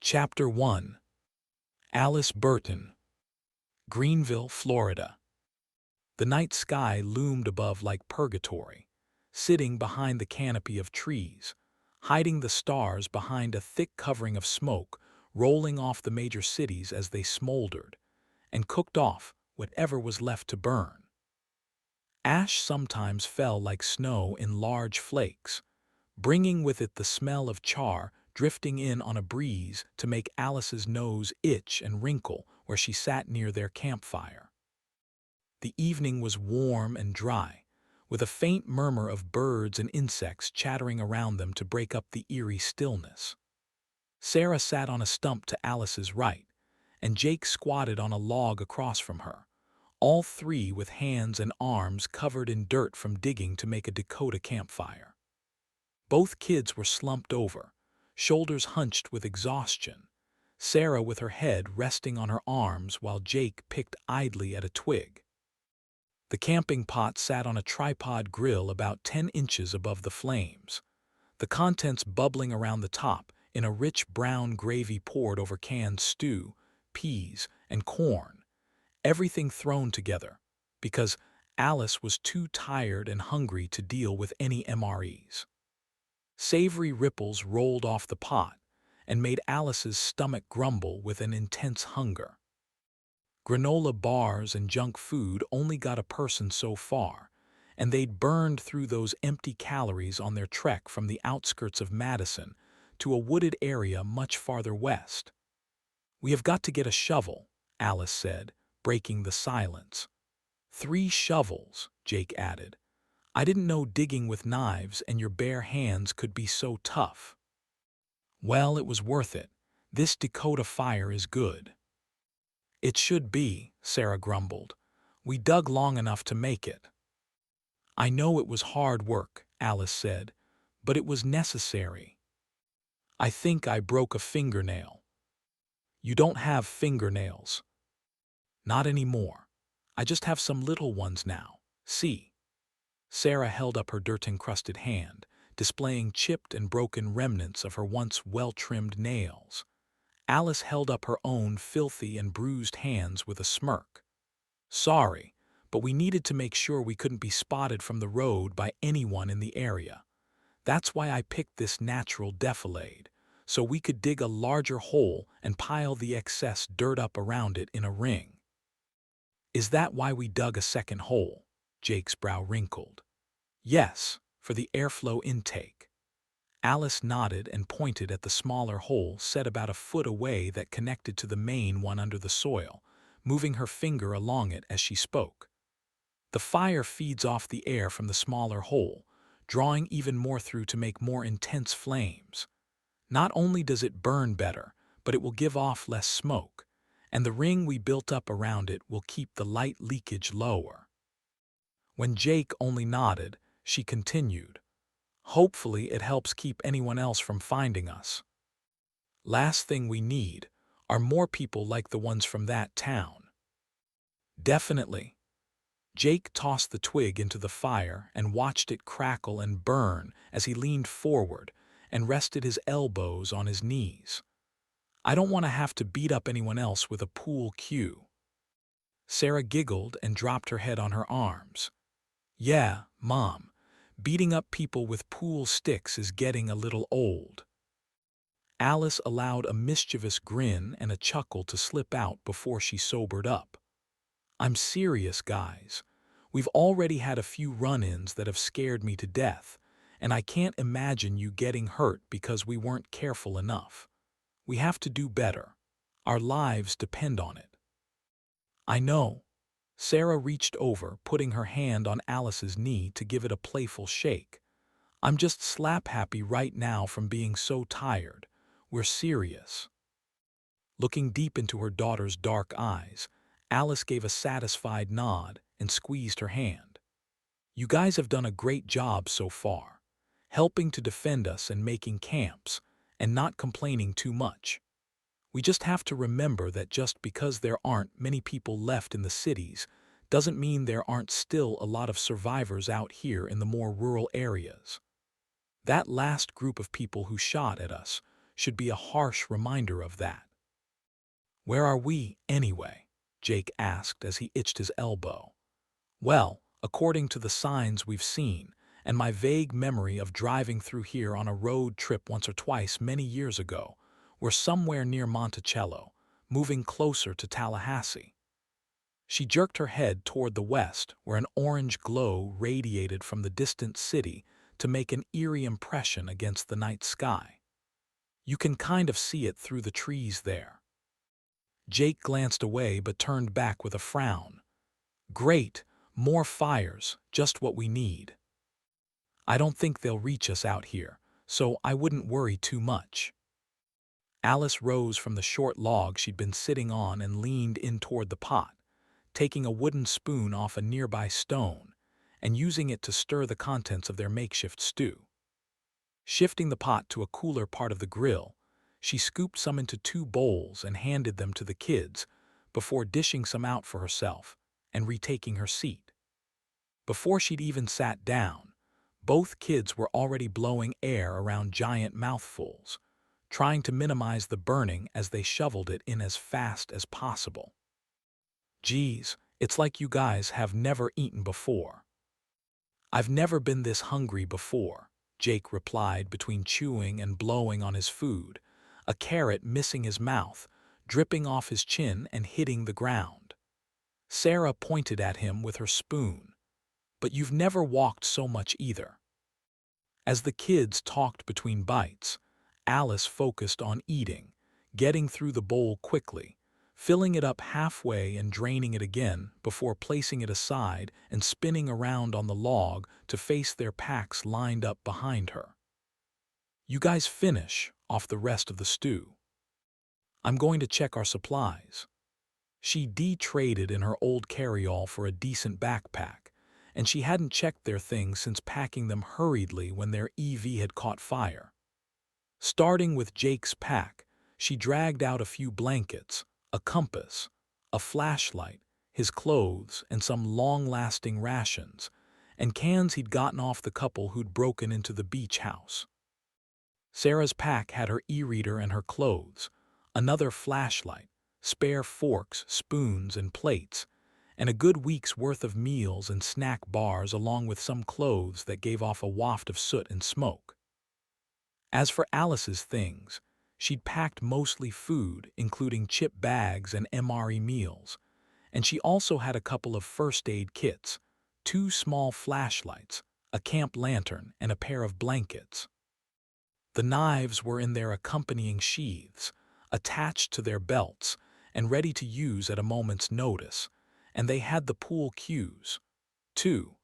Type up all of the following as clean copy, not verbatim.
Chapter 1. Alice Burton, Greenville, Florida. The night sky loomed above like purgatory, sitting behind the canopy of trees, hiding the stars behind a thick covering of smoke rolling off the major cities as they smoldered and cooked off whatever was left to burn. Ash sometimes fell like snow in large flakes, bringing with it the smell of char drifting in on a breeze to make Alice's nose itch and wrinkle where she sat near their campfire. The evening was warm and dry, with a faint murmur of birds and insects chattering around them to break up the eerie stillness. Sarah sat on a stump to Alice's right, and Jake squatted on a log across from her, all three with hands and arms covered in dirt from digging to make a Dakota campfire. Both kids were slumped over, shoulders hunched with exhaustion, Sarah with her head resting on her arms while Jake picked idly at a twig. The camping pot sat on a tripod grill about 10 inches above the flames, the contents bubbling around the top in a rich brown gravy poured over canned stew, peas, and corn, everything thrown together, because Alice was too tired and hungry to deal with any MREs. Savory ripples rolled off the pot and made Alice's stomach grumble with an intense hunger. Granola bars and junk food only got a person so far, and they'd burned through those empty calories on their trek from the outskirts of Madison to a wooded area much farther west. "We have got to get a shovel," Alice said, breaking the silence. "3 shovels," Jake added. "I didn't know digging with knives and your bare hands could be so tough." "Well, it was worth it. This Dakota fire is good." "It should be," Sarah grumbled. "We dug long enough to make it." "I know it was hard work," Alice said, "but it was necessary." "I think I broke a fingernail." "You don't have fingernails." "Not anymore. I just have some little ones now. See." Sarah held up her dirt-encrusted hand, displaying chipped and broken remnants of her once well-trimmed nails. Alice held up her own filthy and bruised hands with a smirk. "Sorry, but we needed to make sure we couldn't be spotted from the road by anyone in the area. That's why I picked this natural defilade, so we could dig a larger hole and pile the excess dirt up around it in a ring." "Is that why we dug a second hole?" Jake's brow wrinkled. "Yes, for the airflow intake." Alice nodded and pointed at the smaller hole set about a foot away that connected to the main one under the soil, moving her finger along it as she spoke. "The fire feeds off the air from the smaller hole, drawing even more through to make more intense flames. Not only does it burn better, but it will give off less smoke, and the ring we built up around it will keep the light leakage lower." When Jake only nodded, she continued, "Hopefully it helps keep anyone else from finding us. Last thing we need are more people like the ones from that town." "Definitely." Jake tossed the twig into the fire and watched it crackle and burn as he leaned forward and rested his elbows on his knees. "I don't want to have to beat up anyone else with a pool cue." Sarah giggled and dropped her head on her arms. "Yeah, Mom. Beating up people with pool sticks is getting a little old." Alice allowed a mischievous grin and a chuckle to slip out before she sobered up. "I'm serious, guys. We've already had a few run-ins that have scared me to death, and I can't imagine you getting hurt because we weren't careful enough. We have to do better. Our lives depend on it." "I know." Sarah reached over, putting her hand on Alice's knee to give it a playful shake. "I'm just slap-happy right now from being so tired. We're serious." Looking deep into her daughter's dark eyes, Alice gave a satisfied nod and squeezed her hand. "You guys have done a great job so far, helping to defend us and making camps, and not complaining too much. We just have to remember that just because there aren't many people left in the cities doesn't mean there aren't still a lot of survivors out here in the more rural areas. That last group of people who shot at us should be a harsh reminder of that. "Where are we, anyway?" Jake asked as he itched his elbow. "Well, according to the signs we've seen, and my vague memory of driving through here on a road trip once or twice many years ago, we're somewhere near Monticello, moving closer to Tallahassee." She jerked her head toward the west, where an orange glow radiated from the distant city to make an eerie impression against the night sky. "You can kind of see it through the trees there." Jake glanced away but turned back with a frown. "Great, more fires, just what we need. I don't think they'll reach us out here, so I wouldn't worry too much." Alice rose from the short log she'd been sitting on and leaned in toward the pot, taking a wooden spoon off a nearby stone and using it to stir the contents of their makeshift stew. Shifting the pot to a cooler part of the grill, she scooped some into 2 bowls and handed them to the kids before dishing some out for herself and retaking her seat. Before she'd even sat down, both kids were already blowing air around giant mouthfuls, trying to minimize the burning as they shoveled it in as fast as possible. "Geez, it's like you guys have never eaten before." "I've never been this hungry before," Jake replied between chewing and blowing on his food, a carrot missing his mouth, dripping off his chin and hitting the ground. Sarah pointed at him with her spoon. "But you've never walked so much either." As the kids talked between bites, Alice focused on eating, getting through the bowl quickly, filling it up halfway and draining it again before placing it aside and spinning around on the log to face their packs lined up behind her. "You guys finish off the rest of the stew. I'm going to check our supplies." She de-traded in her old carryall for a decent backpack, and she hadn't checked their things since packing them hurriedly when their EV had caught fire. Starting with Jake's pack, she dragged out a few blankets, a compass, a flashlight, his clothes, and some long-lasting rations, and cans he'd gotten off the couple who'd broken into the beach house. Sarah's pack had her e-reader and her clothes, another flashlight, spare forks, spoons, and plates, and a good week's worth of meals and snack bars along with some clothes that gave off a waft of soot and smoke. As for Alice's things, she'd packed mostly food, including chip bags and MRE meals, and she also had a couple of first aid kits, 2 small flashlights, a camp lantern, and a pair of blankets. The knives were in their accompanying sheaths, attached to their belts, and ready to use at a moment's notice, and they had the pool cues, too,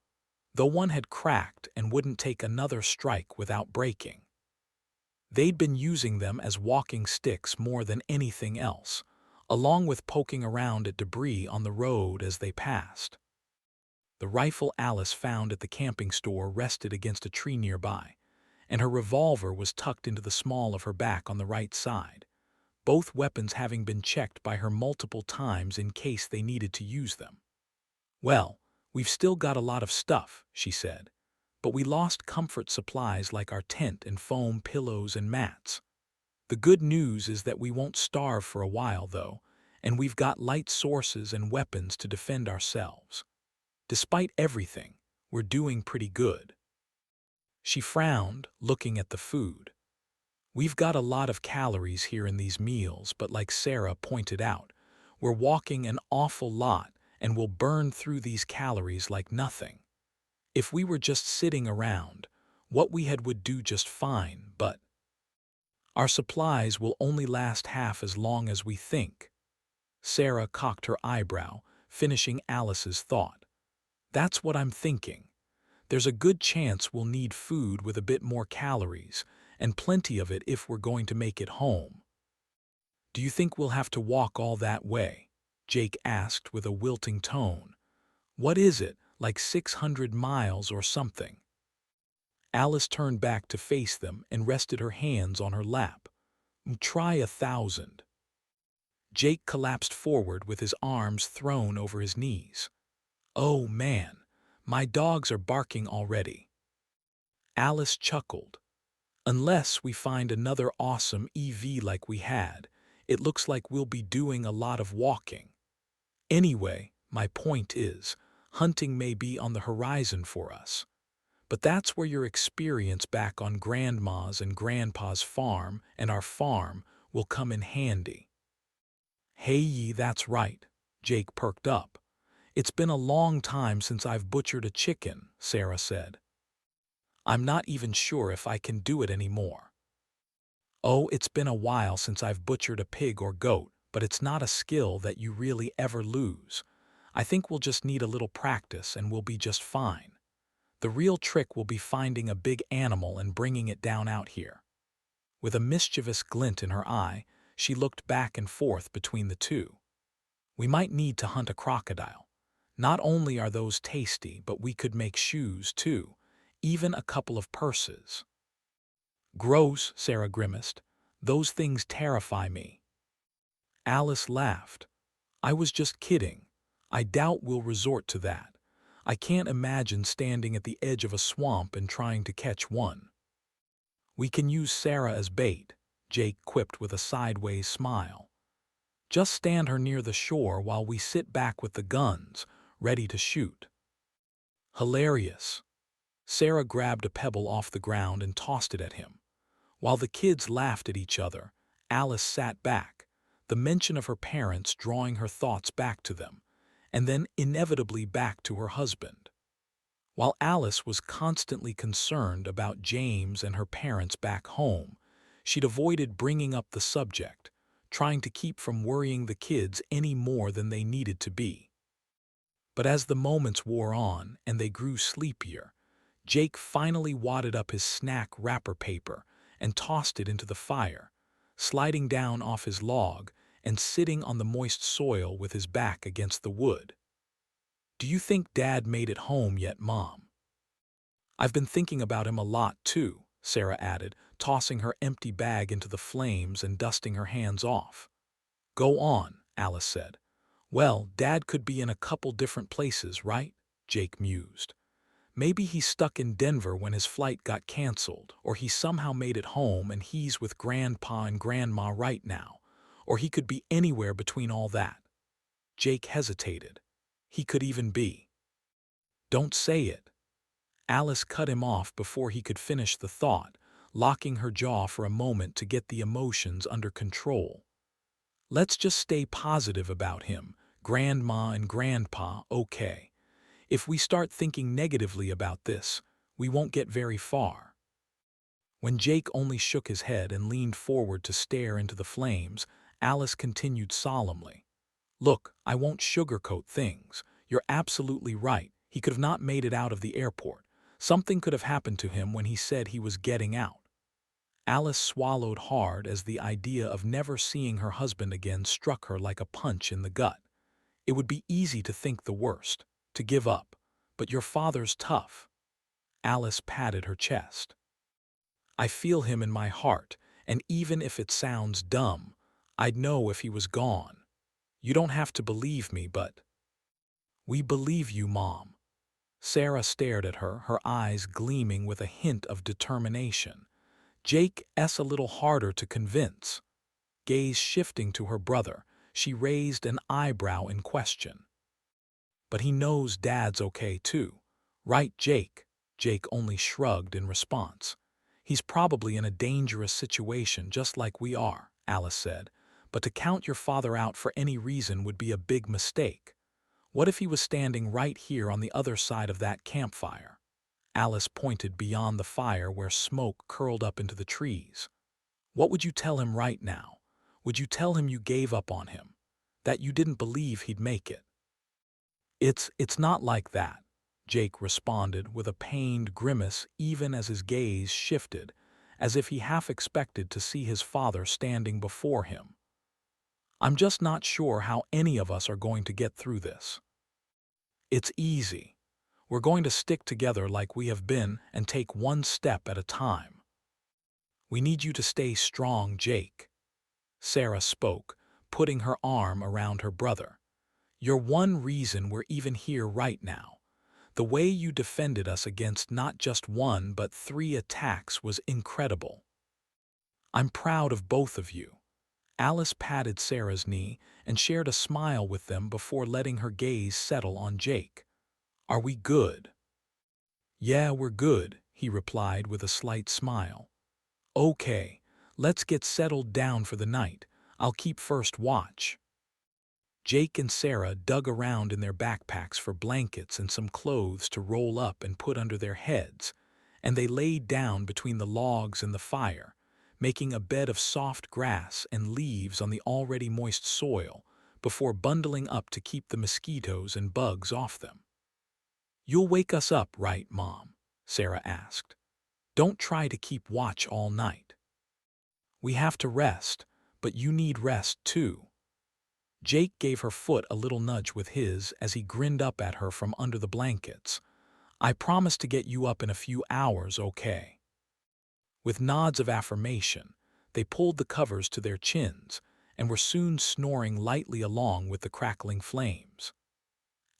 though one had cracked and wouldn't take another strike without breaking. They'd been using them as walking sticks more than anything else, along with poking around at debris on the road as they passed. The rifle Alice found at the camping store rested against a tree nearby, and her revolver was tucked into the small of her back on the right side, both weapons having been checked by her multiple times in case they needed to use them. "Well, we've still got a lot of stuff," she said, "but we lost comfort supplies like our tent and foam pillows and mats. The good news is that we won't starve for a while, though, and we've got light sources and weapons to defend ourselves. Despite everything, we're doing pretty good." She frowned, looking at the food. "We've got a lot of calories here in these meals, but like Sarah pointed out, we're walking an awful lot and we'll burn through these calories like nothing. If we were just sitting around, what we had would do just fine, but our supplies will only last half as long as we think." Sarah cocked her eyebrow, finishing Alice's thought. "That's what I'm thinking. There's a good chance we'll need food with a bit more calories, and plenty of it if we're going to make it home." "Do you think we'll have to walk all that way?" Jake asked with a wilting tone. "What is it, like 600 miles or something?" Alice turned back to face them and rested her hands on her lap. "Try 1,000. Jake collapsed forward with his arms thrown over his knees. "Oh, man, my dogs are barking already." Alice chuckled. Unless we find another awesome EV like we had, it looks like we'll be doing a lot of walking. Anyway, my point is, hunting may be on the horizon for us. But that's where your experience back on Grandma's and Grandpa's farm and our farm will come in handy. Hey, that's right. Jake perked up. It's been a long time since I've butchered a chicken, Sarah said. I'm not even sure if I can do it anymore. Oh, it's been a while since I've butchered a pig or goat, but it's not a skill that you really ever lose. I think we'll just need a little practice and we'll be just fine. The real trick will be finding a big animal and bringing it down out here. With a mischievous glint in her eye, she looked back and forth between the two. We might need to hunt a crocodile. Not only are those tasty, but we could make shoes too, even a couple of purses. Gross, Sarah grimaced. Those things terrify me. Alice laughed. I was just kidding. I doubt we'll resort to that. I can't imagine standing at the edge of a swamp and trying to catch one. We can use Sarah as bait, Jake quipped with a sideways smile. Just stand her near the shore while we sit back with the guns, ready to shoot. Hilarious. Sarah grabbed a pebble off the ground and tossed it at him. While the kids laughed at each other, Alice sat back, the mention of her parents drawing her thoughts back to them, and then inevitably back to her husband. While Alice was constantly concerned about James and her parents back home, she'd avoided bringing up the subject, trying to keep from worrying the kids any more than they needed to be. But as the moments wore on and they grew sleepier, Jake finally wadded up his snack wrapper paper and tossed it into the fire, sliding down off his log and sitting on the moist soil with his back against the wood. Do you think Dad made it home yet, Mom? I've been thinking about him a lot, too, Sarah added, tossing her empty bag into the flames and dusting her hands off. Go on, Alice said. Well, Dad could be in a couple different places, right? Jake mused. Maybe he's stuck in Denver when his flight got canceled, or he somehow made it home and he's with Grandpa and Grandma right now, or he could be anywhere between all that. Jake hesitated. He could even be. Don't say it. Alice cut him off before he could finish the thought, locking her jaw for a moment to get the emotions under control. Let's just stay positive about him, Grandma and Grandpa, okay. If we start thinking negatively about this, we won't get very far. When Jake only shook his head and leaned forward to stare into the flames, Alice continued solemnly. Look, I won't sugarcoat things. You're absolutely right. He could have not made it out of the airport. Something could have happened to him when he said he was getting out. Alice swallowed hard as the idea of never seeing her husband again struck her like a punch in the gut. It would be easy to think the worst, to give up, but your father's tough. Alice patted her chest. I feel him in my heart, and even if it sounds dumb, I'd know if he was gone. You don't have to believe me, but... We believe you, Mom. Sarah stared at her, her eyes gleaming with a hint of determination. Jake's a little harder to convince. Gaze shifting to her brother, she raised an eyebrow in question. But he knows Dad's okay too. Right, Jake? Jake only shrugged in response. He's probably in a dangerous situation just like we are, Alice said. But to count your father out for any reason would be a big mistake. What if he was standing right here on the other side of that campfire? Alice pointed beyond the fire where smoke curled up into the trees. What would you tell him right now? Would you tell him you gave up on him? That you didn't believe he'd make it? It's not like that, Jake responded with a pained grimace even as his gaze shifted, as if he half expected to see his father standing before him. I'm just not sure how any of us are going to get through this. It's easy. We're going to stick together like we have been and take one step at a time. We need you to stay strong, Jake. Sarah spoke, putting her arm around her brother. You're one reason we're even here right now. The way you defended us against not just one but 3 attacks was incredible. I'm proud of both of you." Alice patted Sarah's knee and shared a smile with them before letting her gaze settle on Jake. "Are we good?" "Yeah, we're good," he replied with a slight smile. "Okay, let's get settled down for the night. I'll keep first watch." Jake and Sarah dug around in their backpacks for blankets and some clothes to roll up and put under their heads, and they laid down between the logs and the fire, making a bed of soft grass and leaves on the already moist soil before bundling up to keep the mosquitoes and bugs off them. "You'll wake us up, right, Mom?" Sarah asked. "Don't try to keep watch all night." "We have to rest, but you need rest too." Jake gave her foot a little nudge with his as he grinned up at her from under the blankets. "I promise to get you up in a few hours, okay?" With nods of affirmation, they pulled the covers to their chins and were soon snoring lightly along with the crackling flames.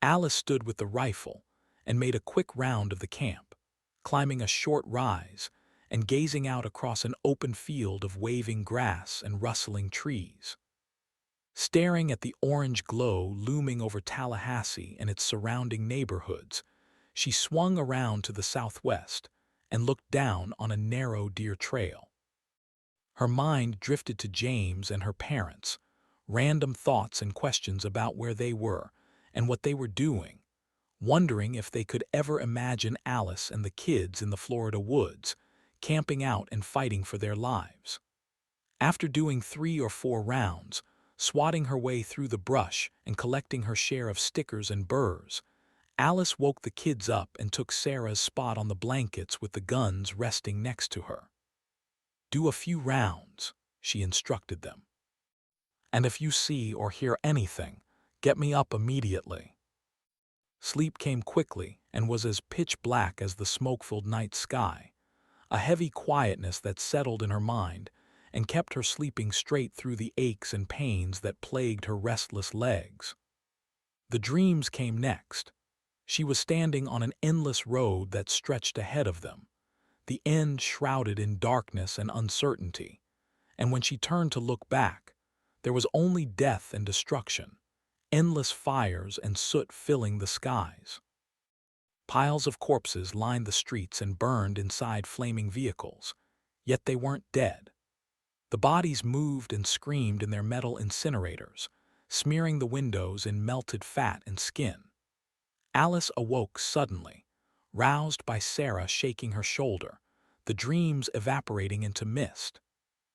Alice stood with the rifle and made a quick round of the camp, climbing a short rise and gazing out across an open field of waving grass and rustling trees. Staring at the orange glow looming over Tallahassee and its surrounding neighborhoods, she swung around to the southwest and looked down on a narrow deer trail. Her mind drifted to James and her parents, random thoughts and questions about where they were and what they were doing, wondering if they could ever imagine Alice and the kids in the Florida woods, camping out and fighting for their lives. After doing 3 or 4 rounds, swatting her way through the brush and collecting her share of stickers and burrs, Alice woke the kids up and took Sarah's spot on the blankets with the guns resting next to her. "Do a few rounds," she instructed them. "And if you see or hear anything, get me up immediately." Sleep came quickly and was as pitch black as the smoke-filled night sky, a heavy quietness that settled in her mind and kept her sleeping straight through the aches and pains that plagued her restless legs. The dreams came next. She was standing on an endless road that stretched ahead of them, the end shrouded in darkness and uncertainty, and when she turned to look back, there was only death and destruction, endless fires and soot filling the skies. Piles of corpses lined the streets and burned inside flaming vehicles, yet they weren't dead. The bodies moved and screamed in their metal incinerators, smearing the windows in melted fat and skin. Alice awoke suddenly, roused by Sarah shaking her shoulder, the dreams evaporating into mist.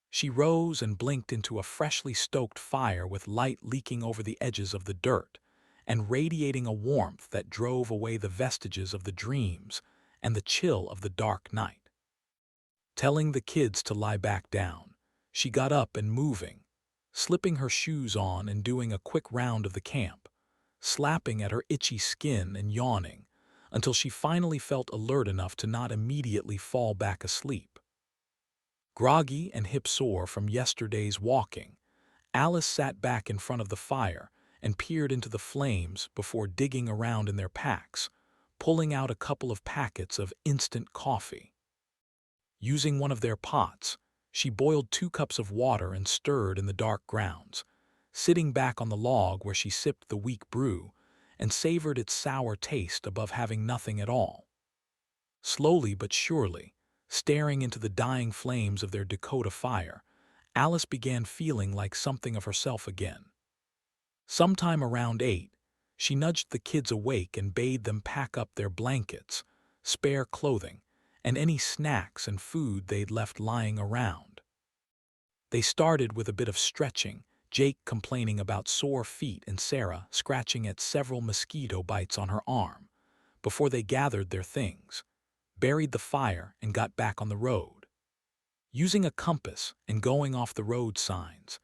She rose and blinked into a freshly stoked fire with light leaking over the edges of the dirt and radiating a warmth that drove away the vestiges of the dreams and the chill of the dark night. Telling the kids to lie back down, she got up and moving, slipping her shoes on and doing a quick round of the camp, slapping at her itchy skin and yawning until she finally felt alert enough to not immediately fall back asleep. Groggy and hip-sore from yesterday's walking, Alice sat back in front of the fire and peered into the flames before digging around in their packs, pulling out a couple of packets of instant coffee. Using one of their pots, she boiled 2 cups of water and stirred in the dark grounds, sitting back on the log where she sipped the weak brew and savored its sour taste above having nothing at all. Slowly but surely, staring into the dying flames of their Dakota fire, Alice began feeling like something of herself again. Sometime around 8, she nudged the kids awake and bade them pack up their blankets, spare clothing, and any snacks and food they'd left lying around. They started with a bit of stretching, Jake complaining about sore feet and Sarah scratching at several mosquito bites on her arm, before they gathered their things, buried the fire, and got back on the road. Using a compass and going off the road signs,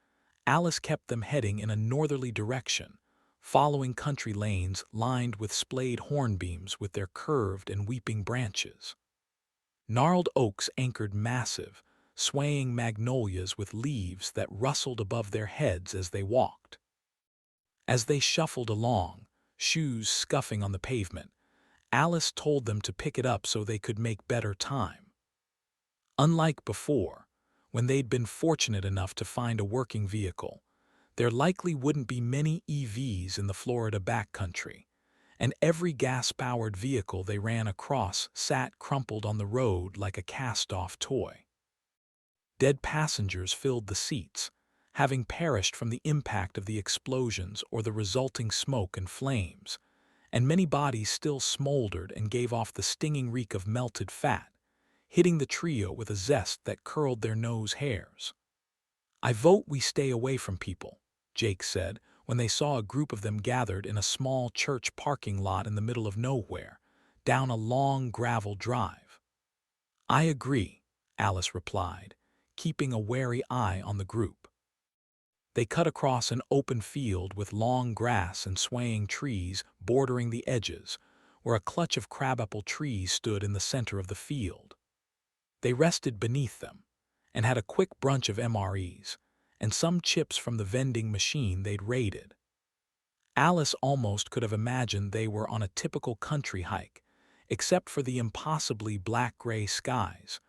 Alice kept them heading in a northerly direction, following country lanes lined with splayed hornbeams with their curved and weeping branches. Gnarled oaks anchored massive, swaying magnolias with leaves that rustled above their heads as they walked. As they shuffled along, shoes scuffing on the pavement, Alice told them to pick it up so they could make better time. Unlike before, when they'd been fortunate enough to find a working vehicle, there likely wouldn't be many EVs in the Florida backcountry, and every gas-powered vehicle they ran across sat crumpled on the road like a cast-off toy. Dead passengers filled the seats, having perished from the impact of the explosions or the resulting smoke and flames, and many bodies still smoldered and gave off the stinging reek of melted fat, hitting the trio with a zest that curled their nose hairs. "I vote we stay away from people," Jake said when they saw a group of them gathered in a small church parking lot in the middle of nowhere, down a long gravel drive. "I agree," Alice replied, keeping a wary eye on the group. They cut across an open field with long grass and swaying trees bordering the edges, where a clutch of crabapple trees stood in the center of the field. They rested beneath them and had a quick brunch of MREs and some chips from the vending machine they'd raided. Alice almost could have imagined they were on a typical country hike, except for the impossibly black-gray skies,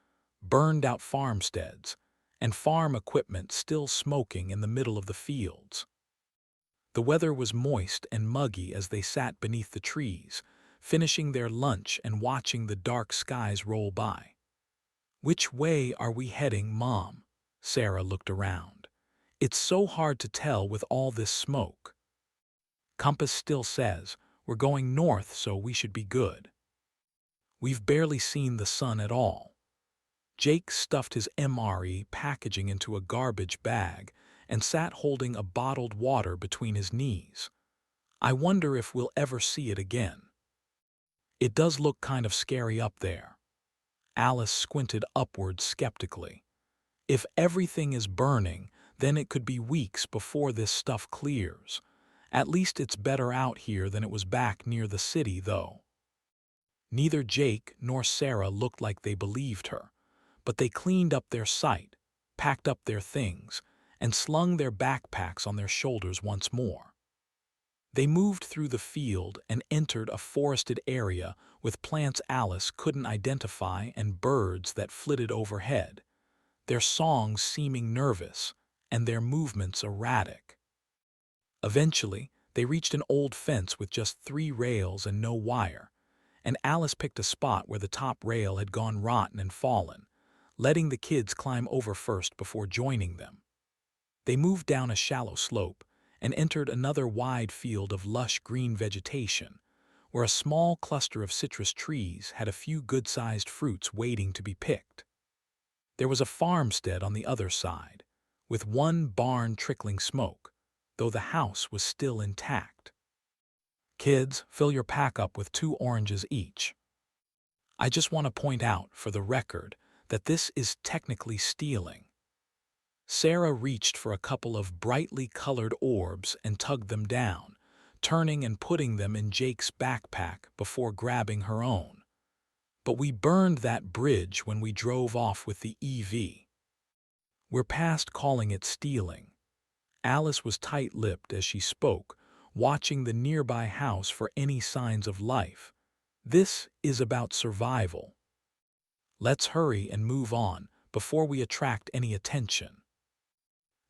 burned-out farmsteads, and farm equipment still smoking in the middle of the fields. The weather was moist and muggy as they sat beneath the trees, finishing their lunch and watching the dark skies roll by. "Which way are we heading, Mom?" Sarah looked around. "It's so hard to tell with all this smoke." "Compass still says we're going north, so we should be good." "We've barely seen the sun at all." Jake stuffed his MRE packaging into a garbage bag and sat holding a bottled water between his knees. "I wonder if we'll ever see it again." "It does look kind of scary up there." Alice squinted upward skeptically. "If everything is burning, then it could be weeks before this stuff clears. At least it's better out here than it was back near the city, though." Neither Jake nor Sarah looked like they believed her, but they cleaned up their sight, packed up their things, and slung their backpacks on their shoulders once more. They moved through the field and entered a forested area with plants Alice couldn't identify and birds that flitted overhead, their songs seeming nervous and their movements erratic. Eventually, they reached an old fence with just 3 rails and no wire, and Alice picked a spot where the top rail had gone rotten and fallen, letting the kids climb over first before joining them. They moved down a shallow slope and entered another wide field of lush green vegetation, where a small cluster of citrus trees had a few good-sized fruits waiting to be picked. There was a farmstead on the other side, with one barn trickling smoke, though the house was still intact. "Kids, fill your pack up with 2 oranges each. I just want to point out, for the record, that this is technically stealing." Sarah reached for a couple of brightly colored orbs and tugged them down, turning and putting them in Jake's backpack before grabbing her own. "But we burned that bridge when we drove off with the EV. We're past calling it stealing." Alice was tight-lipped as she spoke, watching the nearby house for any signs of life. "This is about survival. Let's hurry and move on before we attract any attention."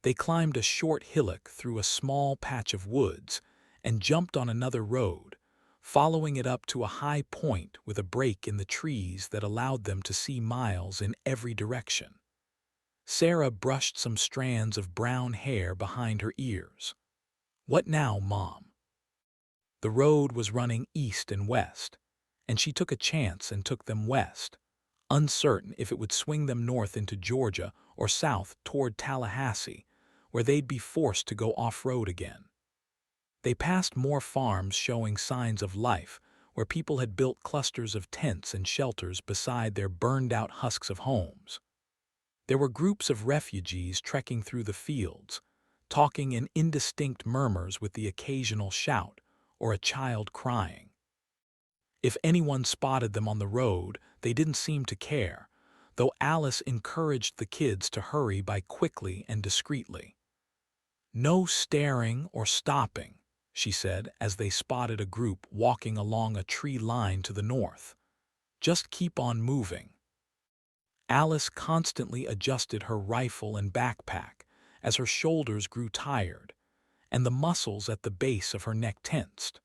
They climbed a short hillock through a small patch of woods and jumped on another road, following it up to a high point with a break in the trees that allowed them to see miles in every direction. Sarah brushed some strands of brown hair behind her ears. "What now, Mom?" The road was running east and west, and she took a chance and took them west, uncertain if it would swing them north into Georgia or south toward Tallahassee, where they'd be forced to go off-road again. They passed more farms showing signs of life, where people had built clusters of tents and shelters beside their burned-out husks of homes. There were groups of refugees trekking through the fields, talking in indistinct murmurs with the occasional shout or a child crying. If anyone spotted them on the road, they didn't seem to care, though Alice encouraged the kids to hurry by quickly and discreetly. "No staring or stopping," she said as they spotted a group walking along a tree line to the north. "Just keep on moving." Alice constantly adjusted her rifle and backpack as her shoulders grew tired and the muscles at the base of her neck tensed.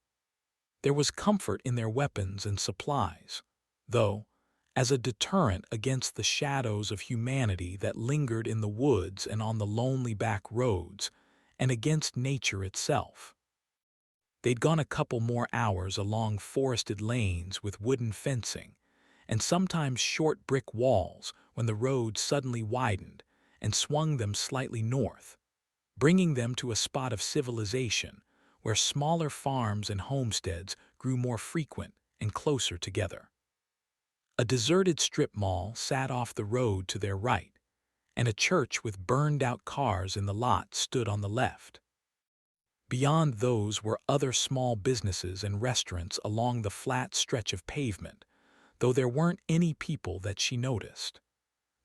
There was comfort in their weapons and supplies, though, as a deterrent against the shadows of humanity that lingered in the woods and on the lonely back roads, and against nature itself. They'd gone a couple more hours along forested lanes with wooden fencing, and sometimes short brick walls when the road suddenly widened and swung them slightly north, bringing them to a spot of civilization where smaller farms and homesteads grew more frequent and closer together. A deserted strip mall sat off the road to their right, and a church with burned-out cars in the lot stood on the left. Beyond those were other small businesses and restaurants along the flat stretch of pavement, though there weren't any people that she noticed.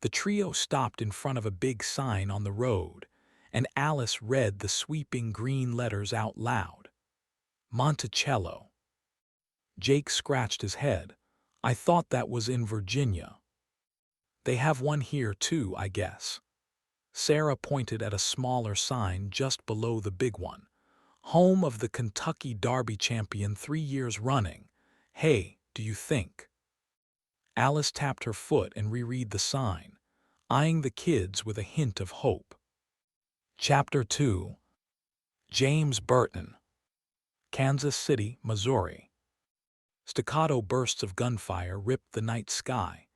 The trio stopped in front of a big sign on the road, and Alice read the sweeping green letters out loud. Monticello. Jake scratched his head. "I thought that was in Virginia." "They have one here too, I guess." Sarah pointed at a smaller sign just below the big one. "Home of the Kentucky Derby champion 3 years running. Hey, do you think?" Alice tapped her foot and reread the sign, eyeing the kids with a hint of hope. Chapter 2. James Burton. Kansas City, Missouri. Staccato bursts of gunfire ripped the night sky,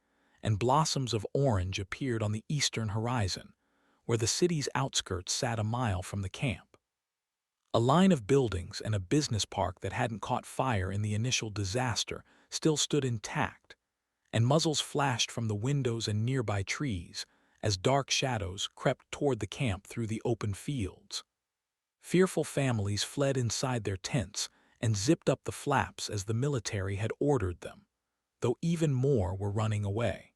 and blossoms of orange appeared on the eastern horizon, where the city's outskirts sat a mile from the camp. A line of buildings and a business park that hadn't caught fire in the initial disaster still stood intact, and muzzles flashed from the windows and nearby trees as dark shadows crept toward the camp through the open fields. Fearful families fled inside their tents and zipped up the flaps as the military had ordered them, though even more were running away.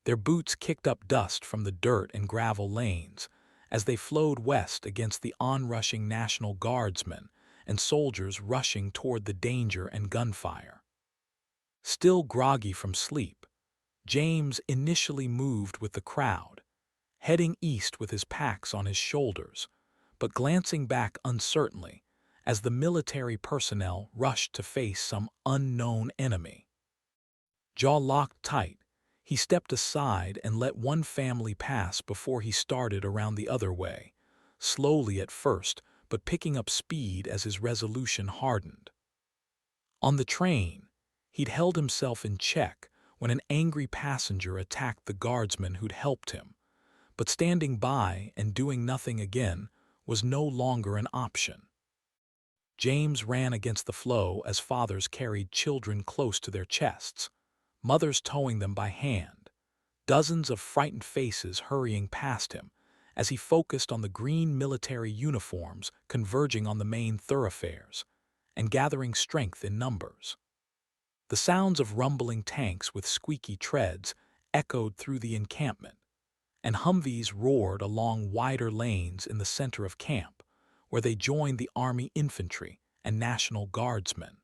Their boots kicked up dust from the dirt and gravel lanes as they flowed west against the onrushing National Guardsmen and soldiers rushing toward the danger and gunfire. Still groggy from sleep, James initially moved with the crowd, heading east with his packs on his shoulders, but glancing back uncertainly as the military personnel rushed to face some unknown enemy. Jaw locked tight, he stepped aside and let one family pass before he started around the other way, slowly at first, but picking up speed as his resolution hardened. On the train, he'd held himself in check when an angry passenger attacked the guardsman who'd helped him, but standing by and doing nothing again was no longer an option. James ran against the flow as fathers carried children close to their chests, mothers towing them by hand, dozens of frightened faces hurrying past him as he focused on the green military uniforms converging on the main thoroughfares and gathering strength in numbers. The sounds of rumbling tanks with squeaky treads echoed through the encampment, and Humvees roared along wider lanes in the center of camp, where they joined the Army infantry and National Guardsmen.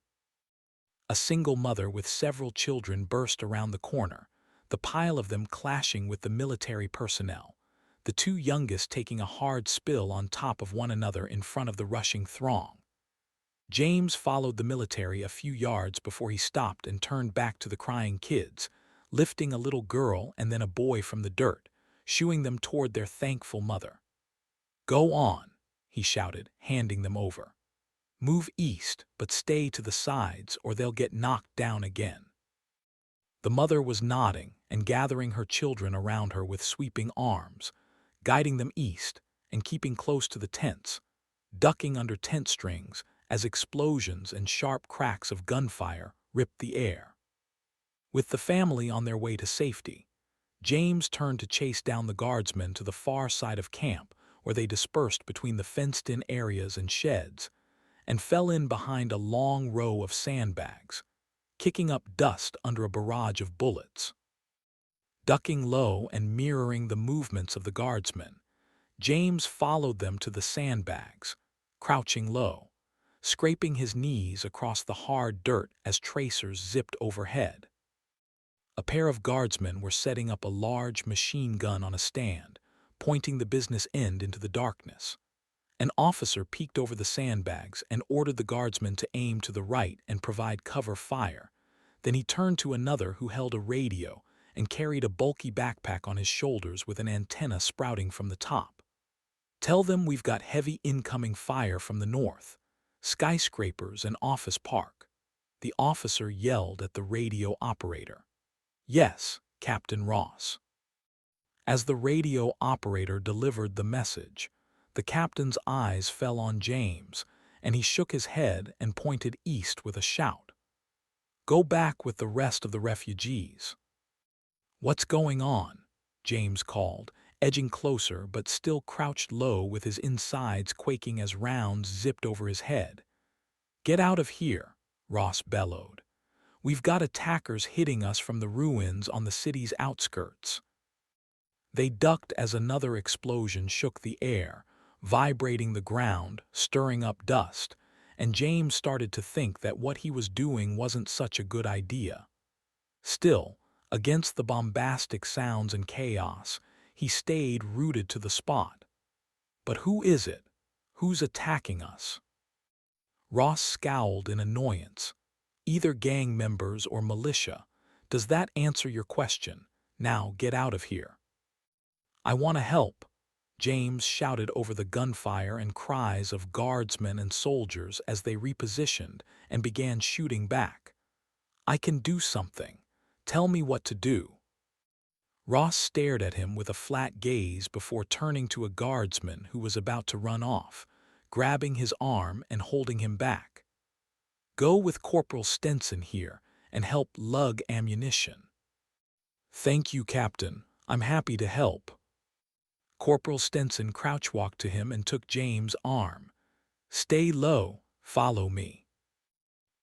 A single mother with several children burst around the corner, the pile of them clashing with the military personnel, the two youngest taking a hard spill on top of one another in front of the rushing throng. James followed the military a few yards before he stopped and turned back to the crying kids, lifting a little girl and then a boy from the dirt, shooing them toward their thankful mother. "Go on," he shouted, handing them over. "Move east, but stay to the sides or they'll get knocked down again." The mother was nodding and gathering her children around her with sweeping arms, guiding them east and keeping close to the tents, ducking under tent strings as explosions and sharp cracks of gunfire ripped the air. With the family on their way to safety, James turned to chase down the guardsmen to the far side of camp where they dispersed between the fenced-in areas and sheds, and fell in behind a long row of sandbags, kicking up dust under a barrage of bullets. Ducking low and mirroring the movements of the guardsmen, James followed them to the sandbags, crouching low, scraping his knees across the hard dirt as tracers zipped overhead. A pair of guardsmen were setting up a large machine gun on a stand, pointing the business end into the darkness. An officer peeked over the sandbags and ordered the guardsmen to aim to the right and provide cover fire. Then he turned to another who held a radio and carried a bulky backpack on his shoulders with an antenna sprouting from the top. "Tell them we've got heavy incoming fire from the north. Skyscrapers and office park," the officer yelled at the radio operator. "Yes, Captain Ross." As the radio operator delivered the message, the captain's eyes fell on James, and he shook his head and pointed east with a shout. "Go back with the rest of the refugees." "What's going on?" James called, edging closer but still crouched low with his insides quaking as rounds zipped over his head. "Get out of here," Ross bellowed. "We've got attackers hitting us from the ruins on the city's outskirts." They ducked as another explosion shook the air, vibrating the ground, stirring up dust, and James started to think that what he was doing wasn't such a good idea. Still, against the bombastic sounds and chaos, he stayed rooted to the spot. "But who is it? Who's attacking us?" Ross scowled in annoyance. "Either gang members or militia. Does that answer your question? Now get out of here." "I want to help," James shouted over the gunfire and cries of guardsmen and soldiers as they repositioned and began shooting back. "I can do something. Tell me what to do." Ross stared at him with a flat gaze before turning to a guardsman who was about to run off, grabbing his arm and holding him back. "Go with Corporal Stenson here and help lug ammunition." "Thank you, Captain. I'm happy to help." Corporal Stenson crouch-walked to him and took James' arm. "Stay low, follow me."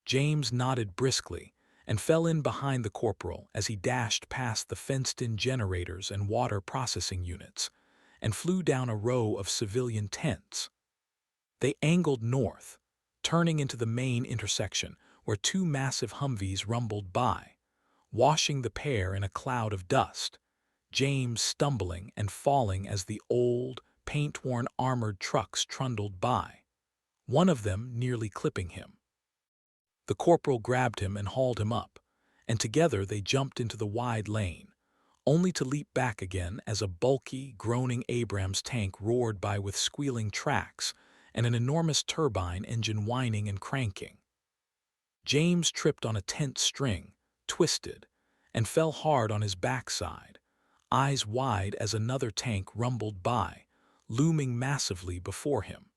James nodded briskly and fell in behind the corporal as he dashed past the fenced-in generators and water processing units and flew down a row of civilian tents. They angled north, turning into the main intersection where two massive Humvees rumbled by, washing the pair in a cloud of dust, James stumbling and falling as the old, paint-worn armored trucks trundled by, one of them nearly clipping him. The corporal grabbed him and hauled him up, and together they jumped into the wide lane, only to leap back again as a bulky, groaning Abrams tank roared by with squealing tracks and an enormous turbine engine whining and cranking. James tripped on a tent string, twisted, and fell hard on his backside, eyes wide as another tank rumbled by, looming massively before him.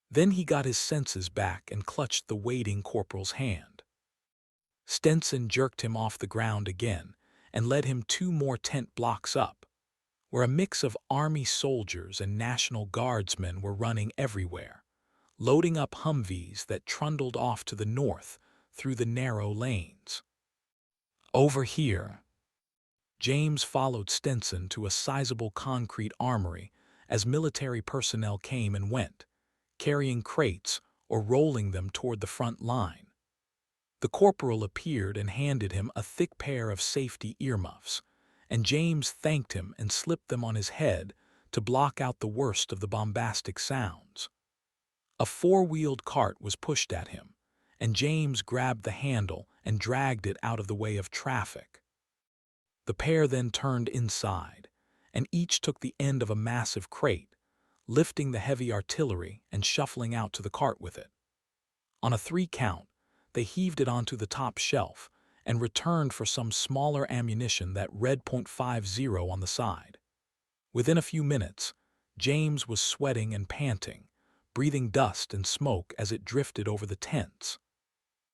Then he got his senses back and clutched the waiting corporal's hand. Stenson jerked him off the ground again and led him 2 more tent blocks up, where a mix of army soldiers and National Guardsmen were running everywhere, loading up Humvees that trundled off to the north through the narrow lanes. "Over here." James followed Stenson to a sizable concrete armory as military personnel came and went, carrying crates or rolling them toward the front line. The corporal appeared and handed him a thick pair of safety earmuffs, and James thanked him and slipped them on his head to block out the worst of the bombastic sounds. A 4-wheeled cart was pushed at him, and James grabbed the handle and dragged it out of the way of traffic. The pair then turned inside, and each took the end of a massive crate, lifting the heavy artillery and shuffling out to the cart with it. On a 3 count, they heaved it onto the top shelf and returned for some smaller ammunition that read .50 on the side. Within a few minutes, James was sweating and panting, breathing dust and smoke as it drifted over the tents.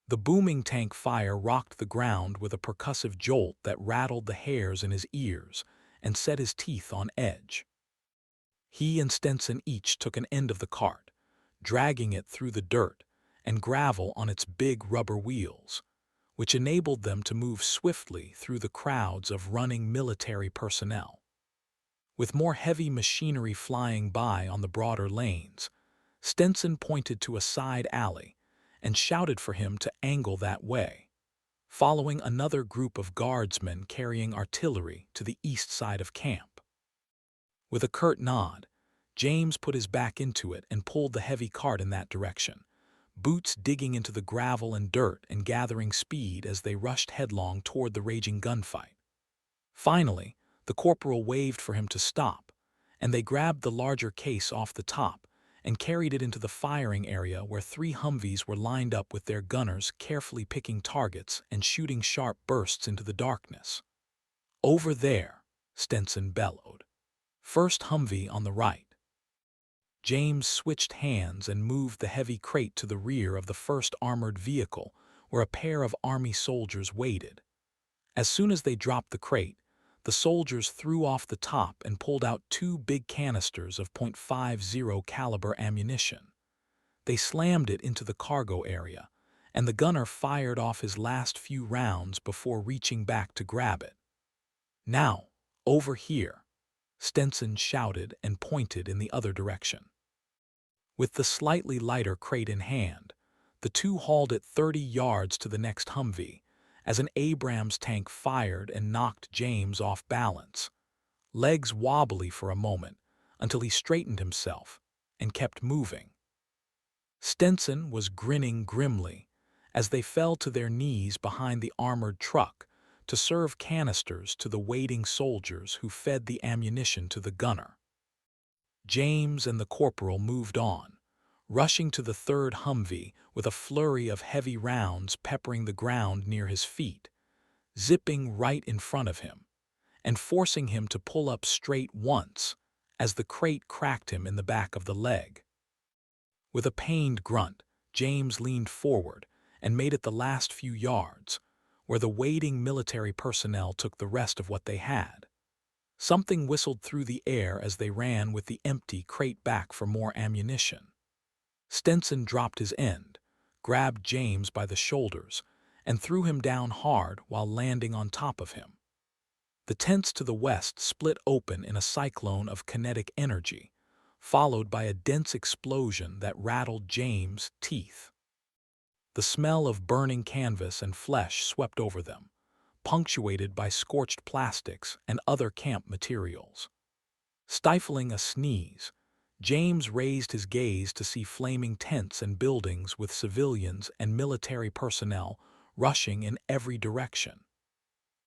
The booming tank fire rocked the ground with a percussive jolt that rattled the hairs in his ears and set his teeth on edge. He and Stenson each took an end of the cart, dragging it through the dirt and gravel on its big rubber wheels, which enabled them to move swiftly through the crowds of running military personnel. With more heavy machinery flying by on the broader lanes, Stenson pointed to a side alley and shouted for him to angle that way, following another group of guardsmen carrying artillery to the east side of camp. With a curt nod, James put his back into it and pulled the heavy cart in that direction, boots digging into the gravel and dirt and gathering speed as they rushed headlong toward the raging gunfight. Finally, the corporal waved for him to stop, and they grabbed the larger case off the top and carried it into the firing area where 3 Humvees were lined up with their gunners carefully picking targets and shooting sharp bursts into the darkness. "Over there," Stenson bellowed. "First Humvee on the right." James switched hands and moved the heavy crate to the rear of the first armored vehicle, where a pair of army soldiers waited. As soon as they dropped the crate, the soldiers threw off the top and pulled out 2 big canisters of .50 caliber ammunition. They slammed it into the cargo area, and the gunner fired off his last few rounds before reaching back to grab it. "Now, over here," Stenson shouted and pointed in the other direction. With the slightly lighter crate in hand, the two hauled it 30 yards to the next Humvee, as an Abrams tank fired and knocked James off balance, legs wobbly for a moment until he straightened himself and kept moving. Stenson was grinning grimly as they fell to their knees behind the armored truck to serve canisters to the waiting soldiers who fed the ammunition to the gunner. James and the corporal moved on, rushing to the third Humvee with a flurry of heavy rounds peppering the ground near his feet, zipping right in front of him, and forcing him to pull up straight once as the crate cracked him in the back of the leg. With a pained grunt, James leaned forward and made it the last few yards, where the waiting military personnel took the rest of what they had. Something whistled through the air as they ran with the empty crate back for more ammunition. Stenson dropped his end, grabbed James by the shoulders, and threw him down hard while landing on top of him. The tents to the west split open in a cyclone of kinetic energy, followed by a dense explosion that rattled James' teeth. The smell of burning canvas and flesh swept over them, punctuated by scorched plastics and other camp materials. Stifling a sneeze, James raised his gaze to see flaming tents and buildings with civilians and military personnel rushing in every direction.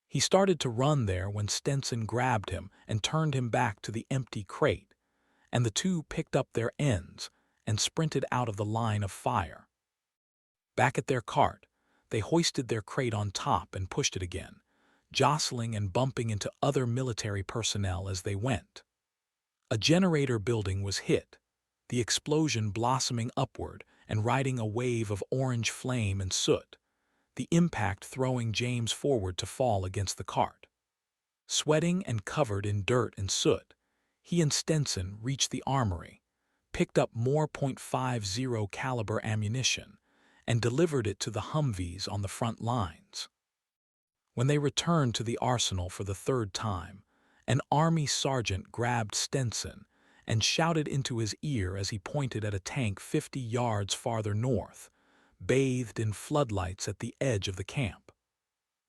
He started to run there when Stenson grabbed him and turned him back to the empty crate, and the two picked up their ends and sprinted out of the line of fire. Back at their cart, they hoisted their crate on top and pushed it again, jostling and bumping into other military personnel as they went. A generator building was hit, the explosion blossoming upward and riding a wave of orange flame and soot, the impact throwing James forward to fall against the cart. Sweating and covered in dirt and soot, he and Stenson reached the armory, picked up more .50 caliber ammunition, and delivered it to the Humvees on the front lines. When they returned to the arsenal for the third time, an army sergeant grabbed Stenson and shouted into his ear as he pointed at a tank 50 yards farther north, bathed in floodlights at the edge of the camp.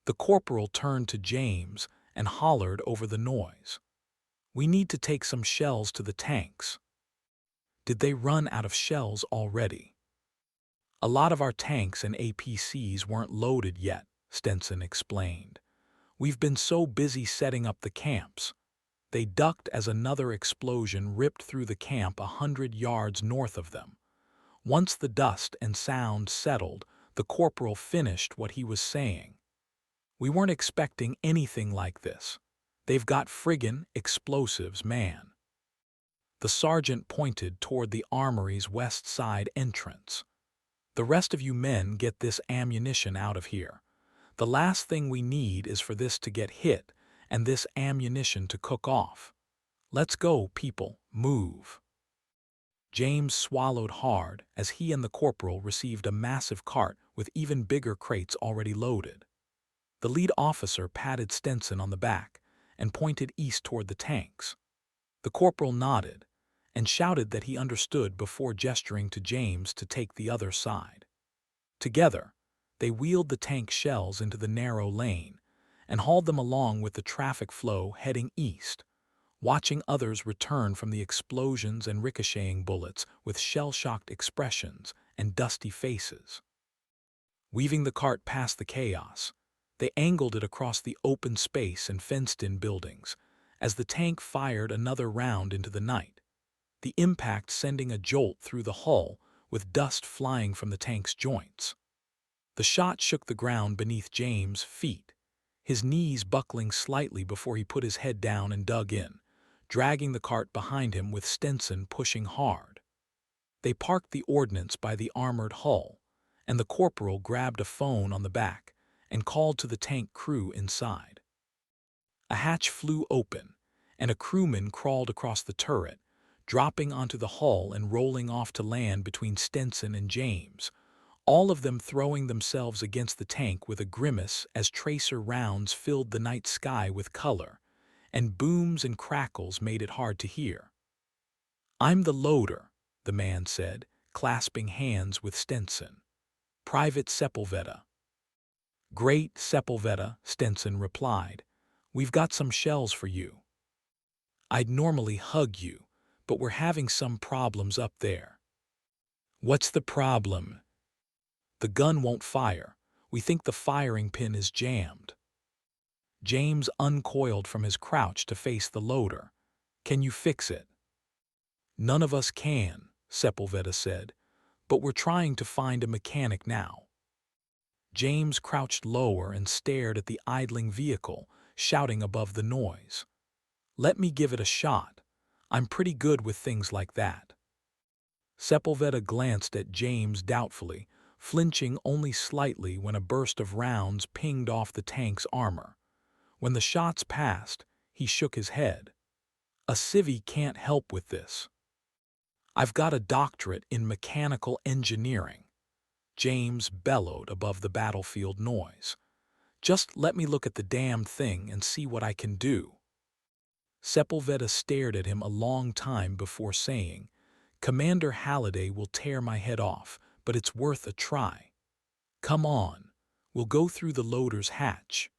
The corporal turned to James and hollered over the noise. "We need to take some shells to the tanks." "Did they run out of shells already?" "A lot of our tanks and APCs weren't loaded yet," Stenson explained. "We've been so busy setting up the camps." They ducked as another explosion ripped through the camp 100 yards north of them. Once the dust and sound settled, the corporal finished what he was saying. "We weren't expecting anything like this. They've got friggin' explosives, man." The sergeant pointed toward the armory's west side entrance. "The rest of you men get this ammunition out of here. The last thing we need is for this to get hit and this ammunition to cook off. Let's go, people, move." James swallowed hard as he and the corporal received a massive cart with even bigger crates already loaded. The lead officer patted Stenson on the back and pointed east toward the tanks. The corporal nodded, and shouted that he understood before gesturing to James to take the other side. Together, they wheeled the tank shells into the narrow lane and hauled them along with the traffic flow heading east, watching others return from the explosions and ricocheting bullets with shell-shocked expressions and dusty faces. Weaving the cart past the chaos, they angled it across the open space and fenced-in buildings as the tank fired another round into the night, the impact sending a jolt through the hull with dust flying from the tank's joints. The shot shook the ground beneath James' feet, his knees buckling slightly before he put his head down and dug in, dragging the cart behind him with Stenson pushing hard. They parked the ordnance by the armored hull, and the corporal grabbed a phone on the back and called to the tank crew inside. A hatch flew open, and a crewman crawled across the turret, dropping onto the hull and rolling off to land between Stenson and James, all of them throwing themselves against the tank with a grimace as tracer rounds filled the night sky with color, and booms and crackles made it hard to hear. "I'm the loader," the man said, clasping hands with Stenson. "Private Sepulveda." "Great, Sepulveda," Stenson replied. "We've got some shells for you. I'd normally hug you, but we're having some problems up there." "What's the problem?" "The gun won't fire. We think the firing pin is jammed." James uncoiled from his crouch to face the loader. "Can you fix it?" "None of us can," Sepulveda said, "but we're trying to find a mechanic now." James crouched lower and stared at the idling vehicle, shouting above the noise. "Let me give it a shot. I'm pretty good with things like that." Sepulveda glanced at James doubtfully, flinching only slightly when a burst of rounds pinged off the tank's armor. When the shots passed, he shook his head. "A civvy can't help with this. I've got a doctorate in mechanical engineering." James bellowed above the battlefield noise. "Just let me look at the damned thing and see what I can do." Sepulveda stared at him a long time before saying, "Commander Halliday will tear my head off, but it's worth a try. Come on, we'll go through the loader's hatch."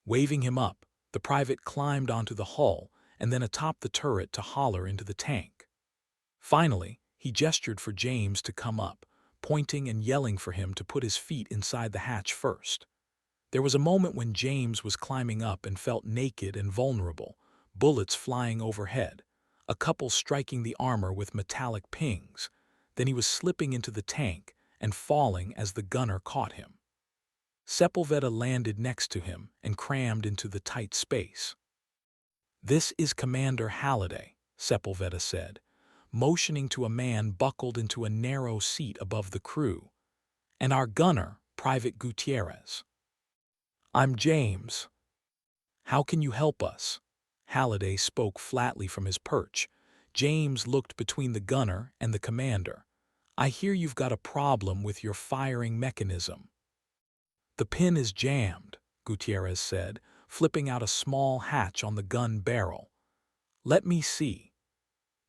Waving him up, the private climbed onto the hull and then atop the turret to holler into the tank. Finally, he gestured for James to come up, pointing and yelling for him to put his feet inside the hatch first. There was a moment when James was climbing up and felt naked and vulnerable, bullets flying overhead, a couple striking the armor with metallic pings. Then he was slipping into the tank and falling as the gunner caught him. Sepulveda landed next to him and crammed into the tight space. "This is Commander Halliday," Sepulveda said, motioning to a man buckled into a narrow seat above the crew, "and our gunner, Private Gutierrez." "I'm James. How can you help us?" Halliday spoke flatly from his perch. James looked between the gunner and the commander. "I hear you've got a problem with your firing mechanism." "The pin is jammed," Gutierrez said, flipping out a small hatch on the gun barrel. "Let me see."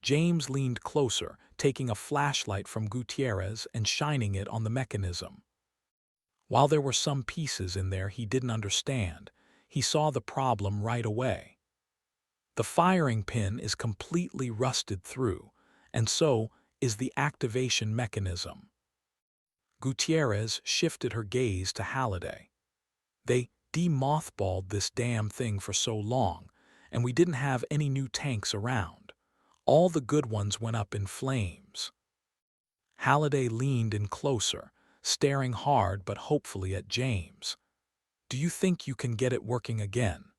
James leaned closer, taking a flashlight from Gutierrez and shining it on the mechanism. While there were some pieces in there he didn't understand, he saw the problem right away. The firing pin is completely rusted through, and so is the activation mechanism. Gutierrez shifted her gaze to Halliday. "They de-mothballed this damn thing for so long, and we didn't have any new tanks around. All the good ones went up in flames." Halliday leaned in closer, staring hard but hopefully at James. "Do you think you can get it working again?"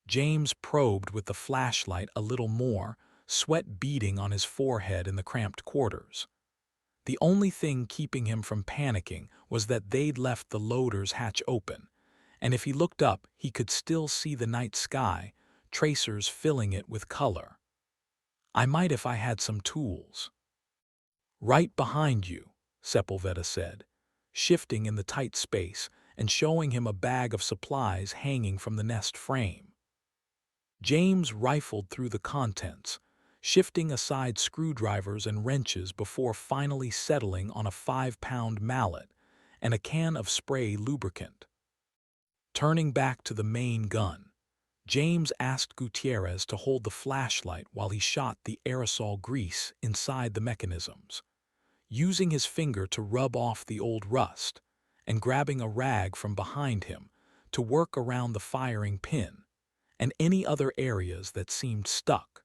James probed with the flashlight a little more, sweat beading on his forehead in the cramped quarters. The only thing keeping him from panicking was that they'd left the loader's hatch open, and if he looked up he could still see the night sky, tracers filling it with color. "I might if I had some tools." "Right behind you," Sepulveda said, shifting in the tight space and showing him a bag of supplies hanging from the nest frame. James rifled through the contents, shifting aside screwdrivers and wrenches before finally settling on a 5-pound mallet and a can of spray lubricant. Turning back to the main gun, James asked Gutierrez to hold the flashlight while he shot the aerosol grease inside the mechanisms, using his finger to rub off the old rust and grabbing a rag from behind him to work around the firing pin and any other areas that seemed stuck.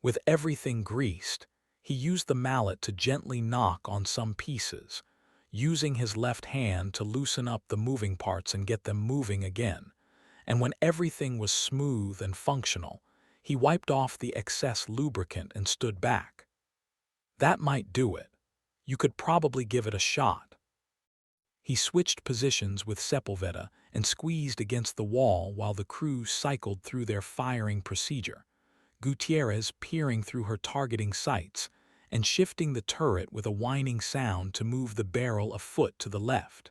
With everything greased, he used the mallet to gently knock on some pieces, using his left hand to loosen up the moving parts and get them moving again. And when everything was smooth and functional, he wiped off the excess lubricant and stood back. That might do it. You could probably give it a shot. He switched positions with Sepulveda and squeezed against the wall while the crew cycled through their firing procedure, Gutierrez peering through her targeting sights and shifting the turret with a whining sound to move the barrel a foot to the left.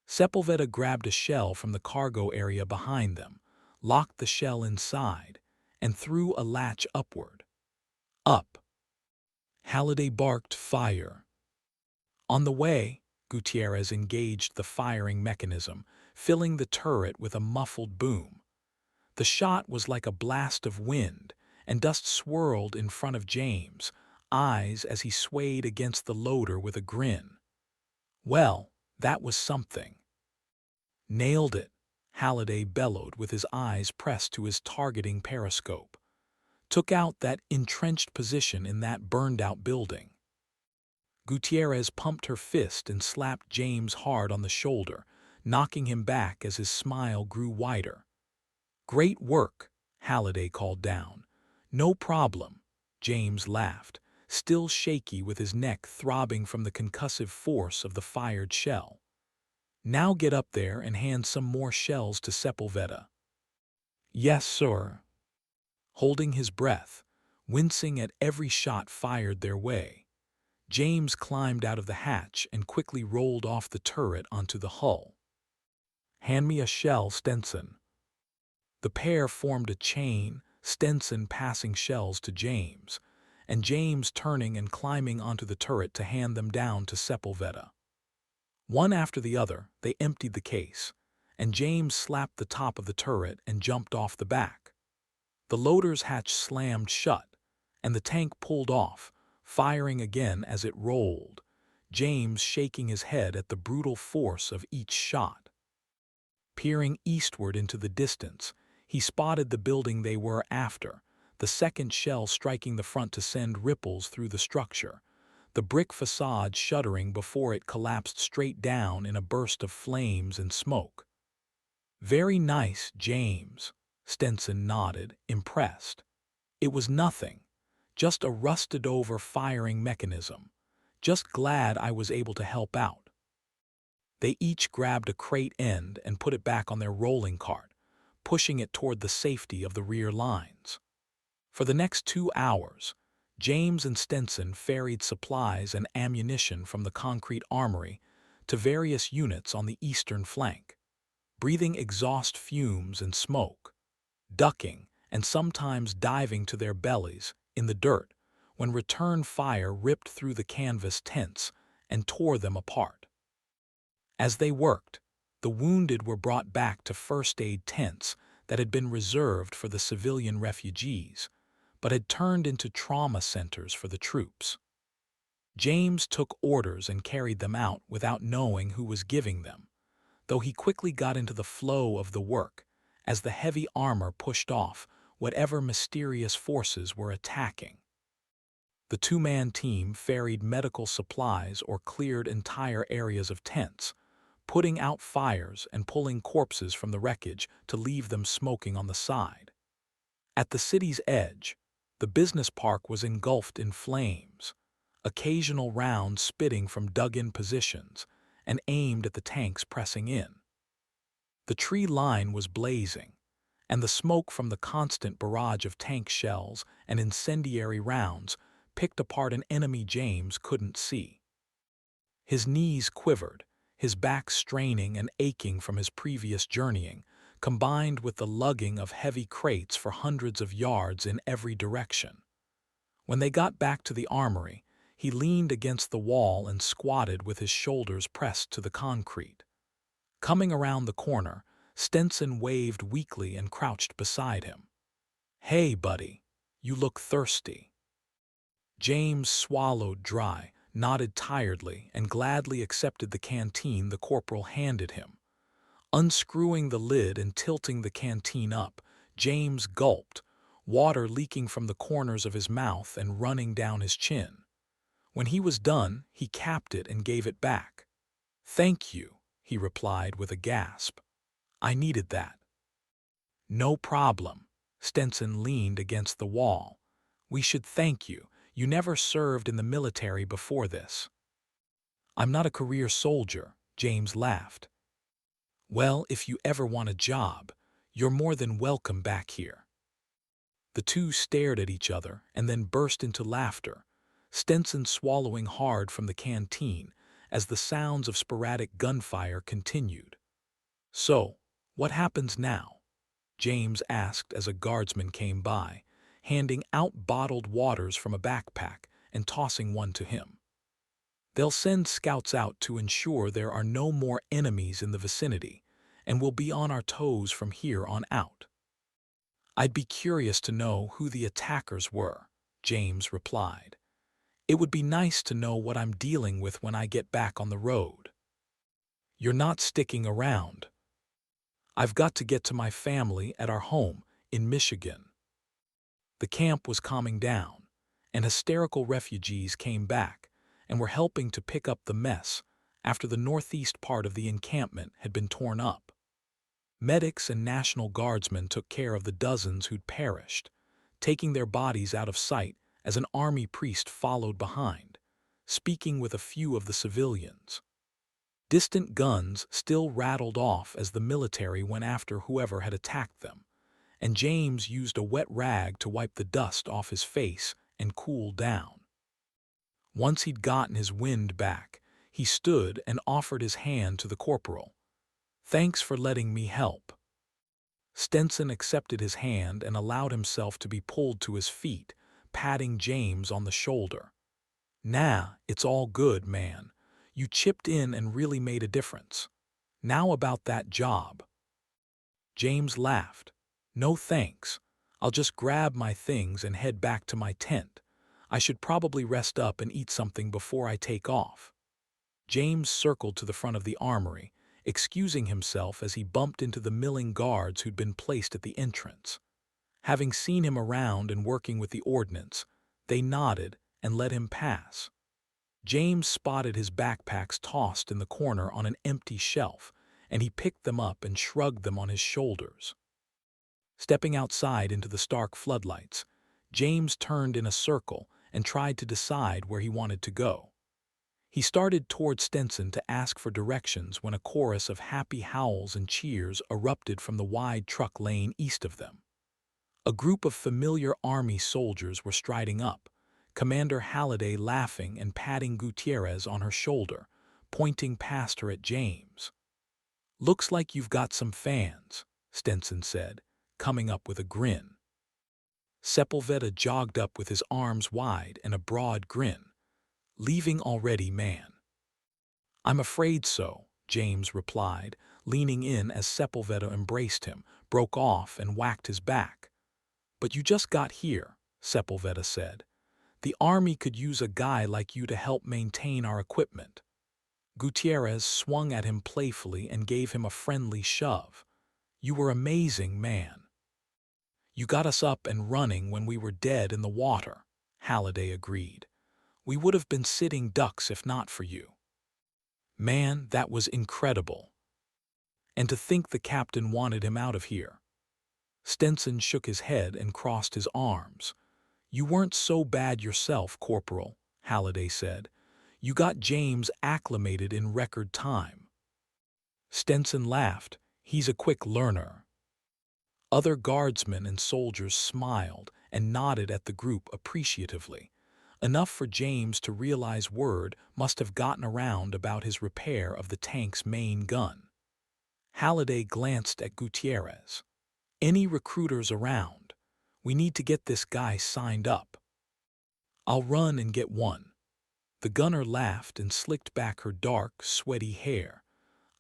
Sepulveda grabbed a shell from the cargo area behind them, locked the shell inside, and threw a latch upward. Up. Halliday barked fire. On the way, Gutierrez engaged the firing mechanism, filling the turret with a muffled boom. The shot was like a blast of wind, and dust swirled in front of James' eyes as he swayed against the loader with a grin. Well, that was something. Nailed it, Halliday bellowed with his eyes pressed to his targeting periscope. Took out that entrenched position in that burned-out building. Gutierrez pumped her fist and slapped James hard on the shoulder, knocking him back as his smile grew wider. "Great work," Halliday called down. "No problem," James laughed, still shaky with his neck throbbing from the concussive force of the fired shell. "Now get up there and hand some more shells to Sepulveda." "Yes, sir." Holding his breath, wincing at every shot fired their way, James climbed out of the hatch and quickly rolled off the turret onto the hull. "Hand me a shell, Stenson." The pair formed a chain, Stenson passing shells to James, and James turning and climbing onto the turret to hand them down to Sepulveda. One after the other, they emptied the case, and James slapped the top of the turret and jumped off the back. The loader's hatch slammed shut, and the tank pulled off, firing again as it rolled, James shaking his head at the brutal force of each shot. Peering eastward into the distance, he spotted the building they were after, the second shell striking the front to send ripples through the structure, the brick facade shuddering before it collapsed straight down in a burst of flames and smoke. "Very nice, James," Stenson nodded, impressed. "It was nothing. Just a rusted-over firing mechanism. Just glad I was able to help out." They each grabbed a crate end and put it back on their rolling cart, pushing it toward the safety of the rear lines. For the next 2 hours, James and Stenson ferried supplies and ammunition from the concrete armory to various units on the eastern flank, breathing exhaust fumes and smoke, ducking and sometimes diving to their bellies in the dirt when return fire ripped through the canvas tents and tore them apart. As they worked, the wounded were brought back to first aid tents that had been reserved for the civilian refugees, but had turned into trauma centers for the troops. James took orders and carried them out without knowing who was giving them, though he quickly got into the flow of the work as the heavy armor pushed off whatever mysterious forces were attacking. The two-man team ferried medical supplies or cleared entire areas of tents, putting out fires and pulling corpses from the wreckage to leave them smoking on the side. At the city's edge, the business park was engulfed in flames, occasional rounds spitting from dug-in positions and aimed at the tanks pressing in. The tree line was blazing, and the smoke from the constant barrage of tank shells and incendiary rounds picked apart an enemy James couldn't see. His knees quivered, his back straining and aching from his previous journeying, combined with the lugging of heavy crates for hundreds of yards in every direction. When they got back to the armory, he leaned against the wall and squatted with his shoulders pressed to the concrete. Coming around the corner, Stenson waved weakly and crouched beside him. "Hey, buddy, you look thirsty." James swallowed dry, nodded tiredly, and gladly accepted the canteen the corporal handed him. Unscrewing the lid and tilting the canteen up, James gulped, water leaking from the corners of his mouth and running down his chin. When he was done, he capped it and gave it back. "Thank you," he replied with a gasp. "I needed that." "No problem." Stenson leaned against the wall. "We should thank you. You never served in the military before this." "I'm not a career soldier," James laughed. "Well, if you ever want a job, you're more than welcome back here." The two stared at each other and then burst into laughter, Stenson swallowing hard from the canteen as the sounds of sporadic gunfire continued. "So, what happens now?" James asked as a guardsman came by, handing out bottled waters from a backpack and tossing one to him. "They'll send scouts out to ensure there are no more enemies in the vicinity, and we'll be on our toes from here on out." "I'd be curious to know who the attackers were," James replied. "It would be nice to know what I'm dealing with when I get back on the road." "You're not sticking around." "I've got to get to my family at our home in Michigan." The camp was calming down, and hysterical refugees came back and were helping to pick up the mess after the northeast part of the encampment had been torn up. Medics and National Guardsmen took care of the dozens who'd perished, taking their bodies out of sight as an army priest followed behind, speaking with a few of the civilians. Distant guns still rattled off as the military went after whoever had attacked them, and James used a wet rag to wipe the dust off his face and cool down. Once he'd gotten his wind back, he stood and offered his hand to the corporal. "Thanks for letting me help." Stenson accepted his hand and allowed himself to be pulled to his feet, patting James on the shoulder. "Nah, it's all good, man. You chipped in and really made a difference. Now about that job." James laughed. "No thanks. I'll just grab my things and head back to my tent. I should probably rest up and eat something before I take off." James circled to the front of the armory, excusing himself as he bumped into the milling guards who'd been placed at the entrance. Having seen him around and working with the ordnance, they nodded and let him pass. James spotted his backpacks tossed in the corner on an empty shelf, and he picked them up and shrugged them on his shoulders. Stepping outside into the stark floodlights, James turned in a circle and tried to decide where he wanted to go. He started toward Stenson to ask for directions when a chorus of happy howls and cheers erupted from the wide truck lane east of them. A group of familiar army soldiers were striding up, Commander Halliday laughing and patting Gutierrez on her shoulder, pointing past her at James. "Looks like you've got some fans," Stenson said, coming up with a grin. Sepulveda jogged up with his arms wide and a broad grin. "Leaving already, man?" "I'm afraid so," James replied, leaning in as Sepulveda embraced him, broke off, and whacked his back. "But you just got here," Sepulveda said. "The army could use a guy like you to help maintain our equipment." Gutierrez swung at him playfully and gave him a friendly shove. "You were amazing, man." "You got us up and running when we were dead in the water," Halliday agreed. "We would have been sitting ducks if not for you." "Man, that was incredible. And to think the captain wanted him out of here." Stenson shook his head and crossed his arms. "You weren't so bad yourself, Corporal," Halliday said. "You got James acclimated in record time." Stenson laughed. "He's a quick learner." Other guardsmen and soldiers smiled and nodded at the group appreciatively, enough for James to realize word must have gotten around about his repair of the tank's main gun. Halliday glanced at Gutierrez. "Any recruiters around? We need to get this guy signed up." I'll run and get one. The gunner laughed and slicked back her dark, sweaty hair.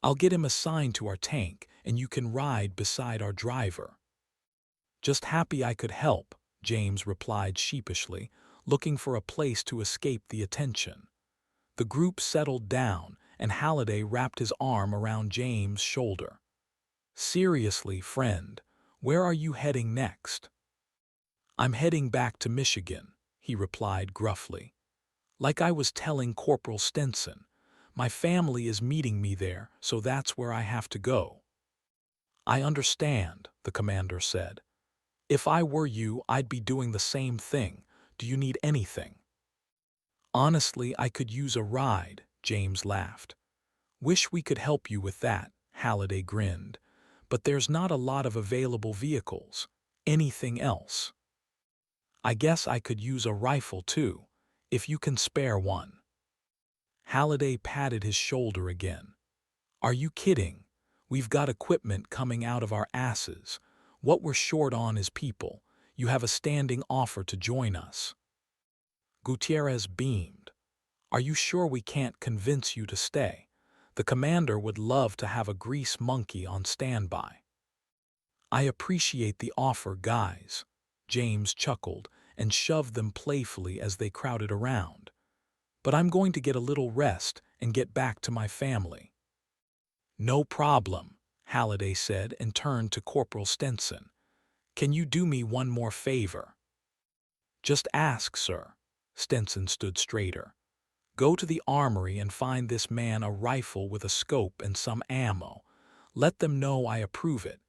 I'll get him assigned to our tank, and you can ride beside our driver. Just happy I could help, James replied sheepishly, looking for a place to escape the attention. The group settled down, and Halliday wrapped his arm around James' shoulder. Seriously, friend, where are you heading next? I'm heading back to Michigan, he replied gruffly. Like I was telling Corporal Stenson, my family is meeting me there, so that's where I have to go. I understand, the commander said. If I were you, I'd be doing the same thing. Do you need anything? Honestly, I could use a ride, James laughed. Wish we could help you with that, Halliday grinned. But there's not a lot of available vehicles. Anything else? I guess I could use a rifle too, if you can spare one. Halliday patted his shoulder again. Are you kidding? We've got equipment coming out of our asses. What we're short on is people. You have a standing offer to join us. Gutierrez beamed. Are you sure we can't convince you to stay? The commander would love to have a grease monkey on standby. I appreciate the offer, guys. James chuckled and shoved them playfully as they crowded around. But I'm going to get a little rest and get back to my family. No problem, Halliday said and turned to Corporal Stenson. Can you do me one more favor? Just ask, sir. Stenson stood straighter. Go to the armory and find this man a rifle with a scope and some ammo. Let them know I approve it.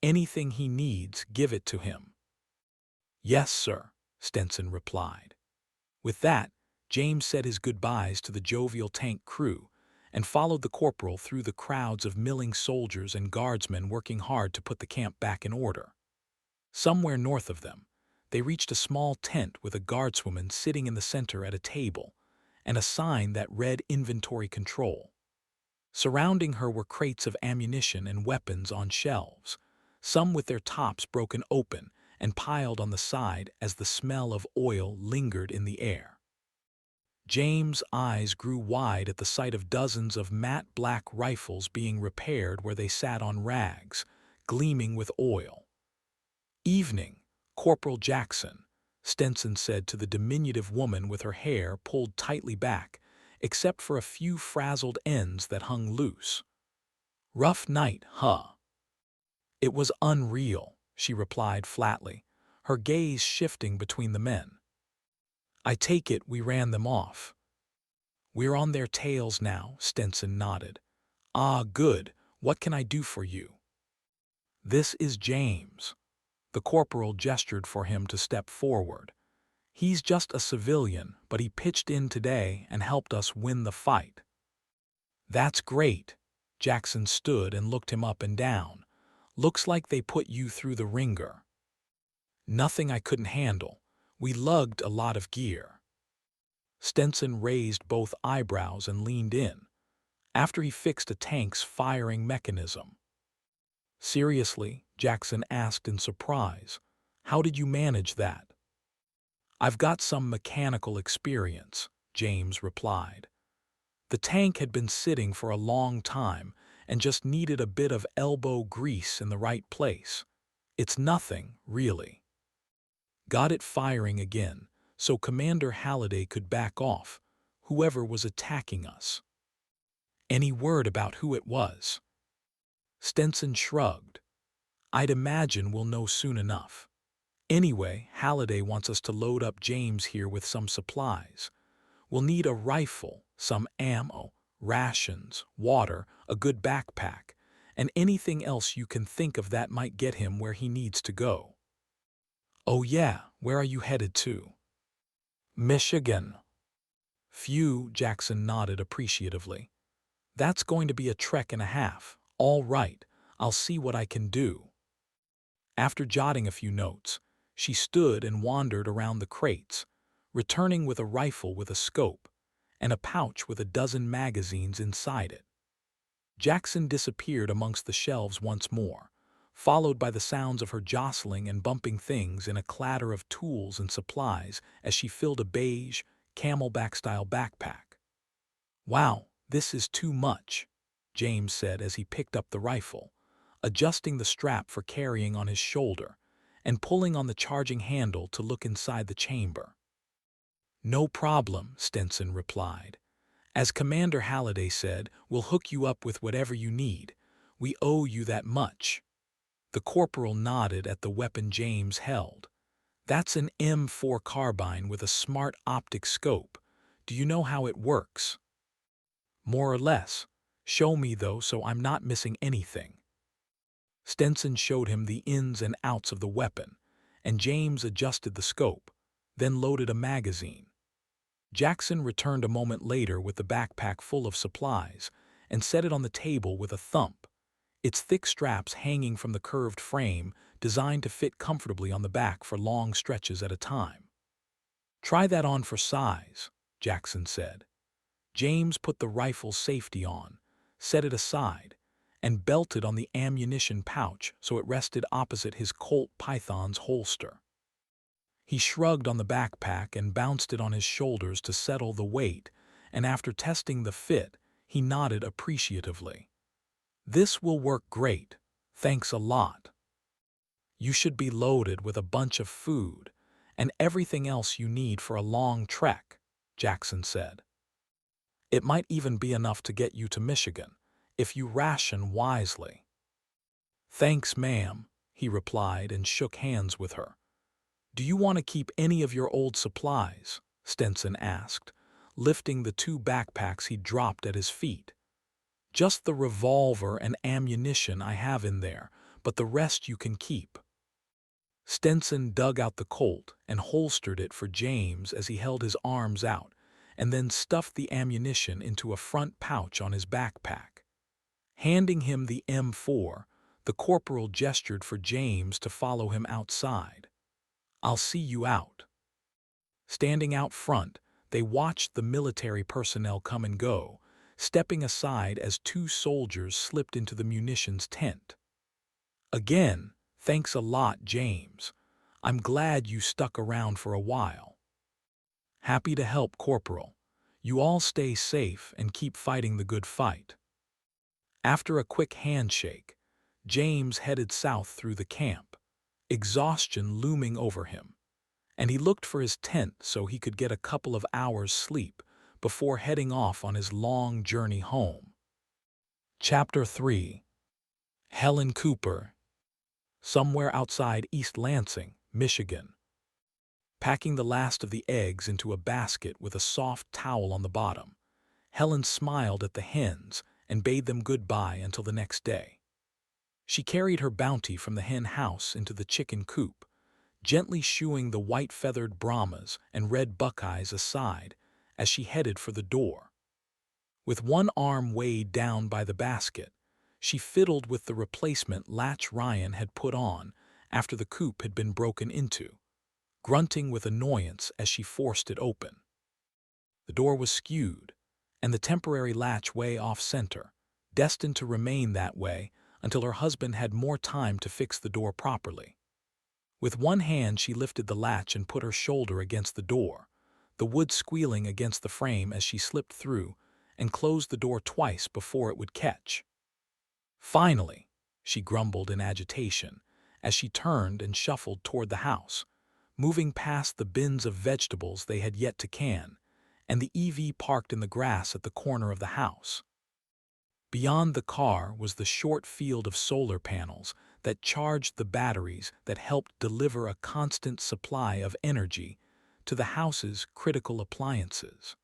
Anything he needs, give it to him. Yes, sir, Stenson replied. With that, James said his goodbyes to the jovial tank crew and followed the corporal through the crowds of milling soldiers and guardsmen working hard to put the camp back in order. Somewhere north of them, they reached a small tent with a guardswoman sitting in the center at a table and a sign that read Inventory Control. Surrounding her were crates of ammunition and weapons on shelves, some with their tops broken open and piled on the side as the smell of oil lingered in the air. James' eyes grew wide at the sight of dozens of matte black rifles being repaired where they sat on rags, gleaming with oil. Evening, Corporal Jackson, Stenson said to the diminutive woman with her hair pulled tightly back, except for a few frazzled ends that hung loose. Rough night, huh? It was unreal, she replied flatly, her gaze shifting between the men. I take it we ran them off. We're on their tails now, Stenson nodded. Ah, good. What can I do for you? This is James. The corporal gestured for him to step forward. He's just a civilian, but he pitched in today and helped us win the fight. That's great. Jackson stood and looked him up and down. Looks like they put you through the ringer. Nothing I couldn't handle. We lugged a lot of gear. Stenson raised both eyebrows and leaned in, after he fixed a tank's firing mechanism. Seriously, Jackson asked in surprise, how did you manage that? I've got some mechanical experience, James replied. The tank had been sitting for a long time and just needed a bit of elbow grease in the right place. It's nothing, really. Got it firing again, so Commander Halliday could back off, whoever was attacking us. Any word about who it was? Stenson shrugged. I'd imagine we'll know soon enough. Anyway, Halliday wants us to load up James here with some supplies. We'll need a rifle, some ammo, rations, water, a good backpack, and anything else you can think of that might get him where he needs to go. Oh yeah, where are you headed to? Michigan. Phew, Jackson nodded appreciatively. That's going to be a trek and a half. All right, I'll see what I can do. After jotting a few notes, she stood and wandered around the crates, returning with a rifle with a scope and a pouch with a dozen magazines inside it. Jackson disappeared amongst the shelves once more, followed by the sounds of her jostling and bumping things in a clatter of tools and supplies as she filled a beige, camelback-style backpack. "Wow, this is too much," James said as he picked up the rifle, adjusting the strap for carrying on his shoulder and pulling on the charging handle to look inside the chamber. "No problem," Stenson replied. "As Commander Halliday said, we'll hook you up with whatever you need. We owe you that much." The corporal nodded at the weapon James held. "That's an M4 carbine with a smart optic scope. Do you know how it works?" "More or less. Show me, though, so I'm not missing anything." Stenson showed him the ins and outs of the weapon, and James adjusted the scope, then loaded a magazine. Jackson returned a moment later with the backpack full of supplies and set it on the table with a thump, its thick straps hanging from the curved frame designed to fit comfortably on the back for long stretches at a time. "Try that on for size," Jackson said. James put the rifle's safety on, set it aside, and belted on the ammunition pouch so it rested opposite his Colt Python's holster. He shrugged on the backpack and bounced it on his shoulders to settle the weight, and after testing the fit, he nodded appreciatively. "This will work great. Thanks a lot. You should be loaded with a bunch of food and everything else you need for a long trek," Jackson said. "It might even be enough to get you to Michigan, if you ration wisely." "Thanks, ma'am," he replied and shook hands with her. "Do you want to keep any of your old supplies?" Stenson asked, lifting the 2 backpacks he dropped at his feet. "Just the revolver and ammunition I have in there, but the rest you can keep." Stenson dug out the Colt and holstered it for James as he held his arms out, and then stuffed the ammunition into a front pouch on his backpack. Handing him the M4, the corporal gestured for James to follow him outside. "I'll see you out." Standing out front, they watched the military personnel come and go, stepping aside as 2 soldiers slipped into the munitions tent. "Again, thanks a lot, James. I'm glad you stuck around for a while." "Happy to help, Corporal. You all stay safe and keep fighting the good fight." After a quick handshake, James headed south through the camp, exhaustion looming over him, and he looked for his tent so he could get a couple of hours' sleep before heading off on his long journey home. Chapter 3. Helen Cooper. Somewhere outside East Lansing, Michigan. Packing the last of the eggs into a basket with a soft towel on the bottom, Helen smiled at the hens and bade them goodbye until the next day. She carried her bounty from the hen house into the chicken coop, gently shooing the white-feathered Brahmas and red Buckeyes aside as she headed for the door. With one arm weighed down by the basket, she fiddled with the replacement latch Ryan had put on after the coop had been broken into, grunting with annoyance as she forced it open. The door was skewed, and the temporary latch way off-center, destined to remain that way until her husband had more time to fix the door properly. With one hand she lifted the latch and put her shoulder against the door, the wood squealing against the frame as she slipped through and closed the door twice before it would catch. "Finally," she grumbled in agitation as she turned and shuffled toward the house, moving past the bins of vegetables they had yet to can, and the EV parked in the grass at the corner of the house. Beyond the car was the short field of solar panels that charged the batteries that helped deliver a constant supply of energy to the house's critical appliances.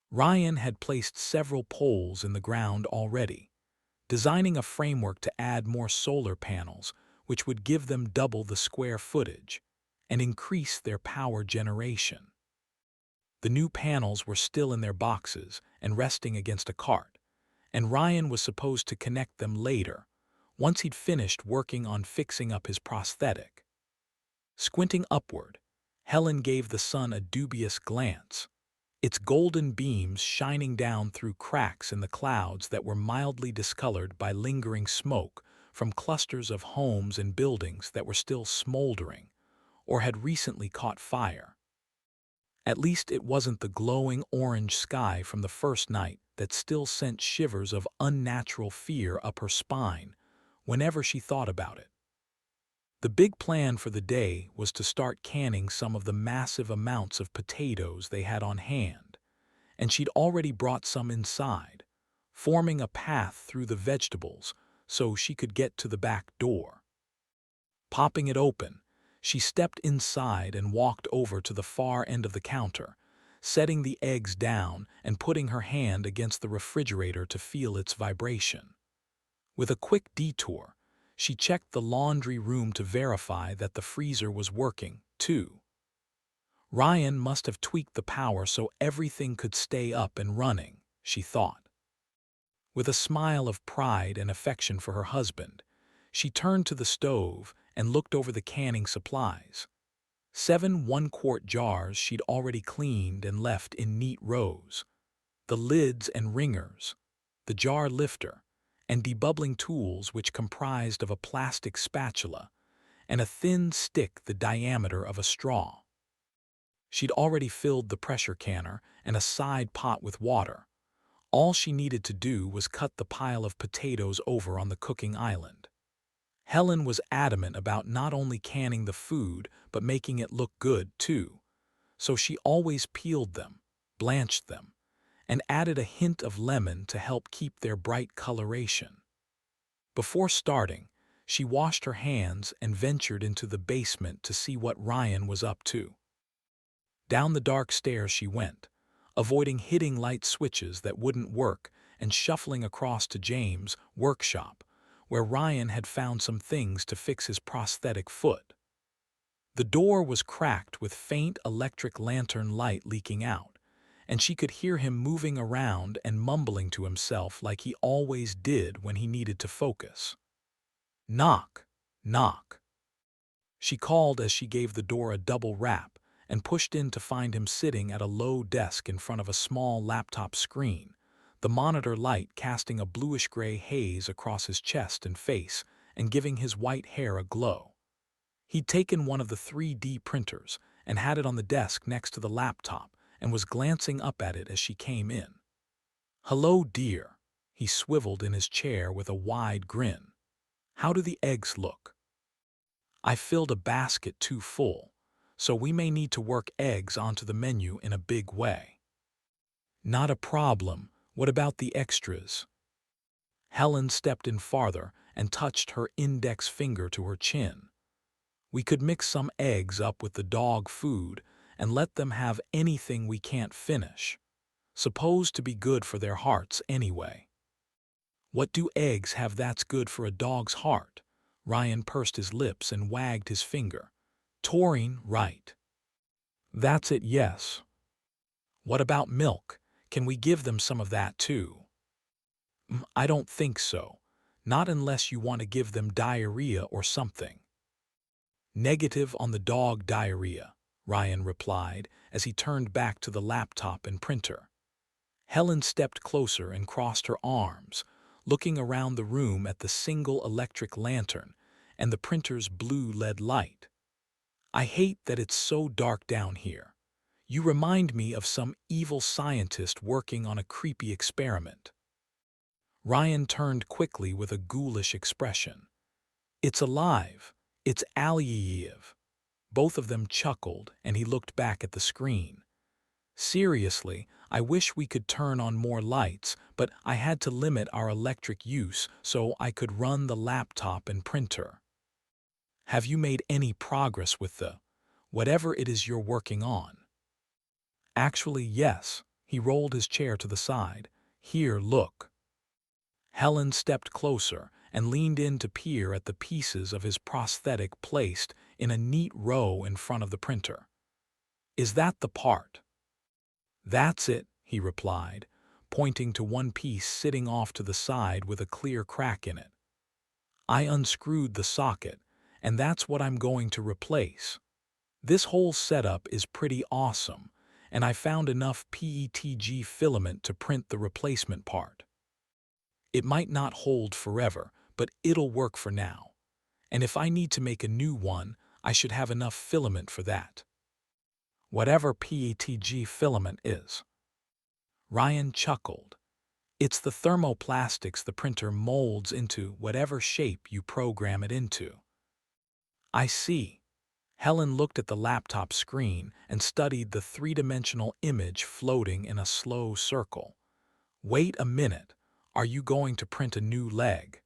Ryan had placed several poles in the ground already, designing a framework to add more solar panels, which would give them double the square footage and increase their power generation. The new panels were still in their boxes and resting against a cart, and Ryan was supposed to connect them later, once he'd finished working on fixing up his prosthetic. Squinting upward, Helen gave the sun a dubious glance, its golden beams shining down through cracks in the clouds that were mildly discolored by lingering smoke from clusters of homes and buildings that were still smoldering or had recently caught fire. At least it wasn't the glowing orange sky from the first night that still sent shivers of unnatural fear up her spine whenever she thought about it. The big plan for the day was to start canning some of the massive amounts of potatoes they had on hand, and she'd already brought some inside, forming a path through the vegetables so she could get to the back door. Popping it open, she stepped inside and walked over to the far end of the counter, setting the eggs down and putting her hand against the refrigerator to feel its vibration. With a quick detour, she checked the laundry room to verify that the freezer was working, too. Ryan must have tweaked the power so everything could stay up and running, she thought. With a smile of pride and affection for her husband, she turned to the stove and looked over the canning supplies. 7 one-quart jars she'd already cleaned and left in neat rows. The lids and ringers, the jar lifter, and debubbling tools which comprised of a plastic spatula and a thin stick the diameter of a straw. She'd already filled the pressure canner and a side pot with water. All she needed to do was cut the pile of potatoes over on the cooking island. Helen was adamant about not only canning the food, but making it look good, too. So she always peeled them, blanched them, and added a hint of lemon to help keep their bright coloration. Before starting, she washed her hands and ventured into the basement to see what Ryan was up to. Down the dark stairs she went, avoiding hitting light switches that wouldn't work and shuffling across to James' workshop, where Ryan had found some things to fix his prosthetic foot. The door was cracked with faint electric lantern light leaking out, and she could hear him moving around and mumbling to himself like he always did when he needed to focus. Knock, knock. She called as she gave the door a double rap and pushed in to find him sitting at a low desk in front of a small laptop screen, the monitor light casting a bluish-gray haze across his chest and face and giving his white hair a glow. He'd taken one of the 3D printers and had it on the desk next to the laptop and was glancing up at it as she came in. "Hello, dear." He swiveled in his chair with a wide grin. "How do the eggs look?" "I filled a basket too full, so we may need to work eggs onto the menu in a big way." "Not a problem. What about the extras?" Helen stepped in farther and touched her index finger to her chin. "We could mix some eggs up with the dog food and let them have anything we can't finish. Supposed to be good for their hearts anyway." "What do eggs have that's good for a dog's heart?" Ryan pursed his lips and wagged his finger. "Taurine, right." "That's it, yes." "What about milk? Can we give them some of that too?" "I don't think so. Not unless you want to give them diarrhea or something." "Negative on the dog diarrhea," Ryan replied as he turned back to the laptop and printer. Helen stepped closer and crossed her arms, looking around the room at the single electric lantern and the printer's blue LED light. "I hate that it's so dark down here. You remind me of some evil scientist working on a creepy experiment." Ryan turned quickly with a ghoulish expression. "It's alive. It's Aliev." Both of them chuckled, and he looked back at the screen. "Seriously, I wish we could turn on more lights, but I had to limit our electric use so I could run the laptop and printer." "Have you made any progress with whatever it is you're working on?" "Actually, yes." He rolled his chair to the side. "Here, look." Helen stepped closer and leaned in to peer at the pieces of his prosthetic placed in a neat row in front of the printer. "Is that the part?" "That's it," he replied, pointing to one piece sitting off to the side with a clear crack in it. "I unscrewed the socket, and that's what I'm going to replace. This whole setup is pretty awesome, and I found enough PETG filament to print the replacement part. It might not hold forever, but it'll work for now. And if I need to make a new one, I should have enough filament for that. Whatever PETG filament is. Ryan chuckled. It's the thermoplastics the printer molds into whatever shape you program it into. I see. Helen looked at the laptop screen and studied the three-dimensional image floating in a slow circle. Wait a minute. Are you going to print a new leg?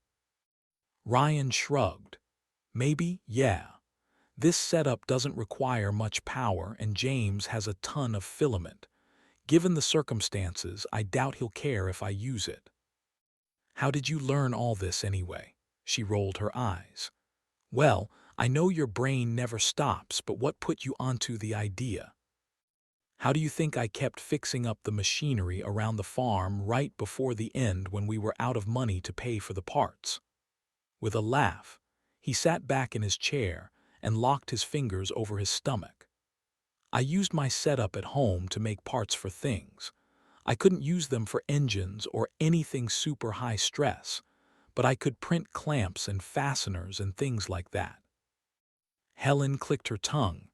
Ryan shrugged. Maybe, yeah. This setup doesn't require much power and James has a ton of filament. Given the circumstances, I doubt he'll care if I use it. How did you learn all this anyway? She rolled her eyes. Well, I know your brain never stops, but what put you onto the idea? How do you think I kept fixing up the machinery around the farm right before the end when we were out of money to pay for the parts? With a laugh, he sat back in his chair and locked his fingers over his stomach. I used my setup at home to make parts for things. I couldn't use them for engines or anything super high stress, but I could print clamps and fasteners and things like that. Helen clicked her tongue.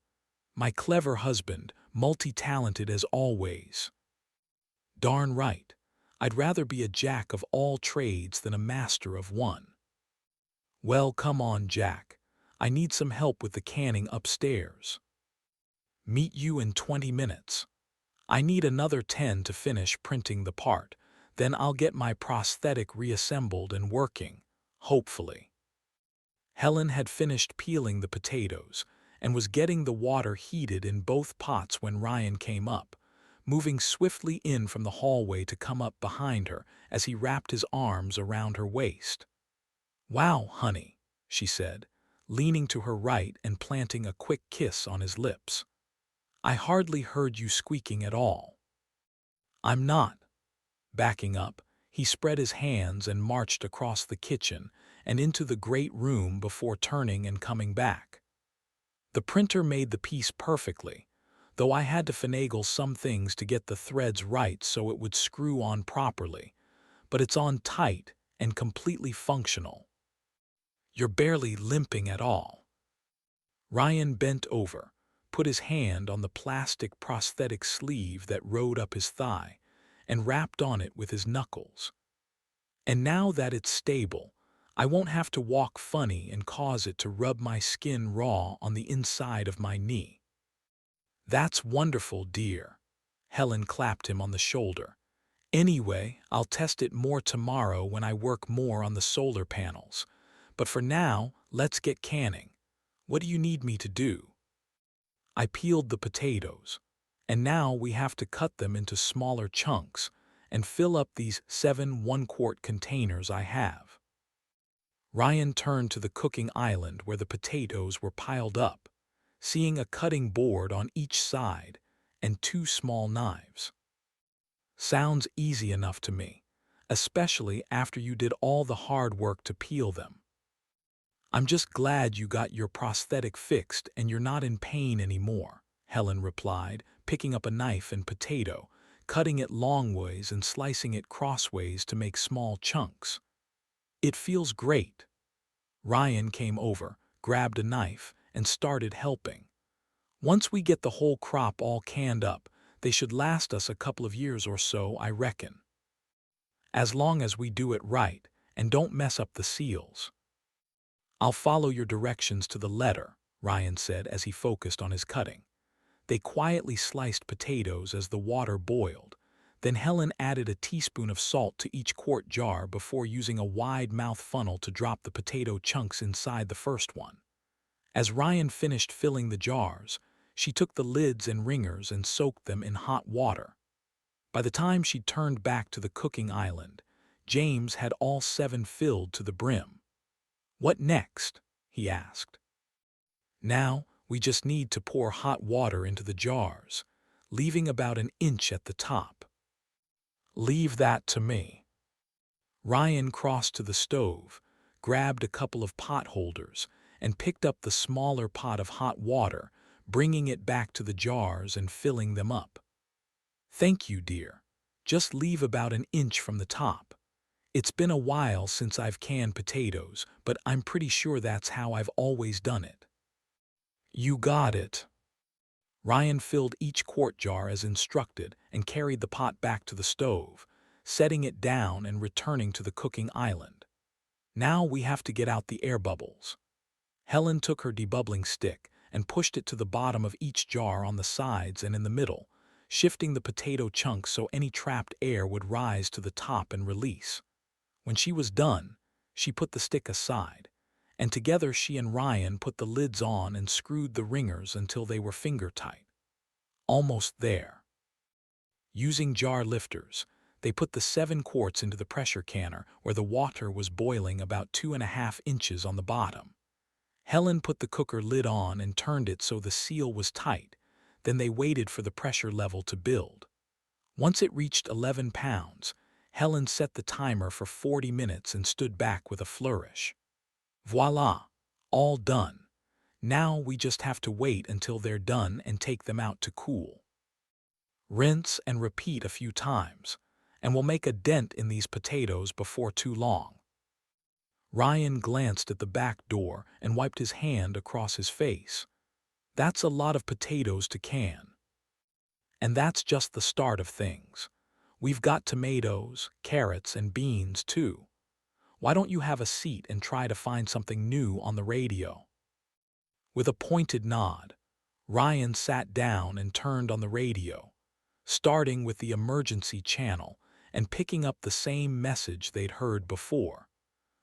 My clever husband, multi-talented as always. Darn right. I'd rather be a jack of all trades than a master of one. Well, come on, Jack. I need some help with the canning upstairs. Meet you in 20 minutes. I need another 10 to finish printing the part. Then I'll get my prosthetic reassembled and working, hopefully. Helen had finished peeling the potatoes and was getting the water heated in both pots when Ryan came up, moving swiftly in from the hallway to come up behind her as he wrapped his arms around her waist. Wow, honey, she said, leaning to her right and planting a quick kiss on his lips. I hardly heard you squeaking at all. I'm not. Backing up, he spread his hands and marched across the kitchen and into the great room before turning and coming back. The printer made the piece perfectly, though I had to finagle some things to get the threads right so it would screw on properly, but it's on tight and completely functional. You're barely limping at all. Ryan bent over, put his hand on the plastic prosthetic sleeve that rode up his thigh, and rapped on it with his knuckles. And now that it's stable, I won't have to walk funny and cause it to rub my skin raw on the inside of my knee. That's wonderful, dear. Helen clapped him on the shoulder. Anyway, I'll test it more tomorrow when I work more on the solar panels. But for now, let's get canning. What do you need me to do? I peeled the potatoes, and now we have to cut them into smaller chunks and fill up these 7 one-quart containers I have. Ryan turned to the cooking island where the potatoes were piled up, seeing a cutting board on each side and 2 small knives. Sounds easy enough to me, especially after you did all the hard work to peel them. I'm just glad you got your prosthetic fixed and you're not in pain anymore, Helen replied, picking up a knife and potato, cutting it longways and slicing it crossways to make small chunks. It feels great. Ryan came over, grabbed a knife, and started helping. Once we get the whole crop all canned up, they should last us a couple of years or so, I reckon. As long as we do it right and don't mess up the seals. I'll follow your directions to the letter, Ryan said as he focused on his cutting. They quietly sliced potatoes as the water boiled. Then Helen added a teaspoon of salt to each quart jar before using a wide mouth funnel to drop the potato chunks inside the first one. As Ryan finished filling the jars, she took the lids and ringers and soaked them in hot water. By the time she turned back to the cooking island, James had all 7 filled to the brim. What next? He asked. Now, we just need to pour hot water into the jars, leaving about an inch at the top. Leave that to me. Ryan crossed to the stove, grabbed a couple of pot holders, and picked up the smaller pot of hot water, bringing it back to the jars and filling them up. Thank you, dear. Just leave about an inch from the top. It's been a while since I've canned potatoes, but I'm pretty sure that's how I've always done it. You got it. Ryan filled each quart jar as instructed and carried the pot back to the stove, setting it down and returning to the cooking island. Now we have to get out the air bubbles. Helen took her debubbling stick and pushed it to the bottom of each jar on the sides and in the middle, shifting the potato chunks so any trapped air would rise to the top and release. When she was done, she put the stick aside, and together she and Ryan put the lids on and screwed the ringers until they were finger-tight. Almost there. Using jar lifters, they put the 7 quarts into the pressure canner where the water was boiling about 2.5 inches on the bottom. Helen put the cooker lid on and turned it so the seal was tight. Then they waited for the pressure level to build. Once it reached 11 pounds, Helen set the timer for 40 minutes and stood back with a flourish. Voila! All done. Now we just have to wait until they're done and take them out to cool. Rinse and repeat a few times, and we'll make a dent in these potatoes before too long. Ryan glanced at the back door and wiped his hand across his face. That's a lot of potatoes to can. And that's just the start of things. We've got tomatoes, carrots, and beans, too. Why don't you have a seat and try to find something new on the radio? With a pointed nod, Ryan sat down and turned on the radio, starting with the emergency channel and picking up the same message they'd heard before,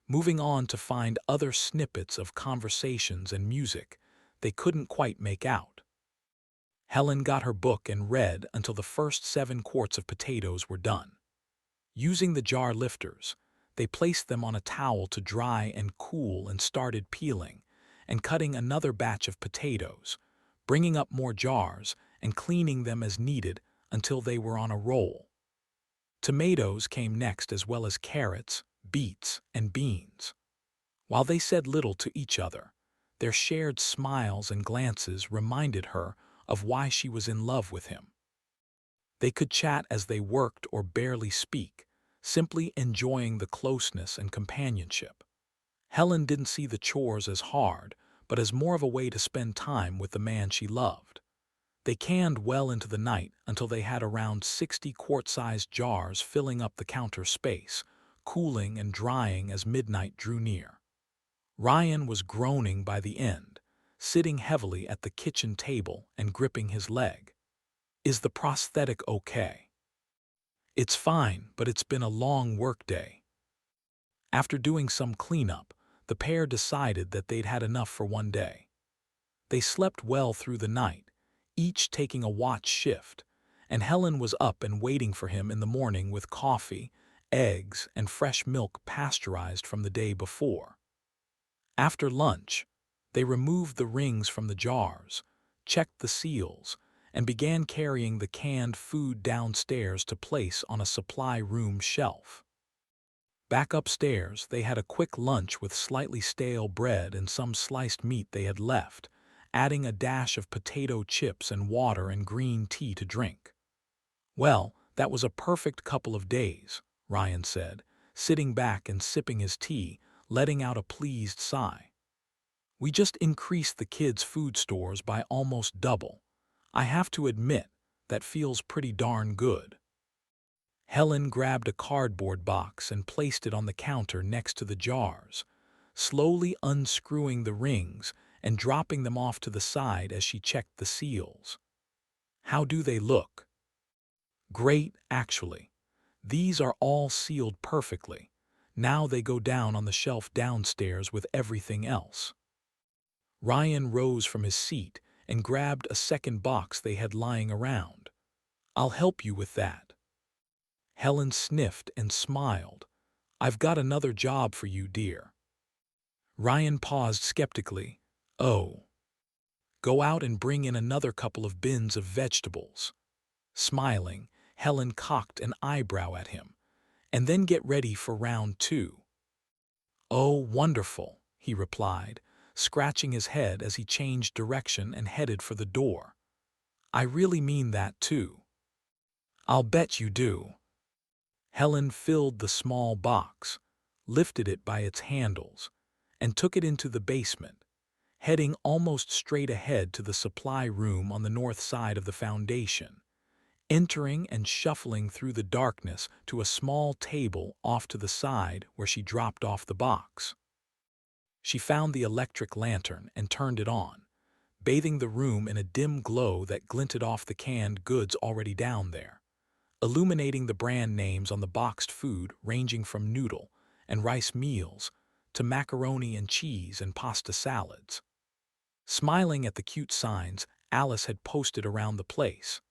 moving on to find other snippets of conversations and music they couldn't quite make out. Helen got her book and read until the first 7 quarts of potatoes were done. Using the jar lifters, they placed them on a towel to dry and cool and started peeling and cutting another batch of potatoes, bringing up more jars and cleaning them as needed until they were on a roll. Tomatoes came next as well as carrots, beets, and beans. While they said little to each other, their shared smiles and glances reminded her of why she was in love with him. They could chat as they worked or barely speak, simply enjoying the closeness and companionship. Helen didn't see the chores as hard, but as more of a way to spend time with the man she loved. They canned well into the night until they had around 60 quart-sized jars filling up the counter space, cooling and drying as midnight drew near. Ryan was groaning by the end, sitting heavily at the kitchen table and gripping his leg. Is the prosthetic okay? It's fine, but it's been a long workday. After doing some cleanup, the pair decided that they'd had enough for one day. They slept well through the night, each taking a watch shift, and Helen was up and waiting for him in the morning with coffee, eggs, and fresh milk pasteurized from the day before. After lunch, they removed the rings from the jars, checked the seals, and began carrying the canned food downstairs to place on a supply room shelf. Back upstairs, they had a quick lunch with slightly stale bread and some sliced meat they had left, adding a dash of potato chips and water and green tea to drink. Well, that was a perfect couple of days, Ryan said, sitting back and sipping his tea, letting out a pleased sigh. We just increased the kids' food stores by almost double. I have to admit, that feels pretty darn good. Helen grabbed a cardboard box and placed it on the counter next to the jars, slowly unscrewing the rings and dropping them off to the side as she checked the seals. How do they look? Great, actually. These are all sealed perfectly. Now they go down on the shelf downstairs with everything else. Ryan rose from his seat and grabbed a second box they had lying around. I'll help you with that. Helen sniffed and smiled. I've got another job for you, dear. Ryan paused skeptically. Oh. Go out and bring in another couple of bins of vegetables. Smiling, Helen cocked an eyebrow at him. And then get ready for round 2. Oh, wonderful, he replied, scratching his head as he changed direction and headed for the door. I really mean that, too. I'll bet you do. Helen filled the small box, lifted it by its handles, and took it into the basement, heading almost straight ahead to the supply room on the north side of the foundation, entering and shuffling through the darkness to a small table off to the side where she dropped off the box. She found the electric lantern and turned it on, bathing the room in a dim glow that glinted off the canned goods already down there, illuminating the brand names on the boxed food ranging from noodle and rice meals to macaroni and cheese and pasta salads. Smiling at the cute signs Alice had posted around the place,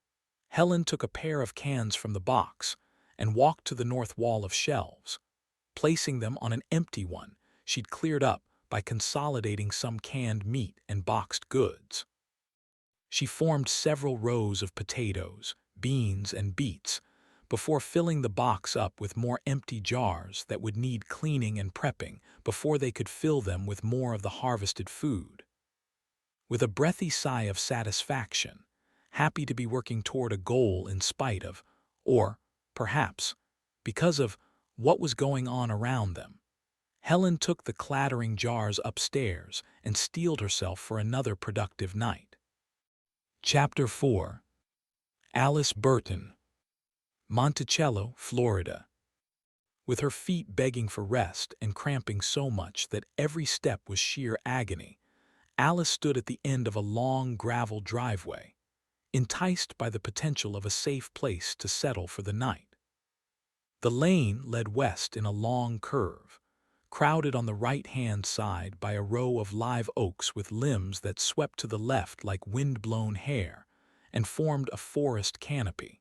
Helen took a pair of cans from the box and walked to the north wall of shelves, placing them on an empty one she'd cleared up by consolidating some canned meat and boxed goods. She formed several rows of potatoes, beans, and beets before filling the box up with more empty jars that would need cleaning and prepping before they could fill them with more of the harvested food. With a breathy sigh of satisfaction, happy to be working toward a goal in spite of, or, perhaps, because of, what was going on around them, Helen took the clattering jars upstairs and steeled herself for another productive night. Chapter 4. Alice Burton, Monticello, Florida. With her feet begging for rest and cramping so much that every step was sheer agony, Alice stood at the end of a long gravel driveway, enticed by the potential of a safe place to settle for the night. The lane led west in a long curve, crowded on the right-hand side by a row of live oaks with limbs that swept to the left like wind-blown hair and formed a forest canopy.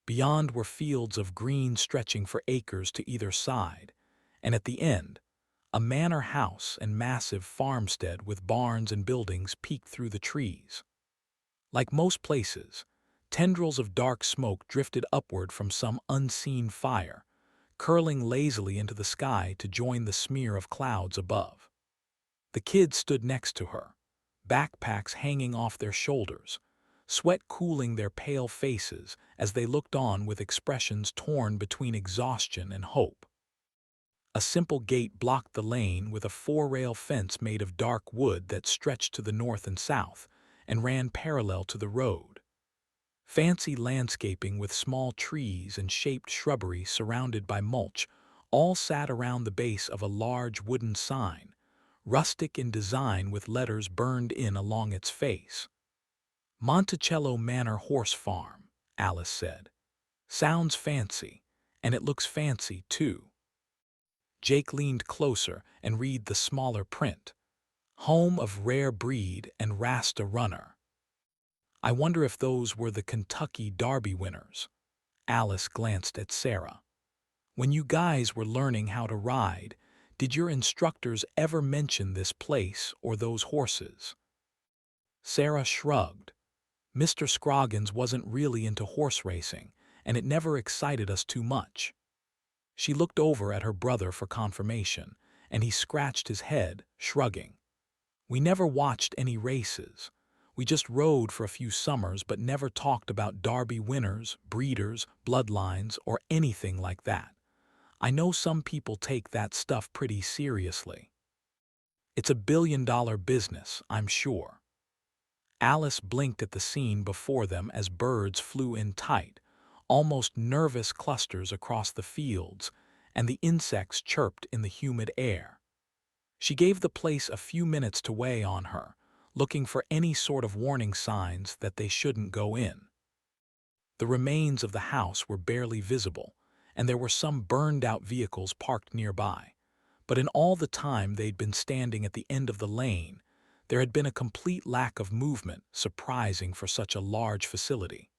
Beyond were fields of green stretching for acres to either side, and at the end, a manor house and massive farmstead with barns and buildings peeked through the trees. Like most places, tendrils of dark smoke drifted upward from some unseen fire, curling lazily into the sky to join the smear of clouds above. The kids stood next to her, backpacks hanging off their shoulders, sweat cooling their pale faces as they looked on with expressions torn between exhaustion and hope. A simple gate blocked the lane with a four-rail fence made of dark wood that stretched to the north and south and ran parallel to the road. Fancy landscaping with small trees and shaped shrubbery surrounded by mulch all sat around the base of a large wooden sign, rustic in design with letters burned in along its face. Monticello Manor Horse Farm, Alice said. Sounds fancy, and it looks fancy, too. Jake leaned closer and read the smaller print. Home of Rare Breed and Rasta Runner. I wonder if those were the Kentucky Derby winners. Alice glanced at Sarah. When you guys were learning how to ride, did your instructors ever mention this place or those horses? Sarah shrugged. Mr. Scroggins wasn't really into horse racing, and it never excited us too much. She looked over at her brother for confirmation, and he scratched his head, shrugging. We never watched any races. We just rode for a few summers but never talked about Derby winners, breeders, bloodlines, or anything like that. I know some people take that stuff pretty seriously. It's a billion-dollar business, I'm sure. Alice blinked at the scene before them as birds flew in tight, almost nervous clusters across the fields, and the insects chirped in the humid air. She gave the place a few minutes to weigh on her, looking for any sort of warning signs that they shouldn't go in. The remains of the house were barely visible, and there were some burned-out vehicles parked nearby. But in all the time they'd been standing at the end of the lane, there had been a complete lack of movement, surprising for such a large facility.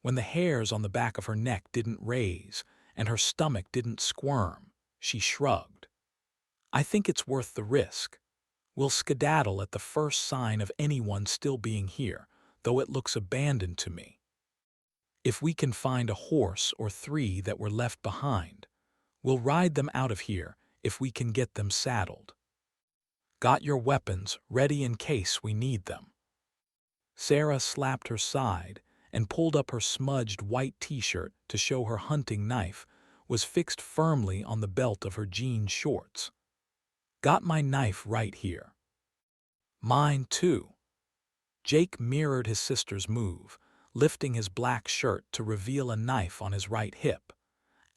When the hairs on the back of her neck didn't raise and her stomach didn't squirm, she shrugged. I think it's worth the risk. We'll skedaddle at the first sign of anyone still being here, though it looks abandoned to me. If we can find a horse or three that were left behind, we'll ride them out of here if we can get them saddled. Got your weapons ready in case we need them. Sarah slapped her side and pulled up her smudged white t-shirt to show her hunting knife was fixed firmly on the belt of her jean shorts. "Got my knife right here." "Mine too." Jake mirrored his sister's move, lifting his black shirt to reveal a knife on his right hip.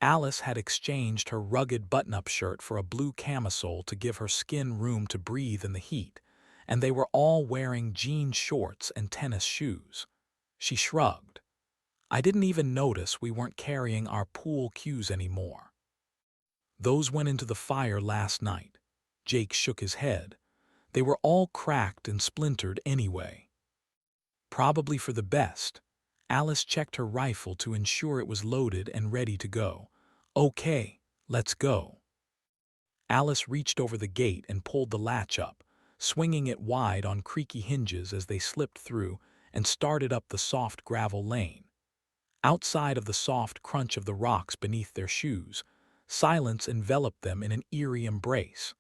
Alice had exchanged her rugged button-up shirt for a blue camisole to give her skin room to breathe in the heat, and they were all wearing jean shorts and tennis shoes. She shrugged. "I didn't even notice we weren't carrying our pool cues anymore." "Those went into the fire last night." Jake shook his head. "They were all cracked and splintered anyway." "Probably for the best." Alice checked her rifle to ensure it was loaded and ready to go. "Okay, let's go." Alice reached over the gate and pulled the latch up, swinging it wide on creaky hinges as they slipped through and started up the soft gravel lane. Outside of the soft crunch of the rocks beneath their shoes, silence enveloped them in an eerie embrace.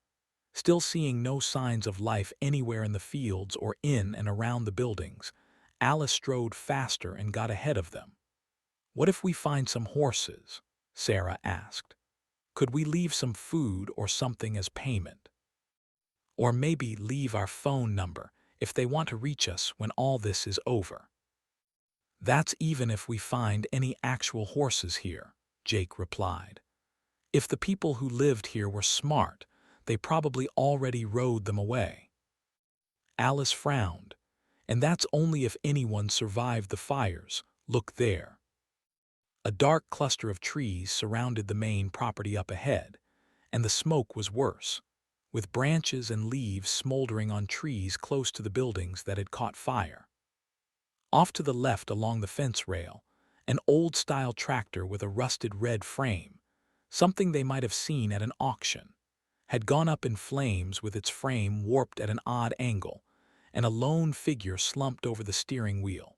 Still seeing no signs of life anywhere in the fields or in and around the buildings, Alice strode faster and got ahead of them. "What if we find some horses?" Sarah asked. "Could we leave some food or something as payment? Or maybe leave our phone number if they want to reach us when all this is over." "That's even if we find any actual horses here," Jake replied. "If the people who lived here were smart, they probably already rode them away." Alice frowned. "And that's only if anyone survived the fires. Look there." A dark cluster of trees surrounded the main property up ahead, and the smoke was worse, with branches and leaves smoldering on trees close to the buildings that had caught fire. Off to the left along the fence rail, an old-style tractor with a rusted red frame, something they might have seen at an auction, had gone up in flames with its frame warped at an odd angle, and a lone figure slumped over the steering wheel,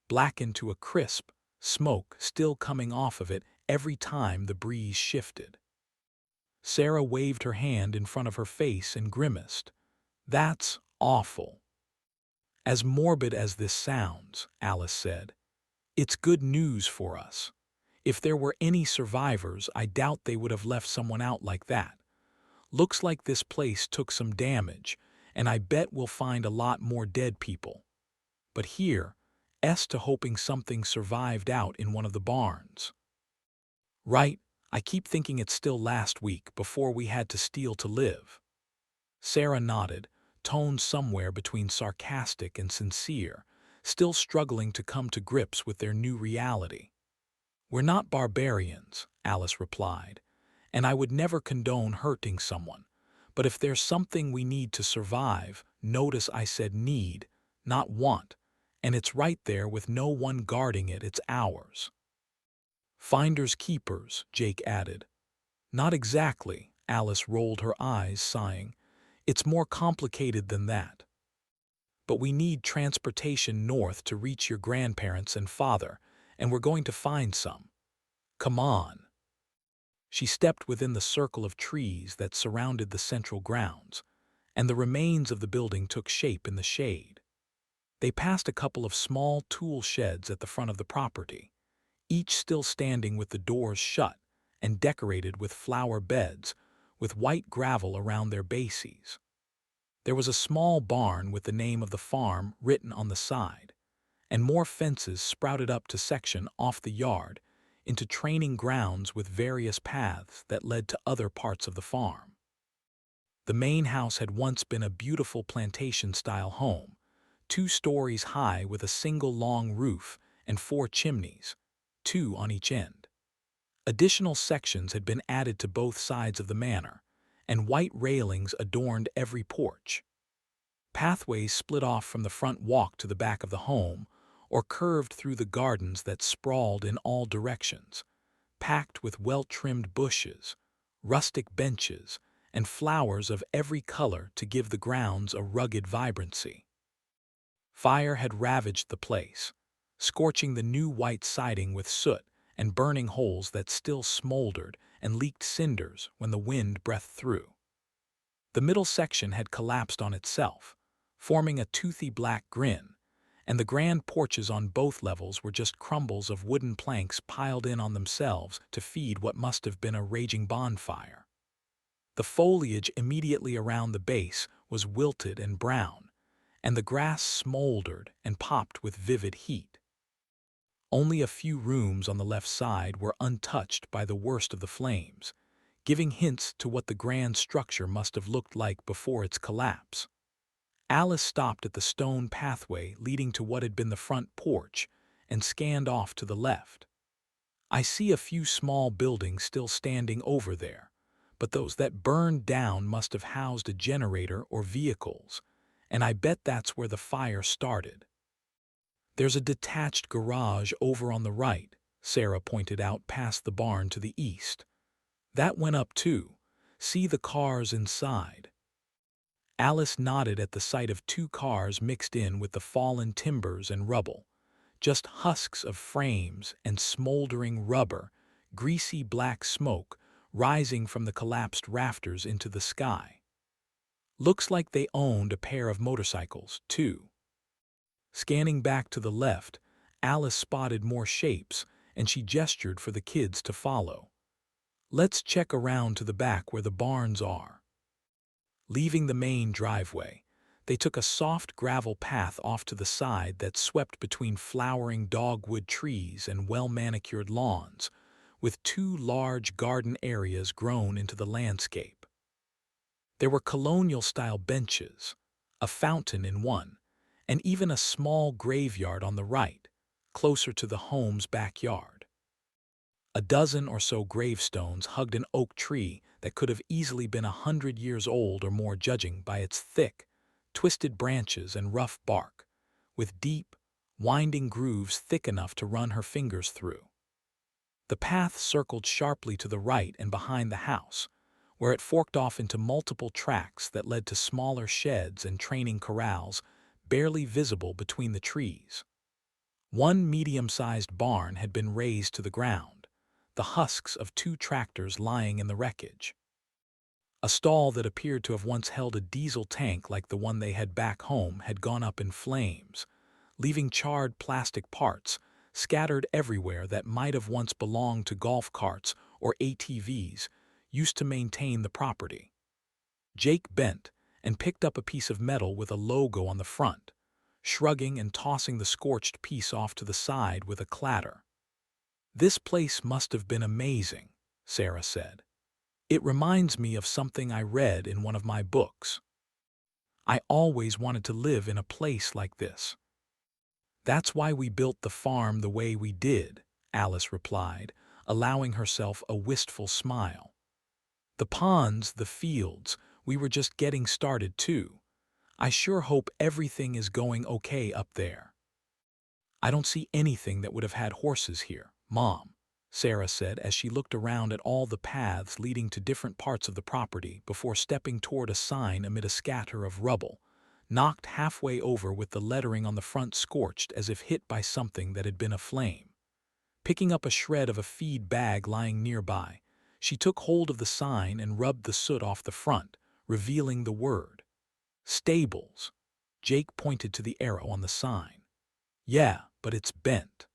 blackened to a crisp, smoke still coming off of it every time the breeze shifted. Sarah waved her hand in front of her face and grimaced. "That's awful." "As morbid as this sounds," Alice said, "it's good news for us. If there were any survivors, I doubt they would have left someone out like that. Looks like this place took some damage, and I bet we'll find a lot more dead people. But here, to hoping something survived out in one of the barns." "Right, I keep thinking it's still last week before we had to steal to live." Sarah nodded, tone somewhere between sarcastic and sincere, still struggling to come to grips with their new reality. "We're not barbarians," Alice replied, "and I would never condone hurting someone. But if there's something we need to survive, notice I said need, not want, and it's right there with no one guarding it, it's ours." "Finders keepers," Jake added. "Not exactly," Alice rolled her eyes, sighing. "It's more complicated than that. But we need transportation north to reach your grandparents and father, and we're going to find some. Come on." She stepped within the circle of trees that surrounded the central grounds, and the remains of the building took shape in the shade. They passed a couple of small tool sheds at the front of the property, each still standing with the doors shut and decorated with flower beds, with white gravel around their bases. There was a small barn with the name of the farm written on the side, and more fences sprouted up to section off the yard into training grounds with various paths that led to other parts of the farm. The main house had once been a beautiful plantation-style home, 2 stories high with a single long roof and 4 chimneys, 2 on each end. Additional sections had been added to both sides of the manor, and white railings adorned every porch. Pathways split off from the front walk to the back of the home, or curved through the gardens that sprawled in all directions, packed with well-trimmed bushes, rustic benches, and flowers of every color to give the grounds a rugged vibrancy. Fire had ravaged the place, scorching the new white siding with soot and burning holes that still smoldered and leaked cinders when the wind breathed through. The middle section had collapsed on itself, forming a toothy black grin, and the grand porches on both levels were just crumbles of wooden planks piled in on themselves to feed what must have been a raging bonfire. The foliage immediately around the base was wilted and brown, and the grass smoldered and popped with vivid heat. Only a few rooms on the left side were untouched by the worst of the flames, giving hints to what the grand structure must have looked like before its collapse. Alice stopped at the stone pathway leading to what had been the front porch and scanned off to the left. I see a few small buildings still standing over there, but those that burned down must have housed a generator or vehicles, and I bet that's where the fire started. There's a detached garage over on the right, Sarah pointed out past the barn to the east. That went up too. See the cars inside. Alice nodded at the sight of two cars mixed in with the fallen timbers and rubble, just husks of frames and smoldering rubber, greasy black smoke rising from the collapsed rafters into the sky. Looks like they owned a pair of motorcycles, too. Scanning back to the left, Alice spotted more shapes, and she gestured for the kids to follow. Let's check around to the back where the barns are. Leaving the main driveway, they took a soft gravel path off to the side that swept between flowering dogwood trees and well-manicured lawns, with two large garden areas grown into the landscape. There were colonial-style benches, a fountain in one, and even a small graveyard on the right, closer to the home's backyard. A dozen or so gravestones hugged an oak tree that could have easily been 100 years old or more judging by its thick, twisted branches and rough bark, with deep, winding grooves thick enough to run her fingers through. The path circled sharply to the right and behind the house, where it forked off into multiple tracks that led to smaller sheds and training corrals barely visible between the trees. One medium-sized barn had been razed to the ground, the husks of two tractors lying in the wreckage. A stall that appeared to have once held a diesel tank like the one they had back home had gone up in flames, leaving charred plastic parts scattered everywhere that might have once belonged to golf carts or ATVs used to maintain the property. Jake bent and picked up a piece of metal with a logo on the front, shrugging and tossing the scorched piece off to the side with a clatter. "This place must have been amazing," Sarah said. "It reminds me of something I read in one of my books. I always wanted to live in a place like this." "That's why we built the farm the way we did," Alice replied, allowing herself a wistful smile. "The ponds, the fields, we were just getting started too. I sure hope everything is going okay up there." "I don't see anything that would have had horses here, Mom," Sarah said as she looked around at all the paths leading to different parts of the property before stepping toward a sign amid a scatter of rubble, knocked halfway over with the lettering on the front scorched as if hit by something that had been aflame. Picking up a shred of a feed bag lying nearby, she took hold of the sign and rubbed the soot off the front, revealing the word. "Stables." Jake pointed to the arrow on the sign. "Yeah, but it's bent."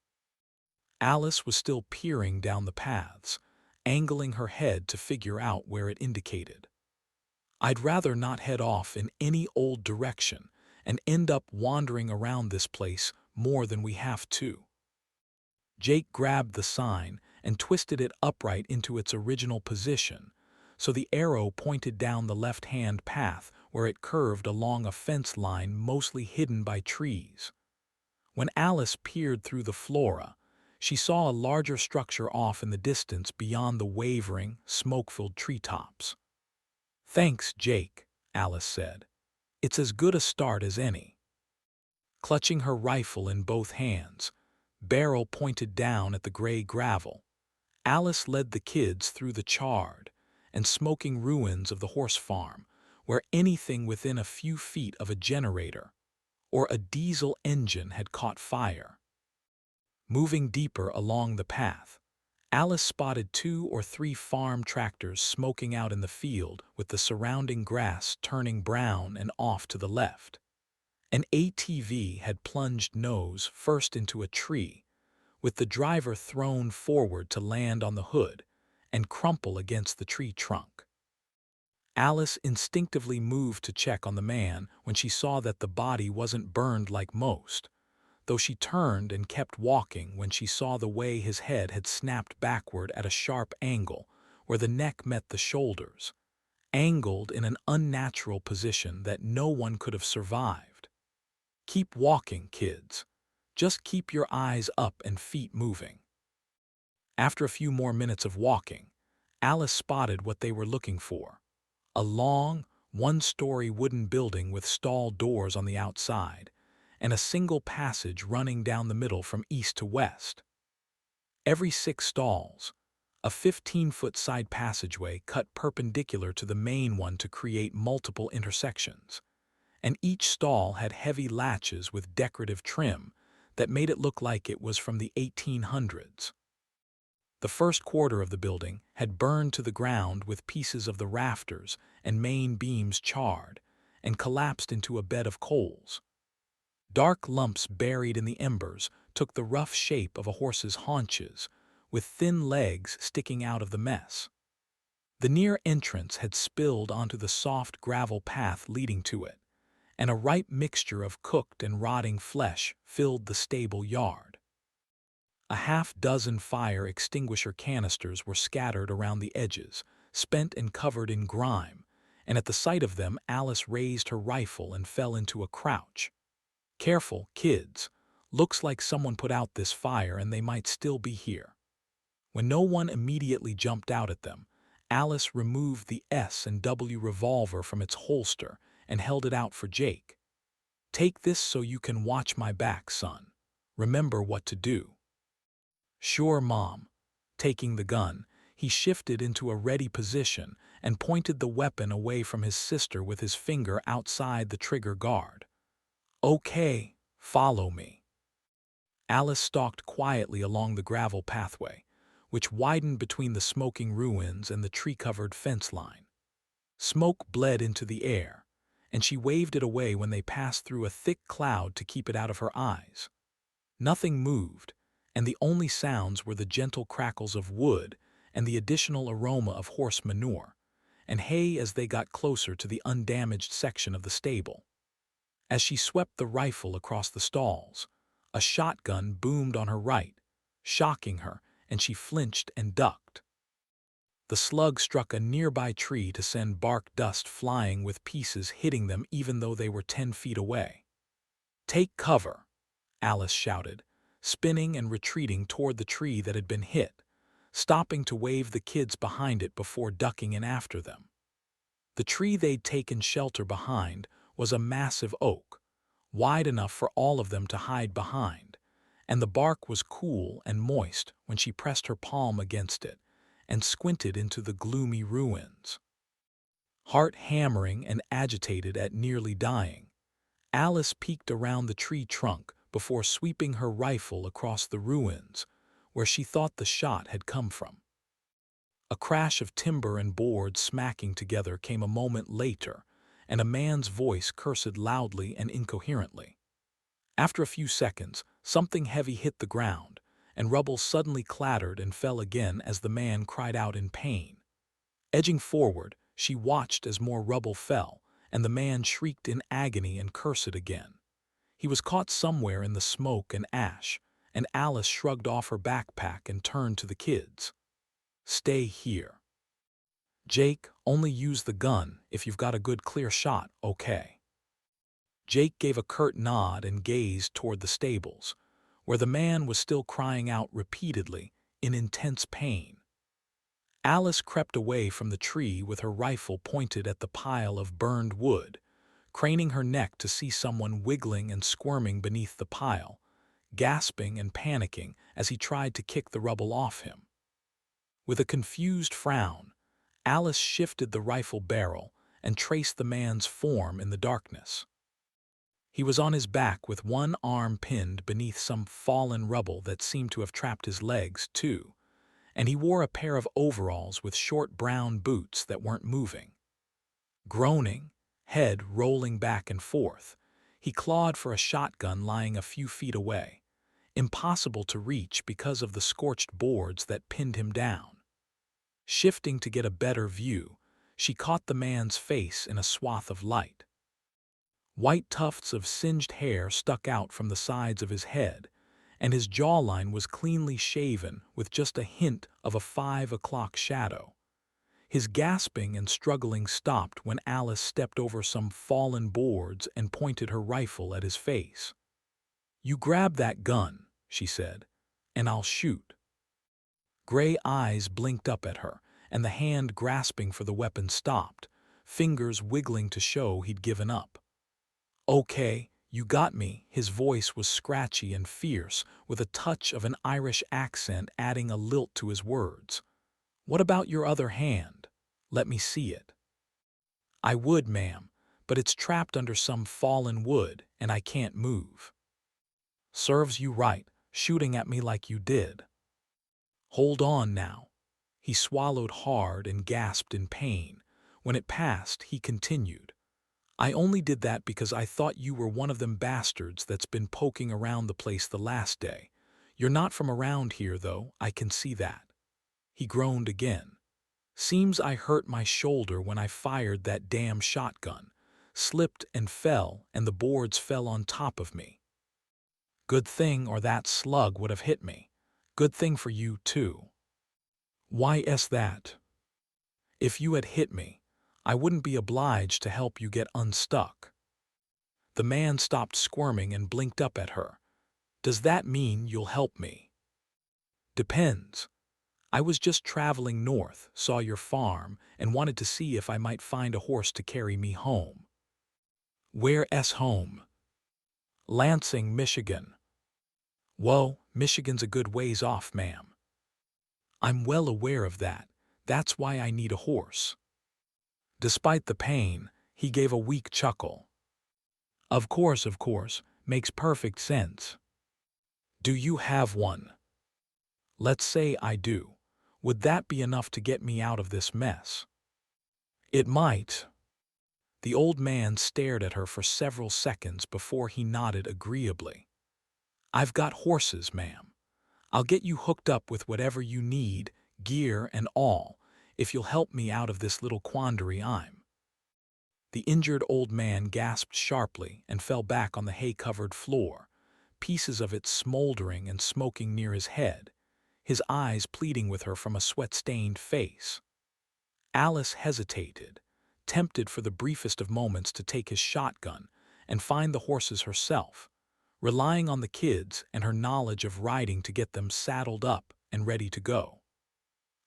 Alice was still peering down the paths, angling her head to figure out where it indicated. "I'd rather not head off in any old direction and end up wandering around this place more than we have to." Jake grabbed the sign and twisted it upright into its original position, so the arrow pointed down the left-hand path where it curved along a fence line mostly hidden by trees. When Alice peered through the flora, she saw a larger structure off in the distance beyond the wavering, smoke-filled treetops. "Thanks, Jake," Alice said. "It's as good a start as any." Clutching her rifle in both hands, barrel pointed down at the gray gravel, Alice led the kids through the charred and smoking ruins of the horse farm, where anything within a few feet of a generator or a diesel engine had caught fire. Moving deeper along the path, Alice spotted 2 or 3 farm tractors smoking out in the field with the surrounding grass turning brown and off to the left. An ATV had plunged nose first into a tree, with the driver thrown forward to land on the hood and crumple against the tree trunk. Alice instinctively moved to check on the man when she saw that the body wasn't burned like most, though she turned and kept walking when she saw the way his head had snapped backward at a sharp angle where the neck met the shoulders, angled in an unnatural position that no one could have survived. Keep walking, kids. Just keep your eyes up and feet moving. After a few more minutes of walking, Alice spotted what they were looking for: a long, one-story wooden building with stall doors on the outside, and a single passage running down the middle from east to west. Every 6 stalls, a 15-foot side passageway cut perpendicular to the main one to create multiple intersections, and each stall had heavy latches with decorative trim that made it look like it was from the 1800s. The first quarter of the building had burned to the ground with pieces of the rafters and main beams charred and collapsed into a bed of coals. Dark lumps buried in the embers took the rough shape of a horse's haunches, with thin legs sticking out of the mess. The near entrance had spilled onto the soft gravel path leading to it, and a ripe mixture of cooked and rotting flesh filled the stable yard. A half-dozen fire extinguisher canisters were scattered around the edges, spent and covered in grime, and at the sight of them Alice raised her rifle and fell into a crouch. Careful, kids. Looks like someone put out this fire and they might still be here. When no one immediately jumped out at them, Alice removed the S&W revolver from its holster and held it out for Jake. Take this so you can watch my back, son. Remember what to do. Sure, Mom. Taking the gun, he shifted into a ready position and pointed the weapon away from his sister with his finger outside the trigger guard. Okay, follow me. Alice stalked quietly along the gravel pathway, which widened between the smoking ruins and the tree-covered fence line. Smoke bled into the air, and she waved it away when they passed through a thick cloud to keep it out of her eyes. Nothing moved, and the only sounds were the gentle crackles of wood and the additional aroma of horse manure and hay as they got closer to the undamaged section of the stable. As she swept the rifle across the stalls, a shotgun boomed on her right, shocking her, and she flinched and ducked. The slug struck a nearby tree to send bark dust flying with pieces hitting them even though they were 10 feet away. Take cover, Alice shouted, spinning and retreating toward the tree that had been hit, stopping to wave the kids behind it before ducking in after them. The tree they'd taken shelter behind was a massive oak, wide enough for all of them to hide behind, and the bark was cool and moist when she pressed her palm against it and squinted into the gloomy ruins. Heart hammering and agitated at nearly dying, Alice peeked around the tree trunk before sweeping her rifle across the ruins where she thought the shot had come from. A crash of timber and board smacking together came a moment later, and a man's voice cursed loudly and incoherently. After a few seconds, something heavy hit the ground, and rubble suddenly clattered and fell again as the man cried out in pain. Edging forward, she watched as more rubble fell, and the man shrieked in agony and cursed again. He was caught somewhere in the smoke and ash, and Alice shrugged off her backpack and turned to the kids. Stay here. Jake, only use the gun if you've got a good clear shot, okay? Jake gave a curt nod and gazed toward the stables, where the man was still crying out repeatedly in intense pain. Alice crept away from the tree with her rifle pointed at the pile of burned wood, craning her neck to see someone wiggling and squirming beneath the pile, gasping and panicking as he tried to kick the rubble off him. With a confused frown, Alice shifted the rifle barrel and traced the man's form in the darkness. He was on his back with one arm pinned beneath some fallen rubble that seemed to have trapped his legs, too, and he wore a pair of overalls with short brown boots that weren't moving. Groaning, head rolling back and forth, He clawed for a shotgun lying a few feet away, impossible to reach because of the scorched boards that pinned him down. Shifting to get a better view, she caught the man's face in a swath of light. White tufts of singed hair stuck out from the sides of his head, and his jawline was cleanly shaven with just a hint of a 5 o'clock shadow. His gasping and struggling stopped when Alice stepped over some fallen boards and pointed her rifle at his face. "You grab that gun," she said, "and I'll shoot." Gray eyes blinked up at her, and the hand grasping for the weapon stopped, fingers wiggling to show he'd given up. "Okay, you got me." His voice was scratchy and fierce, with a touch of an Irish accent adding a lilt to his words. "What about your other hand? Let me see it." "I would, ma'am, but it's trapped under some fallen wood, and I can't move." "Serves you right, shooting at me like you did." "Hold on now." He swallowed hard and gasped in pain. When it passed, he continued, "I only did that because I thought you were one of them bastards that's been poking around the place the last day. You're not from around here, though, I can see that." He groaned again. "Seems I hurt my shoulder when I fired that damn shotgun. Slipped and fell, and the boards fell on top of me. Good thing, or that slug would have hit me. Good thing for you, too." "Why that?" "If you had hit me, I wouldn't be obliged to help you get unstuck." The man stopped squirming and blinked up at her. "Does that mean you'll help me?" "Depends. I was just traveling north, saw your farm, and wanted to see if I might find a horse to carry me home." "Where's home?" "Lansing, Michigan." "Whoa, Michigan's a good ways off, ma'am." "I'm well aware of that. That's why I need a horse." Despite the pain, he gave a weak chuckle. Of course, makes perfect sense." "Do you have one?" "Let's say I do. Would that be enough to get me out of this mess?" "It might." The old man stared at her for several seconds before he nodded agreeably. "I've got horses, ma'am. I'll get you hooked up with whatever you need, gear and all, if you'll help me out of this little quandary I'm." The injured old man gasped sharply and fell back on the hay-covered floor, pieces of it smoldering and smoking near his head, his eyes pleading with her from a sweat-stained face. Alice hesitated, tempted for the briefest of moments to take his shotgun and find the horses herself, relying on the kids and her knowledge of riding to get them saddled up and ready to go.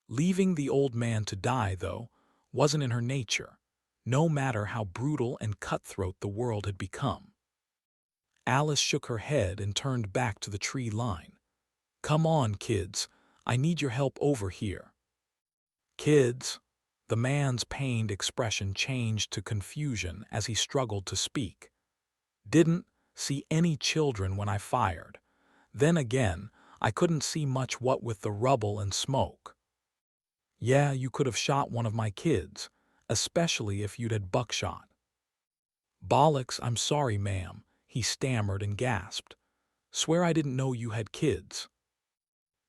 Leaving the old man to die, though, wasn't in her nature, no matter how brutal and cutthroat the world had become. Alice shook her head and turned back to the tree line. "Come on, kids. I need your help over here." "Kids?" The man's pained expression changed to confusion as he struggled to speak. "Didn't see any children when I fired. Then again, I couldn't see much what with the rubble and smoke." "Yeah, you could have shot one of my kids, especially if you'd had buckshot." "Bollocks, I'm sorry, ma'am," he stammered and gasped. "Swear I didn't know you had kids."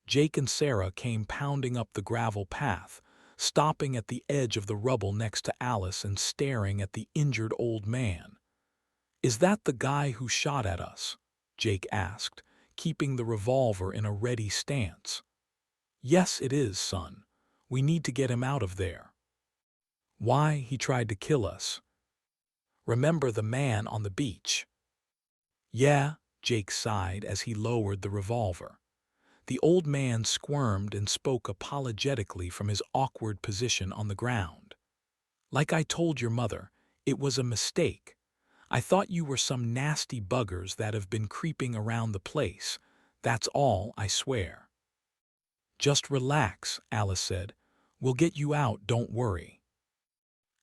Jake and Sarah came pounding up the gravel path, stopping at the edge of the rubble next to Alice and staring at the injured old man. "Is that the guy who shot at us?" Jake asked, keeping the revolver in a ready stance. "Yes, it is, son. We need to get him out of there." "Why, he tried to kill us." "Remember the man on the beach?" "Yeah," Jake sighed as he lowered the revolver. The old man squirmed and spoke apologetically from his awkward position on the ground. "Like I told your mother, it was a mistake. I thought you were some nasty buggers that have been creeping around the place. That's all, I swear." "Just relax," Alice said. "We'll get you out, don't worry."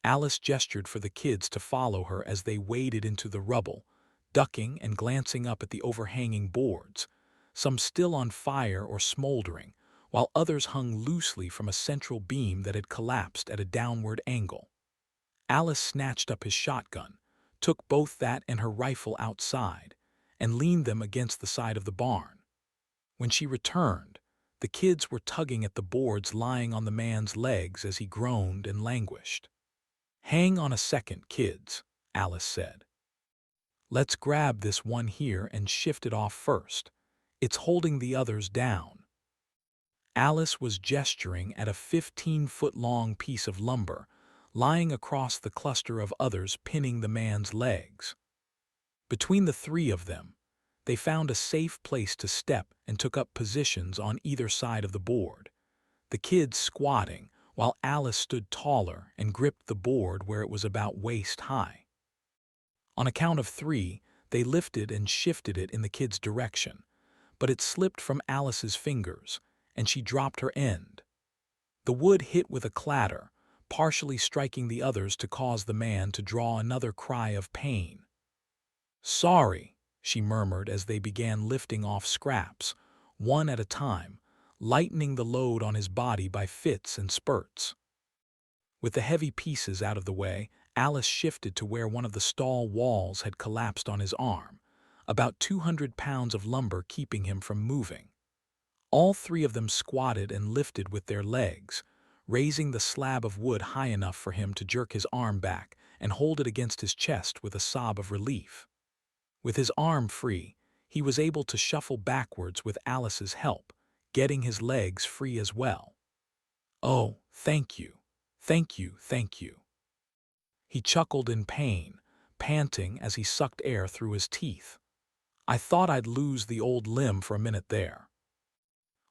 Alice gestured for the kids to follow her as they waded into the rubble, ducking and glancing up at the overhanging boards, some still on fire or smoldering, while others hung loosely from a central beam that had collapsed at a downward angle. Alice snatched up his shotgun, took both that and her rifle outside, and leaned them against the side of the barn. When she returned, the kids were tugging at the boards lying on the man's legs as he groaned and languished. "Hang on a second, kids," Alice said. "Let's grab this one here and shift it off first. It's holding the others down." Alice was gesturing at a 15-foot-long piece of lumber lying across the cluster of others pinning the man's legs. Between the three of them, they found a safe place to step and took up positions on either side of the board, the kids squatting while Alice stood taller and gripped the board where it was about waist high. On a count of 3, they lifted and shifted it in the kids' direction, but it slipped from Alice's fingers, and she dropped her end. The wood hit with a clatter, partially striking the others to cause the man to draw another cry of pain. "Sorry," she murmured as they began lifting off scraps, one at a time, lightening the load on his body by fits and spurts. With the heavy pieces out of the way, Alice shifted to where one of the stall walls had collapsed on his arm, about 200 pounds of lumber keeping him from moving. All three of them squatted and lifted with their legs, raising the slab of wood high enough for him to jerk his arm back and hold it against his chest with a sob of relief. With his arm free, he was able to shuffle backwards with Alice's help, getting his legs free as well. "Oh, thank you, thank you, thank you." He chuckled in pain, panting as he sucked air through his teeth. "I thought I'd lose the old limb for a minute there."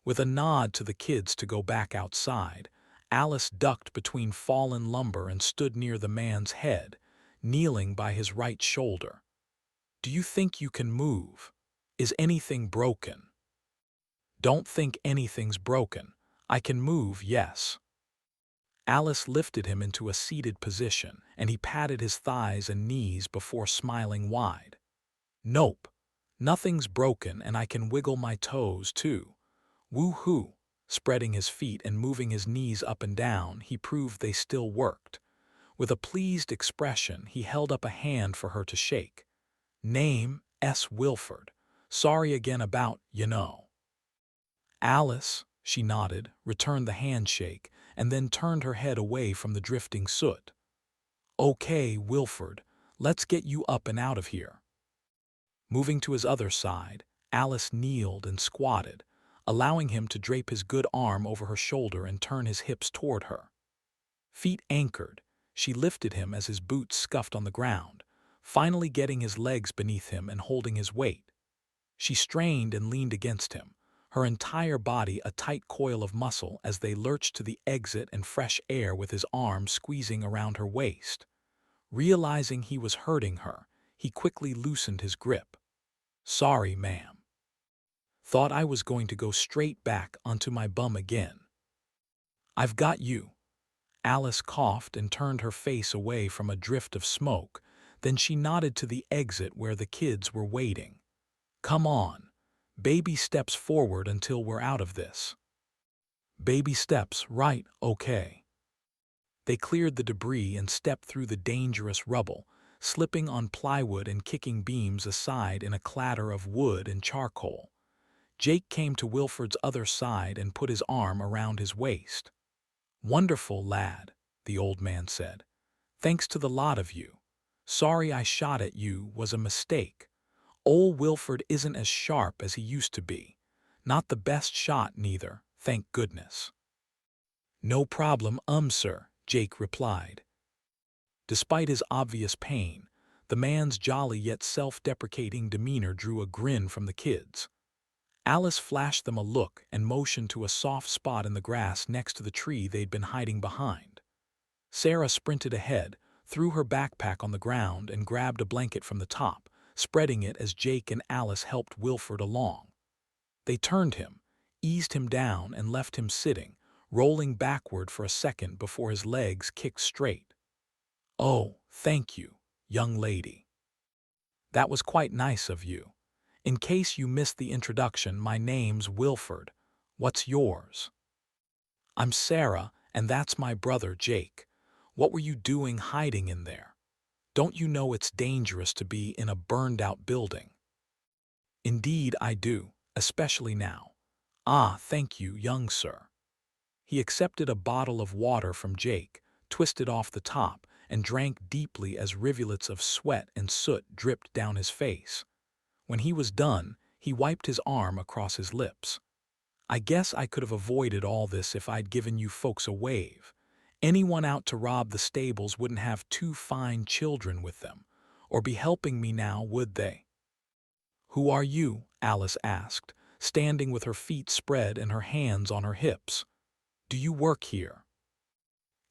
With a nod to the kids to go back outside, Alice ducked between fallen lumber and stood near the man's head, kneeling by his right shoulder. "Do you think you can move? Is anything broken?" "Don't think anything's broken. I can move, yes." Alice lifted him into a seated position, and he patted his thighs and knees before smiling wide. "Nope, nothing's broken, and I can wiggle my toes, too. Woo-hoo." Spreading his feet and moving his knees up and down, he proved they still worked. With a pleased expression, he held up a hand for her to shake. "Name, S. Wilford. Sorry again about, you know." "Alice," she nodded, returned the handshake, and then turned her head away from the drifting soot. "Okay, Wilford, let's get you up and out of here." Moving to his other side, Alice kneeled and squatted, allowing him to drape his good arm over her shoulder and turn his hips toward her. Feet anchored, she lifted him as his boots scuffed on the ground, finally getting his legs beneath him and holding his weight. She strained and leaned against him, her entire body a tight coil of muscle as they lurched to the exit and fresh air with his arm squeezing around her waist. Realizing he was hurting her, he quickly loosened his grip. "Sorry, ma'am. Thought I was going to go straight back onto my bum again." "I've got you." Alice coughed and turned her face away from a drift of smoke, then she nodded to the exit where the kids were waiting. "Come on. Baby steps forward until we're out of this." "Baby steps, right, okay." They cleared the debris and stepped through the dangerous rubble, slipping on plywood and kicking beams aside in a clatter of wood and charcoal. Jake came to Wilford's other side and put his arm around his waist. "Wonderful, lad," the old man said. "Thanks to the lot of you. Sorry I shot at you was a mistake. Old Wilford isn't as sharp as he used to be. Not the best shot, neither, thank goodness." "No problem, sir," Jake replied. Despite his obvious pain, the man's jolly yet self-deprecating demeanor drew a grin from the kids. Alice flashed them a look and motioned to a soft spot in the grass next to the tree they'd been hiding behind. Sarah sprinted ahead, threw her backpack on the ground, and grabbed a blanket from the top, spreading it as Jake and Alice helped Wilford along. They turned him, eased him down, and left him sitting, rolling backward for a second before his legs kicked straight. "Oh, thank you, young lady. That was quite nice of you. In case you missed the introduction, my name's Wilford. What's yours?" "I'm Sarah, and that's my brother Jake. What were you doing hiding in there?" Don't you know it's dangerous to be in a burned-out building? Indeed I do, especially now. Ah, thank you, young sir. He accepted a bottle of water from Jake, twisted off the top, and drank deeply as rivulets of sweat and soot dripped down his face. When he was done, he wiped his arm across his lips. I guess I could have avoided all this if I'd given you folks a wave. Anyone out to rob the stables wouldn't have two fine children with them, or be helping me now, would they? Who are you? Alice asked, standing with her feet spread and her hands on her hips. Do you work here?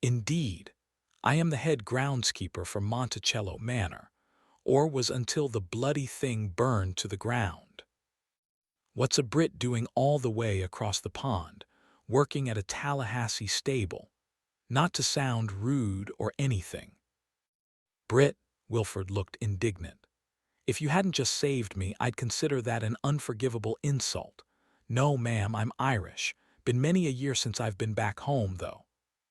Indeed. I am the head groundskeeper for Monticello Manor, or was until the bloody thing burned to the ground. What's a Brit doing all the way across the pond, working at a Tallahassee stable? Not to sound rude or anything. Brit, Wilford looked indignant. If you hadn't just saved me, I'd consider that an unforgivable insult. No, ma'am, I'm Irish. Been many a year since I've been back home, though.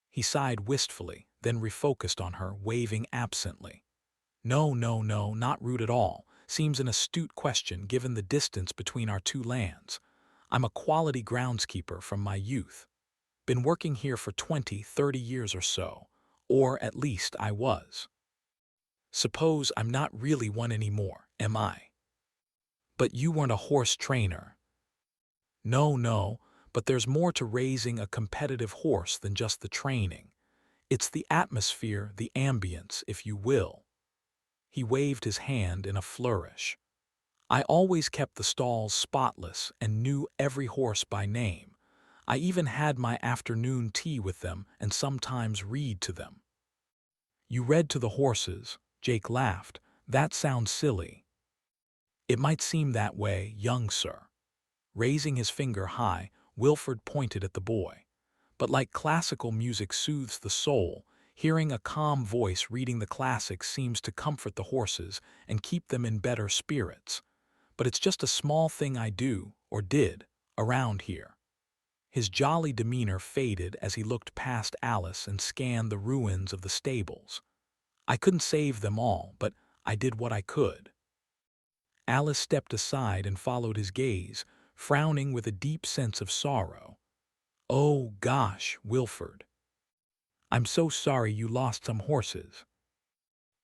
He sighed wistfully, then refocused on her, waving absently. No, no, no, not rude at all. Seems an astute question given the distance between our two lands. I'm a quality groundskeeper from my youth. Been working here for 20, 30 years or so. Or at least I was. Suppose I'm not really one anymore, am I? But you weren't a horse trainer. No, no, but there's more to raising a competitive horse than just the training. It's the atmosphere, the ambience, if you will. He waved his hand in a flourish. I always kept the stalls spotless and knew every horse by name. I even had my afternoon tea with them and sometimes read to them. You read to the horses, Jake laughed. That sounds silly. It might seem that way, young sir. Raising his finger high, Wilford pointed at the boy. But like classical music soothes the soul, hearing a calm voice reading the classics seems to comfort the horses and keep them in better spirits. But it's just a small thing I do, or did, around here. His jolly demeanor faded as he looked past Alice and scanned the ruins of the stables. I couldn't save them all, but I did what I could. Alice stepped aside and followed his gaze, frowning with a deep sense of sorrow. Oh, gosh, Wilford. I'm so sorry you lost some horses.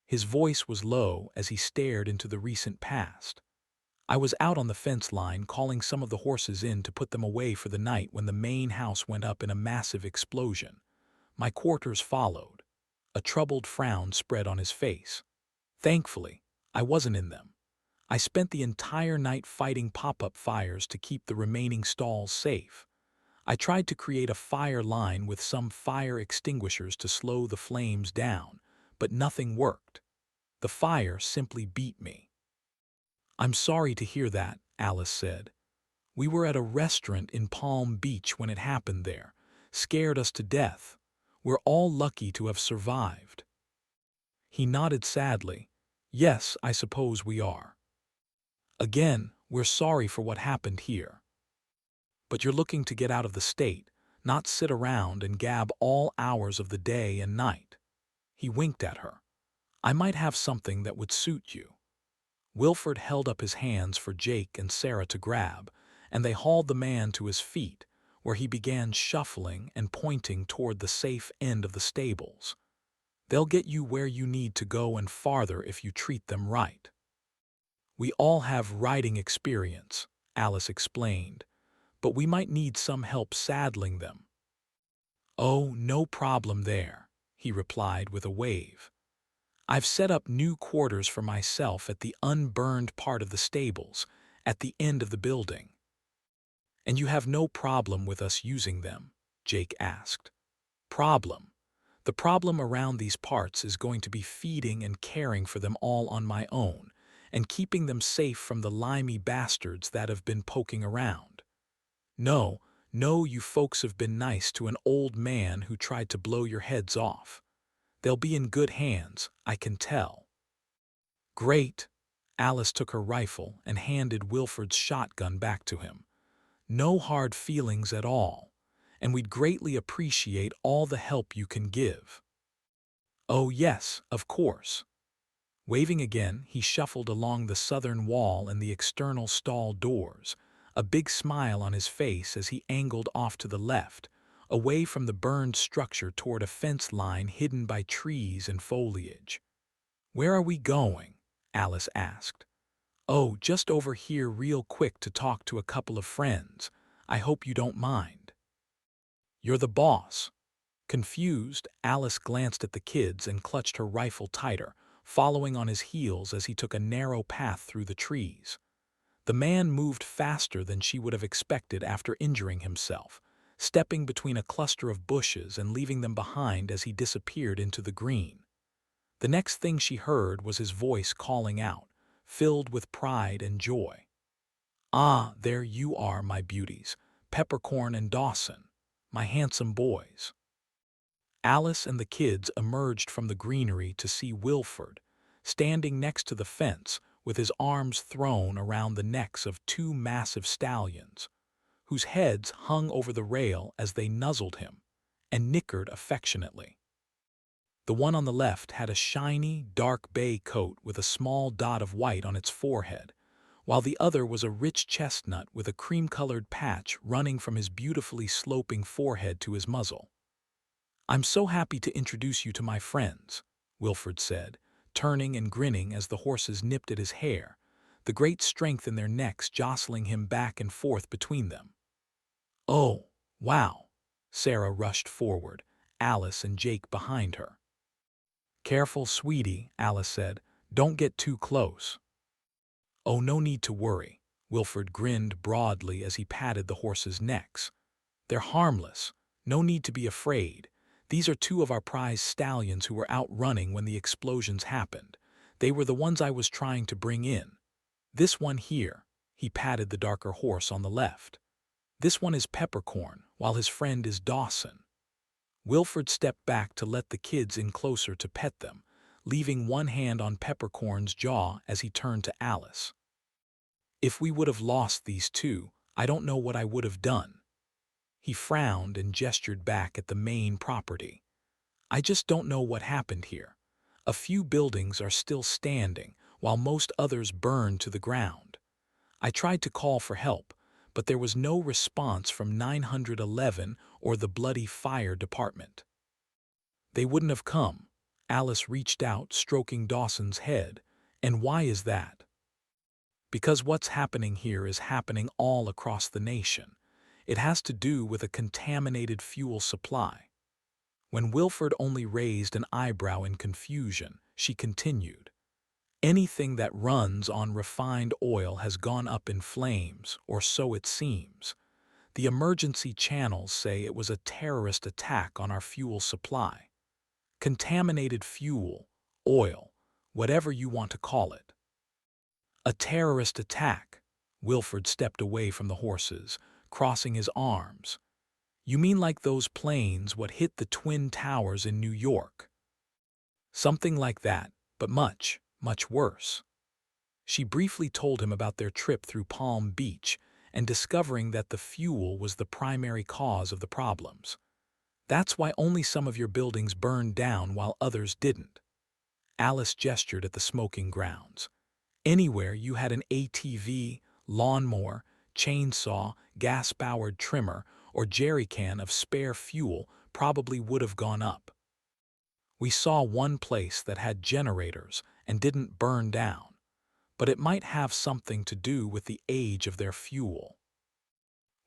His voice was low as he stared into the recent past. I was out on the fence line calling some of the horses in to put them away for the night when the main house went up in a massive explosion. My quarters followed. A troubled frown spread on his face. Thankfully, I wasn't in them. I spent the entire night fighting pop-up fires to keep the remaining stalls safe. I tried to create a fire line with some fire extinguishers to slow the flames down, but nothing worked. The fire simply beat me. I'm sorry to hear that, Alice said. We were at a restaurant in Palm Beach when it happened there. Scared us to death. We're all lucky to have survived. He nodded sadly. Yes, I suppose we are. Again, we're sorry for what happened here. But you're looking to get out of the state, not sit around and gab all hours of the day and night. He winked at her. I might have something that would suit you. Wilford held up his hands for Jake and Sarah to grab, and they hauled the man to his feet, where he began shuffling and pointing toward the safe end of the stables. They'll get you where you need to go and farther if you treat them right. We all have riding experience, Alice explained, but we might need some help saddling them. Oh, no problem there, he replied with a wave. I've set up new quarters for myself at the unburned part of the stables, at the end of the building. And you have no problem with us using them? Jake asked. Problem? The problem around these parts is going to be feeding and caring for them all on my own, and keeping them safe from the limey bastards that have been poking around. No, no, you folks have been nice to an old man who tried to blow your heads off. They'll be in good hands, I can tell. Great. Alice took her rifle and handed Wilford's shotgun back to him. No hard feelings at all, and we'd greatly appreciate all the help you can give. Oh yes, of course. Waving again, he shuffled along the southern wall and the external stall doors, a big smile on his face as he angled off to the left, away from the burned structure toward a fence line hidden by trees and foliage. "Where are we going?" Alice asked. "Oh, just over here real quick to talk to a couple of friends. I hope you don't mind." "You're the boss." Confused, Alice glanced at the kids and clutched her rifle tighter, following on his heels as he took a narrow path through the trees. The man moved faster than she would have expected after injuring himself, stepping between a cluster of bushes and leaving them behind as he disappeared into the green. The next thing she heard was his voice calling out, filled with pride and joy. "Ah, there you are, my beauties, Peppercorn and Dawson, my handsome boys." Alice and the kids emerged from the greenery to see Wilford, standing next to the fence with his arms thrown around the necks of two massive stallions, whose heads hung over the rail as they nuzzled him and nickered affectionately. The one on the left had a shiny, dark bay coat with a small dot of white on its forehead, while the other was a rich chestnut with a cream-colored patch running from his beautifully sloping forehead to his muzzle. "I'm so happy to introduce you to my friends," Wilford said, turning and grinning as the horses nipped at his hair, the great strength in their necks jostling him back and forth between them. "Oh, wow!" Sarah rushed forward, Alice and Jake behind her. "Careful, sweetie," Alice said. "Don't get too close." "Oh, no need to worry." Wilford grinned broadly as he patted the horses' necks. "They're harmless. No need to be afraid. These are two of our prize stallions who were out running when the explosions happened. They were the ones I was trying to bring in. This one here," he patted the darker horse on the left. "This one is Peppercorn, while his friend is Dawson." Wilford stepped back to let the kids in closer to pet them, leaving one hand on Peppercorn's jaw as he turned to Alice. "If we would have lost these two, I don't know what I would have done." He frowned and gestured back at the main property. "I just don't know what happened here. A few buildings are still standing, while most others burned to the ground. I tried to call for help, but there was no response from 911 or the bloody fire department." "They wouldn't have come." Alice reached out, stroking Dawson's head. "And why is that?" "Because what's happening here is happening all across the nation. It has to do with a contaminated fuel supply." When Wilford only raised an eyebrow in confusion, she continued, "Anything that runs on refined oil has gone up in flames, or so it seems. The emergency channels say it was a terrorist attack on our fuel supply. Contaminated fuel, oil, whatever you want to call it." "A terrorist attack?" Wilford stepped away from the horses, crossing his arms. "You mean like those planes what hit the Twin Towers in New York?" "Something like that, but much, much worse." She briefly told him about their trip through Palm Beach and discovering that the fuel was the primary cause of the problems. "That's why only some of your buildings burned down while others didn't." Alice gestured at the smoking grounds. "Anywhere you had an ATV, lawnmower, chainsaw, gas-powered trimmer, or jerry can of spare fuel probably would have gone up. We saw one place that had generators and didn't burn down, but it might have something to do with the age of their fuel."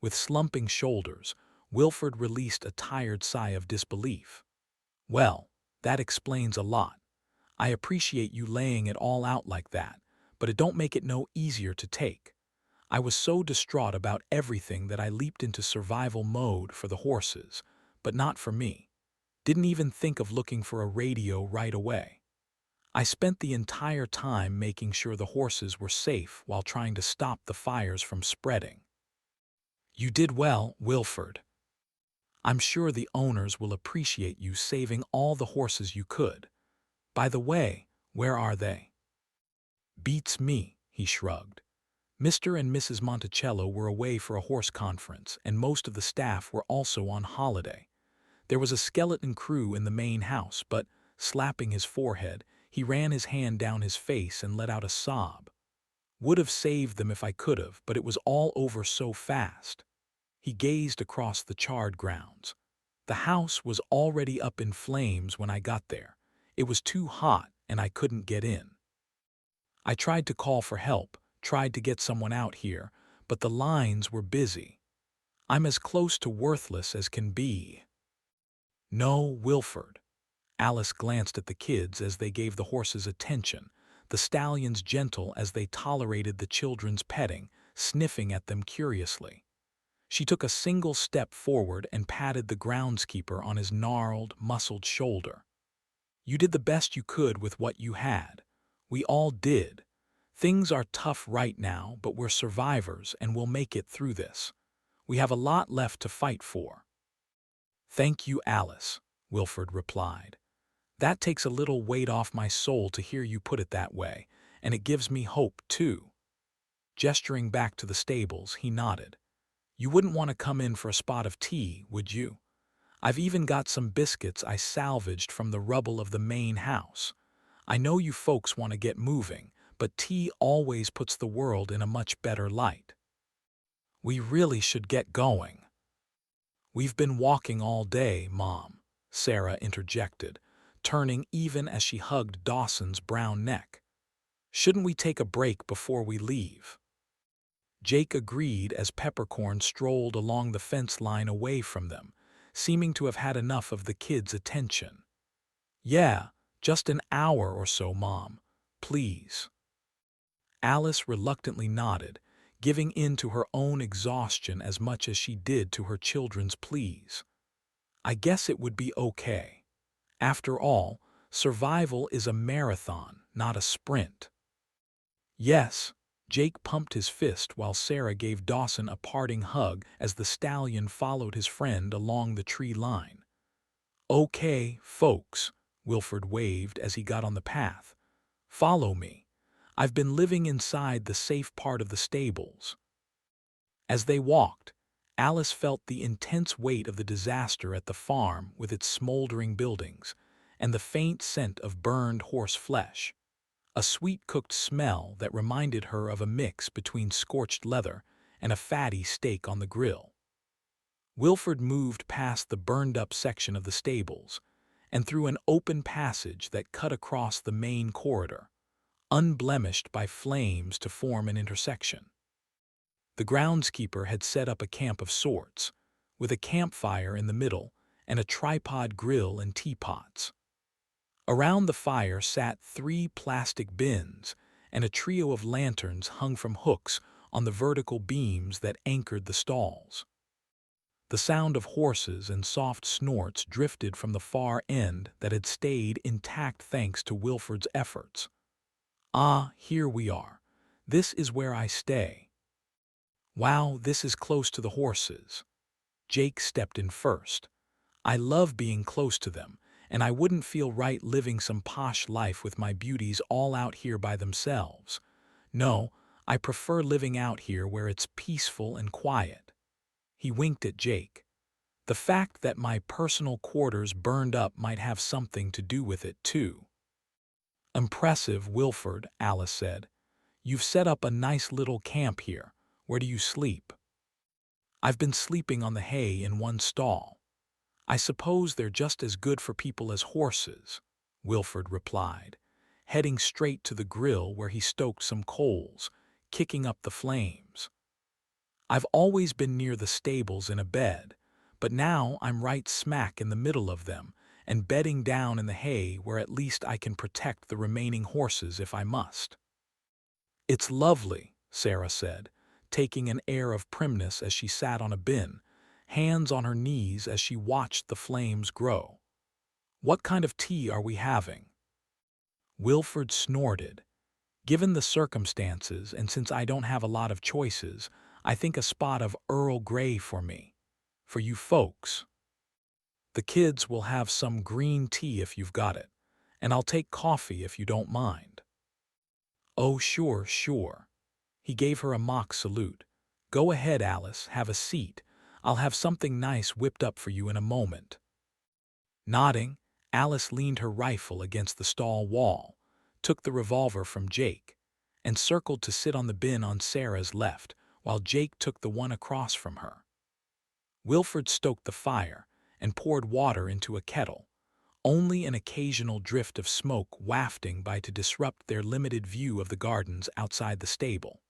With slumping shoulders, Wilford released a tired sigh of disbelief. "Well, that explains a lot. I appreciate you laying it all out like that, but it don't make it no easier to take. I was so distraught about everything that I leaped into survival mode for the horses, but not for me. Didn't even think of looking for a radio right away. I spent the entire time making sure the horses were safe while trying to stop the fires from spreading." "You did well, Wilford. I'm sure the owners will appreciate you saving all the horses you could. By the way, where are they?" "Beats me," he shrugged. Mr. and Mrs. Monticello were away for a horse conference, and most of the staff were also on holiday. There was a skeleton crew in the main house, but, slapping his forehead, He ran his hand down his face and let out a sob. Would have saved them if I could have, but it was all over so fast. He gazed across the charred grounds. The house was already up in flames when I got there. It was too hot and I couldn't get in. I tried to call for help, tried to get someone out here, but the lines were busy. I'm as close to worthless as can be. No, Wilford. Alice glanced at the kids as they gave the horses attention, the stallions gentle as they tolerated the children's petting, sniffing at them curiously. She took a single step forward and patted the groundskeeper on his gnarled, muscled shoulder. You did the best you could with what you had. We all did. Things are tough right now, but we're survivors and we'll make it through this. We have a lot left to fight for. Thank you, Alice, Wilford replied. That takes a little weight off my soul to hear you put it that way, and it gives me hope, too. Gesturing back to the stables, he nodded. You wouldn't want to come in for a spot of tea, would you? I've even got some biscuits I salvaged from the rubble of the main house. I know you folks want to get moving, but tea always puts the world in a much better light. We really should get going. We've been walking all day, Mom, Sarah interjected, turning even as she hugged Dawson's brown neck. Shouldn't we take a break before we leave? Jake agreed as Peppercorn strolled along the fence line away from them, seeming to have had enough of the kids' attention. Yeah, just an hour or so, Mom. Please. Alice reluctantly nodded, giving in to her own exhaustion as much as she did to her children's pleas. I guess it would be okay. After all, survival is a marathon, not a sprint. Yes, Jake pumped his fist while Sarah gave Dawson a parting hug as the stallion followed his friend along the tree line. Okay, folks, Wilford waved as he got on the path. Follow me. I've been living inside the safe part of the stables. As they walked, Alice felt the intense weight of the disaster at the farm with its smoldering buildings and the faint scent of burned horse flesh, a sweet-cooked smell that reminded her of a mix between scorched leather and a fatty steak on the grill. Wilford moved past the burned-up section of the stables and through an open passage that cut across the main corridor, unblemished by flames to form an intersection. The groundskeeper had set up a camp of sorts, with a campfire in the middle and a tripod grill and teapots. Around the fire sat 3 plastic bins and a trio of lanterns hung from hooks on the vertical beams that anchored the stalls. The sound of horses and soft snorts drifted from the far end that had stayed intact thanks to Wilford's efforts. Ah, here we are. This is where I stay. Wow, this is close to the horses. Jake stepped in first. I love being close to them, and I wouldn't feel right living some posh life with my beauties all out here by themselves. No, I prefer living out here where it's peaceful and quiet. He winked at Jake. The fact that my personal quarters burned up might have something to do with it, too. Impressive, Wilford, Alice said. You've set up a nice little camp here. Where do you sleep? I've been sleeping on the hay in one stall. I suppose they're just as good for people as horses, Wilford replied, heading straight to the grill where he stoked some coals, kicking up the flames. I've always been near the stables in a bed, but now I'm right smack in the middle of them and bedding down in the hay where at least I can protect the remaining horses if I must. It's lovely, Sarah said, taking an air of primness as she sat on a bin, hands on her knees as she watched the flames grow. What kind of tea are we having? Wilford snorted. Given the circumstances, and since I don't have a lot of choices, I think a spot of Earl Grey for me. For you folks. The kids will have some green tea if you've got it, and I'll take coffee if you don't mind. Oh, sure, sure. He gave her a mock salute. Go ahead, Alice, have a seat. I'll have something nice whipped up for you in a moment. Nodding, Alice leaned her rifle against the stall wall, took the revolver from Jake and circled to sit on the bin on Sarah's left, while Jake took the one across from her. Wilford stoked the fire and poured water into a kettle, only an occasional drift of smoke wafting by to disrupt their limited view of the gardens outside the stable.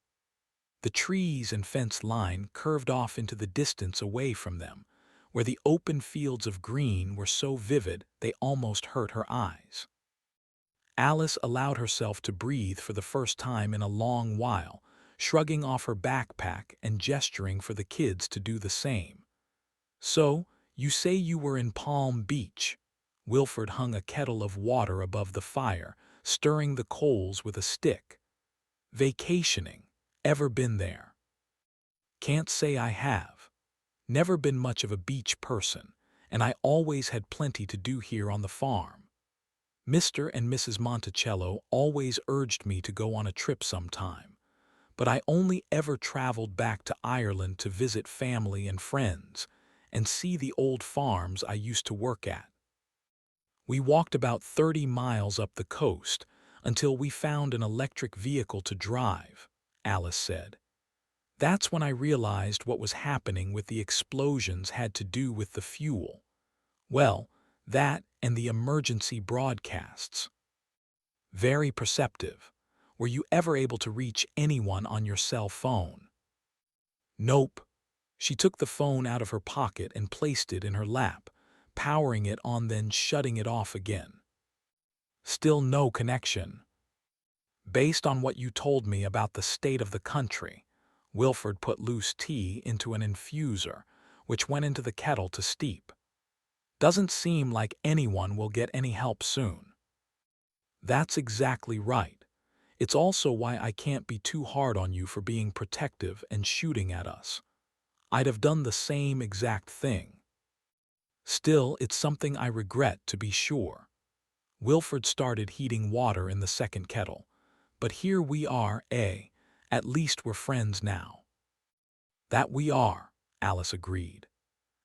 The trees and fence line curved off into the distance away from them, where the open fields of green were so vivid they almost hurt her eyes. Alice allowed herself to breathe for the first time in a long while, shrugging off her backpack and gesturing for the kids to do the same. "So, you say you were in Palm Beach?" Wilford hung a kettle of water above the fire, stirring the coals with a stick. "Vacationing. Ever been there?" "Can't say I have. Never been much of a beach person, and I always had plenty to do here on the farm. Mr. and Mrs. Monticello always urged me to go on a trip sometime, but I only ever traveled back to Ireland to visit family and friends and see the old farms I used to work at. We walked about 30 miles up the coast until we found an electric vehicle to drive," Alice said. "That's when I realized what was happening with the explosions had to do with the fuel. Well, that and the emergency broadcasts. Very perceptive. Were you ever able to reach anyone on your cell phone?" "Nope." She took the phone out of her pocket and placed it in her lap, powering it on then shutting it off again. "Still no connection." "Based on what you told me about the state of the country," Wilford put loose tea into an infuser, which went into the kettle to steep. "Doesn't seem like anyone will get any help soon." "That's exactly right. It's also why I can't be too hard on you for being protective and shooting at us. I'd have done the same exact thing. Still, it's something I regret, to be sure." Wilford started heating water in the second kettle. "But here we are, eh? At least we're friends now." "That we are," Alice agreed.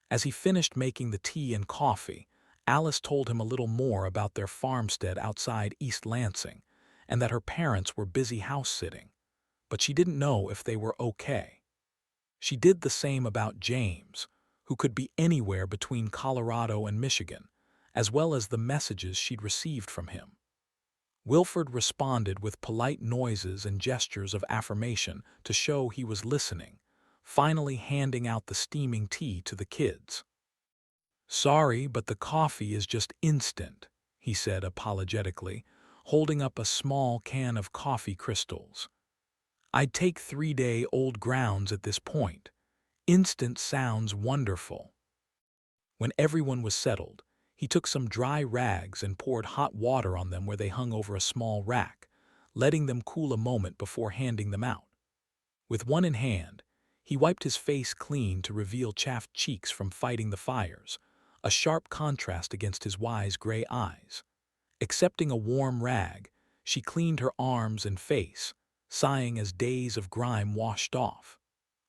As he finished making the tea and coffee, Alice told him a little more about their farmstead outside East Lansing, and that her parents were busy house-sitting, but she didn't know if they were okay. She did the same about James, who could be anywhere between Colorado and Michigan, as well as the messages she'd received from him. Wilford responded with polite noises and gestures of affirmation to show he was listening, finally handing out the steaming tea to the kids. "Sorry, but the coffee is just instant," he said apologetically, holding up a small can of coffee crystals. "I'd take 3-day-old grounds at this point. Instant sounds wonderful." When everyone was settled, he took some dry rags and poured hot water on them where they hung over a small rack, letting them cool a moment before handing them out. With one in hand, he wiped his face clean to reveal chapped cheeks from fighting the fires, a sharp contrast against his wise gray eyes. Accepting a warm rag, she cleaned her arms and face, sighing as days of grime washed off.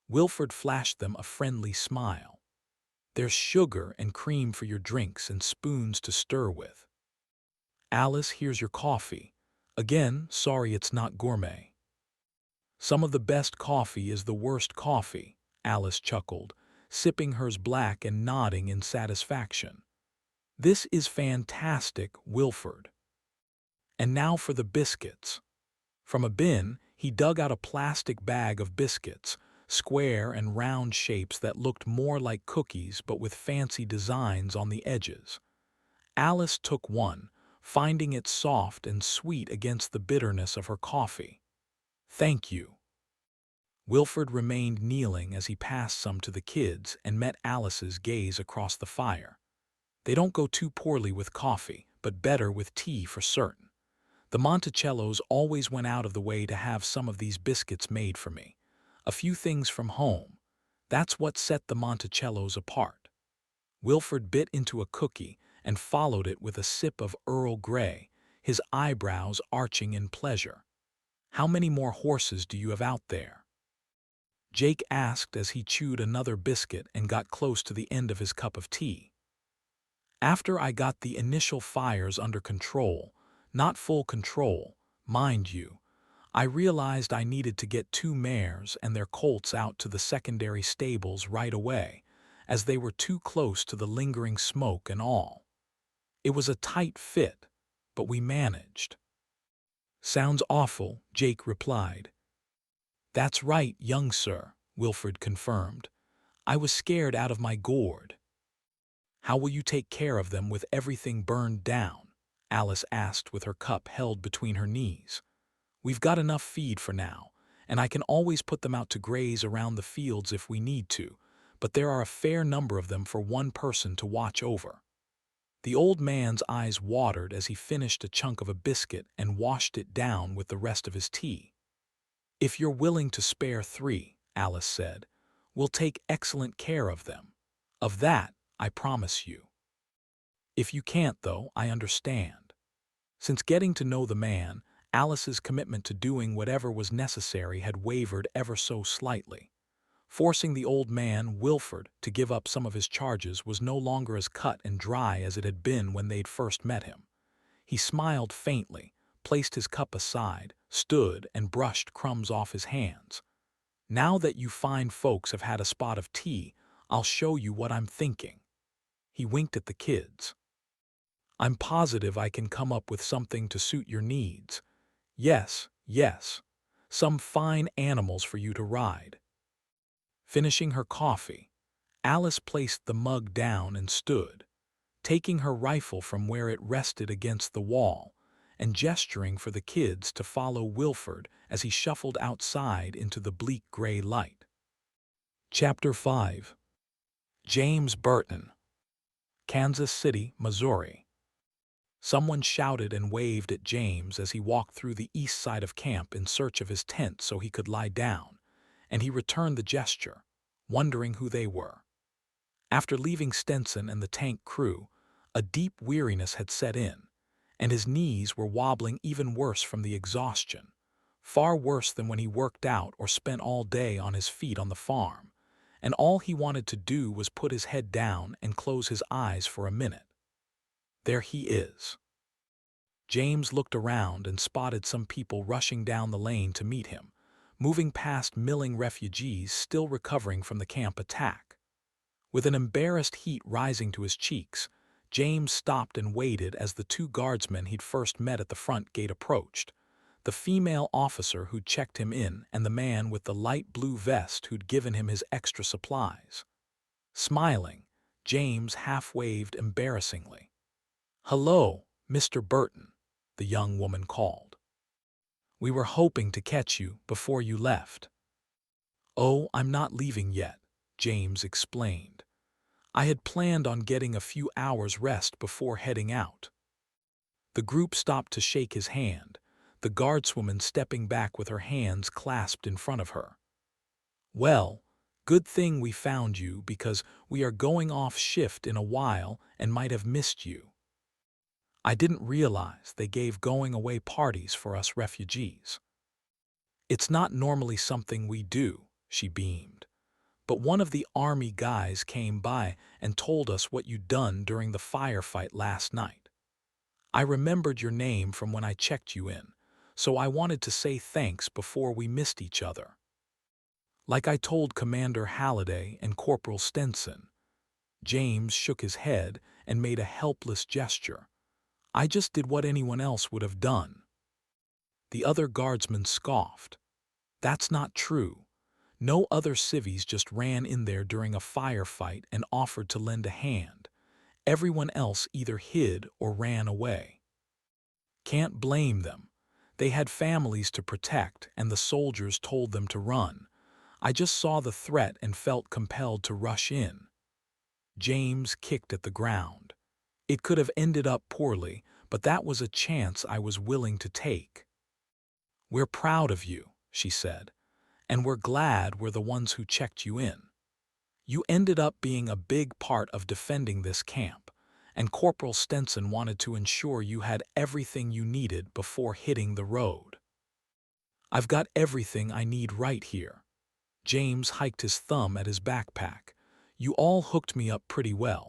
Wilford flashed them a friendly smile. "There's sugar and cream for your drinks and spoons to stir with. Alice, here's your coffee. Again, sorry it's not gourmet." "Some of the best coffee is the worst coffee," Alice chuckled, sipping hers black and nodding in satisfaction. "This is fantastic, Wilford. And now for the biscuits." From a bin, he dug out a plastic bag of biscuits, square and round shapes that looked more like cookies but with fancy designs on the edges. Alice took one, finding it soft and sweet against the bitterness of her coffee. "Thank you." Wilford remained kneeling as he passed some to the kids and met Alice's gaze across the fire. "They don't go too poorly with coffee, but better with tea for certain. The Monticellos always went out of the way to have some of these biscuits made for me. A few things from home. That's what set the Monticellos apart." Wilford bit into a cookie and followed it with a sip of Earl Grey, his eyebrows arching in pleasure. "How many more horses do you have out there?" Jake asked as he chewed another biscuit and got close to the end of his cup of tea. "After I got the initial fires under control, not full control, Mind you, I realized I needed to get 2 mares and their colts out to the secondary stables right away, as they were too close to the lingering smoke and all. It was a tight fit, but we managed. Sounds awful, Jake replied. That's right, young sir, Wilfred confirmed. I was scared out of my gourd. How will you take care of them with everything burned down? Alice asked with her cup held between her knees. We've got enough feed for now, and I can always put them out to graze around the fields if we need to, but there are a fair number of them for one person to watch over. The old man's eyes watered as he finished a chunk of a biscuit and washed it down with the rest of his tea. If you're willing to spare 3, Alice said, we'll take excellent care of them. Of that, I promise you. If you can't, though, I understand. Since getting to know the man, Alice's commitment to doing whatever was necessary had wavered ever so slightly. Forcing the old man, Wilfred, to give up some of his charges was no longer as cut and dry as it had been when they'd first met him. He smiled faintly, placed his cup aside, stood and brushed crumbs off his hands. Now that you fine folks have had a spot of tea, I'll show you what I'm thinking. He winked at the kids. I'm positive I can come up with something to suit your needs. Yes, yes, some fine animals for you to ride. Finishing her coffee, Alice placed the mug down and stood, taking her rifle from where it rested against the wall and gesturing for the kids to follow Wilfred as he shuffled outside into the bleak gray light. Chapter 5. James Burton, Kansas City, Missouri. Someone shouted and waved at James as he walked through the east side of camp in search of his tent so he could lie down, and he returned the gesture, wondering who they were. After leaving Stenson and the tank crew, a deep weariness had set in, and his knees were wobbling even worse from the exhaustion, far worse than when he worked out or spent all day on his feet on the farm, and all he wanted to do was put his head down and close his eyes for a minute. There he is. James looked around and spotted some people rushing down the lane to meet him, moving past milling refugees still recovering from the camp attack. With an embarrassed heat rising to his cheeks, James stopped and waited as the 2 guardsmen he'd first met at the front gate approached, the female officer who'd checked him in and the man with the light blue vest who'd given him his extra supplies. Smiling, James half-waved embarrassingly. "Hello, Mr. Burton," the young woman called. "We were hoping to catch you before you left." "Oh, I'm not leaving yet," James explained. "I had planned on getting a few hours' rest before heading out." The group stopped to shake his hand, the guardswoman stepping back with her hands clasped in front of her. "Well, good thing we found you because we are going off shift in a while and might have missed you. I didn't realize they gave going-away parties for us refugees." "It's not normally something we do," she beamed. "But one of the army guys came by and told us what you'd done during the firefight last night. I remembered your name from when I checked you in, so I wanted to say thanks before we missed each other. Like I told Commander Halliday and Corporal Stenson." James shook his head and made a helpless gesture. "I just did what anyone else would have done." The other guardsman scoffed. "That's not true. No other civvies just ran in there during a firefight and offered to lend a hand. Everyone else either hid or ran away." "Can't blame them. They had families to protect and the soldiers told them to run. I just saw the threat and felt compelled to rush in." James kicked at the ground. "It could have ended up poorly, but that was a chance I was willing to take." "We're proud of you," she said, "and we're glad we're the ones who checked you in. You ended up being a big part of defending this camp, and Corporal Stenson wanted to ensure you had everything you needed before hitting the road." "I've got everything I need right here." James hiked his thumb at his backpack. "You all hooked me up pretty well."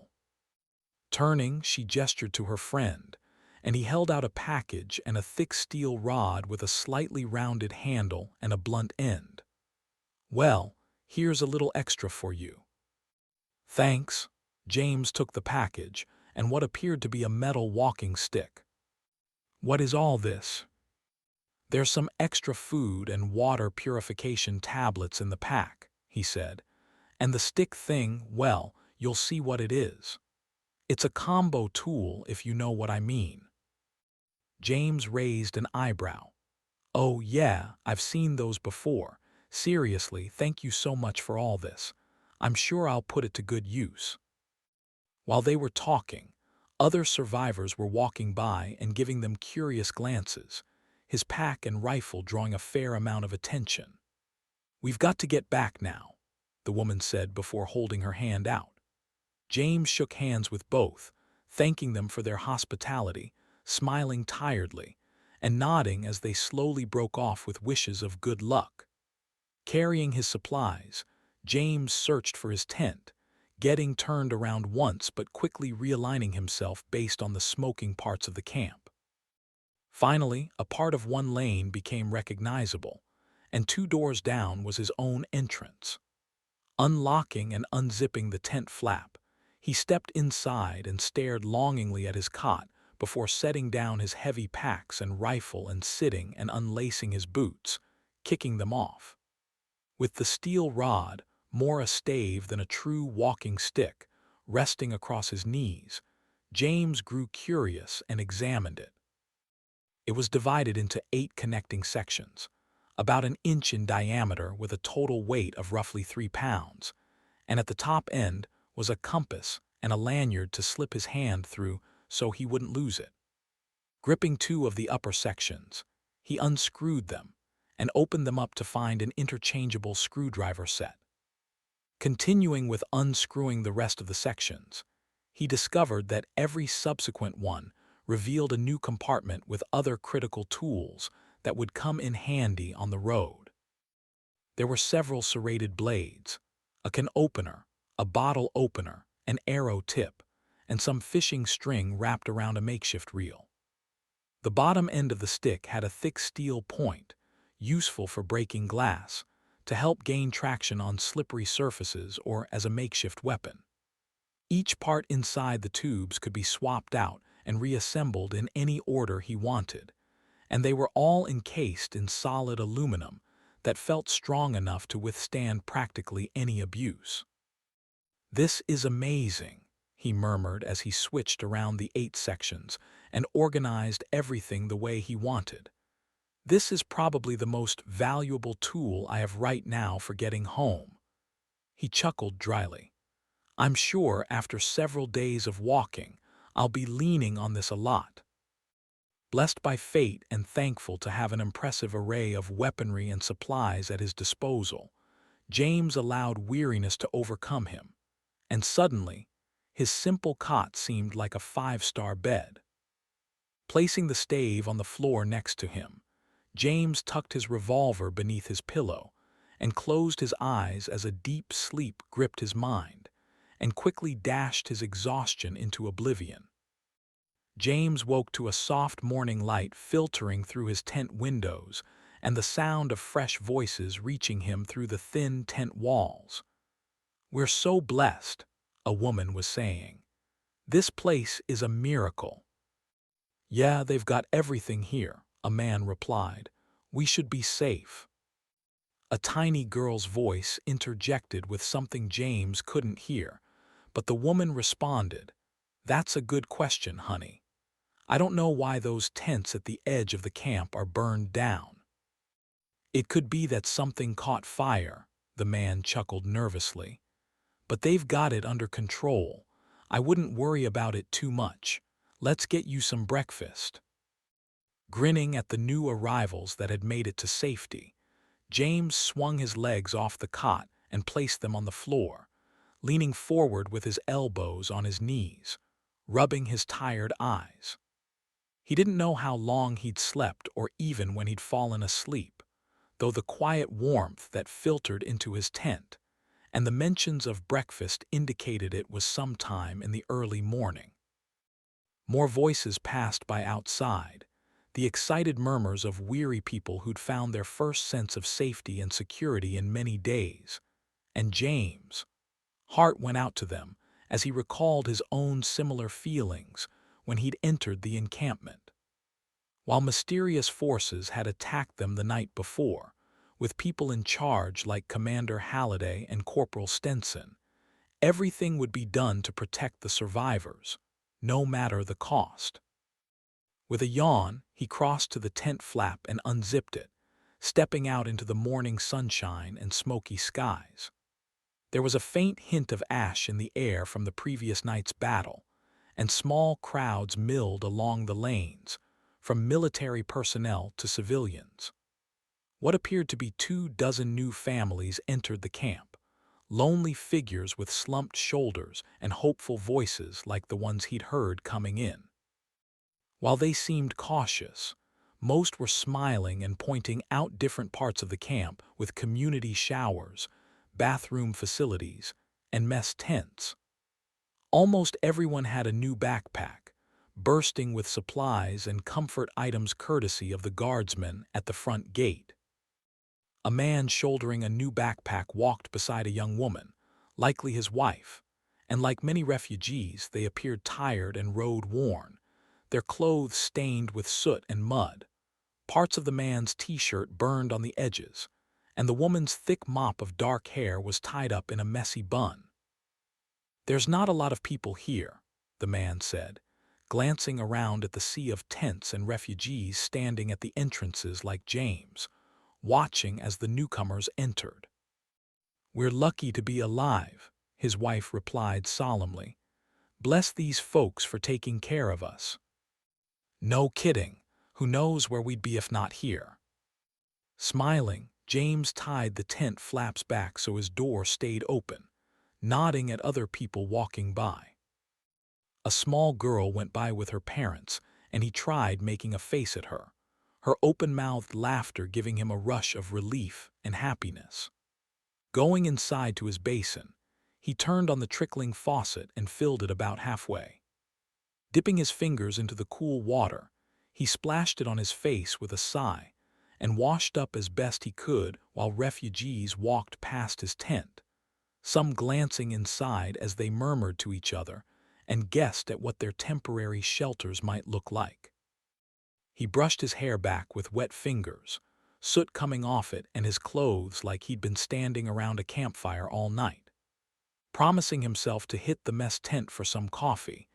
Turning, she gestured to her friend, and he held out a package and a thick steel rod with a slightly rounded handle and a blunt end. "Well, here's a little extra for you." "Thanks." James took the package and what appeared to be a metal walking stick. "What is all this?" "There's some extra food and water purification tablets in the pack," he said. "And the stick thing, well, you'll see what it is. It's a combo tool if you know what I mean." James raised an eyebrow. "Oh yeah, I've seen those before. Seriously, thank you so much for all this. I'm sure I'll put it to good use." While they were talking, other survivors were walking by and giving them curious glances, his pack and rifle drawing a fair amount of attention. "We've got to get back now," the woman said before holding her hand out. James shook hands with both, thanking them for their hospitality, smiling tiredly, and nodding as they slowly broke off with wishes of good luck. Carrying his supplies, James searched for his tent, getting turned around once but quickly realigning himself based on the smoking parts of the camp. Finally, a part of one lane became recognizable, and 2 doors down was his own entrance. Unlocking and unzipping the tent flap, he stepped inside and stared longingly at his cot before setting down his heavy packs and rifle and sitting and unlacing his boots, kicking them off. With the steel rod, more a stave than a true walking stick, resting across his knees, James grew curious and examined it. It was divided into 8 connecting sections, about an inch in diameter with a total weight of roughly 3 pounds, and at the top end was a compass and a lanyard to slip his hand through so he wouldn't lose it. Gripping 2 of the upper sections, he unscrewed them and opened them up to find an interchangeable screwdriver set. Continuing with unscrewing the rest of the sections, he discovered that every subsequent one revealed a new compartment with other critical tools that would come in handy on the road. There were several serrated blades, a can opener, a bottle opener, an arrow tip, and some fishing string wrapped around a makeshift reel. The bottom end of the stick had a thick steel point, useful for breaking glass, to help gain traction on slippery surfaces or as a makeshift weapon. Each part inside the tubes could be swapped out and reassembled in any order he wanted, and they were all encased in solid aluminum that felt strong enough to withstand practically any abuse. "This is amazing," he murmured as he switched around the 8 sections and organized everything the way he wanted. "This is probably the most valuable tool I have right now for getting home." He chuckled dryly. "I'm sure after several days of walking, I'll be leaning on this a lot." Blessed by fate and thankful to have an impressive array of weaponry and supplies at his disposal, James allowed weariness to overcome him, and suddenly, his simple cot seemed like a 5-star bed. Placing the stave on the floor next to him, James tucked his revolver beneath his pillow and closed his eyes as a deep sleep gripped his mind and quickly dashed his exhaustion into oblivion. James woke to a soft morning light filtering through his tent windows and the sound of fresh voices reaching him through the thin tent walls. "We're so blessed," a woman was saying. "This place is a miracle." "Yeah, they've got everything here," a man replied. "We should be safe." A tiny girl's voice interjected with something James couldn't hear, but the woman responded, "That's a good question, honey. I don't know why those tents at the edge of the camp are burned down." "It could be that something caught fire," the man chuckled nervously. "But they've got it under control. I wouldn't worry about it too much. Let's get you some breakfast." Grinning at the new arrivals that had made it to safety, James swung his legs off the cot and placed them on the floor, leaning forward with his elbows on his knees, rubbing his tired eyes. He didn't know how long he'd slept or even when he'd fallen asleep, though the quiet warmth that filtered into his tent and the mentions of breakfast indicated it was sometime in the early morning. More voices passed by outside, the excited murmurs of weary people who'd found their first sense of safety and security in many days. And James' heart went out to them as he recalled his own similar feelings when he'd entered the encampment. While mysterious forces had attacked them the night before, with people in charge like Commander Halliday and Corporal Stenson, everything would be done to protect the survivors, no matter the cost. With a yawn, he crossed to the tent flap and unzipped it, stepping out into the morning sunshine and smoky skies. There was a faint hint of ash in the air from the previous night's battle, and small crowds milled along the lanes, from military personnel to civilians. What appeared to be 24 new families entered the camp, lonely figures with slumped shoulders and hopeful voices like the ones he'd heard coming in. While they seemed cautious, most were smiling and pointing out different parts of the camp with community showers, bathroom facilities, and mess tents. Almost everyone had a new backpack, bursting with supplies and comfort items courtesy of the guardsmen at the front gate. A man shouldering a new backpack walked beside a young woman, likely his wife, and like many refugees, they appeared tired and road-worn, their clothes stained with soot and mud. Parts of the man's t-shirt burned on the edges, and the woman's thick mop of dark hair was tied up in a messy bun. "There's not a lot of people here," the man said, glancing around at the sea of tents and refugees standing at the entrances like James, watching as the newcomers entered. "We're lucky to be alive," his wife replied solemnly. "Bless these folks for taking care of us." "No kidding. Who knows where we'd be if not here?" Smiling, James tied the tent flaps back so his door stayed open, nodding at other people walking by. A small girl went by with her parents, and he tried making a face at her, her open-mouthed laughter giving him a rush of relief and happiness. Going inside to his basin, he turned on the trickling faucet and filled it about halfway. Dipping his fingers into the cool water, he splashed it on his face with a sigh and washed up as best he could while refugees walked past his tent, some glancing inside as they murmured to each other and guessed at what their temporary shelters might look like. He brushed his hair back with wet fingers, soot coming off it and his clothes like he'd been standing around a campfire all night. Promising himself to hit the mess tent for some coffee,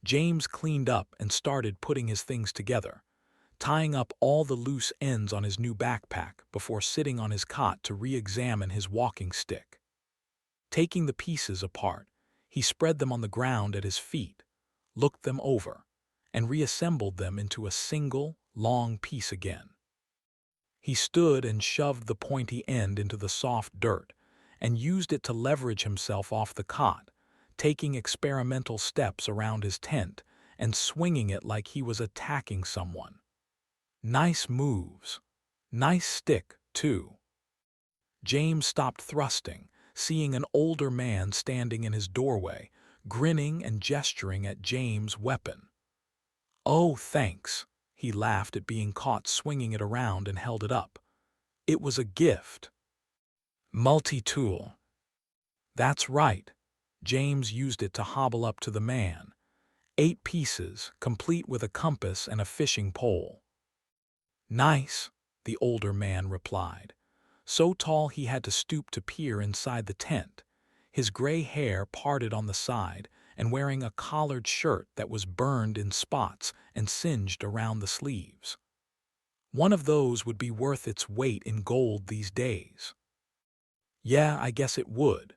James cleaned up and started putting his things together, tying up all the loose ends on his new backpack before sitting on his cot to re-examine his walking stick. Taking the pieces apart, he spread them on the ground at his feet, looked them over, and reassembled them into a single, long piece again. He stood and shoved the pointy end into the soft dirt and used it to leverage himself off the cot, taking experimental steps around his tent and swinging it like he was attacking someone. Nice moves. Nice stick, too. James stopped thrusting, seeing an older man standing in his doorway, grinning and gesturing at James' weapon. "Oh, thanks," he laughed at being caught swinging it around and held it up. "It was a gift." "Multi-tool." "That's right." James used it to hobble up to the man. 8 pieces, complete with a compass and a fishing pole. "Nice," the older man replied, so tall he had to stoop to peer inside the tent, his gray hair parted on the side and wearing a collared shirt that was burned in spots and singed around the sleeves. One of those would be worth its weight in gold these days. "Yeah, I guess it would."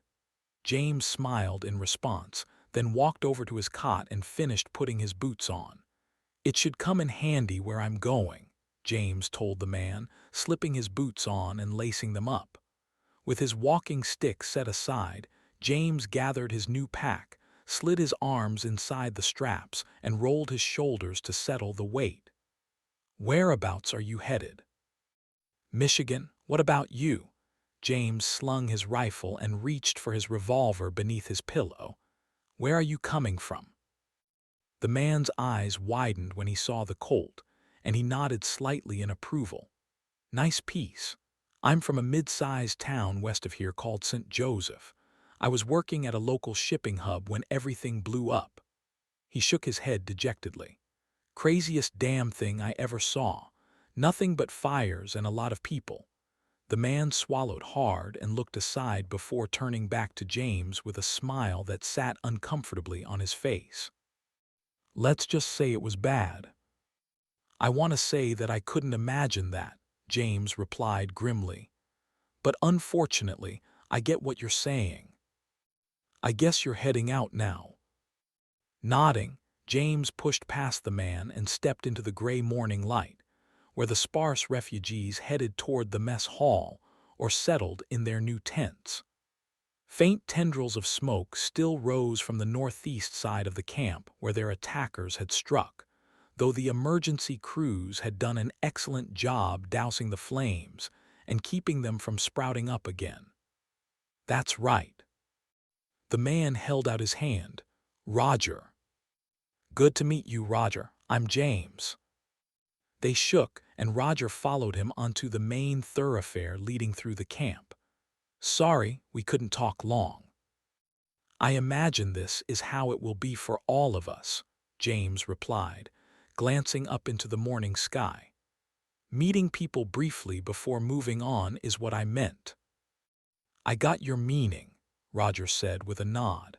James smiled in response, then walked over to his cot and finished putting his boots on. "It should come in handy where I'm going," James told the man, slipping his boots on and lacing them up. With his walking stick set aside, James gathered his new pack, slid his arms inside the straps, and rolled his shoulders to settle the weight. "Whereabouts are you headed?" "Michigan. What about you?" James slung his rifle and reached for his revolver beneath his pillow. "Where are you coming from?" The man's eyes widened when he saw the Colt, and he nodded slightly in approval. Nice piece. I'm from a mid-sized town west of here called St. Joseph. I was working at a local shipping hub when everything blew up. He shook his head dejectedly. Craziest damn thing I ever saw. Nothing but fires and a lot of people. The man swallowed hard and looked aside before turning back to James with a smile that sat uncomfortably on his face. Let's just say it was bad. I want to say that I couldn't imagine that, James replied grimly. But unfortunately, I get what you're saying. I guess you're heading out now. Nodding, James pushed past the man and stepped into the gray morning light, where the sparse refugees headed toward the mess hall or settled in their new tents. Faint tendrils of smoke still rose from the northeast side of the camp where their attackers had struck, though the emergency crews had done an excellent job dousing the flames and keeping them from sprouting up again. That's right. The man held out his hand. Roger. Good to meet you, Roger. I'm James. They shook, and Roger followed him onto the main thoroughfare leading through the camp. Sorry, we couldn't talk long. I imagine this is how it will be for all of us, James replied, glancing up into the morning sky. Meeting people briefly before moving on is what I meant. I got your meaning, Roger said with a nod.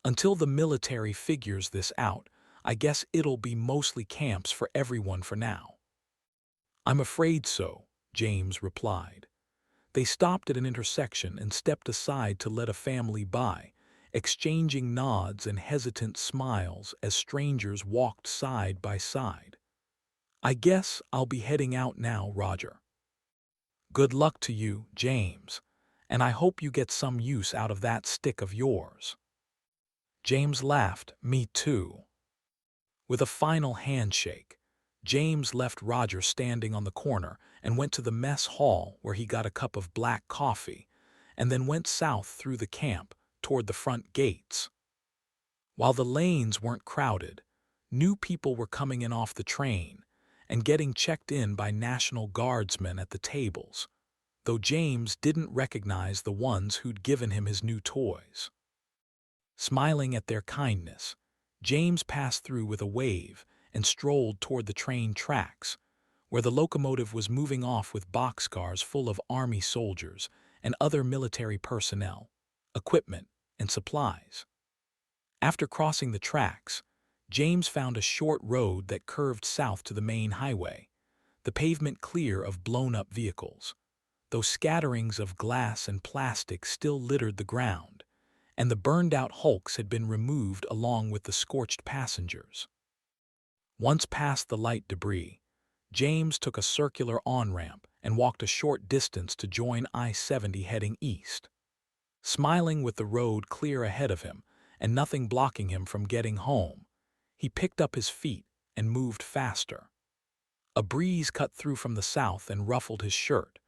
Until the military figures this out, I guess it'll be mostly camps for everyone for now. I'm afraid so, James replied. They stopped at an intersection and stepped aside to let a family by, exchanging nods and hesitant smiles as strangers walked side by side. I guess I'll be heading out now, Roger. Good luck to you, James, and I hope you get some use out of that stick of yours. James laughed, me too. With a final handshake, James left Roger standing on the corner and went to the mess hall where he got a cup of black coffee, and then went south through the camp toward the front gates. While the lanes weren't crowded, new people were coming in off the train and getting checked in by National Guardsmen at the tables, though James didn't recognize the ones who'd given him his new toys. Smiling at their kindness, James passed through with a wave and strolled toward the train tracks, where the locomotive was moving off with boxcars full of army soldiers and other military personnel, equipment, and supplies. After crossing the tracks, James found a short road that curved south to the main highway, the pavement clear of blown-up vehicles, though scatterings of glass and plastic still littered the ground, and the burned-out hulks had been removed along with the scorched passengers. Once past the light debris, James took a circular on-ramp and walked a short distance to join I-70 heading east. Smiling with the road clear ahead of him and nothing blocking him from getting home, he picked up his feet and moved faster. A breeze cut through from the south and ruffled his shirt,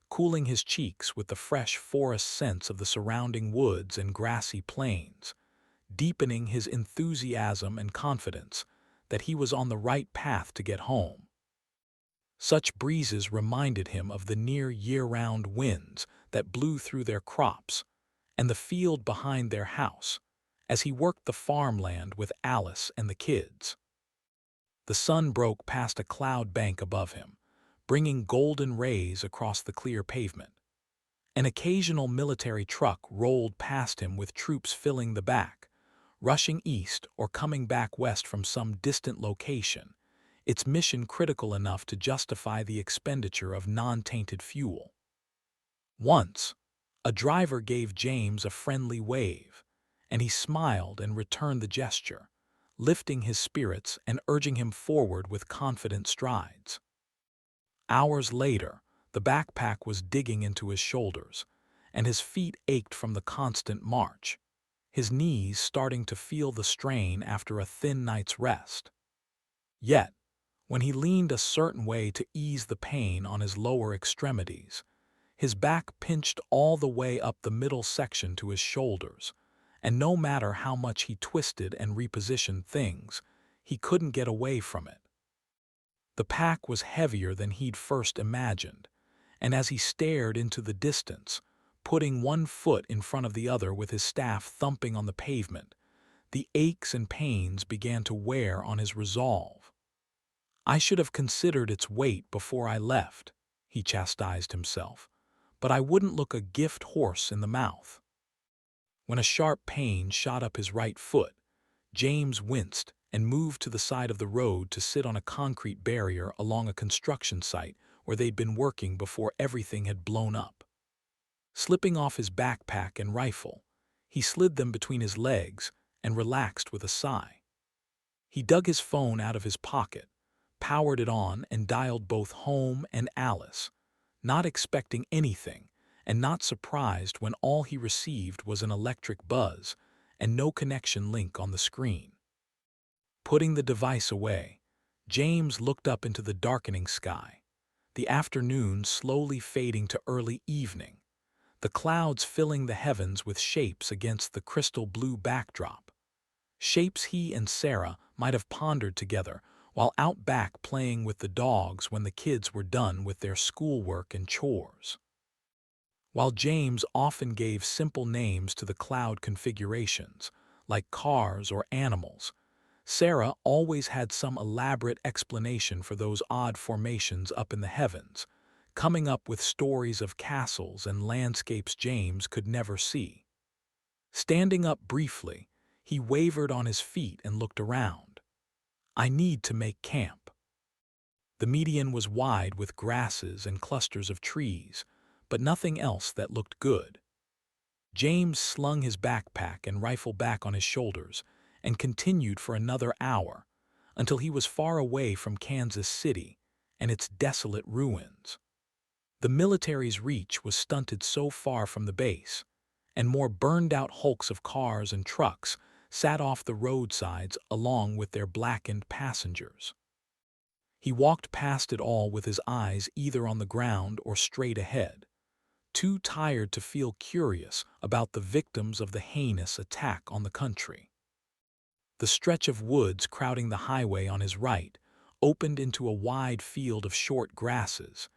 cooling his cheeks with the fresh forest scents of the surrounding woods and grassy plains, deepening his enthusiasm and confidence that he was on the right path to get home. Such breezes reminded him of the near year-round winds that blew through their crops and the field behind their house as he worked the farmland with Alice and the kids. The sun broke past a cloud bank above him, bringing golden rays across the clear pavement. An occasional military truck rolled past him with troops filling the back, rushing east or coming back west from some distant location, its mission critical enough to justify the expenditure of non-tainted fuel. Once, a driver gave James a friendly wave, and he smiled and returned the gesture, lifting his spirits and urging him forward with confident strides. Hours later, the backpack was digging into his shoulders, and his feet ached from the constant march, his knees starting to feel the strain after a thin night's rest. Yet, when he leaned a certain way to ease the pain on his lower extremities, his back pinched all the way up the middle section to his shoulders, and no matter how much he twisted and repositioned things, he couldn't get away from it. The pack was heavier than he'd first imagined, and as he stared into the distance, putting one foot in front of the other with his staff thumping on the pavement, the aches and pains began to wear on his resolve. I should have considered its weight before I left, he chastised himself, but I wouldn't look a gift horse in the mouth. When a sharp pain shot up his right foot, James winced and moved to the side of the road to sit on a concrete barrier along a construction site where they'd been working before everything had blown up. Slipping off his backpack and rifle, he slid them between his legs and relaxed with a sigh. He dug his phone out of his pocket, powered it on, and dialed both home and Alice, not expecting anything and not surprised when all he received was an electric buzz and no connection link on the screen. Putting the device away, James looked up into the darkening sky, the afternoon slowly fading to early evening, the clouds filling the heavens with shapes against the crystal blue backdrop. Shapes he and Sarah might have pondered together while out back playing with the dogs when the kids were done with their schoolwork and chores. While James often gave simple names to the cloud configurations, like cars or animals, Sarah always had some elaborate explanation for those odd formations up in the heavens, coming up with stories of castles and landscapes James could never see. Standing up briefly, he wavered on his feet and looked around. I need to make camp. The median was wide with grasses and clusters of trees, but nothing else that looked good. James slung his backpack and rifle back on his shoulders and continued for another hour until he was far away from Kansas City and its desolate ruins. The military's reach was stunted so far from the base, and more burned-out hulks of cars and trucks sat off the roadsides along with their blackened passengers. He walked past it all with his eyes either on the ground or straight ahead, too tired to feel curious about the victims of the heinous attack on the country. The stretch of woods crowding the highway on his right opened into a wide field of short grasses,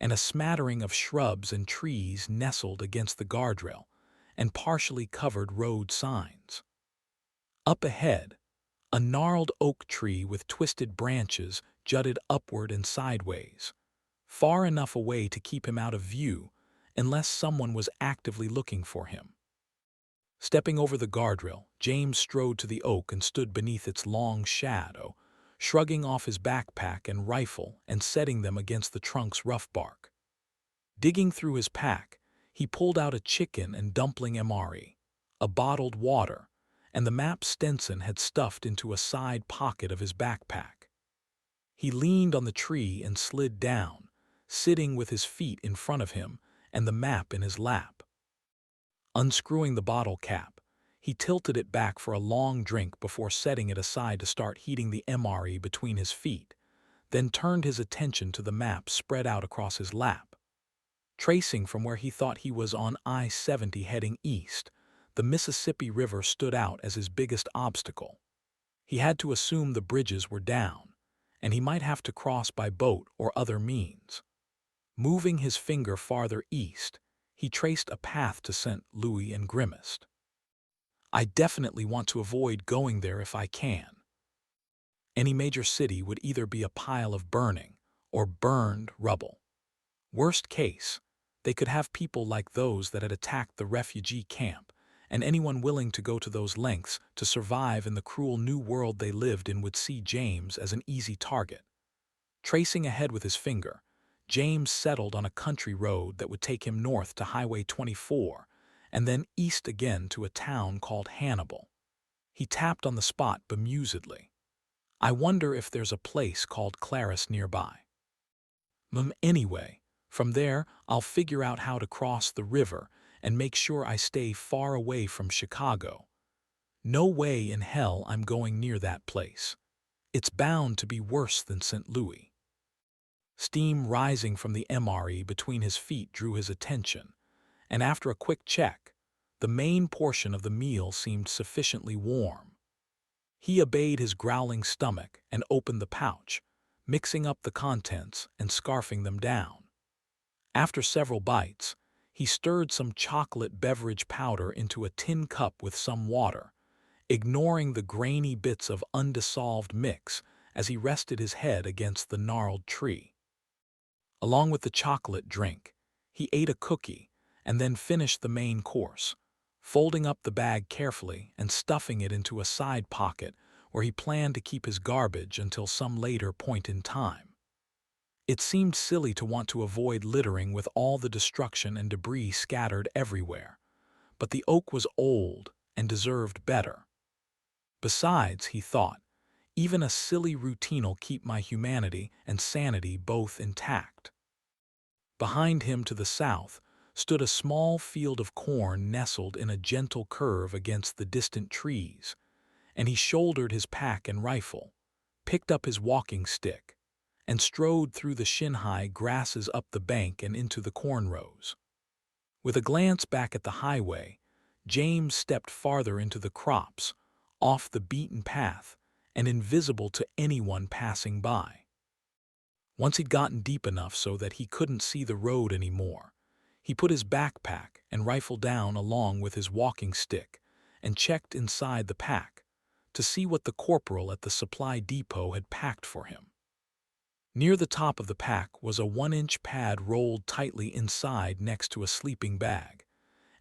and a smattering of shrubs and trees nestled against the guardrail and partially covered road signs. Up ahead, a gnarled oak tree with twisted branches jutted upward and sideways, far enough away to keep him out of view unless someone was actively looking for him. Stepping over the guardrail, James strode to the oak and stood beneath its long shadow, shrugging off his backpack and rifle and setting them against the trunk's rough bark. Digging through his pack, he pulled out a chicken and dumpling MRE, a bottled water, and the map Stenson had stuffed into a side pocket of his backpack. He leaned on the tree and slid down, sitting with his feet in front of him and the map in his lap. Unscrewing the bottle cap, he tilted it back for a long drink before setting it aside to start heating the MRE between his feet, then turned his attention to the map spread out across his lap. Tracing from where he thought he was on I-70 heading east, the Mississippi River stood out as his biggest obstacle. He had to assume the bridges were down, and he might have to cross by boat or other means. Moving his finger farther east, he traced a path to St. Louis and grimaced. I definitely want to avoid going there if I can. Any major city would either be a pile of burning or burned rubble. Worst case, they could have people like those that had attacked the refugee camp, and anyone willing to go to those lengths to survive in the cruel new world they lived in would see James as an easy target. Tracing ahead with his finger, James settled on a country road that would take him north to Highway 24 and then east again to a town called Hannibal. He tapped on the spot bemusedly. I wonder if there's a place called Claris nearby. Anyway, from there I'll figure out how to cross the river and make sure I stay far away from Chicago. No way in hell I'm going near that place. It's bound to be worse than St. Louis. Steam rising from the MRE between his feet drew his attention, and after a quick check, the main portion of the meal seemed sufficiently warm. He obeyed his growling stomach and opened the pouch, mixing up the contents and scarfing them down. After several bites, he stirred some chocolate beverage powder into a tin cup with some water, ignoring the grainy bits of undissolved mix as he rested his head against the gnarled tree. Along with the chocolate drink, he ate a cookie and then finished the main course, folding up the bag carefully and stuffing it into a side pocket where he planned to keep his garbage until some later point in time. It seemed silly to want to avoid littering with all the destruction and debris scattered everywhere, but the oak was old and deserved better. Besides, he thought, even a silly routine'll keep my humanity and sanity both intact. Behind him to the south stood a small field of corn nestled in a gentle curve against the distant trees, and he shouldered his pack and rifle, picked up his walking stick, and strode through the shin-high grasses up the bank and into the corn rows. With a glance back at the highway, James stepped farther into the crops, off the beaten path, and invisible to anyone passing by. Once he'd gotten deep enough so that he couldn't see the road anymore, he put his backpack and rifle down along with his walking stick and checked inside the pack to see what the corporal at the supply depot had packed for him. Near the top of the pack was a 1-inch pad rolled tightly inside next to a sleeping bag,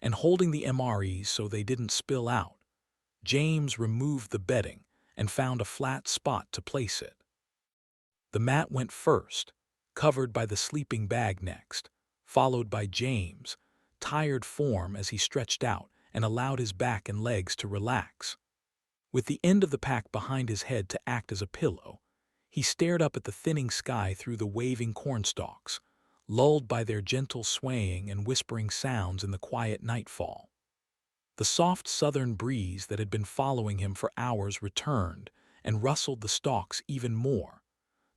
and holding the MREs so they didn't spill out, James removed the bedding and found a flat spot to place it. The mat went first, covered by the sleeping bag next, followed by James' tired form as he stretched out and allowed his back and legs to relax. With the end of the pack behind his head to act as a pillow, he stared up at the thinning sky through the waving cornstalks, lulled by their gentle swaying and whispering sounds in the quiet nightfall. The soft southern breeze that had been following him for hours returned and rustled the stalks even more,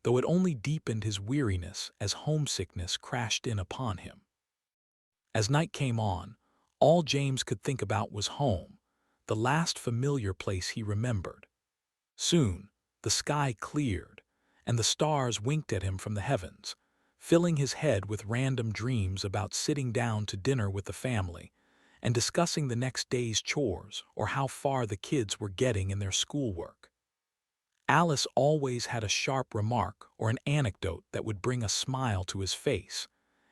though it only deepened his weariness as homesickness crashed in upon him. As night came on, all James could think about was home, the last familiar place he remembered. Soon, the sky cleared, and the stars winked at him from the heavens, filling his head with random dreams about sitting down to dinner with the family and discussing the next day's chores or how far the kids were getting in their schoolwork. Alice always had a sharp remark or an anecdote that would bring a smile to his face,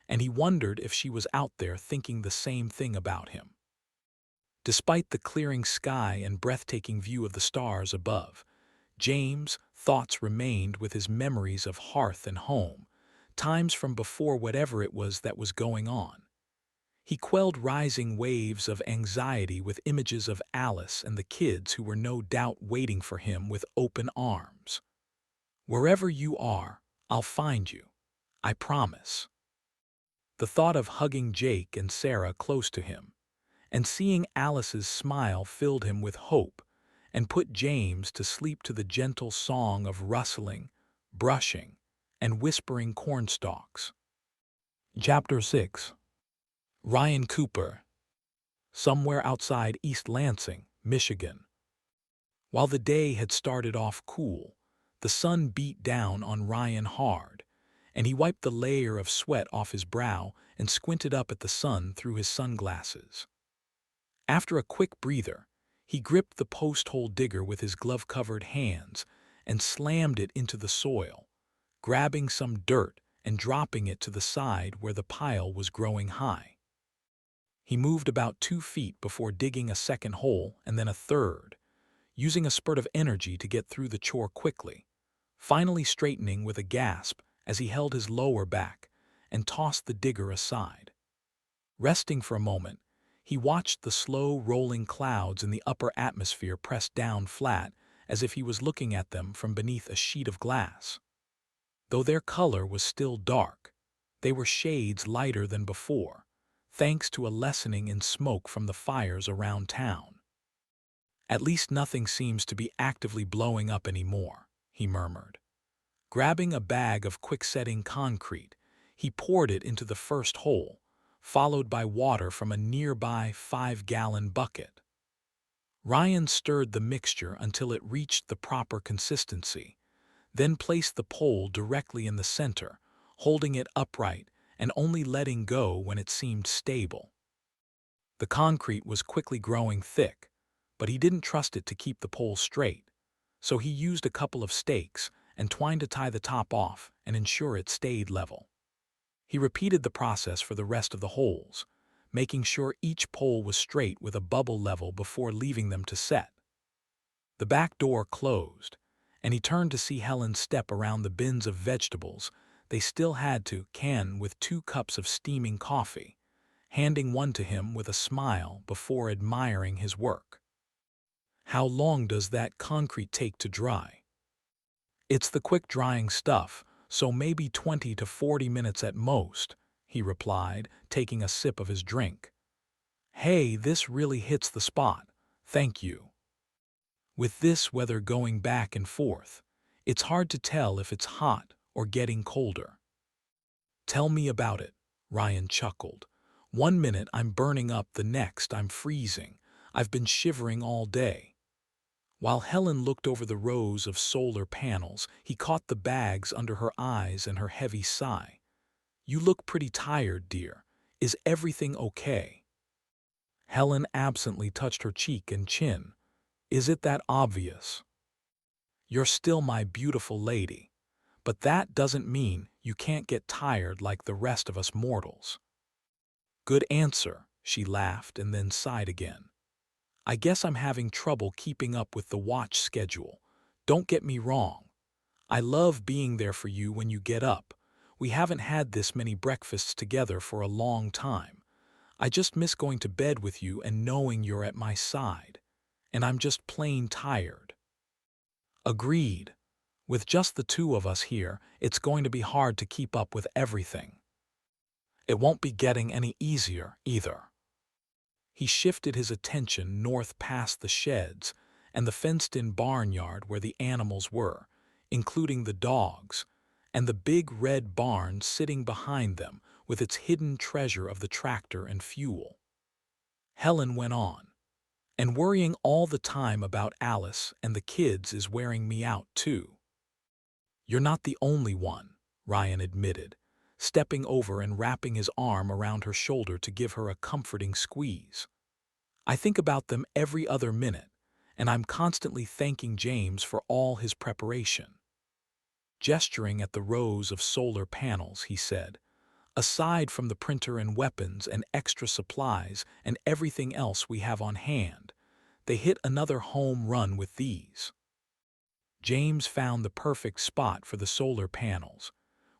and he wondered if she was out there thinking the same thing about him. Despite the clearing sky and breathtaking view of the stars above, James' thoughts remained with his memories of hearth and home, times from before whatever it was that was going on. He quelled rising waves of anxiety with images of Alice and the kids who were no doubt waiting for him with open arms. "Wherever you are, I'll find you, I promise." The thought of hugging Jake and Sarah close to him, and seeing Alice's smile filled him with hope and put James to sleep to the gentle song of rustling, brushing, and whispering cornstalks. Chapter 6. Ryan Cooper. Somewhere outside East Lansing, Michigan. While the day had started off cool, the sun beat down on Ryan hard, and he wiped the layer of sweat off his brow and squinted up at the sun through his sunglasses. After a quick breather, he gripped the post-hole digger with his glove-covered hands and slammed it into the soil, grabbing some dirt and dropping it to the side where the pile was growing high. He moved about 2 feet before digging a second hole and then a third, using a spurt of energy to get through the chore quickly, finally straightening with a gasp as he held his lower back and tossed the digger aside. Resting for a moment, he watched the slow rolling clouds in the upper atmosphere press down flat as if he was looking at them from beneath a sheet of glass. Though their color was still dark, they were shades lighter than before, thanks to a lessening in smoke from the fires around town. "At least nothing seems to be actively blowing up anymore," he murmured. Grabbing a bag of quick-setting concrete, he poured it into the first hole, followed by water from a nearby 5-gallon bucket. Ryan stirred the mixture until it reached the proper consistency, then placed the pole directly in the center, holding it upright and only letting go when it seemed stable. The concrete was quickly growing thick, but he didn't trust it to keep the pole straight, so he used a couple of stakes and twine to tie the top off and ensure it stayed level. He repeated the process for the rest of the holes, making sure each pole was straight with a bubble level before leaving them to set. The back door closed, and he turned to see Helen step around the bins of vegetables they still had to can with 2 cups of steaming coffee, handing one to him with a smile before admiring his work. "How long does that concrete take to dry?" "It's the quick-drying stuff, so maybe 20 to 40 minutes at most," he replied, taking a sip of his drink. "Hey, this really hits the spot. Thank you." With this weather going back and forth, it's hard to tell if it's hot or getting colder. "Tell me about it," Ryan chuckled. "One minute I'm burning up, the next I'm freezing. I've been shivering all day." While Helen looked over the rows of solar panels, he caught the bags under her eyes and her heavy sigh. "You look pretty tired, dear. Is everything okay?" Helen absently touched her cheek and chin. "Is it that obvious? You're still my beautiful lady, but that doesn't mean you can't get tired like the rest of us mortals." "Good answer," she laughed and then sighed again. "I guess I'm having trouble keeping up with the watch schedule. Don't get me wrong. I love being there for you when you get up. We haven't had this many breakfasts together for a long time. I just miss going to bed with you and knowing you're at my side. And I'm just plain tired." "Agreed. With just the two of us here, it's going to be hard to keep up with everything. It won't be getting any easier, either." He shifted his attention north past the sheds and the fenced-in barnyard where the animals were, including the dogs, and the big red barn sitting behind them with its hidden treasure of the tractor and fuel. Helen went on, "And worrying all the time about Alice and the kids is wearing me out, too." "You're not the only one," Ryan admitted, stepping over and wrapping his arm around her shoulder to give her a comforting squeeze. "I think about them every other minute, and I'm constantly thanking James for all his preparation." Gesturing at the rows of solar panels, he said, "Aside from the printer and weapons and extra supplies and everything else we have on hand, they hit another home run with these." James found the perfect spot for the solar panels,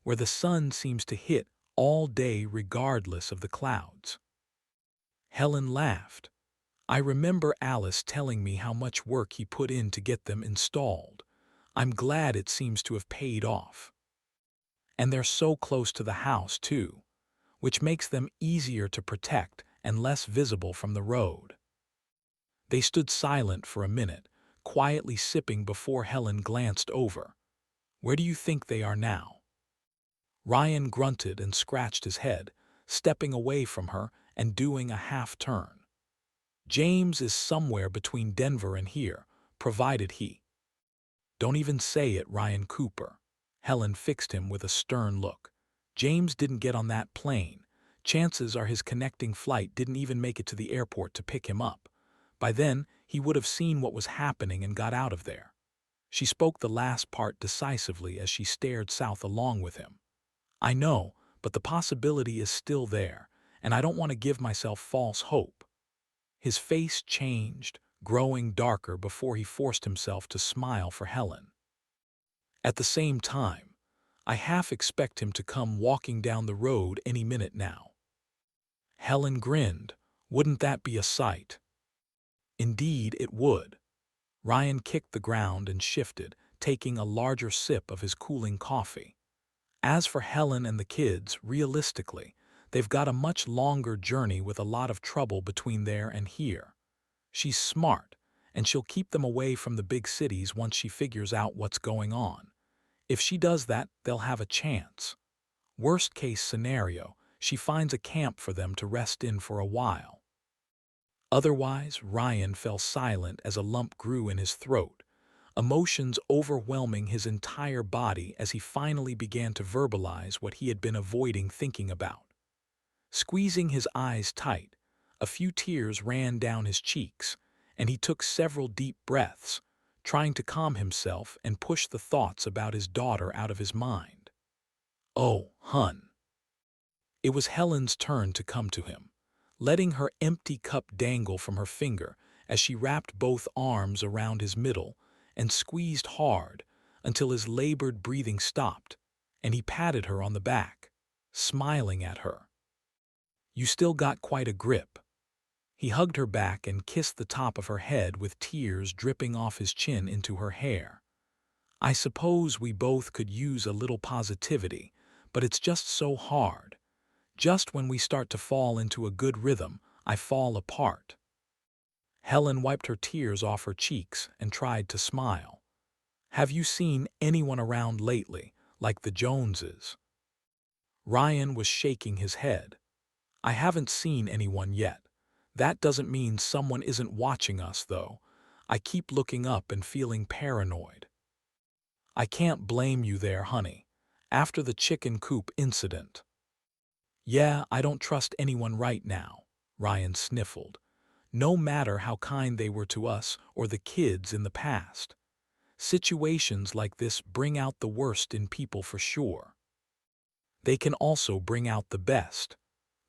where the sun seems to hit all day regardless of the clouds. Helen laughed. "I remember Alice telling me how much work he put in to get them installed. I'm glad it seems to have paid off. And they're so close to the house, too, which makes them easier to protect and less visible from the road." They stood silent for a minute, quietly sipping before Helen glanced over. "Where do you think they are now?" Ryan grunted and scratched his head, stepping away from her and doing a half-turn. "James is somewhere between Denver and here, provided he—" "Don't even say it, Ryan Cooper." Helen fixed him with a stern look. "James didn't get on that plane. Chances are his connecting flight didn't even make it to the airport to pick him up. By then, he would have seen what was happening and got out of there." She spoke the last part decisively as she stared south along with him. "I know, but the possibility is still there, and I don't want to give myself false hope." His face changed, growing darker before he forced himself to smile for Helen. "At the same time, I half expect him to come walking down the road any minute now." Helen grinned. "Wouldn't that be a sight?" "Indeed it would." Ryan kicked the ground and shifted, taking a larger sip of his cooling coffee. "As for Helen and the kids, realistically, they've got a much longer journey with a lot of trouble between there and here. She's smart, and she'll keep them away from the big cities once she figures out what's going on. If she does that, they'll have a chance. Worst-case scenario, she finds a camp for them to rest in for a while." Otherwise, Ryan fell silent as a lump grew in his throat, emotions overwhelming his entire body as he finally began to verbalize what he had been avoiding thinking about. Squeezing his eyes tight, a few tears ran down his cheeks, and he took several deep breaths, trying to calm himself and push the thoughts about his daughter out of his mind. "Oh, hun." It was Helen's turn to come to him, letting her empty cup dangle from her finger as she wrapped both arms around his middle and squeezed hard until his labored breathing stopped, and he patted her on the back, smiling at her. "You still got quite a grip." He hugged her back and kissed the top of her head with tears dripping off his chin into her hair. "I suppose we both could use a little positivity, but it's just so hard. Just when we start to fall into a good rhythm, I fall apart." Helen wiped her tears off her cheeks and tried to smile. "Have you seen anyone around lately, like the Joneses?" Ryan was shaking his head. "I haven't seen anyone yet. That doesn't mean someone isn't watching us, though. I keep looking up and feeling paranoid." "I can't blame you there, honey. After the chicken coop incident." "Yeah, I don't trust anyone right now," Ryan sniffled. "No matter how kind they were to us or the kids in the past. Situations like this bring out the worst in people for sure. They can also bring out the best,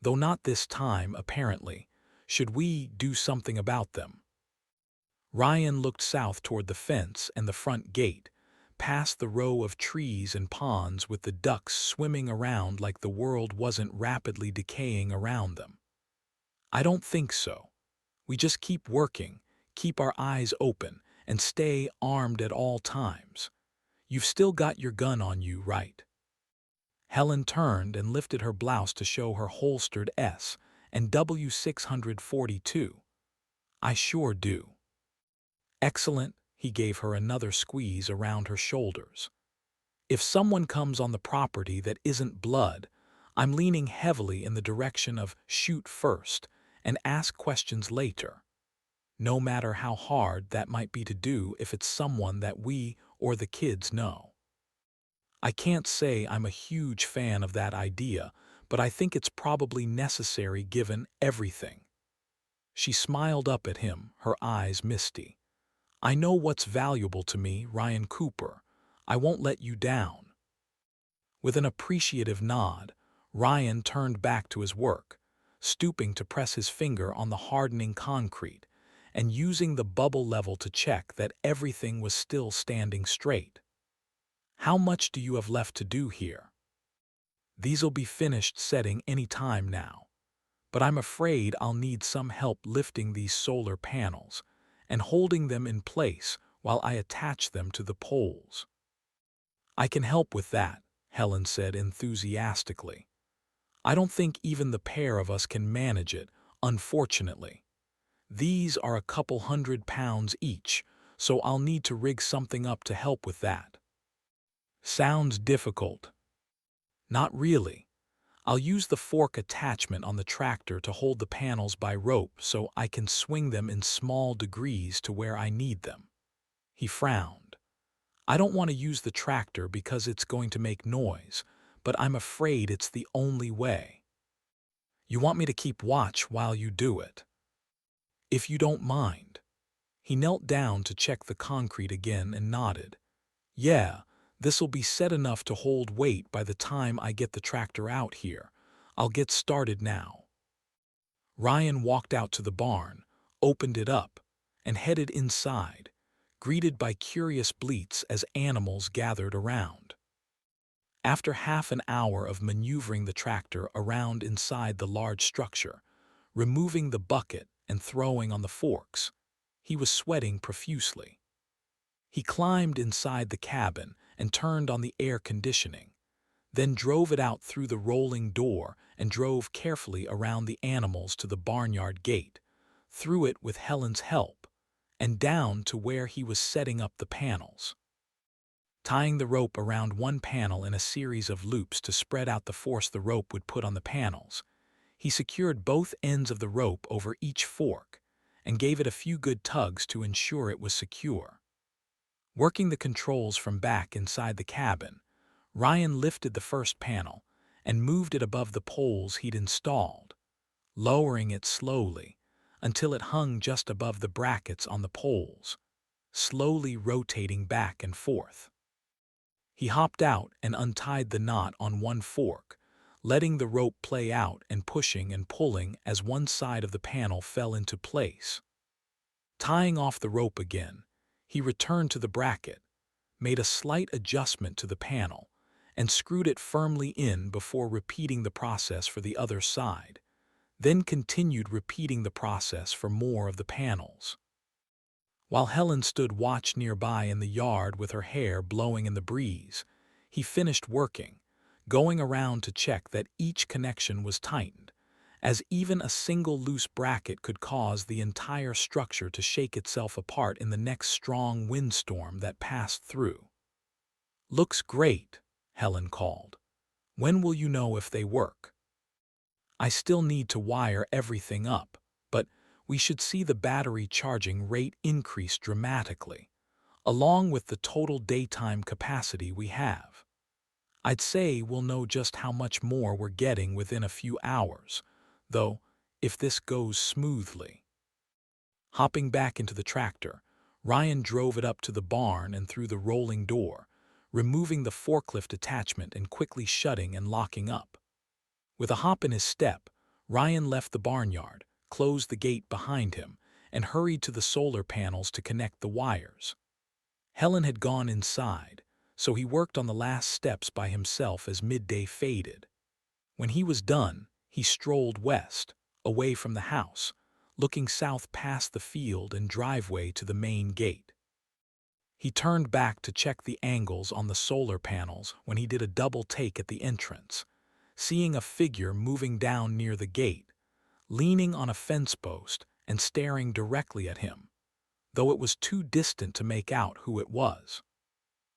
though not this time, apparently. Should we do something about them?" Ryan looked south toward the fence and the front gate, past the row of trees and ponds with the ducks swimming around like the world wasn't rapidly decaying around them. "I don't think so. We just keep working, keep our eyes open, and stay armed at all times. You've still got your gun on you, right?" Helen turned and lifted her blouse to show her holstered S and W642. "I sure do." "Excellent." He gave her another squeeze around her shoulders. "If someone comes on the property that isn't blood, I'm leaning heavily in the direction of shoot first and ask questions later, no matter how hard that might be to do if it's someone that we or the kids know. I can't say I'm a huge fan of that idea, but I think it's probably necessary given everything." She smiled up at him, her eyes misty. "I know what's valuable to me, Ryan Cooper. I won't let you down." With an appreciative nod, Ryan turned back to his work, stooping to press his finger on the hardening concrete and using the bubble level to check that everything was still standing straight. "How much do you have left to do here?" "These'll be finished setting any time now, but I'm afraid I'll need some help lifting these solar panels and holding them in place while I attach them to the poles." "I can help with that," Helen said enthusiastically. "I don't think even the pair of us can manage it, unfortunately. These are a couple £100 each, so I'll need to rig something up to help with that." "Sounds difficult." "Not really. I'll use the fork attachment on the tractor to hold the panels by rope so I can swing them in small degrees to where I need them." He frowned. "I don't want to use the tractor because it's going to make noise, but I'm afraid it's the only way." "You want me to keep watch while you do it?" "If you don't mind." He knelt down to check the concrete again and nodded. "Yeah, this'll be set enough to hold weight by the time I get the tractor out here. I'll get started now." Ryan walked out to the barn, opened it up, and headed inside, greeted by curious bleats as animals gathered around. After half an hour of maneuvering the tractor around inside the large structure, removing the bucket and throwing on the forks, he was sweating profusely. He climbed inside the cabin and turned on the air conditioning, then drove it out through the rolling door and drove carefully around the animals to the barnyard gate, through it with Helen's help, and down to where he was setting up the panels. Tying the rope around one panel in a series of loops to spread out the force the rope would put on the panels, he secured both ends of the rope over each fork and gave it a few good tugs to ensure it was secure. Working the controls from back inside the cabin, Ryan lifted the first panel and moved it above the poles he'd installed, lowering it slowly until it hung just above the brackets on the poles, slowly rotating back and forth. He hopped out and untied the knot on one fork, letting the rope play out and pushing and pulling as one side of the panel fell into place. Tying off the rope again, he returned to the bracket, made a slight adjustment to the panel, and screwed it firmly in before repeating the process for the other side, then continued repeating the process for more of the panels. While Helen stood watch nearby in the yard with her hair blowing in the breeze, he finished working, going around to check that each connection was tightened, as even a single loose bracket could cause the entire structure to shake itself apart in the next strong windstorm that passed through. "Looks great," Helen called. "When will you know if they work?" "I still need to wire everything up, but we should see the battery charging rate increase dramatically, along with the total daytime capacity we have. I'd say we'll know just how much more we're getting within a few hours, though, if this goes smoothly." Hopping back into the tractor, Ryan drove it up to the barn and through the rolling door, removing the forklift attachment and quickly shutting and locking up. With a hop in his step, Ryan left the barnyard, closed the gate behind him, and hurried to the solar panels to connect the wires. Helen had gone inside, so he worked on the last steps by himself as midday faded. When he was done, he strolled west, away from the house, looking south past the field and driveway to the main gate. He turned back to check the angles on the solar panels when he did a double take at the entrance, seeing a figure moving down near the gate, leaning on a fence post and staring directly at him, though it was too distant to make out who it was.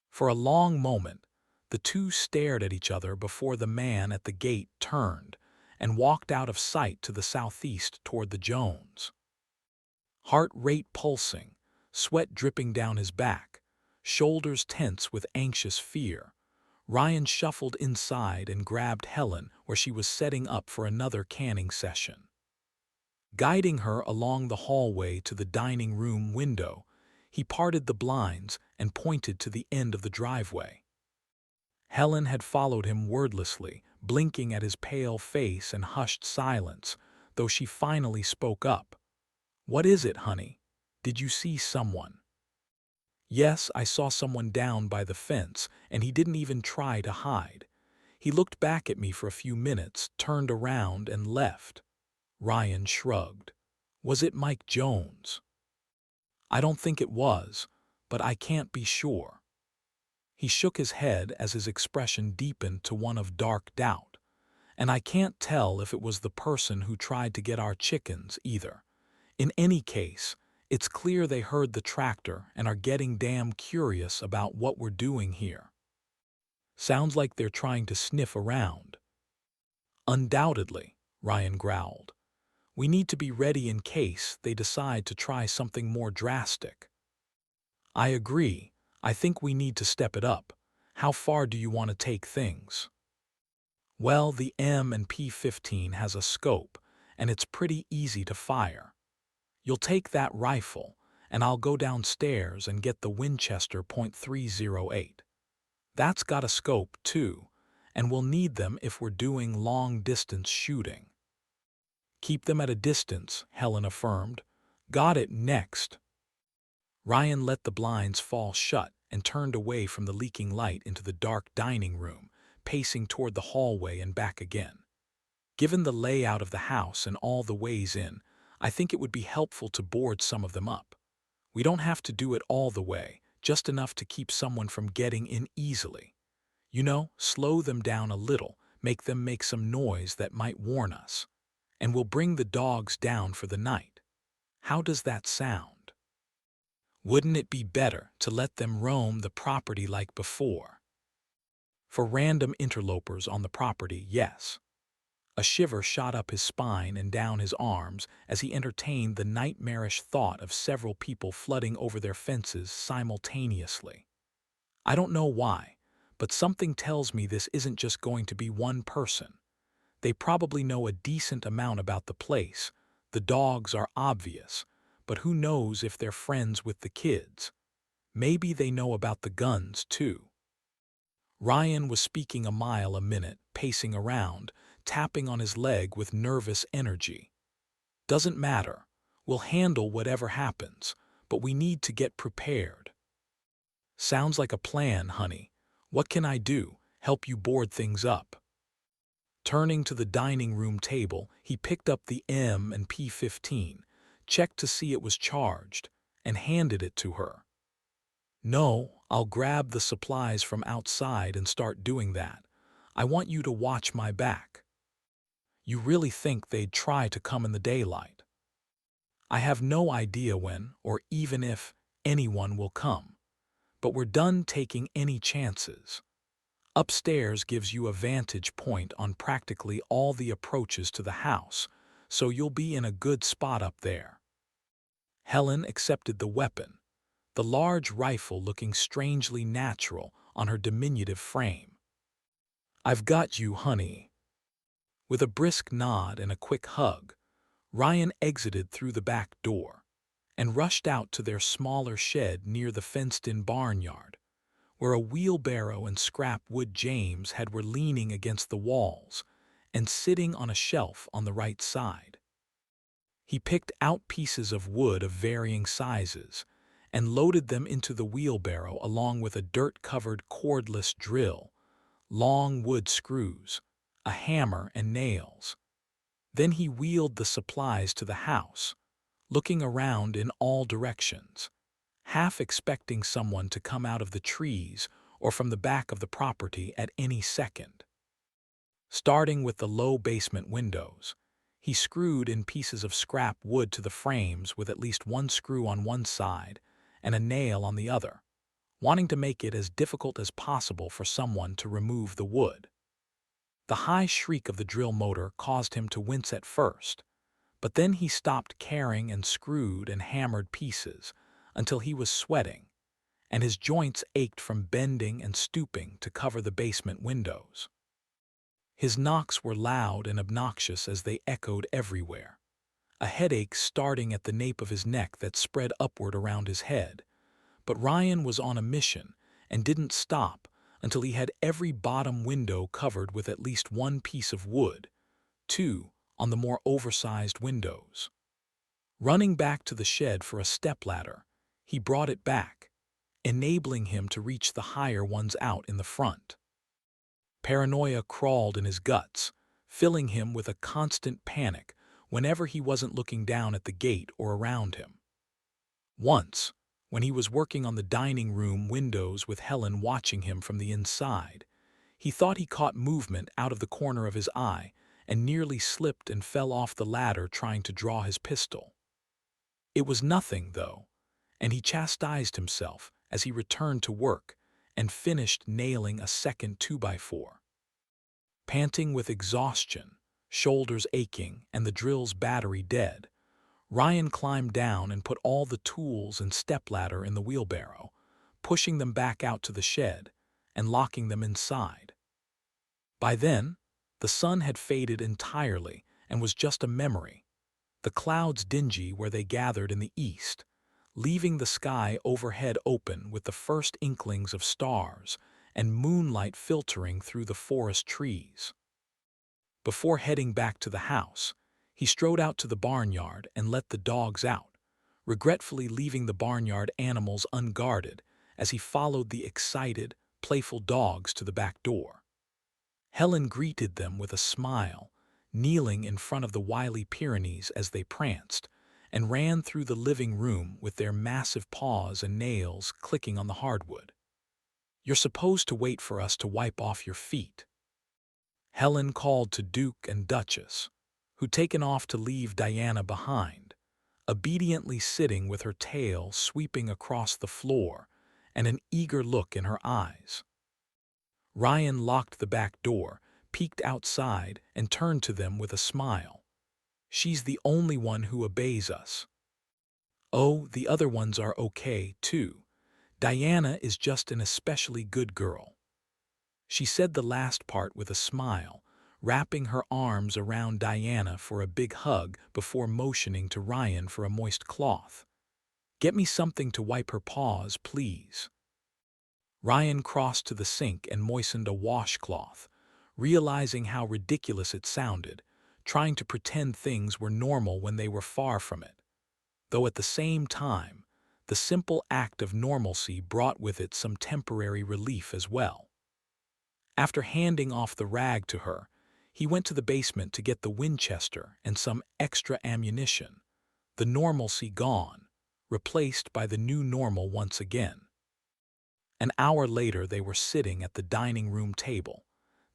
For a long moment, the two stared at each other before the man at the gate turned and walked out of sight to the southeast toward the Jones. Heart rate pulsing, sweat dripping down his back, shoulders tense with anxious fear, Ryan shuffled inside and grabbed Helen where she was setting up for another canning session. Guiding her along the hallway to the dining room window, he parted the blinds and pointed to the end of the driveway. Helen had followed him wordlessly, blinking at his pale face and hushed silence, though she finally spoke up. "What is it, honey? Did you see someone?" "Yes, I saw someone down by the fence, and he didn't even try to hide. He looked back at me for a few minutes, turned around, and left." Ryan shrugged. "Was it Mike Jones?" "I don't think it was, but I can't be sure." He shook his head as his expression deepened to one of dark doubt. "And I can't tell if it was the person who tried to get our chickens, either. In any case, it's clear they heard the tractor and are getting damn curious about what we're doing here. Sounds like they're trying to sniff around." "Undoubtedly," Ryan growled. "We need to be ready in case they decide to try something more drastic." "I agree. I think we need to step it up. How far do you want to take things?" "Well, the M&P15 has a scope, and it's pretty easy to fire. You'll take that rifle, and I'll go downstairs and get the Winchester .308. That's got a scope, too, and we'll need them if we're doing long-distance shooting." "Keep them at a distance," Helen affirmed. "Got it next." Ryan let the blinds fall shut and turned away from the leaking light into the dark dining room, pacing toward the hallway and back again. "Given the layout of the house and all the ways in, I think it would be helpful to board some of them up. We don't have to do it all the way, just enough to keep someone from getting in easily. You know, slow them down a little, make them make some noise that might warn us. And we'll bring the dogs down for the night. How does that sound?" "Wouldn't it be better to let them roam the property like before?" "For random interlopers on the property, yes." A shiver shot up his spine and down his arms as he entertained the nightmarish thought of several people flooding over their fences simultaneously. I don't know why, but something tells me this isn't just going to be one person. They probably know a decent amount about the place. The dogs are obvious, but who knows if they're friends with the kids? Maybe they know about the guns, too. Ryan was speaking a mile a minute, pacing around, tapping on his leg with nervous energy. Doesn't matter. We'll handle whatever happens, but we need to get prepared. Sounds like a plan, honey. What can I do? Help you board things up? Turning to the dining room table, he picked up the M&P15, checked to see it was charged, and handed it to her. No, I'll grab the supplies from outside and start doing that. I want you to watch my back. You really think they'd try to come in the daylight? I have no idea when, or even if, anyone will come. But we're done taking any chances. Upstairs gives you a vantage point on practically all the approaches to the house, so you'll be in a good spot up there. Helen accepted the weapon, the large rifle looking strangely natural on her diminutive frame. I've got you, honey. With a brisk nod and a quick hug, Ryan exited through the back door and rushed out to their smaller shed near the fenced-in barnyard, where a wheelbarrow and scrap wood James had were leaning against the walls and sitting on a shelf on the right side. He picked out pieces of wood of varying sizes and loaded them into the wheelbarrow along with a dirt-covered cordless drill, long wood screws, a hammer and nails. Then he wheeled the supplies to the house, looking around in all directions, half expecting someone to come out of the trees or from the back of the property at any second. Starting with the low basement windows, he screwed in pieces of scrap wood to the frames with at least one screw on one side and a nail on the other, wanting to make it as difficult as possible for someone to remove the wood. The high shriek of the drill motor caused him to wince at first, but then he stopped caring and screwed and hammered pieces until he was sweating, and his joints ached from bending and stooping to cover the basement windows. His knocks were loud and obnoxious as they echoed everywhere, a headache starting at the nape of his neck that spread upward around his head. But Ryan was on a mission and didn't stop until he had every bottom window covered with at least one piece of wood, two on the more oversized windows. Running back to the shed for a stepladder, he brought it back, enabling him to reach the higher ones out in the front. Paranoia crawled in his guts, filling him with a constant panic whenever he wasn't looking down at the gate or around him. Once, when he was working on the dining room windows with Helen watching him from the inside, he thought he caught movement out of the corner of his eye and nearly slipped and fell off the ladder trying to draw his pistol. It was nothing, though, and he chastised himself as he returned to work and finished nailing a second 2x4. Panting with exhaustion, shoulders aching, and the drill's battery dead, Ryan climbed down and put all the tools and stepladder in the wheelbarrow, pushing them back out to the shed and locking them inside. By then, the sun had faded entirely and was just a memory, the clouds dingy where they gathered in the east, leaving the sky overhead open with the first inklings of stars and moonlight filtering through the forest trees. Before heading back to the house, he strode out to the barnyard and let the dogs out, regretfully leaving the barnyard animals unguarded as he followed the excited, playful dogs to the back door. Helen greeted them with a smile, kneeling in front of the wily Pyrenees as they pranced, and ran through the living room with their massive paws and nails clicking on the hardwood. "You're supposed to wait for us to wipe off your feet," Helen called to Duke and Duchess, who'd taken off to leave Diana behind, obediently sitting with her tail sweeping across the floor and an eager look in her eyes. Ryan locked the back door, peeked outside and turned to them with a smile. "She's the only one who obeys us. Oh, the other ones are okay, too. Diana is just an especially good girl." She said the last part with a smile, wrapping her arms around Diana for a big hug before motioning to Ryan for a moist cloth. "Get me something to wipe her paws, please." Ryan crossed to the sink and moistened a washcloth, realizing how ridiculous it sounded, trying to pretend things were normal when they were far from it. Though at the same time, the simple act of normalcy brought with it some temporary relief as well. After handing off the rag to her, he went to the basement to get the Winchester and some extra ammunition, the normalcy gone, replaced by the new normal once again. An hour later they were sitting at the dining room table,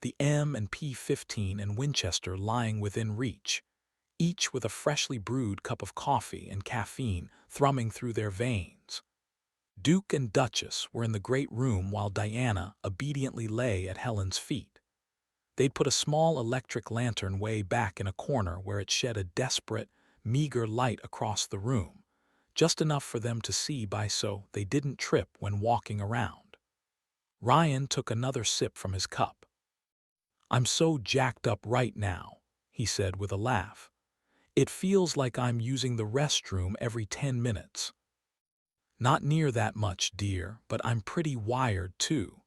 the M&P15 and Winchester lying within reach, each with a freshly brewed cup of coffee and caffeine thrumming through their veins. Duke and Duchess were in the great room while Diana obediently lay at Helen's feet. They'd put a small electric lantern way back in a corner where it shed a desperate, meager light across the room, just enough for them to see by so they didn't trip when walking around. Ryan took another sip from his cup. "I'm so jacked up right now," he said with a laugh. "It feels like I'm using the restroom every 10 minutes. Not near that much, dear, but I'm pretty wired too.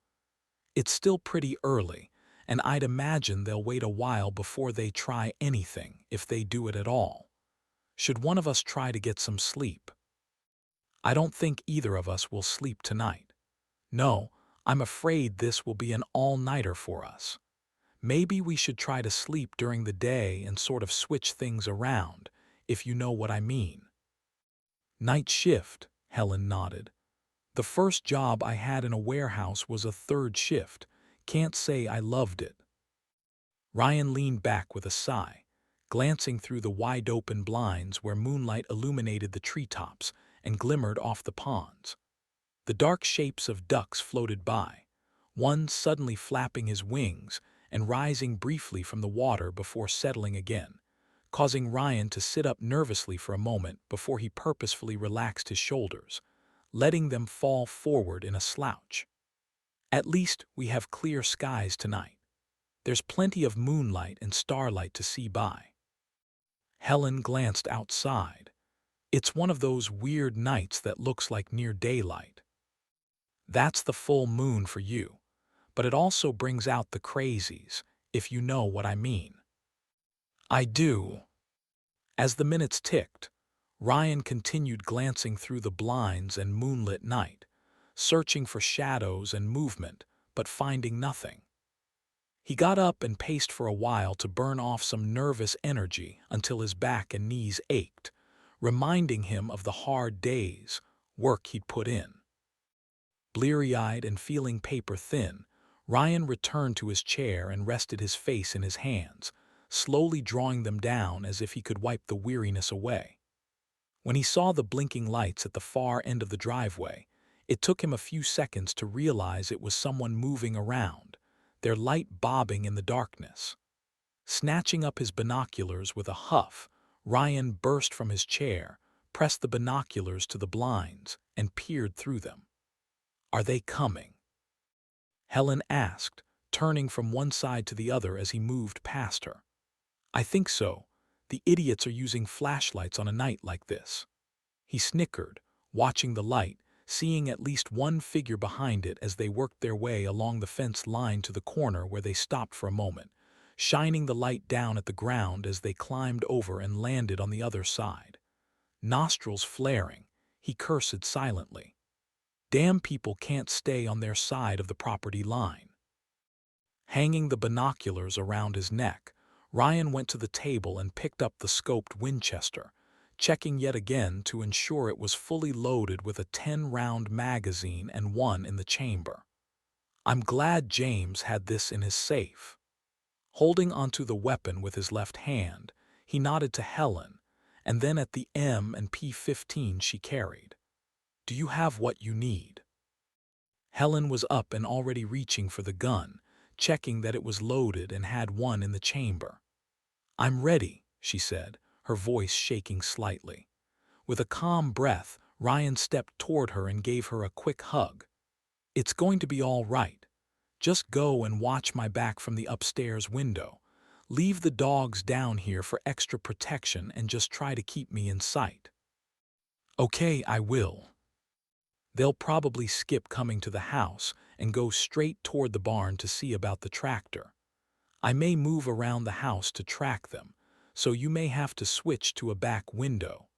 It's still pretty early, and I'd imagine they'll wait a while before they try anything, if they do it at all. Should one of us try to get some sleep?" "I don't think either of us will sleep tonight. No, I'm afraid this will be an all-nighter for us. Maybe we should try to sleep during the day and sort of switch things around, if you know what I mean." "Night shift," Helen nodded. "The first job I had in a warehouse was a third shift. Can't say I loved it." Ryan leaned back with a sigh, glancing through the wide-open blinds where moonlight illuminated the treetops and glimmered off the ponds. The dark shapes of ducks floated by, one suddenly flapping his wings and rising briefly from the water before settling again, causing Ryan to sit up nervously for a moment before he purposefully relaxed his shoulders, letting them fall forward in a slouch. "At least we have clear skies tonight. There's plenty of moonlight and starlight to see by." Helen glanced outside. "It's one of those weird nights that looks like near daylight." "That's the full moon for you, but it also brings out the crazies, if you know what I mean." "I do." As the minutes ticked, Ryan continued glancing through the blinds and moonlit night, searching for shadows and movement, but finding nothing. He got up and paced for a while to burn off some nervous energy until his back and knees ached, reminding him of the hard days, work he'd put in. Bleary-eyed and feeling paper-thin, Ryan returned to his chair and rested his face in his hands, slowly drawing them down as if he could wipe the weariness away. When he saw the blinking lights at the far end of the driveway, it took him a few seconds to realize it was someone moving around, their light bobbing in the darkness. Snatching up his binoculars with a huff, Ryan burst from his chair, pressed the binoculars to the blinds, and peered through them. "Are they coming?" Helen asked, turning from one side to the other as he moved past her. "I think so. The idiots are using flashlights on a night like this." He snickered, watching the light, seeing at least one figure behind it as they worked their way along the fence line to the corner where they stopped for a moment, shining the light down at the ground as they climbed over and landed on the other side. Nostrils flaring, he cursed silently. Damn people can't stay on their side of the property line. Hanging the binoculars around his neck, Ryan went to the table and picked up the scoped Winchester, checking yet again to ensure it was fully loaded with a 10-round magazine and one in the chamber. "I'm glad James had this in his safe." Holding onto the weapon with his left hand, he nodded to Helen, and then at the M&P15 she carried. "Do you have what you need?" Helen was up and already reaching for the gun, checking that it was loaded and had one in the chamber. "I'm ready," she said, her voice shaking slightly. With a calm breath, Ryan stepped toward her and gave her a quick hug. "It's going to be all right. Just go and watch my back from the upstairs window. Leave the dogs down here for extra protection and just try to keep me in sight." "Okay, I will." They'll probably skip coming to the house and go straight toward the barn to see about the tractor. I may move around the house to track them, so you may have to switch to a back window.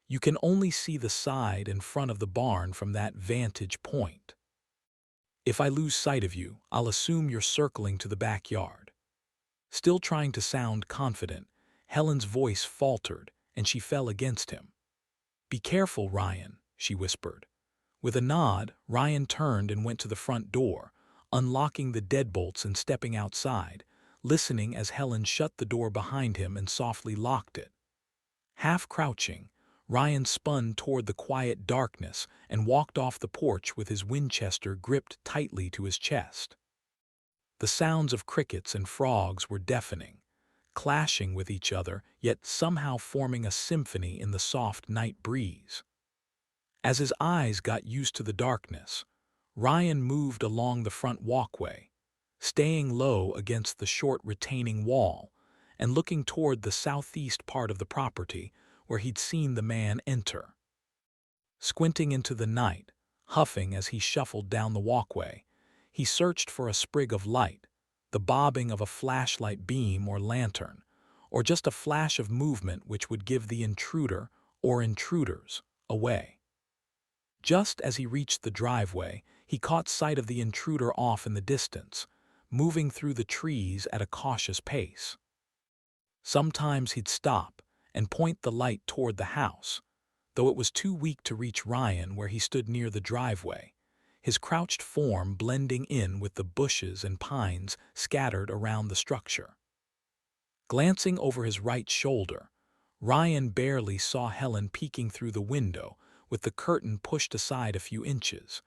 You can only see the side and front of the barn from that vantage point. If I lose sight of you, I'll assume you're circling to the backyard." Still trying to sound confident, Helen's voice faltered and she fell against him. "Be careful, Ryan," she whispered. With a nod, Ryan turned and went to the front door, unlocking the deadbolts and stepping outside, listening as Helen shut the door behind him and softly locked it. Half crouching, Ryan spun toward the quiet darkness and walked off the porch with his Winchester gripped tightly to his chest. The sounds of crickets and frogs were deafening, clashing with each other, yet somehow forming a symphony in the soft night breeze. As his eyes got used to the darkness, Ryan moved along the front walkway, staying low against the short retaining wall and looking toward the southeast part of the property where he'd seen the man enter. Squinting into the night, huffing as he shuffled down the walkway, he searched for a sprig of light, the bobbing of a flashlight beam or lantern, or just a flash of movement which would give the intruder or intruders away. Just as he reached the driveway, he caught sight of the intruder off in the distance, moving through the trees at a cautious pace. Sometimes he'd stop and point the light toward the house, though it was too weak to reach Ryan where he stood near the driveway, his crouched form blending in with the bushes and pines scattered around the structure. Glancing over his right shoulder, Ryan barely saw Helen peeking through the window with the curtain pushed aside a few inches,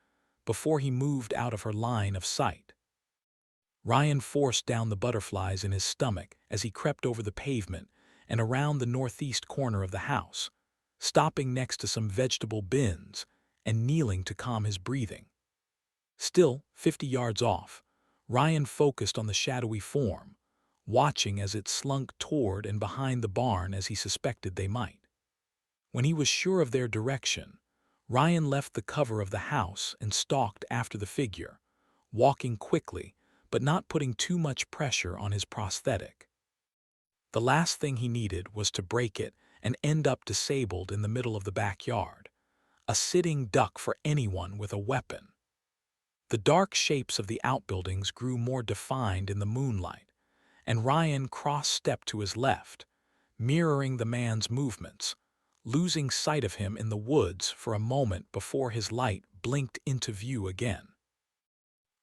before he moved out of her line of sight. Ryan forced down the butterflies in his stomach as he crept over the pavement and around the northeast corner of the house, stopping next to some vegetable bins and kneeling to calm his breathing. Still 50 yards off, Ryan focused on the shadowy form, watching as it slunk toward and behind the barn as he suspected they might. When he was sure of their direction, Ryan left the cover of the house and stalked after the figure, walking quickly but not putting too much pressure on his prosthetic. The last thing he needed was to break it and end up disabled in the middle of the backyard, a sitting duck for anyone with a weapon. The dark shapes of the outbuildings grew more defined in the moonlight, and Ryan cross-stepped to his left, mirroring the man's movements, losing sight of him in the woods for a moment before his light blinked into view again.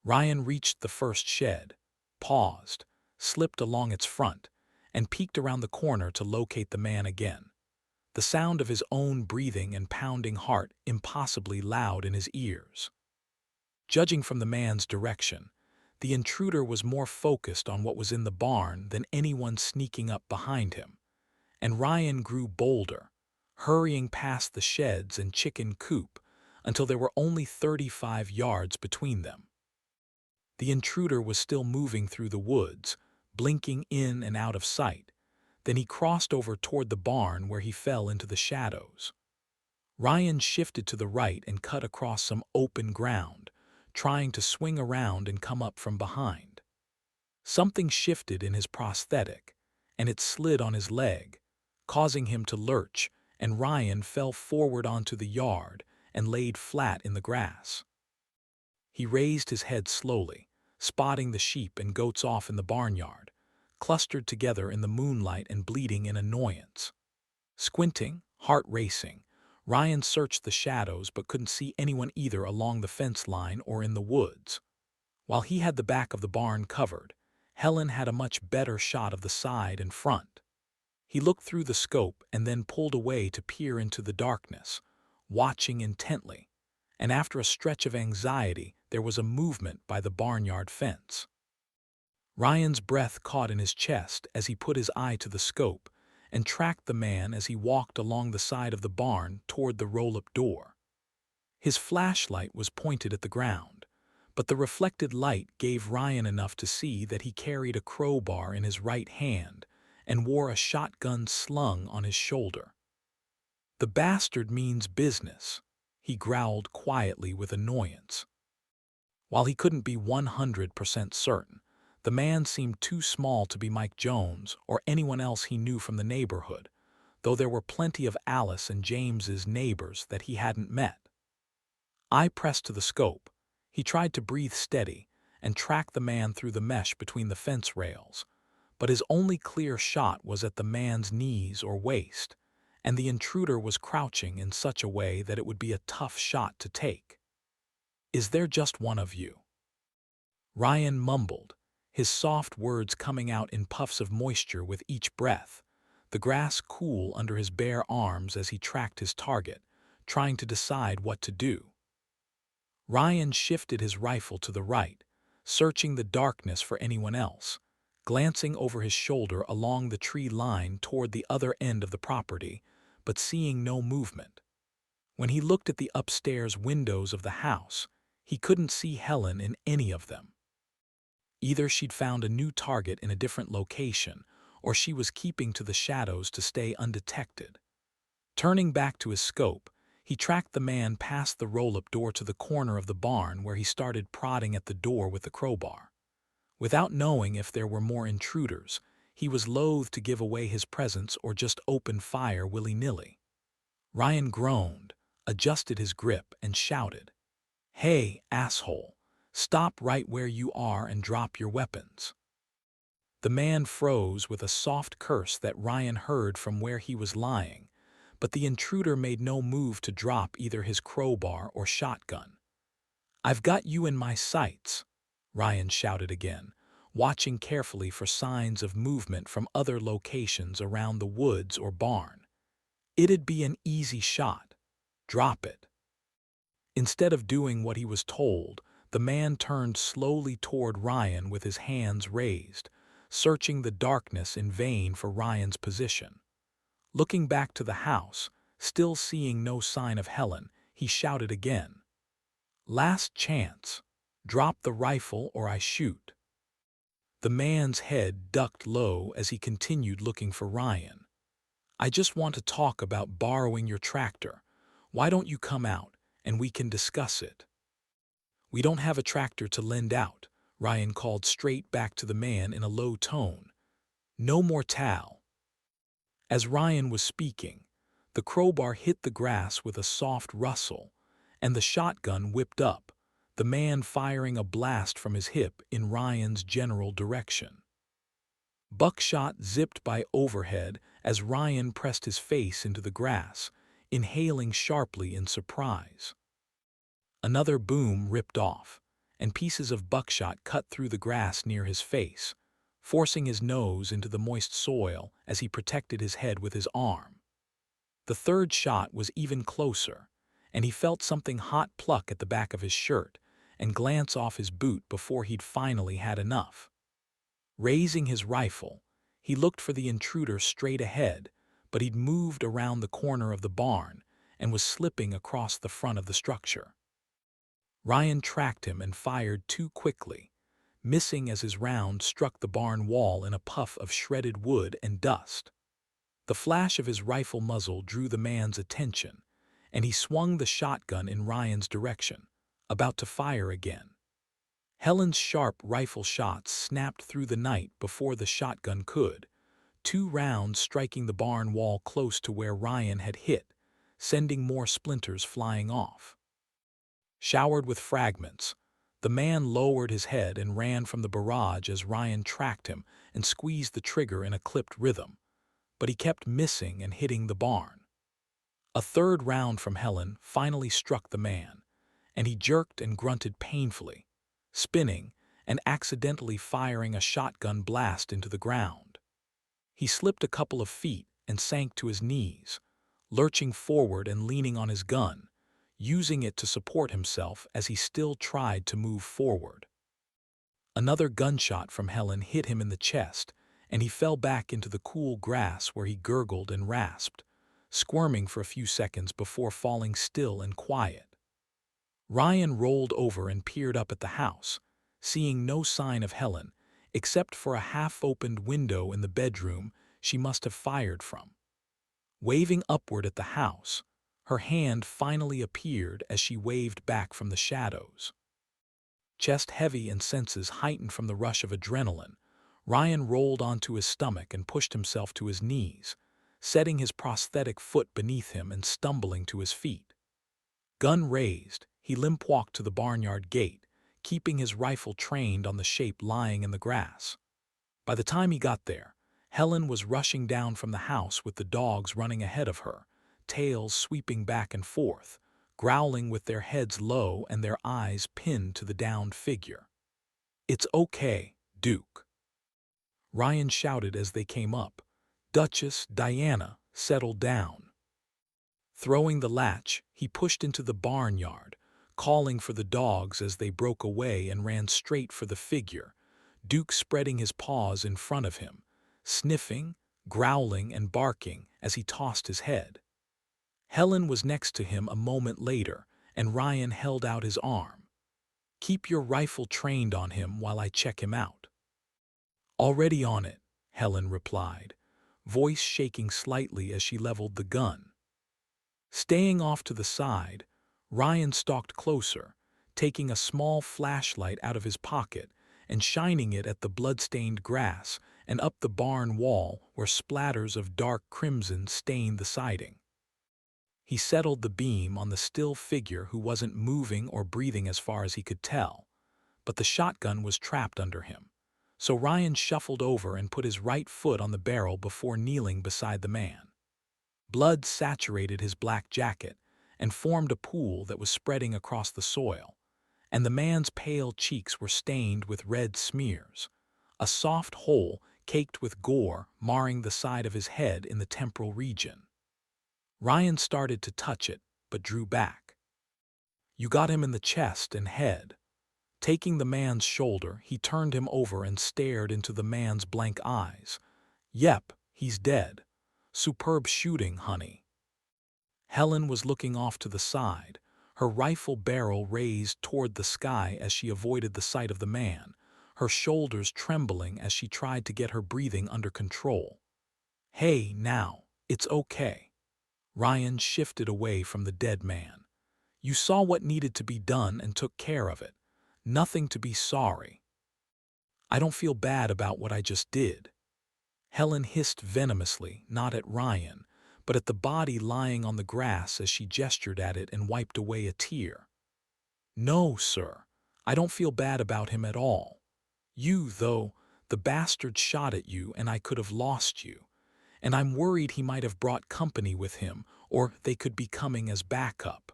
Ryan reached the first shed, paused, slipped along its front, and peeked around the corner to locate the man again, the sound of his own breathing and pounding heart impossibly loud in his ears. Judging from the man's direction, the intruder was more focused on what was in the barn than anyone sneaking up behind him, and Ryan grew bolder, hurrying past the sheds and chicken coop until there were only 35 yards between them. The intruder was still moving through the woods, blinking in and out of sight. Then he crossed over toward the barn where he fell into the shadows. Ryan shifted to the right and cut across some open ground, trying to swing around and come up from behind. Something shifted in his prosthetic, and it slid on his leg, causing him to lurch, and Ryan fell forward onto the yard and laid flat in the grass. He raised his head slowly, spotting the sheep and goats off in the barnyard, clustered together in the moonlight and bleating in annoyance. Squinting, heart racing, Ryan searched the shadows but couldn't see anyone either along the fence line or in the woods. While he had the back of the barn covered, Helen had a much better shot of the side and front. He looked through the scope and then pulled away to peer into the darkness, watching intently, and after a stretch of anxiety, there was a movement by the barnyard fence. Ryan's breath caught in his chest as he put his eye to the scope and tracked the man as he walked along the side of the barn toward the roll-up door. His flashlight was pointed at the ground, but the reflected light gave Ryan enough to see that he carried a crowbar in his right hand and wore a shotgun slung on his shoulder. "The bastard means business," he growled quietly with annoyance. While he couldn't be 100% certain, the man seemed too small to be Mike Jones or anyone else he knew from the neighborhood, though there were plenty of Alice and James's neighbors that he hadn't met. Eye pressed to the scope, he tried to breathe steady and track the man through the mesh between the fence rails, but his only clear shot was at the man's knees or waist, and the intruder was crouching in such a way that it would be a tough shot to take. "Is there just one of you?" Ryan mumbled, his soft words coming out in puffs of moisture with each breath, the grass cool under his bare arms as he tracked his target, trying to decide what to do. Ryan shifted his rifle to the right, searching the darkness for anyone else, glancing over his shoulder along the tree line toward the other end of the property, but seeing no movement. When he looked at the upstairs windows of the house, he couldn't see Helen in any of them. Either she'd found a new target in a different location, or she was keeping to the shadows to stay undetected. Turning back to his scope, he tracked the man past the roll-up door to the corner of the barn where he started prodding at the door with the crowbar. Without knowing if there were more intruders, he was loath to give away his presence or just open fire willy-nilly. Ryan groaned, adjusted his grip, and shouted, "Hey, asshole, stop right where you are and drop your weapons." The man froze with a soft curse that Ryan heard from where he was lying, but the intruder made no move to drop either his crowbar or shotgun. "I've got you in my sights," Ryan shouted again, watching carefully for signs of movement from other locations around the woods or barn. "It'd be an easy shot. Drop it." Instead of doing what he was told, the man turned slowly toward Ryan with his hands raised, searching the darkness in vain for Ryan's position. Looking back to the house, still seeing no sign of Helen, he shouted again, "Last chance. Drop the rifle or I shoot." The man's head ducked low as he continued looking for Ryan. "I just want to talk about borrowing your tractor. Why don't you come out, and we can discuss it?" "We don't have a tractor to lend out," Ryan called straight back to the man in a low tone. "No more towel." As Ryan was speaking, the crowbar hit the grass with a soft rustle, and the shotgun whipped up, the man firing a blast from his hip in Ryan's general direction. Buckshot zipped by overhead as Ryan pressed his face into the grass, inhaling sharply in surprise. Another boom ripped off, and pieces of buckshot cut through the grass near his face, forcing his nose into the moist soil as he protected his head with his arm. The third shot was even closer, and he felt something hot pluck at the back of his shirt and glance off his boot before he'd finally had enough. Raising his rifle, he looked for the intruder straight ahead, but he'd moved around the corner of the barn and was slipping across the front of the structure. Ryan tracked him and fired too quickly, missing as his round struck the barn wall in a puff of shredded wood and dust. The flash of his rifle muzzle drew the man's attention, and he swung the shotgun in Ryan's direction, about to fire again. Helen's sharp rifle shots snapped through the night before the shotgun could, 2 rounds striking the barn wall close to where Ryan had hit, sending more splinters flying off. Showered with fragments, the man lowered his head and ran from the barrage as Ryan tracked him and squeezed the trigger in a clipped rhythm, but he kept missing and hitting the barn. A third round from Helen finally struck the man, and he jerked and grunted painfully, spinning and accidentally firing a shotgun blast into the ground. He slipped a couple of feet and sank to his knees, lurching forward and leaning on his gun, using it to support himself as he still tried to move forward. Another gunshot from Helen hit him in the chest, and he fell back into the cool grass where he gurgled and rasped, squirming for a few seconds before falling still and quiet. Ryan rolled over and peered up at the house, seeing no sign of Helen, except for a half-opened window in the bedroom she must have fired from. Waving upward at the house, her hand finally appeared as she waved back from the shadows. Chest heavy and senses heightened from the rush of adrenaline, Ryan rolled onto his stomach and pushed himself to his knees, setting his prosthetic foot beneath him and stumbling to his feet. Gun raised, he limp-walked to the barnyard gate, keeping his rifle trained on the shape lying in the grass. By the time he got there, Helen was rushing down from the house with the dogs running ahead of her, tails sweeping back and forth, growling with their heads low and their eyes pinned to the downed figure. "It's okay, Duke," Ryan shouted as they came up. "Duchess Diana, settle down." Throwing the latch, he pushed into the barnyard, calling for the dogs as they broke away and ran straight for the figure, Duke spreading his paws in front of him, sniffing, growling, and barking as he tossed his head. Helen was next to him a moment later, and Ryan held out his arm. "Keep your rifle trained on him while I check him out." "Already on it," Helen replied, voice shaking slightly as she leveled the gun. Staying off to the side, Ryan stalked closer, taking a small flashlight out of his pocket and shining it at the blood-stained grass and up the barn wall where splatters of dark crimson stained the siding. He settled the beam on the still figure who wasn't moving or breathing as far as he could tell, but the shotgun was trapped under him, so Ryan shuffled over and put his right foot on the barrel before kneeling beside the man. Blood saturated his black jacket and formed a pool that was spreading across the soil, and the man's pale cheeks were stained with red smears, a soft hole caked with gore marring the side of his head in the temporal region. Ryan started to touch it, but drew back. "You got him in the chest and head." Taking the man's shoulder, he turned him over and stared into the man's blank eyes. "Yep, he's dead. Superb shooting, honey." Helen was looking off to the side, her rifle barrel raised toward the sky as she avoided the sight of the man, her shoulders trembling as she tried to get her breathing under control. "Hey, now, it's okay." Ryan shifted away from the dead man. "You saw what needed to be done and took care of it. Nothing to be sorry." "I don't feel bad about what I just did." Helen hissed venomously, not at Ryan, but at the body lying on the grass as she gestured at it and wiped away a tear. "No, sir, I don't feel bad about him at all. You, though, the bastard shot at you and I could have lost you, and I'm worried he might have brought company with him, or they could be coming as backup."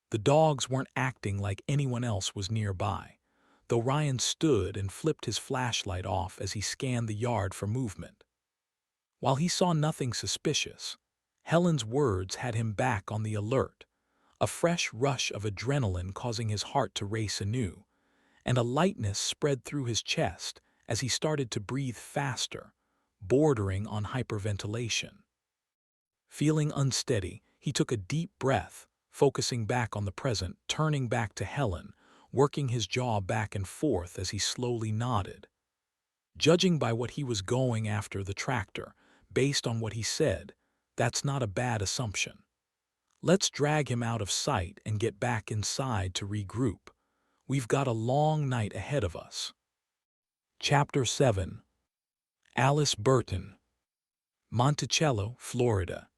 The dogs weren't acting like anyone else was nearby, though Ryan stood and flipped his flashlight off as he scanned the yard for movement. While he saw nothing suspicious, Helen's words had him back on the alert, a fresh rush of adrenaline causing his heart to race anew, and a lightness spread through his chest as he started to breathe faster, bordering on hyperventilation. Feeling unsteady, he took a deep breath, focusing back on the present, turning back to Helen, working his jaw back and forth as he slowly nodded. Judging by what he was going after the tractor, based on what he said, that's not a bad assumption. Let's drag him out of sight and get back inside to regroup. We've got a long night ahead of us. Chapter 7. Alice Burton. Monticello, Florida.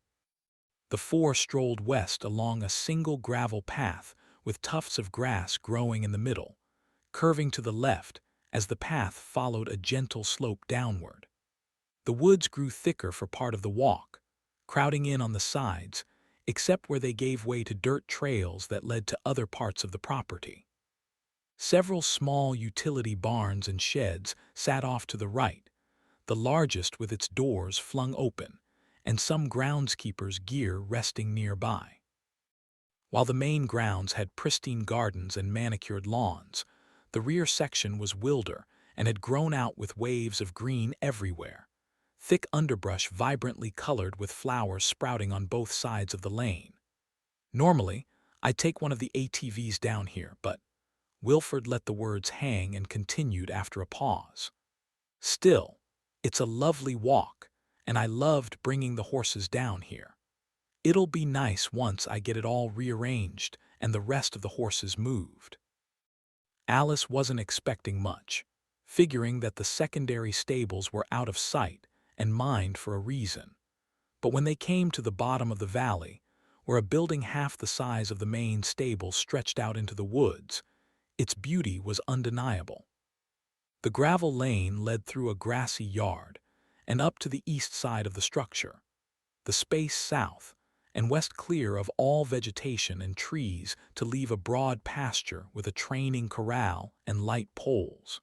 The four strolled west along a single gravel path with tufts of grass growing in the middle, curving to the left as the path followed a gentle slope downward. The woods grew thicker for part of the walk, crowding in on the sides, except where they gave way to dirt trails that led to other parts of the property. Several small utility barns and sheds sat off to the right, the largest with its doors flung open, and some groundskeepers' gear resting nearby. While the main grounds had pristine gardens and manicured lawns, The rear section was wilder and had grown out with waves of green everywhere. Thick underbrush vibrantly colored with flowers sprouting on both sides of the lane. Normally, I'd take one of the ATVs down here, but Wilford let the words hang and continued after a pause. Still, it's a lovely walk, and I loved bringing the horses down here. It'll be nice once I get it all rearranged and the rest of the horses moved. Alice wasn't expecting much, figuring that the secondary stables were out of sight and mined for a reason. But when they came to the bottom of the valley, where a building half the size of the main stable stretched out into the woods, its beauty was undeniable. The gravel lane led through a grassy yard and up to the east side of the structure, the space south and west clear of all vegetation and trees to leave a broad pasture with a training corral and light poles.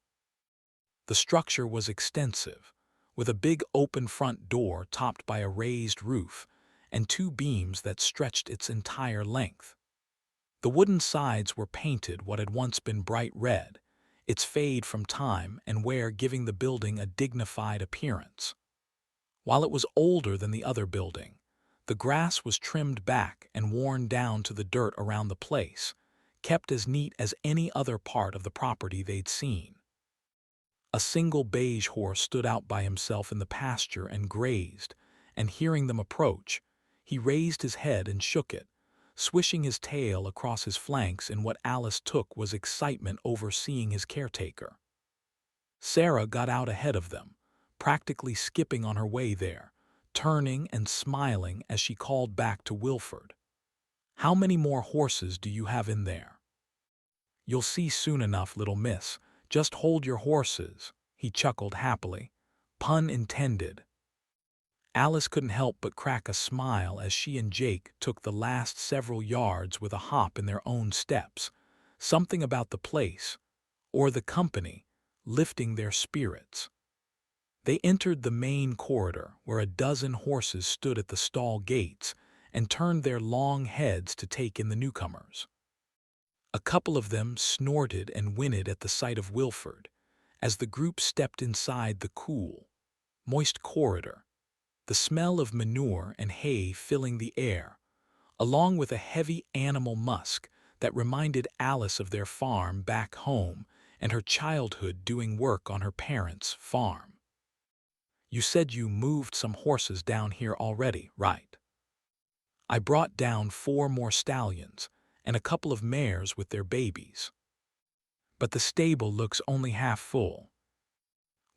The structure was extensive, with a big open front door topped by a raised roof and two beams that stretched its entire length. The wooden sides were painted what had once been bright red, its fade from time and wear giving the building a dignified appearance. While it was older than the other building, the grass was trimmed back and worn down to the dirt around the place, kept as neat as any other part of the property they'd seen. A single beige horse stood out by himself in the pasture and grazed, and hearing them approach, he raised his head and shook it, swishing his tail across his flanks in what Alice took was excitement over seeing his caretaker. Sarah got out ahead of them, practically skipping on her way there, turning and smiling as she called back to Wilford. "How many more horses do you have in there?" "You'll see soon enough, little miss. Just hold your horses," he chuckled happily. Pun intended. Alice couldn't help but crack a smile as she and Jake took the last several yards with a hop in their own steps, something about the place, or the company, lifting their spirits. They entered the main corridor where a dozen horses stood at the stall gates and turned their long heads to take in the newcomers. A couple of them snorted and whinnied at the sight of Wilford as the group stepped inside the cool, moist corridor, the smell of manure and hay filling the air, along with a heavy animal musk that reminded Alice of their farm back home and her childhood doing work on her parents' farm. "You said you moved some horses down here already, right?" "I brought down 4 more stallions and a couple of mares with their babies. But the stable looks only half full."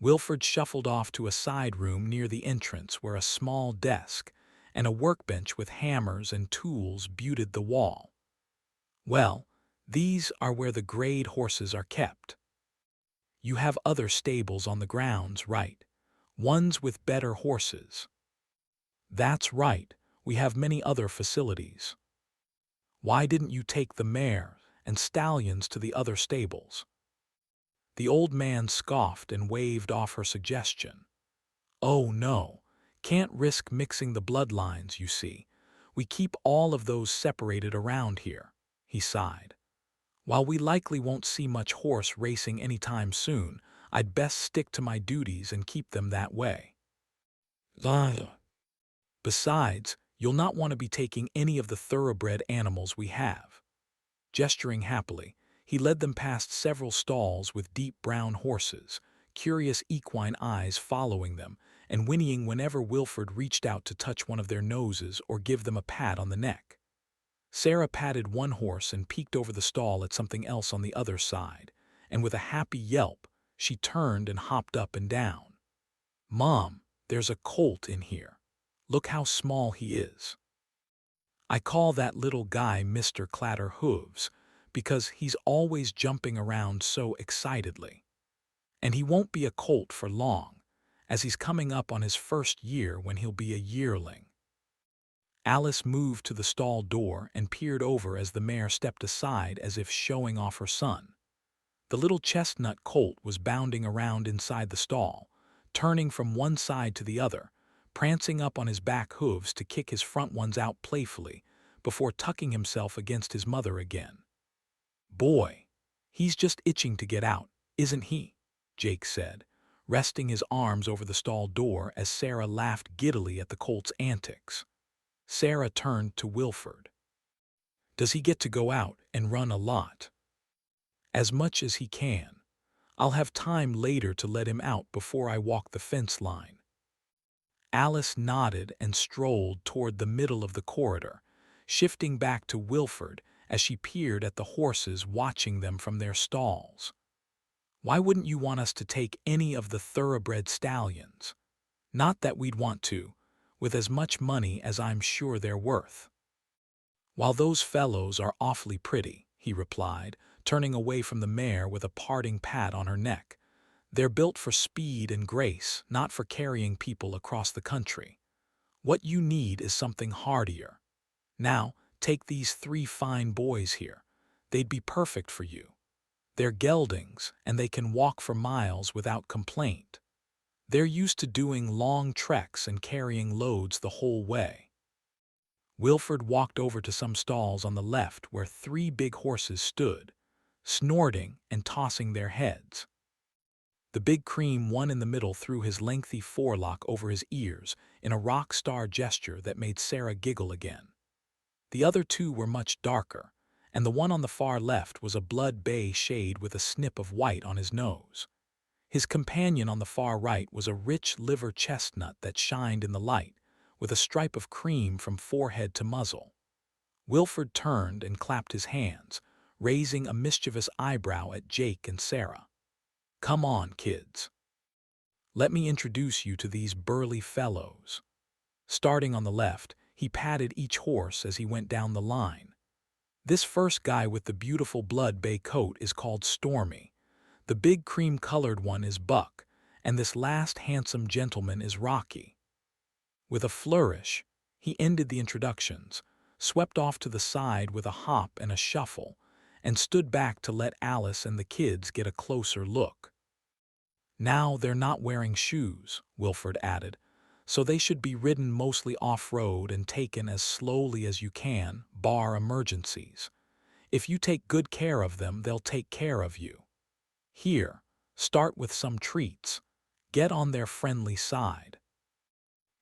Wilford shuffled off to a side room near the entrance where a small desk and a workbench with hammers and tools beauted the wall. "Well, these are where the grade horses are kept. You have other stables on the grounds, right? Ones with better horses." "That's right, we have many other facilities." "Why didn't you take the mares and stallions to the other stables?" The old man scoffed and waved off her suggestion. "Oh no, can't risk mixing the bloodlines, you see. We keep all of those separated around here," he sighed. "While we likely won't see much horse racing anytime soon, I'd best stick to my duties and keep them that way. Besides, you'll not want to be taking any of the thoroughbred animals we have." Gesturing happily, he led them past several stalls with deep brown horses, curious equine eyes following them and whinnying whenever Wilford reached out to touch one of their noses or give them a pat on the neck. Sarah patted one horse and peeked over the stall at something else on the other side, and with a happy yelp, she turned and hopped up and down. "Mom, there's a colt in here. Look how small he is." "I call that little guy Mr. Clatter Hooves because he's always jumping around so excitedly. And he won't be a colt for long, as he's coming up on his first year when he'll be a yearling." Alice moved to the stall door and peered over as the mare stepped aside as if showing off her son. The little chestnut colt was bounding around inside the stall, turning from one side to the other, prancing up on his back hooves to kick his front ones out playfully before tucking himself against his mother again. "Boy, He's just itching to get out, isn't he? Jake said, resting his arms over the stall door as Sarah laughed giddily at the colt's antics. Sarah turned to Wilford. Does he get to go out and run a lot? As much as he can. I'll have time later to let him out before I walk the fence line. Alice nodded and strolled toward the middle of the corridor, shifting back to Wilford as she peered at the horses watching them from their stalls. Why wouldn't you want us to take any of the thoroughbred stallions? Not that we'd want to, with as much money as I'm sure they're worth. While those fellows are awfully pretty, he replied, turning away from the mare with a parting pat on her neck. They're built for speed and grace, not for carrying people across the country. What you need is something hardier. Now, take these 3 fine boys here. They'd be perfect for you. They're geldings, and they can walk for miles without complaint. They're used to doing long treks and carrying loads the whole way. Wilford walked over to some stalls on the left where 3 big horses stood, snorting and tossing their heads. The big cream one in the middle threw his lengthy forelock over his ears in a rock star gesture that made Sarah giggle again. The other 2 were much darker, and the one on the far left was a blood bay shade with a snip of white on his nose. His companion on the far right was a rich liver chestnut that shined in the light, with a stripe of cream from forehead to muzzle. Wilford turned and clapped his hands, raising a mischievous eyebrow at Jake and Sarah. Come on, kids. Let me introduce you to these burly fellows. Starting on the left, he patted each horse as he went down the line. This first guy with the beautiful blood bay coat is called Stormy. The big cream-colored one is Buck, and this last handsome gentleman is Rocky. With a flourish, he ended the introductions, swept off to the side with a hop and a shuffle, and stood back to let Alice and the kids get a closer look. Now they're not wearing shoes, Wilford added, so they should be ridden mostly off-road and taken as slowly as you can, bar emergencies. If you take good care of them, they'll take care of you. Here, start with some treats. Get on their friendly side.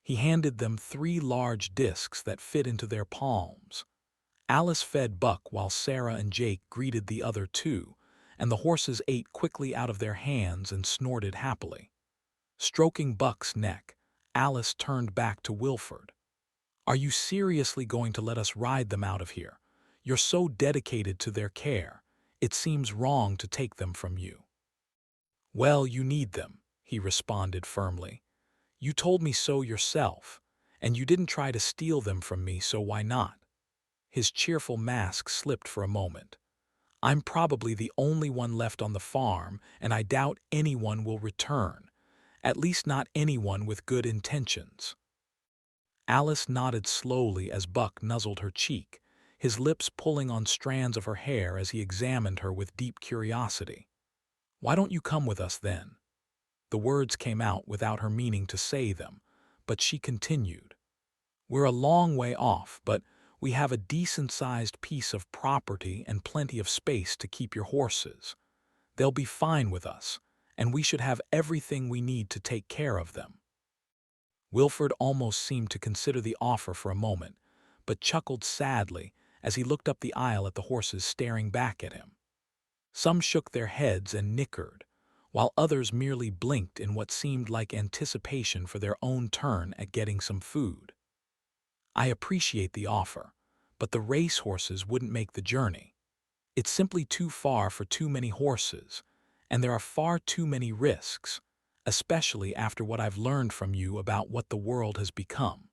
He handed them 3 large discs that fit into their palms. Alice fed Buck while Sarah and Jake greeted the other 2, and the horses ate quickly out of their hands and snorted happily. Stroking Buck's neck, Alice turned back to Wilford. Are you seriously going to let us ride them out of here? You're so dedicated to their care. It seems wrong to take them from you. Well, you need them, he responded firmly. You told me so yourself, and you didn't try to steal them from me, so why not? His cheerful mask slipped for a moment. I'm probably the only one left on the farm, and I doubt anyone will return, at least not anyone with good intentions. Alice nodded slowly as Buck nuzzled her cheek, his lips pulling on strands of her hair as he examined her with deep curiosity. Why don't you come with us then? The words came out without her meaning to say them, but she continued. We're a long way off, but we have a decent-sized piece of property and plenty of space to keep your horses. They'll be fine with us, and we should have everything we need to take care of them. Wilford almost seemed to consider the offer for a moment, but chuckled sadly as he looked up the aisle at the horses staring back at him. Some shook their heads and nickered, while others merely blinked in what seemed like anticipation for their own turn at getting some food. I appreciate the offer, but the race horses wouldn't make the journey. It's simply too far for too many horses, and there are far too many risks, especially after what I've learned from you about what the world has become.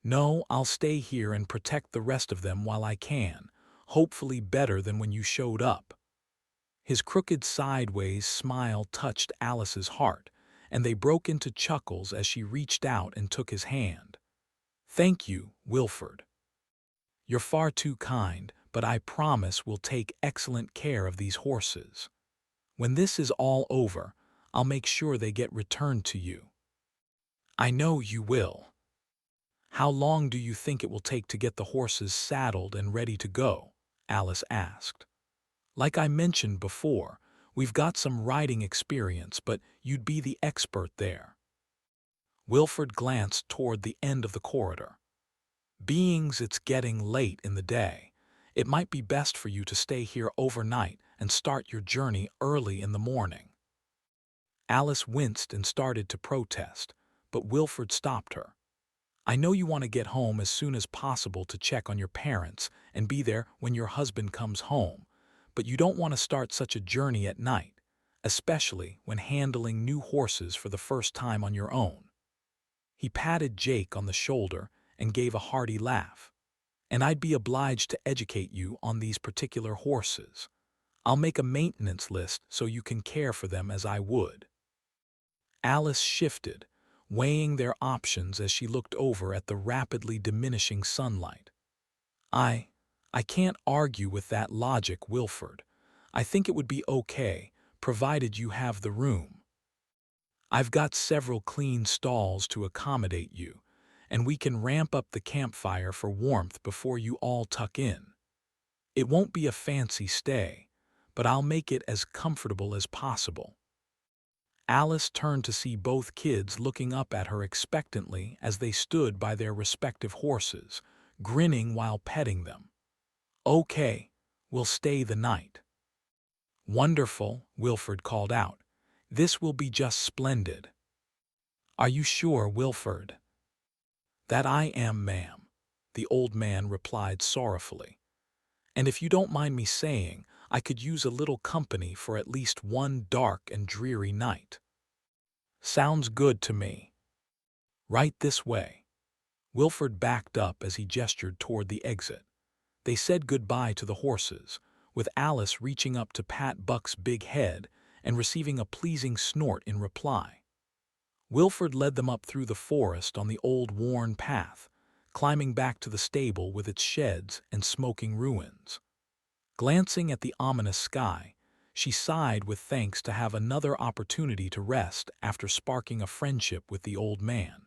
No, I'll stay here and protect the rest of them while I can, hopefully better than when you showed up. His crooked sideways smile touched Alice's heart, and they broke into chuckles as she reached out and took his hand. Thank you, Wilford. You're far too kind, but I promise we'll take excellent care of these horses. When this is all over, I'll make sure they get returned to you. I know you will. How long do you think it will take to get the horses saddled and ready to go? Alice asked. Like I mentioned before, we've got some riding experience, but you'd be the expert there. Wilford glanced toward the end of the corridor. Beings, it's getting late in the day. It might be best for you to stay here overnight and start your journey early in the morning. Alice winced and started to protest, but Wilford stopped her. I know you want to get home as soon as possible to check on your parents and be there when your husband comes home, but you don't want to start such a journey at night, especially when handling new horses for the first time on your own. He patted Jake on the shoulder and gave a hearty laugh. And I'd be obliged to educate you on these particular horses. I'll make a maintenance list so you can care for them as I would. Alice shifted, weighing their options as she looked over at the rapidly diminishing sunlight. I can't argue with that logic, Wilford. I think it would be okay, provided you have the room. I've got several clean stalls to accommodate you, and we can ramp up the campfire for warmth before you all tuck in. It won't be a fancy stay, but I'll make it as comfortable as possible. Alice turned to see both kids looking up at her expectantly as they stood by their respective horses, grinning while petting them. Okay, we'll stay the night. Wonderful, Wilford called out. This will be just splendid. Are you sure, Wilford? That I am, ma'am, the old man replied sorrowfully. And if you don't mind me saying, I could use a little company for at least one dark and dreary night. Sounds good to me. Right this way. Wilford backed up as he gestured toward the exit. They said goodbye to the horses, with Alice reaching up to pat Buck's big head and receiving a pleasing snort in reply. Wilford led them up through the forest on the old worn path, climbing back to the stable with its sheds and smoking ruins. Glancing at the ominous sky, she sighed with thanks to have another opportunity to rest after sparking a friendship with the old man.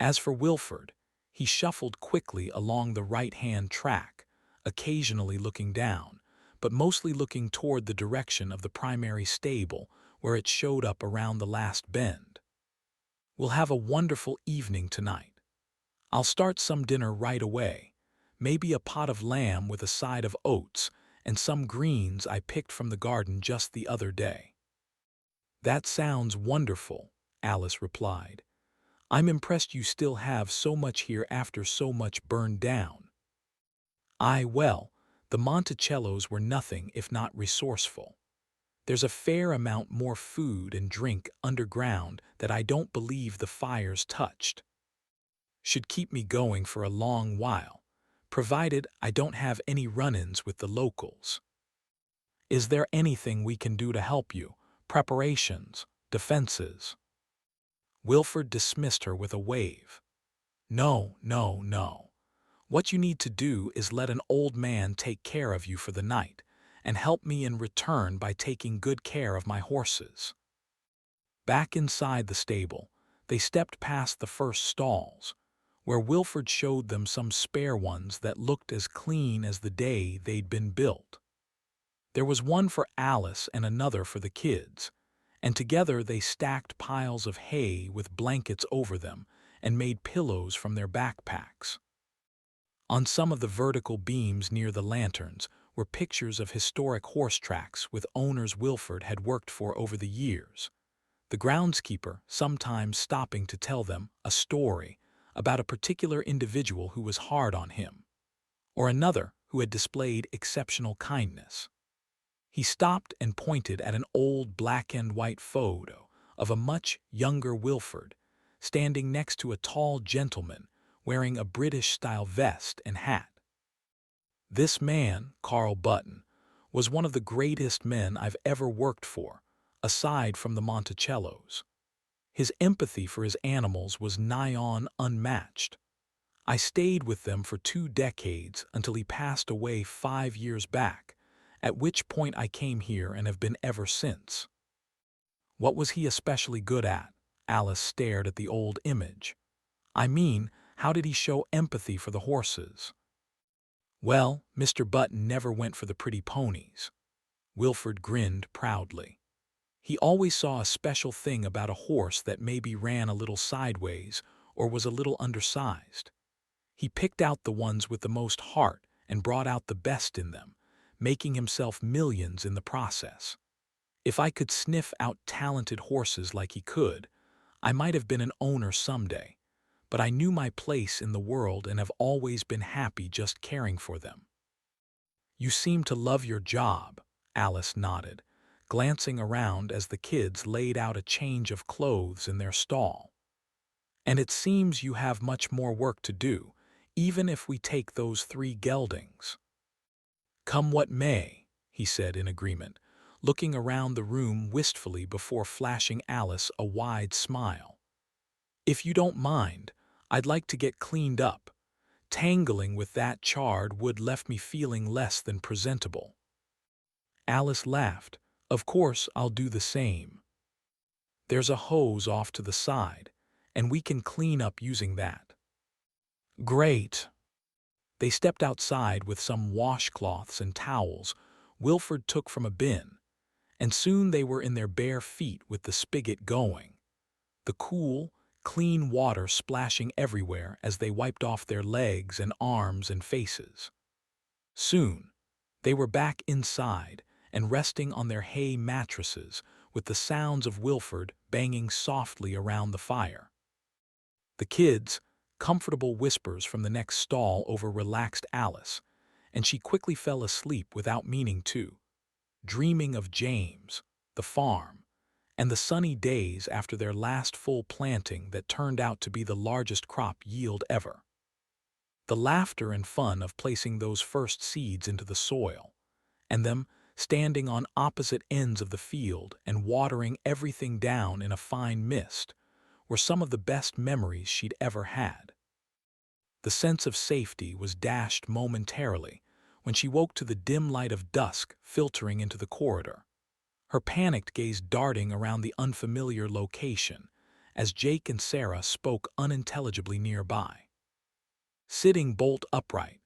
As for Wilford, he shuffled quickly along the right-hand track, occasionally looking down, but mostly looking toward the direction of the primary stable where it showed up around the last bend. We'll have a wonderful evening tonight. I'll start some dinner right away, maybe a pot of lamb with a side of oats and some greens I picked from the garden just the other day. That sounds wonderful, Alice replied. I'm impressed you still have so much here after so much burned down. Well, the Monticellos were nothing if not resourceful. There's a fair amount more food and drink underground that I don't believe the fires touched. Should keep me going for a long while, provided I don't have any run-ins with the locals. Is there anything we can do to help you? Preparations, defenses? Wilford dismissed her with a wave. No, no, no. What you need to do is let an old man take care of you for the night, and help me in return by taking good care of my horses. Back inside the stable, they stepped past the first stalls, where Wilford showed them some spare ones that looked as clean as the day they'd been built. There was one for Alice and another for the kids, and together they stacked piles of hay with blankets over them and made pillows from their backpacks. On some of the vertical beams near the lanterns were pictures of historic horse tracks with owners Wilford had worked for over the years, the groundskeeper sometimes stopping to tell them a story about a particular individual who was hard on him, or another who had displayed exceptional kindness. He stopped and pointed at an old black-and-white photo of a much younger Wilford, standing next to a tall gentleman wearing a British-style vest and hat. This man, Carl Button, was one of the greatest men I've ever worked for, aside from the Monticellos. His empathy for his animals was nigh on unmatched. I stayed with them for 2 decades until he passed away 5 years back, at which point I came here and have been ever since. What was he especially good at? Alice stared at the old image. I mean, how did he show empathy for the horses? Well, Mr. Button never went for the pretty ponies. Wilford grinned proudly. He always saw a special thing about a horse that maybe ran a little sideways or was a little undersized. He picked out the ones with the most heart and brought out the best in them, making himself millions in the process. If I could sniff out talented horses like he could, I might have been an owner someday, but I knew my place in the world and have always been happy just caring for them. You seem to love your job, Alice nodded, glancing around as the kids laid out a change of clothes in their stall. And it seems you have much more work to do, even if we take those 3 geldings. Come what may, he said in agreement, looking around the room wistfully before flashing Alice a wide smile. If you don't mind, I'd like to get cleaned up. Tangling with that charred wood left me feeling less than presentable. Alice laughed. Of course, I'll do the same. There's a hose off to the side, and we can clean up using that. Great. They stepped outside with some washcloths and towels Wilford took from a bin, and soon they were in their bare feet with the spigot going, the cool, clean water splashing everywhere as they wiped off their legs and arms and faces. Soon, they were back inside and resting on their hay mattresses with the sounds of Wilford banging softly around the fire. The kids, comfortable whispers from the next stall over relaxed Alice, and she quickly fell asleep without meaning to, dreaming of James, the farm, and the sunny days after their last full planting that turned out to be the largest crop yield ever. The laughter and fun of placing those first seeds into the soil, and them standing on opposite ends of the field and watering everything down in a fine mist, were some of the best memories she'd ever had. The sense of safety was dashed momentarily when she woke to the dim light of dusk filtering into the corridor, her panicked gaze darting around the unfamiliar location as Jake and Sarah spoke unintelligibly nearby. Sitting bolt upright,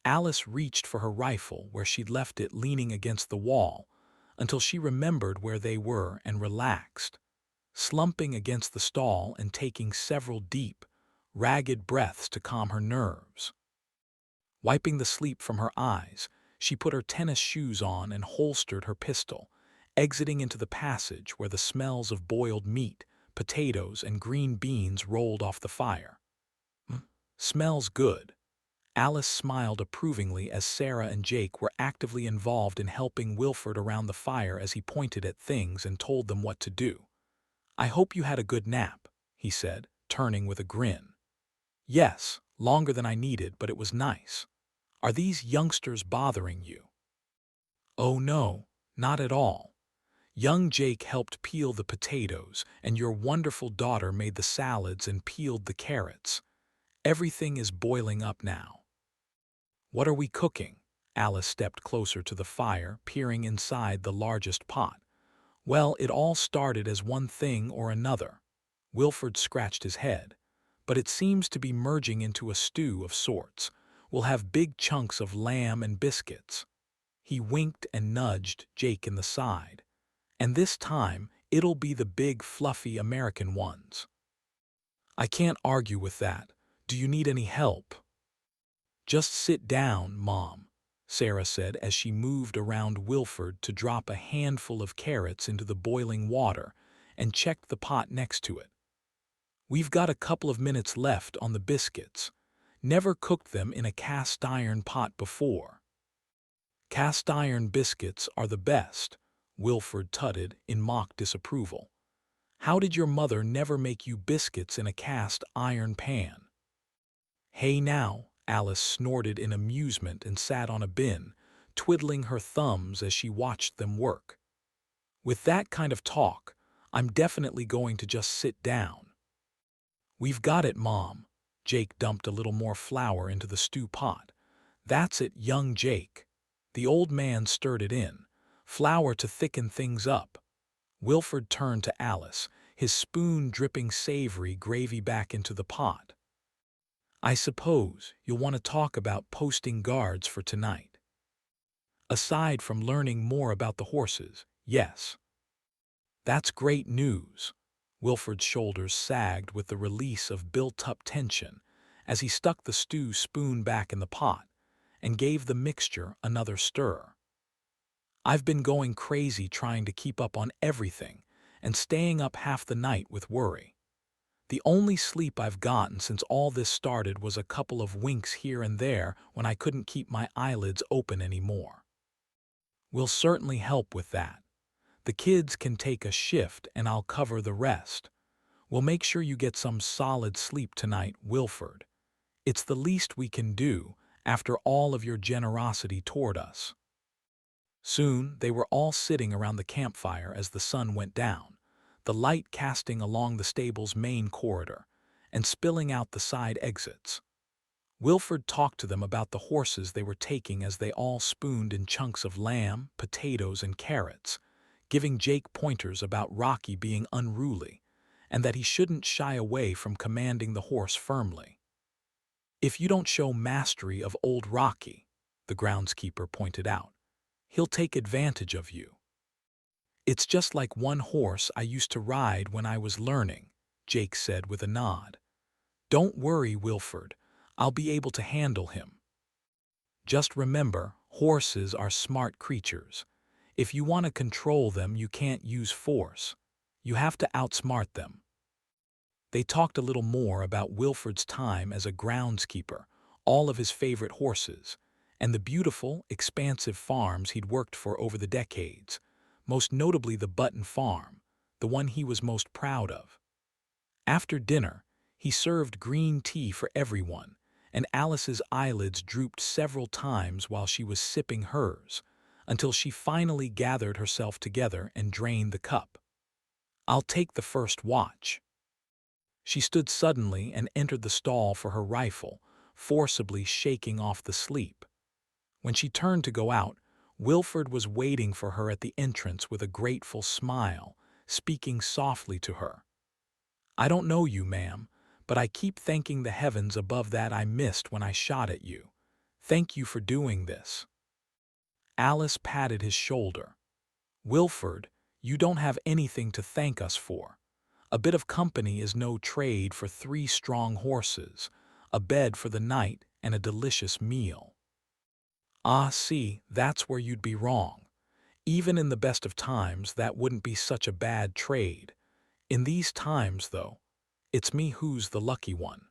Alice reached for her rifle where she'd left it leaning against the wall until she remembered where they were and relaxed, slumping against the stall and taking several deep, ragged breaths to calm her nerves. Wiping the sleep from her eyes, she put her tennis shoes on and holstered her pistol, exiting into the passage where the smells of boiled meat, potatoes, and green beans rolled off the fire. Smells good. Alice smiled approvingly as Sarah and Jake were actively involved in helping Wilford around the fire as he pointed at things and told them what to do. I hope you had a good nap, he said, turning with a grin. Yes, longer than I needed, but it was nice. Are these youngsters bothering you? Oh no, not at all. Young Jake helped peel the potatoes, and your wonderful daughter made the salads and peeled the carrots. Everything is boiling up now. What are we cooking? Alice stepped closer to the fire, peering inside the largest pot. Well, it all started as one thing or another. Wilford scratched his head. But it seems to be merging into a stew of sorts. We'll have big chunks of lamb and biscuits. He winked and nudged Jake in the side. And this time, it'll be the big, fluffy American ones. I can't argue with that. Do you need any help? Just sit down, Mom, Sarah said as she moved around Wilford to drop a handful of carrots into the boiling water and checked the pot next to it. We've got a couple of minutes left on the biscuits. Never cooked them in a cast-iron pot before. Cast-iron biscuits are the best, Wilford tutted in mock disapproval. How did your mother never make you biscuits in a cast-iron pan? Hey now, Alice snorted in amusement and sat on a bin, twiddling her thumbs as she watched them work. With that kind of talk, I'm definitely going to just sit down. We've got it, Mom. Jake dumped a little more flour into the stew pot. That's it, young Jake. The old man stirred it in, flour to thicken things up. Wilford turned to Alice, his spoon dripping savory gravy back into the pot. I suppose you'll want to talk about posting guards for tonight. Aside from learning more about the horses, yes. That's great news. Wilford's shoulders sagged with the release of built-up tension as he stuck the stew spoon back in the pot and gave the mixture another stir. I've been going crazy trying to keep up on everything and staying up half the night with worry. The only sleep I've gotten since all this started was a couple of winks here and there when I couldn't keep my eyelids open anymore. We'll certainly help with that. The kids can take a shift and I'll cover the rest. We'll make sure you get some solid sleep tonight, Wilford. It's the least we can do after all of your generosity toward us. Soon they were all sitting around the campfire as the sun went down, the light casting along the stable's main corridor and spilling out the side exits. Wilford talked to them about the horses they were taking as they all spooned in chunks of lamb, potatoes, and carrots, giving Jake pointers about Rocky being unruly and that he shouldn't shy away from commanding the horse firmly. If you don't show mastery of old Rocky, the groundskeeper pointed out, he'll take advantage of you. It's just like one horse I used to ride when I was learning, Jake said with a nod. Don't worry, Wilford, I'll be able to handle him. Just remember, horses are smart creatures. If you want to control them, you can't use force. You have to outsmart them. They talked a little more about Wilford's time as a groundskeeper, all of his favorite horses, and the beautiful, expansive farms he'd worked for over the decades, most notably the Button Farm, the one he was most proud of. After dinner, he served green tea for everyone, and Alice's eyelids drooped several times while she was sipping hers, until she finally gathered herself together and drained the cup. I'll take the first watch. She stood suddenly and entered the stall for her rifle, forcibly shaking off the sleep. When she turned to go out, Wilford was waiting for her at the entrance with a grateful smile, speaking softly to her. I don't know you, ma'am, but I keep thanking the heavens above that I missed when I shot at you. Thank you for doing this. Alice patted his shoulder. Wilford, you don't have anything to thank us for. A bit of company is no trade for 3 strong horses, a bed for the night, and a delicious meal. Ah, see, that's where you'd be wrong. Even in the best of times, that wouldn't be such a bad trade. In these times, though, it's me who's the lucky one.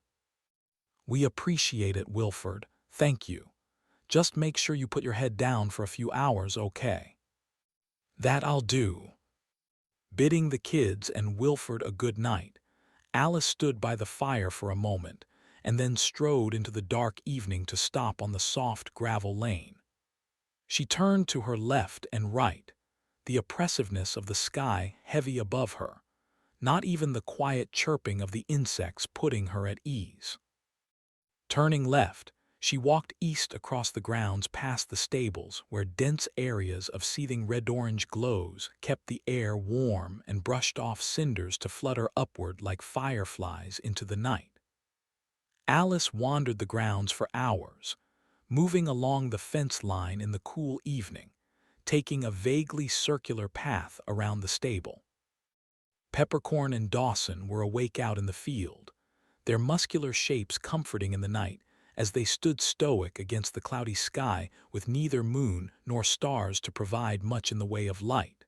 We appreciate it, Wilford. Thank you. Just make sure you put your head down for a few hours, okay? That I'll do. Bidding the kids and Wilford a good night, Alice stood by the fire for a moment and then strode into the dark evening to stop on the soft gravel lane. She turned to her left and right, the oppressiveness of the sky heavy above her, not even the quiet chirping of the insects putting her at ease. Turning left, she walked east across the grounds past the stables where dense areas of seething red-orange glows kept the air warm and brushed off cinders to flutter upward like fireflies into the night. Alice wandered the grounds for hours, moving along the fence line in the cool evening, taking a vaguely circular path around the stable. Peppercorn and Dawson were awake out in the field, their muscular shapes comforting in the night as they stood stoic against the cloudy sky with neither moon nor stars to provide much in the way of light.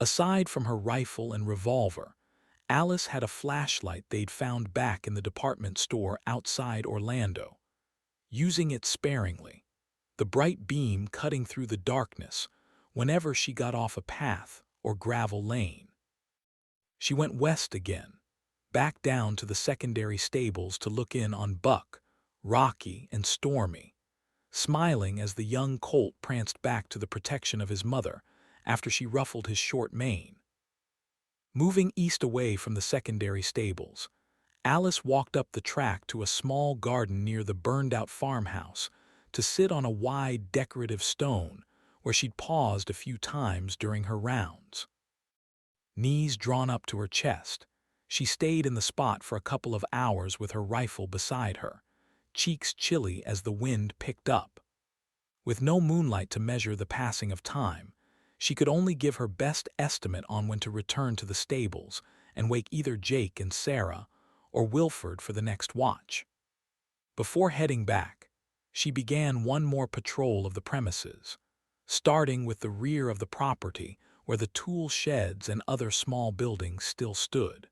Aside from her rifle and revolver, Alice had a flashlight they'd found back in the department store outside Orlando. Using it sparingly, the bright beam cutting through the darkness whenever she got off a path or gravel lane. She went west again, back down to the secondary stables to look in on Buck, Rocky, and Stormy, smiling as the young colt pranced back to the protection of his mother after she ruffled his short mane. Moving east away from the secondary stables, Alice walked up the track to a small garden near the burned-out farmhouse to sit on a wide decorative stone where she'd paused a few times during her rounds. Knees drawn up to her chest, She stayed in the spot for a couple of hours with her rifle beside her, cheeks chilly as the wind picked up. With no moonlight to measure the passing of time, she could only give her best estimate on when to return to the stables and wake either Jake and Sarah or Wilford for the next watch. Before heading back, she began one more patrol of the premises, starting with the rear of the property where the tool sheds and other small buildings still stood.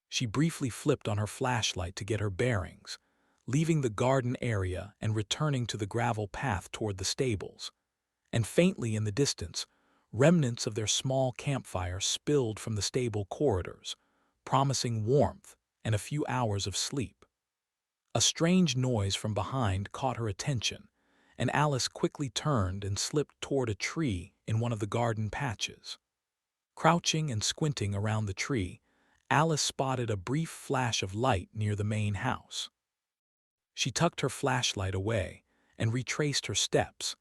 She briefly flipped on her flashlight to get her bearings, leaving the garden area and returning to the gravel path toward the stables. And faintly in the distance, remnants of their small campfire spilled from the stable corridors, promising warmth and a few hours of sleep. A strange noise from behind caught her attention, and Alice quickly turned and slipped toward a tree in one of the garden patches. Crouching and squinting around the tree, Alice spotted a brief flash of light near the main house. She tucked her flashlight away and retraced her steps,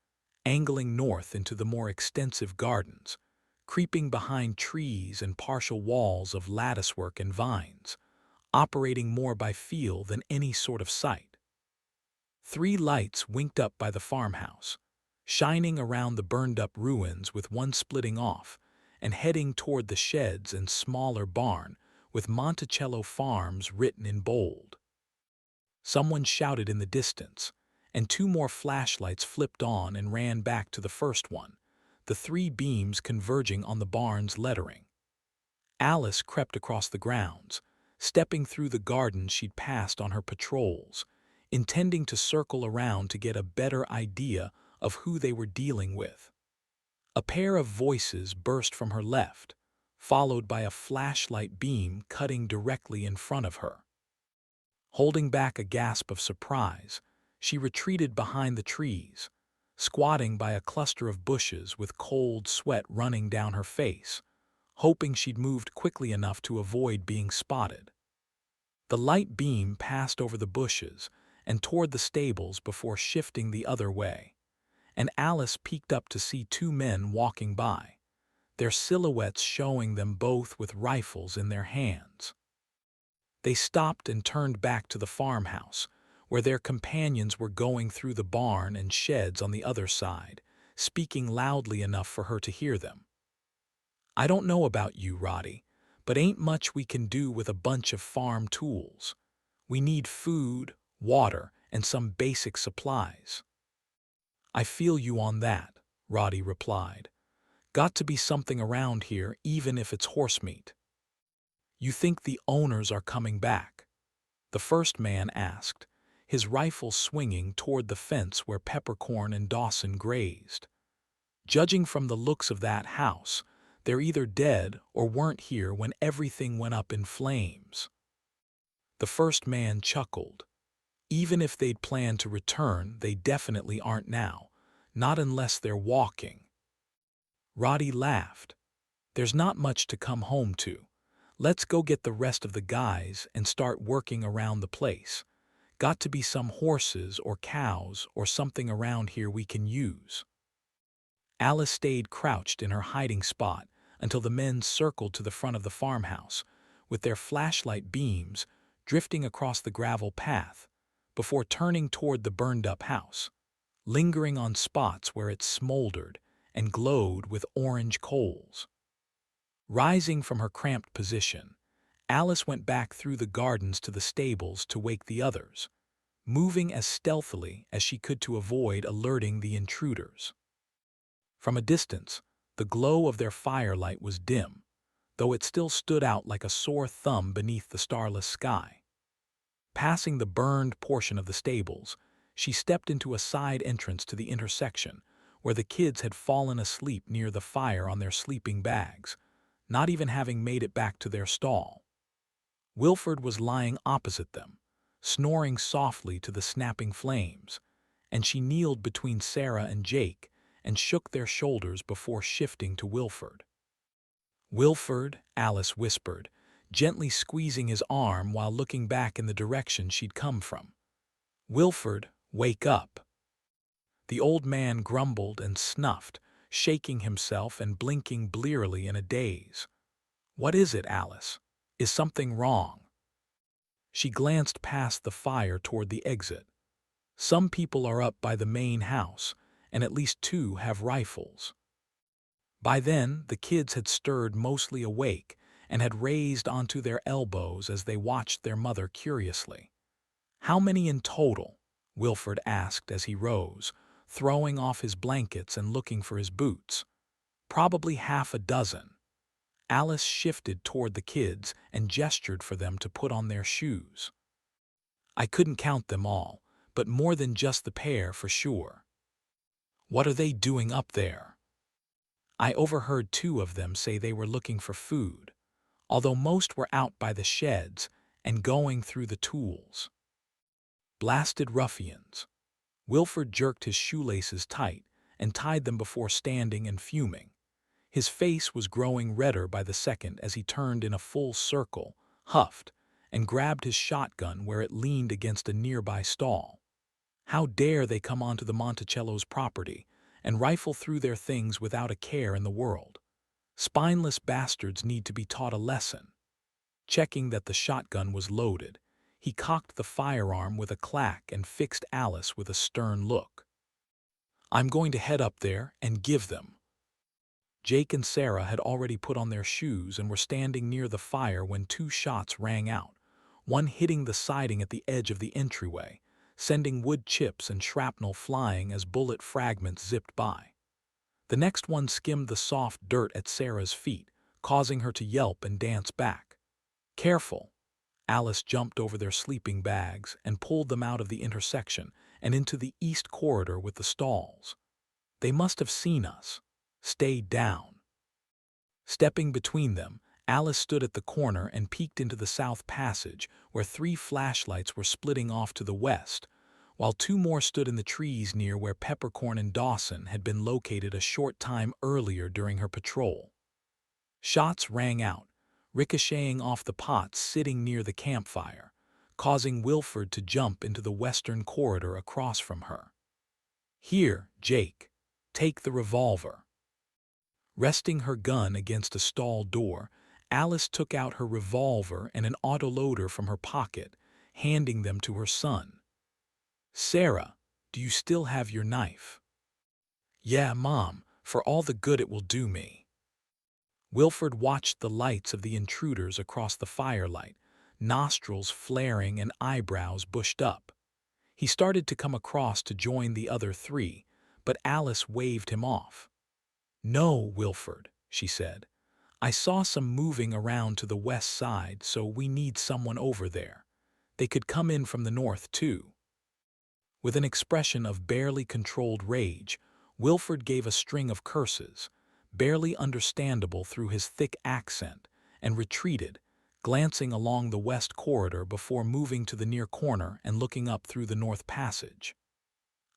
angling north into the more extensive gardens, creeping behind trees and partial walls of latticework and vines, operating more by feel than any sort of sight. 3 lights winked up by the farmhouse, shining around the burned-up ruins with one splitting off and heading toward the sheds and smaller barn with Monticello Farms written in bold. Someone shouted in the distance, and 2 more flashlights flipped on and ran back to the first one, the 3 beams converging on the barn's lettering. Alice crept across the grounds, stepping through the gardens she'd passed on her patrols, intending to circle around to get a better idea of who they were dealing with. A pair of voices burst from her left, followed by a flashlight beam cutting directly in front of her. Holding back a gasp of surprise, she retreated behind the trees, squatting by a cluster of bushes with cold sweat running down her face, hoping she'd moved quickly enough to avoid being spotted. The light beam passed over the bushes and toward the stables before shifting the other way, and Alice peeked up to see 2 men walking by, their silhouettes showing them both with rifles in their hands. They stopped and turned back to the farmhouse, where their companions were going through the barn and sheds on the other side, speaking loudly enough for her to hear them. "I don't know about you, Roddy, but ain't much we can do with a bunch of farm tools. We need food, water, and some basic supplies." "I feel you on that," Roddy replied. "Got to be something around here even if it's horse meat." "You think the owners are coming back?" the first man asked, his rifle swinging toward the fence where Peppercorn and Dawson grazed. "Judging from the looks of that house, they're either dead or weren't here when everything went up in flames." The first man chuckled. "Even if they'd planned to return, they definitely aren't now, not unless they're walking." Roddy laughed. "There's not much to come home to. Let's go get the rest of the guys and start working around the place. Got to be some horses or cows or something around here we can use." Alice stayed crouched in her hiding spot until the men circled to the front of the farmhouse, with their flashlight beams drifting across the gravel path, before turning toward the burned-up house, lingering on spots where it smoldered and glowed with orange coals. Rising from her cramped position, Alice went back through the gardens to the stables to wake the others, moving as stealthily as she could to avoid alerting the intruders. From a distance, the glow of their firelight was dim, though it still stood out like a sore thumb beneath the starless sky. Passing the burned portion of the stables, she stepped into a side entrance to the intersection, where the kids had fallen asleep near the fire on their sleeping bags, not even having made it back to their stall. Wilford was lying opposite them, snoring softly to the snapping flames, and she kneeled between Sarah and Jake and shook their shoulders before shifting to Wilford. "Wilford," Alice whispered, gently squeezing his arm while looking back in the direction she'd come from. "Wilford, wake up." The old man grumbled and snuffed, shaking himself and blinking blearily in a daze. "What is it, Alice? Is something wrong? She glanced past the fire toward the exit. Some people are up by the main house, and at least 2 have rifles. By then, the kids had stirred mostly awake and had raised onto their elbows as they watched their mother curiously. How many in total? Wilford asked as he rose, throwing off his blankets and looking for his boots. Probably half a dozen. Alice shifted toward the kids and gestured for them to put on their shoes. I couldn't count them all, but more than just the pair for sure. What are they doing up there? I overheard 2 of them say they were looking for food, although most were out by the sheds and going through the tools. Blasted ruffians. Wilford jerked his shoelaces tight and tied them before standing and fuming. His face was growing redder by the second as he turned in a full circle, huffed, and grabbed his shotgun where it leaned against a nearby stall. How dare they come onto the Monticello's property and rifle through their things without a care in the world? Spineless bastards need to be taught a lesson. Checking that the shotgun was loaded, he cocked the firearm with a clack and fixed Alice with a stern look. I'm going to head up there and give them. Jake and Sarah had already put on their shoes and were standing near the fire when 2 shots rang out, one hitting the siding at the edge of the entryway, sending wood chips and shrapnel flying as bullet fragments zipped by. The next one skimmed the soft dirt at Sarah's feet, causing her to yelp and dance back. Careful! Alice jumped over their sleeping bags and pulled them out of the intersection and into the east corridor with the stalls. They must have seen us. Stay down. Stepping between them, Alice stood at the corner and peeked into the south passage where 3 flashlights were splitting off to the west, while 2 more stood in the trees near where Peppercorn and Dawson had been located a short time earlier during her patrol. Shots rang out, ricocheting off the pots sitting near the campfire, causing Wilford to jump into the western corridor across from her. Here, Jake, take the revolver. Resting her gun against a stall door, Alice took out her revolver and an autoloader from her pocket, handing them to her son. Sarah, do you still have your knife? Yeah, Mom, for all the good it will do me. Wilford watched the lights of the intruders across the firelight, nostrils flaring and eyebrows bushed up. He started to come across to join the other 3, but Alice waved him off. No, Wilford, she said. I saw some moving around to the west side, so we need someone over there. They could come in from the north, too. With an expression of barely controlled rage, Wilford gave a string of curses, barely understandable through his thick accent, and retreated, glancing along the west corridor before moving to the near corner and looking up through the north passage.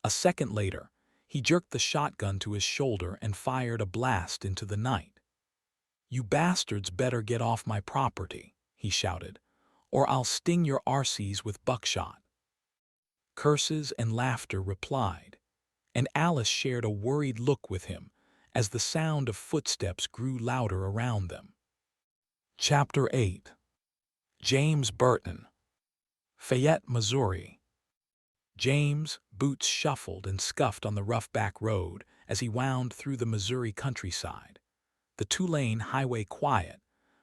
A second later, he jerked the shotgun to his shoulder and fired a blast into the night. You bastards better get off my property, he shouted, or I'll sting your arses with buckshot. Curses and laughter replied, and Alice shared a worried look with him as the sound of footsteps grew louder around them. Chapter 8. James Burton. Fayette, Missouri. James' boots shuffled and scuffed on the rough back road as he wound through the Missouri countryside. The 2-lane highway quiet,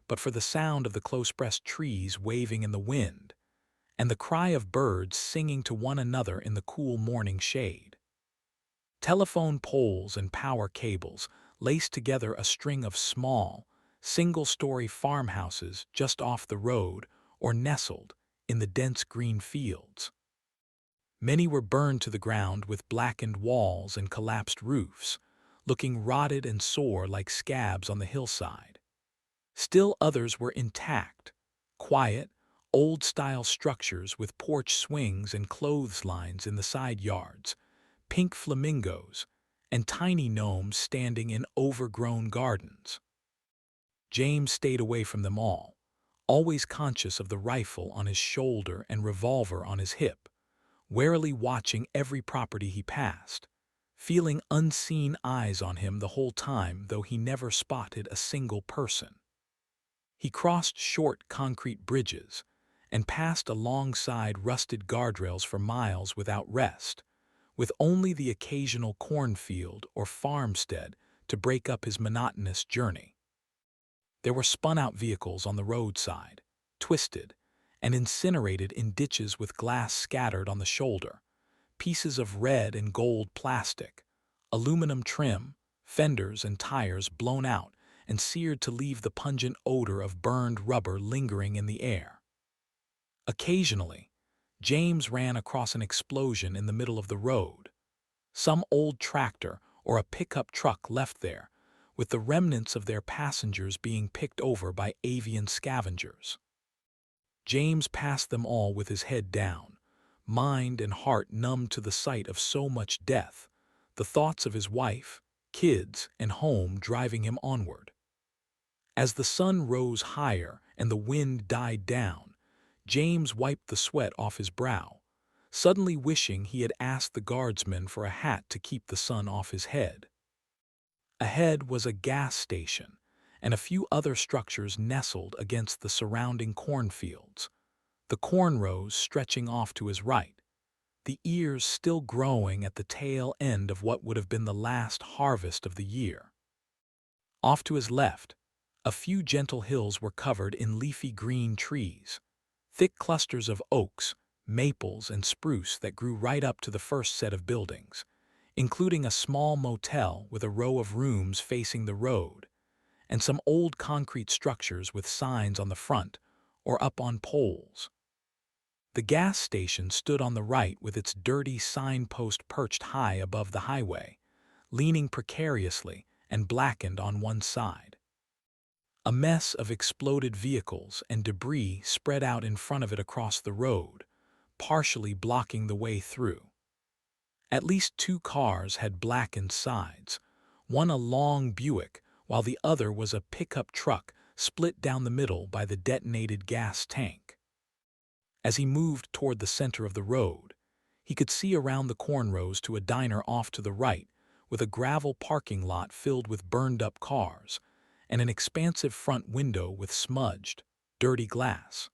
but for the sound of the close-pressed trees waving in the wind, and the cry of birds singing to one another in the cool morning shade. Telephone poles and power cables laced together a string of small, single-story farmhouses just off the road or nestled in the dense green fields. Many were burned to the ground with blackened walls and collapsed roofs, looking rotted and sore like scabs on the hillside. Still others were intact, quiet, old-style structures with porch swings and clotheslines in the side yards, pink flamingos, and tiny gnomes standing in overgrown gardens. James stayed away from them all, always conscious of the rifle on his shoulder and revolver on his hip, warily watching every property he passed, feeling unseen eyes on him the whole time though he never spotted a single person. He crossed short concrete bridges and passed alongside rusted guardrails for miles without rest, with only the occasional cornfield or farmstead to break up his monotonous journey. There were spun-out vehicles on the roadside, twisted, and incinerated in ditches with glass scattered on the shoulder, pieces of red and gold plastic, aluminum trim, fenders and tires blown out and seared to leave the pungent odor of burned rubber lingering in the air. Occasionally, James ran across an explosion in the middle of the road, some old tractor or a pickup truck left there, with the remnants of their passengers being picked over by avian scavengers. James passed them all with his head down, mind and heart numbed to the sight of so much death, the thoughts of his wife, kids, and home driving him onward. As the sun rose higher and the wind died down, James wiped the sweat off his brow, suddenly wishing he had asked the guardsman for a hat to keep the sun off his head. Ahead was a gas station and a few other structures nestled against the surrounding cornfields, the corn rows stretching off to his right, the ears still growing at the tail end of what would have been the last harvest of the year. Off to his left, a few gentle hills were covered in leafy green trees, thick clusters of oaks, maples, and spruce that grew right up to the first set of buildings, including a small motel with a row of rooms facing the road, and some old concrete structures with signs on the front or up on poles. The gas station stood on the right with its dirty signpost perched high above the highway, leaning precariously and blackened on one side. A mess of exploded vehicles and debris spread out in front of it across the road, partially blocking the way through. At least 2 cars had blackened sides, one a long Buick while the other was a pickup truck split down the middle by the detonated gas tank. As he moved toward the center of the road, he could see around the corn rows to a diner off to the right with a gravel parking lot filled with burned-up cars and an expansive front window with smudged, dirty glass.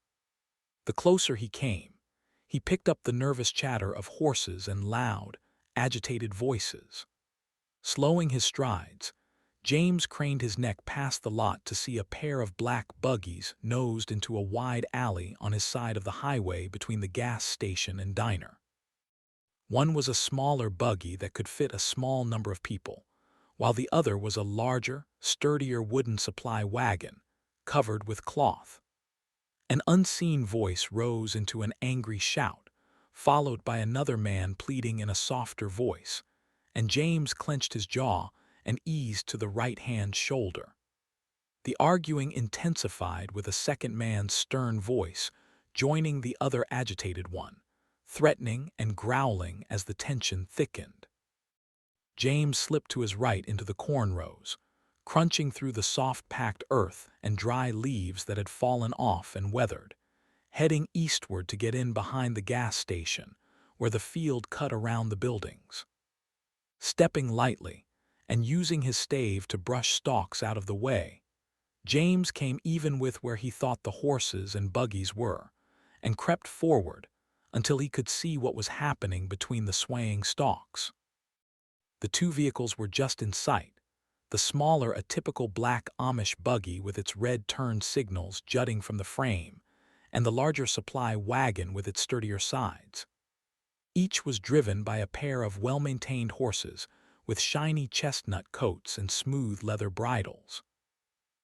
The closer he came, he picked up the nervous chatter of horses and loud, agitated voices. Slowing his strides, James craned his neck past the lot to see a pair of black buggies nosed into a wide alley on his side of the highway between the gas station and diner. One was a smaller buggy that could fit a small number of people, while the other was a larger, sturdier wooden supply wagon, covered with cloth. An unseen voice rose into an angry shout, followed by another man pleading in a softer voice, and James clenched his jaw and eased to the right-hand shoulder. The arguing intensified with a second man's stern voice joining the other agitated one, threatening and growling as the tension thickened. James slipped to his right into the corn rows, crunching through the soft-packed earth and dry leaves that had fallen off and weathered, heading eastward to get in behind the gas station, where the field cut around the buildings. Stepping lightly and using his stave to brush stalks out of the way, James came even with where he thought the horses and buggies were, and crept forward until he could see what was happening between the swaying stalks. The 2 vehicles were just in sight, the smaller a typical black Amish buggy with its red turn signals jutting from the frame, and the larger supply wagon with its sturdier sides. Each was driven by a pair of well-maintained horses with shiny chestnut coats and smooth leather bridles.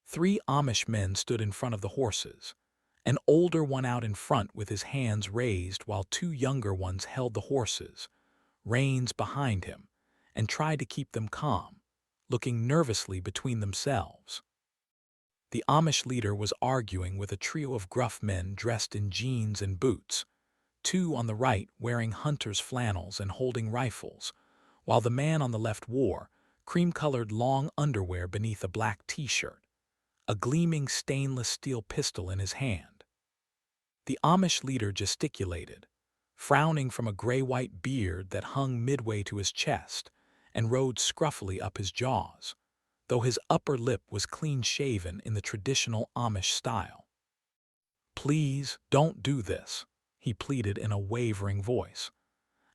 3 Amish men stood in front of the horses, an older one out in front with his hands raised while 2 younger ones held the horses, reins behind him, and tried to keep them calm, looking nervously between themselves. The Amish leader was arguing with a trio of gruff men dressed in jeans and boots, 2 on the right wearing hunter's flannels and holding rifles, while the man on the left wore cream-colored long underwear beneath a black t-shirt, a gleaming stainless steel pistol in his hand. The Amish leader gesticulated, frowning from a gray-white beard that hung midway to his chest and rode scruffily up his jaws, though his upper lip was clean-shaven in the traditional Amish style. "Please, don't do this," he pleaded in a wavering voice.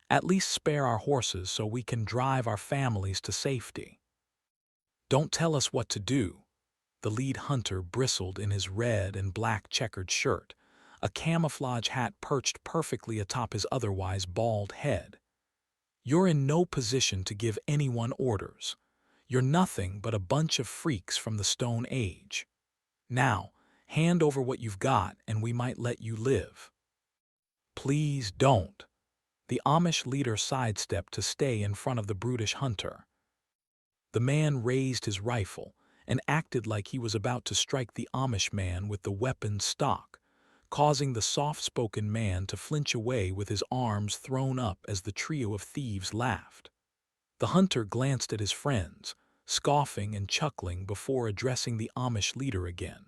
"At least spare our horses so we can drive our families to safety." "Don't tell us what to do." The lead hunter bristled in his red and black checkered shirt, a camouflage hat perched perfectly atop his otherwise bald head. "You're in no position to give anyone orders. You're nothing but a bunch of freaks from the Stone Age. Now, hand over what you've got and we might let you live." "Please don't." The Amish leader sidestepped to stay in front of the brutish hunter. The man raised his rifle and acted like he was about to strike the Amish man with the weapon's stock, causing the soft-spoken man to flinch away with his arms thrown up as the trio of thieves laughed. The hunter glanced at his friends, scoffing and chuckling before addressing the Amish leader again.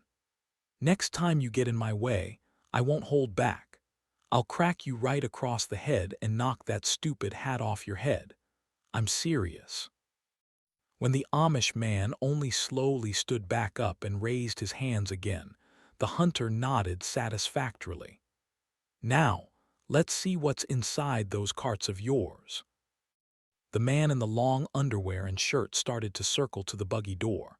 "Next time you get in my way, I won't hold back. I'll crack you right across the head and knock that stupid hat off your head. I'm serious." When the Amish man only slowly stood back up and raised his hands again, the hunter nodded satisfactorily. "Now, let's see what's inside those carts of yours." The man in the long underwear and shirt started to circle to the buggy door,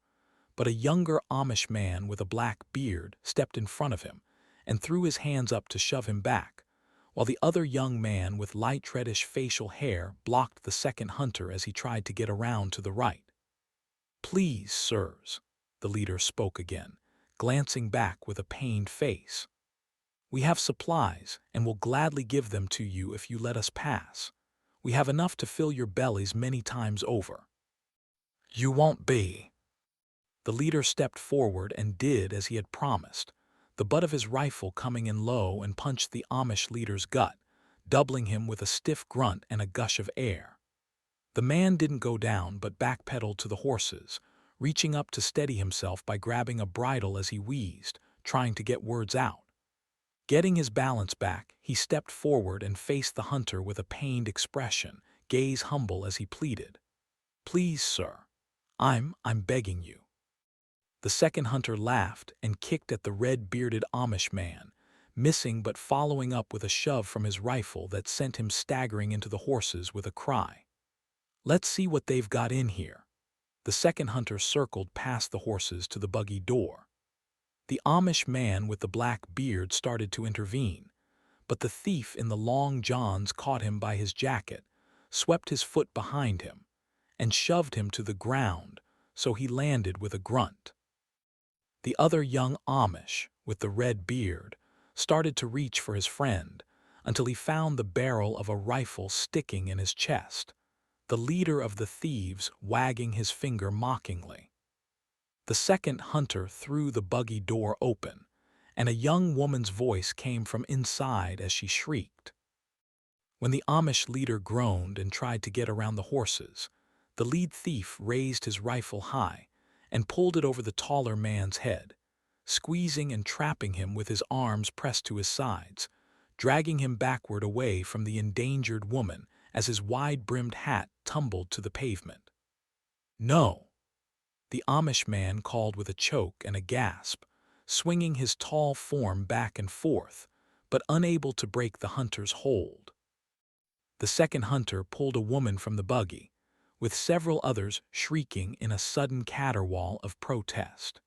but a younger Amish man with a black beard stepped in front of him and threw his hands up to shove him back, while the other young man with light reddish facial hair blocked the second hunter as he tried to get around to the right. "Please, sirs," the leader spoke again, glancing back with a pained face. "We have supplies, and will gladly give them to you if you let us pass. We have enough to fill your bellies many times over." "You won't be." The leader stepped forward and did as he had promised, the butt of his rifle coming in low and punched the Amish leader's gut, doubling him with a stiff grunt and a gush of air. The man didn't go down but backpedaled to the horses, reaching up to steady himself by grabbing a bridle as he wheezed, trying to get words out. Getting his balance back, he stepped forward and faced the hunter with a pained expression, gaze humble as he pleaded. "Please, sir. I'm begging you." The second hunter laughed and kicked at the red-bearded Amish man, missing but following up with a shove from his rifle that sent him staggering into the horses with a cry. "Let's see what they've got in here." The second hunter circled past the horses to the buggy door. The Amish man with the black beard started to intervene, but the thief in the long johns caught him by his jacket, swept his foot behind him, and shoved him to the ground, so he landed with a grunt. The other young Amish, with the red beard, started to reach for his friend until he found the barrel of a rifle sticking in his chest, the leader of the thieves wagging his finger mockingly. The second hunter threw the buggy door open, and a young woman's voice came from inside as she shrieked. When the Amish leader groaned and tried to get around the horses, the lead thief raised his rifle high and pulled it over the taller man's head, squeezing and trapping him with his arms pressed to his sides, dragging him backward away from the endangered woman as his wide-brimmed hat tumbled to the pavement. "No!" the Amish man called with a choke and a gasp, swinging his tall form back and forth, but unable to break the hunter's hold. The second hunter pulled a woman from the buggy, with several others shrieking in a sudden caterwaul of protest.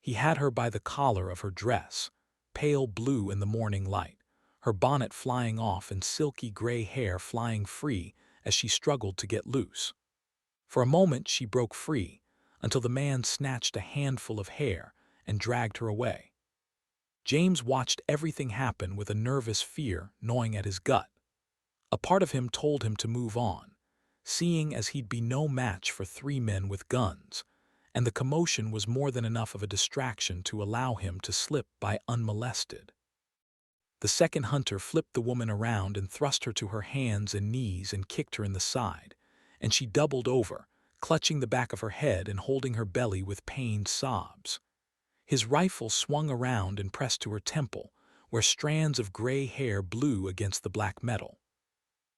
He had her by the collar of her dress, pale blue in the morning light, her bonnet flying off and silky gray hair flying free as she struggled to get loose. For a moment she broke free, until the man snatched a handful of hair and dragged her away. James watched everything happen with a nervous fear gnawing at his gut. A part of him told him to move on, seeing as he'd be no match for three men with guns, and the commotion was more than enough of a distraction to allow him to slip by unmolested. The second hunter flipped the woman around and thrust her to her hands and knees and kicked her in the side, and she doubled over, clutching the back of her head and holding her belly with pained sobs. His rifle swung around and pressed to her temple, where strands of gray hair blew against the black metal.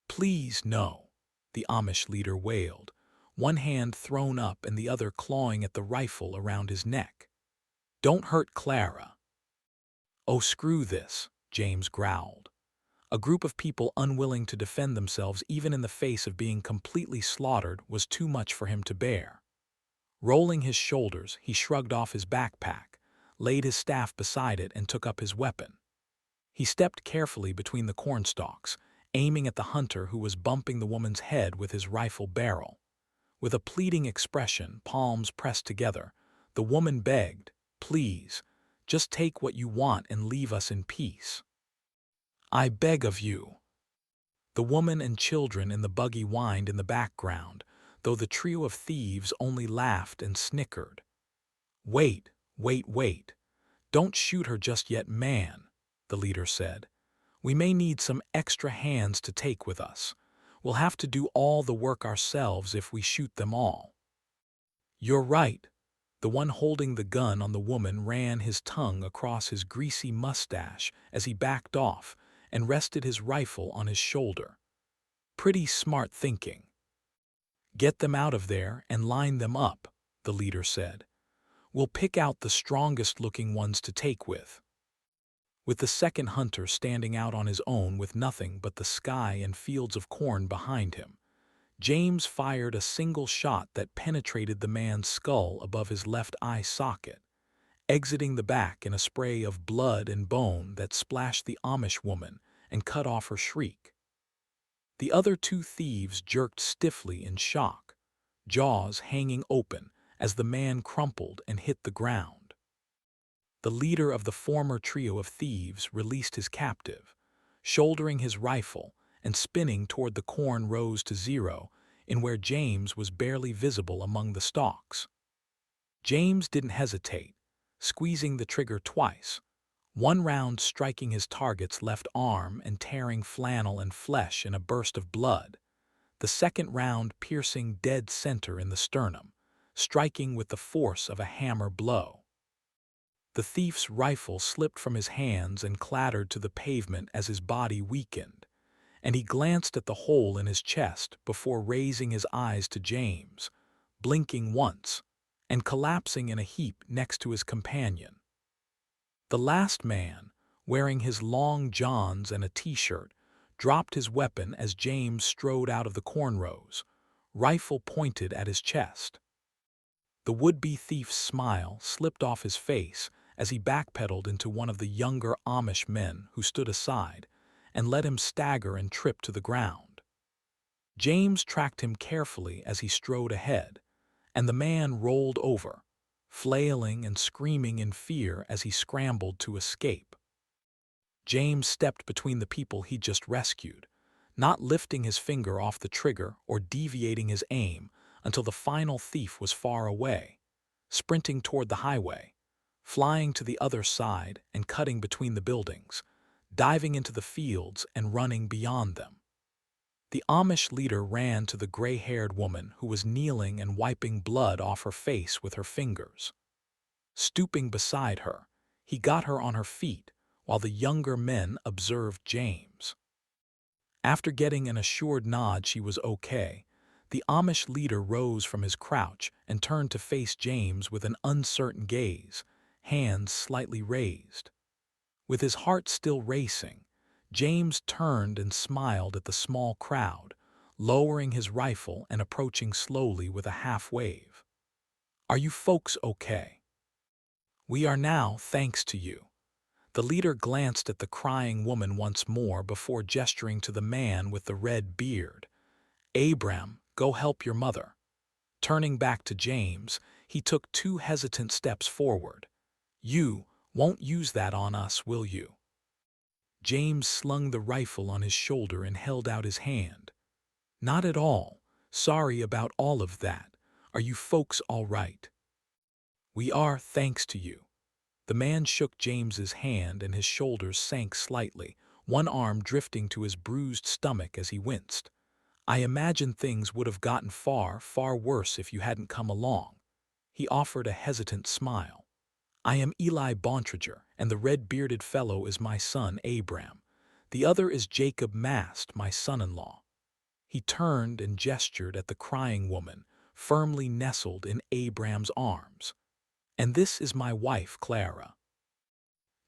"Please, no," the Amish leader wailed, one hand thrown up and the other clawing at the rifle around his neck. "Don't hurt Clara." "Oh, screw this," James growled. A group of people unwilling to defend themselves even in the face of being completely slaughtered was too much for him to bear. Rolling his shoulders, he shrugged off his backpack, laid his staff beside it, and took up his weapon. He stepped carefully between the cornstalks, aiming at the hunter who was bumping the woman's head with his rifle barrel. With a pleading expression, palms pressed together, the woman begged, "Please, just take what you want and leave us in peace." "I beg of you." The woman and children in the buggy whined in the background, though the trio of thieves only laughed and snickered. "Wait, wait, wait. Don't shoot her just yet, man," the leader said. "We may need some extra hands to take with us. We'll have to do all the work ourselves if we shoot them all." "You're right." The one holding the gun on the woman ran his tongue across his greasy mustache as he backed off and rested his rifle on his shoulder. "Pretty smart thinking." "Get them out of there and line them up," the leader said. "We'll pick out the strongest-looking ones to take with." With the second hunter standing out on his own with nothing but the sky and fields of corn behind him, James fired a single shot that penetrated the man's skull above his left eye socket, exiting the back in a spray of blood and bone that splashed the Amish woman and cut off her shriek. The other two thieves jerked stiffly in shock, jaws hanging open as the man crumpled and hit the ground. The leader of the former trio of thieves released his captive, shouldering his rifle and spinning toward the corn rows to zero in where James was barely visible among the stalks. James didn't hesitate, squeezing the trigger twice, one round striking his target's left arm and tearing flannel and flesh in a burst of blood, the second round piercing dead center in the sternum, striking with the force of a hammer blow. The thief's rifle slipped from his hands and clattered to the pavement as his body weakened, and he glanced at the hole in his chest before raising his eyes to James, blinking once, and collapsing in a heap next to his companion. The last man, wearing his long johns and a t-shirt, dropped his weapon as James strode out of the corn rows, rifle pointed at his chest. The would-be thief's smile slipped off his face as he backpedaled into one of the younger Amish men who stood aside and let him stagger and trip to the ground. James tracked him carefully as he strode ahead, and the man rolled over, flailing and screaming in fear as he scrambled to escape. James stepped between the people he'd just rescued, not lifting his finger off the trigger or deviating his aim until the final thief was far away, sprinting toward the highway, flying to the other side and cutting between the buildings, diving into the fields and running beyond them. The Amish leader ran to the gray-haired woman who was kneeling and wiping blood off her face with her fingers. Stooping beside her, he got her on her feet while the younger men observed James. After getting an assured nod she was okay, the Amish leader rose from his crouch and turned to face James with an uncertain gaze, hands slightly raised. With his heart still racing, James turned and smiled at the small crowd, lowering his rifle and approaching slowly with a half-wave. "Are you folks okay?" "We are now, thanks to you." The leader glanced at the crying woman once more before gesturing to the man with the red beard. "Abram, go help your mother." Turning back to James, he took 2 hesitant steps forward. "You won't use that on us, will you?" James slung the rifle on his shoulder and held out his hand. "Not at all. Sorry about all of that. Are you folks all right?" "We are, thanks to you." The man shook James's hand and his shoulders sank slightly, one arm drifting to his bruised stomach as he winced. "I imagine things would have gotten far, far worse if you hadn't come along." He offered a hesitant smile. "I am Eli Bontrager, and the red-bearded fellow is my son, Abram. The other is Jacob Mast, my son-in-law." He turned and gestured at the crying woman, firmly nestled in Abram's arms. "And this is my wife, Clara."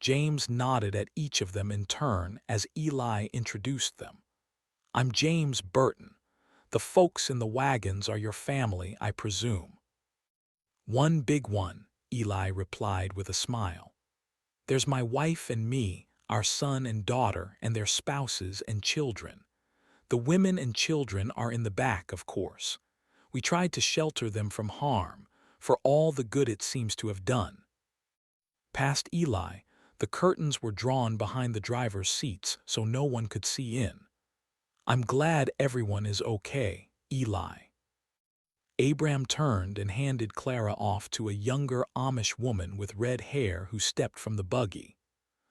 James nodded at each of them in turn as Eli introduced them. "I'm James Burton. The folks in the wagons are your family, I presume." "One big one," Eli replied with a smile. "There's my wife and me, our son and daughter, and their spouses and children. The women and children are in the back, of course. We tried to shelter them from harm, for all the good it seems to have done." Past Eli, the curtains were drawn behind the driver's seats so no one could see in. "I'm glad everyone is okay, Eli." Abram turned and handed Clara off to a younger Amish woman with red hair who stepped from the buggy,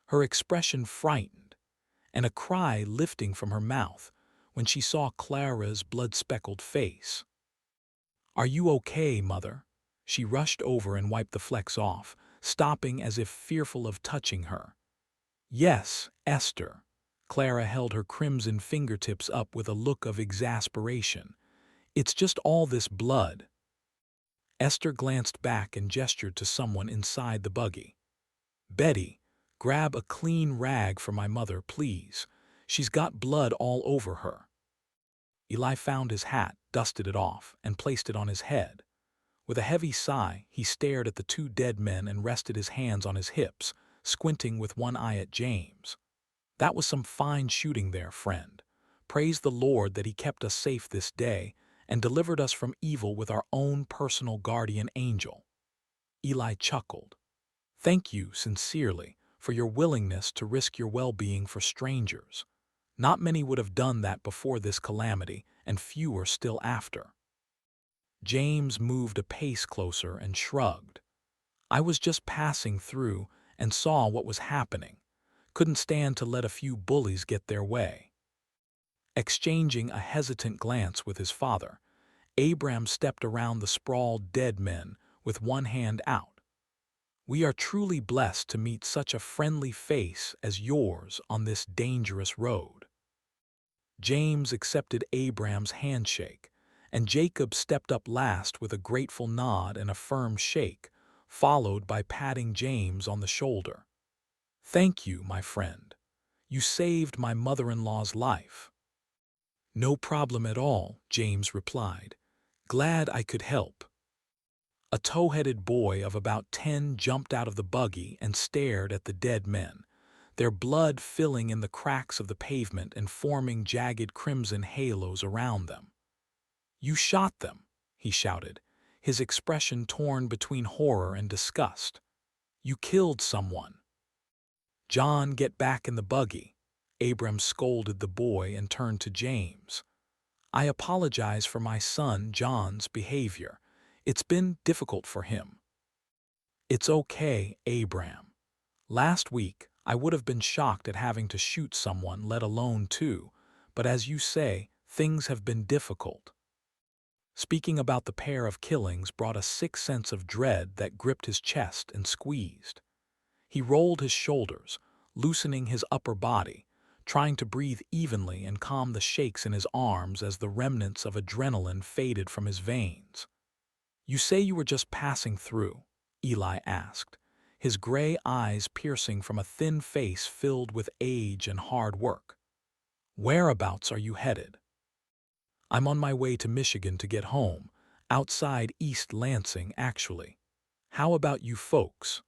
her expression frightened, and a cry lifting from her mouth when she saw Clara's blood-speckled face. "Are you okay, Mother?" She rushed over and wiped the flecks off, stopping as if fearful of touching her. "Yes, Esther." Clara held her crimson fingertips up with a look of exasperation. "It's just all this blood." Esther glanced back and gestured to someone inside the buggy. "Betty, grab a clean rag for my mother, please. She's got blood all over her." Eli found his hat, dusted it off, and placed it on his head. With a heavy sigh, he stared at the two dead men and rested his hands on his hips, squinting with one eye at James. "That was some fine shooting there, friend. Praise the Lord that he kept us safe this day and delivered us from evil with our own personal guardian angel." Eli chuckled. "Thank you sincerely for your willingness to risk your well-being for strangers. Not many would have done that before this calamity, and fewer still after." James moved a pace closer and shrugged. "I was just passing through and saw what was happening. Couldn't stand to let a few bullies get their way." Exchanging a hesitant glance with his father, Abram stepped around the sprawled dead men with one hand out. "We are truly blessed to meet such a friendly face as yours on this dangerous road." James accepted Abram's handshake, and Jacob stepped up last with a grateful nod and a firm shake, followed by patting James on the shoulder. "Thank you, my friend. You saved my mother-in-law's life." "No problem at all," James replied. "Glad I could help." A tow-headed boy of about 10 jumped out of the buggy and stared at the dead men, their blood filling in the cracks of the pavement and forming jagged crimson halos around them. "You shot them," he shouted, his expression torn between horror and disgust. "You killed someone." "John, get back in the buggy." Abram scolded the boy and turned to James. "I apologize for my son John's behavior. It's been difficult for him." "It's okay, Abram. Last week, I would have been shocked at having to shoot someone, let alone two, but as you say, things have been difficult." Speaking about the pair of killings brought a sick sense of dread that gripped his chest and squeezed. He rolled his shoulders, loosening his upper body, trying to breathe evenly and calm the shakes in his arms as the remnants of adrenaline faded from his veins. "You say you were just passing through?" Eli asked, his gray eyes piercing from a thin face filled with age and hard work. "Whereabouts are you headed?" "I'm on my way to Michigan to get home, outside East Lansing, actually. How about you folks?"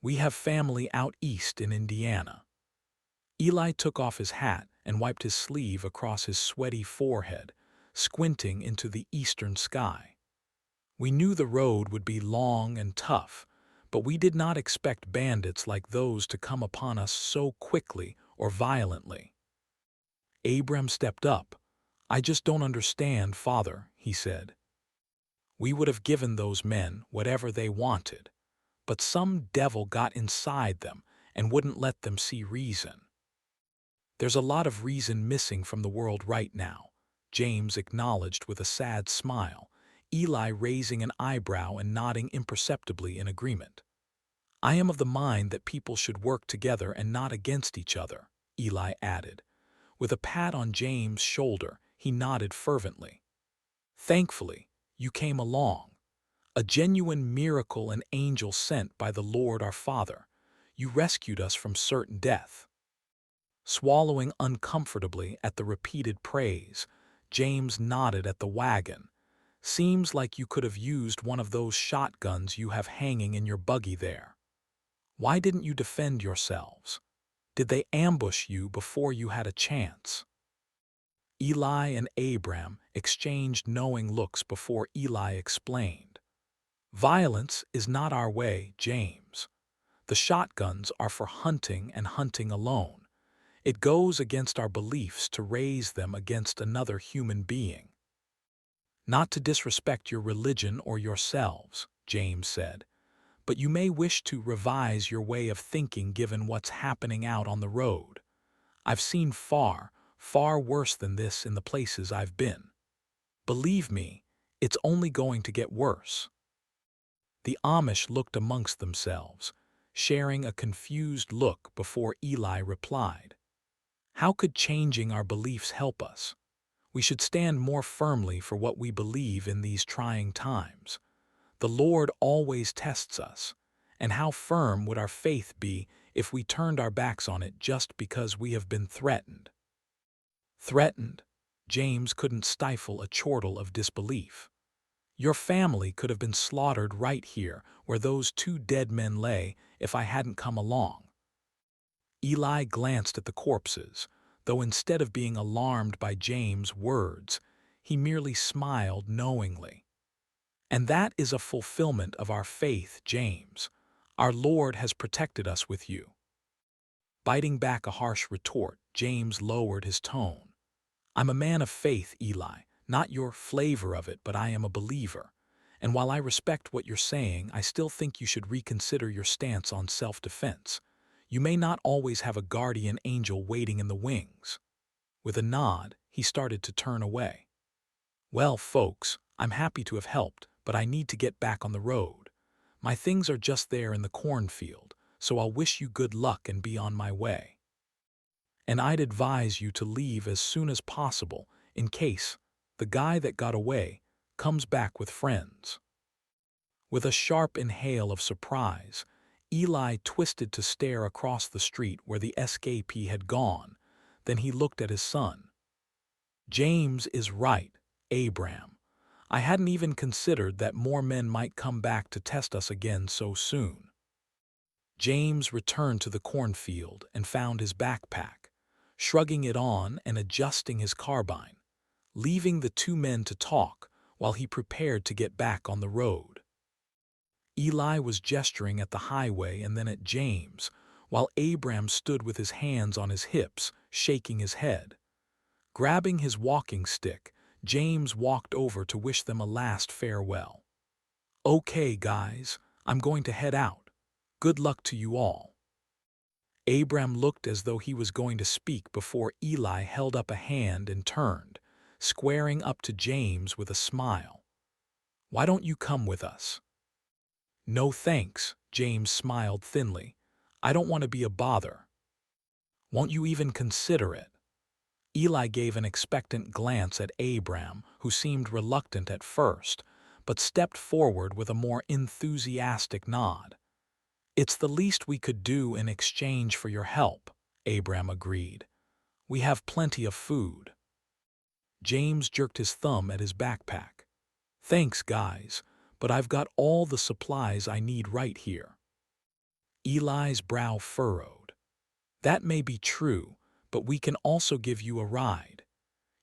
"We have family out east in Indiana." Eli took off his hat and wiped his sleeve across his sweaty forehead, squinting into the eastern sky. "We knew the road would be long and tough, but we did not expect bandits like those to come upon us so quickly or violently." Abram stepped up. "I just don't understand, Father," he said. "We would have given those men whatever they wanted, but some devil got inside them and wouldn't let them see reason." "There's a lot of reason missing from the world right now," James acknowledged with a sad smile, Eli raising an eyebrow and nodding imperceptibly in agreement. "I am of the mind that people should work together and not against each other," Eli added. With a pat on James' shoulder, he nodded fervently. "Thankfully, you came along. A genuine miracle, an angel sent by the Lord our Father. You rescued us from certain death. Swallowing uncomfortably at the repeated praise, James nodded at the wagon. Seems like you could have used one of those shotguns you have hanging in your buggy there. Why didn't you defend yourselves? Did they ambush you before you had a chance? Eli and Abram exchanged knowing looks before Eli explained. Violence is not our way, James. The shotguns are for hunting and hunting alone. It goes against our beliefs to raise them against another human being. Not to disrespect your religion or yourselves, James said, but you may wish to revise your way of thinking given what's happening out on the road. I've seen far, far worse than this in the places I've been. Believe me, it's only going to get worse. The Amish looked amongst themselves, sharing a confused look before Eli replied. How could changing our beliefs help us? We should stand more firmly for what we believe in these trying times. The Lord always tests us, and how firm would our faith be if we turned our backs on it just because we have been threatened? Threatened? James couldn't stifle a chortle of disbelief. Your family could have been slaughtered right here where those two dead men lay if I hadn't come along. Eli glanced at the corpses, though instead of being alarmed by James' words, he merely smiled knowingly. And that is a fulfillment of our faith, James. Our Lord has protected us with you. Biting back a harsh retort, James lowered his tone. I'm a man of faith, Eli, not your flavor of it, but I am a believer. And while I respect what you're saying, I still think you should reconsider your stance on self-defense. You may not always have a guardian angel waiting in the wings. With a nod, he started to turn away. Well, folks, I'm happy to have helped, but I need to get back on the road. My things are just there in the cornfield, so I'll wish you good luck and be on my way. And I'd advise you to leave as soon as possible in case the guy that got away comes back with friends. With a sharp inhale of surprise, Eli twisted to stare across the street where the escapee had gone. Then he looked at his son. James is right, Abram. I hadn't even considered that more men might come back to test us again so soon. James returned to the cornfield and found his backpack, shrugging it on and adjusting his carbine, leaving the two men to talk while he prepared to get back on the road. Eli was gesturing at the highway and then at James, while Abram stood with his hands on his hips, shaking his head. Grabbing his walking stick, James walked over to wish them a last farewell. Okay, guys, I'm going to head out. Good luck to you all. Abram looked as though he was going to speak before Eli held up a hand and turned, squaring up to James with a smile. Why don't you come with us? No thanks, James smiled thinly. I don't want to be a bother. Won't you even consider it? Eli gave an expectant glance at Abram, who seemed reluctant at first, but stepped forward with a more enthusiastic nod. It's the least we could do in exchange for your help, Abram agreed. We have plenty of food. James jerked his thumb at his backpack. Thanks, guys, but I've got all the supplies I need right here. Eli's brow furrowed. That may be true, but we can also give you a ride.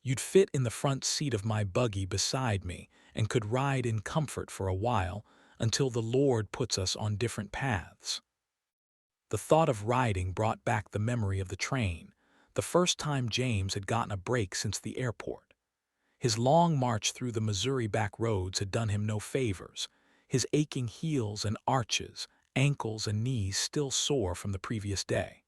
You'd fit in the front seat of my buggy beside me and could ride in comfort for a while until the Lord puts us on different paths. The thought of riding brought back the memory of the train, the first time James had gotten a break since the airport. His long march through the Missouri back roads had done him no favors, his aching heels and arches, ankles and knees still sore from the previous day.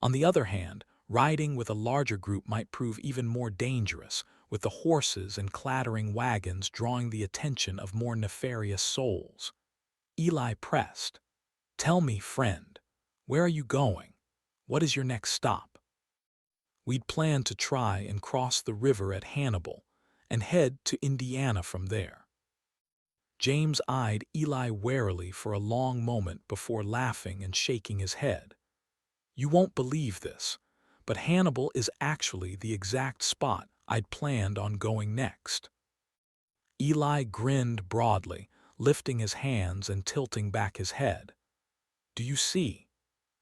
On the other hand, riding with a larger group might prove even more dangerous, with the horses and clattering wagons drawing the attention of more nefarious souls. Eli pressed. Tell me, friend, where are you going? What is your next stop? We'd planned to try and cross the river at Hannibal and head to Indiana from there. James eyed Eli warily for a long moment before laughing and shaking his head. "You won't believe this, but Hannibal is actually the exact spot I'd planned on going next." Eli grinned broadly, lifting his hands and tilting back his head. "Do you see?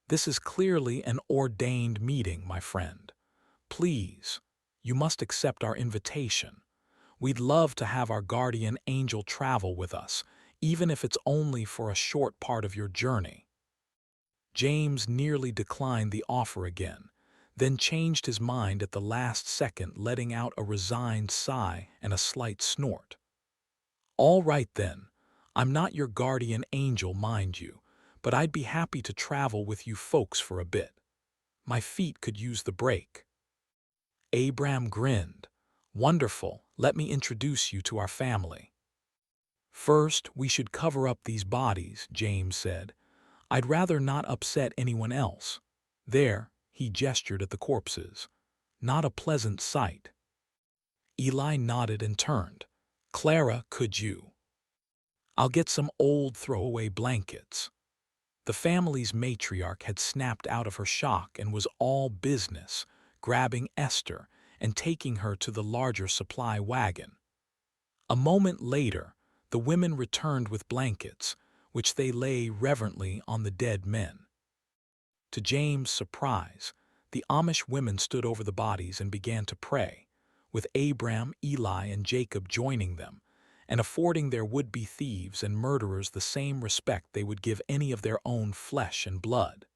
This is clearly an ordained meeting, my friend. Please, you must accept our invitation. We'd love to have our guardian angel travel with us, even if it's only for a short part of your journey." James nearly declined the offer again, then changed his mind at the last second, letting out a resigned sigh and a slight snort. "All right then, I'm not your guardian angel, mind you, but I'd be happy to travel with you folks for a bit. My feet could use the break." Abram grinned. "Wonderful, let me introduce you to our family." "First, we should cover up these bodies," James said. "I'd rather not upset anyone else. There," he gestured at the corpses. "Not a pleasant sight." Eli nodded and turned. "Clara, could you? I'll get some old throwaway blankets." The family's matriarch had snapped out of her shock and was all business, grabbing Esther and taking her to the larger supply wagon. A moment later, the women returned with blankets, which they lay reverently on the dead men. To James' surprise, the Amish women stood over the bodies and began to pray, with Abram, Eli, and Jacob joining them, and affording their would-be thieves and murderers the same respect they would give any of their own flesh and blood.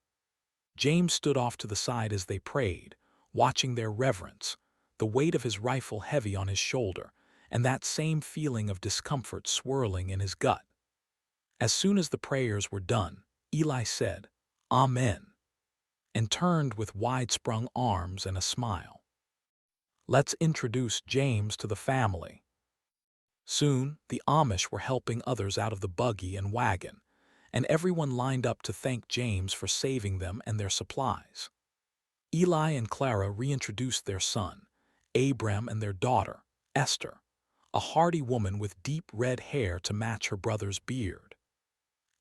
James stood off to the side as they prayed, watching their reverence, the weight of his rifle heavy on his shoulder, and that same feeling of discomfort swirling in his gut. As soon as the prayers were done, Eli said, "Amen," and turned with wide-sprung arms and a smile. "Let's introduce James to the family." Soon, the Amish were helping others out of the buggy and wagon, and everyone lined up to thank James for saving them and their supplies. Eli and Clara reintroduced their son, Abram, and their daughter, Esther, a hardy woman with deep red hair to match her brother's beard.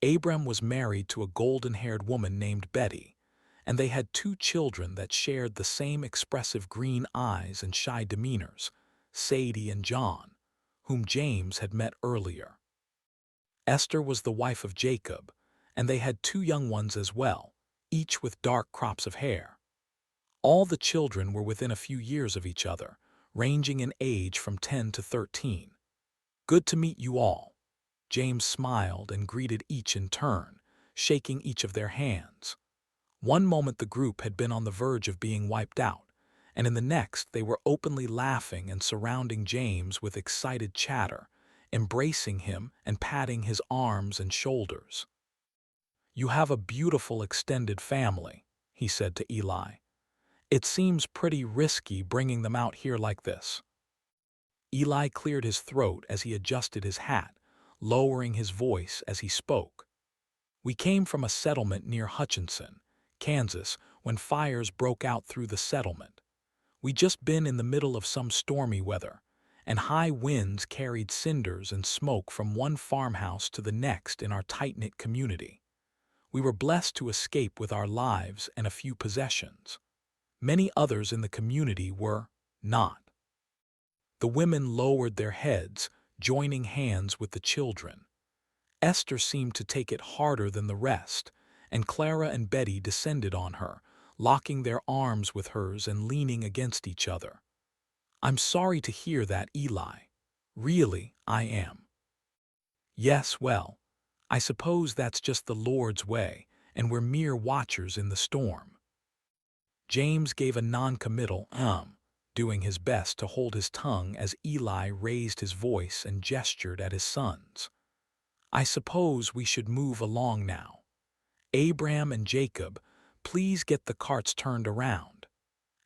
Abram was married to a golden-haired woman named Betty, and they had 2 children that shared the same expressive green eyes and shy demeanors, Sadie and John, whom James had met earlier. Esther was the wife of Jacob, and they had 2 young ones as well, each with dark crops of hair. All the children were within a few years of each other, ranging in age from 10 to 13. "Good to meet you all." James smiled and greeted each in turn, shaking each of their hands. One moment the group had been on the verge of being wiped out, and in the next they were openly laughing and surrounding James with excited chatter, embracing him and patting his arms and shoulders. "You have a beautiful extended family," he said to Eli. "It seems pretty risky bringing them out here like this." Eli cleared his throat as he adjusted his hat, lowering his voice as he spoke. "We came from a settlement near Hutchinson, Kansas, when fires broke out through the settlement. We'd just been in the middle of some stormy weather, and high winds carried cinders and smoke from one farmhouse to the next in our tight-knit community. We were blessed to escape with our lives and a few possessions. Many others in the community were not." The women lowered their heads, joining hands with the children. Esther seemed to take it harder than the rest, and Clara and Betty descended on her, locking their arms with hers and leaning against each other. "I'm sorry to hear that, Eli. Really, I am." "Yes, well, I suppose that's just the Lord's way, and we're mere watchers in the storm." James gave a non-committal doing his best to hold his tongue as Eli raised his voice and gestured at his sons. "I suppose we should move along now. Abram and Jacob, please get the carts turned around.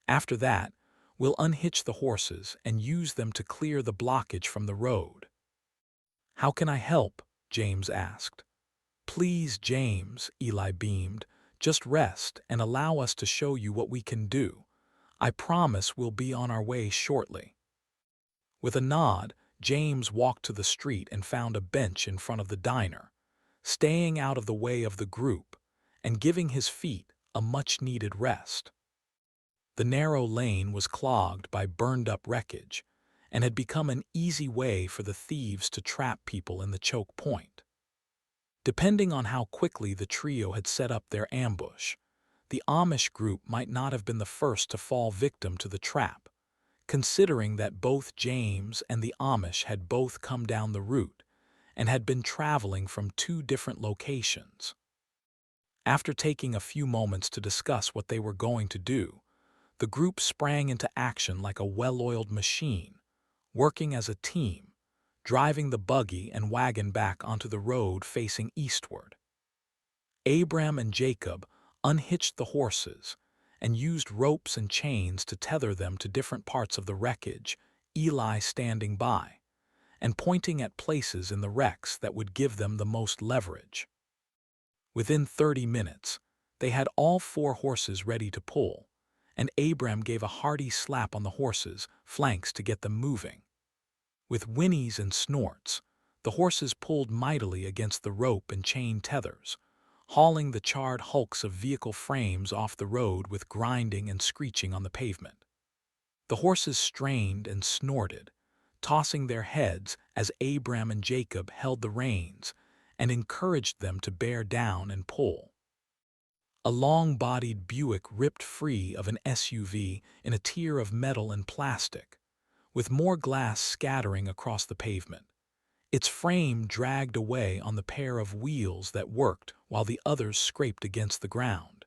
After that, we'll unhitch the horses and use them to clear the blockage from the road." "How can I help?" James asked. "Please, James," Eli beamed, "just rest and allow us to show you what we can do. I promise we'll be on our way shortly." With a nod, James walked to the street and found a bench in front of the diner, staying out of the way of the group and giving his feet a much-needed rest. The narrow lane was clogged by burned-up wreckage and had become an easy way for the thieves to trap people in the choke point. Depending on how quickly the trio had set up their ambush, the Amish group might not have been the first to fall victim to the trap, considering that both James and the Amish had both come down the route and had been traveling from two different locations. After taking a few moments to discuss what they were going to do, the group sprang into action like a well-oiled machine, working as a team, driving the buggy and wagon back onto the road facing eastward. Abram and Jacob unhitched the horses and used ropes and chains to tether them to different parts of the wreckage, Eli standing by and pointing at places in the wrecks that would give them the most leverage. Within 30 minutes, they had all 4 horses ready to pull, and Abram gave a hearty slap on the horses' flanks to get them moving. With whinnies and snorts, the horses pulled mightily against the rope and chain tethers, hauling the charred hulks of vehicle frames off the road with grinding and screeching on the pavement. The horses strained and snorted, tossing their heads as Abram and Jacob held the reins and encouraged them to bear down and pull. A long-bodied Buick ripped free of an SUV in a tier of metal and plastic, with more glass scattering across the pavement. Its frame dragged away on the pair of wheels that worked while the others scraped against the ground,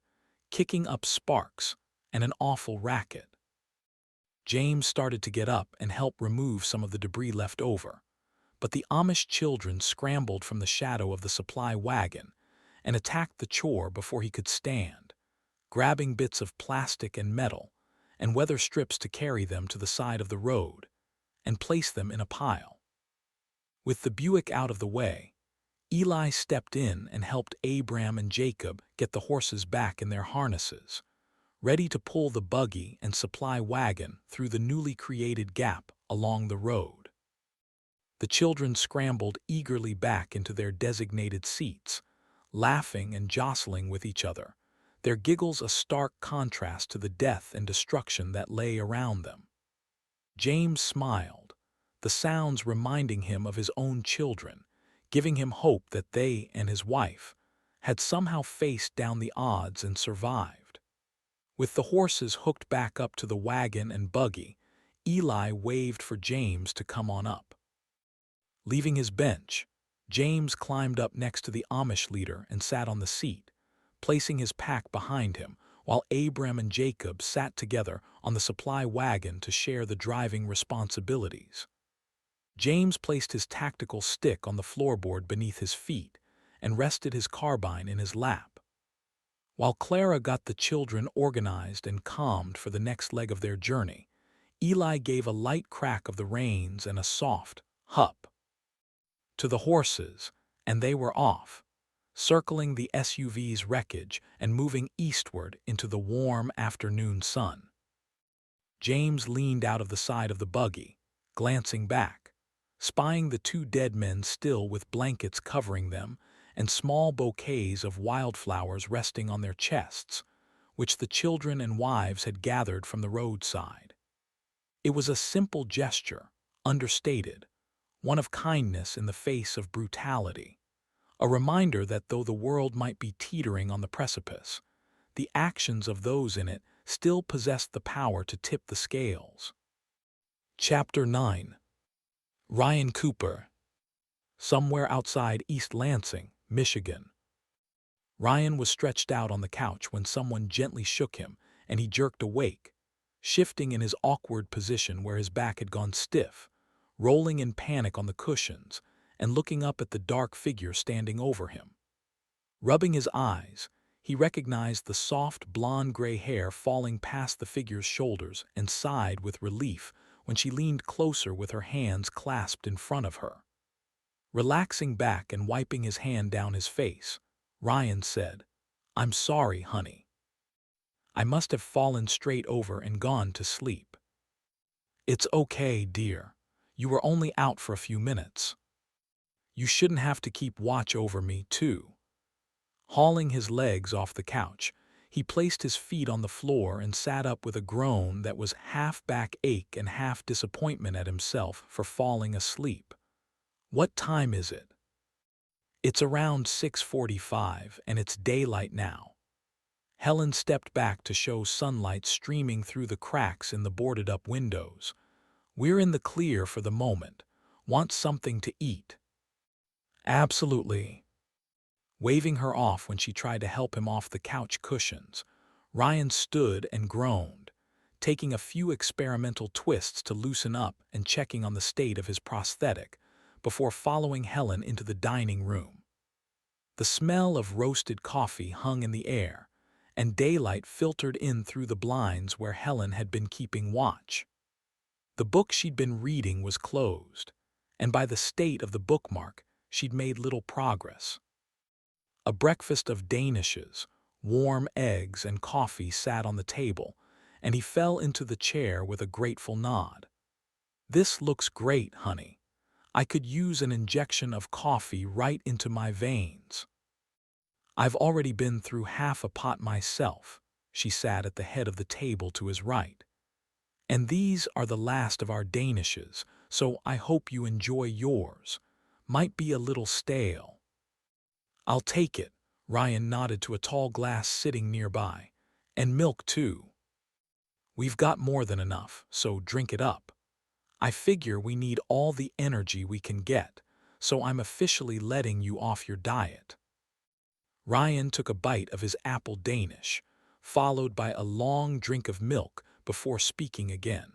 kicking up sparks and an awful racket. James started to get up and help remove some of the debris left over, but the Amish children scrambled from the shadow of the supply wagon and attacked the chore before he could stand, grabbing bits of plastic and metal and weather strips to carry them to the side of the road and place them in a pile. With the Buick out of the way, Eli stepped in and helped Abram and Jacob get the horses back in their harnesses, ready to pull the buggy and supply wagon through the newly created gap along the road. The children scrambled eagerly back into their designated seats, laughing and jostling with each other, their giggles a stark contrast to the death and destruction that lay around them. James smiled, the sounds reminding him of his own children, giving him hope that they and his wife had somehow faced down the odds and survived. With the horses hooked back up to the wagon and buggy, Eli waved for James to come on up. Leaving his bench, James climbed up next to the Amish leader and sat on the seat, placing his pack behind him, while Abram and Jacob sat together on the supply wagon to share the driving responsibilities. James placed his tactical stick on the floorboard beneath his feet and rested his carbine in his lap. While Clara got the children organized and calmed for the next leg of their journey, Eli gave a light crack of the reins and a soft hup to the horses, and they were off, circling the SUV's wreckage and moving eastward into the warm afternoon sun. James leaned out of the side of the buggy, glancing back, spying the 2 dead men still with blankets covering them and small bouquets of wildflowers resting on their chests, which the children and wives had gathered from the roadside. It was a simple gesture, understated, one of kindness in the face of brutality, a reminder that though the world might be teetering on the precipice, the actions of those in it still possessed the power to tip the scales. Chapter 9. Ryan Cooper. Somewhere outside East Lansing, Michigan. Ryan was stretched out on the couch when someone gently shook him, and he jerked awake, shifting in his awkward position where his back had gone stiff, rolling in panic on the cushions, and looking up at the dark figure standing over him. Rubbing his eyes, he recognized the soft blonde-gray hair falling past the figure's shoulders and sighed with relief when she leaned closer with her hands clasped in front of her. Relaxing back and wiping his hand down his face, Ryan said, "I'm sorry, honey. I must have fallen straight over and gone to sleep." "It's okay, dear. You were only out for a few minutes. You shouldn't have to keep watch over me, too." Hauling his legs off the couch, he placed his feet on the floor and sat up with a groan that was half backache and half disappointment at himself for falling asleep. "What time is it?" "It's around 6:45, and it's daylight now." Helen stepped back to show sunlight streaming through the cracks in the boarded-up windows. "We're in the clear for the moment. Want something to eat?" "Absolutely." Waving her off when she tried to help him off the couch cushions, Ryan stood and groaned, taking a few experimental twists to loosen up and checking on the state of his prosthetic before following Helen into the dining room. The smell of roasted coffee hung in the air, and daylight filtered in through the blinds where Helen had been keeping watch. The book she'd been reading was closed, and by the state of the bookmark, she'd made little progress. A breakfast of danishes, warm eggs, and coffee sat on the table, and he fell into the chair with a grateful nod. "This looks great, honey. I could use an injection of coffee right into my veins." "I've already been through half a pot myself." She sat at the head of the table to his right. "And these are the last of our danishes, so I hope you enjoy yours. Might be a little stale." "I'll take it." Ryan nodded to a tall glass sitting nearby. "And milk, too." "We've got more than enough, so drink it up. I figure we need all the energy we can get, so I'm officially letting you off your diet." Ryan took a bite of his apple Danish, followed by a long drink of milk before speaking again.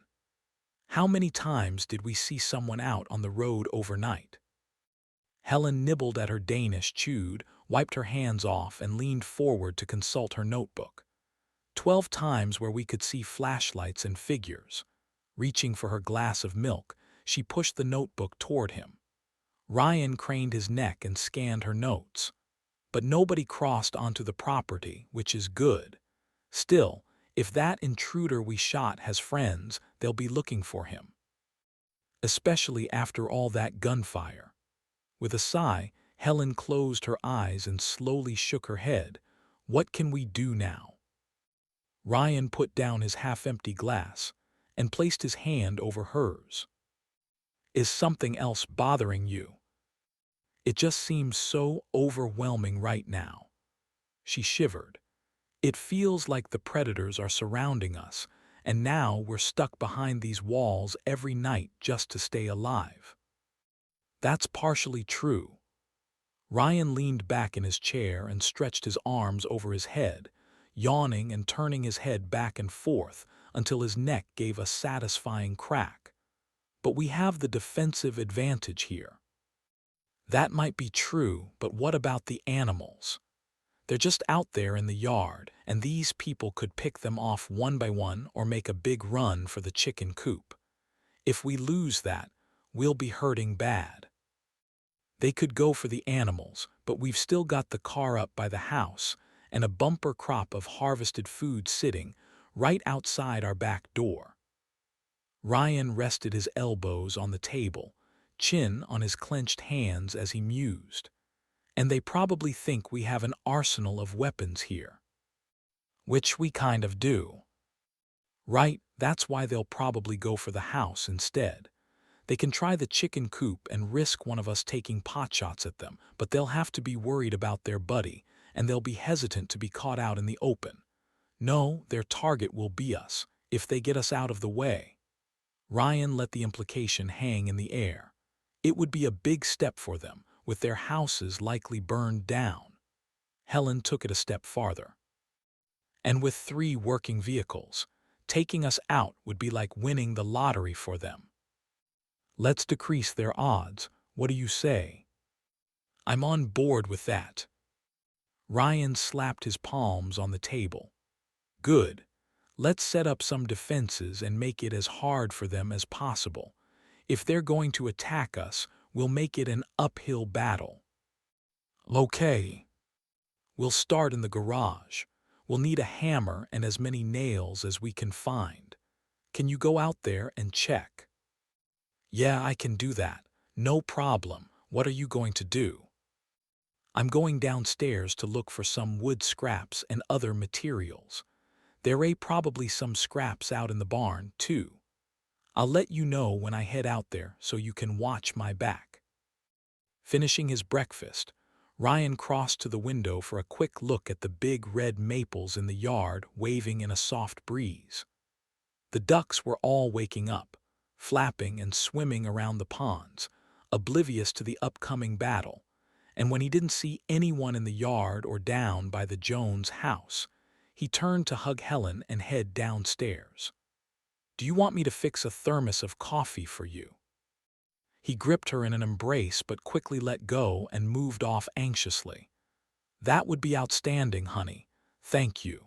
"How many times did we see someone out on the road overnight?" Helen nibbled at her Danish, chewed, wiped her hands off, and leaned forward to consult her notebook. 12 times where we could see flashlights and figures." Reaching for her glass of milk, she pushed the notebook toward him. Ryan craned his neck and scanned her notes. "But nobody crossed onto the property, which is good. Still, if that intruder we shot has friends, they'll be looking for him. Especially after all that gunfire." With a sigh, Helen closed her eyes and slowly shook her head. "What can we do now?" Ryan put down his half-empty glass and placed his hand over hers. "Is something else bothering you?" "It just seems so overwhelming right now." She shivered. "It feels like the predators are surrounding us, and now we're stuck behind these walls every night just to stay alive." "That's partially true." Ryan leaned back in his chair and stretched his arms over his head, yawning and turning his head back and forth until his neck gave a satisfying crack. "But we have the defensive advantage here." "That might be true, but what about the animals? They're just out there in the yard, and these people could pick them off one by one or make a big run for the chicken coop. If we lose that, we'll be hurting bad." "They could go for the animals, but we've still got the car up by the house and a bumper crop of harvested food sitting right outside our back door." Ryan rested his elbows on the table, chin on his clenched hands as he mused. "And they probably think we have an arsenal of weapons here." "Which we kind of do." "Right, that's why they'll probably go for the house instead. They can try the chicken coop and risk one of us taking potshots at them, but they'll have to be worried about their buddy, and they'll be hesitant to be caught out in the open. No, their target will be us, if they get us out of the way." Ryan let the implication hang in the air. It would be a big step for them, with their houses likely burned down. Helen took it a step farther. "And with 3 working vehicles, taking us out would be like winning the lottery for them. Let's decrease their odds. What do you say?" "I'm on board with that." Ryan slapped his palms on the table. "Good. Let's set up some defenses and make it as hard for them as possible. If they're going to attack us, we'll make it an uphill battle." "Okay." "We'll start in the garage. We'll need a hammer and as many nails as we can find. Can you go out there and check?" Yeah, I can do that. No problem. What are you going to do? I'm going downstairs to look for some wood scraps and other materials. There are probably some scraps out in the barn, too. I'll let you know when I head out there so you can watch my back. Finishing his breakfast, Ryan crossed to the window for a quick look at the big red maples in the yard waving in a soft breeze. The ducks were all waking up, flapping and swimming around the ponds, oblivious to the upcoming battle, and when he didn't see anyone in the yard or down by the Jones house, he turned to hug Helen and head downstairs. Do you want me to fix a thermos of coffee for you? He gripped her in an embrace but quickly let go and moved off anxiously. That would be outstanding, honey. Thank you.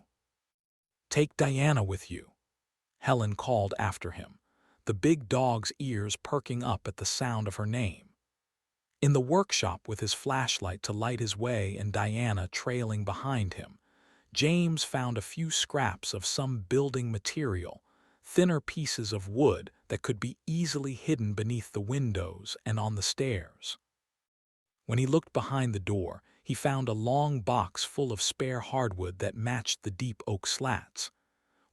Take Diana with you, Helen called after him, the big dog's ears perking up at the sound of her name. In the workshop with his flashlight to light his way and Diana trailing behind him, James found a few scraps of some building material, thinner pieces of wood that could be easily hidden beneath the windows and on the stairs. When he looked behind the door, he found a long box full of spare hardwood that matched the deep oak slats.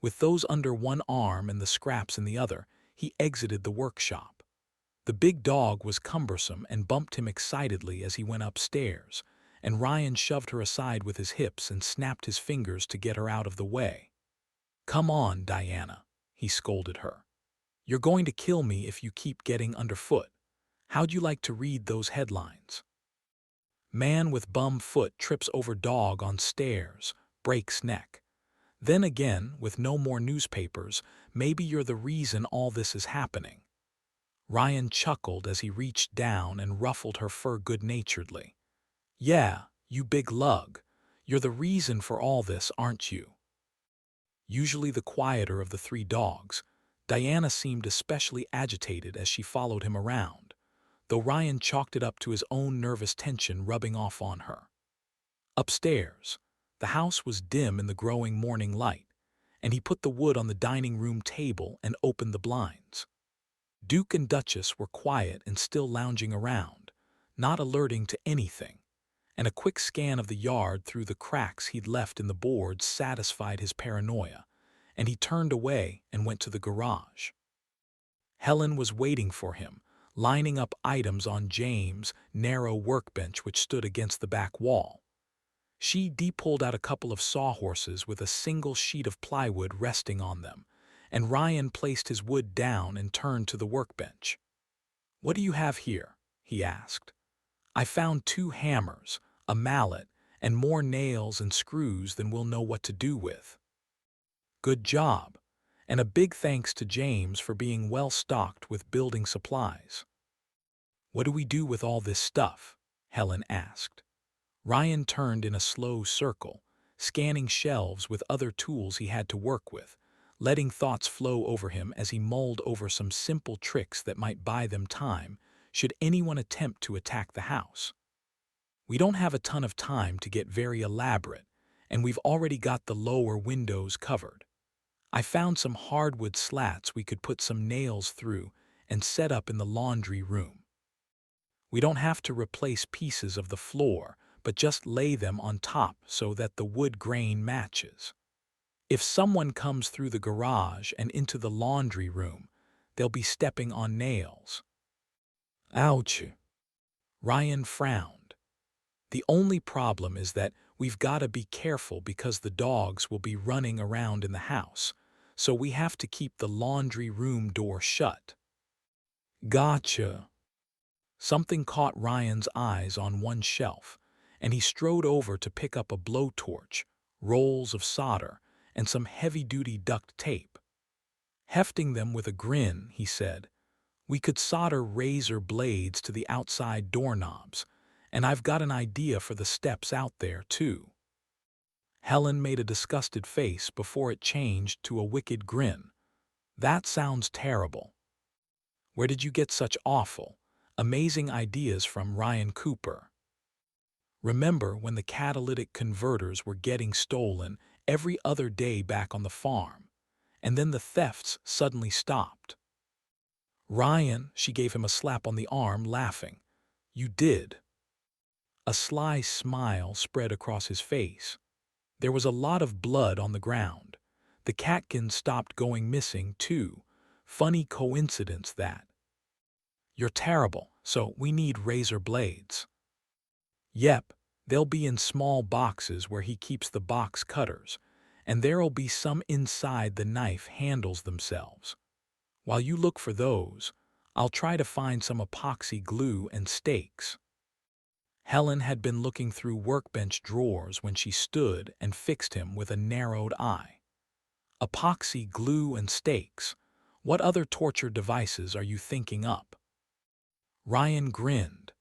With those under one arm and the scraps in the other, he exited the workshop. The big dog was cumbersome and bumped him excitedly as he went upstairs, and Ryan shoved her aside with his hips and snapped his fingers to get her out of the way. Come on, Diana, he scolded her. You're going to kill me if you keep getting underfoot. How'd you like to read those headlines? Man with bum foot trips over dog on stairs, breaks neck. Then again, with no more newspapers, maybe you're the reason all this is happening. Ryan chuckled as he reached down and ruffled her fur good-naturedly. Yeah, you big lug. You're the reason for all this, aren't you? Usually the quieter of the three dogs, Diana seemed especially agitated as she followed him around, though Ryan chalked it up to his own nervous tension rubbing off on her. Upstairs, the house was dim in the growing morning light, and he put the wood on the dining room table and opened the blinds. Duke and Duchess were quiet and still lounging around, not alerting to anything, and a quick scan of the yard through the cracks he'd left in the boards satisfied his paranoia, and he turned away and went to the garage. Helen was waiting for him, lining up items on James' narrow workbench which stood against the back wall. She pulled out a couple of sawhorses with a single sheet of plywood resting on them, and Ryan placed his wood down and turned to the workbench. What do you have here? He asked. I found 2 hammers, a mallet, and more nails and screws than we'll know what to do with. Good job, and a big thanks to James for being well stocked with building supplies. What do we do with all this stuff? Helen asked. Ryan turned in a slow circle, scanning shelves with other tools he had to work with, letting thoughts flow over him as he mulled over some simple tricks that might buy them time should anyone attempt to attack the house. We don't have a ton of time to get very elaborate, and we've already got the lower windows covered. I found some hardwood slats we could put some nails through and set up in the laundry room. We don't have to replace pieces of the floor, but just lay them on top so that the wood grain matches. If someone comes through the garage and into the laundry room, they'll be stepping on nails. Ouch! Ryan frowned. The only problem is that we've got to be careful because the dogs will be running around in the house, so we have to keep the laundry room door shut. Gotcha. Something caught Ryan's eyes on one shelf, and he strode over to pick up a blowtorch, rolls of solder, and some heavy-duty duct tape. Hefting them with a grin, he said, "We could solder razor blades to the outside doorknobs, and I've got an idea for the steps out there, too." Helen made a disgusted face before it changed to a wicked grin. That sounds terrible. Where did you get such awful, amazing ideas from, Ryan Cooper? Remember when the catalytic converters were getting stolen every other day back on the farm, and then the thefts suddenly stopped? Ryan, she gave him a slap on the arm, laughing. You did. A sly smile spread across his face. There was a lot of blood on the ground. The catkins stopped going missing, too. Funny coincidence that. You're terrible, so we need razor blades. Yep, they'll be in small boxes where he keeps the box cutters, and there'll be some inside the knife handles themselves. While you look for those, I'll try to find some epoxy glue and stakes. Helen had been looking through workbench drawers when she stood and fixed him with a narrowed eye. Epoxy glue and stakes. What other torture devices are you thinking up? Ryan grinned.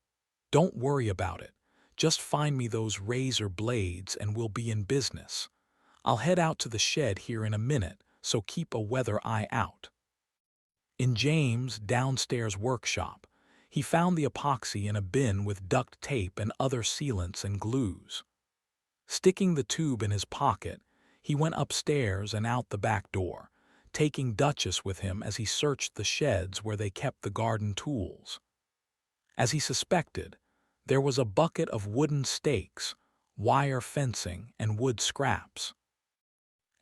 Don't worry about it. Just find me those razor blades and we'll be in business. I'll head out to the shed here in a minute, so keep a weather eye out. In James' downstairs workshop, he found the epoxy in a bin with duct tape and other sealants and glues. Sticking the tube in his pocket, he went upstairs and out the back door, taking Duchess with him as he searched the sheds where they kept the garden tools. As he suspected, there was a bucket of wooden stakes, wire fencing, and wood scraps.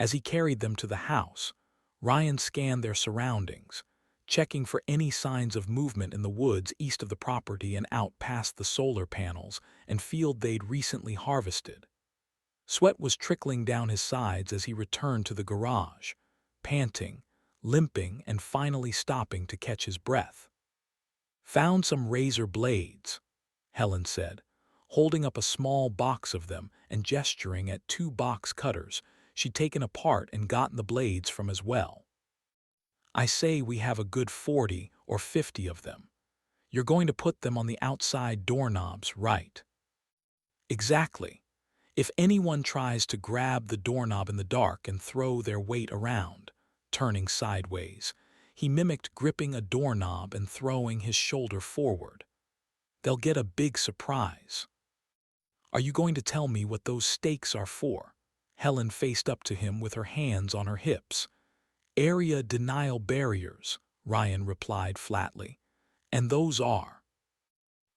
As he carried them to the house, Ryan scanned their surroundings, checking for any signs of movement in the woods east of the property and out past the solar panels and field they'd recently harvested. Sweat was trickling down his sides as he returned to the garage, panting, limping, and finally stopping to catch his breath. Found some razor blades, Helen said, holding up a small box of them and gesturing at 2 box cutters she'd taken apart and gotten the blades from as well. I say we have a good 40 or 50 of them. You're going to put them on the outside doorknobs, right? Exactly. If anyone tries to grab the doorknob in the dark and throw their weight around, turning sideways, he mimicked gripping a doorknob and throwing his shoulder forward. They'll get a big surprise. Are you going to tell me what those stakes are for? Helen faced up to him with her hands on her hips. Area denial barriers, Ryan replied flatly. And those are.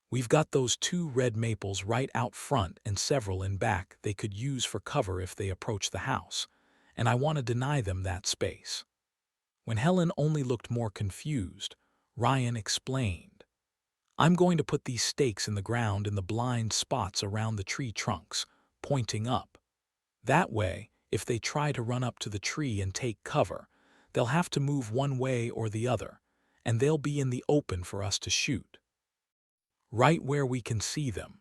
We've got those 2 red maples right out front and several in back they could use for cover if they approach the house, and I want to deny them that space. When Helen only looked more confused, Ryan explained. I'm going to put these stakes in the ground in the blind spots around the tree trunks, pointing up. That way, if they try to run up to the tree and take cover, they'll have to move one way or the other, and they'll be in the open for us to shoot. Right where we can see them.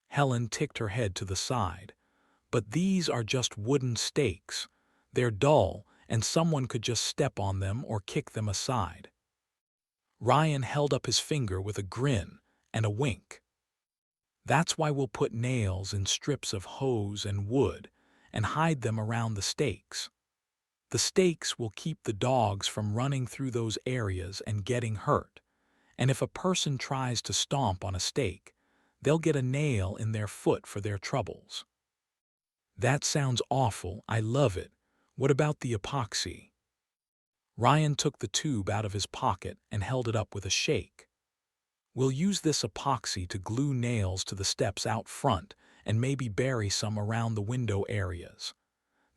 Helen ticked her head to the side. But these are just wooden stakes. They're dull, and someone could just step on them or kick them aside. Ryan held up his finger with a grin and a wink. That's why we'll put nails in strips of hose and wood and hide them around the stakes. The stakes will keep the dogs from running through those areas and getting hurt, and if a person tries to stomp on a stake, they'll get a nail in their foot for their troubles. That sounds awful. I love it. What about the epoxy? Ryan took the tube out of his pocket and held it up with a shake. We'll use this epoxy to glue nails to the steps out front and maybe bury some around the window areas.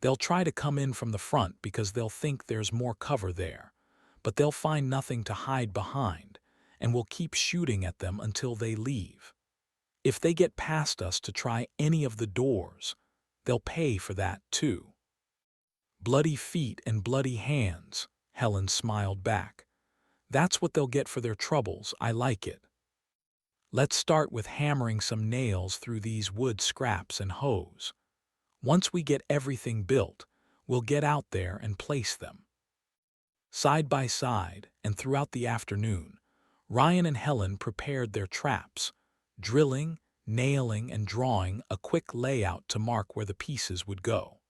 They'll try to come in from the front because they'll think there's more cover there, but they'll find nothing to hide behind, and we'll keep shooting at them until they leave. If they get past us to try any of the doors, they'll pay for that too. Bloody feet and bloody hands, Helen smiled back. That's what they'll get for their troubles. I like it. Let's start with hammering some nails through these wood scraps and hose. Once we get everything built, we'll get out there and place them. Side by side, and throughout the afternoon, Ryan and Helen prepared their traps, drilling, nailing, and drawing a quick layout to mark where the pieces would go.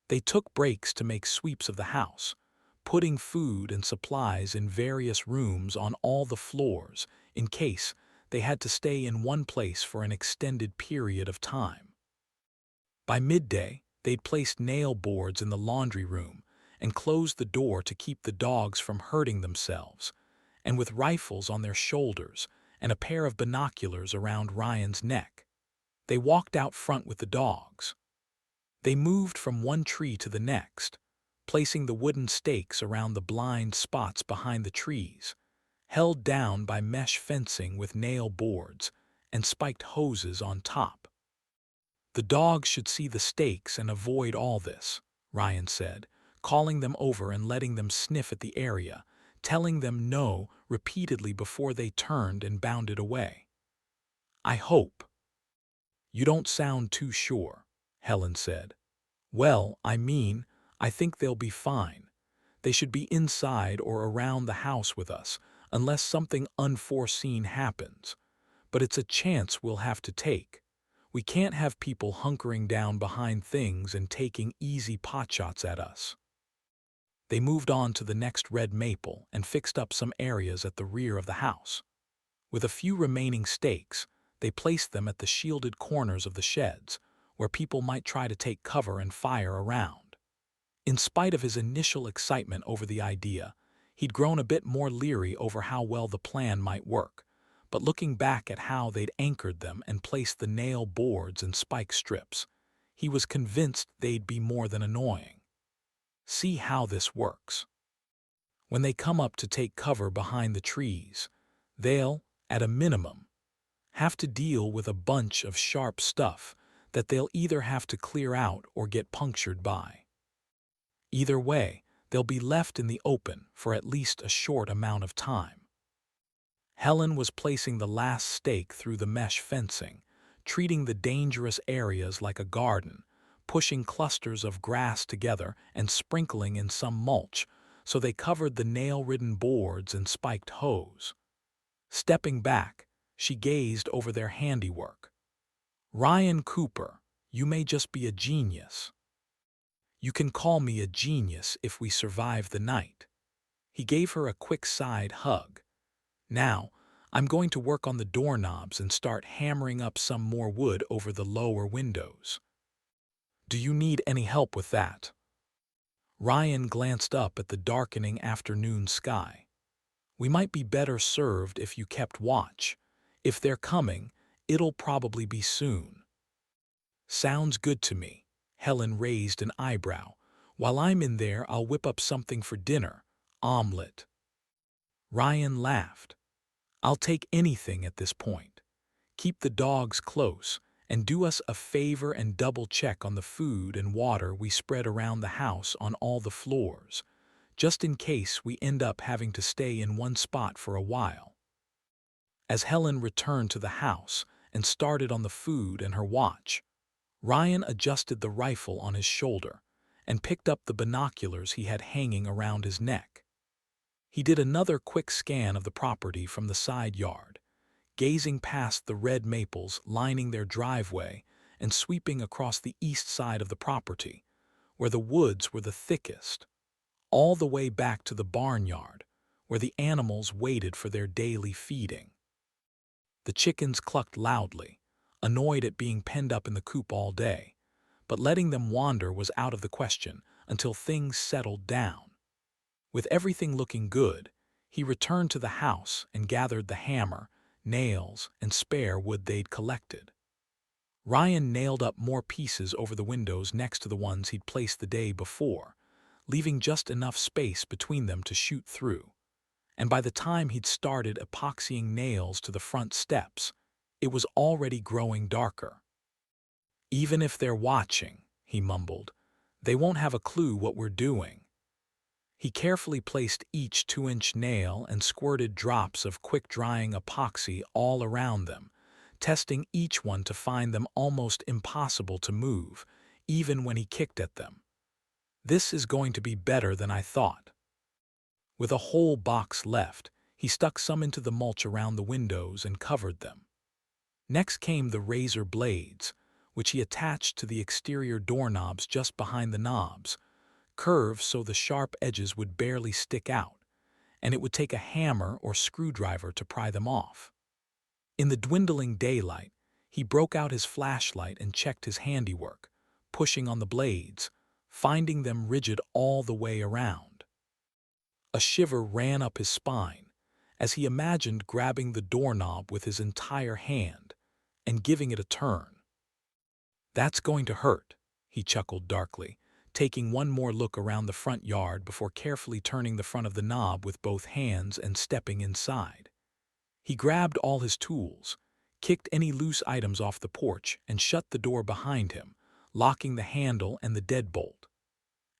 They took breaks to make sweeps of the house, putting food and supplies in various rooms on all the floors in case they had to stay in one place for an extended period of time. By midday, they'd placed nail boards in the laundry room and closed the door to keep the dogs from hurting themselves, and with rifles on their shoulders and a pair of binoculars around Ryan's neck. They walked out front with the dogs. They moved from one tree to the next, placing the wooden stakes around the blind spots behind the trees, held down by mesh fencing with nail boards and spiked hoses on top. "The dogs should see the stakes and avoid all this," Ryan said, calling them over and letting them sniff at the area, telling them no repeatedly before they turned and bounded away. "I hope." "You don't sound too sure," Helen said. "Well, I think they'll be fine. They should be inside or around the house with us, unless something unforeseen happens. But it's a chance we'll have to take. We can't have people hunkering down behind things and taking easy potshots at us." They moved on to the next red maple and fixed up some areas at the rear of the house. With a few remaining stakes, they placed them at the shielded corners of the sheds, where people might try to take cover and fire around. In spite of his initial excitement over the idea, he'd grown a bit more leery over how well the plan might work, but looking back at how they'd anchored them and placed the nail boards and spike strips, he was convinced they'd be more than annoying. See how this works. When they come up to take cover behind the trees, they'll, at a minimum, have to deal with a bunch of sharp stuff that they'll either have to clear out or get punctured by. Either way, they'll be left in the open for at least a short amount of time. Helen was placing the last stake through the mesh fencing, treating the dangerous areas like a garden, pushing clusters of grass together and sprinkling in some mulch so they covered the nail-ridden boards and spiked hose. Stepping back, she gazed over their handiwork. "Ryan Cooper, you may just be a genius. You can call me a genius if we survive the night." He gave her a quick side hug. "Now, I'm going to work on the doorknobs and start hammering up some more wood over the lower windows. Do you need any help with that?" Ryan glanced up at the darkening afternoon sky. "We might be better served if you kept watch. If they're coming, it'll probably be soon." "Sounds good to me." Helen raised an eyebrow. "While I'm in there, I'll whip up something for dinner. Omelet." Ryan laughed. "I'll take anything at this point. Keep the dogs close, and do us a favor and double-check on the food and water we spread around the house on all the floors, just in case we end up having to stay in one spot for a while." As Helen returned to the house and started on the food and her watch, Ryan adjusted the rifle on his shoulder and picked up the binoculars he had hanging around his neck. He did another quick scan of the property from the side yard, gazing past the red maples lining their driveway and sweeping across the east side of the property, where the woods were the thickest, all the way back to the barnyard, where the animals waited for their daily feeding. The chickens clucked loudly, annoyed at being penned up in the coop all day, but letting them wander was out of the question until things settled down. With everything looking good, he returned to the house and gathered the hammer, nails, and spare wood they'd collected. Ryan nailed up more pieces over the windows next to the ones he'd placed the day before, leaving just enough space between them to shoot through. And by the time he'd started epoxying nails to the front steps, it was already growing darker. "Even if they're watching," he mumbled, "they won't have a clue what we're doing." He carefully placed each 2-inch nail and squirted drops of quick-drying epoxy all around them, testing each one to find them almost impossible to move, even when he kicked at them. "This is going to be better than I thought." With a whole box left, he stuck some into the mulch around the windows and covered them. Next came the razor blades, which he attached to the exterior doorknobs just behind the knobs, curved so the sharp edges would barely stick out, and it would take a hammer or screwdriver to pry them off. In the dwindling daylight, he broke out his flashlight and checked his handiwork, pushing on the blades, finding them rigid all the way around. A shiver ran up his spine, as he imagined grabbing the doorknob with his entire hand and giving it a turn. "That's going to hurt," he chuckled darkly, taking one more look around the front yard before carefully turning the front of the knob with both hands and stepping inside. He grabbed all his tools, kicked any loose items off the porch, and shut the door behind him, locking the handle and the deadbolt.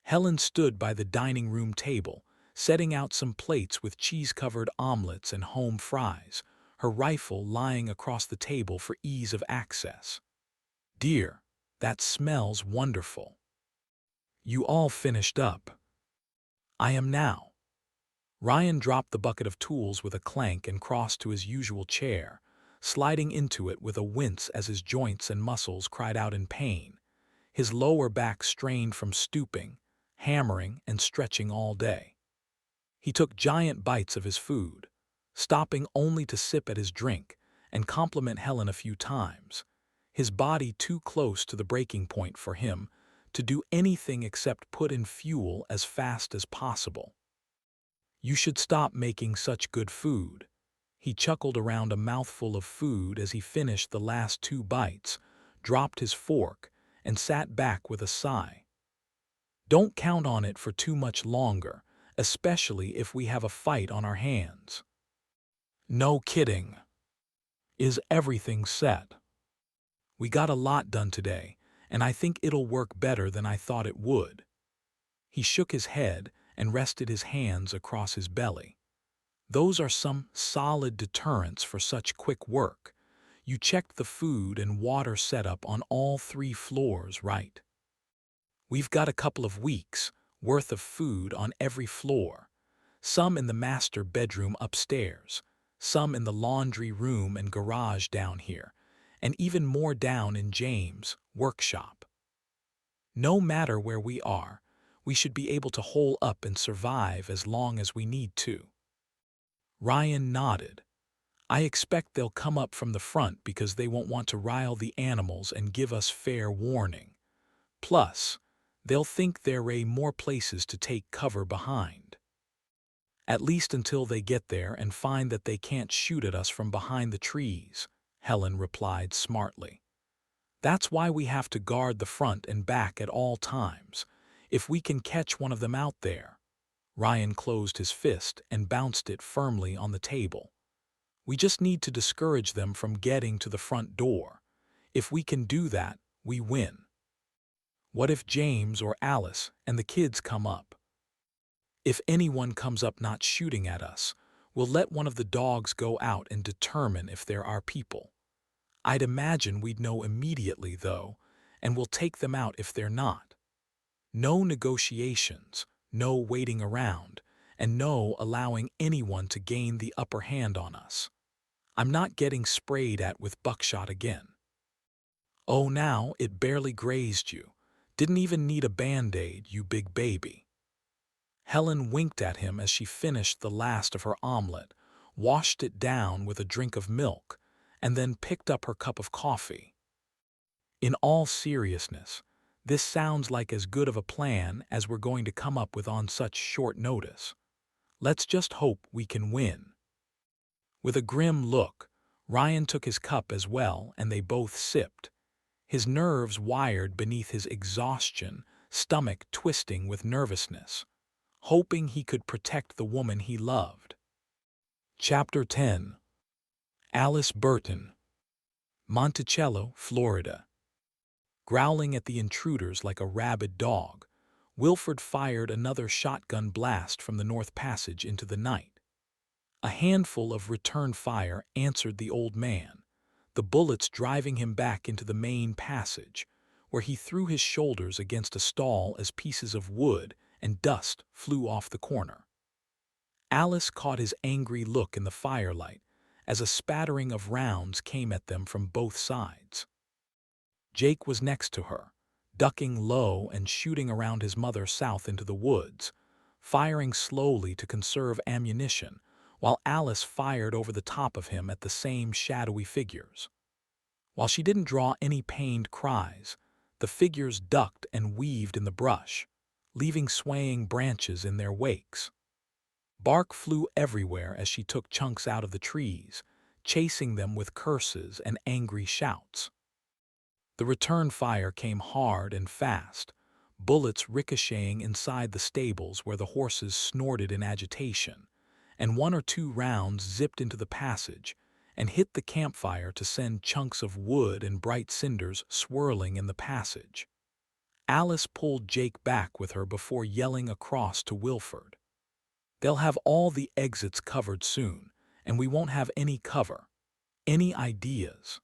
Helen stood by the dining room table, setting out some plates with cheese-covered omelets and home fries, her rifle lying across the table for ease of access. "Dear, that smells wonderful. You all finished up?" "I am now." Ryan dropped the bucket of tools with a clank and crossed to his usual chair, sliding into it with a wince as his joints and muscles cried out in pain, his lower back strained from stooping, hammering, and stretching all day. He took giant bites of his food, stopping only to sip at his drink and compliment Helen a few times, his body too close to the breaking point for him to do anything except put in fuel as fast as possible. "You should stop making such good food." He chuckled around a mouthful of food as he finished the last 2 bites, dropped his fork, and sat back with a sigh. "Don't count on it for too much longer, especially if we have a fight on our hands." "No kidding. Is everything set?" "We got a lot done today, and I think it'll work better than I thought it would." He shook his head and rested his hands across his belly. "Those are some solid deterrents for such quick work. You checked the food and water setup on all 3 floors, right?" "We've got a couple of weeks' worth of food on every floor. Some in the master bedroom upstairs, some in the laundry room and garage down here, and even more down in James' workshop. No matter where we are, we should be able to hole up and survive as long as we need to." Ryan nodded. "I expect they'll come up from the front because they won't want to rile the animals and give us fair warning. Plus, they'll think there are more places to take cover behind. At least until they get there and find that they can't shoot at us from behind the trees," Helen replied smartly. "That's why we have to guard the front and back at all times. If we can catch one of them out there—" Ryan closed his fist and bounced it firmly on the table. "We just need to discourage them from getting to the front door. If we can do that, we win." "What if James or Alice and the kids come up?" "If anyone comes up not shooting at us, we'll let one of the dogs go out and determine if there are people. I'd imagine we'd know immediately, though, and we'll take them out if they're not. No negotiations, no waiting around, and no allowing anyone to gain the upper hand on us. I'm not getting sprayed at with buckshot again." "Oh, now it barely grazed you. Didn't even need a Band-Aid, you big baby." Helen winked at him as she finished the last of her omelet, washed it down with a drink of milk, and then picked up her cup of coffee. "In all seriousness, this sounds like as good of a plan as we're going to come up with on such short notice. Let's just hope we can win." With a grim look, Ryan took his cup as well, and they both sipped, his nerves wired beneath his exhaustion, stomach twisting with nervousness, hoping he could protect the woman he loved. Chapter 10. Alice Burton. Monticello, Florida. Growling at the intruders like a rabid dog, Wilford fired another shotgun blast from the North Passage into the night. A handful of return fire answered the old man, the bullets driving him back into the main passage, where he threw his shoulders against a stall as pieces of wood and dust flew off the corner. Alice caught his angry look in the firelight as a spattering of rounds came at them from both sides. Jake was next to her, ducking low and shooting around his mother south into the woods, firing slowly to conserve ammunition, while Alice fired over the top of him at the same shadowy figures. While she didn't draw any pained cries, the figures ducked and weaved in the brush, leaving swaying branches in their wakes. Bark flew everywhere as she took chunks out of the trees, chasing them with curses and angry shouts. The return fire came hard and fast, bullets ricocheting inside the stables where the horses snorted in agitation, and one or two rounds zipped into the passage and hit the campfire to send chunks of wood and bright cinders swirling in the passage. Alice pulled Jake back with her before yelling across to Wilford. "They'll have all the exits covered soon, and we won't have any cover. Any ideas?"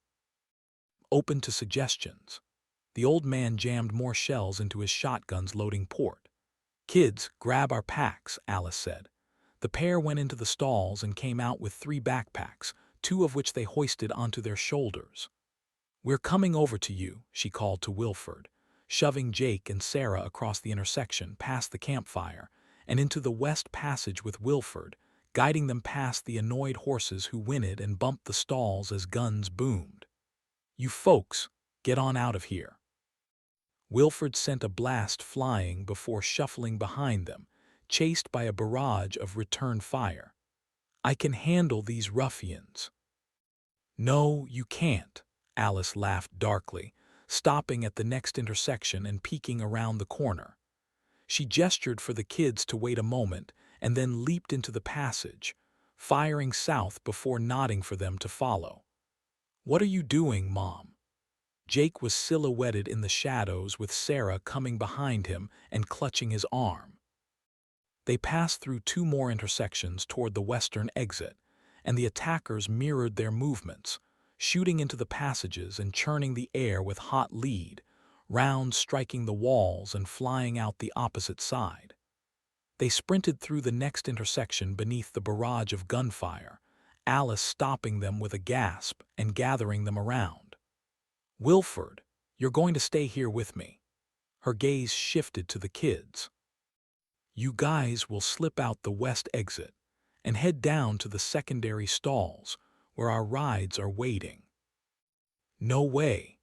Open to suggestions. The old man jammed more shells into his shotgun's loading port. "Kids, grab our packs," Alice said. The pair went into the stalls and came out with 3 backpacks, 2 of which they hoisted onto their shoulders. "We're coming over to you," she called to Wilford, shoving Jake and Sarah across the intersection past the campfire and into the west passage with Wilford, guiding them past the annoyed horses who whinnied and bumped the stalls as guns boomed. "You folks, get on out of here." Wilford sent a blast flying before shuffling behind them, chased by a barrage of return fire. "I can handle these ruffians." "No, you can't," Alice laughed darkly, stopping at the next intersection and peeking around the corner. She gestured for the kids to wait a moment and then leaped into the passage, firing south before nodding for them to follow. "What are you doing, Mom?" Jake was silhouetted in the shadows with Sarah coming behind him and clutching his arm. They passed through 2 more intersections toward the western exit, and the attackers mirrored their movements, shooting into the passages and churning the air with hot lead, rounds striking the walls and flying out the opposite side. They sprinted through the next intersection beneath the barrage of gunfire, Alice stopping them with a gasp and gathering them around. "Wilford, you're going to stay here with me." Her gaze shifted to the kids. "You guys will slip out the west exit and head down to the secondary stalls where our rides are waiting." "No way."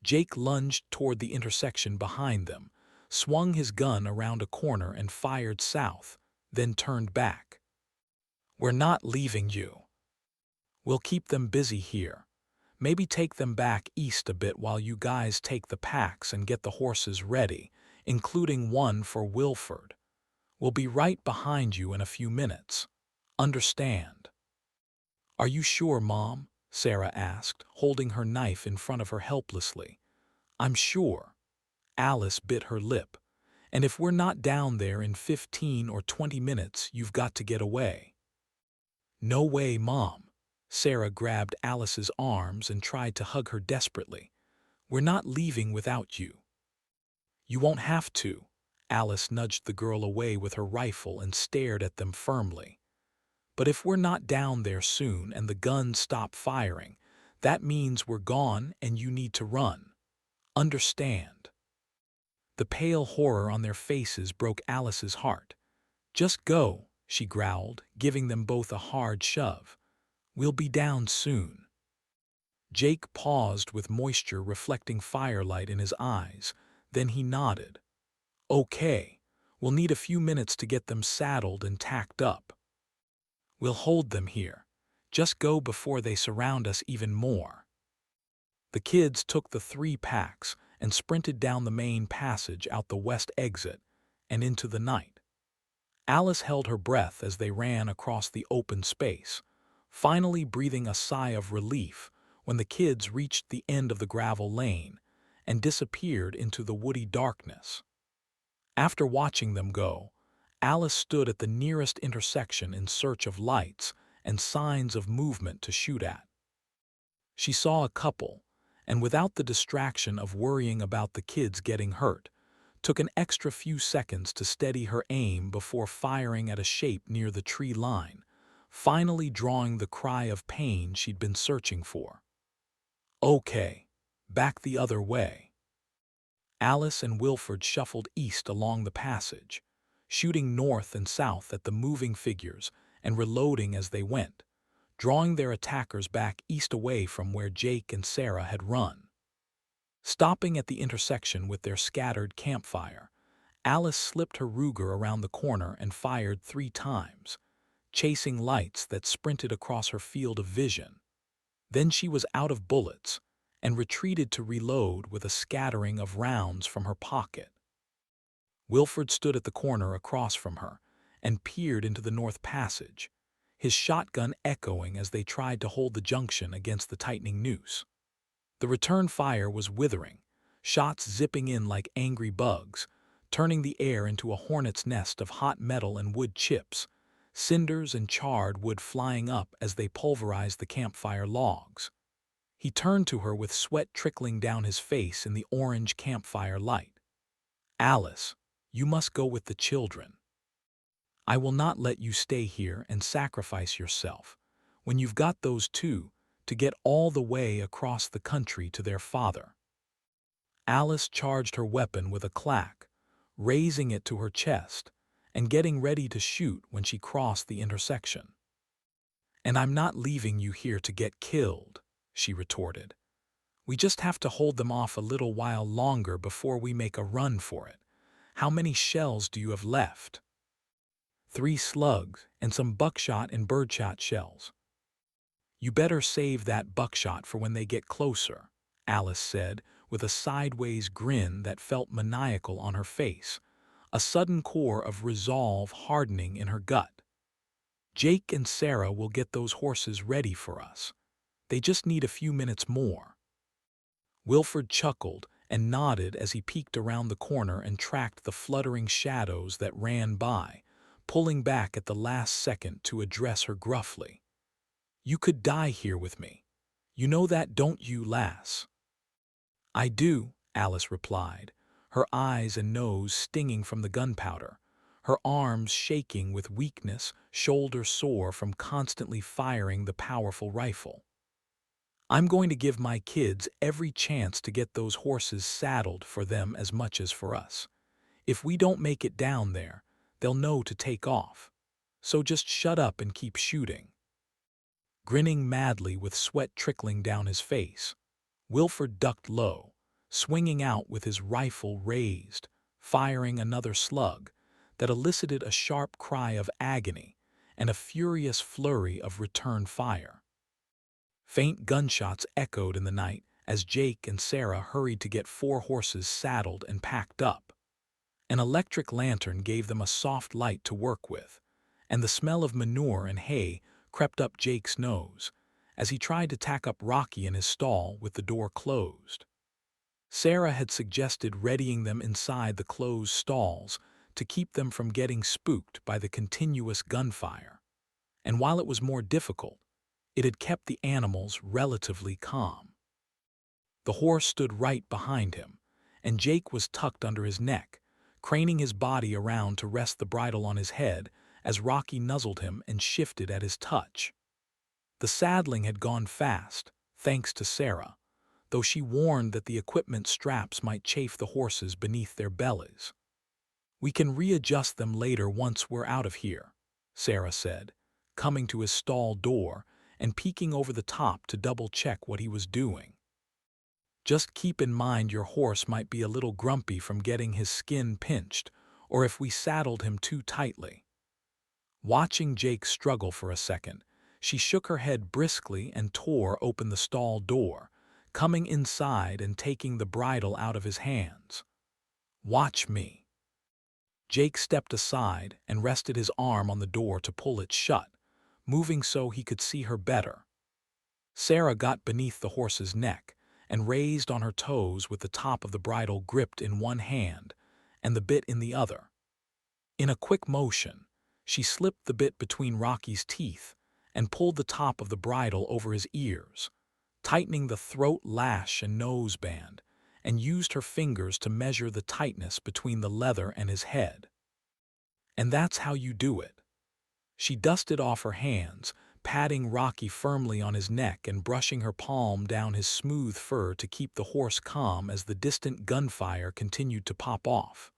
Jake lunged toward the intersection behind them, swung his gun around a corner and fired south, then turned back. "We're not leaving you. We'll keep them busy here. Maybe take them back east a bit while you guys take the packs and get the horses ready, including one for Wilford. We'll be right behind you in a few minutes. Understand?" "Are you sure, Mom?" Sarah asked, holding her knife in front of her helplessly. "I'm sure." Alice bit her lip. "And if we're not down there in 15 or 20 minutes, you've got to get away." "No way, Mom." Sarah grabbed Alice's arms and tried to hug her desperately. "We're not leaving without you." "You won't have to." Alice nudged the girl away with her rifle and stared at them firmly. "But if we're not down there soon and the guns stop firing, that means we're gone and you need to run. Understand?" The pale horror on their faces broke Alice's heart. "Just go," she growled, giving them both a hard shove. "We'll be down soon." Jake paused with moisture reflecting firelight in his eyes, then he nodded. "Okay, we'll need a few minutes to get them saddled and tacked up. We'll hold them here. Just go before they surround us even more." The kids took the 3 packs and sprinted down the main passage out the west exit and into the night. Alice held her breath as they ran across the open space, finally breathing a sigh of relief when the kids reached the end of the gravel lane and disappeared into the woody darkness. After watching them go, Alice stood at the nearest intersection in search of lights and signs of movement to shoot at. She saw a couple, and without the distraction of worrying about the kids getting hurt, took an extra few seconds to steady her aim before firing at a shape near the tree line, finally drawing the cry of pain she'd been searching for. "Okay, back the other way." Alice and Wilford shuffled east along the passage, shooting north and south at the moving figures and reloading as they went, drawing their attackers back east away from where Jake and Sarah had run. Stopping at the intersection with their scattered campfire, Alice slipped her Ruger around the corner and fired 3 times, chasing lights that sprinted across her field of vision. Then she was out of bullets and retreated to reload with a scattering of rounds from her pocket. Wilford stood at the corner across from her and peered into the north passage, his shotgun echoing as they tried to hold the junction against the tightening noose. The return fire was withering, shots zipping in like angry bugs, turning the air into a hornet's nest of hot metal and wood chips, cinders and charred wood flying up as they pulverized the campfire logs. He turned to her with sweat trickling down his face in the orange campfire light. "Alice, you must go with the children. I will not let you stay here and sacrifice yourself, when you've got those two, to get all the way across the country to their father." Alice charged her weapon with a clack, raising it to her chest and getting ready to shoot when she crossed the intersection. "And I'm not leaving you here to get killed," she retorted. "We just have to hold them off a little while longer before we make a run for it. How many shells do you have left?" "3 slugs and some buckshot and birdshot shells." "You better save that buckshot for when they get closer," Alice said, with a sideways grin that felt maniacal on her face, a sudden core of resolve hardening in her gut. "Jake and Sarah will get those horses ready for us. They just need a few minutes more." Wilford chuckled and nodded as he peeked around the corner and tracked the fluttering shadows that ran by, pulling back at the last second to address her gruffly. "You could die here with me. You know that, don't you, lass?" "I do," Alice replied, her eyes and nose stinging from the gunpowder, her arms shaking with weakness, shoulder sore from constantly firing the powerful rifle. "I'm going to give my kids every chance to get those horses saddled for them as much as for us. If we don't make it down there, they'll know to take off. So just shut up and keep shooting." Grinning madly with sweat trickling down his face, Wilford ducked low, swinging out with his rifle raised, firing another slug that elicited a sharp cry of agony and a furious flurry of return fire. Faint gunshots echoed in the night as Jake and Sarah hurried to get 4 horses saddled and packed up. An electric lantern gave them a soft light to work with, and the smell of manure and hay crept up Jake's nose as he tried to tack up Rocky in his stall with the door closed. Sarah had suggested readying them inside the closed stalls to keep them from getting spooked by the continuous gunfire, and while it was more difficult, it had kept the animals relatively calm. The horse stood right behind him, and Jake was tucked under his neck, craning his body around to rest the bridle on his head as Rocky nuzzled him and shifted at his touch. The saddling had gone fast, thanks to Sarah, though she warned that the equipment straps might chafe the horses beneath their bellies. "We can readjust them later once we're out of here," Sarah said, coming to his stall door and peeking over the top to double-check what he was doing. "Just keep in mind your horse might be a little grumpy from getting his skin pinched, or if we saddled him too tightly." Watching Jake struggle for a second, she shook her head briskly and tore open the stall door, coming inside and taking the bridle out of his hands. "Watch me." Jake stepped aside and rested his arm on the door to pull it shut, moving so he could see her better. Sarah got beneath the horse's neck and raised on her toes with the top of the bridle gripped in one hand and the bit in the other. In a quick motion, she slipped the bit between Rocky's teeth and pulled the top of the bridle over his ears, tightening the throat lash and nose band, and used her fingers to measure the tightness between the leather and his head. "And that's how you do it." She dusted off her hands, patting Rocky firmly on his neck and brushing her palm down his smooth fur to keep the horse calm as the distant gunfire continued to pop off.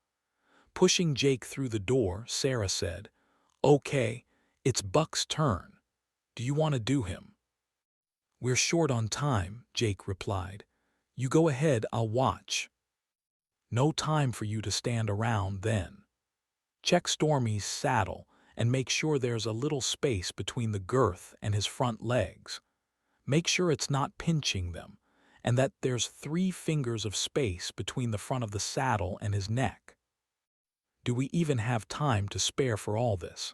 Pushing Jake through the door, Sarah said, "Okay, it's Buck's turn. Do you want to do him?" "We're short on time," Jake replied. "You go ahead, I'll watch." No time for you to stand around then. Check Stormy's saddle and make sure there's a little space between the girth and his front legs. Make sure it's not pinching them, and that there's 3 fingers of space between the front of the saddle and his neck. Do we even have time to spare for all this?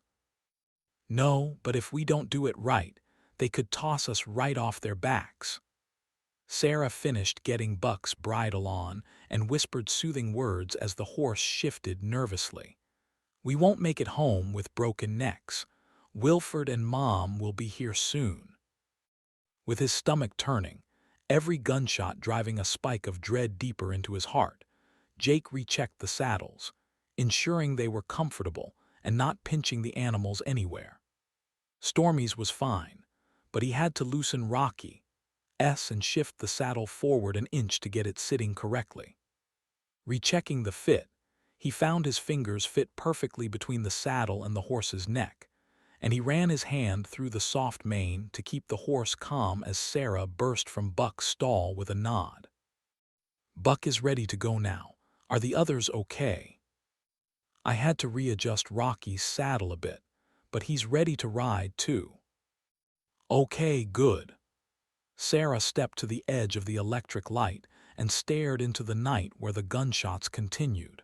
No, but if we don't do it right, they could toss us right off their backs. Sarah finished getting Buck's bridle on and whispered soothing words as the horse shifted nervously. We won't make it home with broken necks. Wilford and Mom will be here soon. With his stomach turning, every gunshot driving a spike of dread deeper into his heart, Jake rechecked the saddles, ensuring they were comfortable and not pinching the animals anywhere. Stormy's was fine, but he had to loosen Rocky's and shift the saddle forward an inch to get it sitting correctly. Rechecking the fit, he found his fingers fit perfectly between the saddle and the horse's neck, and he ran his hand through the soft mane to keep the horse calm as Sarah burst from Buck's stall with a nod. Buck is ready to go now. Are the others okay? I had to readjust Rocky's saddle a bit, but he's ready to ride too. Okay, good. Sarah stepped to the edge of the electric light and stared into the night where the gunshots continued.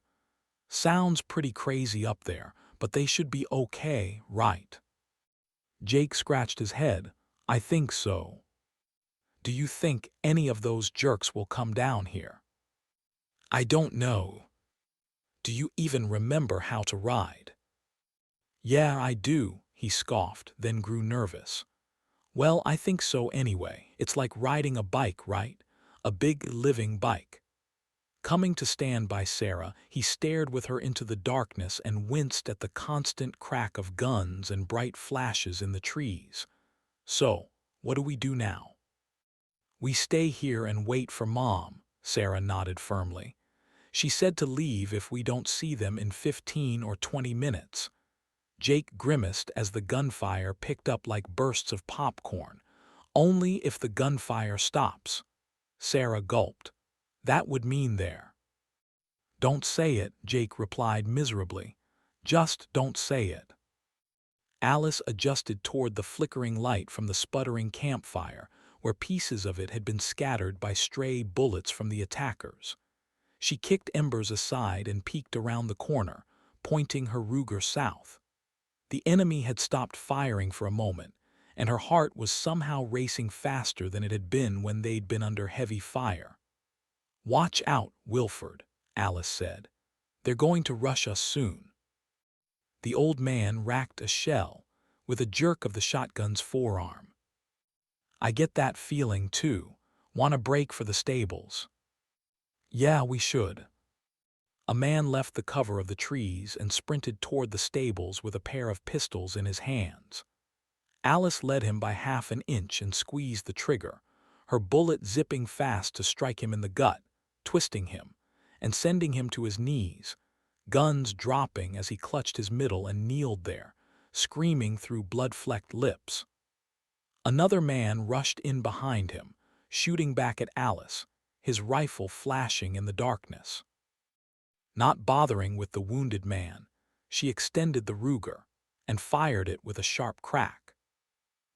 Sounds pretty crazy up there, but they should be okay, right? Jake scratched his head. I think so. Do you think any of those jerks will come down here? I don't know. Do you even remember how to ride? Yeah, I do, he scoffed, then grew nervous. Well, I think so anyway. It's like riding a bike, right? A big, living bike. Coming to stand by Sarah, he stared with her into the darkness and winced at the constant crack of guns and bright flashes in the trees. So, what do we do now? We stay here and wait for Mom, Sarah nodded firmly. She said to leave if we don't see them in 15 or 20 minutes. Jake grimaced as the gunfire picked up like bursts of popcorn. Only if the gunfire stops. Sarah gulped. That would mean there. Don't say it, Jake replied miserably. Just don't say it. Alice adjusted toward the flickering light from the sputtering campfire, where pieces of it had been scattered by stray bullets from the attackers. She kicked embers aside and peeked around the corner, pointing her Ruger south. The enemy had stopped firing for a moment, and her heart was somehow racing faster than it had been when they'd been under heavy fire. Watch out, Wilford, Alice said. They're going to rush us soon. The old man racked a shell with a jerk of the shotgun's forearm. I get that feeling, too. Want a break for the stables? Yeah, we should. A man left the cover of the trees and sprinted toward the stables with a pair of pistols in his hands. Alice led him by half an inch and squeezed the trigger, her bullet zipping fast to strike him in the gut, twisting him, and sending him to his knees, guns dropping as he clutched his middle and kneeled there, screaming through blood-flecked lips. Another man rushed in behind him, shooting back at Alice, his rifle flashing in the darkness. Not bothering with the wounded man, she extended the Ruger and fired it with a sharp crack.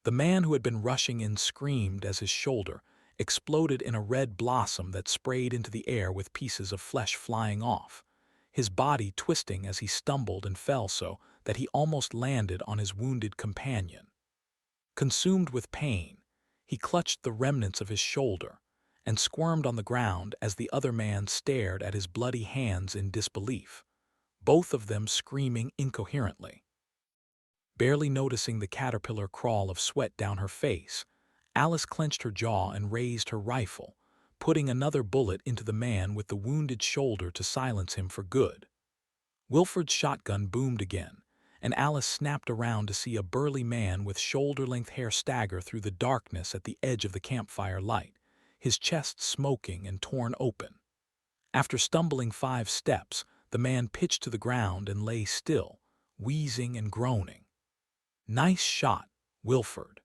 The man who had been rushing in screamed as his shoulder exploded in a red blossom that sprayed into the air with pieces of flesh flying off, his body twisting as he stumbled and fell so that he almost landed on his wounded companion. Consumed with pain, he clutched the remnants of his shoulder and squirmed on the ground as the other man stared at his bloody hands in disbelief, both of them screaming incoherently. Barely noticing the caterpillar crawl of sweat down her face, Alice clenched her jaw and raised her rifle, putting another bullet into the man with the wounded shoulder to silence him for good. Wilford's shotgun boomed again, and Alice snapped around to see a burly man with shoulder-length hair stagger through the darkness at the edge of the campfire light, his chest smoking and torn open. After stumbling 5 steps, the man pitched to the ground and lay still, wheezing and groaning. Nice shot, Wilford.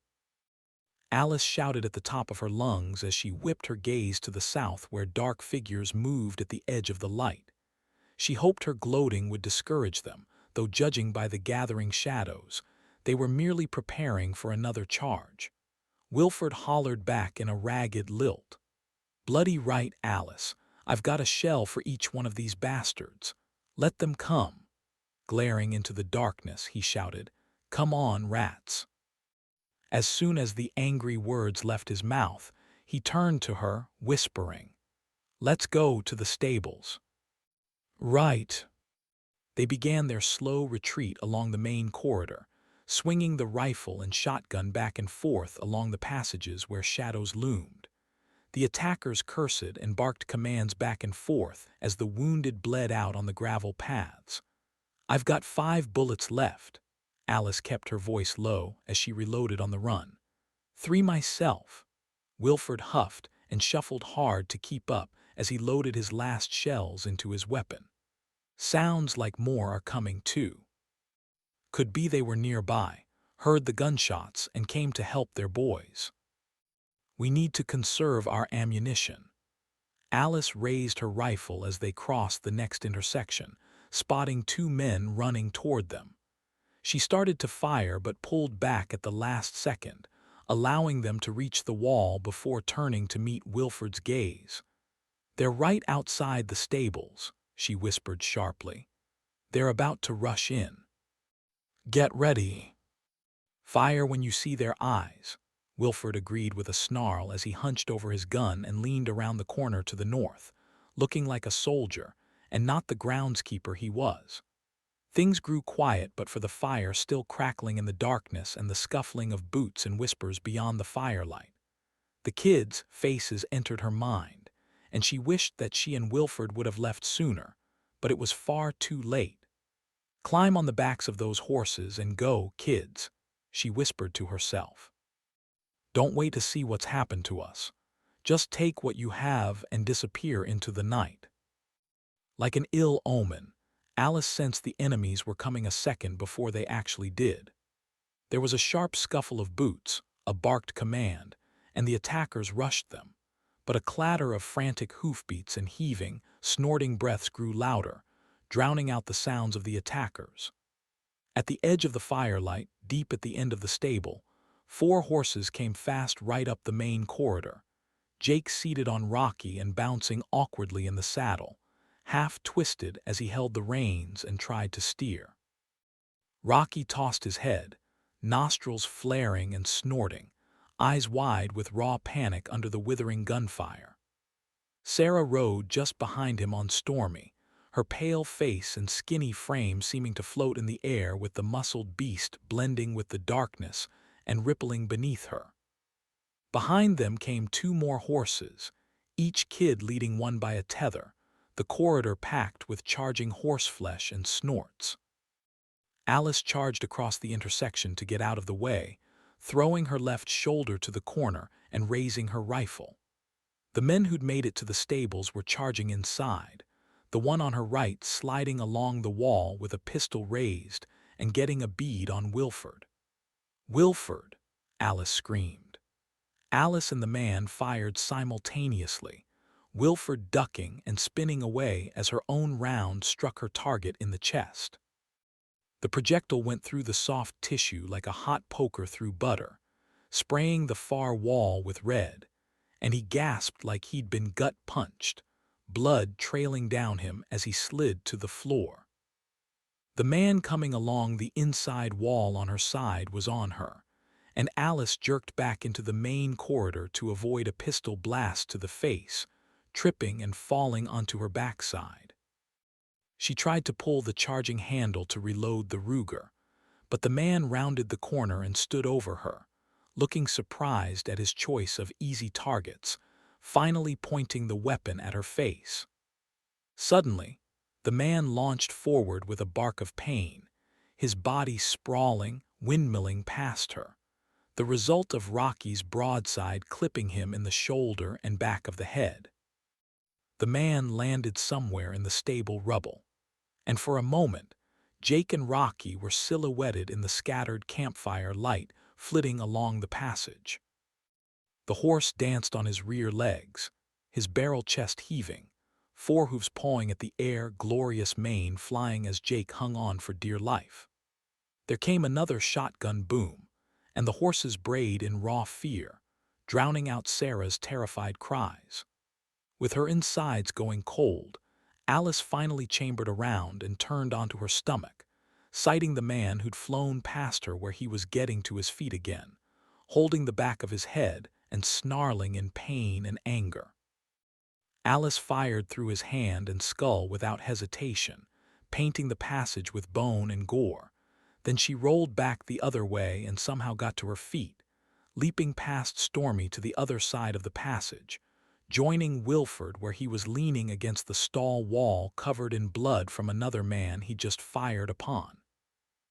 Alice shouted at the top of her lungs as she whipped her gaze to the south where dark figures moved at the edge of the light. She hoped her gloating would discourage them, though judging by the gathering shadows, they were merely preparing for another charge. Wilford hollered back in a ragged lilt. "Bloody right, Alice. I've got a shell for each one of these bastards. Let them come." Glaring into the darkness, he shouted, "Come on, rats." As soon as the angry words left his mouth, he turned to her, whispering, "Let's go to the stables." "Right." They began their slow retreat along the main corridor, swinging the rifle and shotgun back and forth along the passages where shadows loomed. The attackers cursed and barked commands back and forth as the wounded bled out on the gravel paths. "I've got 5 bullets left." Alice kept her voice low as she reloaded on the run. "3 myself." Wilford huffed and shuffled hard to keep up as he loaded his last shells into his weapon. "Sounds like more are coming too." Could be they were nearby, heard the gunshots, and came to help their boys. "We need to conserve our ammunition." Alice raised her rifle as they crossed the next intersection, spotting 2 men running toward them. She started to fire but pulled back at the last second, allowing them to reach the wall before turning to meet Wilford's gaze. "They're right outside the stables," she whispered sharply. "They're about to rush in. Get ready." "Fire when you see their eyes," Wilford agreed with a snarl as he hunched over his gun and leaned around the corner to the north, looking like a soldier and not the groundskeeper he was. Things grew quiet but for the fire still crackling in the darkness and the scuffling of boots and whispers beyond the firelight. The kids' faces entered her mind, and she wished that she and Wilford would have left sooner, but it was far too late. "Climb on the backs of those horses and go, kids," she whispered to herself. "Don't wait to see what's happened to us. Just take what you have and disappear into the night." Like an ill omen, Alice sensed the enemies were coming a second before they actually did. There was a sharp scuffle of boots, a barked command, and the attackers rushed them. But a clatter of frantic hoofbeats and heaving, snorting breaths grew louder, drowning out the sounds of the attackers. At the edge of the firelight, deep at the end of the stable, 4 horses came fast right up the main corridor. Jake seated on Rocky and bouncing awkwardly in the saddle, half twisted as he held the reins and tried to steer. Rocky tossed his head, nostrils flaring and snorting, eyes wide with raw panic under the withering gunfire. Sarah rode just behind him on Stormy, her pale face and skinny frame seeming to float in the air with the muscled beast blending with the darkness and rippling beneath her. Behind them came 2 more horses, each kid leading one by a tether, the corridor packed with charging horseflesh and snorts. Alice charged across the intersection to get out of the way, throwing her left shoulder to the corner and raising her rifle. The men who'd made it to the stables were charging inside, the one on her right sliding along the wall with a pistol raised and getting a bead on Wilford. "Wilford!" Alice screamed. Alice and the man fired simultaneously, Wilford ducking and spinning away as her own round struck her target in the chest. The projectile went through the soft tissue like a hot poker through butter, spraying the far wall with red, and he gasped like he'd been gut-punched, blood trailing down him as he slid to the floor. The man coming along the inside wall on her side was on her, and Alice jerked back into the main corridor to avoid a pistol blast to the face, tripping and falling onto her backside. She tried to pull the charging handle to reload the Ruger, but the man rounded the corner and stood over her, looking surprised at his choice of easy targets, finally pointing the weapon at her face. Suddenly, the man launched forward with a bark of pain, his body sprawling, windmilling past her, the result of Rocky's broadside clipping him in the shoulder and back of the head. The man landed somewhere in the stable rubble, and for a moment, Jake and Rocky were silhouetted in the scattered campfire light flitting along the passage. The horse danced on his rear legs, his barrel chest heaving, forehooves pawing at the air, glorious mane flying as Jake hung on for dear life. There came another shotgun boom, and the horses brayed in raw fear, drowning out Sarah's terrified cries. With her insides going cold, Alice finally chambered around and turned onto her stomach, sighting the man who'd flown past her where he was getting to his feet again, holding the back of his head and snarling in pain and anger. Alice fired through his hand and skull without hesitation, painting the passage with bone and gore. Then she rolled back the other way and somehow got to her feet, leaping past Stormy to the other side of the passage, joining Wilford where he was leaning against the stall wall covered in blood from another man he just fired upon.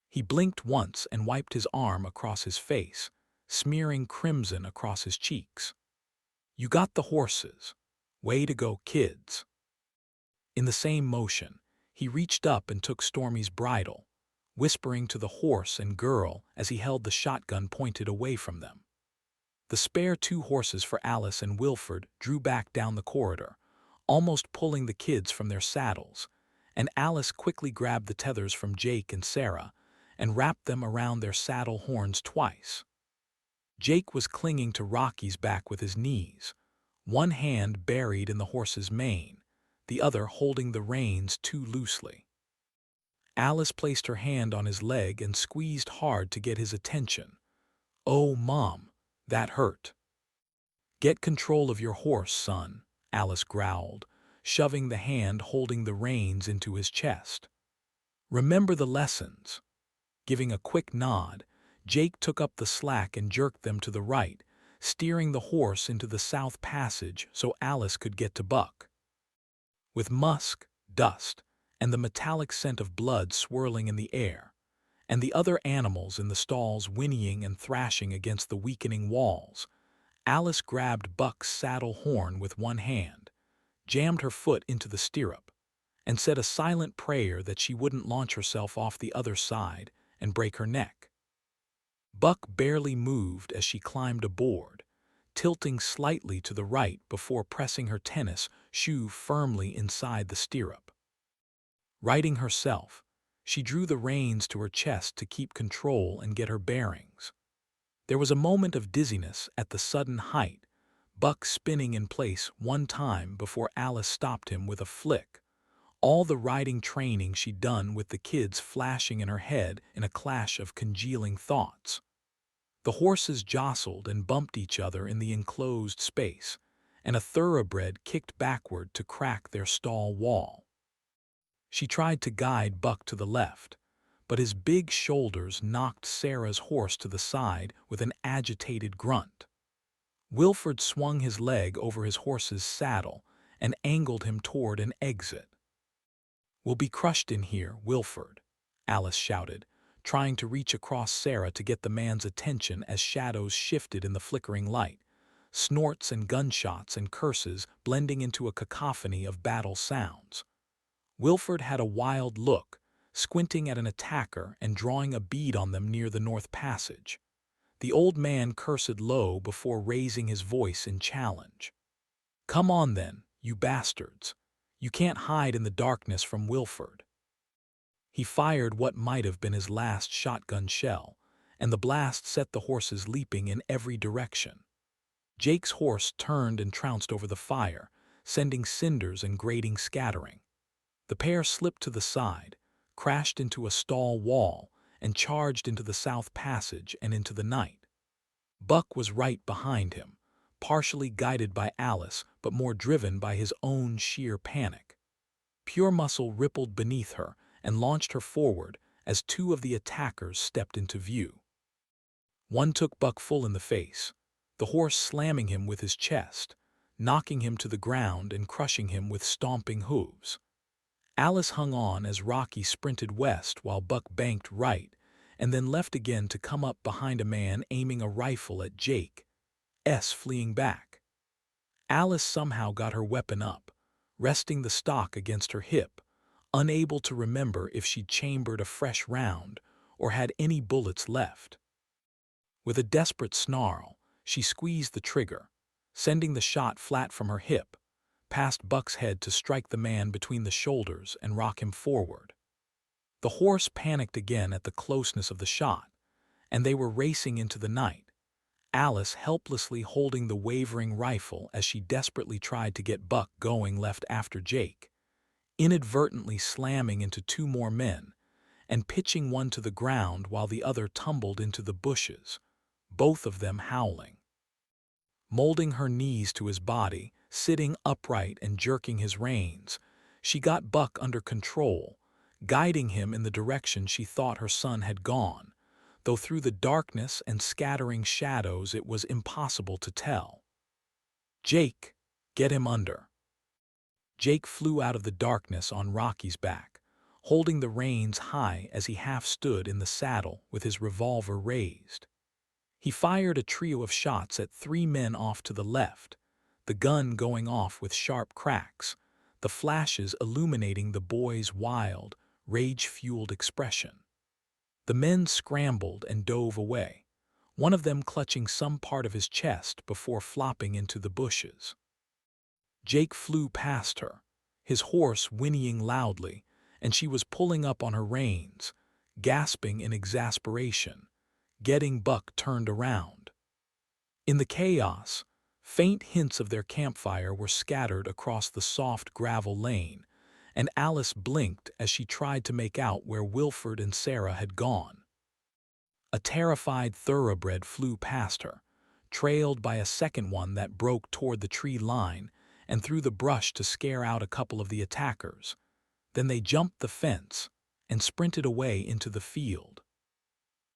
He blinked once and wiped his arm across his face, smearing crimson across his cheeks. "You got the horses. Way to go, kids." In the same motion, he reached up and took Stormy's bridle, whispering to the horse and girl as he held the shotgun pointed away from them. The spare 2 horses for Alice and Wilford drew back down the corridor, almost pulling the kids from their saddles, and Alice quickly grabbed the tethers from Jake and Sarah and wrapped them around their saddle horns twice. Jake was clinging to Rocky's back with his knees, one hand buried in the horse's mane, the other holding the reins too loosely. Alice placed her hand on his leg and squeezed hard to get his attention. "Oh, Mom, that hurt." "Get control of your horse, son," Alice growled, shoving the hand holding the reins into his chest. "Remember the lessons." Giving a quick nod, Jake took up the slack and jerked them to the right, steering the horse into the south passage so Alice could get to Buck. With musk, dust, and the metallic scent of blood swirling in the air, and the other animals in the stalls whinnying and thrashing against the weakening walls, Alice grabbed Buck's saddle horn with one hand, jammed her foot into the stirrup, and said a silent prayer that she wouldn't launch herself off the other side and break her neck. Buck barely moved as she climbed aboard, tilting slightly to the right before pressing her tennis shoe firmly inside the stirrup. Riding herself, she drew the reins to her chest to keep control and get her bearings. There was a moment of dizziness at the sudden height, Buck spinning in place one time before Alice stopped him with a flick, all the riding training she'd done with the kids flashing in her head in a clash of congealing thoughts. The horses jostled and bumped each other in the enclosed space, and a thoroughbred kicked backward to crack their stall wall. She tried to guide Buck to the left, but his big shoulders knocked Sarah's horse to the side with an agitated grunt. Wilford swung his leg over his horse's saddle and angled him toward an exit. "We'll be crushed in here, Wilford," Alice shouted, trying to reach across Sarah to get the man's attention as shadows shifted in the flickering light, snorts and gunshots and curses blending into a cacophony of battle sounds. Wilford had a wild look, squinting at an attacker and drawing a bead on them near the North Passage. The old man cursed low before raising his voice in challenge. "Come on then, you bastards. You can't hide in the darkness from Wilford." He fired what might have been his last shotgun shell, and the blast set the horses leaping in every direction. Jake's horse turned and trounced over the fire, sending cinders and grating scattering. The pair slipped to the side, crashed into a stall wall, and charged into the south passage and into the night. Buck was right behind him, partially guided by Alice but more driven by his own sheer panic. Pure muscle rippled beneath her and launched her forward as 2 of the attackers stepped into view. One took Buck full in the face, the horse slamming him with his chest, knocking him to the ground and crushing him with stomping hooves. Alice hung on as Rocky sprinted west while Buck banked right and then left again to come up behind a man aiming a rifle at Jake, fleeing back. Alice somehow got her weapon up, resting the stock against her hip, unable to remember if she'd chambered a fresh round or had any bullets left. With a desperate snarl, She squeezed the trigger, sending the shot flat from her hip, past Buck's head to strike the man between the shoulders and rock him forward. The horse panicked again at the closeness of the shot, and they were racing into the night, Alice helplessly holding the wavering rifle as she desperately tried to get Buck going left after Jake, inadvertently slamming into two more men and pitching one to the ground while the other tumbled into the bushes, both of them howling. Molding her knees to his body, sitting upright and jerking his reins, she got Buck under control, guiding him in the direction she thought her son had gone, though through the darkness and scattering shadows it was impossible to tell. "Jake, get him under." Jake flew out of the darkness on Rocky's back, holding the reins high as he half stood in the saddle with his revolver raised. He fired a trio of shots at 3 men off to the left, the gun going off with sharp cracks, the flashes illuminating the boy's wild, rage-fueled expression. The men scrambled and dove away, one of them clutching some part of his chest before flopping into the bushes. Jake flew past her, his horse whinnying loudly, and she was pulling up on her reins, gasping in exasperation, getting Buck turned around. In the chaos, faint hints of their campfire were scattered across the soft gravel lane, and Alice blinked as she tried to make out where Wilford and Sarah had gone. A terrified thoroughbred flew past her, trailed by a second one that broke toward the tree line and through the brush to scare out a couple of the attackers. Then they jumped the fence and sprinted away into the field.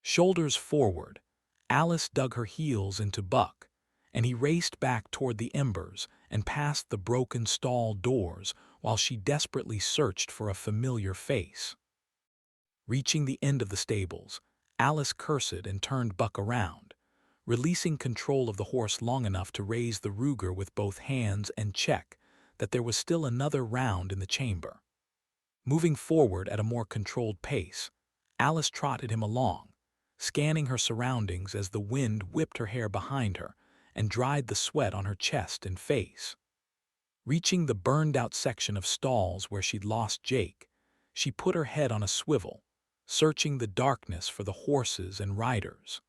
Shoulders forward, Alice dug her heels into Buck, and he raced back toward the embers and past the broken stall doors while she desperately searched for a familiar face. Reaching the end of the stables, Alice cursed and turned Buck around, releasing control of the horse long enough to raise the Ruger with both hands and check that there was still another round in the chamber. Moving forward at a more controlled pace, Alice trotted him along, scanning her surroundings as the wind whipped her hair behind her and dried the sweat on her chest and face. Reaching the burned-out section of stalls where she'd lost Jake, she put her head on a swivel, searching the darkness for the horses and riders.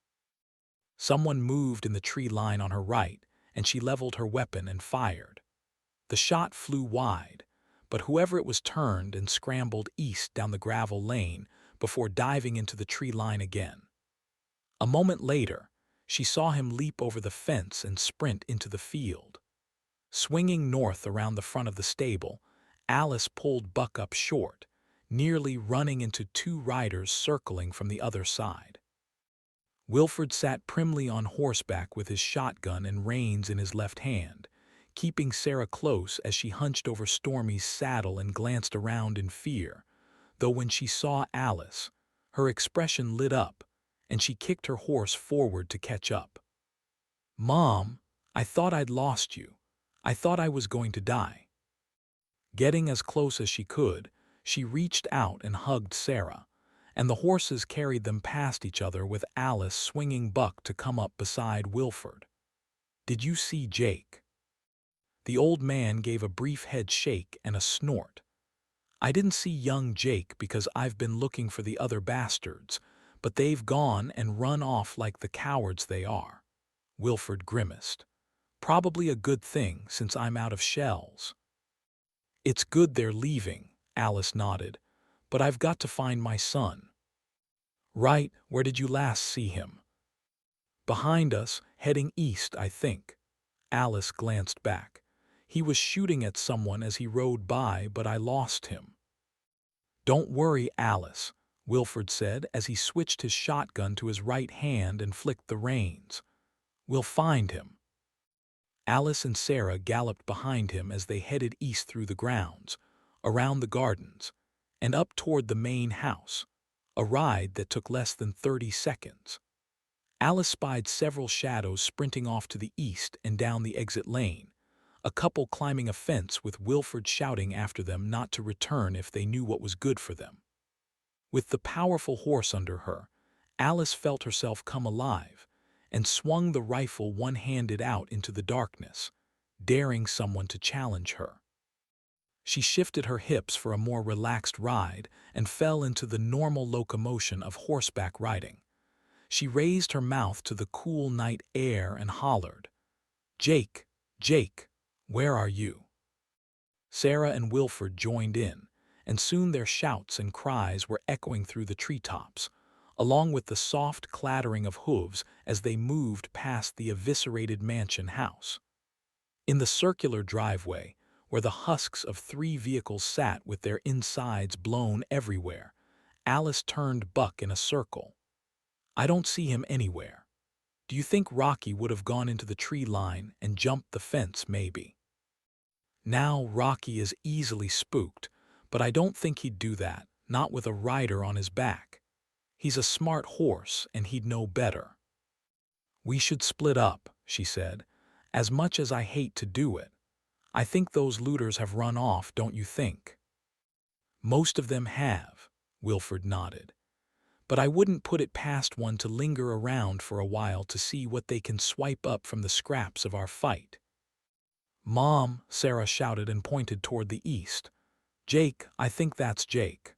Someone moved in the tree line on her right, and she leveled her weapon and fired. The shot flew wide, but whoever it was turned and scrambled east down the gravel lane before diving into the tree line again. A moment later, she saw him leap over the fence and sprint into the field. Swinging north around the front of the stable, Alice pulled Buck up short, nearly running into 2 riders circling from the other side. Wilford sat primly on horseback with his shotgun and reins in his left hand, keeping Sarah close as she hunched over Stormy's saddle and glanced around in fear, though when she saw Alice, her expression lit up, and she kicked her horse forward to catch up. "Mom, I thought I'd lost you. I thought I was going to die." Getting as close as she could, she reached out and hugged Sarah, and the horses carried them past each other with Alice swinging Buck to come up beside Wilford. "Did you see Jake?" The old man gave a brief head shake and a snort. "I didn't see young Jake because I've been looking for the other bastards, but they've gone and run off like the cowards they are," Wilford grimaced. "Probably a good thing since I'm out of shells." "It's good they're leaving," Alice nodded, "but I've got to find my son." "Right, where did you last see him?" "Behind us, heading east, I think." Alice glanced back. "He was shooting at someone as he rode by, but I lost him." "Don't worry, Alice," Wilford said as he switched his shotgun to his right hand and flicked the reins. "We'll find him." Alice and Sarah galloped behind him as they headed east through the grounds, around the gardens, and up toward the main house, a ride that took less than 30 seconds. Alice spied several shadows sprinting off to the east and down the exit lane, a couple climbing a fence with Wilford shouting after them not to return if they knew what was good for them. With the powerful horse under her, Alice felt herself come alive, and swung the rifle one-handed out into the darkness, daring someone to challenge her. She shifted her hips for a more relaxed ride and fell into the normal locomotion of horseback riding. She raised her mouth to the cool night air and hollered, "Jake, Jake, where are you?" Sarah and Wilford joined in, and soon their shouts and cries were echoing through the treetops, along with the soft clattering of hooves as they moved past the eviscerated mansion house. In the circular driveway, where the husks of 3 vehicles sat with their insides blown everywhere, Alice turned Buck in a circle. "I don't see him anywhere. Do you think Rocky would have gone into the tree line and jumped the fence, maybe?" "Now Rocky is easily spooked, but I don't think he'd do that, not with a rider on his back. He's a smart horse, and he'd know better." "We should split up," she said, "as much as I hate to do it. I think those looters have run off, don't you think?" "Most of them have," Wilford nodded. "But I wouldn't put it past one to linger around for a while to see what they can swipe up from the scraps of our fight." "Mom," Sarah shouted and pointed toward the east. "Jake, I think that's Jake."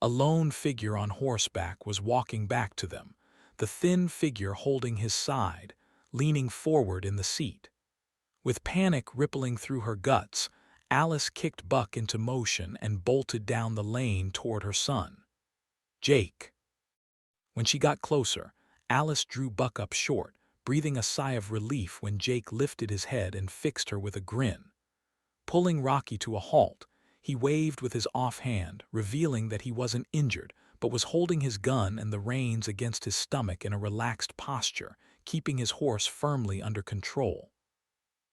A lone figure on horseback was walking back to them, the thin figure holding his side, leaning forward in the seat. With panic rippling through her guts, Alice kicked Buck into motion and bolted down the lane toward her son. "Jake." When she got closer, Alice drew Buck up short, breathing a sigh of relief when Jake lifted his head and fixed her with a grin. Pulling Rocky to a halt, he waved with his offhand, revealing that he wasn't injured, but was holding his gun and the reins against his stomach in a relaxed posture, keeping his horse firmly under control.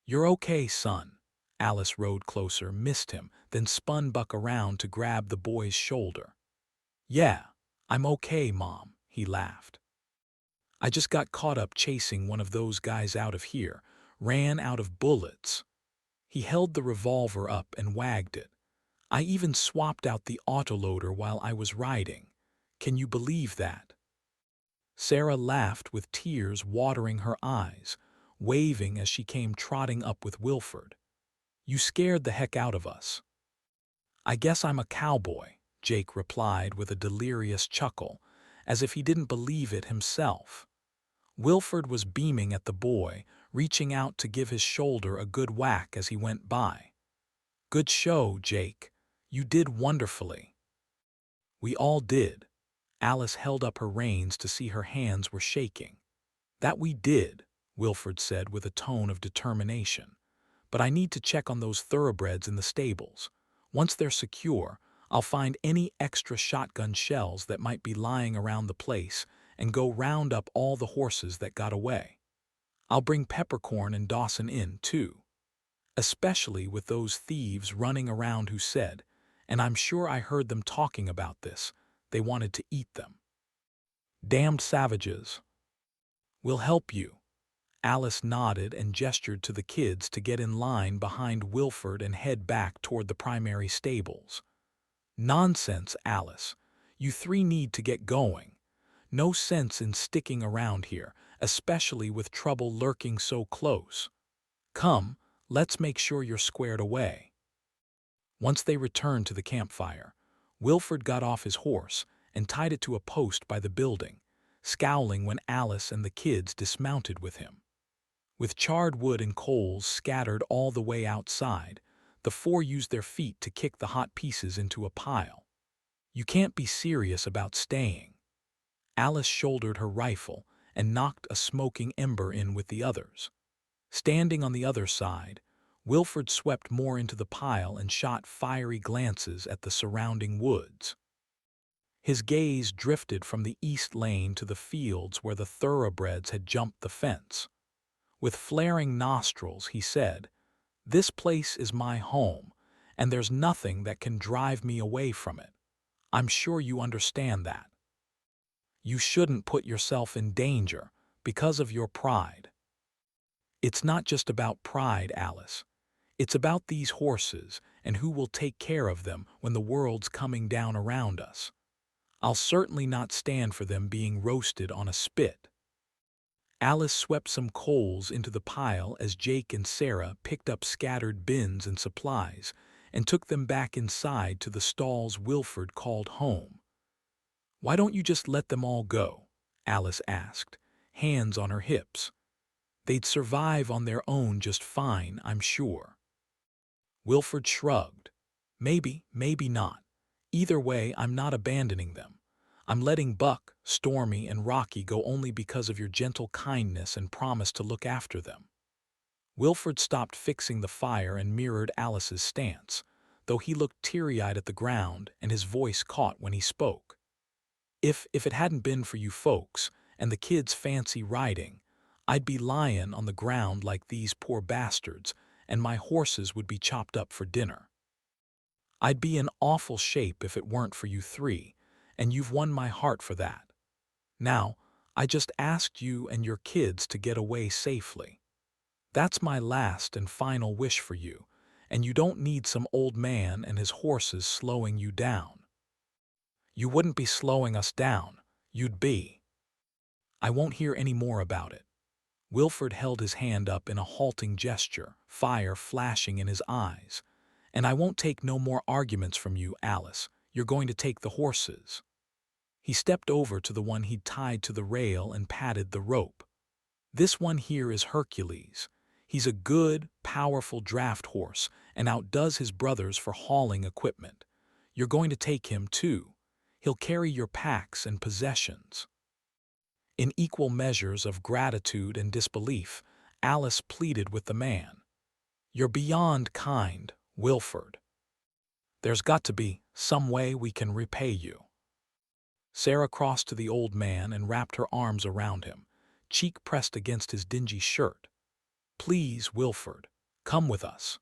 "You're okay, son." Alice rode closer, missed him, then spun Buck around to grab the boy's shoulder. "Yeah, I'm okay, Mom," he laughed. "I just got caught up chasing one of those guys out of here, ran out of bullets." He held the revolver up and wagged it. "I even swapped out the autoloader while I was riding. Can you believe that?" Sarah laughed with tears watering her eyes, waving as she came trotting up with Wilford. "You scared the heck out of us." "I guess I'm a cowboy," Jake replied with a delirious chuckle, as if he didn't believe it himself. Wilford was beaming at the boy, reaching out to give his shoulder a good whack as he went by. "Good show, Jake. You did wonderfully." "We all did." Alice held up her reins to see her hands were shaking. "That we did," Wilford said with a tone of determination. "But I need to check on those thoroughbreds in the stables. Once they're secure, I'll find any extra shotgun shells that might be lying around the place and go round up all the horses that got away. I'll bring Peppercorn and Dawson in, too. Especially with those thieves running around who said, and I'm sure I heard them talking about this, they wanted to eat them. Damned savages." "We'll help you." Alice nodded and gestured to the kids to get in line behind Wilford and head back toward the primary stables. "Nonsense, Alice. You 3 need to get going. No sense in sticking around here, especially with trouble lurking so close. Come, let's make sure you're squared away." Once they returned to the campfire, Wilford got off his horse and tied it to a post by the building, scowling when Alice and the kids dismounted with him. With charred wood and coals scattered all the way outside, the 4 used their feet to kick the hot pieces into a pile. "You can't be serious about staying." Alice shouldered her rifle and knocked a smoking ember in with the others. Standing on the other side, Wilford swept more into the pile and shot fiery glances at the surrounding woods. His gaze drifted from the east lane to the fields where the thoroughbreds had jumped the fence. With flaring nostrils, he said, "This place is my home, and there's nothing that can drive me away from it. I'm sure you understand that. You shouldn't put yourself in danger because of your pride." "It's not just about pride, Alice. It's about these horses and who will take care of them when the world's coming down around us. I'll certainly not stand for them being roasted on a spit." Alice swept some coals into the pile as Jake and Sarah picked up scattered bins and supplies and took them back inside to the stalls Wilford called home. "Why don't you just let them all go?" Alice asked, hands on her hips. "They'd survive on their own just fine, I'm sure." Wilford shrugged. "Maybe, maybe not. Either way, I'm not abandoning them. I'm letting Buck, Stormy, and Rocky go only because of your gentle kindness and promise to look after them." Wilford stopped fixing the fire and mirrored Alice's stance, though he looked teary-eyed at the ground and his voice caught when he spoke. If it hadn't been for you folks and the kids' fancy riding, I'd be lying on the ground like these poor bastards, and my horses would be chopped up for dinner. I'd be in awful shape if it weren't for you three, and you've won my heart for that. Now, I just asked you and your kids to get away safely. That's my last and final wish for you, and you don't need some old man and his horses slowing you down. You wouldn't be slowing us down, you'd be. I won't hear any more about it." Wilford held his hand up in a halting gesture, fire flashing in his eyes. "And I won't take no more arguments from you, Alice. You're going to take the horses." He stepped over to the one he'd tied to the rail and patted the rope. "This one here is Hercules. He's a good, powerful draft horse and outdoes his brothers for hauling equipment. You're going to take him, too. He'll carry your packs and possessions." In equal measures of gratitude and disbelief, Alice pleaded with the man. "You're beyond kind, Wilford. There's got to be some way we can repay you." Sarah crossed to the old man and wrapped her arms around him, cheek pressed against his dingy shirt. "Please, Wilford, come with us."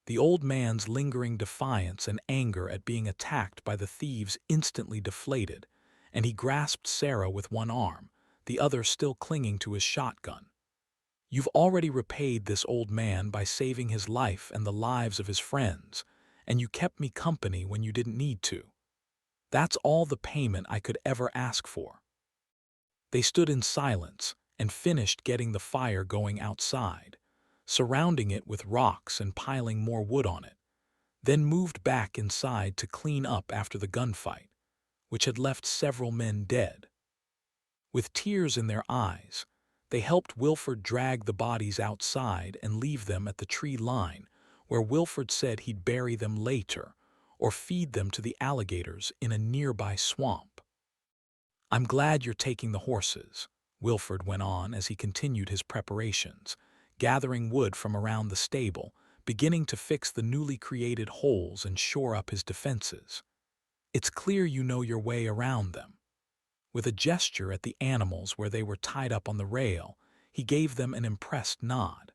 The old man's lingering defiance and anger at being attacked by the thieves instantly deflated, and he grasped Sarah with one arm, the other still clinging to his shotgun. "You've already repaid this old man by saving his life and the lives of his friends, and you kept me company when you didn't need to. That's all the payment I could ever ask for." They stood in silence and finished getting the fire going outside, surrounding it with rocks and piling more wood on it, then moved back inside to clean up after the gunfight, which had left several men dead. With tears in their eyes, they helped Wilford drag the bodies outside and leave them at the tree line, where Wilford said he'd bury them later or feed them to the alligators in a nearby swamp. "I'm glad you're taking the horses," Wilford went on as he continued his preparations, gathering wood from around the stable, beginning to fix the newly created holes and shore up his defenses. "It's clear you know your way around them." With a gesture at the animals where they were tied up on the rail, he gave them an impressed nod.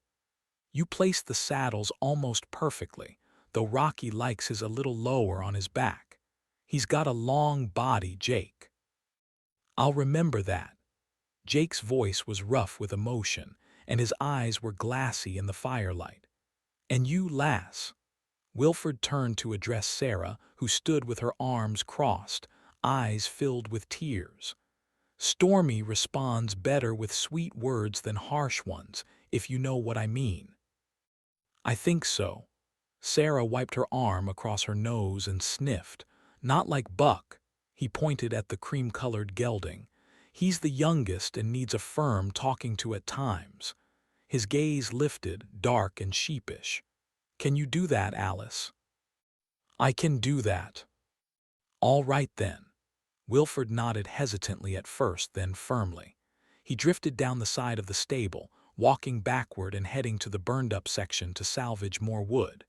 "You placed the saddles almost perfectly, though Rocky likes his a little lower on his back. He's got a long body, Jake." "I'll remember that." Jake's voice was rough with emotion, and his eyes were glassy in the firelight. "And you, lass?" Wilford turned to address Sarah, who stood with her arms crossed, eyes filled with tears. "Stormy responds better with sweet words than harsh ones, if you know what I mean." "I think so." Sarah wiped her arm across her nose and sniffed. "Not like Buck." He pointed at the cream-colored gelding. "He's the youngest and needs a firm talking to at times." His gaze lifted, dark and sheepish. "Can you do that, Alice?" "I can do that." "All right, then." Wilford nodded hesitantly at first, then firmly. He drifted down the side of the stable, walking backward and heading to the burned-up section to salvage more wood.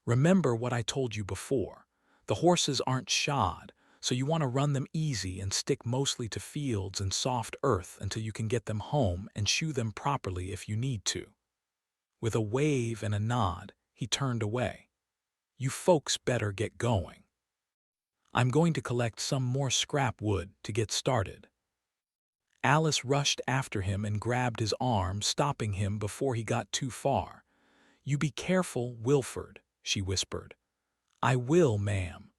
"Remember what I told you before. The horses aren't shod, so you want to run them easy and stick mostly to fields and soft earth until you can get them home and shoe them properly if you need to." With a wave and a nod, he turned away. "You folks better get going. I'm going to collect some more scrap wood to get started." Alice rushed after him and grabbed his arm, stopping him before he got too far. "You be careful, Wilford," she whispered. "I will, ma'am."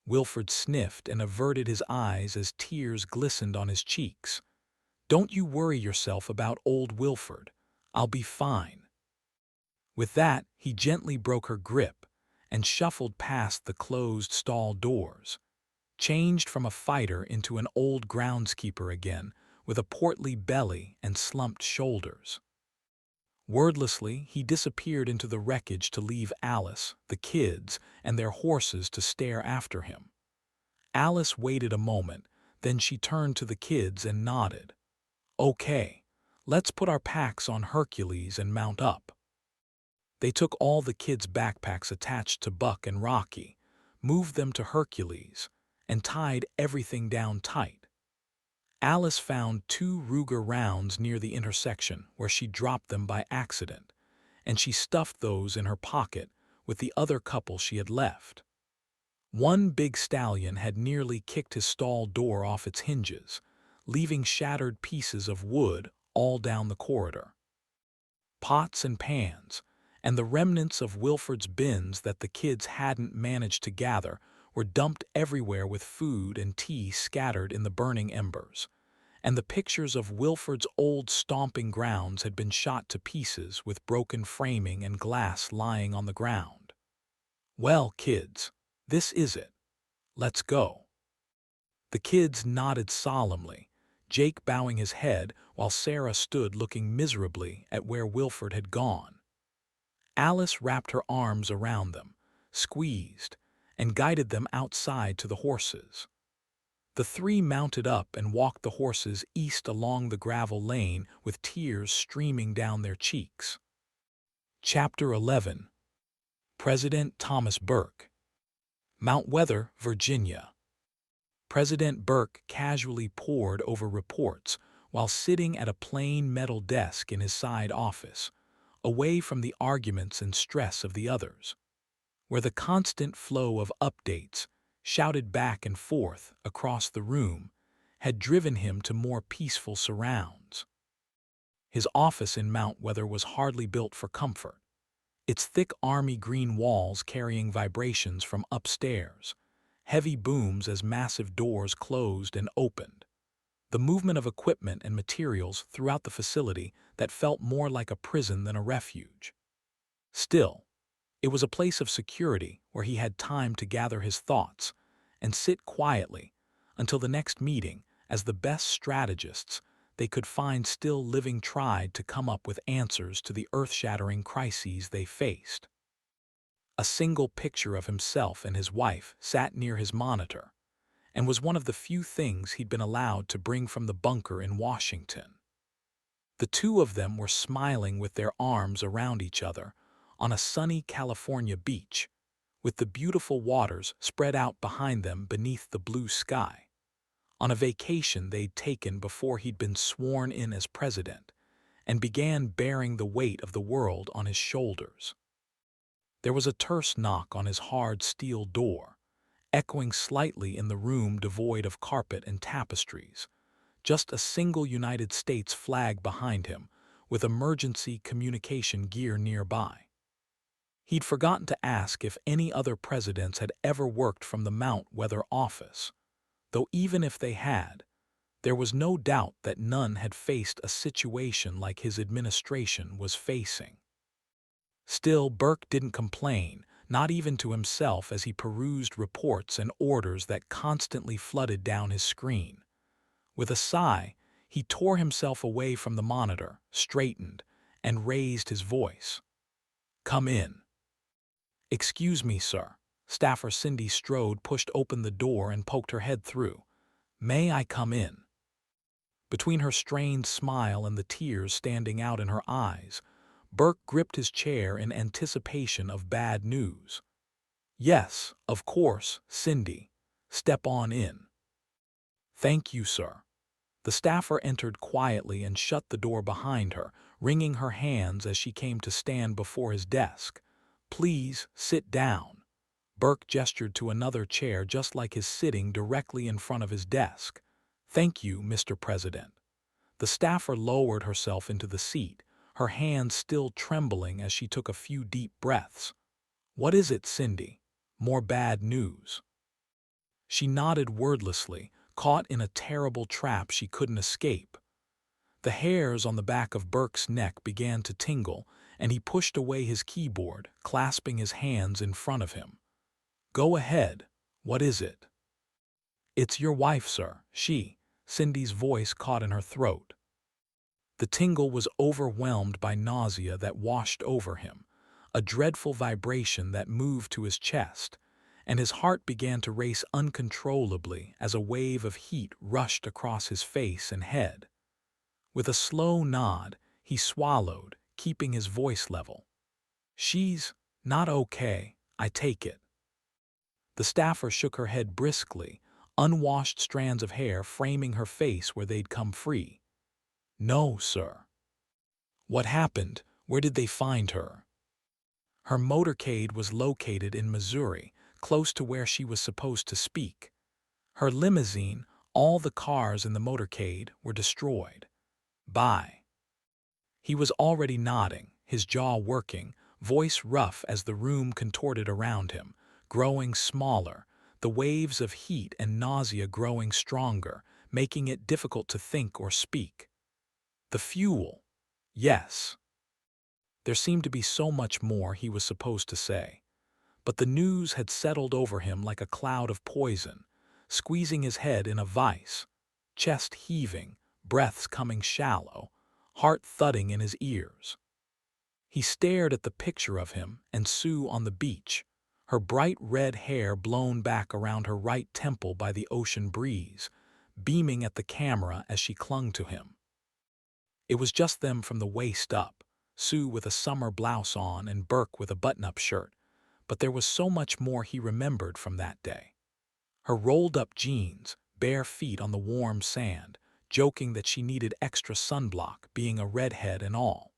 Wilford sniffed and averted his eyes as tears glistened on his cheeks. Don't you worry yourself about old Wilford. I'll be fine." With that, he gently broke her grip and shuffled past the closed stall doors, changed from a fighter into an old groundskeeper again, with a portly belly and slumped shoulders. Wordlessly, he disappeared into the wreckage to leave Alice, the kids, and their horses to stare after him. Alice waited a moment, then she turned to the kids and nodded. "Okay, let's put our packs on Hercules and mount up." They took all the kids' backpacks attached to Buck and Rocky, moved them to Hercules, and tied everything down tight. Alice found 2 Ruger rounds near the intersection where she dropped them by accident, and she stuffed those in her pocket with the other couple she had left. One big stallion had nearly kicked his stall door off its hinges, leaving shattered pieces of wood all down the corridor. Pots and pans, and the remnants of Wilford's bins that the kids hadn't managed to gather were dumped everywhere, with food and tea scattered in the burning embers, and the pictures of Wilford's old stomping grounds had been shot to pieces, with broken framing and glass lying on the ground. "Well, kids, this is it. Let's go." The kids nodded solemnly, Jake bowing his head while Sarah stood looking miserably at where Wilford had gone. Alice wrapped her arms around them, squeezed, and guided them outside to the horses. The 3 mounted up and walked the horses east along the gravel lane, with tears streaming down their cheeks. Chapter 11. President Thomas Burke. Mount Weather, Virginia. President Burke casually pored over reports while sitting at a plain metal desk in his side office, away from the arguments and stress of the others, where the constant flow of updates, shouted back and forth across the room, had driven him to more peaceful surrounds. His office in Mount Weather was hardly built for comfort, its thick army green walls carrying vibrations from upstairs, heavy booms as massive doors closed and opened, the movement of equipment and materials throughout the facility that felt more like a prison than a refuge. Still, it was a place of security where he had time to gather his thoughts and sit quietly until the next meeting, as the best strategists they could find still living tried to come up with answers to the earth-shattering crises they faced. A single picture of himself and his wife sat near his monitor, and was one of the few things he'd been allowed to bring from the bunker in Washington. The 2 of them were smiling with their arms around each other on a sunny California beach, with the beautiful waters spread out behind them beneath the blue sky, on a vacation they'd taken before he'd been sworn in as president and began bearing the weight of the world on his shoulders. There was a terse knock on his hard steel door, echoing slightly in the room devoid of carpet and tapestries, just a single United States flag behind him, with emergency communication gear nearby. He'd forgotten to ask if any other presidents had ever worked from the Mount Weather office, though even if they had, there was no doubt that none had faced a situation like his administration was facing. Still, Burke didn't complain, not even to himself, as he perused reports and orders that constantly flooded down his screen. With a sigh, he tore himself away from the monitor, straightened, and raised his voice. "Come in." "Excuse me, sir." Staffer Cindy Strode pushed open the door and poked her head through. "May I come in?" Between her strained smile and the tears standing out in her eyes, Burke gripped his chair in anticipation of bad news. "Yes, of course, Cindy. Step on in." "Thank you, sir." The staffer entered quietly and shut the door behind her, wringing her hands as she came to stand before his desk. "Please, sit down." Burke gestured to another chair just like his, sitting directly in front of his desk. "Thank you, Mr. President." The staffer lowered herself into the seat, her hands still trembling as she took a few deep breaths. "What is it, Cindy? More bad news?" She nodded wordlessly, caught in a terrible trap she couldn't escape. The hairs on the back of Burke's neck began to tingle, and he pushed away his keyboard, clasping his hands in front of him. "Go ahead. What is it?" "It's your wife, sir. Cindy's voice caught in her throat. The tingle was overwhelmed by nausea that washed over him, a dreadful vibration that moved to his chest, and his heart began to race uncontrollably as a wave of heat rushed across his face and head. With a slow nod, he swallowed, keeping his voice level. "She's not okay, I take it." The staffer shook her head briskly, unwashed strands of hair framing her face where they'd come free. "No, sir." "What happened? Where did they find her?" Her motorcade was located in Missouri, close to where she was supposed to speak. Her limousine, all the cars in the motorcade, were destroyed. By. He was already nodding, his jaw working, voice rough as the room contorted around him, growing smaller, the waves of heat and nausea growing stronger, making it difficult to think or speak. The fuel. Yes. There seemed to be so much more he was supposed to say. But the news had settled over him like a cloud of poison, squeezing his head in a vice, chest heaving, breaths coming shallow, heart thudding in his ears. He stared at the picture of him and Sue on the beach, her bright red hair blown back around her right temple by the ocean breeze, beaming at the camera as she clung to him. It was just them from the waist up, Sue with a summer blouse on and Burke with a button-up shirt, but there was so much more he remembered from that day. Her rolled-up jeans, bare feet on the warm sand, joking that she needed extra sunblock, being a redhead and all.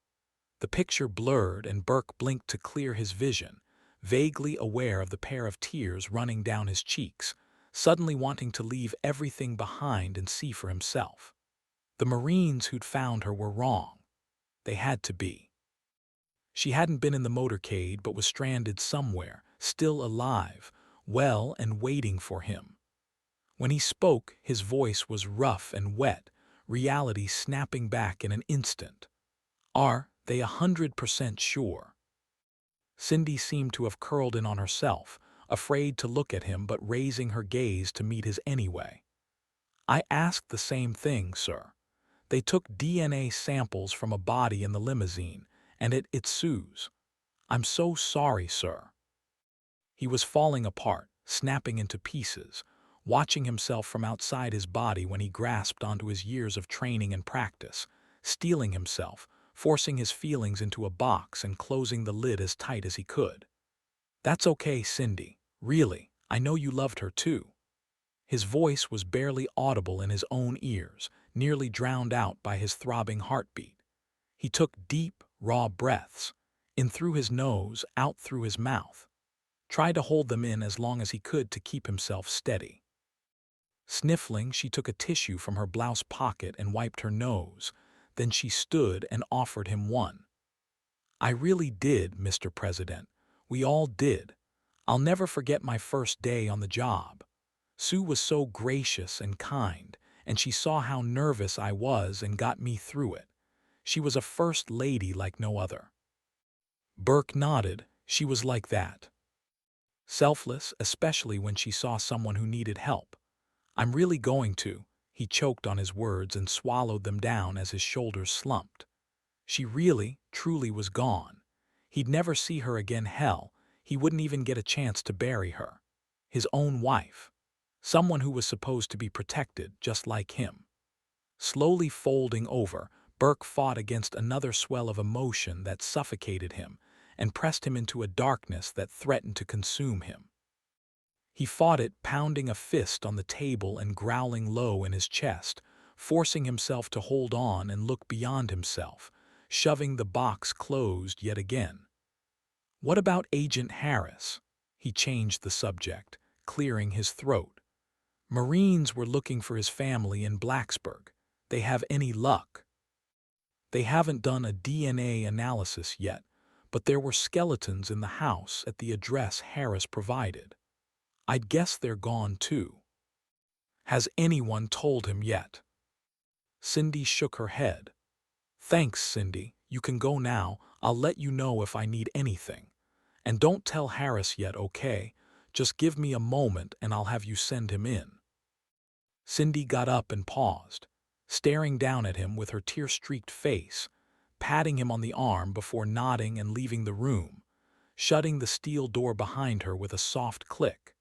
The picture blurred and Burke blinked to clear his vision, vaguely aware of the pair of tears running down his cheeks, suddenly wanting to leave everything behind and see for himself. The Marines who'd found her were wrong. They had to be. She hadn't been in the motorcade but was stranded somewhere, still alive, well and waiting for him. When he spoke, his voice was rough and wet, reality snapping back in an instant. "Are they 100% sure?" Cindy seemed to have curled in on herself, afraid to look at him but raising her gaze to meet his anyway. "I asked the same thing, sir. They took DNA samples from a body in the limousine, and it's Sue's. I'm so sorry, sir." He was falling apart, snapping into pieces, watching himself from outside his body when he grasped onto his years of training and practice, steeling himself, forcing his feelings into a box and closing the lid as tight as he could. "That's okay, Cindy. Really, I know you loved her too." His voice was barely audible in his own ears, nearly drowned out by his throbbing heartbeat. He took deep, raw breaths, in through his nose, out through his mouth. Tried to hold them in as long as he could to keep himself steady. Sniffling, she took a tissue from her blouse pocket and wiped her nose. Then she stood and offered him one. "I really did, Mr. President. We all did. I'll never forget my first day on the job. Sue was so gracious and kind, and she saw how nervous I was and got me through it. She was a first lady like no other." Burke nodded. She was like that. Selfless, especially when she saw someone who needed help. "I'm really going to." He choked on his words and swallowed them down as his shoulders slumped. She really, truly was gone. He'd never see her again. Hell, he wouldn't even get a chance to bury her. His own wife. Someone who was supposed to be protected, just like him. Slowly folding over, Burke fought against another swell of emotion that suffocated him and pressed him into a darkness that threatened to consume him. He fought it, pounding a fist on the table and growling low in his chest, forcing himself to hold on and look beyond himself, shoving the box closed yet again. "What about Agent Harris?" He changed the subject, clearing his throat. "Marines were looking for his family in Blacksburg. They have any luck?" "They haven't done a DNA analysis yet, but there were skeletons in the house at the address Harris provided. I'd guess they're gone too." "Has anyone told him yet?" Cindy shook her head. Thanks, Cindy. You can go now. I'll let you know if I need anything. And don't tell Harris yet, okay? Just give me a moment and I'll have you send him in. Cindy got up and paused, staring down at him with her tear-streaked face, patting him on the arm before nodding and leaving the room, shutting the steel door behind her with a soft click.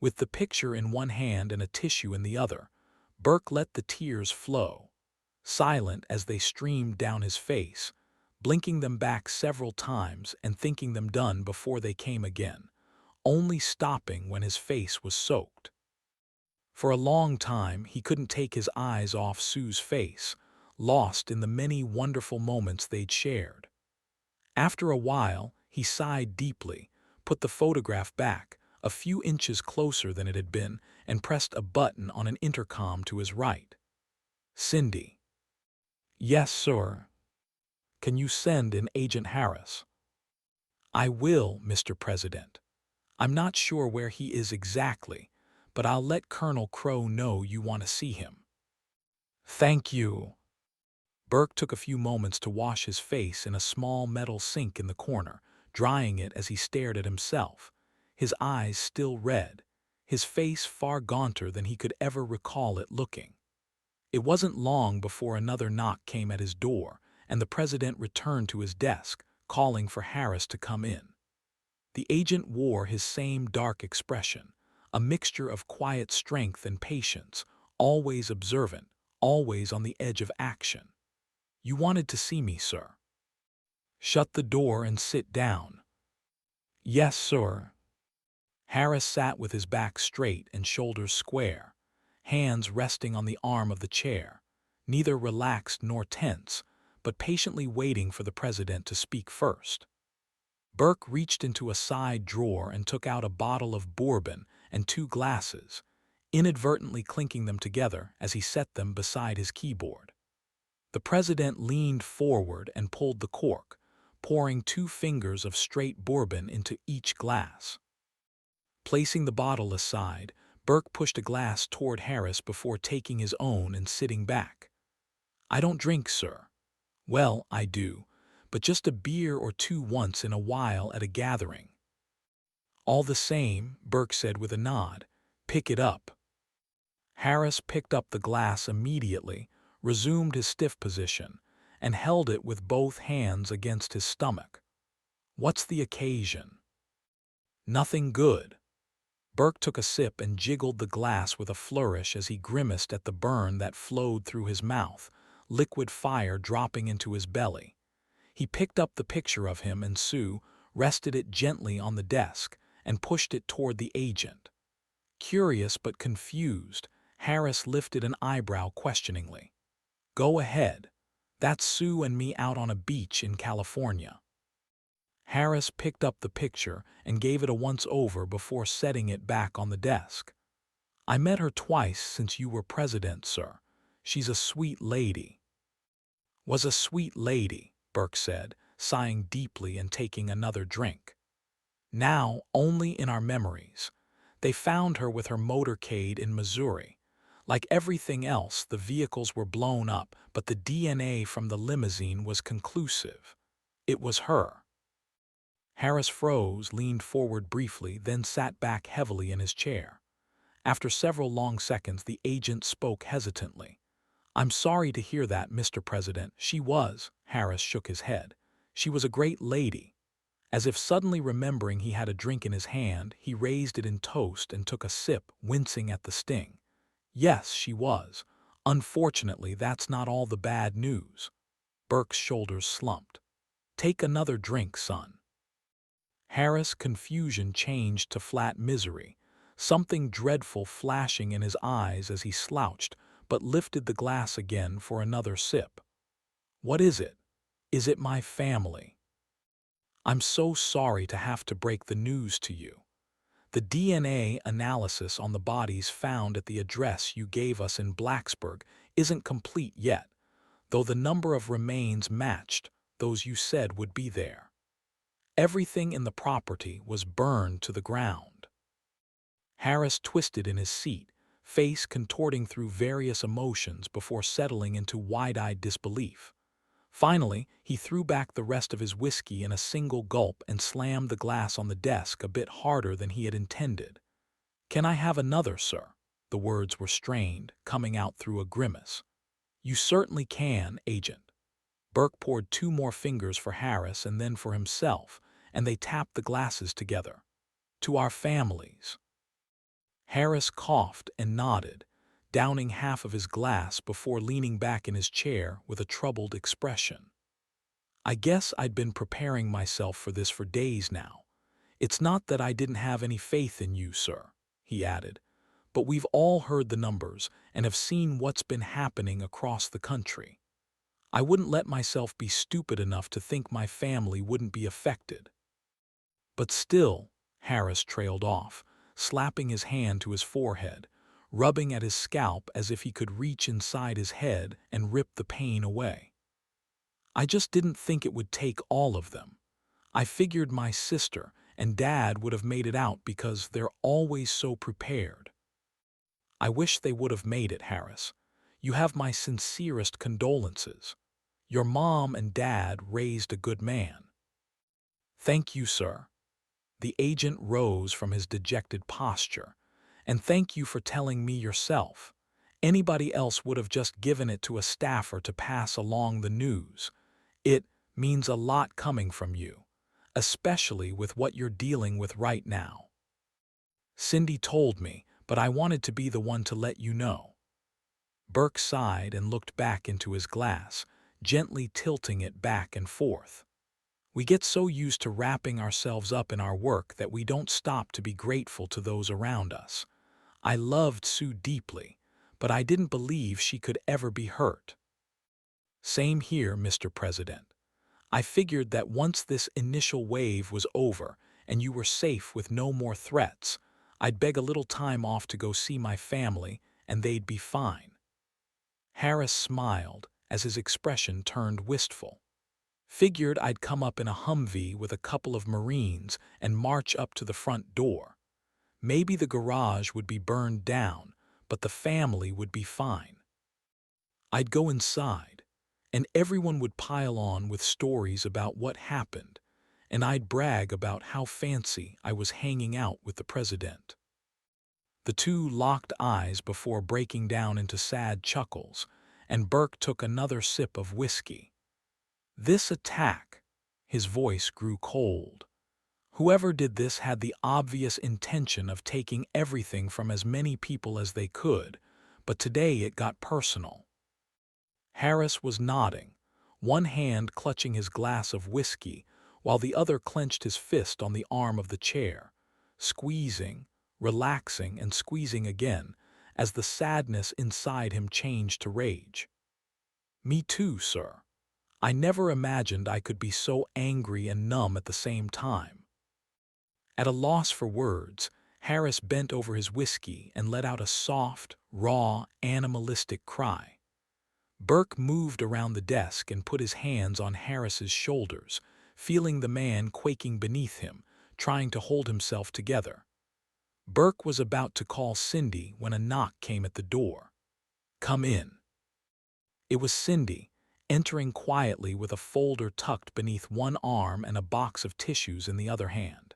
With the picture in one hand and a tissue in the other, Burke let the tears flow, silent as they streamed down his face, blinking them back several times and thinking them done before they came again, only stopping when his face was soaked. For a long time, he couldn't take his eyes off Sue's face, lost in the many wonderful moments they'd shared. After a while, he sighed deeply, put the photograph back, a few inches closer than it had been, and pressed a button on an intercom to his right. Cindy. Yes, sir. Can you send in Agent Harris? I will, Mr. President. I'm not sure where he is exactly, but I'll let Colonel Crow know you want to see him. Thank you. Burke took a few moments to wash his face in a small metal sink in the corner, drying it as he stared at himself, his eyes still red, his face far gaunter than he could ever recall it looking. It wasn't long before another knock came at his door, and the president returned to his desk, calling for Harris to come in. The agent wore his same dark expression, a mixture of quiet strength and patience, always observant, always on the edge of action. You wanted to see me, sir. Shut the door and sit down. Yes, sir. Harris sat with his back straight and shoulders square, hands resting on the arm of the chair, neither relaxed nor tense, but patiently waiting for the president to speak first. Burke reached into a side drawer and took out a bottle of bourbon and 2 glasses, inadvertently clinking them together as he set them beside his keyboard. The president leaned forward and pulled the cork, pouring 2 fingers of straight bourbon into each glass. Placing the bottle aside, Burke pushed a glass toward Harris before taking his own and sitting back. I don't drink, sir. Well, I do, but just a beer or 2 once in a while at a gathering. All the same, Burke said with a nod, pick it up. Harris picked up the glass immediately, resumed his stiff position, and held it with both hands against his stomach. What's the occasion? Nothing good. Burke took a sip and jiggled the glass with a flourish as he grimaced at the burn that flowed through his mouth, liquid fire dropping into his belly. He picked up the picture of him and Sue, rested it gently on the desk, and pushed it toward the agent. Curious but confused, Harris lifted an eyebrow questioningly. Go ahead. That's Sue and me out on a beach in California. Harris picked up the picture and gave it a once-over before setting it back on the desk. I met her twice since you were president, sir. She's a sweet lady. Was a sweet lady, Burke said, sighing deeply and taking another drink. Now only in our memories. They found her with her motorcade in Missouri. Like everything else, the vehicles were blown up, but the DNA from the limousine was conclusive. It was her. Harris froze, leaned forward briefly, then sat back heavily in his chair. After several long seconds, the agent spoke hesitantly. I'm sorry to hear that, Mr. President. She was, Harris shook his head. She was a great lady. As if suddenly remembering he had a drink in his hand, he raised it in toast and took a sip, wincing at the sting. Yes, she was. Unfortunately, that's not all the bad news. Burke's shoulders slumped. Take another drink, son. Harris' confusion changed to flat misery, something dreadful flashing in his eyes as he slouched, but lifted the glass again for another sip. What is it? Is it my family? I'm so sorry to have to break the news to you. The DNA analysis on the bodies found at the address you gave us in Blacksburg isn't complete yet, though the number of remains matched those you said would be there. Everything in the property was burned to the ground. Harris twisted in his seat, face contorting through various emotions before settling into wide-eyed disbelief. Finally, he threw back the rest of his whiskey in a single gulp and slammed the glass on the desk a bit harder than he had intended. "Can I have another, sir?" The words were strained, coming out through a grimace. "You certainly can, Agent." Burke poured 2 more fingers for Harris and then for himself, and they tapped the glasses together. "To our families." Harris coughed and nodded, downing half of his glass before leaning back in his chair with a troubled expression. "I guess I'd been preparing myself for this for days now. It's not that I didn't have any faith in you, sir," he added, "but we've all heard the numbers and have seen what's been happening across the country. I wouldn't let myself be stupid enough to think my family wouldn't be affected." "But still," Harris trailed off, slapping his hand to his forehead, rubbing at his scalp as if he could reach inside his head and rip the pain away. "I just didn't think it would take all of them. I figured my sister and Dad would have made it out because they're always so prepared." "I wish they would have made it, Harris. You have my sincerest condolences. Your mom and Dad raised a good man." "Thank you, sir." The agent rose from his dejected posture. "And thank you for telling me yourself. Anybody else would have just given it to a staffer to pass along the news. It means a lot coming from you, especially with what you're dealing with right now." "Cindy told me, but I wanted to be the one to let you know." Burke sighed and looked back into his glass, gently tilting it back and forth. "We get so used to wrapping ourselves up in our work that we don't stop to be grateful to those around us. I loved Sue deeply, but I didn't believe she could ever be hurt." "Same here, Mr. President. I figured that once this initial wave was over and you were safe with no more threats, I'd beg a little time off to go see my family and they'd be fine." Harris smiled as his expression turned wistful. "Figured I'd come up in a Humvee with a couple of Marines and march up to the front door. Maybe the garage would be burned down, but the family would be fine. I'd go inside, and everyone would pile on with stories about what happened, and I'd brag about how fancy I was hanging out with the president." The two locked eyes before breaking down into sad chuckles, and Burke took another sip of whiskey. "This attack," his voice grew cold. "Whoever did this had the obvious intention of taking everything from as many people as they could, but today it got personal." Harris was nodding, one hand clutching his glass of whiskey while the other clenched his fist on the arm of the chair, squeezing, relaxing, and squeezing again as the sadness inside him changed to rage. "Me too, sir. I never imagined I could be so angry and numb at the same time." At a loss for words, Harris bent over his whiskey and let out a soft, raw, animalistic cry. Burke moved around the desk and put his hands on Harris's shoulders, feeling the man quaking beneath him, trying to hold himself together. Burke was about to call Cindy when a knock came at the door. "Come in." It was Cindy, entering quietly with a folder tucked beneath one arm and a box of tissues in the other hand.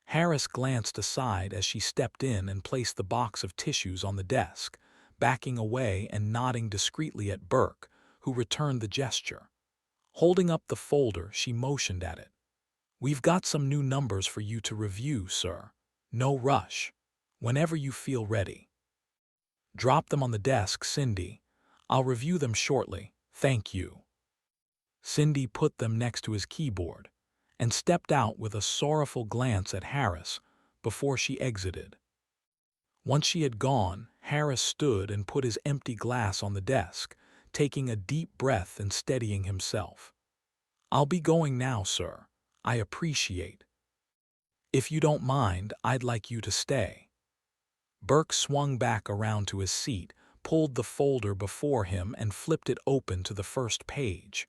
Harris glanced aside as she stepped in and placed the box of tissues on the desk, backing away and nodding discreetly at Burke, who returned the gesture. Holding up the folder, she motioned at it. "We've got some new numbers for you to review, sir. No rush. Whenever you feel ready." "Drop them on the desk, Cindy. I'll review them shortly, thank you." Cindy put them next to his keyboard and stepped out with a sorrowful glance at Harris before she exited. Once she had gone, Harris stood and put his empty glass on the desk, taking a deep breath and steadying himself. "I'll be going now, sir. I appreciate. If you don't mind, I'd like you to stay." Burke swung back around to his seat, pulled the folder before him and flipped it open to the first page.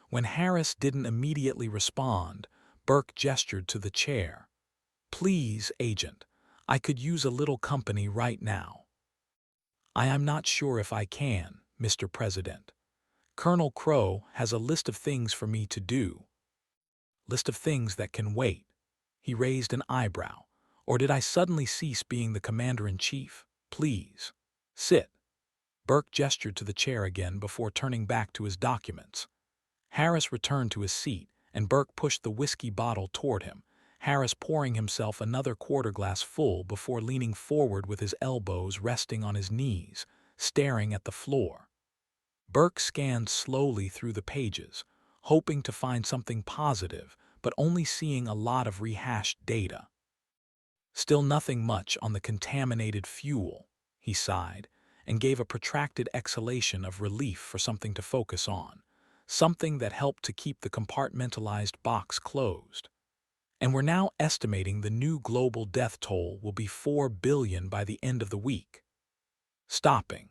When Harris didn't immediately respond, Burke gestured to the chair. "Please, Agent, I could use a little company right now." I am not sure if I can, Mr. President. Colonel Crow has a list of things for me to do. List of things that can wait. He raised an eyebrow. Or did I suddenly cease being the commander-in-chief? Please. Sit. Burke gestured to the chair again before turning back to his documents. Harris returned to his seat, and Burke pushed the whiskey bottle toward him, Harris pouring himself another quarter-glass full before leaning forward with his elbows resting on his knees, staring at the floor. Burke scanned slowly through the pages, hoping to find something positive, but only seeing a lot of rehashed data. Still nothing much on the contaminated fuel, he sighed, and gave a protracted exhalation of relief for something to focus on, something that helped to keep the compartmentalized box closed. And we're now estimating the new global death toll will be 4 billion by the end of the week. Stopping,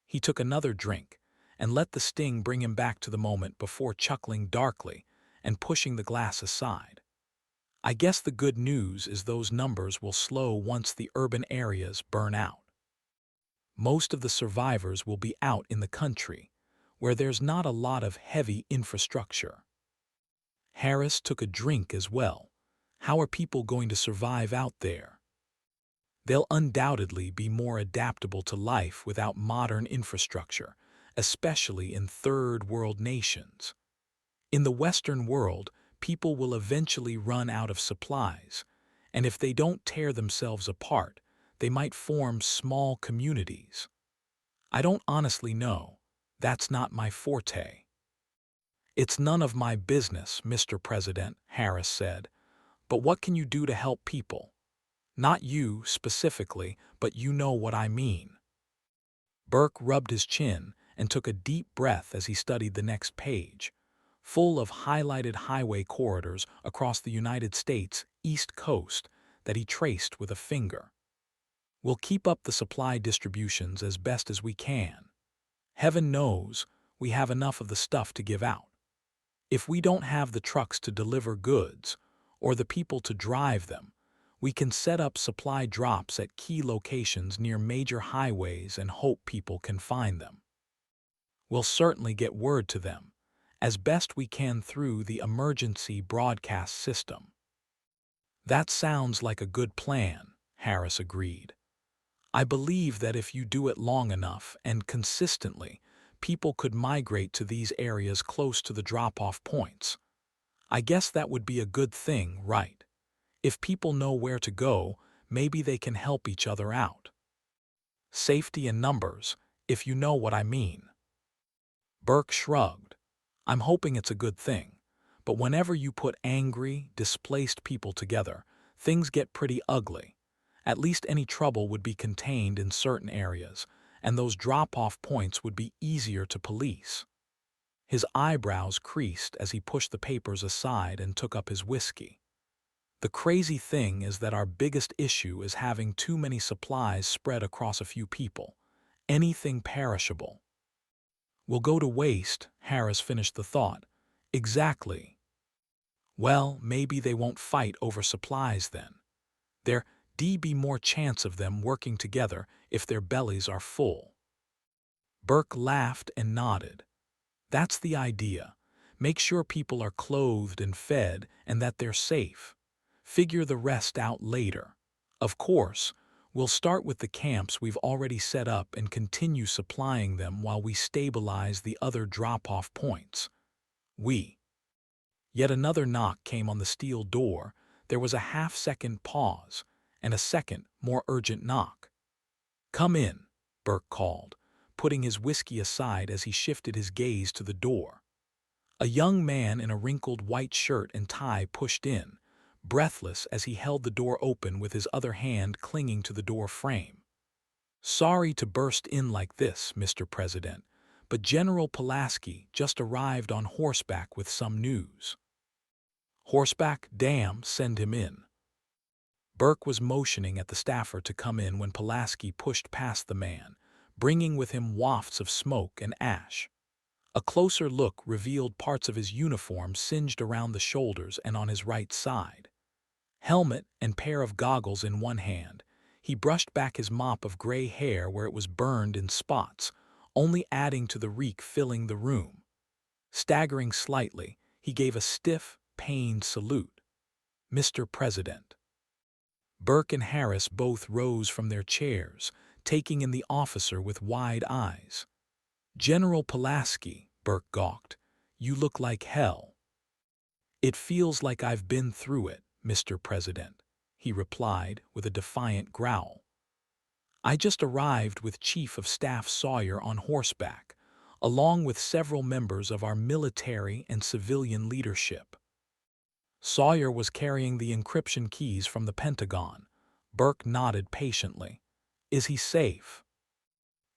he took another drink and let the sting bring him back to the moment before chuckling darkly and pushing the glass aside. I guess the good news is those numbers will slow once the urban areas burn out. Most of the survivors will be out in the country, where there's not a lot of heavy infrastructure. Harris took a drink as well. How are people going to survive out there? They'll undoubtedly be more adaptable to life without modern infrastructure, especially in third-world nations. In the Western world, people will eventually run out of supplies, and if they don't tear themselves apart, they might form small communities. I don't honestly know. That's not my forte. It's none of my business, Mr. President, Harris said. But what can you do to help people? Not you specifically, but you know what I mean. Burke rubbed his chin and took a deep breath as he studied the next page, full of highlighted highway corridors across the United States East Coast that he traced with a finger. We'll keep up the supply distributions as best as we can. Heaven knows we have enough of the stuff to give out. If we don't have the trucks to deliver goods, or the people to drive them, we can set up supply drops at key locations near major highways and hope people can find them. We'll certainly get word to them, as best we can through the emergency broadcast system. That sounds like a good plan, Harris agreed. I believe that if you do it long enough and consistently, people could migrate to these areas close to the drop-off points. I guess that would be a good thing, right? If people know where to go, maybe they can help each other out. Safety in numbers, if you know what I mean. Burke shrugged. I'm hoping it's a good thing. But whenever you put angry, displaced people together, things get pretty ugly. At least any trouble would be contained in certain areas, and those drop-off points would be easier to police. His eyebrows creased as he pushed the papers aside and took up his whiskey. The crazy thing is that our biggest issue is having too many supplies spread across a few people. Anything perishable will go to waste, Harris finished the thought. Exactly. Well, maybe they won't fight over supplies then. There'd be more chance of them working together if their bellies are full. Burke laughed and nodded. That's the idea. Make sure people are clothed and fed and that they're safe. Figure the rest out later. Of course, we'll start with the camps we've already set up and continue supplying them while we stabilize the other drop-off points. Yet another knock came on the steel door. There was a half-second pause, and a second, more urgent knock. Come in, Burke called, putting his whiskey aside as he shifted his gaze to the door. A young man in a wrinkled white shirt and tie pushed in, breathless as he held the door open with his other hand clinging to the door frame. Sorry to burst in like this, Mr. President, but General Pulaski just arrived on horseback with some news. Horseback? Damn, send him in. Burke was motioning at the staffer to come in when Pulaski pushed past the man, bringing with him wafts of smoke and ash. A closer look revealed parts of his uniform singed around the shoulders and on his right side. Helmet and pair of goggles in one hand, He brushed back his mop of gray hair where it was burned in spots, only adding to the reek filling the room. Staggering slightly, he gave a stiff, pained salute. "Mr. President." Burke and Harris both rose from their chairs, taking in the officer with wide eyes. "General Pulaski," Burke gawked, "you look like hell." "It feels like I've been through it, Mr. President," he replied with a defiant growl. "I just arrived with Chief of Staff Sawyer on horseback, along with several members of our military and civilian leadership." Sawyer was carrying the encryption keys from the Pentagon. Burke nodded patiently. "Is he safe?"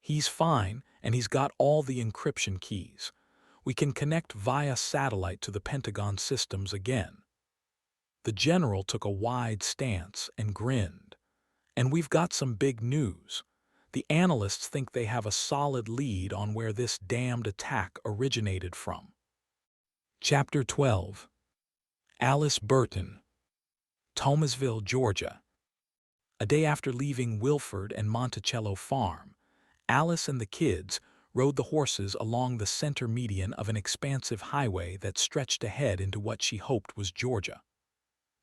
"He's fine, and he's got all the encryption keys. We can connect via satellite to the Pentagon systems again." The general took a wide stance and grinned. "And we've got some big news. The analysts think they have a solid lead on where this damned attack originated from." Chapter 12. Alice Burton. Thomasville, Georgia. A day after leaving Wilford and Monticello Farm, Alice and the kids rode the horses along the center median of an expansive highway that stretched ahead into what she hoped was Georgia.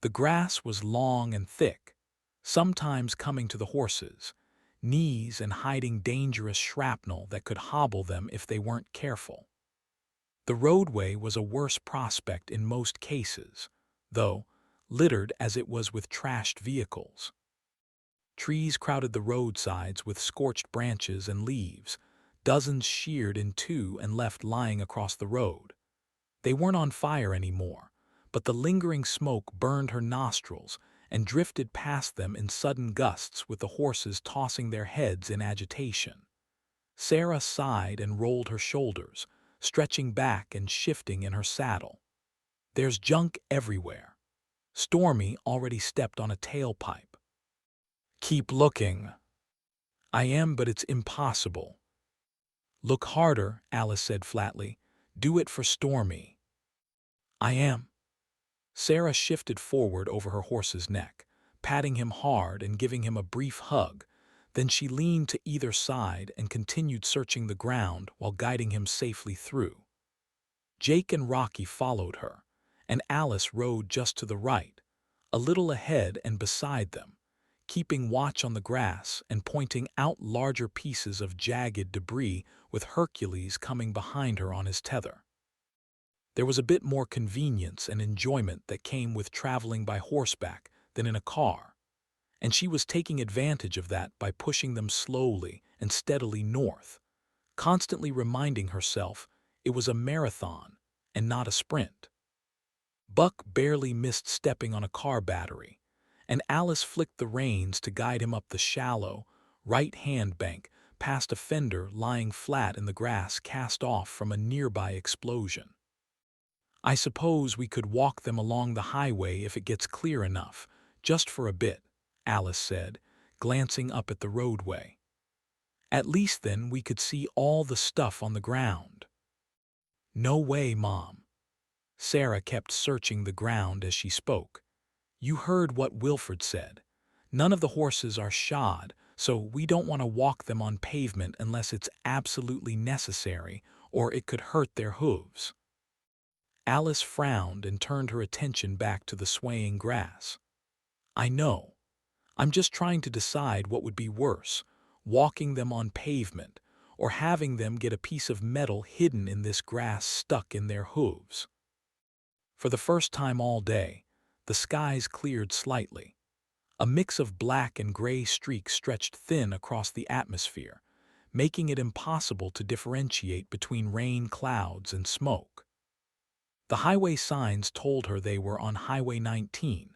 The grass was long and thick, sometimes coming to the horses' knees and hiding dangerous shrapnel that could hobble them if they weren't careful. The roadway was a worse prospect in most cases, though, littered as it was with trashed vehicles. Trees crowded the roadsides with scorched branches and leaves, dozens sheared in two and left lying across the road. They weren't on fire anymore, but the lingering smoke burned her nostrils and drifted past them in sudden gusts with the horses tossing their heads in agitation. Sarah sighed and rolled her shoulders, stretching back and shifting in her saddle. "There's junk everywhere." Stormy already stepped on a tailpipe. "Keep looking." "I am, but it's impossible." "Look harder," Alice said flatly. "Do it for Stormy." "I am." Sarah shifted forward over her horse's neck, patting him hard and giving him a brief hug. Then she leaned to either side and continued searching the ground while guiding him safely through. Jake and Rocky followed her, and Alice rode just to the right, a little ahead and beside them, keeping watch on the grass and pointing out larger pieces of jagged debris with Hercules coming behind her on his tether. There was a bit more convenience and enjoyment that came with traveling by horseback than in a car, and she was taking advantage of that by pushing them slowly and steadily north, constantly reminding herself it was a marathon and not a sprint. Buck barely missed stepping on a car battery, and Alice flicked the reins to guide him up the shallow, right-hand bank past a fender lying flat in the grass cast off from a nearby explosion. "I suppose we could walk them along the highway if it gets clear enough, just for a bit," Alice said, glancing up at the roadway. "At least then we could see all the stuff on the ground." "No way, Mom." Sarah kept searching the ground as she spoke. "You heard what Wilford said. None of the horses are shod, so we don't want to walk them on pavement unless it's absolutely necessary or it could hurt their hooves." Alice frowned and turned her attention back to the swaying grass. "I know. I'm just trying to decide what would be worse, walking them on pavement or having them get a piece of metal hidden in this grass stuck in their hooves." For the first time all day, the skies cleared slightly. A mix of black and gray streaks stretched thin across the atmosphere, making it impossible to differentiate between rain clouds and smoke. The highway signs told her they were on Highway 19,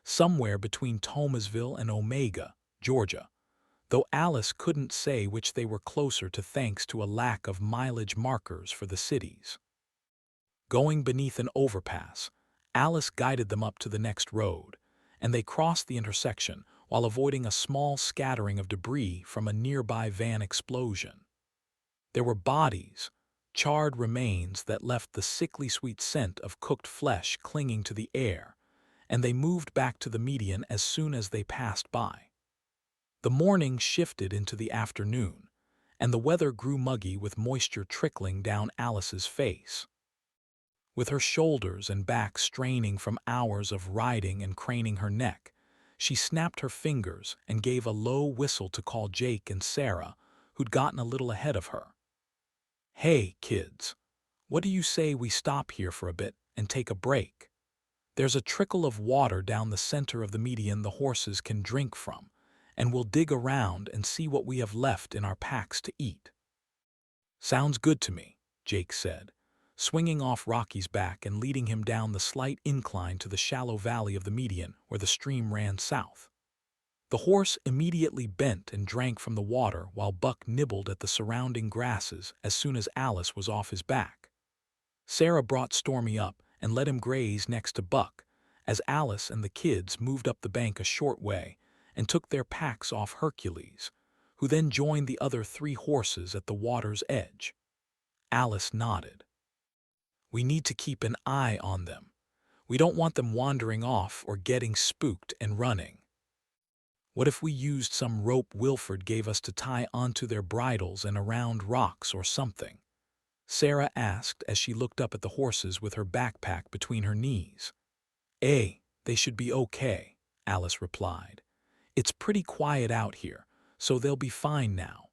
somewhere between Thomasville and Omega, Georgia, though Alice couldn't say which they were closer to thanks to a lack of mileage markers for the cities. Going beneath an overpass, Alice guided them up to the next road, and they crossed the intersection while avoiding a small scattering of debris from a nearby van explosion. There were bodies, charred remains that left the sickly sweet scent of cooked flesh clinging to the air, and they moved back to the median as soon as they passed by. The morning shifted into the afternoon, and the weather grew muggy with moisture trickling down Alice's face. With her shoulders and back straining from hours of riding and craning her neck, she snapped her fingers and gave a low whistle to call Jake and Sarah, who'd gotten a little ahead of her. "Hey, kids, what do you say we stop here for a bit and take a break? There's a trickle of water down the center of the median the horses can drink from, and we'll dig around and see what we have left in our packs to eat." "Sounds good to me," Jake said, swinging off Rocky's back and leading him down the slight incline to the shallow valley of the median where the stream ran south. The horse immediately bent and drank from the water while Buck nibbled at the surrounding grasses as soon as Alice was off his back. Sarah brought Stormy up and let him graze next to Buck, as Alice and the kids moved up the bank a short way and took their packs off Hercules, who then joined the other 3 horses at the water's edge. Alice nodded. "We need to keep an eye on them. We don't want them wandering off or getting spooked and running. What if we used some rope Wilford gave us to tie onto their bridles and around rocks or something?" Sarah asked as she looked up at the horses with her backpack between her knees. They should be okay," Alice replied. "It's pretty quiet out here, so they'll be fine now.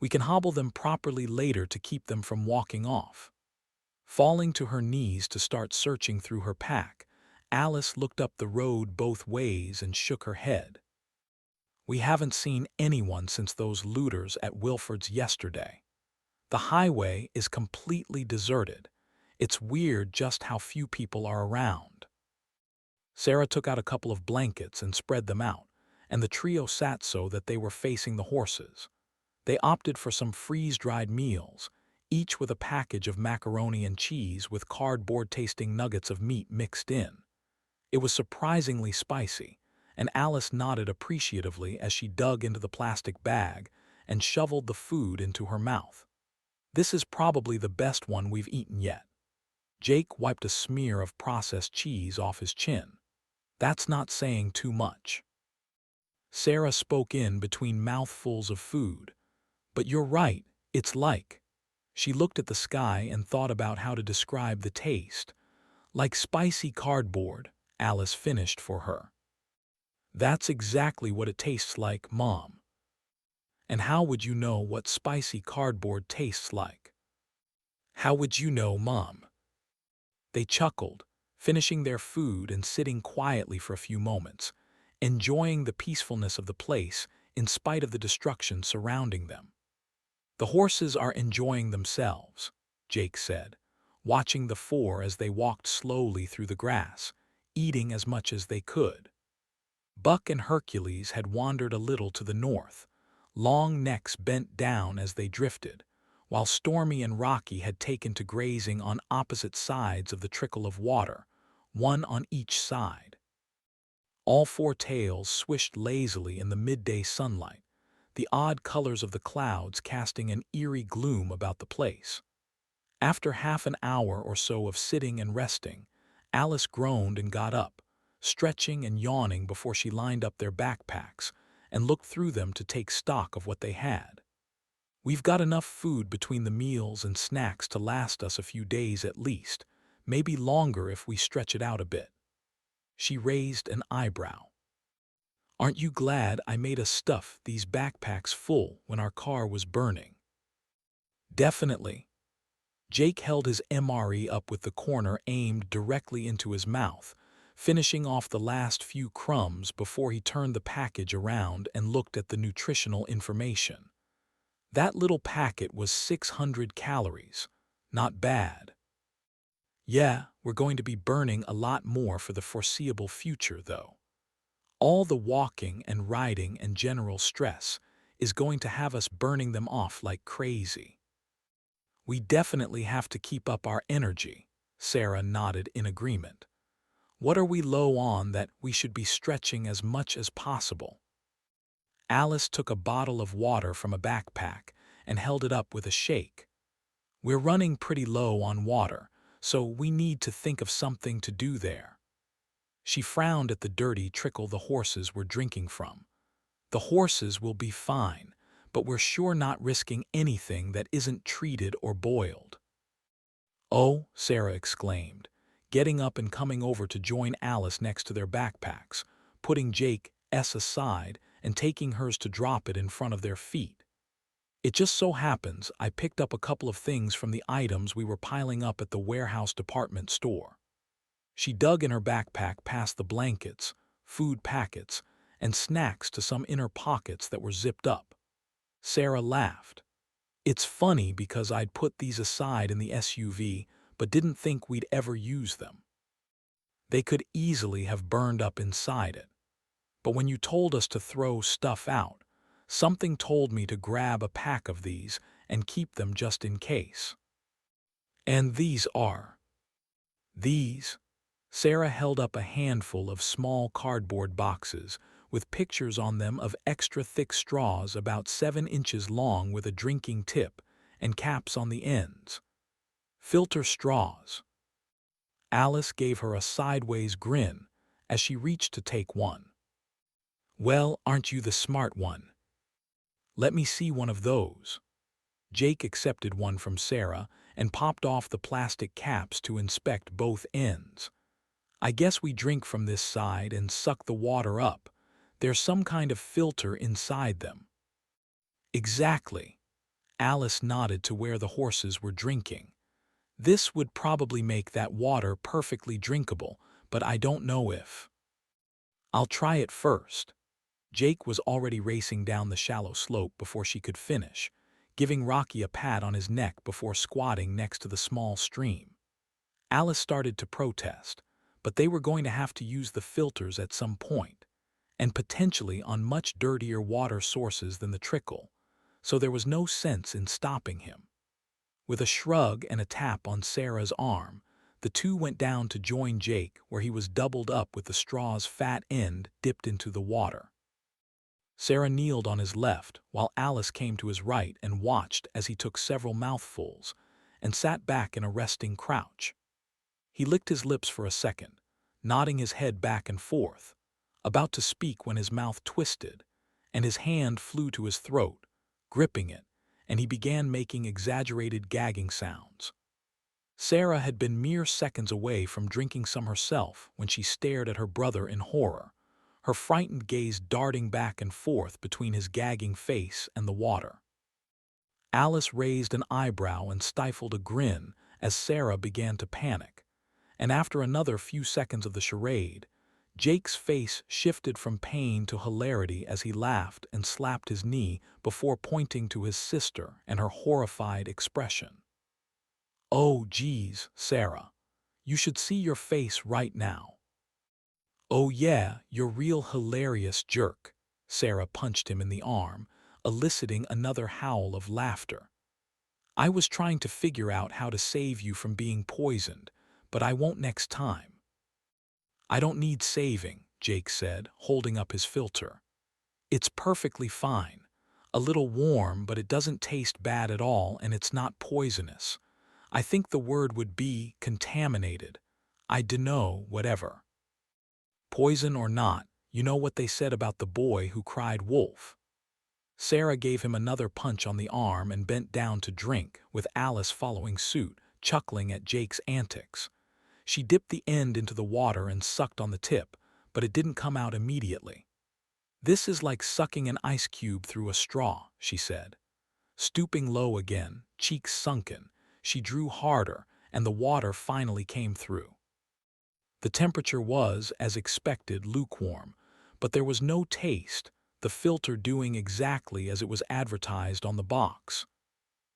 We can hobble them properly later to keep them from walking off." Falling to her knees to start searching through her pack, Alice looked up the road both ways and shook her head. "We haven't seen anyone since those looters at Wilford's yesterday. The highway is completely deserted. It's weird just how few people are around." Sarah took out a couple of blankets and spread them out, and the trio sat so that they were facing the horses. They opted for some freeze-dried meals, each with a package of macaroni and cheese with cardboard-tasting nuggets of meat mixed in. It was surprisingly spicy, and Alice nodded appreciatively as she dug into the plastic bag and shoveled the food into her mouth. "This is probably the best one we've eaten yet." Jake wiped a smear of processed cheese off his chin. "That's not saying too much." Sarah spoke in between mouthfuls of food. "But you're right, it's like—" She looked at the sky and thought about how to describe the taste. "Like spicy cardboard," Alice finished for her. "That's exactly what it tastes like, Mom." "And how would you know what spicy cardboard tastes like?" "How would you know, Mom?" They chuckled, finishing their food and sitting quietly for a few moments, enjoying the peacefulness of the place in spite of the destruction surrounding them. "The horses are enjoying themselves," Jake said, watching the 4 as they walked slowly through the grass, eating as much as they could. Buck and Hercules had wandered a little to the north, long necks bent down as they drifted, while Stormy and Rocky had taken to grazing on opposite sides of the trickle of water, one on each side. All 4 tails swished lazily in the midday sunlight, the odd colors of the clouds casting an eerie gloom about the place. After half an hour or so of sitting and resting, Alice groaned and got up, stretching and yawning before she lined up their backpacks and looked through them to take stock of what they had. "We've got enough food between the meals and snacks to last us a few days at least, maybe longer if we stretch it out a bit." She raised an eyebrow. "Aren't you glad I made us stuff these backpacks full when our car was burning?" "Definitely." Jake held his MRE up with the corner aimed directly into his mouth, finishing off the last few crumbs before he turned the package around and looked at the nutritional information. That little packet was 600 calories. Not bad. "Yeah, we're going to be burning a lot more for the foreseeable future, though. All the walking and riding and general stress is going to have us burning them off like crazy." "We definitely have to keep up our energy," Sarah nodded in agreement. "What are we low on that we should be stretching as much as possible?" Alice took a bottle of water from a backpack and held it up with a shake. "We're running pretty low on water, so we need to think of something to do there." She frowned at the dirty trickle the horses were drinking from. The horses will be fine, but we're sure not risking anything that isn't treated or boiled." "Oh," Sarah exclaimed, getting up and coming over to join Alice next to their backpacks, putting Jake's aside and taking hers to drop it in front of their feet. "It just so happens I picked up a couple of things from the items we were piling up at the warehouse department store." She dug in her backpack past the blankets, food packets, and snacks to some inner pockets that were zipped up. Sarah laughed. "It's funny because I'd put these aside in the SUV, but didn't think we'd ever use them. They could easily have burned up inside it. But when you told us to throw stuff out, something told me to grab a pack of these and keep them just in case." "And these are?" "These." Sarah held up a handful of small cardboard boxes with pictures on them of extra thick straws about 7 inches long with a drinking tip and caps on the ends. "Filter straws." Alice gave her a sideways grin as she reached to take one. "Well, aren't you the smart one? Let me see one of those." Jake accepted one from Sarah and popped off the plastic caps to inspect both ends. "I guess we drink from this side and suck the water up. There's some kind of filter inside them." "Exactly." Alice nodded to where the horses were drinking. "This would probably make that water perfectly drinkable, but I don't know if—" "I'll try it first." Jake was already racing down the shallow slope before she could finish, giving Rocky a pat on his neck before squatting next to the small stream. Alice started to protest, but they were going to have to use the filters at some point, and potentially on much dirtier water sources than the trickle, so there was no sense in stopping him. With a shrug and a tap on Sarah's arm, the two went down to join Jake where he was doubled up with the straw's fat end dipped into the water. Sarah kneeled on his left while Alice came to his right and watched as he took several mouthfuls and sat back in a resting crouch. He licked his lips for a second, nodding his head back and forth, about to speak when his mouth twisted, and his hand flew to his throat, gripping it, and he began making exaggerated gagging sounds. Sarah had been mere seconds away from drinking some herself when she stared at her brother in horror, her frightened gaze darting back and forth between his gagging face and the water. Alice raised an eyebrow and stifled a grin as Sarah began to panic, and after another few seconds of the charade, Jake's face shifted from pain to hilarity as he laughed and slapped his knee before pointing to his sister and her horrified expression. "Oh, geez, Sarah. You should see your face right now." "Oh yeah, you're real hilarious jerk." Sarah punched him in the arm, eliciting another howl of laughter. "I was trying to figure out how to save you from being poisoned, but I won't next time." "I don't need saving," Jake said, holding up his filter. "It's perfectly fine. A little warm, but it doesn't taste bad at all, and it's not poisonous. I think the word would be contaminated. I dunno, whatever. Poison or not, you know what they said about the boy who cried wolf." Sarah gave him another punch on the arm and bent down to drink, with Alice following suit, chuckling at Jake's antics. She dipped the end into the water and sucked on the tip, but it didn't come out immediately. "This is like sucking an ice cube through a straw," she said. Stooping low again, cheeks sunken, she drew harder, and the water finally came through. The temperature was, as expected, lukewarm, but there was no taste, the filter doing exactly as it was advertised on the box.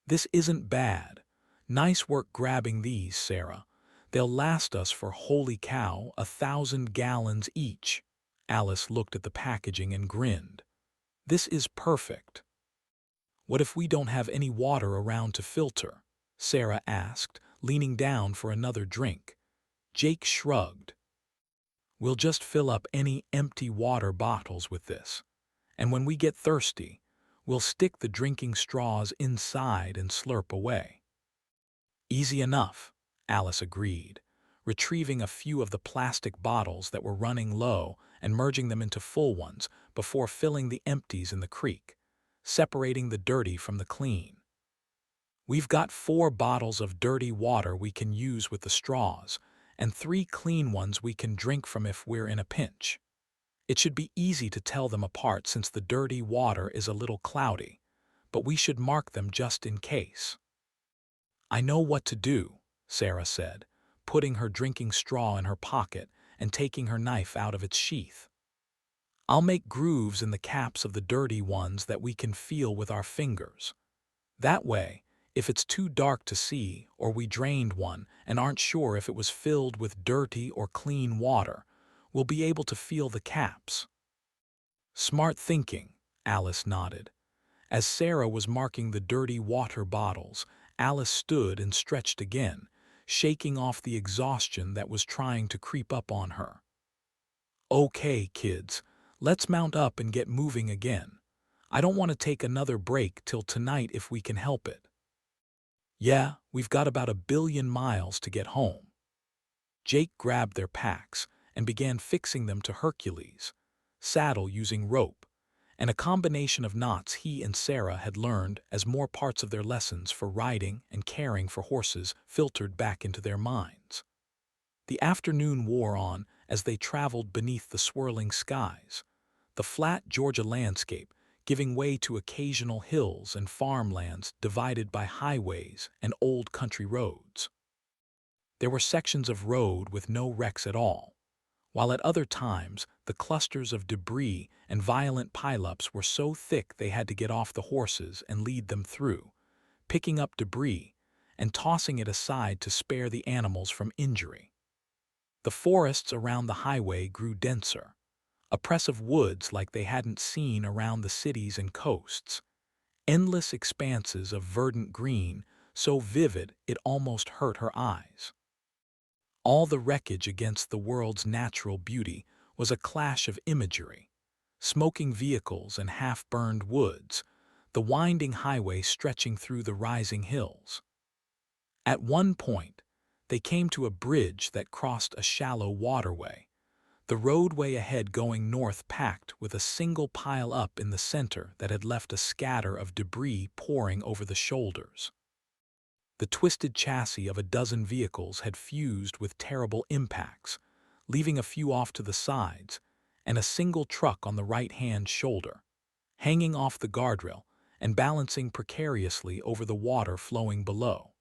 "This isn't bad. Nice work grabbing these, Sarah. They'll last us for, holy cow, 1,000 gallons each." Alice looked at the packaging and grinned. "This is perfect." "What if we don't have any water around to filter?" Sarah asked, leaning down for another drink. Jake shrugged. "We'll just fill up any empty water bottles with this, and when we get thirsty, we'll stick the drinking straws inside and slurp away." "Easy enough," Alice agreed, retrieving a few of the plastic bottles that were running low and merging them into full ones before filling the empties in the creek, separating the dirty from the clean. We've got 4 bottles of dirty water we can use with the straws, and 3 clean ones we can drink from if we're in a pinch. It should be easy to tell them apart since the dirty water is a little cloudy, but we should mark them just in case. I know what to do, Sarah said, putting her drinking straw in her pocket and taking her knife out of its sheath. I'll make grooves in the caps of the dirty ones that we can feel with our fingers. That way, if it's too dark to see or we drained one and aren't sure if it was filled with dirty or clean water, we'll be able to feel the caps. Smart thinking, Alice nodded. As Sarah was marking the dirty water bottles, Alice stood and stretched again, shaking off the exhaustion that was trying to creep up on her. Okay, kids, let's mount up and get moving again. I don't want to take another break till tonight if we can help it. Yeah, we've got about 1 billion miles to get home. Jake grabbed their packs and began fixing them to Hercules, saddle using rope, and a combination of knots he and Sarah had learned as more parts of their lessons for riding and caring for horses filtered back into their minds. The afternoon wore on as they traveled beneath the swirling skies, the flat Georgia landscape giving way to occasional hills and farmlands divided by highways and old country roads. There were sections of road with no wrecks at all, while at other times the clusters of debris and violent pileups were so thick they had to get off the horses and lead them through, picking up debris and tossing it aside to spare the animals from injury. The forests around the highway grew denser, oppressive woods like they hadn't seen around the cities and coasts, endless expanses of verdant green so vivid it almost hurt her eyes. All the wreckage against the world's natural beauty was a clash of imagery: smoking vehicles and half-burned woods, the winding highway stretching through the rising hills. At one point, they came to a bridge that crossed a shallow waterway, the roadway ahead going north packed with a single pile up in the center that had left a scatter of debris pouring over the shoulders. The twisted chassis of a dozen vehicles had fused with terrible impacts, leaving a few off to the sides, and a single truck on the right-hand shoulder, hanging off the guardrail and balancing precariously over the water flowing below.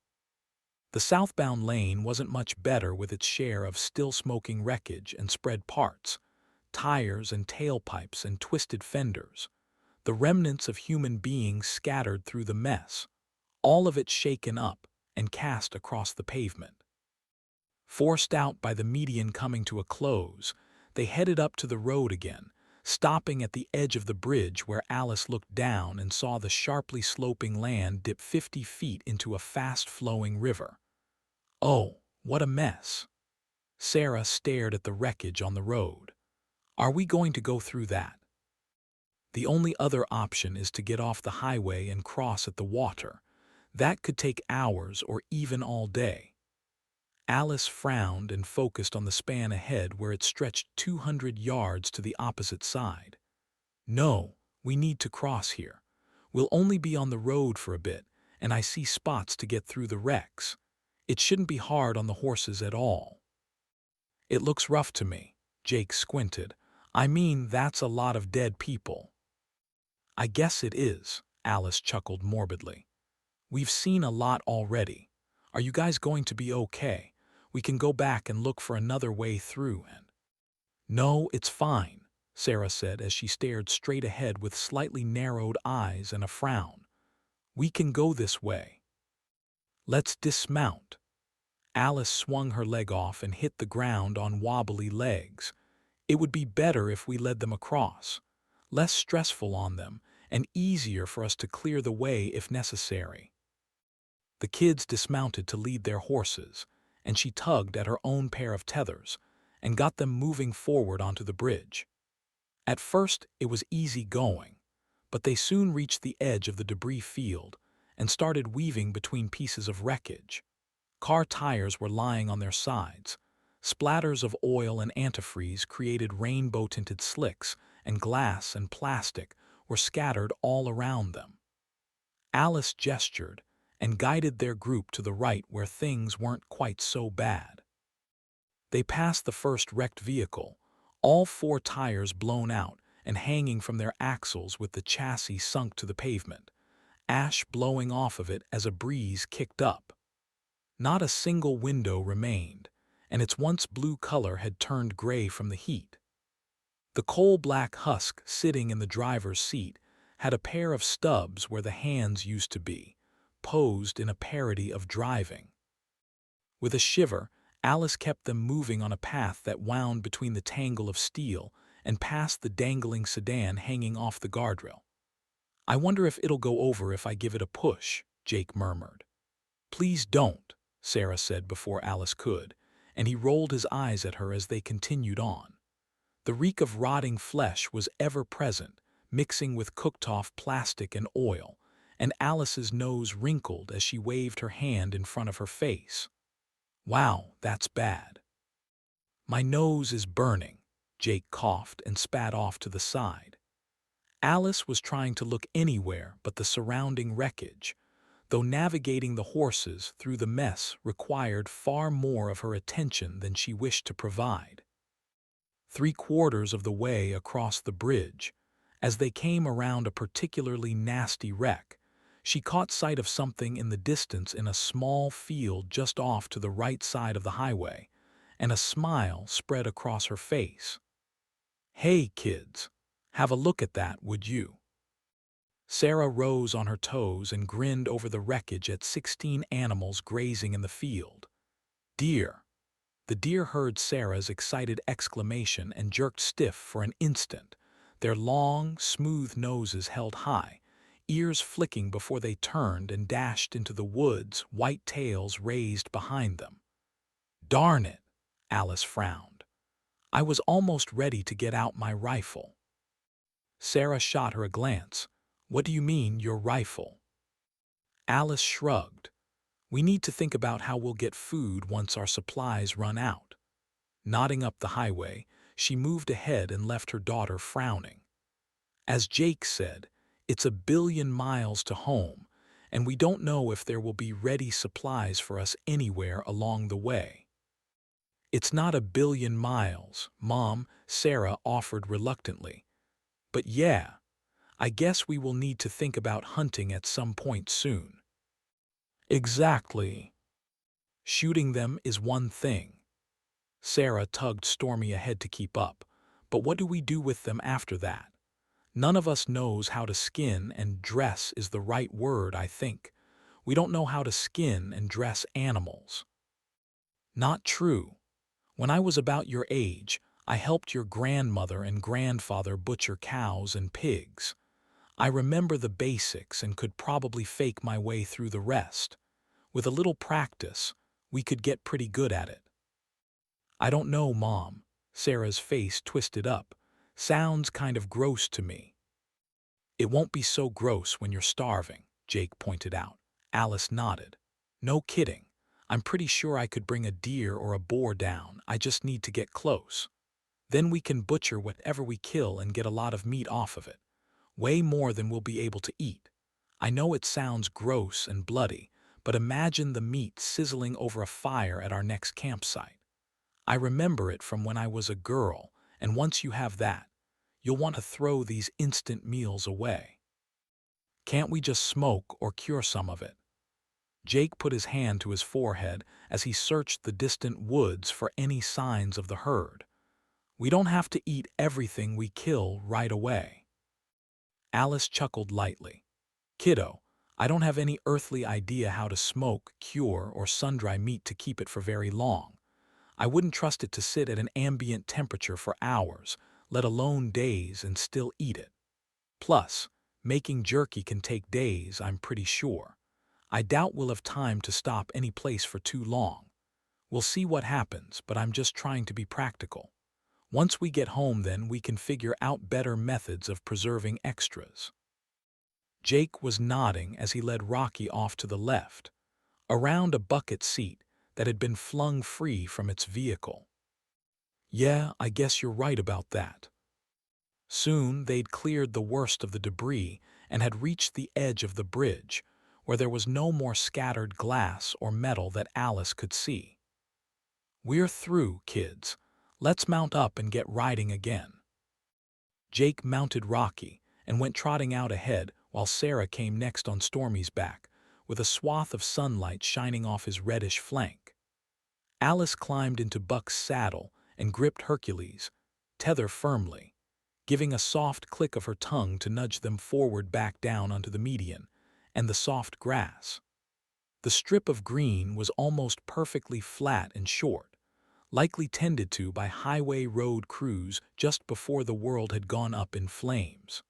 The southbound lane wasn't much better with its share of still-smoking wreckage and spread parts, tires and tailpipes and twisted fenders, the remnants of human beings scattered through the mess, all of it shaken up and cast across the pavement. Forced out by the median coming to a close, they headed up to the road again, stopping at the edge of the bridge where Alice looked down and saw the sharply sloping land dip 50 feet into a fast-flowing river. Oh, what a mess! Sarah stared at the wreckage on the road. Are we going to go through that? The only other option is to get off the highway and cross at the water. That could take hours or even all day. Alice frowned and focused on the span ahead where it stretched 200 yards to the opposite side. No, we need to cross here. We'll only be on the road for a bit, and I see spots to get through the wrecks. It shouldn't be hard on the horses at all. It looks rough to me, Jake squinted. I mean, that's a lot of dead people. I guess it is, Alice chuckled morbidly. We've seen a lot already. Are you guys going to be okay? We can go back and look for another way through and... No, it's fine, Sarah said as she stared straight ahead with slightly narrowed eyes and a frown. We can go this way. Let's dismount. Alice swung her leg off and hit the ground on wobbly legs. It would be better if we led them across, less stressful on them, and easier for us to clear the way if necessary. The kids dismounted to lead their horses, and she tugged at her own pair of tethers and got them moving forward onto the bridge. At first, it was easy going, but they soon reached the edge of the debris field and started weaving between pieces of wreckage. Car tires were lying on their sides. Splatters of oil and antifreeze created rainbow-tinted slicks and glass and plastic were scattered all around them. Alice gestured and guided their group to the right where things weren't quite so bad. They passed the first wrecked vehicle, all four tires blown out and hanging from their axles with the chassis sunk to the pavement, ash blowing off of it as a breeze kicked up. Not a single window remained, and its once blue color had turned gray from the heat. The coal-black husk sitting in the driver's seat had a pair of stubs where the hands used to be, posed in a parody of driving. With a shiver, Alice kept them moving on a path that wound between the tangle of steel and past the dangling sedan hanging off the guardrail. "I wonder if it'll go over if I give it a push," Jake murmured. "Please don't," Sarah said before Alice could, and he rolled his eyes at her as they continued on. The reek of rotting flesh was ever present, mixing with cooked-off plastic and oil, and Alice's nose wrinkled as she waved her hand in front of her face. "Wow, that's bad." "My nose is burning," Jake coughed and spat off to the side. Alice was trying to look anywhere but the surrounding wreckage, though navigating the horses through the mess required far more of her attention than she wished to provide. 3/4 of the way across the bridge, as they came around a particularly nasty wreck, she caught sight of something in the distance in a small field just off to the right side of the highway, and a smile spread across her face. "Hey, kids, have a look at that, would you?" Sarah rose on her toes and grinned over the wreckage at 16 animals grazing in the field. "Deer." The deer heard Sarah's excited exclamation and jerked stiff for an instant, their long, smooth noses held high, ears flicking before they turned and dashed into the woods, white tails raised behind them. "Darn it," Alice frowned. "I was almost ready to get out my rifle." Sarah shot her a glance. "What do you mean, your rifle?" Alice shrugged. "We need to think about how we'll get food once our supplies run out." Nodding up the highway, she moved ahead and left her daughter frowning. "As Jake said, it's 1 billion miles to home, and we don't know if there will be ready supplies for us anywhere along the way." "It's not 1 billion miles, Mom," Sarah offered reluctantly. "But yeah, I guess we will need to think about hunting at some point soon." "Exactly. Shooting them is one thing." Sarah tugged Stormy ahead to keep up. "But what do we do with them after that? None of us knows how to skin, and dress is the right word, I think. We don't know how to skin and dress animals." "Not true. When I was about your age, I helped your grandmother and grandfather butcher cows and pigs. I remember the basics and could probably fake my way through the rest. With a little practice, we could get pretty good at it." "I don't know, Mom." Sarah's face twisted up. "Sounds kind of gross to me." "It won't be so gross when you're starving," Jake pointed out. Alice nodded. "No kidding. I'm pretty sure I could bring a deer or a boar down. I just need to get close. Then we can butcher whatever we kill and get a lot of meat off of it. Way more than we'll be able to eat. I know it sounds gross and bloody, but imagine the meat sizzling over a fire at our next campsite. I remember it from when I was a girl, and once you have that, you'll want to throw these instant meals away." "Can't we just smoke or cure some of it?" Jake put his hand to his forehead as he searched the distant woods for any signs of the herd. "We don't have to eat everything we kill right away." Alice chuckled lightly. "Kiddo, I don't have any earthly idea how to smoke, cure, or sun-dry meat to keep it for very long. I wouldn't trust it to sit at an ambient temperature for hours, let alone days, and still eat it. Plus, making jerky can take days, I'm pretty sure. I doubt we'll have time to stop any place for too long. We'll see what happens, but I'm just trying to be practical. Once we get home, then we can figure out better methods of preserving extras." Jake was nodding as he led Rocky off to the left, around a bucket seat that had been flung free from its vehicle. "Yeah, I guess you're right about that." Soon they'd cleared the worst of the debris and had reached the edge of the bridge, where there was no more scattered glass or metal that Alice could see. "We're through, kids. Let's mount up and get riding again." Jake mounted Rocky and went trotting out ahead while Sarah came next on Stormy's back, with a swath of sunlight shining off his reddish flank. Alice climbed into Buck's saddle and gripped Hercules' tether firmly, giving a soft click of her tongue to nudge them forward back down onto the median and the soft grass. The strip of green was almost perfectly flat and short, likely tended to by highway road crews just before the world had gone up in flames.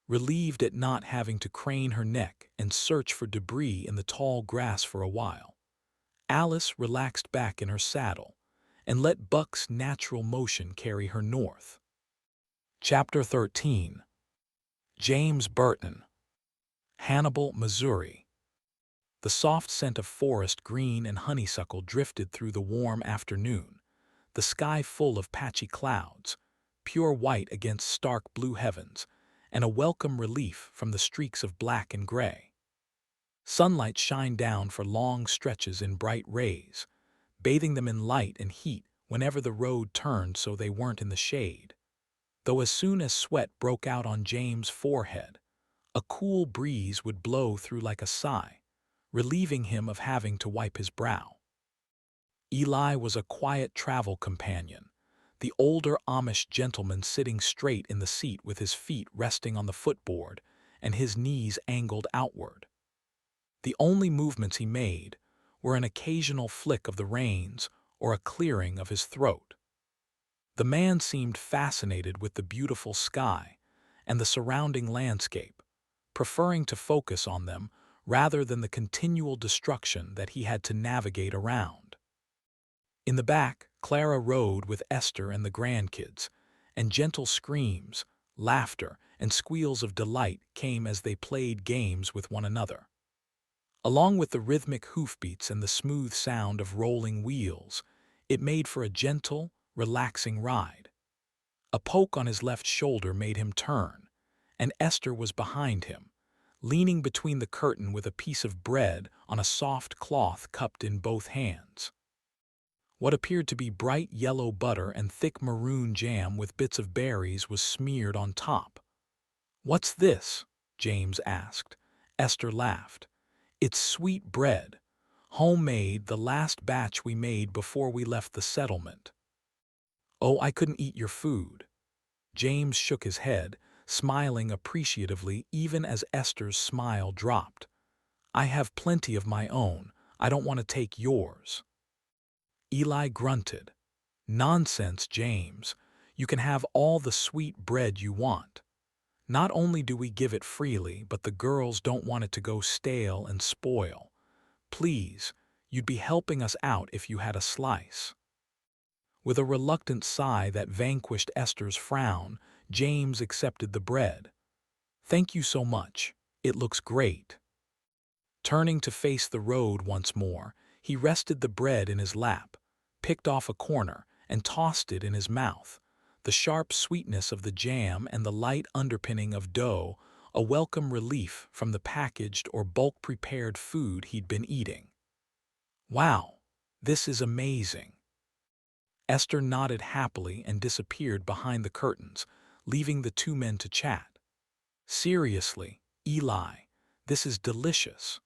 Relieved at not having to crane her neck and search for debris in the tall grass for a while, Alice relaxed back in her saddle and let Buck's natural motion carry her north. Chapter 13. James Burton. Hannibal, Missouri. The soft scent of forest green and honeysuckle drifted through the warm afternoon, the sky full of patchy clouds, pure white against stark blue heavens, and a welcome relief from the streaks of black and gray. Sunlight shined down for long stretches in bright rays, bathing them in light and heat whenever the road turned so they weren't in the shade. Though as soon as sweat broke out on James' forehead, a cool breeze would blow through like a sigh, relieving him of having to wipe his brow. Eli was a quiet travel companion, the older Amish gentleman sitting straight in the seat with his feet resting on the footboard and his knees angled outward. The only movements he made were an occasional flick of the reins or a clearing of his throat. The man seemed fascinated with the beautiful sky and the surrounding landscape, preferring to focus on them rather than the continual destruction that he had to navigate around. In the back, Clara rode with Esther and the grandkids, and gentle screams, laughter, and squeals of delight came as they played games with one another. Along with the rhythmic hoofbeats and the smooth sound of rolling wheels, it made for a gentle, relaxing ride. A poke on his left shoulder made him turn, and Esther was behind him, leaning between the curtain with a piece of bread on a soft cloth cupped in both hands. What appeared to be bright yellow butter and thick maroon jam with bits of berries was smeared on top. "What's this?" James asked. Esther laughed. "It's sweet bread, homemade, the last batch we made before we left the settlement." "Oh, I couldn't eat your food." James shook his head, smiling appreciatively even as Esther's smile dropped. "I have plenty of my own. I don't want to take yours." Eli grunted. "Nonsense, James. You can have all the sweet bread you want. Not only do we give it freely, but the girls don't want it to go stale and spoil. Please, you'd be helping us out if you had a slice." With a reluctant sigh that vanquished Esther's frown, James accepted the bread. "Thank you so much. It looks great." Turning to face the road once more, he rested the bread in his lap, picked off a corner, and tossed it in his mouth, the sharp sweetness of the jam and the light underpinning of dough a welcome relief from the packaged or bulk-prepared food he'd been eating. "Wow, this is amazing." Esther nodded happily and disappeared behind the curtains, leaving the two men to chat. "Seriously, Eli, this is delicious."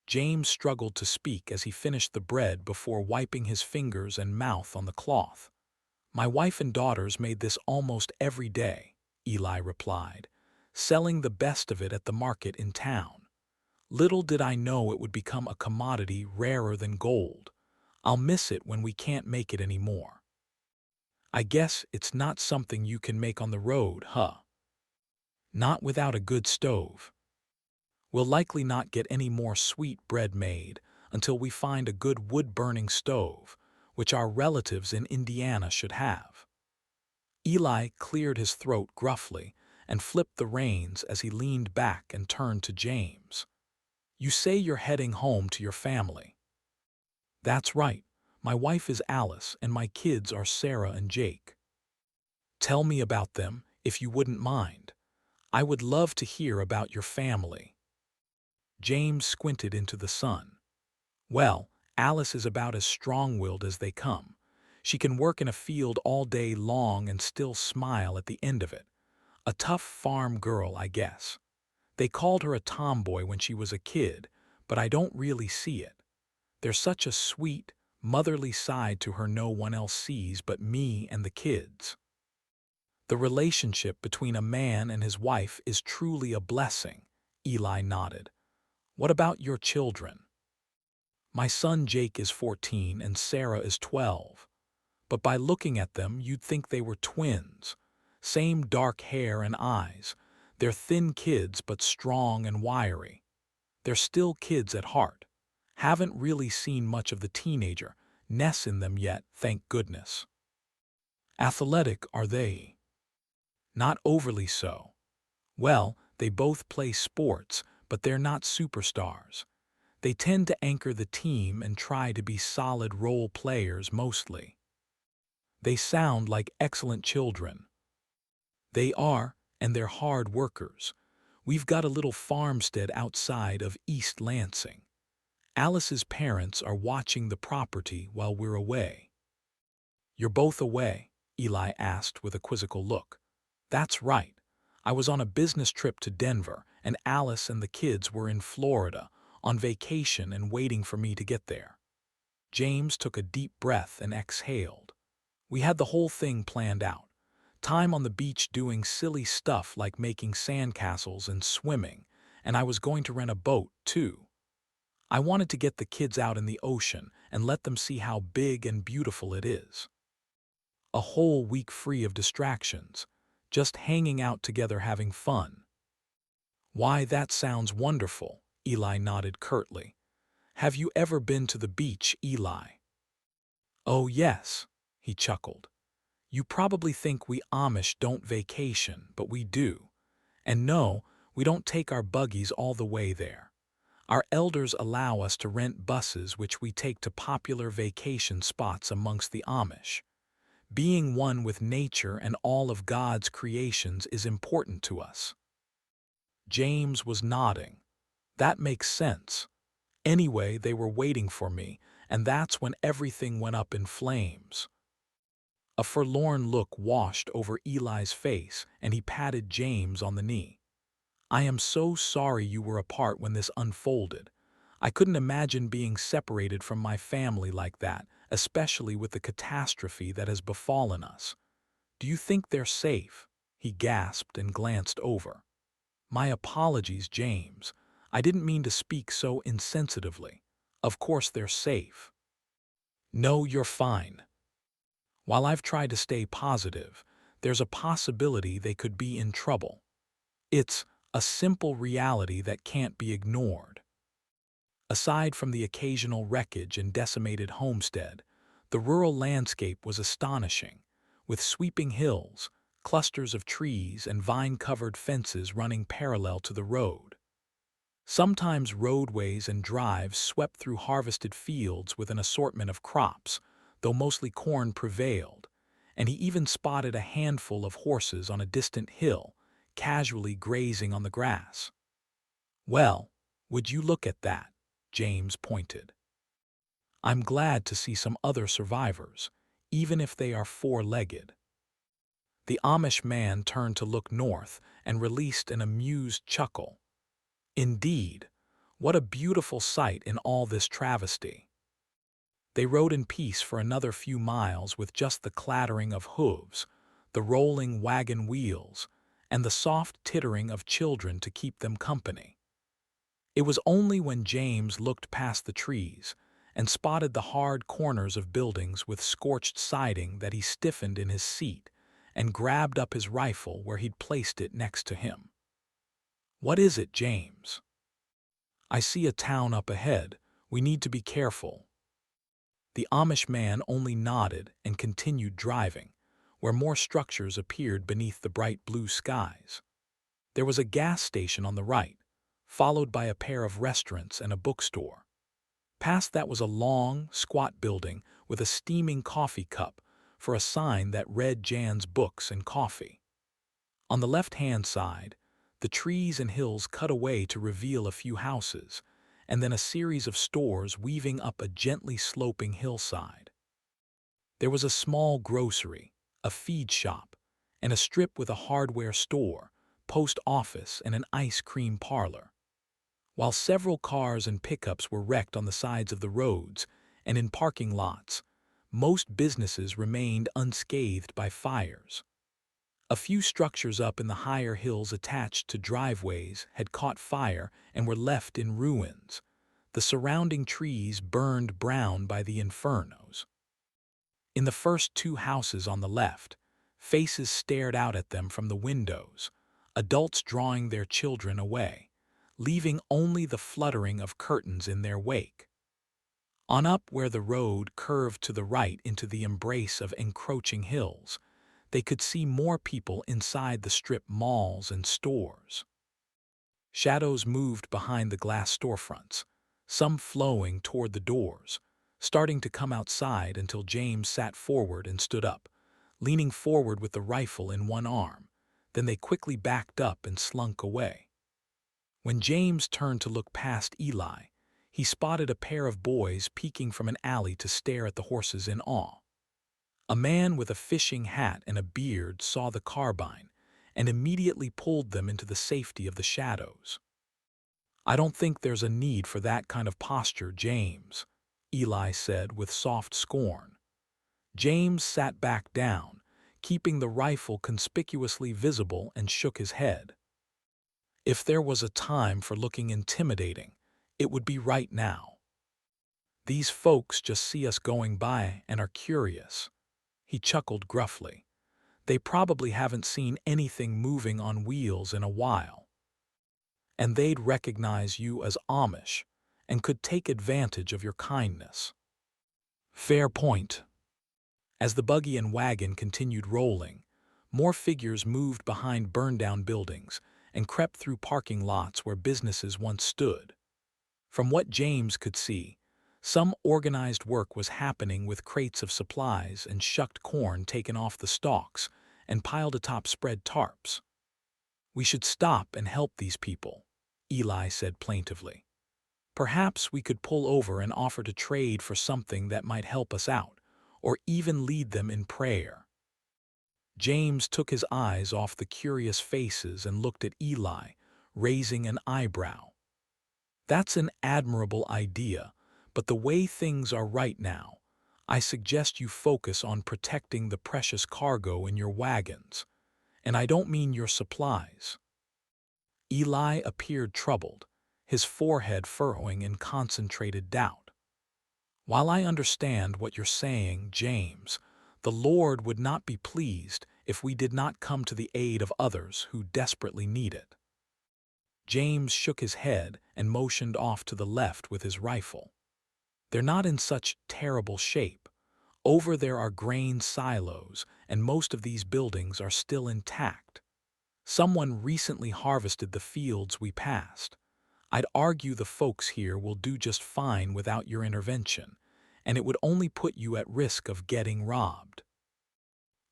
James struggled to speak as he finished the bread before wiping his fingers and mouth on the cloth. "My wife and daughters made this almost every day," Eli replied, "selling the best of it at the market in town. Little did I know it would become a commodity rarer than gold. I'll miss it when we can't make it anymore." "I guess it's not something you can make on the road, huh?" "Not without a good stove. We'll likely not get any more sweet bread made until we find a good wood-burning stove, which our relatives in Indiana should have." Eli cleared his throat gruffly and flipped the reins as he leaned back and turned to James. "You say you're heading home to your family." "That's right. My wife is Alice and my kids are Sarah and Jake." "Tell me about them," if you wouldn't mind. I would love to hear about your family." James squinted into the sun. "Well, Alice is about as strong-willed as they come. She can work in a field all day long and still smile at the end of it. A tough farm girl, I guess. They called her a tomboy when she was a kid, but I don't really see it. There's such a sweet, motherly side to her no one else sees but me and the kids. The relationship between a man and his wife is truly a blessing." Eli nodded. "What about your children?" "My son Jake is 14 and Sarah is 12. But by looking at them, you'd think they were twins. Same dark hair and eyes. They're thin kids but strong and wiry. They're still kids at heart. Haven't really seen much of the teenager ness in them yet, thank goodness." "Athletic, are they?" "Not overly so. Well, they both play sports, but they're not superstars. They tend to anchor the team and try to be solid role players mostly." "They sound like excellent children." "They are, and they're hard workers. We've got a little farmstead outside of East Lansing. Alice's parents are watching the property while we're away." "You're both away?" Eli asked with a quizzical look. "That's right. I was on a business trip to Denver, and Alice and the kids were in Florida, on vacation and waiting for me to get there." James took a deep breath and exhaled. "We had the whole thing planned out. Time on the beach doing silly stuff like making sandcastles and swimming, and I was going to rent a boat, too. I wanted to get the kids out in the ocean and let them see how big and beautiful it is. A whole week free of distractions, just hanging out together having fun." "Why, that sounds wonderful," Eli nodded curtly. "Have you ever been to the beach, Eli?" "Oh, yes," he chuckled. "You probably think we Amish don't vacation, but we do. And no, we don't take our buggies all the way there. Our elders allow us to rent buses which we take to popular vacation spots amongst the Amish. Being one with nature and all of God's creations is important to us." James was nodding. "That makes sense. Anyway, they were waiting for me, and that's when everything went up in flames." A forlorn look washed over Eli's face, and he patted James on the knee. "I am so sorry you were apart when this unfolded. I couldn't imagine being separated from my family like that, especially with the catastrophe that has befallen us. Do you think they're safe?" He gasped and glanced over. "My apologies, James. I didn't mean to speak so insensitively. Of course they're safe." "No, you're fine. While I've tried to stay positive, there's a possibility they could be in trouble. It's a simple reality that can't be ignored." Aside from the occasional wreckage and decimated homestead, the rural landscape was astonishing, with sweeping hills, clusters of trees, and vine-covered fences running parallel to the road. Sometimes roadways and drives swept through harvested fields with an assortment of crops, though mostly corn prevailed, and he even spotted a handful of horses on a distant hill, casually grazing on the grass. "Well, would you look at that?" James pointed. "I'm glad to see some other survivors, even if they are four-legged." The Amish man turned to look north and released an amused chuckle. "Indeed, what a beautiful sight in all this travesty." They rode in peace for another few miles with just the clattering of hooves, the rolling wagon wheels, and the soft tittering of children to keep them company. It was only when James looked past the trees and spotted the hard corners of buildings with scorched siding that he stiffened in his seat and grabbed up his rifle where he'd placed it next to him. "What is it, James?" "I see a town up ahead. We need to be careful." The Amish man only nodded and continued driving, where more structures appeared beneath the bright blue skies. There was a gas station on the right, followed by a pair of restaurants and a bookstore. Past that was a long, squat building with a steaming coffee cup for a sign that read Jan's Books and Coffee. On the left-hand side, the trees and hills cut away to reveal a few houses, and then a series of stores weaving up a gently sloping hillside. There was a small grocery, a feed shop, and a strip with a hardware store, post office, and an ice cream parlor. While several cars and pickups were wrecked on the sides of the roads and in parking lots, most businesses remained unscathed by fires. A few structures up in the higher hills attached to driveways had caught fire and were left in ruins. The surrounding trees burned brown by the infernos. In the first two houses on the left, faces stared out at them from the windows, adults drawing their children away, leaving only the fluttering of curtains in their wake. On up where the road curved to the right into the embrace of encroaching hills, they could see more people inside the strip malls and stores. Shadows moved behind the glass storefronts, some flowing toward the doors, starting to come outside until James sat forward and stood up, leaning forward with the rifle in one arm. Then they quickly backed up and slunk away. When James turned to look past Eli, he spotted a pair of boys peeking from an alley to stare at the horses in awe. A man with a fishing hat and a beard saw the carbine and immediately pulled them into the safety of the shadows. "I don't think there's a need for that kind of posture, James," Eli said with soft scorn. James sat back down, keeping the rifle conspicuously visible, and shook his head. "If there was a time for looking intimidating, it would be right now. These folks just see us going by and are curious." He chuckled gruffly. "They probably haven't seen anything moving on wheels in a while. And they'd recognize you as Amish and could take advantage of your kindness." "Fair point." As the buggy and wagon continued rolling, more figures moved behind burned-down buildings and crept through parking lots where businesses once stood. From what James could see, some organized work was happening with crates of supplies and shucked corn taken off the stalks and piled atop spread tarps. "We should stop and help these people," Eli said plaintively. "Perhaps we could pull over and offer to trade for something that might help us out, or even lead them in prayer." James took his eyes off the curious faces and looked at Eli, raising an eyebrow. "That's an admirable idea, but the way things are right now, I suggest you focus on protecting the precious cargo in your wagons. And I don't mean your supplies." Eli appeared troubled, his forehead furrowing in concentrated doubt. "While I understand what you're saying, James, the Lord would not be pleased if we did not come to the aid of others who desperately need it." James shook his head and motioned off to the left with his rifle. "They're not in such terrible shape. Over there are grain silos, and most of these buildings are still intact. Someone recently harvested the fields we passed. I'd argue the folks here will do just fine without your intervention, and it would only put you at risk of getting robbed."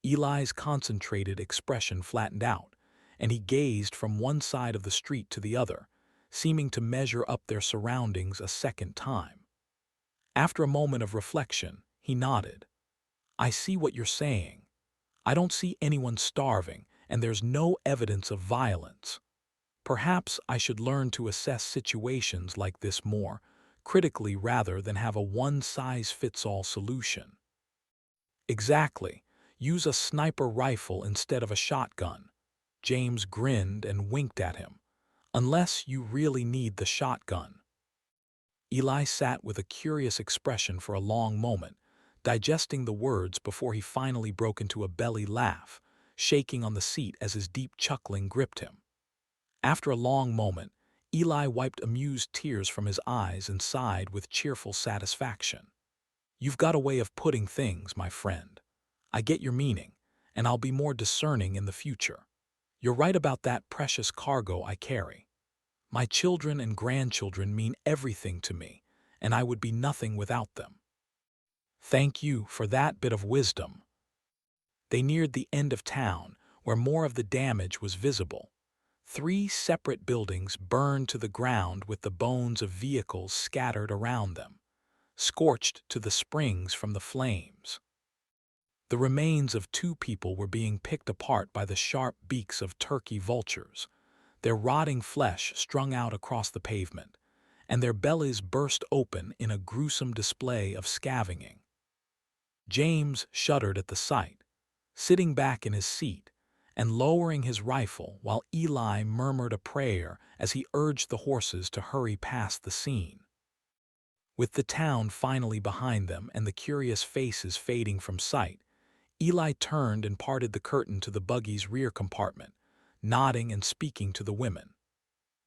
Eli's concentrated expression flattened out, and he gazed from one side of the street to the other, seeming to measure up their surroundings a second time. After a moment of reflection, he nodded. "I see what you're saying. I don't see anyone starving, and there's no evidence of violence. Perhaps I should learn to assess situations like this more critically rather than have a one-size-fits-all solution." "Exactly. Use a sniper rifle instead of a shotgun." James grinned and winked at him. "Unless you really need the shotgun." Eli sat with a curious expression for a long moment, digesting the words before he finally broke into a belly laugh, shaking on the seat as his deep chuckling gripped him. After a long moment, Eli wiped amused tears from his eyes and sighed with cheerful satisfaction. "You've got a way of putting things, my friend. I get your meaning, and I'll be more discerning in the future. You're right about that precious cargo I carry. My children and grandchildren mean everything to me, and I would be nothing without them." "Thank you for that bit of wisdom." They neared the end of town, where more of the damage was visible. 3 separate buildings burned to the ground with the bones of vehicles scattered around them, scorched to the springs from the flames. The remains of 2 people were being picked apart by the sharp beaks of turkey vultures, their rotting flesh strung out across the pavement, and their bellies burst open in a gruesome display of scavenging. James shuddered at the sight, sitting back in his seat and lowering his rifle while Eli murmured a prayer as he urged the horses to hurry past the scene. With the town finally behind them and the curious faces fading from sight, Eli turned and parted the curtain to the buggy's rear compartment, nodding and speaking to the women.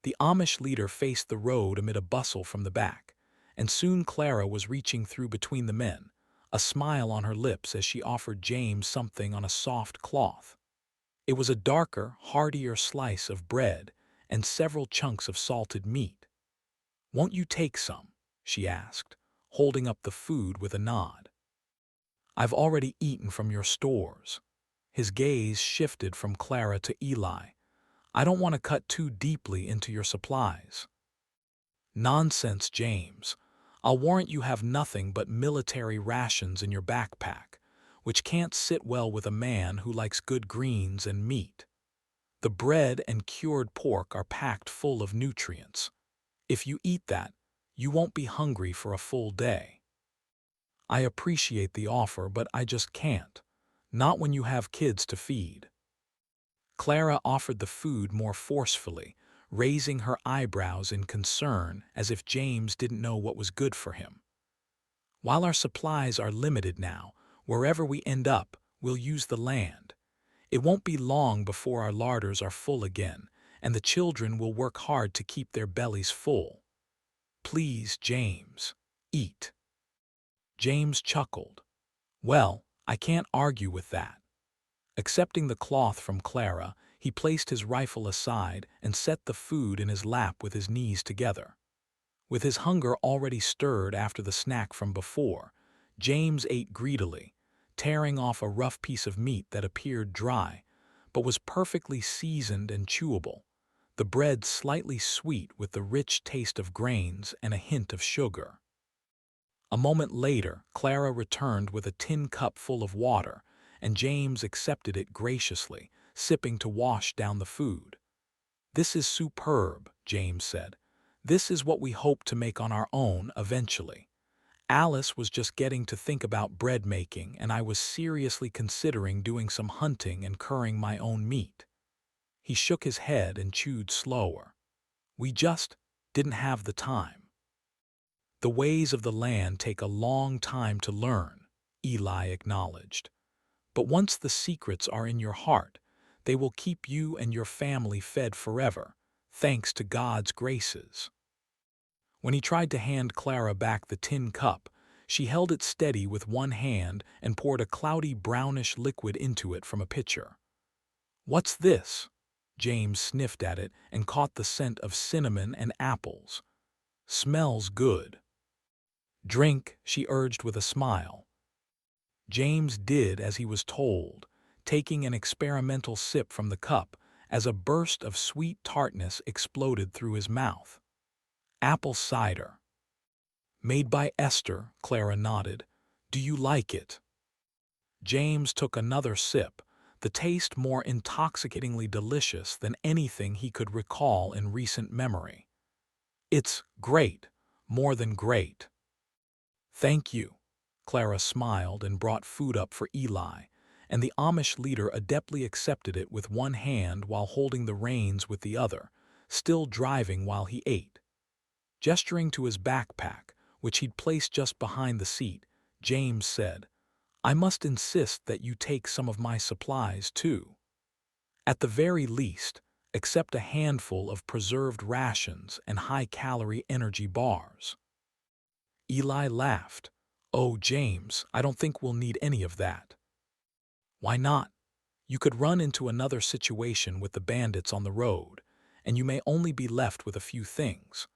The Amish leader faced the road amid a bustle from the back, and soon Clara was reaching through between the men, a smile on her lips as she offered James something on a soft cloth. It was a darker, heartier slice of bread and several chunks of salted meat. "Won't you take some?" she asked, holding up the food with a nod. "I've already eaten from your stores." His gaze shifted from Clara to Eli. "I don't want to cut too deeply into your supplies." "Nonsense, James. I'll warrant you have nothing but military rations in your backpack, which can't sit well with a man who likes good greens and meat. The bread and cured pork are packed full of nutrients. If you eat that, you won't be hungry for a full day." "I appreciate the offer, but I just can't. Not when you have kids to feed." Clara offered the food more forcefully, raising her eyebrows in concern as if James didn't know what was good for him. "While our supplies are limited now, wherever we end up, we'll use the land. It won't be long before our larders are full again, and the children will work hard to keep their bellies full. Please, James, eat." James chuckled. "Well, I can't argue with that." Accepting the cloth from Clara, he placed his rifle aside and set the food in his lap with his knees together. With his hunger already stirred after the snack from before, James ate greedily, tearing off a rough piece of meat that appeared dry, but was perfectly seasoned and chewable, the bread slightly sweet with the rich taste of grains and a hint of sugar. A moment later, Clara returned with a tin cup full of water, and James accepted it graciously, sipping to wash down the food. "This is superb," James said. "This is what we hope to make on our own eventually. Alice was just getting to think about bread making, and I was seriously considering doing some hunting and curing my own meat." He shook his head and chewed slower. "We just didn't have the time." "The ways of the land take a long time to learn," Eli acknowledged. "But once the secrets are in your heart, they will keep you and your family fed forever, thanks to God's graces." When he tried to hand Clara back the tin cup, she held it steady with one hand and poured a cloudy brownish liquid into it from a pitcher. "What's this?" James sniffed at it and caught the scent of cinnamon and apples. "Smells good." "Drink," she urged with a smile. James did as he was told, taking an experimental sip from the cup as a burst of sweet tartness exploded through his mouth. "Apple cider." "Made by Esther," Clara nodded. "Do you like it?" James took another sip, the taste more intoxicatingly delicious than anything he could recall in recent memory. "It's great, more than great." "Thank you." Clara smiled and brought food up for Eli, and the Amish leader adeptly accepted it with one hand while holding the reins with the other, still driving while he ate. Gesturing to his backpack, which he'd placed just behind the seat, James said, "I must insist that you take some of my supplies, too. At the very least, accept a handful of preserved rations and high-calorie energy bars." Eli laughed. "Oh, James, I don't think we'll need any of that." "Why not? You could run into another situation with the bandits on the road, and you may only be left with a few things.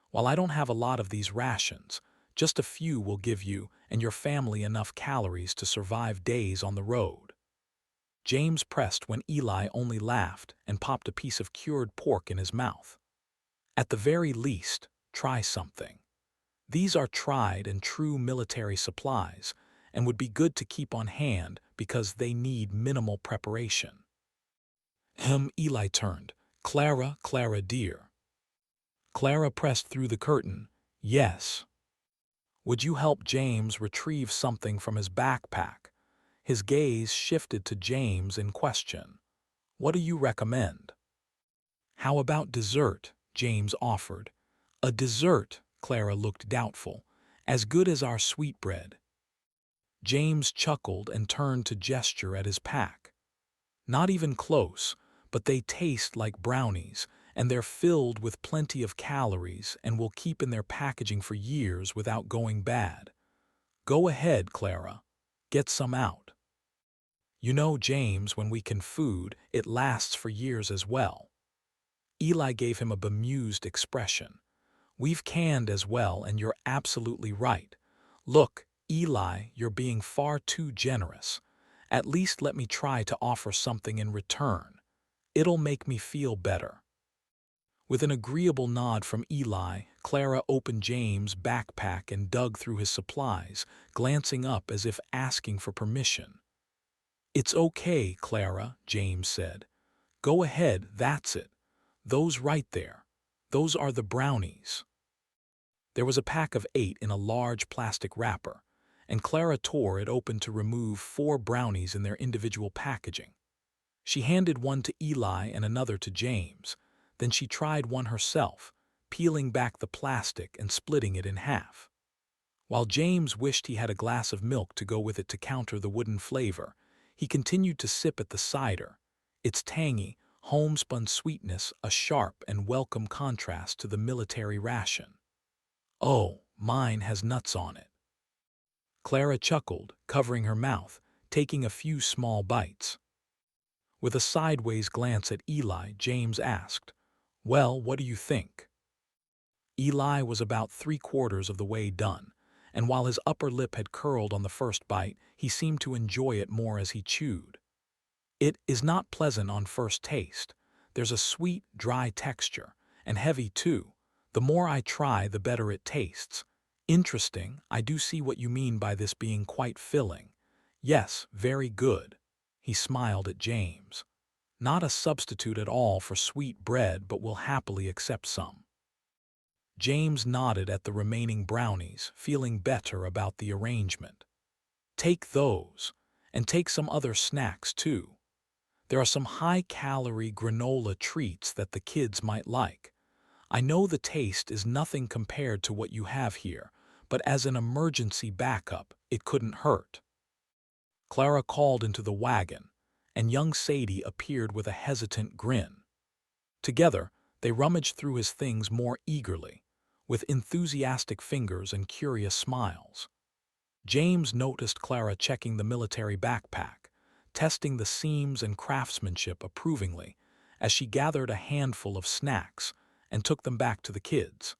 While I don't have a lot of these rations, just a few will give you and your family enough calories to survive days on the road." James pressed when Eli only laughed and popped a piece of cured pork in his mouth. At the very least, try something. These are tried and true military supplies and would be good to keep on hand because they need minimal preparation. Eli turned. Clara, Clara dear. Clara pressed through the curtain. Yes. Would you help James retrieve something from his backpack? His gaze shifted to James in question. What do you recommend? How about dessert? James offered. A dessert, Clara looked doubtful. As good as our sweetbread. James chuckled and turned to gesture at his pack. Not even close, but they taste like brownies, and they're filled with plenty of calories and will keep in their packaging for years without going bad. Go ahead, Clara. Get some out. You know, James, when we can food, it lasts for years as well. Eli gave him a bemused expression. We've canned as well, and you're absolutely right. Look, Eli, you're being far too generous. At least let me try to offer something in return. It'll make me feel better. With an agreeable nod from Eli, Clara opened James' backpack and dug through his supplies, glancing up as if asking for permission. It's okay, Clara, James said. Go ahead, that's it. Those right there. Those are the brownies. There was a pack of 8 in a large plastic wrapper, and Clara tore it open to remove 4 brownies in their individual packaging. She handed one to Eli and another to James. Then she tried one herself, peeling back the plastic and splitting it in half. While James wished he had a glass of milk to go with it to counter the wooden flavor, he continued to sip at the cider, its tangy, homespun sweetness a sharp and welcome contrast to the military ration. Oh, mine has nuts on it. Clara chuckled, covering her mouth, taking a few small bites. With a sideways glance at Eli, James asked, Well, what do you think? Eli was about 3/4 of the way done, and while his upper lip had curled on the first bite, he seemed to enjoy it more as he chewed. It is not pleasant on first taste. There's a sweet, dry texture, and heavy too. The more I try, the better it tastes. Interesting, I do see what you mean by this being quite filling. Yes, very good. He smiled at James. Not a substitute at all for sweet bread, but will happily accept some. James nodded at the remaining brownies, feeling better about the arrangement. Take those, and take some other snacks too. There are some high-calorie granola treats that the kids might like. I know the taste is nothing compared to what you have here, but as an emergency backup, it couldn't hurt. Clara called into the wagon, and young Sadie appeared with a hesitant grin. Together, they rummaged through his things more eagerly, with enthusiastic fingers and curious smiles. James noticed Clara checking the military backpack, testing the seams and craftsmanship approvingly as she gathered a handful of snacks and took them back to the kids.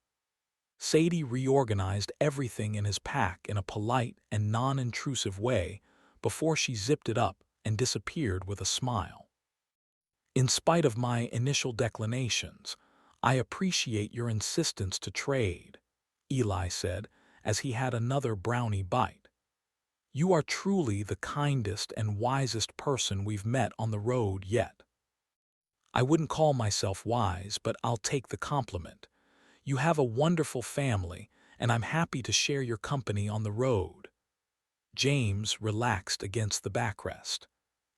Sadie reorganized everything in his pack in a polite and non-intrusive way before she zipped it up and disappeared with a smile. In spite of my initial declinations, I appreciate your insistence to trade, Eli said as he had another brownie bite. You are truly the kindest and wisest person we've met on the road yet. I wouldn't call myself wise, but I'll take the compliment. You have a wonderful family, and I'm happy to share your company on the road. James relaxed against the backrest.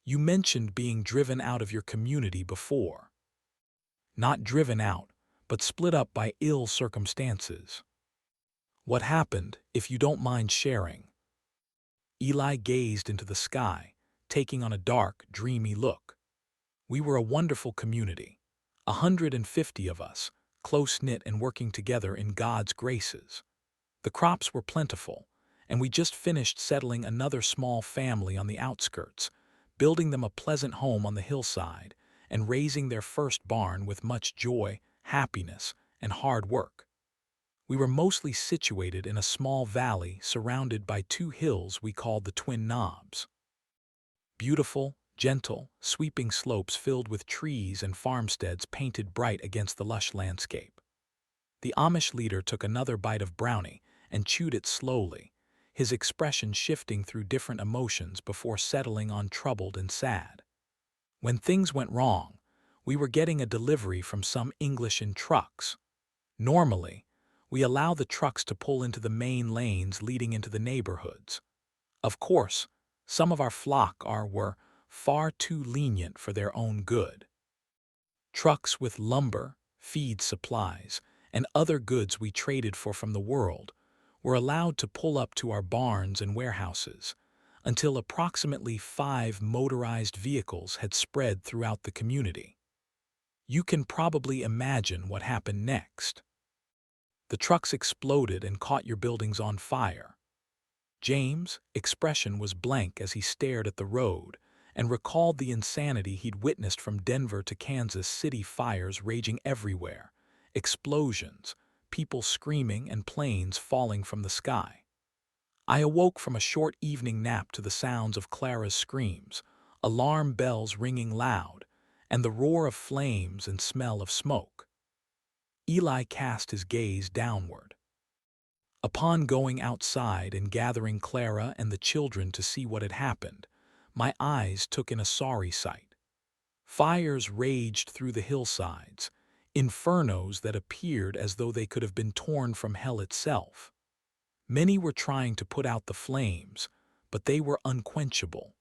You mentioned being driven out of your community before. Not driven out, but split up by ill circumstances. What happened, if you don't mind sharing? Eli gazed into the sky, taking on a dark, dreamy look. We were a wonderful community, 150 of us, close-knit and working together in God's graces. The crops were plentiful, and we just finished settling another small family on the outskirts, building them a pleasant home on the hillside, and raising their first barn with much joy, happiness, and hard work. We were mostly situated in a small valley surrounded by 2 hills we called the Twin Knobs. Beautiful, gentle, sweeping slopes filled with trees and farmsteads painted bright against the lush landscape. The Amish leader took another bite of brownie and chewed it slowly, his expression shifting through different emotions before settling on troubled and sad. When things went wrong, we were getting a delivery from some English in trucks. Normally, we allow the trucks to pull into the main lanes leading into the neighborhoods. Of course, some of our were far too lenient for their own good. Trucks with lumber, feed supplies, and other goods we traded for from the world were allowed to pull up to our barns and warehouses until approximately 5 motorized vehicles had spread throughout the community. You can probably imagine what happened next. The trucks exploded and caught your buildings on fire. James' expression was blank as he stared at the road and recalled the insanity he'd witnessed from Denver to Kansas City, fires raging everywhere, explosions, people screaming, and planes falling from the sky. I awoke from a short evening nap to the sounds of Clara's screams, alarm bells ringing loud, and the roar of flames and smell of smoke. Eli cast his gaze downward. Upon going outside and gathering Clara and the children to see what had happened, my eyes took in a sorry sight. Fires raged through the hillsides, infernos that appeared as though they could have been torn from hell itself. Many were trying to put out the flames, but they were unquenchable.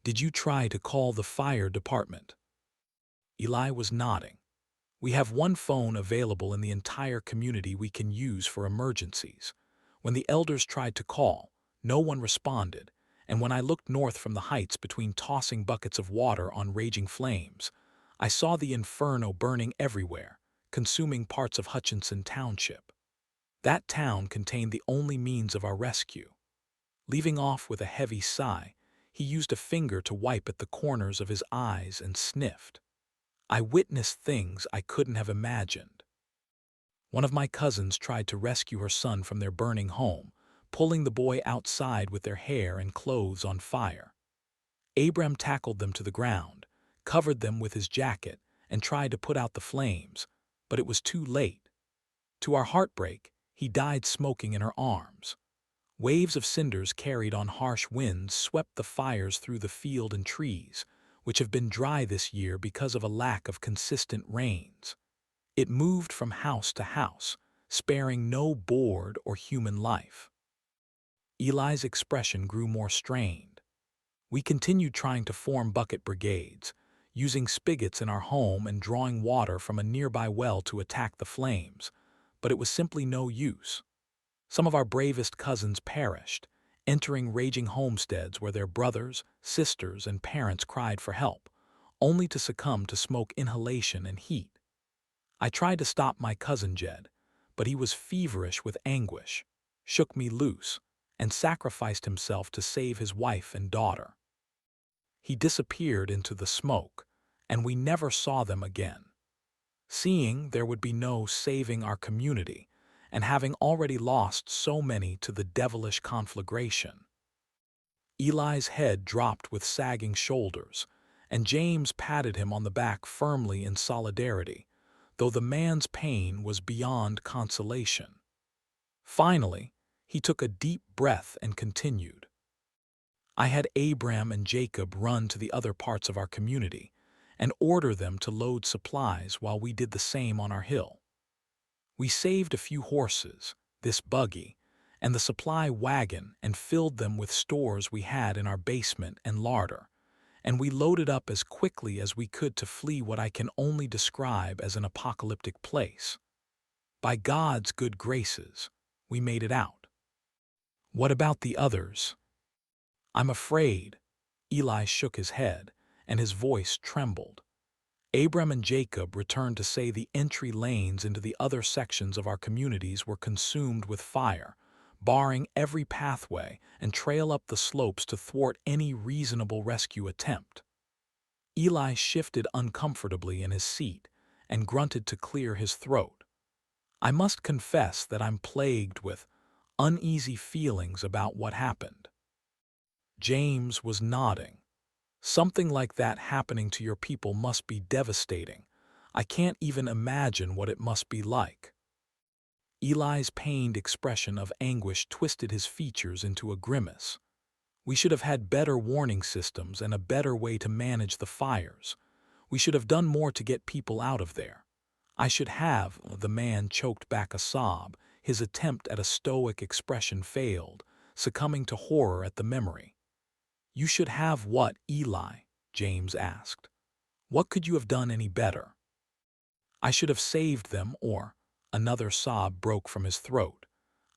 "Did you try to call the fire department?" Eli was nodding. "We have one phone available in the entire community we can use for emergencies. When the elders tried to call, no one responded, and when I looked north from the heights between tossing buckets of water on raging flames, I saw the inferno burning everywhere, consuming parts of Hutchinson Township. That town contained the only means of our rescue." Leaving off with a heavy sigh, he used a finger to wipe at the corners of his eyes and sniffed. "I witnessed things I couldn't have imagined. One of my cousins tried to rescue her son from their burning home, pulling the boy outside with their hair and clothes on fire. Abram tackled them to the ground, covered them with his jacket, and tried to put out the flames, but it was too late. To our heartbreak, he died smoking in her arms. Waves of cinders carried on harsh winds swept the fires through the field and trees, which have been dry this year because of a lack of consistent rains. It moved from house to house, sparing no board or human life." Eli's expression grew more strained. We continued trying to form bucket brigades, using spigots in our home and drawing water from a nearby well to attack the flames, but it was simply no use. Some of our bravest cousins perished, entering raging homesteads where their brothers, sisters, and parents cried for help, only to succumb to smoke inhalation and heat. I tried to stop my cousin Jed, but he was feverish with anguish, shook me loose, and sacrificed himself to save his wife and daughter. He disappeared into the smoke, and we never saw them again. Seeing there would be no saving our community, and having already lost so many to the devilish conflagration. Eli's head dropped with sagging shoulders, and James patted him on the back firmly in solidarity, though the man's pain was beyond consolation. Finally, he took a deep breath and continued. "I had Abram and Jacob run to the other parts of our community and order them to load supplies while we did the same on our hill. We saved a few horses, this buggy, and the supply wagon and filled them with stores we had in our basement and larder, and we loaded up as quickly as we could to flee what I can only describe as an apocalyptic place. By God's good graces, we made it out." "What about the others?" "I'm afraid." Eli shook his head, and his voice trembled. "Abram and Jacob returned to say the entry lanes into the other sections of our communities were consumed with fire, barring every pathway and trail up the slopes to thwart any reasonable rescue attempt." Eli shifted uncomfortably in his seat and grunted to clear his throat. "I must confess that I'm plagued with uneasy feelings about what happened." James was nodding. Something like that happening to your people must be devastating. I can't even imagine what it must be like." Eli's pained expression of anguish twisted his features into a grimace. "We should have had better warning systems and a better way to manage the fires. We should have done more to get people out of there. I should have—" The man choked back a sob. His attempt at a stoic expression failed, succumbing to horror at the memory. "You should have what, Eli?" James asked. "What could you have done any better?" "I should have saved them, or—" Another sob broke from his throat.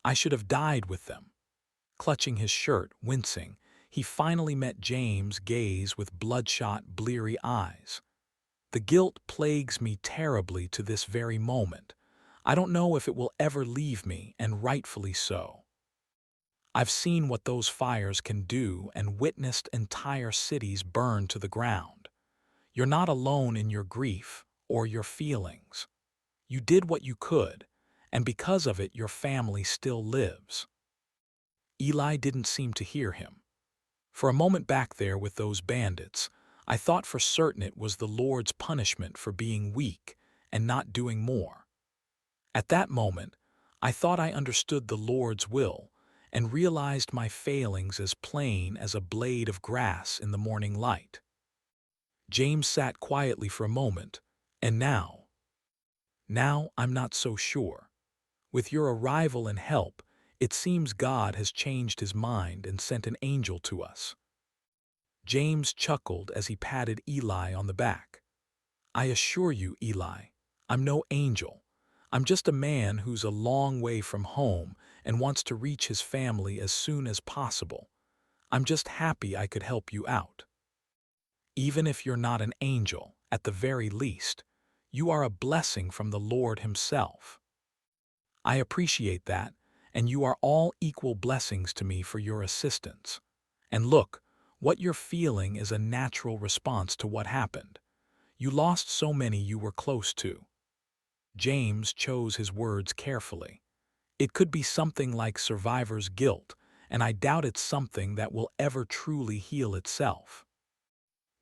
"I should have died with them." Clutching his shirt, wincing, he finally met James' gaze with bloodshot, bleary eyes. "The guilt plagues me terribly to this very moment. I don't know if it will ever leave me, and rightfully so. I've seen what those fires can do and witnessed entire cities burn to the ground. You're not alone in your grief or your feelings. You did what you could, and because of it your family still lives." Eli didn't seem to hear him. "For a moment back there with those bandits, I thought for certain it was the Lord's punishment for being weak and not doing more. At that moment, I thought I understood the Lord's will and realized my failings as plain as a blade of grass in the morning light." James sat quietly for a moment, and now I'm not so sure. With your arrival and help, it seems God has changed his mind and sent an angel to us." James chuckled as he patted Eli on the back. "I assure you, Eli, I'm no angel. I'm just a man who's a long way from home and wants to reach his family as soon as possible. I'm just happy I could help you out. Even if you're not an angel, at the very least, you are a blessing from the Lord himself. I appreciate that, and you are all equal blessings to me for your assistance. And look, what you're feeling is a natural response to what happened. You lost so many you were close to." James chose his words carefully. "It could be something like survivor's guilt, and I doubt it's something that will ever truly heal itself.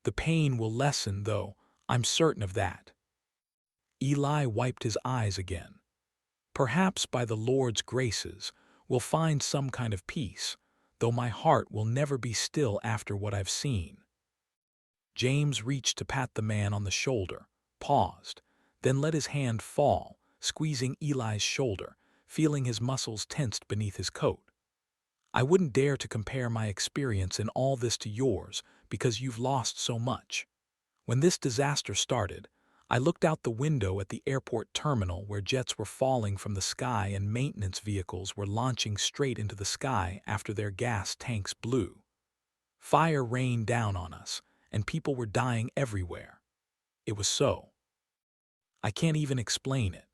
The pain will lessen, though, I'm certain of that." Eli wiped his eyes again. "Perhaps by the Lord's graces, we'll find some kind of peace, though my heart will never be still after what I've seen." James reached to pat the man on the shoulder, paused, then let his hand fall, squeezing Eli's shoulder, feeling his muscles tensed beneath his coat. "I wouldn't dare to compare my experience in all this to yours because you've lost so much. When this disaster started, I looked out the window at the airport terminal where jets were falling from the sky and maintenance vehicles were launching straight into the sky after their gas tanks blew. Fire rained down on us, and people were dying everywhere. It was so. I can't even explain it."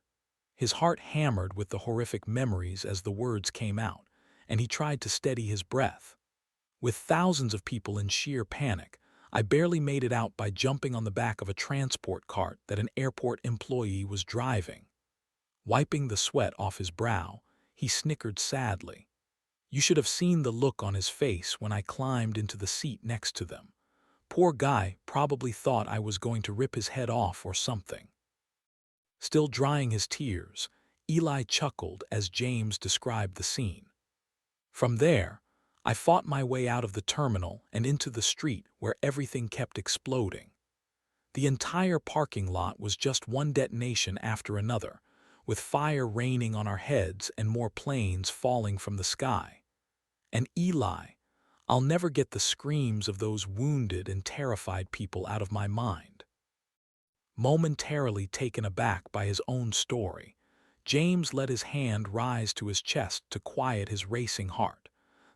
His heart hammered with the horrific memories as the words came out, and he tried to steady his breath. "With thousands of people in sheer panic, I barely made it out by jumping on the back of a transport cart that an airport employee was driving." Wiping the sweat off his brow, he snickered sadly. "You should have seen the look on his face when I climbed into the seat next to them. Poor guy probably thought I was going to rip his head off or something." Still drying his tears, Eli chuckled as James described the scene. "From there, I fought my way out of the terminal and into the street where everything kept exploding. The entire parking lot was just one detonation after another, with fire raining on our heads and more planes falling from the sky. And Eli, I'll never get the screams of those wounded and terrified people out of my mind." Momentarily taken aback by his own story, James let his hand rise to his chest to quiet his racing heart,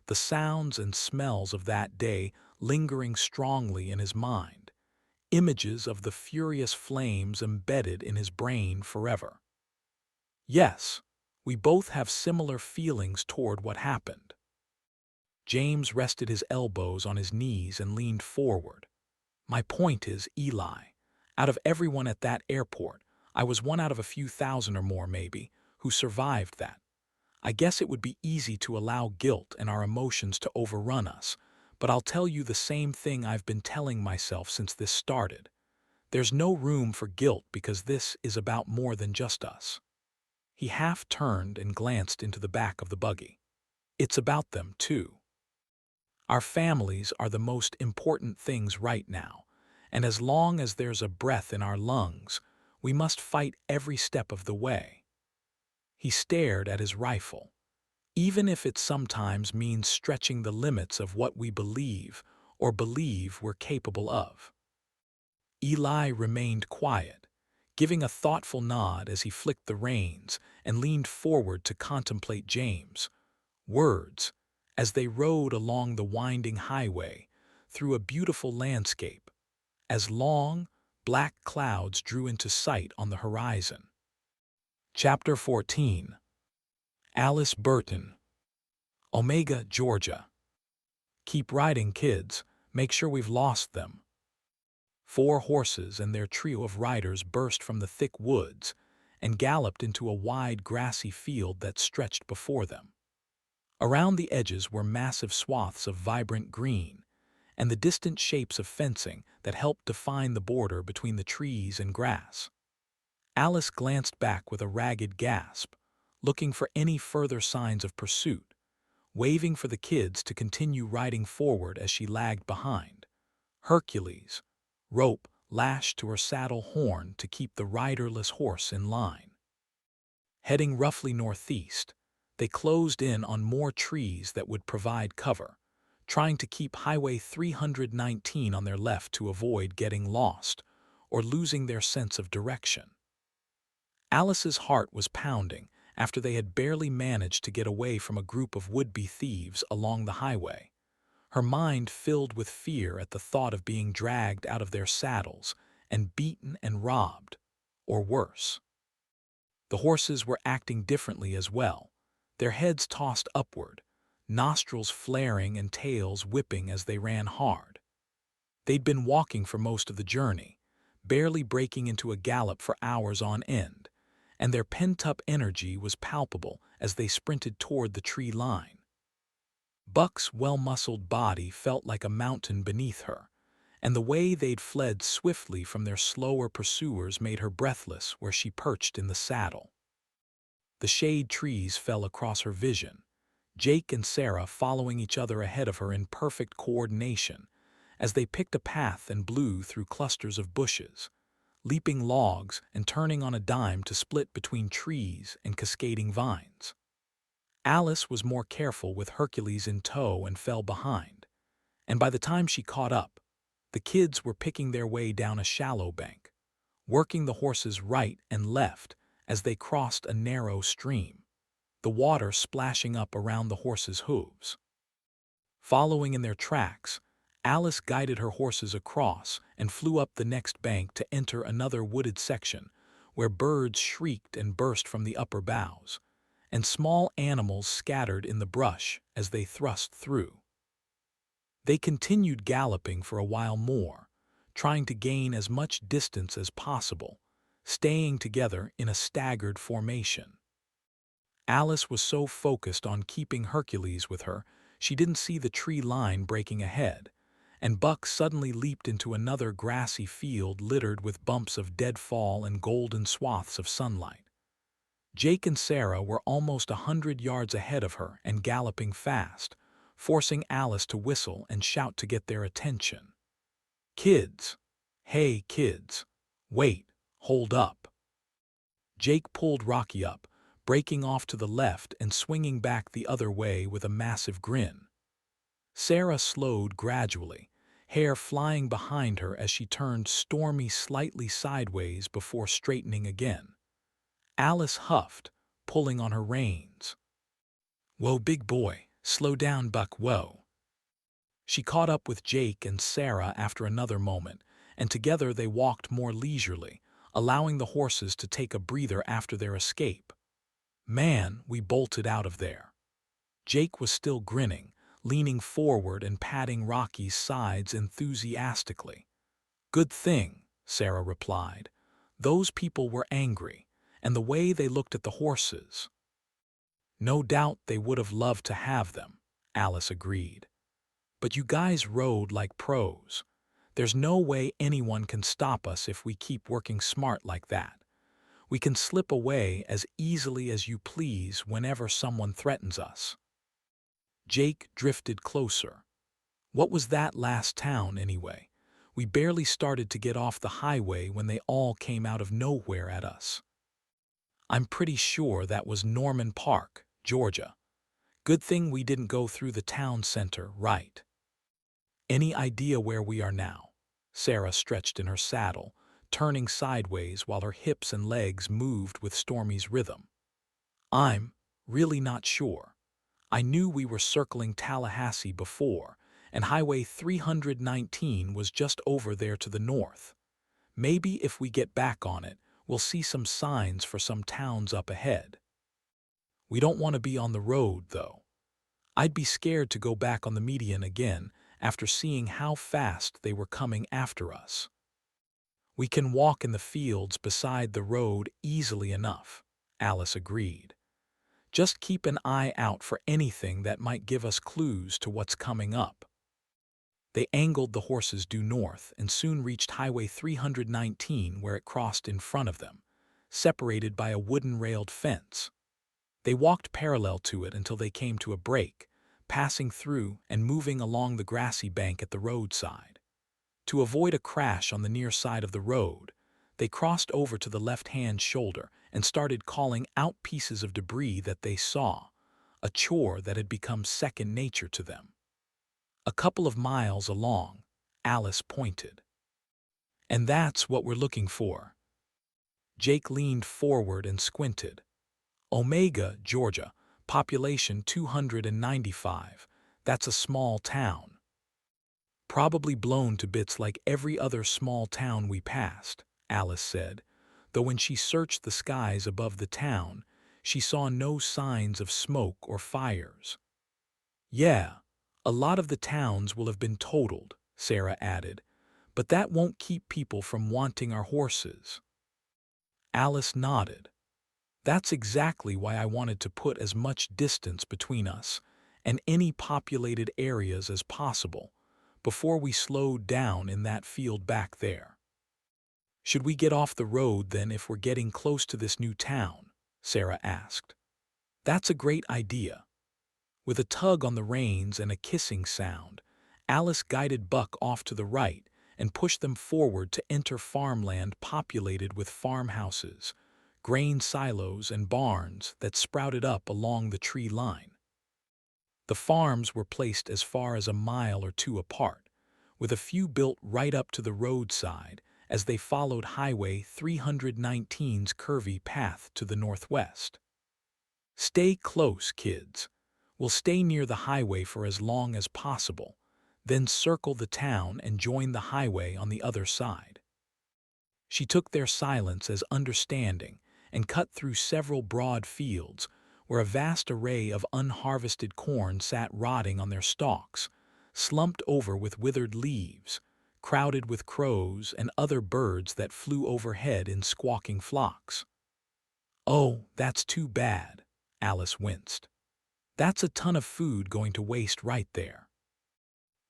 the sounds and smells of that day lingering strongly in his mind, images of the furious flames embedded in his brain forever. "Yes, we both have similar feelings toward what happened." James rested his elbows on his knees and leaned forward. "My point is, Eli, out of everyone at that airport, I was one out of a few thousand or more, maybe, who survived that. I guess it would be easy to allow guilt and our emotions to overrun us, but I'll tell you the same thing I've been telling myself since this started. There's no room for guilt because this is about more than just us." He half turned and glanced into the back of the buggy. "It's about them, too. Our families are the most important things right now, and as long as there's a breath in our lungs, we must fight every step of the way." He stared at his rifle. "Even if it sometimes means stretching the limits of what we believe or believe we're capable of." Eli remained quiet, giving a thoughtful nod as he flicked the reins and leaned forward to contemplate James' words as they rode along the winding highway through a beautiful landscape, as long, black clouds drew into sight on the horizon. Chapter 14. Alice Burton, Omega, Georgia. "Keep riding, kids. Make sure we've lost them." 4 horses and their trio of riders burst from the thick woods and galloped into a wide grassy field that stretched before them. Around the edges were massive swaths of vibrant green and the distant shapes of fencing that helped define the border between the trees and grass. Alice glanced back with a ragged gasp, looking for any further signs of pursuit, waving for the kids to continue riding forward as she lagged behind. Hercules, rope lashed to her saddle horn to keep the riderless horse in line. Heading roughly northeast, they closed in on more trees that would provide cover, trying to keep Highway 319 on their left to avoid getting lost or losing their sense of direction. Alice's heart was pounding after they had barely managed to get away from a group of would-be thieves along the highway, her mind filled with fear at the thought of being dragged out of their saddles and beaten and robbed, or worse. The horses were acting differently as well, their heads tossed upward, nostrils flaring and tails whipping as they ran hard. They'd been walking for most of the journey, barely breaking into a gallop for hours on end, and their pent-up energy was palpable as they sprinted toward the tree line. Buck's well-muscled body felt like a mountain beneath her, and the way they'd fled swiftly from their slower pursuers made her breathless where she perched in the saddle. The shade trees fell across her vision, Jake and Sarah following each other ahead of her in perfect coordination as they picked a path and blew through clusters of bushes, leaping logs and turning on a dime to split between trees and cascading vines. Alice was more careful with Hercules in tow and fell behind, and by the time she caught up, the kids were picking their way down a shallow bank, working the horses right and left as they crossed a narrow stream, the water splashing up around the horses' hooves. Following in their tracks, Alice guided her horses across and flew up the next bank to enter another wooded section where birds shrieked and burst from the upper boughs, and small animals scattered in the brush as they thrust through. They continued galloping for a while more, trying to gain as much distance as possible, staying together in a staggered formation. Alice was so focused on keeping Hercules with her, she didn't see the tree line breaking ahead, and Buck suddenly leaped into another grassy field littered with bumps of deadfall and golden swaths of sunlight. Jake and Sarah were almost 100 yards ahead of her and galloping fast, forcing Alice to whistle and shout to get their attention. "Kids! Hey, kids! Wait, hold up!" Jake pulled Rocky up, breaking off to the left and swinging back the other way with a massive grin. Sarah slowed gradually, hair flying behind her as she turned Stormy slightly sideways before straightening again. Alice huffed, pulling on her reins. "Whoa, big boy, slow down, Buck, whoa." She caught up with Jake and Sarah after another moment, and together they walked more leisurely, allowing the horses to take a breather after their escape. "Man, we bolted out of there." Jake was still grinning, leaning forward and patting Rocky's sides enthusiastically. "Good thing," Sarah replied. "Those people were angry, and the way they looked at the horses." "No doubt they would have loved to have them," Alice agreed. But you guys rode like pros. There's no way anyone can stop us if we keep working smart like that. We can slip away as easily as you please whenever someone threatens us." Jake drifted closer. What was that last town, anyway? We barely started to get off the highway when they all came out of nowhere at us. "I'm pretty sure that was Norman Park, Georgia. Good thing we didn't go through the town center, right?" "Any idea where we are now?" Sarah stretched in her saddle, turning sideways while her hips and legs moved with Stormy's rhythm. "I'm really not sure. I knew we were circling Tallahassee before, and Highway 319 was just over there to the north. Maybe if we get back on it, we'll see some signs for some towns up ahead. We don't want to be on the road, though. I'd be scared to go back on the median again after seeing how fast they were coming after us." "We can walk in the fields beside the road easily enough," Alice agreed. "Just keep an eye out for anything that might give us clues to what's coming up." They angled the horses due north and soon reached Highway 319 where it crossed in front of them, separated by a wooden-railed fence. They walked parallel to it until they came to a break, passing through and moving along the grassy bank at the roadside. To avoid a crash on the near side of the road, they crossed over to the left-hand shoulder and started calling out pieces of debris that they saw, a chore that had become second nature to them. "A couple of miles along," Alice pointed. "And that's what we're looking for." Jake leaned forward and squinted. "Omega, Georgia, population 295. That's a small town." "Probably blown to bits like every other small town we passed," Alice said, though when she searched the skies above the town, she saw no signs of smoke or fires. "Yeah, a lot of the towns will have been totaled," Sarah added, "but that won't keep people from wanting our horses." Alice nodded. "That's exactly why I wanted to put as much distance between us and any populated areas as possible before we slowed down in that field back there." "Should we get off the road then if we're getting close to this new town?" Sarah asked. "That's a great idea." With a tug on the reins and a kissing sound, Alice guided Buck off to the right and pushed them forward to enter farmland populated with farmhouses, grain silos, and barns that sprouted up along the tree line. The farms were placed as far as a mile or two apart, with a few built right up to the roadside as they followed Highway 319's curvy path to the northwest. "Stay close, kids. We'll stay near the highway for as long as possible, then circle the town and join the highway on the other side." She took their silence as understanding and cut through several broad fields where a vast array of unharvested corn sat rotting on their stalks, slumped over with withered leaves, crowded with crows and other birds that flew overhead in squawking flocks. "Oh, that's too bad," Alice winced. "That's a ton of food going to waste right there."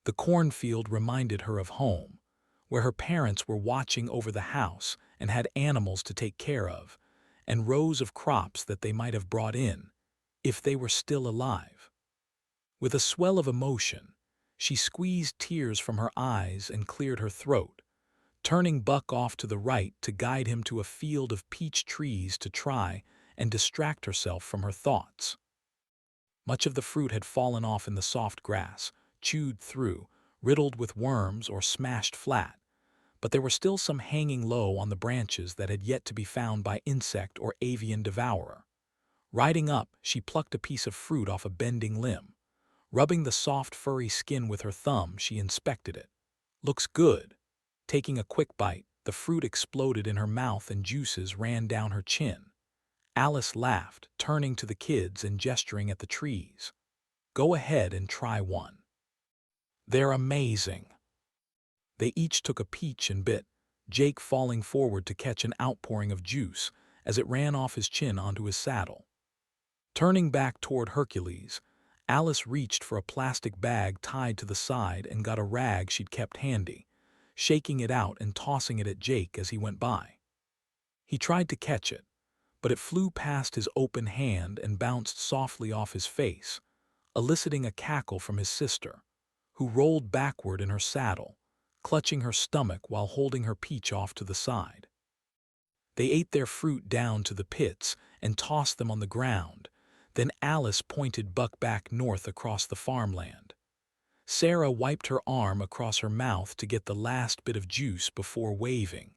The cornfield reminded her of home, where her parents were watching over the house and had animals to take care of, and rows of crops that they might have brought in, if they were still alive. With a swell of emotion, she squeezed tears from her eyes and cleared her throat, turning Buck off to the right to guide him to a field of peach trees to try and distract herself from her thoughts. Much of the fruit had fallen off in the soft grass, chewed through, riddled with worms or smashed flat, but there were still some hanging low on the branches that had yet to be found by insect or avian devourer. Riding up, she plucked a piece of fruit off a bending limb. Rubbing the soft, furry skin with her thumb, she inspected it. "Looks good." Taking a quick bite, the fruit exploded in her mouth and juices ran down her chin. Alice laughed, turning to the kids and gesturing at the trees. "Go ahead and try one. They're amazing." They each took a peach and bit, Jake falling forward to catch an outpouring of juice as it ran off his chin onto his saddle. Turning back toward Hercules, Alice reached for a plastic bag tied to the side and got a rag she'd kept handy, shaking it out and tossing it at Jake as he went by. He tried to catch it, but it flew past his open hand and bounced softly off his face, eliciting a cackle from his sister, who rolled backward in her saddle, clutching her stomach while holding her peach off to the side. They ate their fruit down to the pits and tossed them on the ground. Then Alice pointed Buck back north across the farmland. Sarah wiped her arm across her mouth to get the last bit of juice before waving.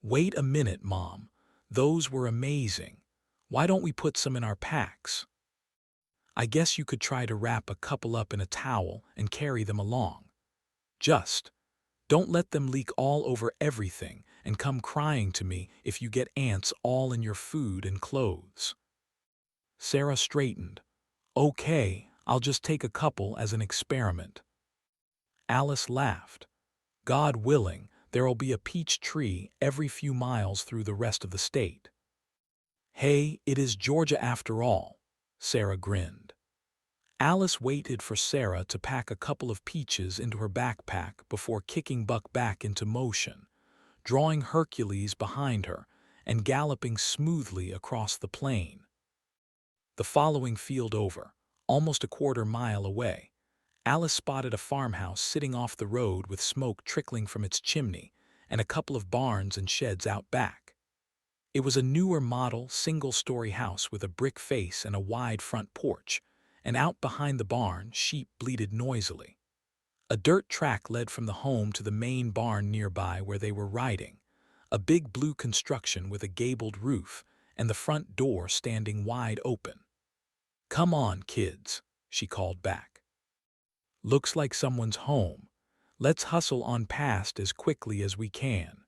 "Wait a minute, Mom. Those were amazing. Why don't we put some in our packs? I guess you could try to wrap a couple up in a towel and carry them along. Just don't let them leak all over everything and come crying to me if you get ants all in your food and clothes." Sarah straightened. "Okay, I'll just take a couple as an experiment." Alice laughed. "God willing, there'll be a peach tree every few miles through the rest of the state." "Hey, it is Georgia after all," Sarah grinned. Alice waited for Sarah to pack a couple of peaches into her backpack before kicking Buck back into motion, drawing Hercules behind her and galloping smoothly across the plain. The following field over, almost a quarter-mile away, Alice spotted a farmhouse sitting off the road with smoke trickling from its chimney and a couple of barns and sheds out back. It was a newer model, single-story house with a brick face and a wide front porch, and out behind the barn, sheep bleated noisily. A dirt track led from the home to the main barn nearby where they were riding, a big blue construction with a gabled roof and the front door standing wide open. "Come on, kids," she called back. "Looks like someone's home. Let's hustle on past as quickly as we can."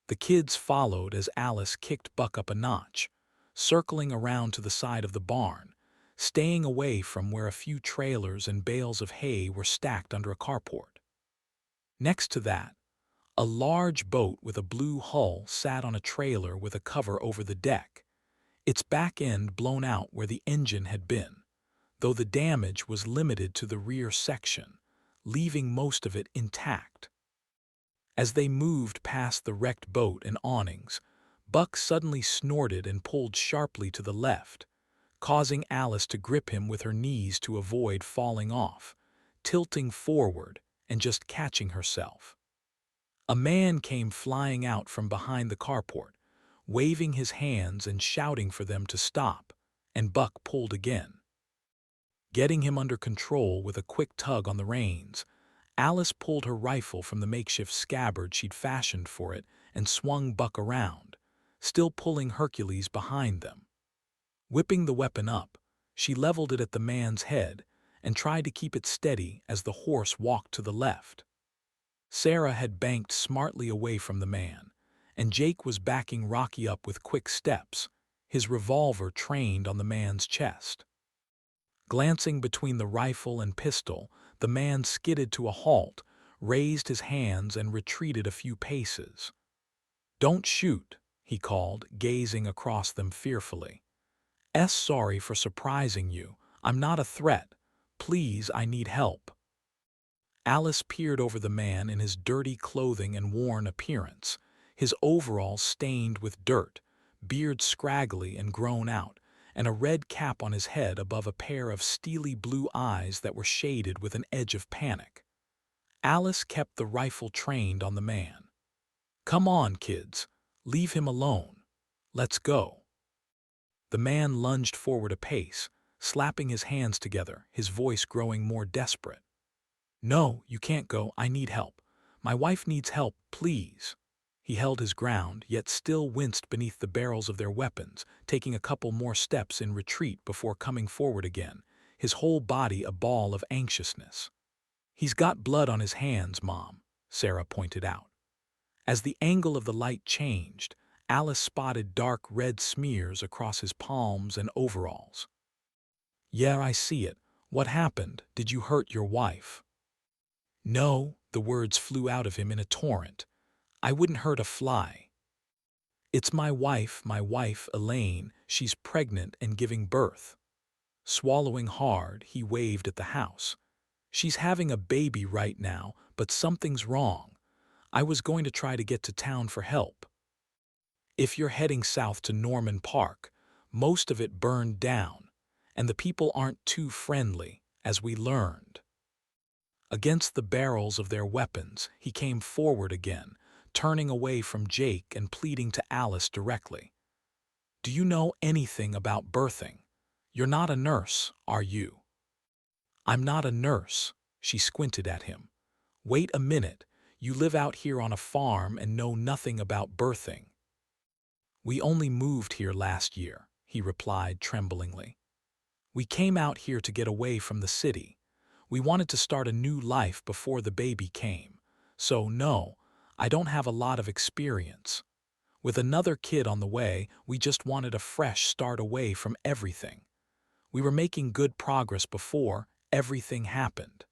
The kids followed as Alice kicked Buck up a notch, circling around to the side of the barn, staying away from where a few trailers and bales of hay were stacked under a carport. Next to that, a large boat with a blue hull sat on a trailer with a cover over the deck, its back end blown out where the engine had been, though the damage was limited to the rear section, leaving most of it intact. As they moved past the wrecked boat and awnings, Buck suddenly snorted and pulled sharply to the left, causing Alice to grip him with her knees to avoid falling off, tilting forward and just catching herself. A man came flying out from behind the carport, waving his hands and shouting for them to stop, and Buck pulled again. Getting him under control with a quick tug on the reins, Alice pulled her rifle from the makeshift scabbard she'd fashioned for it and swung Buck around, still pulling Hercules behind them. Whipping the weapon up, she leveled it at the man's head and tried to keep it steady as the horse walked to the left. Sarah had banked smartly away from the man, and Jake was backing Rocky up with quick steps, his revolver trained on the man's chest. Glancing between the rifle and pistol, the man skidded to a halt, raised his hands and retreated a few paces. "Don't shoot," he called, gazing across them fearfully. Sorry for surprising you. I'm not a threat. Please, I need help." Alice peered over the man in his dirty clothing and worn appearance, his overalls stained with dirt, beard scraggly and grown out, and a red cap on his head above a pair of steely blue eyes that were shaded with an edge of panic. Alice kept the rifle trained on the man. "Come on, kids. Leave him alone. Let's go." The man lunged forward a pace, slapping his hands together, his voice growing more desperate. "No, you can't go. I need help. My wife needs help, please." He held his ground, yet still winced beneath the barrels of their weapons, taking a couple more steps in retreat before coming forward again, his whole body a ball of anxiousness. "He's got blood on his hands, Mom," Sarah pointed out. As the angle of the light changed, Alice spotted dark red smears across his palms and overalls. "Yeah, I see it. What happened? Did you hurt your wife?" "No," the words flew out of him in a torrent. "I wouldn't hurt a fly. It's my wife, Elaine. She's pregnant and giving birth." Swallowing hard, he waved at the house. "She's having a baby right now, but something's wrong. I was going to try to get to town for help. If you're heading south to Norman Park, most of it burned down, and the people aren't too friendly, as we learned." Against the barrels of their weapons, he came forward again, turning away from Jake and pleading to Alice directly. "Do you know anything about birthing? You're not a nurse, are you?" "I'm not a nurse." She squinted at him. "Wait a minute. You live out here on a farm and know nothing about birthing." "We only moved here last year," he replied tremblingly. "We came out here to get away from the city. We wanted to start a new life before the baby came. So no, I don't have a lot of experience. With another kid on the way, we just wanted a fresh start away from everything. We were making good progress before everything happened."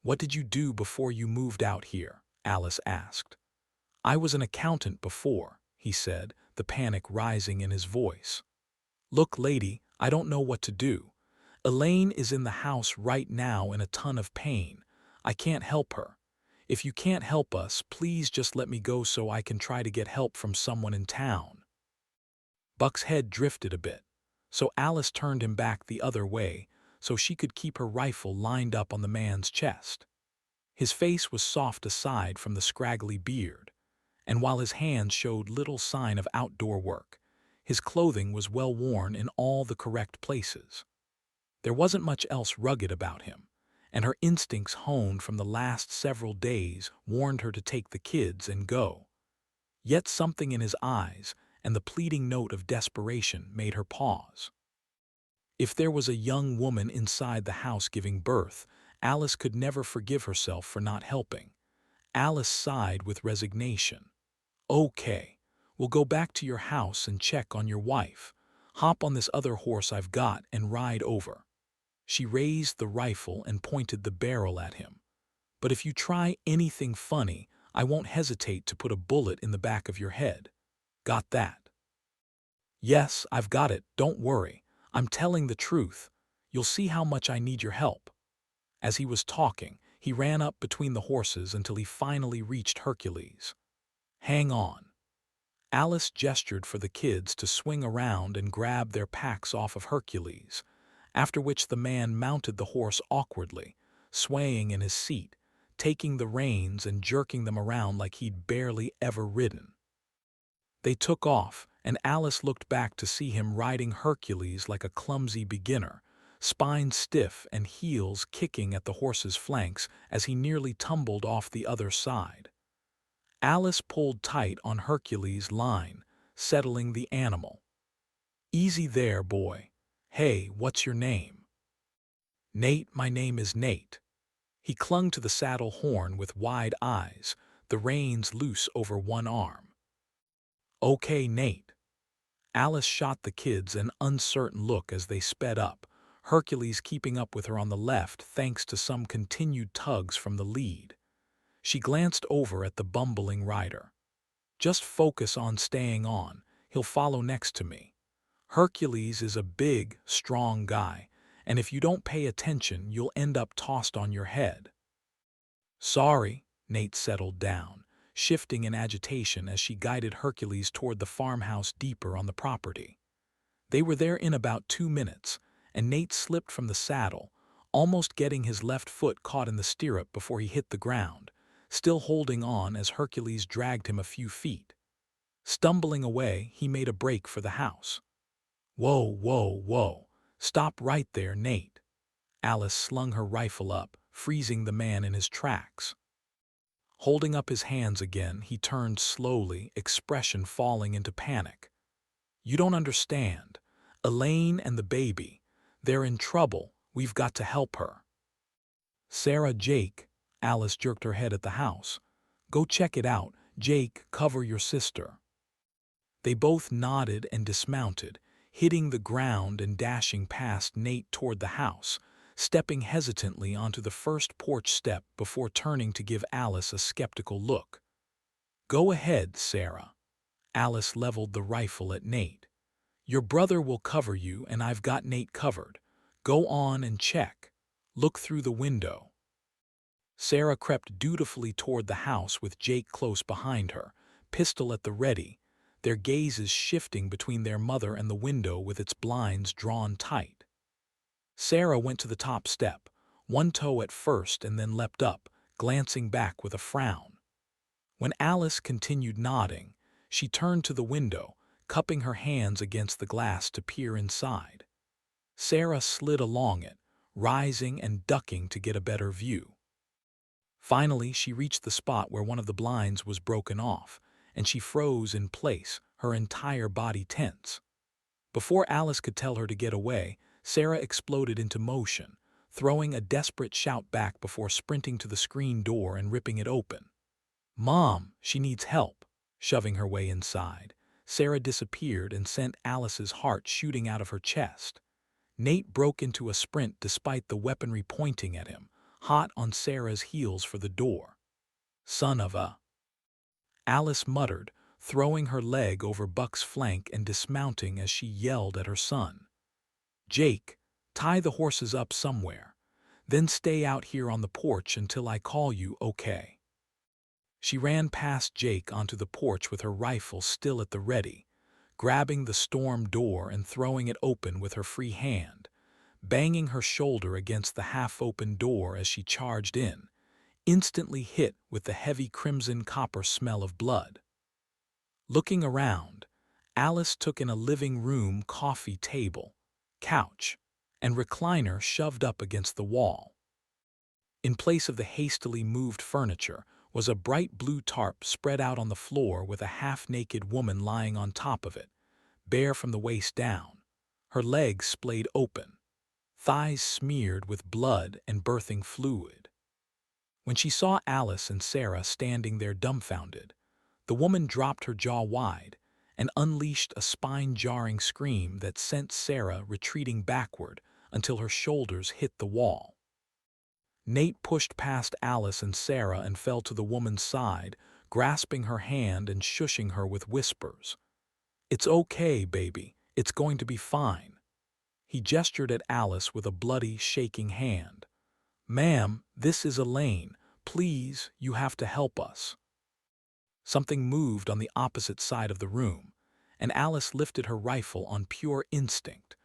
"What did you do before you moved out here?" Alice asked. "I was an accountant before," he said, the panic rising in his voice. "Look, lady, I don't know what to do. Elaine is in the house right now in a ton of pain. I can't help her. If you can't help us, please just let me go so I can try to get help from someone in town." Buck's head drifted a bit, so Alice turned him back the other way so she could keep her rifle lined up on the man's chest. His face was soft aside from the scraggly beard, and while his hands showed little sign of outdoor work, his clothing was well worn in all the correct places. There wasn't much else rugged about him, and her instincts honed from the last several days warned her to take the kids and go. Yet something in his eyes and the pleading note of desperation made her pause. If there was a young woman inside the house giving birth, Alice could never forgive herself for not helping. Alice sighed with resignation. "Okay, we'll go back to your house and check on your wife. Hop on this other horse I've got and ride over." She raised the rifle and pointed the barrel at him. "But if you try anything funny, I won't hesitate to put a bullet in the back of your head. Got that?" "Yes, I've got it. Don't worry. I'm telling the truth. You'll see how much I need your help." As he was talking, he ran up between the horses until he finally reached Hercules. "Hang on." Alice gestured for the kids to swing around and grab their packs off of Hercules, after which the man mounted the horse awkwardly, swaying in his seat, taking the reins and jerking them around like he'd barely ever ridden. They took off, and Alice looked back to see him riding Hercules like a clumsy beginner, spine stiff and heels kicking at the horse's flanks as he nearly tumbled off the other side. Alice pulled tight on Hercules' line, settling the animal. "Easy there, boy. Hey, what's your name?" "Nate, my name is Nate." He clung to the saddle horn with wide eyes, the reins loose over one arm. "Okay, Nate." Alice shot the kids an uncertain look as they sped up, Hercules keeping up with her on the left thanks to some continued tugs from the lead. She glanced over at the bumbling rider. "Just focus on staying on. He'll follow next to me. Hercules is a big, strong guy, and if you don't pay attention, you'll end up tossed on your head." "Sorry." Nate settled down, shifting in agitation as she guided Hercules toward the farmhouse deeper on the property. They were there in about 2 minutes, and Nate slipped from the saddle, almost getting his left foot caught in the stirrup before he hit the ground, still holding on as Hercules dragged him a few feet. Stumbling away, he made a break for the house. "Whoa, whoa, whoa. Stop right there, Nate." Alice slung her rifle up, freezing the man in his tracks. Holding up his hands again, he turned slowly, expression falling into panic. "You don't understand. Elaine and the baby. They're in trouble. We've got to help her." "Sarah, Jake." Alice jerked her head at the house. "Go check it out. Jake, cover your sister." They both nodded and dismounted, hitting the ground and dashing past Nate toward the house, stepping hesitantly onto the first porch step before turning to give Alice a skeptical look. "Go ahead, Sarah." Alice leveled the rifle at Nate. "Your brother will cover you, and I've got Nate covered. Go on and check. Look through the window. Sarah crept dutifully toward the house with Jake close behind her, pistol at the ready, their gazes shifting between their mother and the window with its blinds drawn tight. Sarah went to the top step, one toe at first and then leapt up, glancing back with a frown. When Alice continued nodding, she turned to the window, cupping her hands against the glass to peer inside. Sarah slid along it, rising and ducking to get a better view. Finally, she reached the spot where one of the blinds was broken off, and she froze in place, her entire body tense. Before Alice could tell her to get away, Sarah exploded into motion, throwing a desperate shout back before sprinting to the screen door and ripping it open. "Mom, she needs help." Shoving her way inside, Sarah disappeared and sent Alice's heart shooting out of her chest. Nate broke into a sprint despite the weaponry pointing at him, hot on Sarah's heels for the door. "Son of a—" Alice muttered, throwing her leg over Buck's flank and dismounting as she yelled at her son. "Jake, tie the horses up somewhere. Then stay out here on the porch until I call you, okay?" She ran past Jake onto the porch with her rifle still at the ready, grabbing the storm door and throwing it open with her free hand, banging her shoulder against the half-open door as she charged in, instantly hit with the heavy crimson copper smell of blood. Looking around, Alice took in a living room coffee table, couch, and recliner shoved up against the wall. In place of the hastily moved furniture was a bright blue tarp spread out on the floor with a half-naked woman lying on top of it, bare from the waist down, her legs splayed open, thighs smeared with blood and birthing fluid. When she saw Alice and Sarah standing there dumbfounded, the woman dropped her jaw wide and unleashed a spine-jarring scream that sent Sarah retreating backward until her shoulders hit the wall. Nate pushed past Alice and Sarah and fell to the woman's side, grasping her hand and shushing her with whispers. "It's okay, baby. It's going to be fine." He gestured at Alice with a bloody, shaking hand. "Ma'am, this is Elaine. Please, you have to help us." Something moved on the opposite side of the room, and Alice lifted her rifle on pure instinct,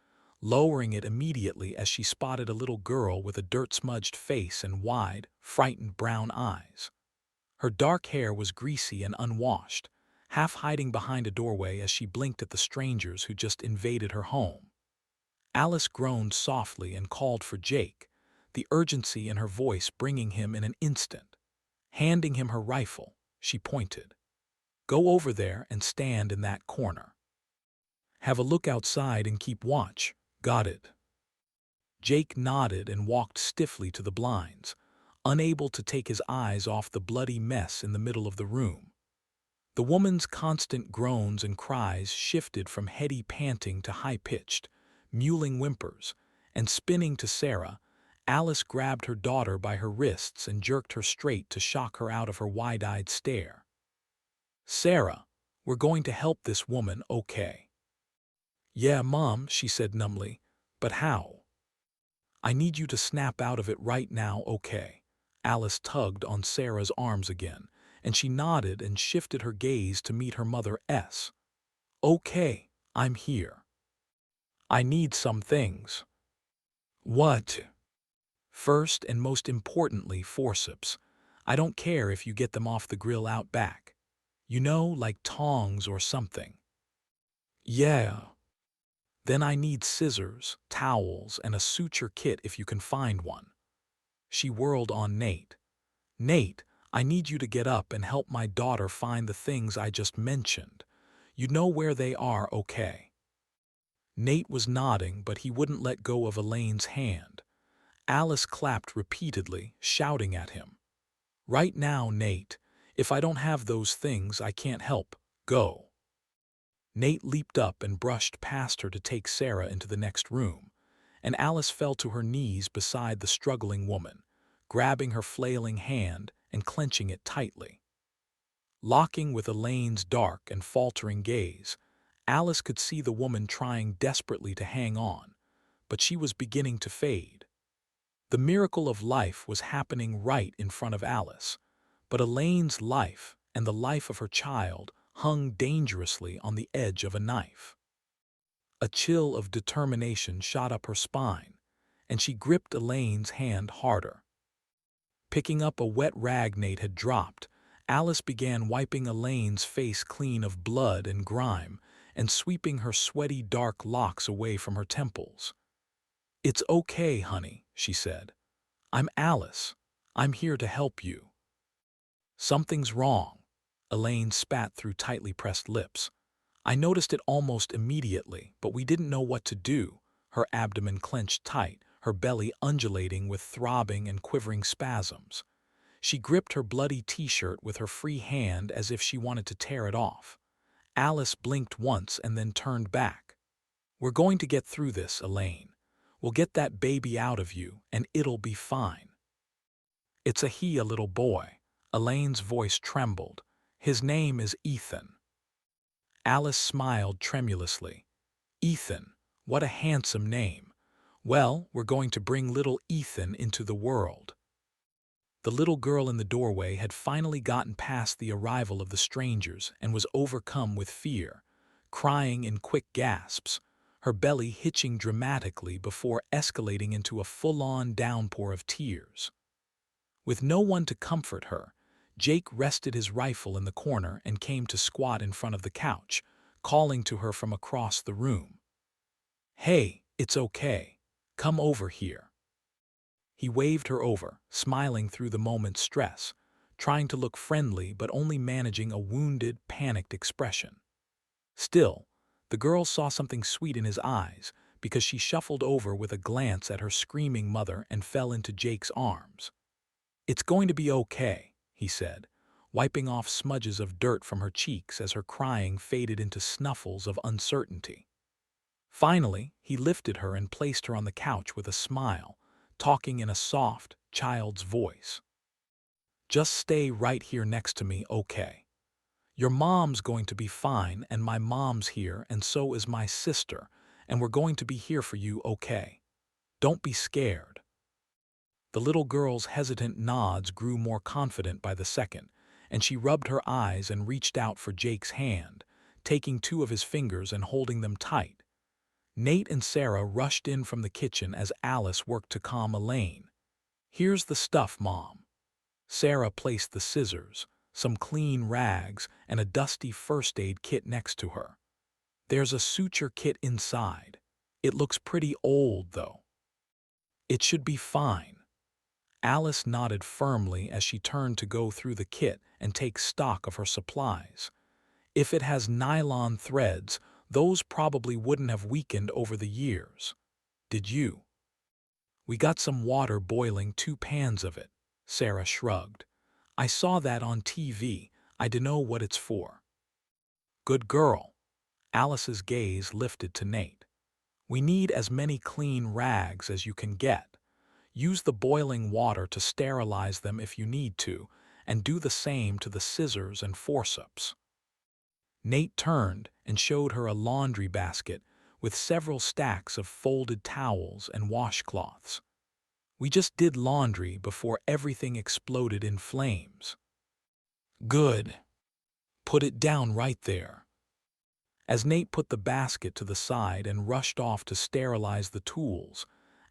lowering it immediately as she spotted a little girl with a dirt-smudged face and wide, frightened brown eyes. Her dark hair was greasy and unwashed, half hiding behind a doorway as she blinked at the strangers who just invaded her home. Alice groaned softly and called for Jake, the urgency in her voice bringing him in an instant. Handing him her rifle, she pointed. "Go over there and stand in that corner. Have a look outside and keep watch. Got it?" Jake nodded and walked stiffly to the blinds, unable to take his eyes off the bloody mess in the middle of the room. The woman's constant groans and cries shifted from heady panting to high-pitched, mewling whimpers, and spinning to Sarah, Alice grabbed her daughter by her wrists and jerked her straight to shock her out of her wide-eyed stare. "Sarah, we're going to help this woman, okay?" "Yeah, Mom," she said numbly, "but how?" "I need you to snap out of it right now, okay?" Alice tugged on Sarah's arms again, and she nodded and shifted her gaze to meet her mother's. "Okay, I'm here. I need some things." "What?" "First and most importantly, forceps. I don't care if you get them off the grill out back. You know, like tongs or something." "Yeah." "Then I need scissors, towels, and a suture kit if you can find one." She whirled on Nate. "Nate, I need you to get up and help my daughter find the things I just mentioned. You know where they are, okay?" Nate was nodding, but he wouldn't let go of Elaine's hand. Alice clapped repeatedly, shouting at him. "Right now, Nate. If I don't have those things, I can't help. Go." Nate leaped up and brushed past her to take Sarah into the next room, and Alice fell to her knees beside the struggling woman, grabbing her flailing hand and clenching it tightly. Locking with Elaine's dark and faltering gaze, Alice could see the woman trying desperately to hang on, but she was beginning to fade. The miracle of life was happening right in front of Alice, but Elaine's life and the life of her child hung dangerously on the edge of a knife. A chill of determination shot up her spine, and she gripped Elaine's hand harder. Picking up a wet rag Nate had dropped, Alice began wiping Elaine's face clean of blood and grime and sweeping her sweaty dark locks away from her temples. "It's okay, honey," she said. "I'm Alice. I'm here to help you." "Something's wrong," Elaine spat through tightly pressed lips. "I noticed it almost immediately, but we didn't know what to do." Her abdomen clenched tight, her belly undulating with throbbing and quivering spasms. She gripped her bloody t-shirt with her free hand as if she wanted to tear it off. Alice blinked once and then turned back. "We're going to get through this, Elaine. We'll get that baby out of you, and it'll be fine." "It's a little boy." Elaine's voice trembled. "His name is Ethan." Alice smiled tremulously. "Ethan, what a handsome name. Well, we're going to bring little Ethan into the world." The little girl in the doorway had finally gotten past the arrival of the strangers and was overcome with fear, crying in quick gasps, her belly hitching dramatically before escalating into a full-on downpour of tears. With no one to comfort her, Jake rested his rifle in the corner and came to squat in front of the couch, calling to her from across the room. "Hey, it's okay. Come over here." He waved her over, smiling through the moment's stress, trying to look friendly but only managing a wounded, panicked expression. Still, the girl saw something sweet in his eyes because she shuffled over with a glance at her screaming mother and fell into Jake's arms. "It's going to be okay," he said, wiping off smudges of dirt from her cheeks as her crying faded into snuffles of uncertainty. Finally, he lifted her and placed her on the couch with a smile, talking in a soft, child's voice. "Just stay right here next to me, okay? Your mom's going to be fine, and my mom's here, and so is my sister, and we're going to be here for you, okay? Don't be scared." The little girl's hesitant nods grew more confident by the second, and she rubbed her eyes and reached out for Jake's hand, taking two of his fingers and holding them tight. Nate and Sarah rushed in from the kitchen as Alice worked to calm Elaine. "Here's the stuff, Mom." Sarah placed the scissors, some clean rags, and a dusty first aid kit next to her. "There's a suture kit inside. It looks pretty old, though." "It should be fine." Alice nodded firmly as she turned to go through the kit and take stock of her supplies. "If it has nylon threads, those probably wouldn't have weakened over the years. Did you?" "We got some water boiling, 2 pans of it." Sarah shrugged. "I saw that on TV. I dunno what it's for." "Good girl." Alice's gaze lifted to Nate. "We need as many clean rags as you can get. Use the boiling water to sterilize them if you need to, and do the same to the scissors and forceps." Nate turned and showed her a laundry basket with several stacks of folded towels and washcloths. "We just did laundry before everything exploded in flames." "Good. Put it down right there." As Nate put the basket to the side and rushed off to sterilize the tools,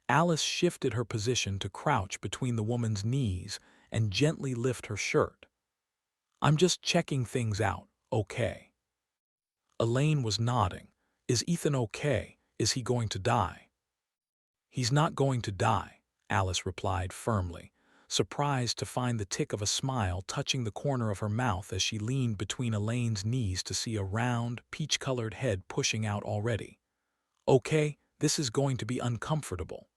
Alice shifted her position to crouch between the woman's knees and gently lift her shirt. "I'm just checking things out, okay?" Elaine was nodding. "Is Ethan okay? Is he going to die?" "He's not going to die," Alice replied firmly, surprised to find the tick of a smile touching the corner of her mouth as she leaned between Elaine's knees to see a round, peach-colored head pushing out already. "Okay, this is going to be uncomfortable."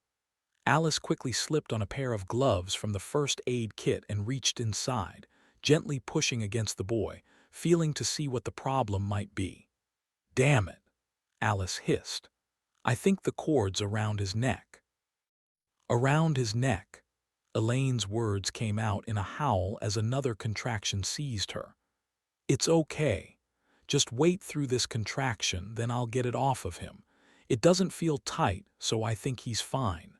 Alice quickly slipped on a pair of gloves from the first aid kit and reached inside, gently pushing against the boy, feeling to see what the problem might be. "Damn it," Alice hissed. "I think the cord's around his neck." "Around his neck." Elaine's words came out in a howl as another contraction seized her. "It's okay. Just wait through this contraction, then I'll get it off of him. It doesn't feel tight, so I think he's fine.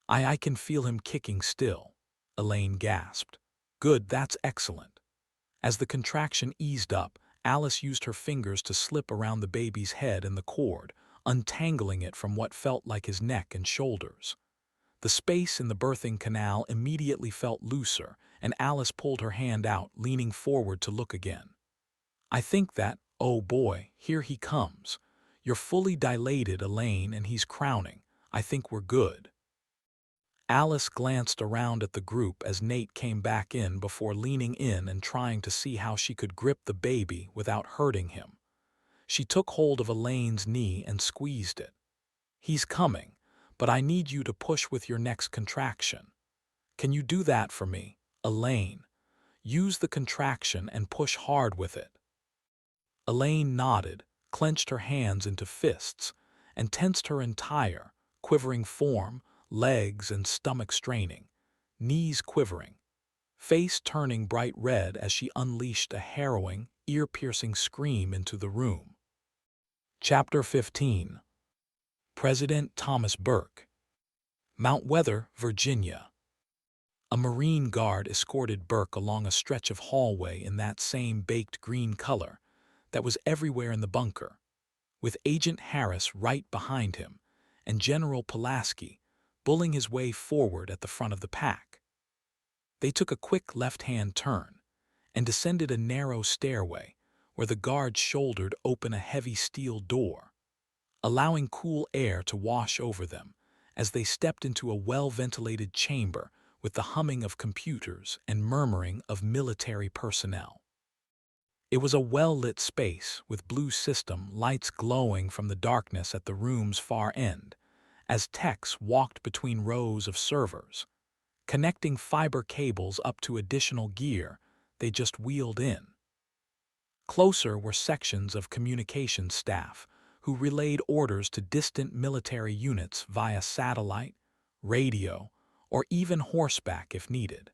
I can feel him kicking still, Elaine gasped. Good, that's excellent. As the contraction eased up, Alice used her fingers to slip around the baby's head and the cord, untangling it from what felt like his neck and shoulders. The space in the birthing canal immediately felt looser, and Alice pulled her hand out, leaning forward to look again. I think that, oh boy, here he comes. You're fully dilated, Elaine, and he's crowning. I think we're good. Alice glanced around at the group as Nate came back in before leaning in and trying to see how she could grip the baby without hurting him. She took hold of Elaine's knee and squeezed it. He's coming, but I need you to push with your next contraction. Can you do that for me, Elaine? Use the contraction and push hard with it. Elaine nodded, clenched her hands into fists, and tensed her entire, quivering form, legs and stomach straining, knees quivering, face turning bright red as she unleashed a harrowing, ear-piercing scream into the room. Chapter 15. President Thomas Burke. Mount Weather, Virginia. A Marine guard escorted Burke along a stretch of hallway in that same baked green color that was everywhere in the bunker, with Agent Harris right behind him and General Pulaski bulling his way forward at the front of the pack. They took a quick left-hand turn and descended a narrow stairway where the guards shouldered open a heavy steel door, allowing cool air to wash over them as they stepped into a well-ventilated chamber with the humming of computers and murmuring of military personnel. It was a well-lit space with blue system lights glowing from the darkness at the room's far end, as techs walked between rows of servers, connecting fiber cables up to additional gear they just wheeled in. Closer were sections of communications staff who relayed orders to distant military units via satellite, radio, or even horseback if needed.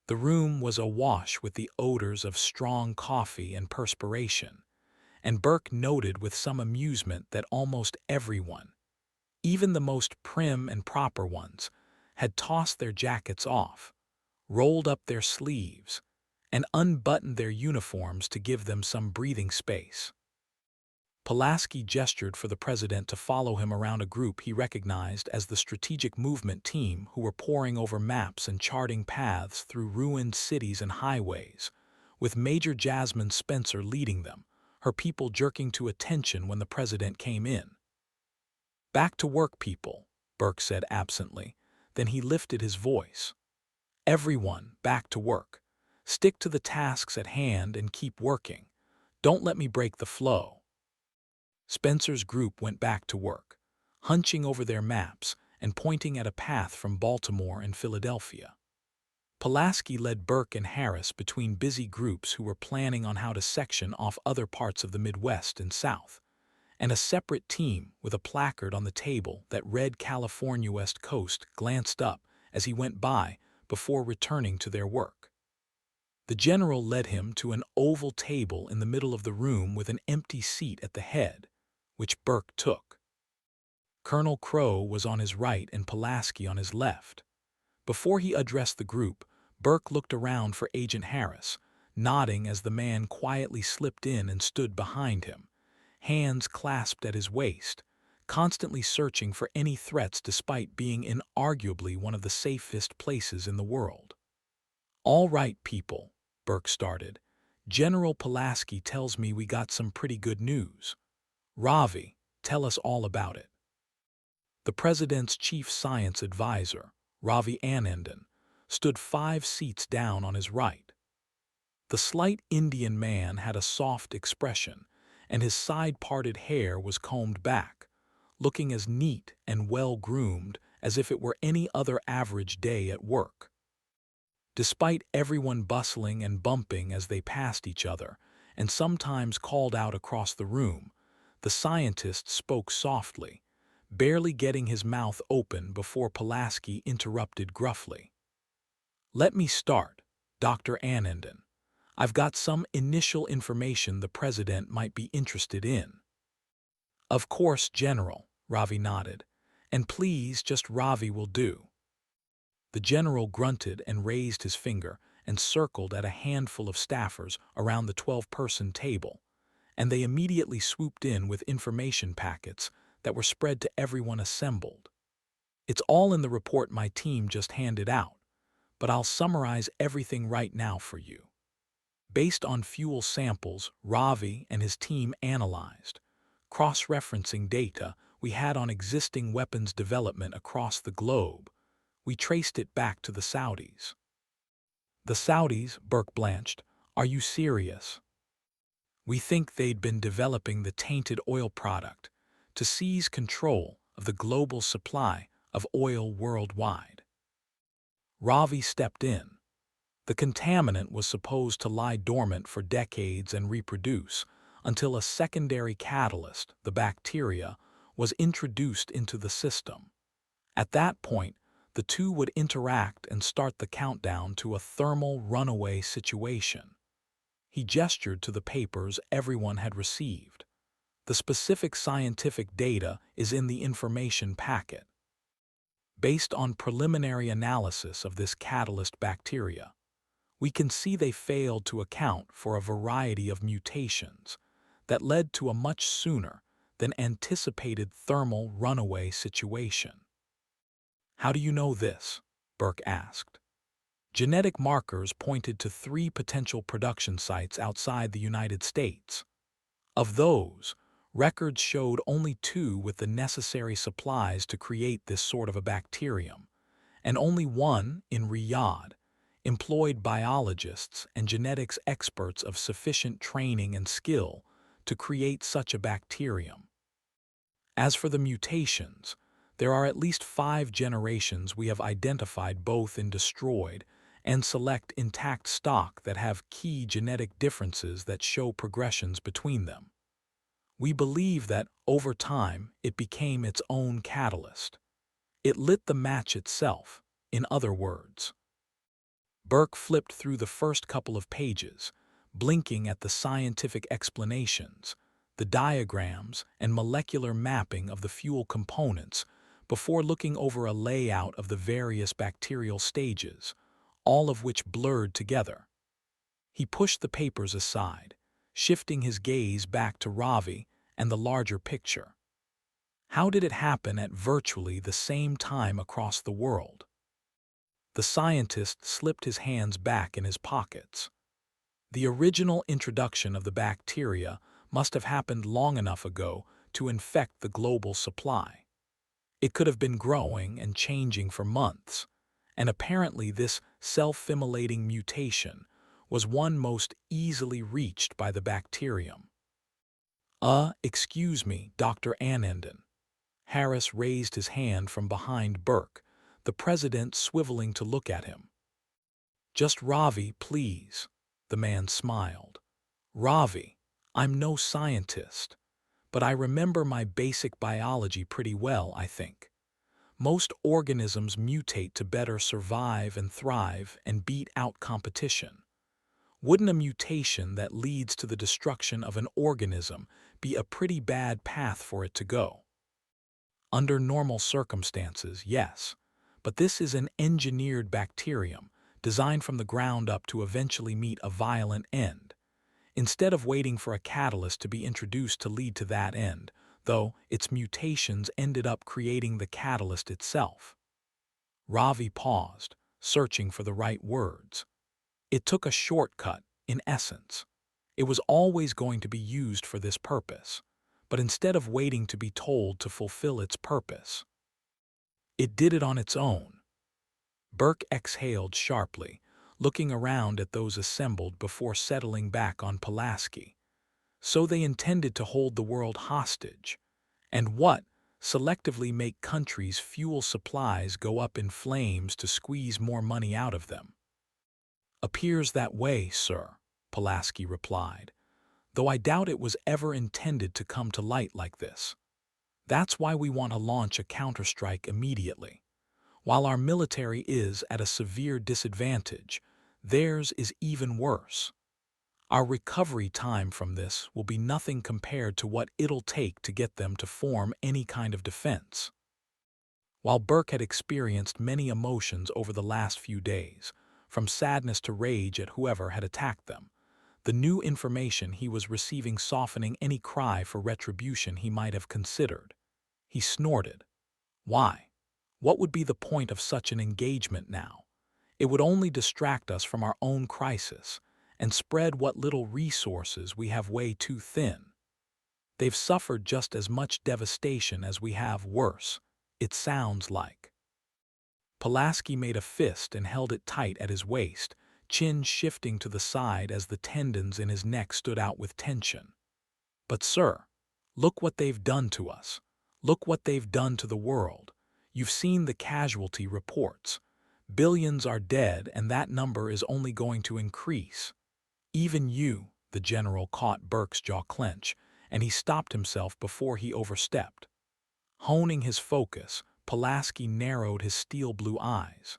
The room was awash with the odors of strong coffee and perspiration, and Burke noted with some amusement that almost everyone, even the most prim and proper ones, had tossed their jackets off, rolled up their sleeves, and unbuttoned their uniforms to give them some breathing space. Pulaski gestured for the president to follow him around a group he recognized as the Strategic Movement Team who were poring over maps and charting paths through ruined cities and highways, with Major Jasmine Spencer leading them, her people jerking to attention when the president came in. "Back to work, people," Burke said absently. Then he lifted his voice. "Everyone, back to work. Stick to the tasks at hand and keep working. Don't let me break the flow." Spencer's group went back to work, hunching over their maps and pointing at a path from Baltimore and Philadelphia. Pulaski led Burke and Harris between busy groups who were planning on how to section off other parts of the Midwest and South, and a separate team with a placard on the table that read California West Coast glanced up as he went by before returning to their work. The general led him to an oval table in the middle of the room with an empty seat at the head, which Burke took. Colonel Crow was on his right and Pulaski on his left. Before he addressed the group, Burke looked around for Agent Harris, nodding as the man quietly slipped in and stood behind him, hands clasped at his waist, constantly searching for any threats despite being in arguably one of the safest places in the world. "All right, people," Burke started. "General Pulaski tells me we got some pretty good news. Ravi, tell us all about it." The president's chief science advisor, Ravi Anandan, stood 5 seats down on his right. The slight Indian man had a soft expression, and his side-parted hair was combed back, looking as neat and well-groomed as if it were any other average day at work. Despite everyone bustling and bumping as they passed each other, and sometimes called out across the room, the scientist spoke softly, barely getting his mouth open before Pulaski interrupted gruffly. "Let me start, Dr. Anandan. I've got some initial information the president might be interested in." Of course, General, Ravi nodded. And please, just Ravi will do. The general grunted and raised his finger and circled at a handful of staffers around the 12-person table, and they immediately swooped in with information packets that were spread to everyone assembled. It's all in the report my team just handed out, but I'll summarize everything right now for you. Based on fuel samples Ravi and his team analyzed, cross-referencing data we had on existing weapons development across the globe, we traced it back to the Saudis. The Saudis, Burke blanched. Are you serious? We think they'd been developing the tainted oil product to seize control of the global supply of oil worldwide. Ravi stepped in. The contaminant was supposed to lie dormant for decades and reproduce until a secondary catalyst, the bacteria, was introduced into the system. At that point, the two would interact and start the countdown to a thermal runaway situation. He gestured to the papers everyone had received. The specific scientific data is in the information packet. Based on preliminary analysis of this catalyst bacteria, we can see they failed to account for a variety of mutations that led to a much sooner than anticipated thermal runaway situation. How do you know this? Burke asked. Genetic markers pointed to 3 potential production sites outside the United States. Of those, records showed only 2 with the necessary supplies to create this sort of a bacterium, and only 1 in Riyadh, employed biologists and genetics experts of sufficient training and skill to create such a bacterium. As for the mutations, there are at least 5 generations we have identified both in destroyed and select intact stock that have key genetic differences that show progressions between them. We believe that, over time, it became its own catalyst. It lit the match itself, in other words. Burke flipped through the first couple of pages, blinking at the scientific explanations, the diagrams and molecular mapping of the fuel components before looking over a layout of the various bacterial stages, all of which blurred together. He pushed the papers aside, shifting his gaze back to Ravi and the larger picture. How did it happen at virtually the same time across the world? The scientist slipped his hands back in his pockets. The original introduction of the bacteria must have happened long enough ago to infect the global supply. It could have been growing and changing for months, and apparently this self-immolating mutation was one most easily reached by the bacterium. Excuse me, Dr. Anandan. Harris raised his hand from behind Burke, the president swiveling to look at him. Just Ravi, please, the man smiled. Ravi, I'm no scientist, but I remember my basic biology pretty well, I think. Most organisms mutate to better survive and thrive and beat out competition. Wouldn't a mutation that leads to the destruction of an organism be a pretty bad path for it to go? Under normal circumstances, yes, but this is an engineered bacterium designed from the ground up to eventually meet a violent end. Instead of waiting for a catalyst to be introduced to lead to that end, though its mutations ended up creating the catalyst itself. Ravi paused, searching for the right words. It took a shortcut, in essence. It was always going to be used for this purpose, but instead of waiting to be told to fulfill its purpose, it did it on its own. Burke exhaled sharply, looking around at those assembled before settling back on Pulaski. So they intended to hold the world hostage, and what? Selectively make countries' fuel supplies go up in flames to squeeze more money out of them. Appears that way, sir, Pulaski replied, though I doubt it was ever intended to come to light like this. That's why we want to launch a counterstrike immediately. While our military is at a severe disadvantage, theirs is even worse. Our recovery time from this will be nothing compared to what it'll take to get them to form any kind of defense. While Burke had experienced many emotions over the last few days, from sadness to rage at whoever had attacked them, the new information he was receiving softening any cry for retribution he might have considered. He snorted. Why? What would be the point of such an engagement now? It would only distract us from our own crisis and spread what little resources we have way too thin. They've suffered just as much devastation as we have, worse, it sounds like. Pulaski made a fist and held it tight at his waist, chin shifting to the side as the tendons in his neck stood out with tension. But sir, look what they've done to us. Look what they've done to the world. You've seen the casualty reports. Billions are dead, and that number is only going to increase. Even you, the general caught Burke's jaw clench, and he stopped himself before he overstepped. Honing his focus, Pulaski narrowed his steel-blue eyes.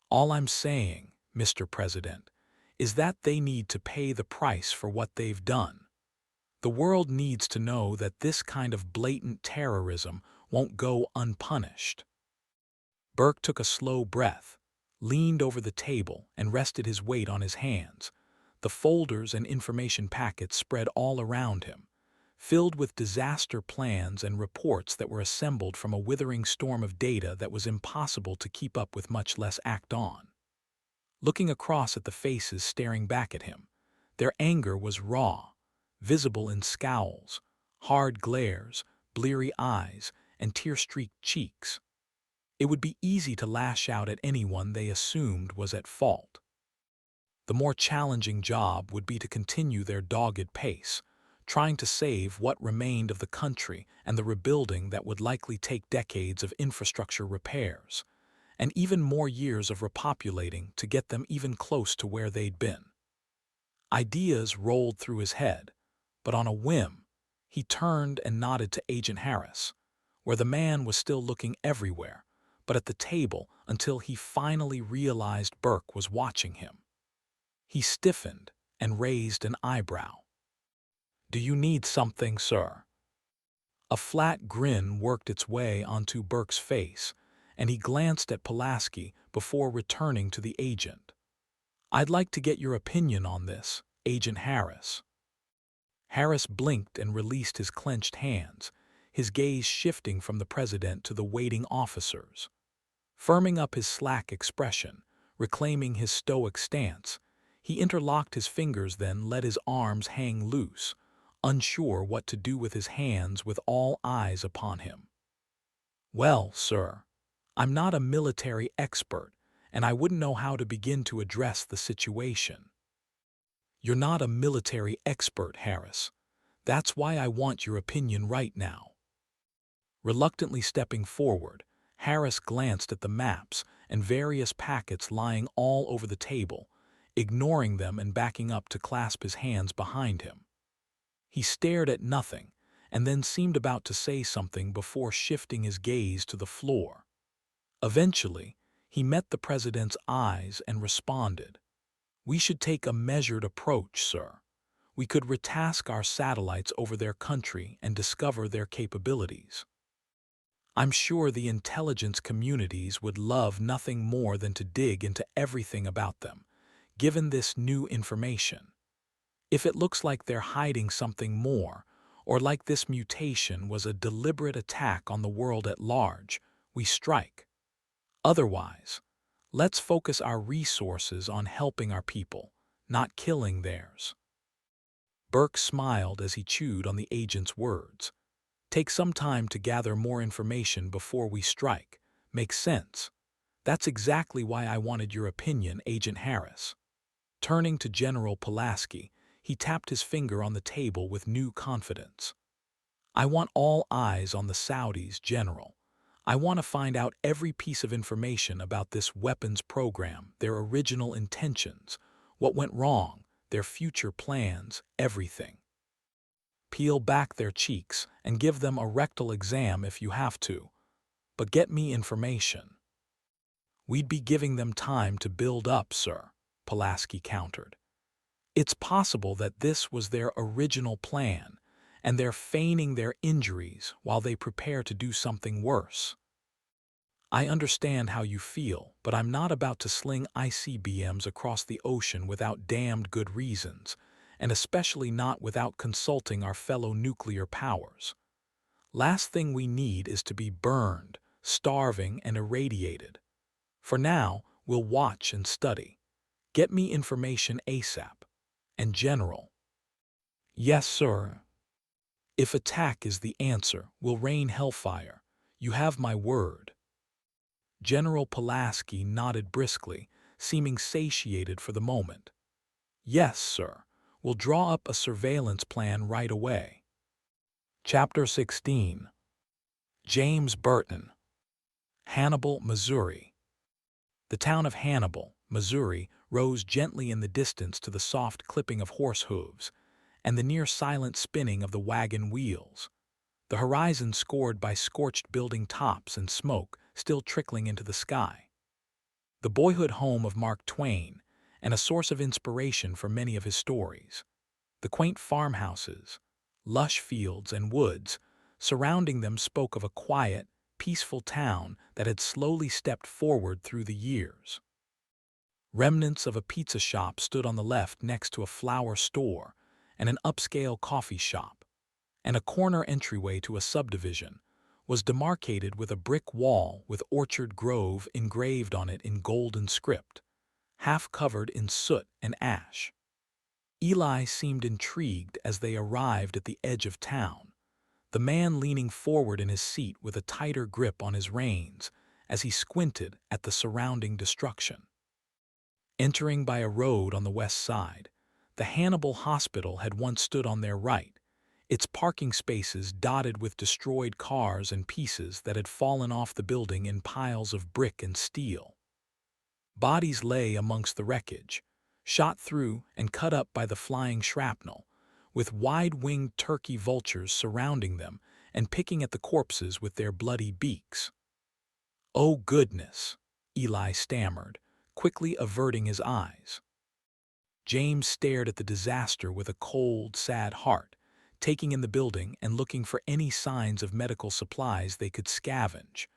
All I'm saying, Mr. President, is that they need to pay the price for what they've done. The world needs to know that this kind of blatant terrorism won't go unpunished. Burke took a slow breath, leaned over the table, and rested his weight on his hands. The folders and information packets spread all around him, filled with disaster plans and reports that were assembled from a withering storm of data that was impossible to keep up with, much less act on. Looking across at the faces staring back at him, their anger was raw, visible in scowls, hard glares, bleary eyes, and tear-streaked cheeks. It would be easy to lash out at anyone they assumed was at fault. The more challenging job would be to continue their dogged pace, trying to save what remained of the country and the rebuilding that would likely take decades of infrastructure repairs, and even more years of repopulating to get them even close to where they'd been. Ideas rolled through his head, but on a whim, he turned and nodded to Agent Harris, where the man was still looking everywhere, but at the table until he finally realized Burke was watching him. He stiffened and raised an eyebrow. "Do you need something, sir?" A flat grin worked its way onto Burke's face, and he glanced at Pulaski before returning to the agent. "I'd like to get your opinion on this, Agent Harris." Harris blinked and released his clenched hands, his gaze shifting from the president to the waiting officers. Firming up his slack expression, reclaiming his stoic stance, he interlocked his fingers, then let his arms hang loose, unsure what to do with his hands with all eyes upon him. "Well, sir, I'm not a military expert, and I wouldn't know how to begin to address the situation." "You're not a military expert, Harris. That's why I want your opinion right now." Reluctantly stepping forward, Harris glanced at the maps and various packets lying all over the table, ignoring them and backing up to clasp his hands behind him. He stared at nothing and then seemed about to say something before shifting his gaze to the floor. Eventually, he met the president's eyes and responded, "We should take a measured approach, sir. We could retask our satellites over their country and discover their capabilities. I'm sure the intelligence communities would love nothing more than to dig into everything about them, given this new information. If it looks like they're hiding something more, or like this mutation was a deliberate attack on the world at large, we strike. Otherwise, let's focus our resources on helping our people, not killing theirs." Burke smiled as he chewed on the agent's words. "Take some time to gather more information before we strike. Makes sense. That's exactly why I wanted your opinion, Agent Harris." Turning to General Pulaski, he tapped his finger on the table with new confidence. "I want all eyes on the Saudis, General. I want to find out every piece of information about this weapons program, their original intentions, what went wrong, their future plans, everything. Peel back their cheeks and give them a rectal exam if you have to, but get me information." "We'd be giving them time to build up, sir," Pulaski countered. It's possible that this was their original plan, and they're feigning their injuries while they prepare to do something worse. I understand how you feel, but I'm not about to sling ICBMs across the ocean without damned good reasons, and especially not without consulting our fellow nuclear powers. Last thing we need is to be burned, starving, and irradiated. For now, we'll watch and study. Get me information ASAP. And General. Yes, sir. If attack is the answer, we'll rain hellfire. You have my word. General Pulaski nodded briskly, seeming satiated for the moment. Yes, sir. We'll draw up a surveillance plan right away. Chapter 16. James Burton. Hannibal, Missouri. The town of Hannibal, Missouri, rose gently in the distance to the soft clipping of horse hooves and the near-silent spinning of the wagon wheels, the horizon scored by scorched building tops and smoke still trickling into the sky. The boyhood home of Mark Twain, and a source of inspiration for many of his stories. The quaint farmhouses, lush fields, and woods surrounding them spoke of a quiet, peaceful town that had slowly stepped forward through the years. Remnants of a pizza shop stood on the left next to a flower store and an upscale coffee shop, and a corner entryway to a subdivision was demarcated with a brick wall with Orchard Grove engraved on it in golden script, half covered in soot and ash. Eli seemed intrigued as they arrived at the edge of town, the man leaning forward in his seat with a tighter grip on his reins as he squinted at the surrounding destruction. Entering by a road on the west side, the Hannibal Hospital had once stood on their right, its parking spaces dotted with destroyed cars and pieces that had fallen off the building in piles of brick and steel. Bodies lay amongst the wreckage, shot through and cut up by the flying shrapnel, with wide-winged turkey vultures surrounding them and picking at the corpses with their bloody beaks. "Oh, goodness," Eli stammered, quickly averting his eyes. James stared at the disaster with a cold, sad heart, taking in the building and looking for any signs of medical supplies they could scavenge,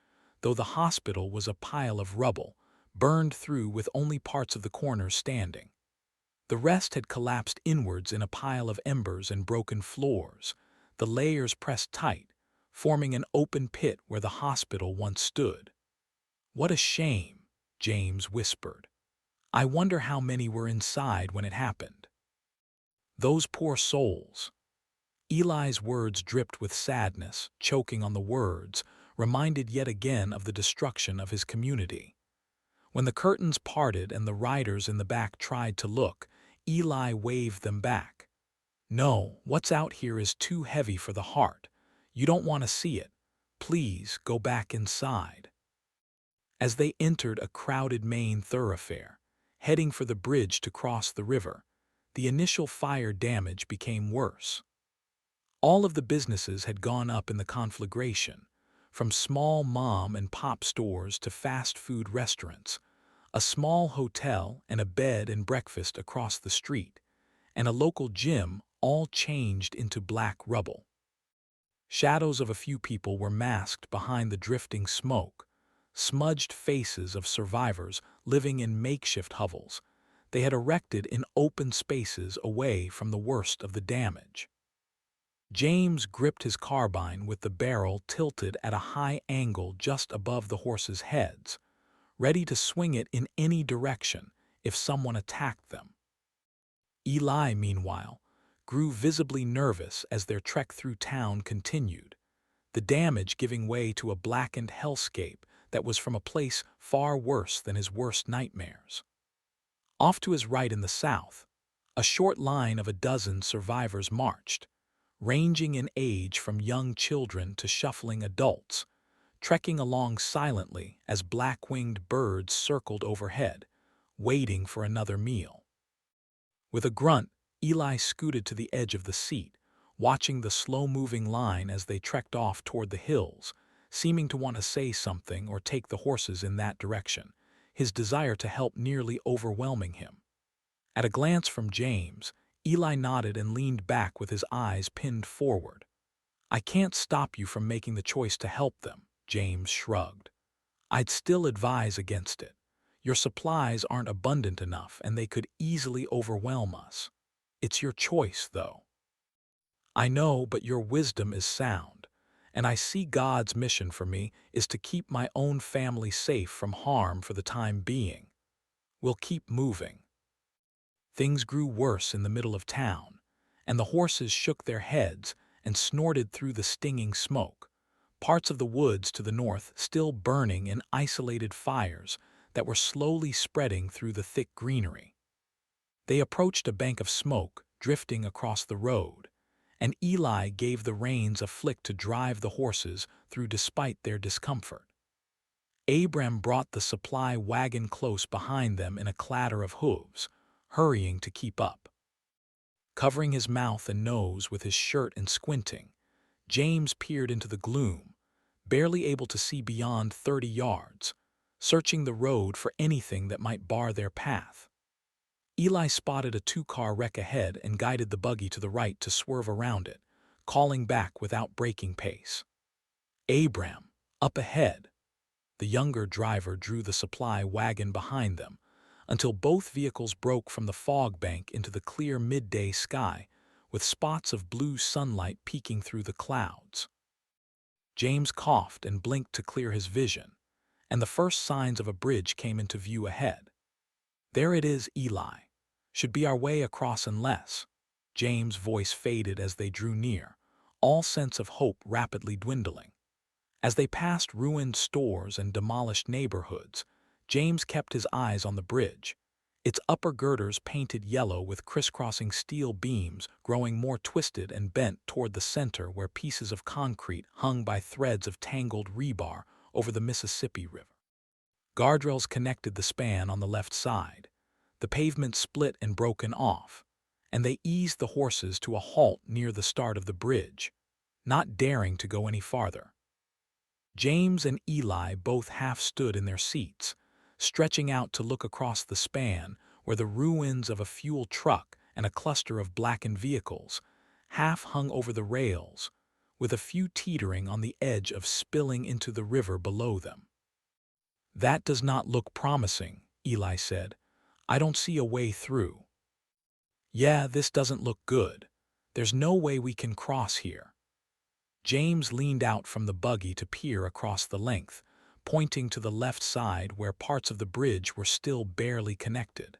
though the hospital was a pile of rubble, burned through with only parts of the corners standing. The rest had collapsed inwards in a pile of embers and broken floors, the layers pressed tight, forming an open pit where the hospital once stood. "What a shame," James whispered. "I wonder how many were inside when it happened." "Those poor souls." Eli's words dripped with sadness, choking on the words, reminded yet again of the destruction of his community. When the curtains parted and the riders in the back tried to look, Eli waved them back. "No, what's out here is too heavy for the heart. You don't want to see it. Please go back inside." As they entered a crowded main thoroughfare, heading for the bridge to cross the river, the initial fire damage became worse. All of the businesses had gone up in the conflagration, from small mom and pop stores to fast food restaurants, a small hotel and a bed and breakfast across the street, and a local gym, all changed into black rubble. Shadows of a few people were masked behind the drifting smoke, smudged faces of survivors living in makeshift hovels they had erected in open spaces away from the worst of the damage. James gripped his carbine with the barrel tilted at a high angle just above the horses' heads, ready to swing it in any direction if someone attacked them. Eli, meanwhile, grew visibly nervous as their trek through town continued, the damage giving way to a blackened hellscape that was from a place far worse than his worst nightmares. Off to his right in the south, a short line of a dozen survivors marched, ranging in age from young children to shuffling adults, trekking along silently as black-winged birds circled overhead, waiting for another meal. With a grunt, Eli scooted to the edge of the seat, watching the slow-moving line as they trekked off toward the hills, seeming to want to say something or take the horses in that direction, his desire to help nearly overwhelming him. At a glance from James, Eli nodded and leaned back with his eyes pinned forward. "I can't stop you from making the choice to help them," James shrugged. "I'd still advise against it. Your supplies aren't abundant enough and they could easily overwhelm us. It's your choice, though." "I know, but your wisdom is sound, and I see God's mission for me is to keep my own family safe from harm for the time being. We'll keep moving." Things grew worse in the middle of town, and the horses shook their heads and snorted through the stinging smoke, parts of the woods to the north still burning in isolated fires that were slowly spreading through the thick greenery. They approached a bank of smoke drifting across the road, and Eli gave the reins a flick to drive the horses through despite their discomfort. Abram brought the supply wagon close behind them in a clatter of hooves, hurrying to keep up. Covering his mouth and nose with his shirt and squinting, James peered into the gloom, barely able to see beyond 30 yards, searching the road for anything that might bar their path. Eli spotted a two-car wreck ahead and guided the buggy to the right to swerve around it, calling back without breaking pace. "Abram, up ahead." The younger driver drew the supply wagon behind them, until both vehicles broke from the fog bank into the clear midday sky, with spots of blue sunlight peeking through the clouds. James coughed and blinked to clear his vision, and the first signs of a bridge came into view ahead. "There it is, Eli. Should be our way across unless—" James' voice faded as they drew near, all sense of hope rapidly dwindling. As they passed ruined stores and demolished neighborhoods, James kept his eyes on the bridge, its upper girders painted yellow with crisscrossing steel beams growing more twisted and bent toward the center where pieces of concrete hung by threads of tangled rebar over the Mississippi River. Guardrails connected the span on the left side. The pavement split and broken off, and they eased the horses to a halt near the start of the bridge, not daring to go any farther. James and Eli both half stood in their seats, stretching out to look across the span where the ruins of a fuel truck and a cluster of blackened vehicles half hung over the rails, with a few teetering on the edge of spilling into the river below them. "That does not look promising," Eli said. "I don't see a way through." "Yeah, this doesn't look good. There's no way we can cross here." James leaned out from the buggy to peer across the length, pointing to the left side where parts of the bridge were still barely connected.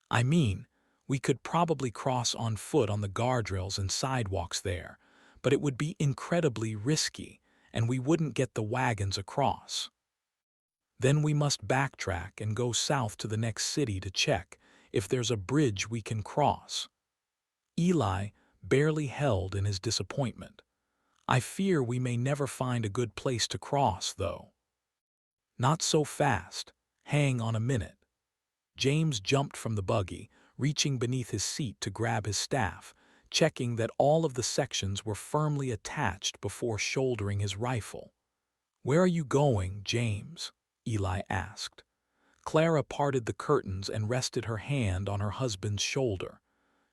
"I mean, we could probably cross on foot on the guardrails and sidewalks there, but it would be incredibly risky, and we wouldn't get the wagons across. Then we must backtrack and go south to the next city to check if there's a bridge we can cross." Eli barely held in his disappointment. "I fear we may never find a good place to cross, though." "Not so fast. Hang on a minute." James jumped from the buggy, reaching beneath his seat to grab his staff, checking that all of the sections were firmly attached before shouldering his rifle. "Where are you going, James?" Eli asked. Clara parted the curtains and rested her hand on her husband's shoulder.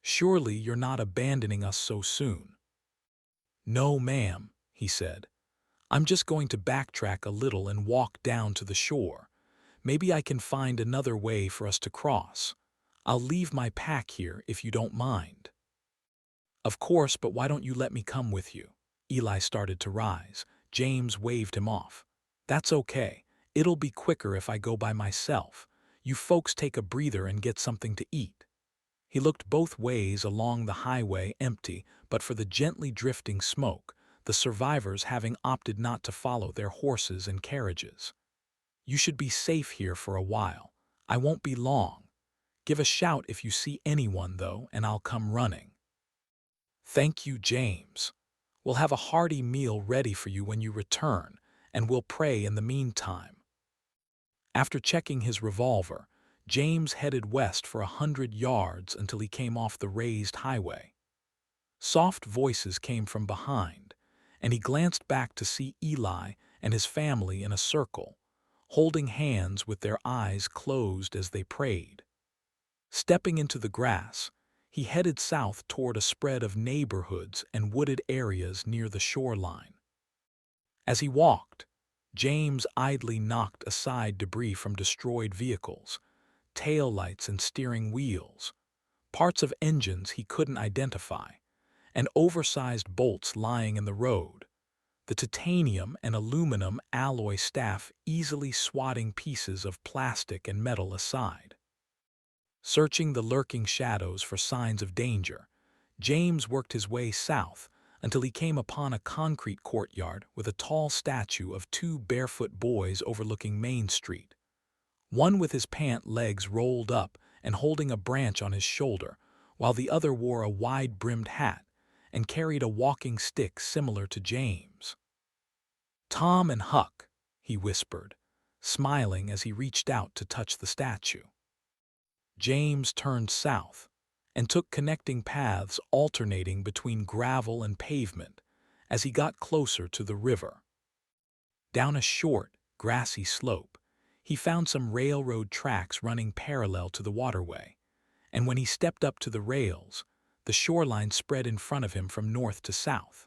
"Surely you're not abandoning us so soon." "No, ma'am," he said. "I'm just going to backtrack a little and walk down to the shore. Maybe I can find another way for us to cross. I'll leave my pack here if you don't mind." "Of course, but why don't you let me come with you?" Eli started to rise. James waved him off. "That's okay. It'll be quicker if I go by myself. You folks take a breather and get something to eat." He looked both ways along the highway, empty but for the gently drifting smoke, the survivors having opted not to follow their horses and carriages. "You should be safe here for a while. I won't be long. Give a shout if you see anyone, though, and I'll come running." "Thank you, James. We'll have a hearty meal ready for you when you return, and we'll pray in the meantime." After checking his revolver, James headed west for 100 yards until he came off the raised highway. Soft voices came from behind, and he glanced back to see Eli and his family in a circle, holding hands with their eyes closed as they prayed. Stepping into the grass, he headed south toward a spread of neighborhoods and wooded areas near the shoreline. As he walked, James idly knocked aside debris from destroyed vehicles, taillights and steering wheels, parts of engines he couldn't identify, and oversized bolts lying in the road, the titanium and aluminum alloy staff easily swatting pieces of plastic and metal aside. Searching the lurking shadows for signs of danger, James worked his way south until he came upon a concrete courtyard with a tall statue of two barefoot boys overlooking Main Street. One with his pant legs rolled up and holding a branch on his shoulder, while the other wore a wide-brimmed hat and carried a walking stick similar to James. "Tom and Huck," he whispered, smiling as he reached out to touch the statue. James turned south and took connecting paths alternating between gravel and pavement as he got closer to the river. Down a short, grassy slope, he found some railroad tracks running parallel to the waterway, and when he stepped up to the rails, the shoreline spread in front of him from north to south.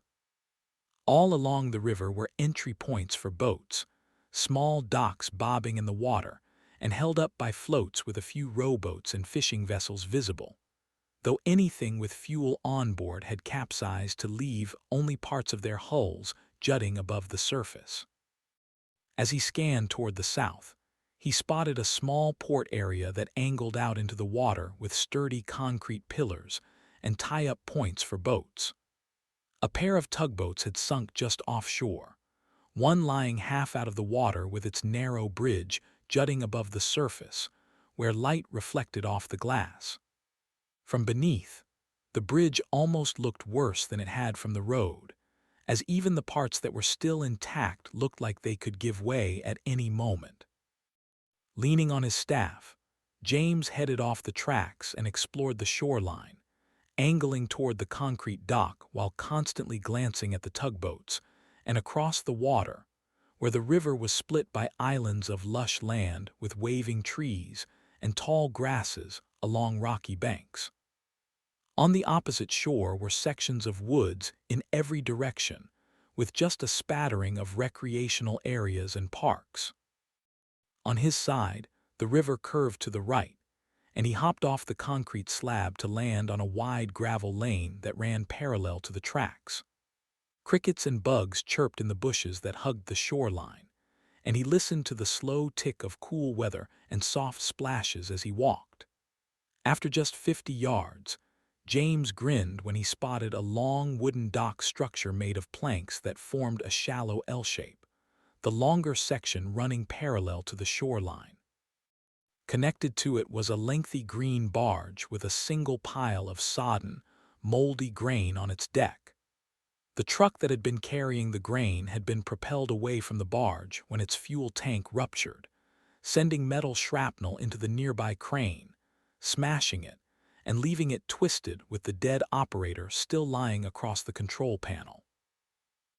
All along the river were entry points for boats, small docks bobbing in the water and held up by floats with a few rowboats and fishing vessels visible, though anything with fuel on board had capsized to leave only parts of their hulls jutting above the surface. As he scanned toward the south, he spotted a small port area that angled out into the water with sturdy concrete pillars and tie-up points for boats. A pair of tugboats had sunk just offshore, one lying half out of the water with its narrow bridge jutting above the surface, where light reflected off the glass. From beneath, the bridge almost looked worse than it had from the road, as even the parts that were still intact looked like they could give way at any moment. Leaning on his staff, James headed off the tracks and explored the shoreline, angling toward the concrete dock while constantly glancing at the tugboats and across the water, where the river was split by islands of lush land with waving trees and tall grasses along rocky banks. On the opposite shore were sections of woods in every direction, with just a spattering of recreational areas and parks. On his side, the river curved to the right, and he hopped off the concrete slab to land on a wide gravel lane that ran parallel to the tracks. Crickets and bugs chirped in the bushes that hugged the shoreline, and he listened to the slow tick of cool weather and soft splashes as he walked. After just 50 yards, James grinned when he spotted a long wooden dock structure made of planks that formed a shallow L shape, the longer section running parallel to the shoreline. Connected to it was a lengthy green barge with a single pile of sodden, moldy grain on its deck. The truck that had been carrying the grain had been propelled away from the barge when its fuel tank ruptured, sending metal shrapnel into the nearby crane, smashing it and leaving it twisted with the dead operator still lying across the control panel.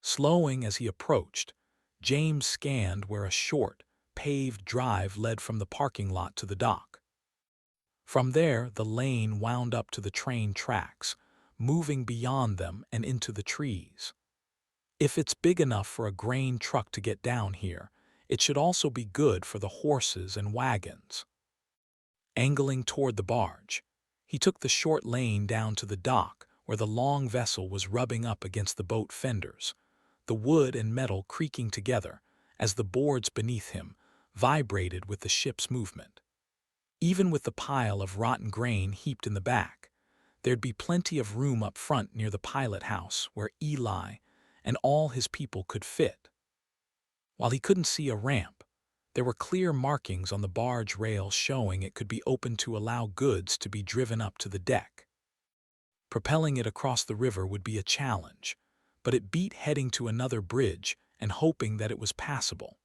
Slowing as he approached, James scanned where a short, paved drive led from the parking lot to the dock. From there, the lane wound up to the train tracks, moving beyond them and into the trees. If it's big enough for a grain truck to get down here, it should also be good for the horses and wagons. Angling toward the barge, he took the short lane down to the dock where the long vessel was rubbing up against the boat fenders, the wood and metal creaking together as the boards beneath him vibrated with the ship's movement. Even with the pile of rotten grain heaped in the back, there'd be plenty of room up front near the pilot house where Eli and all his people could fit. While he couldn't see a ramp, there were clear markings on the barge rail showing it could be opened to allow goods to be driven up to the deck. Propelling it across the river would be a challenge, but it beat heading to another bridge and hoping that it was passable.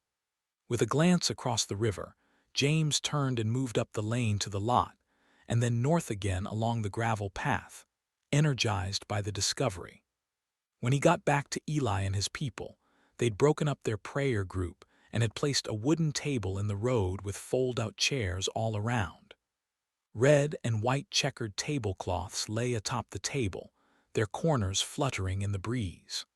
With a glance across the river, James turned and moved up the lane to the lot, and then north again along the gravel path, energized by the discovery. When he got back to Eli and his people, they'd broken up their prayer group and had placed a wooden table in the road with fold-out chairs all around. Red and white checkered tablecloths lay atop the table, their corners fluttering in the breeze.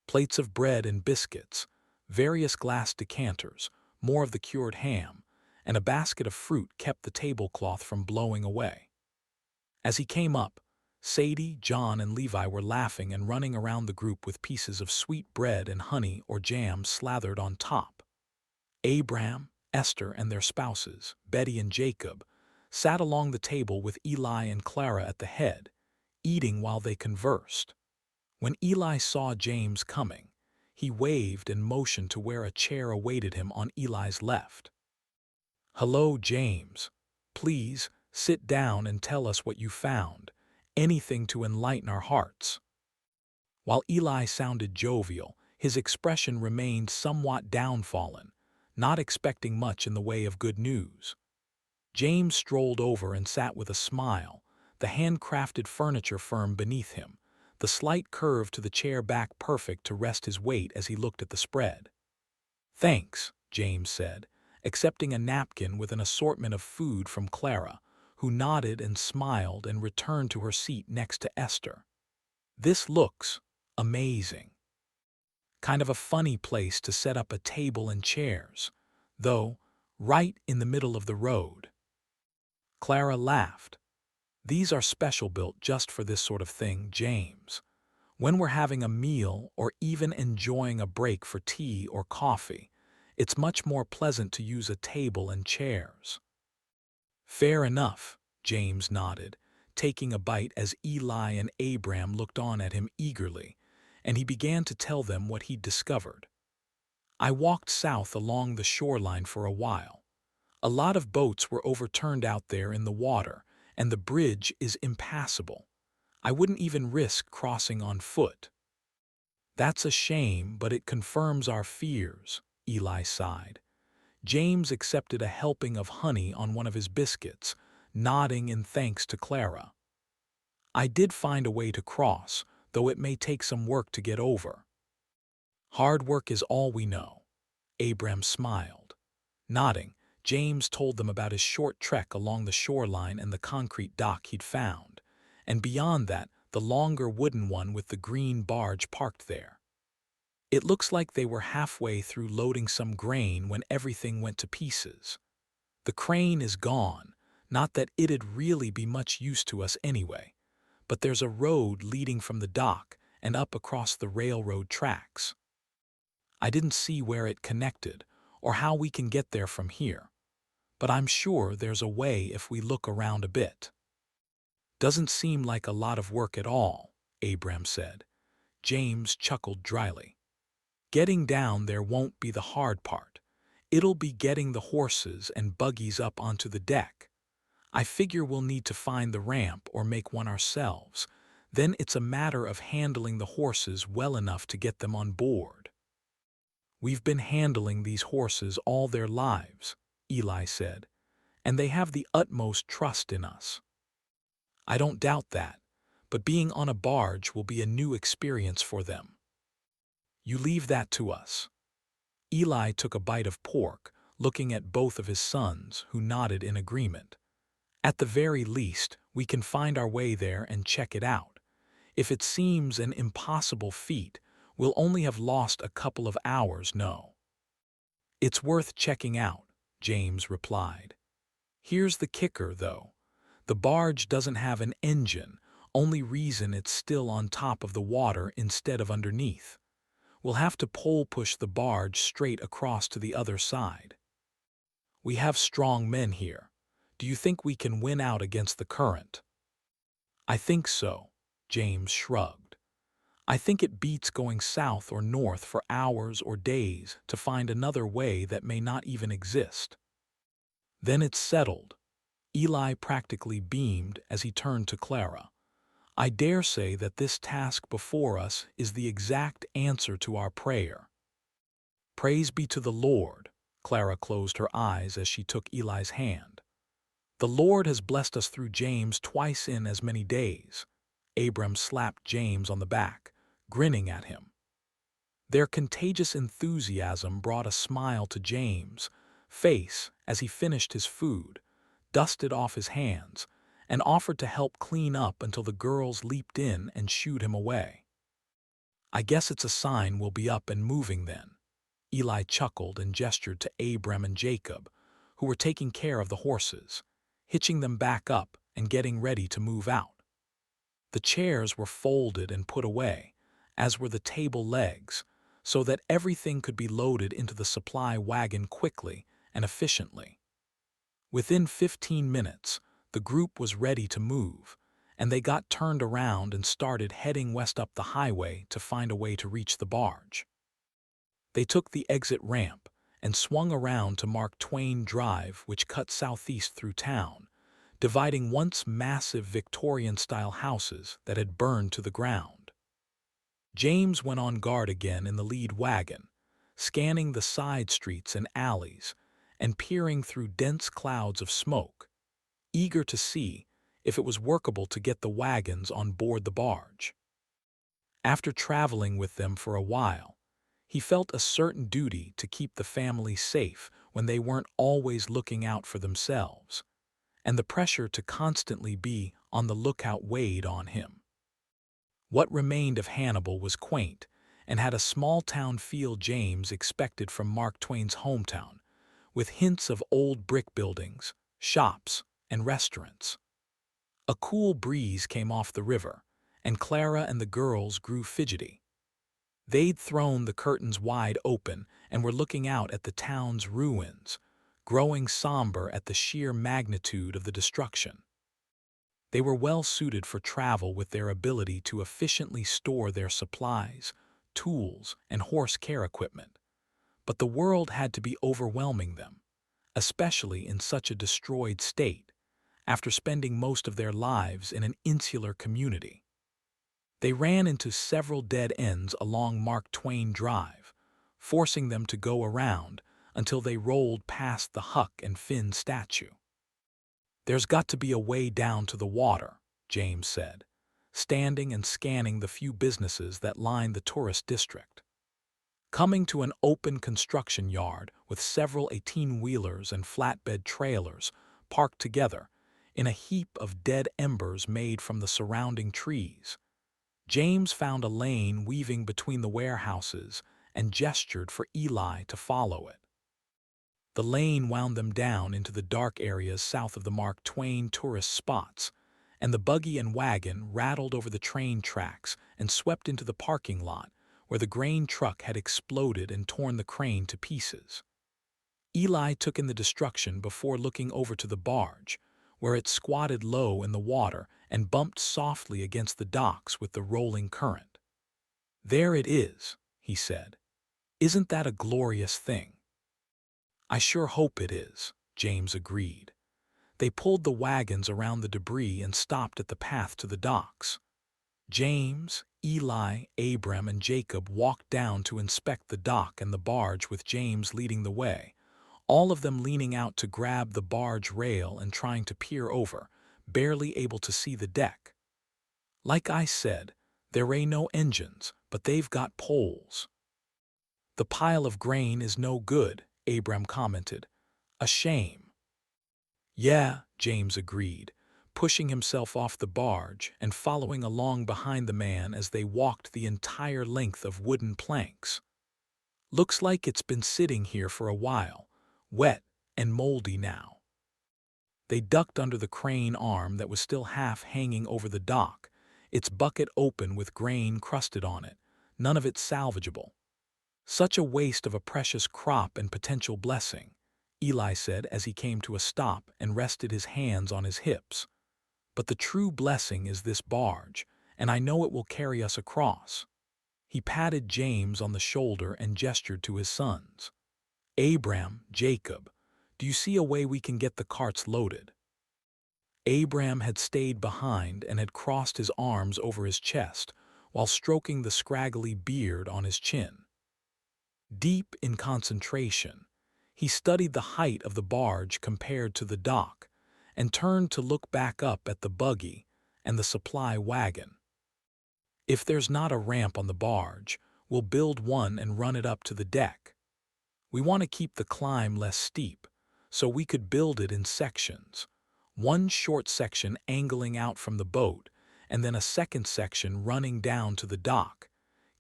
Plates of bread and biscuits, various glass decanters, more of the cured ham, and a basket of fruit kept the tablecloth from blowing away. As he came up, Sadie, John, and Levi were laughing and running around the group with pieces of sweet bread and honey or jam slathered on top. Abram, Esther, and their spouses, Betty and Jacob, sat along the table with Eli and Clara at the head, eating while they conversed. When Eli saw James coming, he waved and motioned to where a chair awaited him on Eli's left. "Hello, James. Please, sit down and tell us what you found, anything to enlighten our hearts." While Eli sounded jovial, his expression remained somewhat downfallen, not expecting much in the way of good news. James strolled over and sat with a smile, the handcrafted furniture firm beneath him, the slight curve to the chair back perfect to rest his weight as he looked at the spread. "Thanks," James said, accepting a napkin with an assortment of food from Clara, who nodded and smiled and returned to her seat next to Esther. "This looks amazing. Kind of a funny place to set up a table and chairs, though, right in the middle of the road." Clara laughed. "These are special built just for this sort of thing, James. When we're having a meal or even enjoying a break for tea or coffee, it's much more pleasant to use a table and chairs." "Fair enough," James nodded, taking a bite as Eli and Abram looked on at him eagerly, and he began to tell them what he'd discovered. "I walked south along the shoreline for a while. A lot of boats were overturned out there in the water, and the bridge is impassable. I wouldn't even risk crossing on foot." "That's a shame, but it confirms our fears," Eli sighed. James accepted a helping of honey on one of his biscuits, nodding in thanks to Clara. "I did find a way to cross, though it may take some work to get over." "Hard work is all we know." Abram smiled. Nodding, James told them about his short trek along the shoreline and the concrete dock he'd found, and beyond that, the longer wooden one with the green barge parked there. "It looks like they were halfway through loading some grain when everything went to pieces. The crane is gone, not that it'd really be much use to us anyway, but there's a road leading from the dock and up across the railroad tracks. I didn't see where it connected or how we can get there from here, but I'm sure there's a way if we look around a bit." "Doesn't seem like a lot of work at all," Abram said. James chuckled dryly. "Getting down there won't be the hard part. It'll be getting the horses and buggies up onto the deck. I figure we'll need to find the ramp or make one ourselves. Then it's a matter of handling the horses well enough to get them on board." "We've been handling these horses all their lives," Eli said, "and they have the utmost trust in us." "I don't doubt that, but being on a barge will be a new experience for them." "You leave that to us." Eli took a bite of pork, looking at both of his sons, who nodded in agreement. "At the very least, we can find our way there and check it out. If it seems an impossible feat, we'll only have lost a couple of hours, no." "It's worth checking out," James replied. "Here's the kicker, though. The barge doesn't have an engine, only reason it's still on top of the water instead of underneath. We'll have to pole push the barge straight across to the other side." "We have strong men here. Do you think we can win out against the current?" "I think so," James shrugged. "I think it beats going south or north for hours or days to find another way that may not even exist." "Then it's settled." Eli practically beamed as he turned to Clara. "I dare say that this task before us is the exact answer to our prayer." "Praise be to the Lord." Clara closed her eyes as she took Eli's hand. "The Lord has blessed us through James twice in as many days." Abram slapped James on the back, grinning at him. Their contagious enthusiasm brought a smile to James' face as he finished his food, dusted off his hands, and offered to help clean up until the girls leaped in and shooed him away. "I guess it's a sign we'll be up and moving then." Eli chuckled and gestured to Abram and Jacob, who were taking care of the horses, hitching them back up and getting ready to move out. The chairs were folded and put away, as were the table legs, so that everything could be loaded into the supply wagon quickly and efficiently. Within 15 minutes, the group was ready to move, and they got turned around and started heading west up the highway to find a way to reach the barge. They took the exit ramp and swung around to Mark Twain Drive, which cut southeast through town, dividing once massive Victorian-style houses that had burned to the ground. James went on guard again in the lead wagon, scanning the side streets and alleys and peering through dense clouds of smoke, eager to see if it was workable to get the wagons on board the barge. After traveling with them for a while, he felt a certain duty to keep the family safe when they weren't always looking out for themselves, and the pressure to constantly be on the lookout weighed on him. What remained of Hannibal was quaint and had a small-town feel James expected from Mark Twain's hometown, with hints of old brick buildings, shops, and restaurants. A cool breeze came off the river, and Clara and the girls grew fidgety. They'd thrown the curtains wide open and were looking out at the town's ruins, growing somber at the sheer magnitude of the destruction. They were well suited for travel with their ability to efficiently store their supplies, tools, and horse care equipment. But the world had to be overwhelming them, especially in such a destroyed state, after spending most of their lives in an insular community. They ran into several dead ends along Mark Twain Drive, forcing them to go around until they rolled past the Huck and Finn statue. "There's got to be a way down to the water," James said, standing and scanning the few businesses that lined the tourist district. Coming to an open construction yard with several 18-wheelers and flatbed trailers parked together in a heap of dead embers made from the surrounding trees, James found a lane weaving between the warehouses and gestured for Eli to follow it. The lane wound them down into the dark areas south of the Mark Twain tourist spots, and the buggy and wagon rattled over the train tracks and swept into the parking lot where the grain truck had exploded and torn the crane to pieces. Eli took in the destruction before looking over to the barge, where it squatted low in the water and bumped softly against the docks with the rolling current. "There it is," he said. "Isn't that a glorious thing?" "I sure hope it is," James agreed. They pulled the wagons around the debris and stopped at the path to the docks. James, Eli, Abram, and Jacob walked down to inspect the dock and the barge with James leading the way, all of them leaning out to grab the barge rail and trying to peer over, barely able to see the deck. "Like I said, there ain't no engines, but they've got poles." "The pile of grain is no good," Abram commented. "A shame." "Yeah," James agreed, pushing himself off the barge and following along behind the man as they walked the entire length of wooden planks. "Looks like it's been sitting here for a while, wet and moldy now." They ducked under the crane arm that was still half hanging over the dock, its bucket open with grain crusted on it, none of it salvageable. "Such a waste of a precious crop and potential blessing," Eli said as he came to a stop and rested his hands on his hips. "But the true blessing is this barge, and I know it will carry us across." He patted James on the shoulder and gestured to his sons. "Abram, Jacob, do you see a way we can get the carts loaded?" Abram had stayed behind and had crossed his arms over his chest while stroking the scraggly beard on his chin. Deep in concentration, he studied the height of the barge compared to the dock and turned to look back up at the buggy and the supply wagon. "If there's not a ramp on the barge, we'll build one and run it up to the deck. We want to keep the climb less steep, so we could build it in sections, one short section angling out from the boat, and then a second section running down to the dock,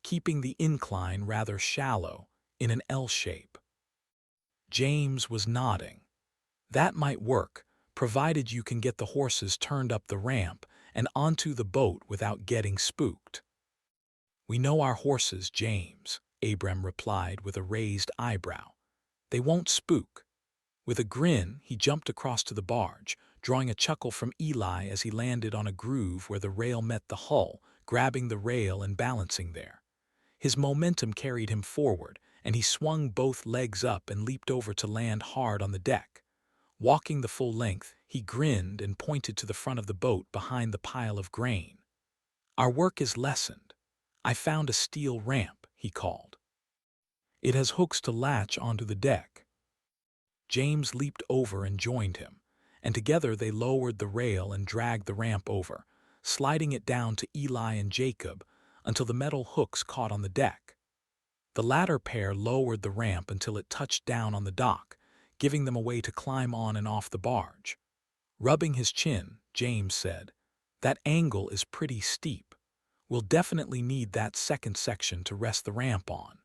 keeping the incline rather shallow, in an L shape. James was nodding. That might work, provided you can get the horses turned up the ramp and onto the boat without getting spooked. We know our horses, James, Abram replied with a raised eyebrow. They won't spook. With a grin, he jumped across to the barge, drawing a chuckle from Eli as he landed on a groove where the rail met the hull, grabbing the rail and balancing there. His momentum carried him forward, and he swung both legs up and leaped over to land hard on the deck. Walking the full length, he grinned and pointed to the front of the boat behind the pile of grain. Our work is lessened. I found a steel ramp, he called. It has hooks to latch onto the deck. James leaped over and joined him, and together they lowered the rail and dragged the ramp over, sliding it down to Eli and Jacob until the metal hooks caught on the deck. The latter pair lowered the ramp until it touched down on the dock, giving them a way to climb on and off the barge. Rubbing his chin, James said, "That angle is pretty steep. We'll definitely need that second section to rest the ramp on.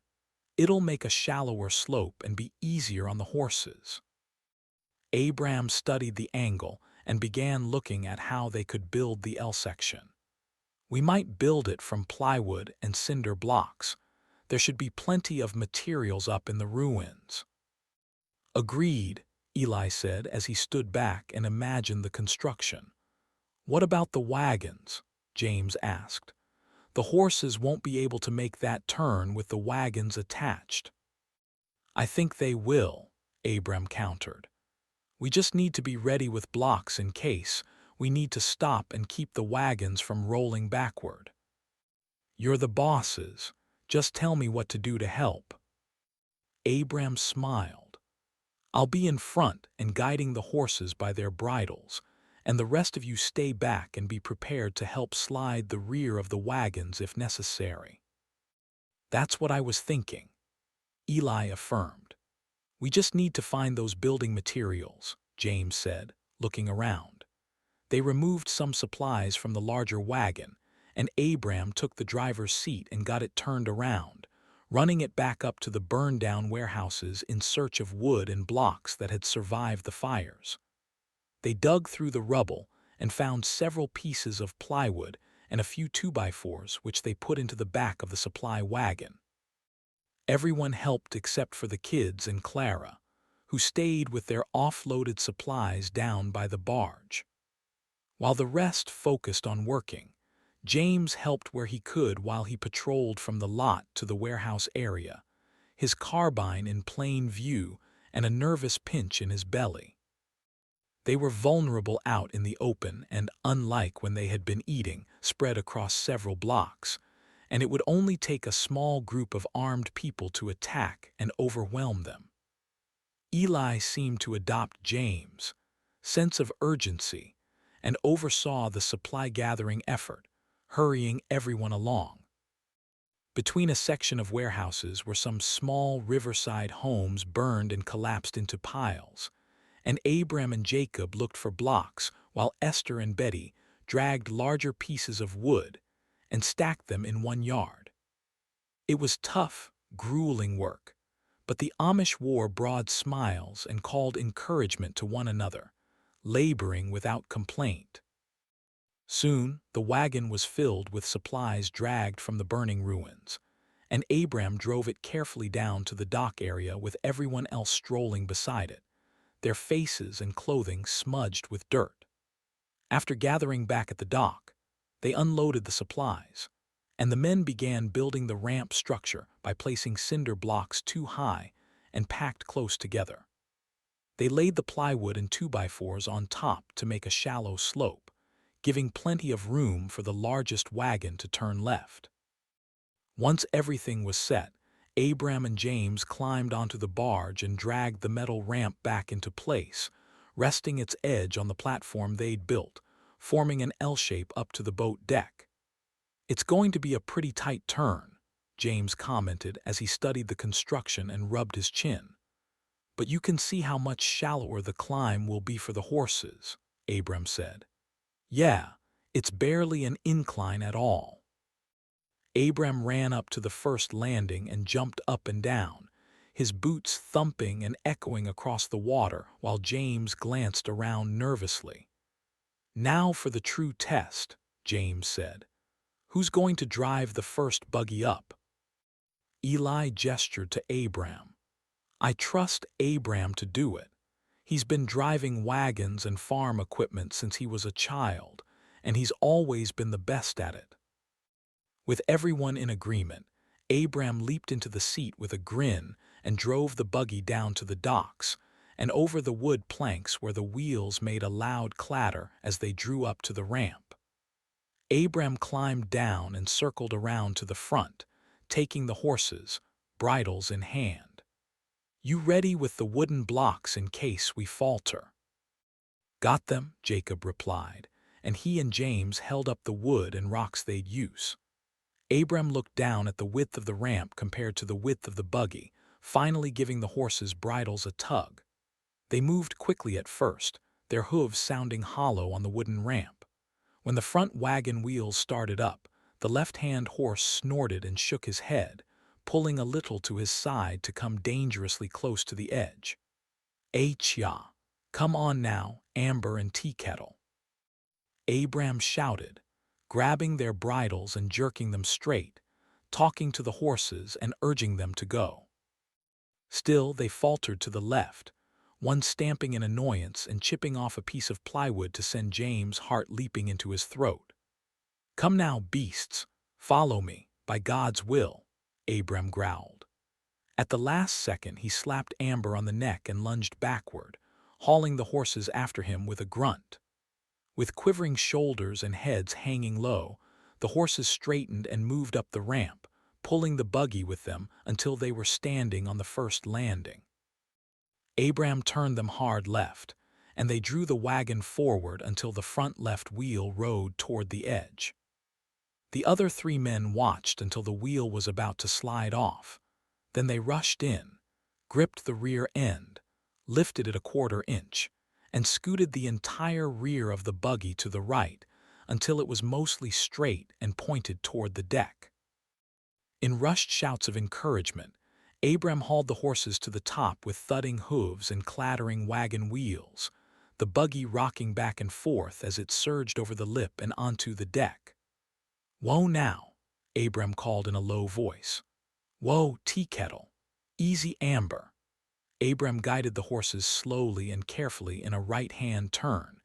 It'll make a shallower slope and be easier on the horses." Abram studied the angle and began looking at how they could build the L section. "We might build it from plywood and cinder blocks. There should be plenty of materials up in the ruins." "Agreed," Eli said as he stood back and imagined the construction. "What about the wagons?" James asked. "The horses won't be able to make that turn with the wagons attached." "I think they will," Abram countered. "We just need to be ready with blocks in case we need to stop and keep the wagons from rolling backward." "You're the bosses. Just tell me what to do to help." Abram smiled. "I'll be in front and guiding the horses by their bridles, and the rest of you stay back and be prepared to help slide the rear of the wagons if necessary." "That's what I was thinking," Eli affirmed. "We just need to find those building materials," James said, looking around. They removed some supplies from the larger wagon, and Abram took the driver's seat and got it turned around, running it back up to the burned-down warehouses in search of wood and blocks that had survived the fires. They dug through the rubble and found several pieces of plywood and a few 2x4s which they put into the back of the supply wagon. Everyone helped except for the kids and Clara, who stayed with their offloaded supplies down by the barge. While the rest focused on working, James helped where he could while he patrolled from the lot to the warehouse area, his carbine in plain view and a nervous pinch in his belly. They were vulnerable out in the open and, unlike when they had been eating, spread across several blocks, and it would only take a small group of armed people to attack and overwhelm them. Eli seemed to adopt James' sense of urgency and oversaw the supply-gathering effort, hurrying everyone along. Between a section of warehouses were some small riverside homes burned and collapsed into piles, and Abram and Jacob looked for blocks while Esther and Betty dragged larger pieces of wood and stacked them in one yard. It was tough, grueling work, but the Amish wore broad smiles and called encouragement to one another, laboring without complaint. Soon, the wagon was filled with supplies dragged from the burning ruins, and Abram drove it carefully down to the dock area with everyone else strolling beside it, their faces and clothing smudged with dirt. After gathering back at the dock, they unloaded the supplies, and the men began building the ramp structure by placing cinder blocks too high and packed close together. They laid the plywood and 2x4s on top to make a shallow slope, giving plenty of room for the largest wagon to turn left. Once everything was set, Abram and James climbed onto the barge and dragged the metal ramp back into place, resting its edge on the platform they'd built, forming an L shape up to the boat deck. "It's going to be a pretty tight turn," James commented as he studied the construction and rubbed his chin. "But you can see how much shallower the climb will be for the horses," Abram said. Yeah, it's barely an incline at all. Abram ran up to the first landing and jumped up and down, his boots thumping and echoing across the water while James glanced around nervously. Now for the true test, James said. Who's going to drive the first buggy up? Eli gestured to Abram. I trust Abram to do it. He's been driving wagons and farm equipment since he was a child, and he's always been the best at it. With everyone in agreement, Abram leaped into the seat with a grin and drove the buggy down to the docks and over the wood planks where the wheels made a loud clatter as they drew up to the ramp. Abram climbed down and circled around to the front, taking the horses, bridles in hand. You ready with the wooden blocks in case we falter? Got them, Jacob replied, and he and James held up the wood and rocks they'd use. Abram looked down at the width of the ramp compared to the width of the buggy, finally giving the horses' bridles a tug. They moved quickly at first, their hooves sounding hollow on the wooden ramp. When the front wagon wheels started up, the left-hand horse snorted and shook his head, pulling a little to his side to come dangerously close to the edge. Achya! Come on now, Amber and Tea Kettle. Abram shouted, grabbing their bridles and jerking them straight, talking to the horses and urging them to go. Still, they faltered to the left, one stamping in annoyance and chipping off a piece of plywood to send James' heart leaping into his throat. Come now, beasts, follow me, by God's will, Abram growled. At the last second, he slapped Amber on the neck and lunged backward, hauling the horses after him with a grunt. With quivering shoulders and heads hanging low, the horses straightened and moved up the ramp, pulling the buggy with them until they were standing on the first landing. Abram turned them hard left, and they drew the wagon forward until the front left wheel rode toward the edge. The other three men watched until the wheel was about to slide off. Then they rushed in, gripped the rear end, lifted it a quarter inch, and scooted the entire rear of the buggy to the right until it was mostly straight and pointed toward the deck. In rushed shouts of encouragement, Abram hauled the horses to the top with thudding hooves and clattering wagon wheels, the buggy rocking back and forth as it surged over the lip and onto the deck. Whoa now, Abram called in a low voice. Whoa, Tea Kettle. Easy, Amber. Abram guided the horses slowly and carefully in a right-hand turn,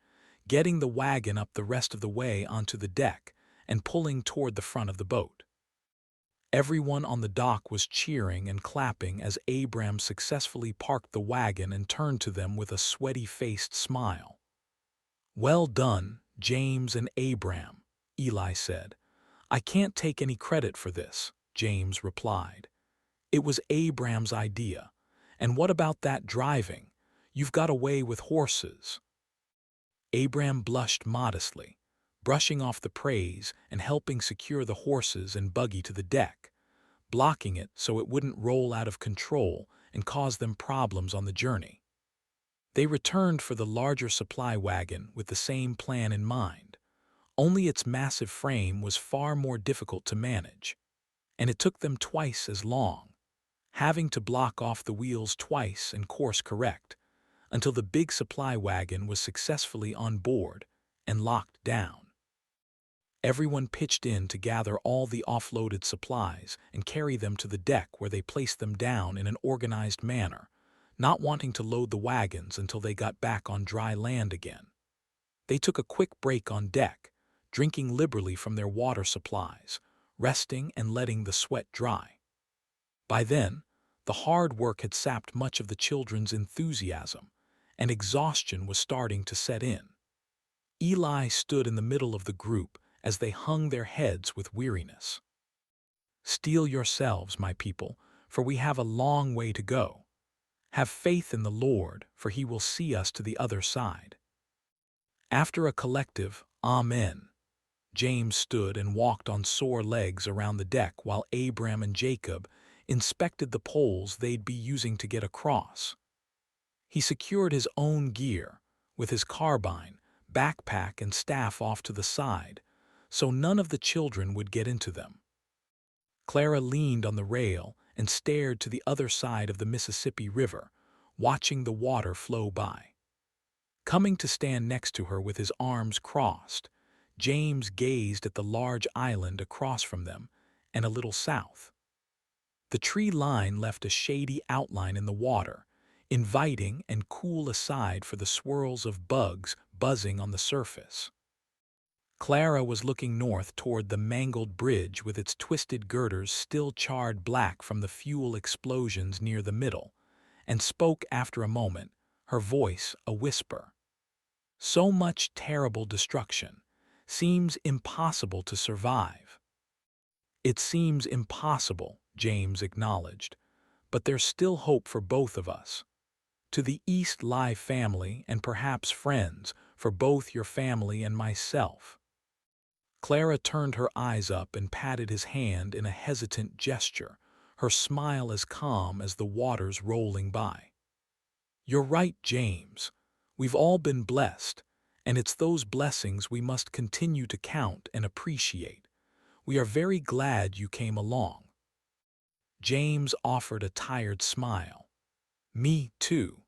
getting the wagon up the rest of the way onto the deck and pulling toward the front of the boat. Everyone on the dock was cheering and clapping as Abram successfully parked the wagon and turned to them with a sweaty-faced smile. Well done, James and Abram, Eli said. I can't take any credit for this, James replied. It was Abram's idea. And what about that driving? You've got away with horses. Abram blushed modestly, brushing off the praise and helping secure the horses and buggy to the deck, blocking it so it wouldn't roll out of control and cause them problems on the journey. They returned for the larger supply wagon with the same plan in mind, only its massive frame was far more difficult to manage, and it took them twice as long, having to block off the wheels twice and course correct, until the big supply wagon was successfully on board and locked down. Everyone pitched in to gather all the offloaded supplies and carry them to the deck where they placed them down in an organized manner, not wanting to load the wagons until they got back on dry land again. They took a quick break on deck, drinking liberally from their water supplies, resting and letting the sweat dry. By then, the hard work had sapped much of the children's enthusiasm, and exhaustion was starting to set in. Eli stood in the middle of the group as they hung their heads with weariness. Steel yourselves, my people, for we have a long way to go. Have faith in the Lord, for he will see us to the other side. After a collective Amen, James stood and walked on sore legs around the deck while Abram and Jacob inspected the poles they'd be using to get across. He secured his own gear, with his carbine, backpack and staff off to the side, so none of the children would get into them. Clara leaned on the rail and stared to the other side of the Mississippi River, watching the water flow by. Coming to stand next to her with his arms crossed, James gazed at the large island across from them and a little south. The tree line left a shady outline in the water, inviting and cool aside for the swirls of bugs buzzing on the surface. Clara was looking north toward the mangled bridge with its twisted girders still charred black from the fuel explosions near the middle, and spoke after a moment, her voice a whisper. So much terrible destruction seems impossible to survive. It seems impossible, James acknowledged, but there's still hope for both of us. To the east lie family and perhaps friends for both your family and myself. Clara turned her eyes up and patted his hand in a hesitant gesture, her smile as calm as the waters rolling by. You're right, James. We've all been blessed, and it's those blessings we must continue to count and appreciate. We are very glad you came along. James offered a tired smile. Me too.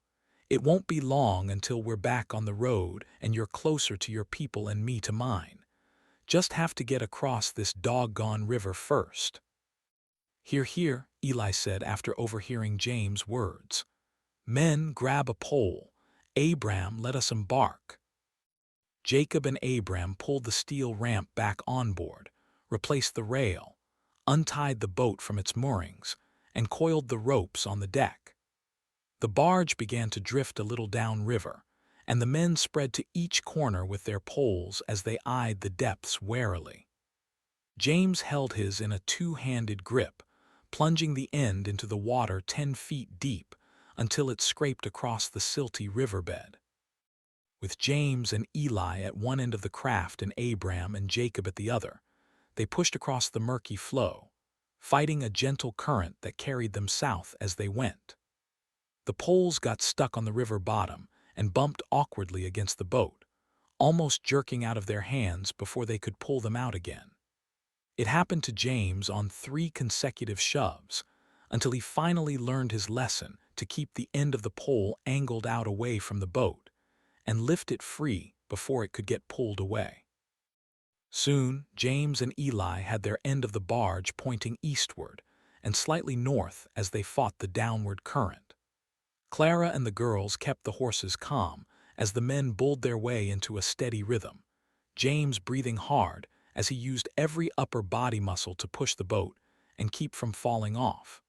It won't be long until we're back on the road and you're closer to your people and me to mine. Just have to get across this doggone river first. Hear, hear, Eli said after overhearing James' words. Men, grab a pole. Abram, let us embark. Jacob and Abram pulled the steel ramp back on board, replaced the rail, untied the boat from its moorings, and coiled the ropes on the deck. The barge began to drift a little downriver, and the men spread to each corner with their poles as they eyed the depths warily. James held his in a two-handed grip, plunging the end into the water 10 feet deep until it scraped across the silty riverbed. With James and Eli at one end of the craft and Abram and Jacob at the other, they pushed across the murky flow, fighting a gentle current that carried them south as they went. The poles got stuck on the river bottom and bumped awkwardly against the boat, almost jerking out of their hands before they could pull them out again. It happened to James on 3 consecutive shoves, until he finally learned his lesson to keep the end of the pole angled out away from the boat and lift it free before it could get pulled away. Soon, James and Eli had their end of the barge pointing eastward and slightly north as they fought the downward current. Clara and the girls kept the horses calm as the men bulled their way into a steady rhythm, James breathing hard as he used every upper body muscle to push the boat and keep from falling off.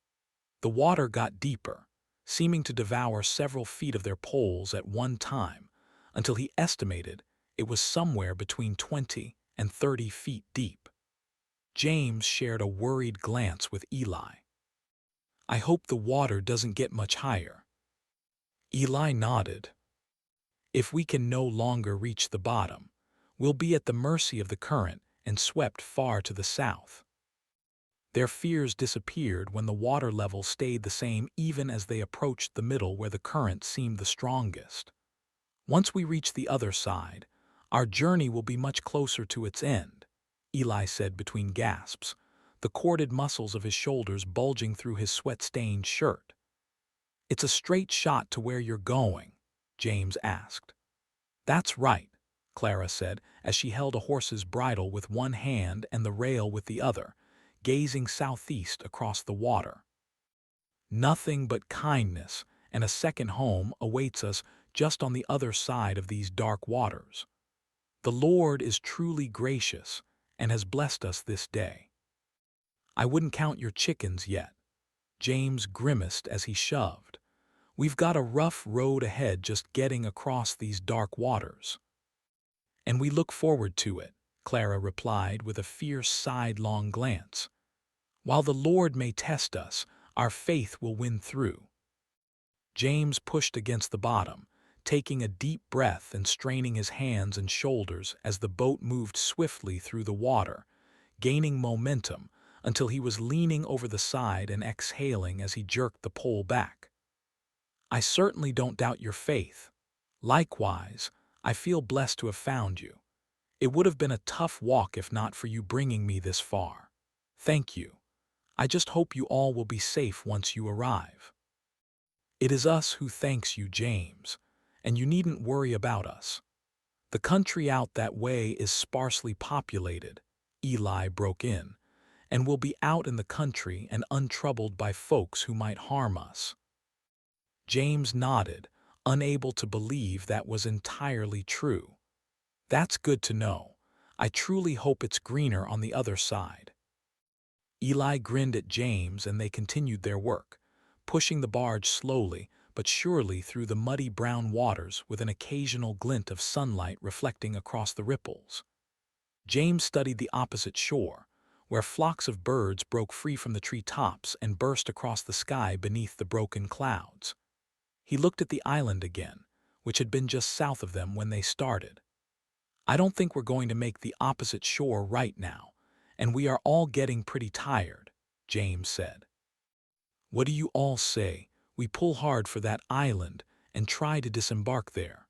The water got deeper, seeming to devour several feet of their poles at one time, until he estimated it was somewhere between 20 and 30 feet deep. James shared a worried glance with Eli. I hope the water doesn't get much higher. Eli nodded. If we can no longer reach the bottom, we'll be at the mercy of the current and swept far to the south. Their fears disappeared when the water level stayed the same even as they approached the middle where the current seemed the strongest. Once we reach the other side, our journey will be much closer to its end, Eli said between gasps, the corded muscles of his shoulders bulging through his sweat-stained shirt. It's a straight shot to where you're going, James asked. That's right, Clara said as she held a horse's bridle with one hand and the rail with the other, gazing southeast across the water. Nothing but kindness and a second home awaits us just on the other side of these dark waters. The Lord is truly gracious and has blessed us this day. I wouldn't count your chickens yet. James grimaced as he shoved. We've got a rough road ahead just getting across these dark waters. And we look forward to it, Clara replied with a fierce sidelong glance. While the Lord may test us, our faith will win through. James pushed against the bottom, taking a deep breath and straining his hands and shoulders as the boat moved swiftly through the water, gaining momentum until he was leaning over the side and exhaling as he jerked the pole back. I certainly don't doubt your faith. Likewise, I feel blessed to have found you. It would have been a tough walk if not for you bringing me this far. Thank you. I just hope you all will be safe once you arrive. It is us who thanks you, James, and you needn't worry about us. The country out that way is sparsely populated, Eli broke in, and we'll be out in the country and untroubled by folks who might harm us. James nodded, unable to believe that was entirely true. That's good to know. I truly hope it's greener on the other side. Eli grinned at James and they continued their work, pushing the barge slowly but surely through the muddy brown waters with an occasional glint of sunlight reflecting across the ripples. James studied the opposite shore, where flocks of birds broke free from the tree tops and burst across the sky beneath the broken clouds. He looked at the island again, which had been just south of them when they started. I don't think we're going to make the opposite shore right now, and we are all getting pretty tired, James said. What do you all say? We pull hard for that island and try to disembark there.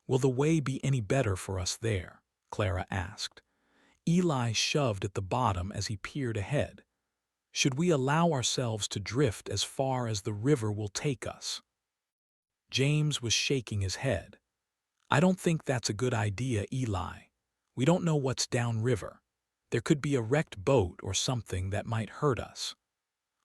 Will the way be any better for us there? Clara asked. Eli shoved at the bottom as he peered ahead. Should we allow ourselves to drift as far as the river will take us? James was shaking his head. I don't think that's a good idea, Eli. We don't know what's downriver. There could be a wrecked boat or something that might hurt us.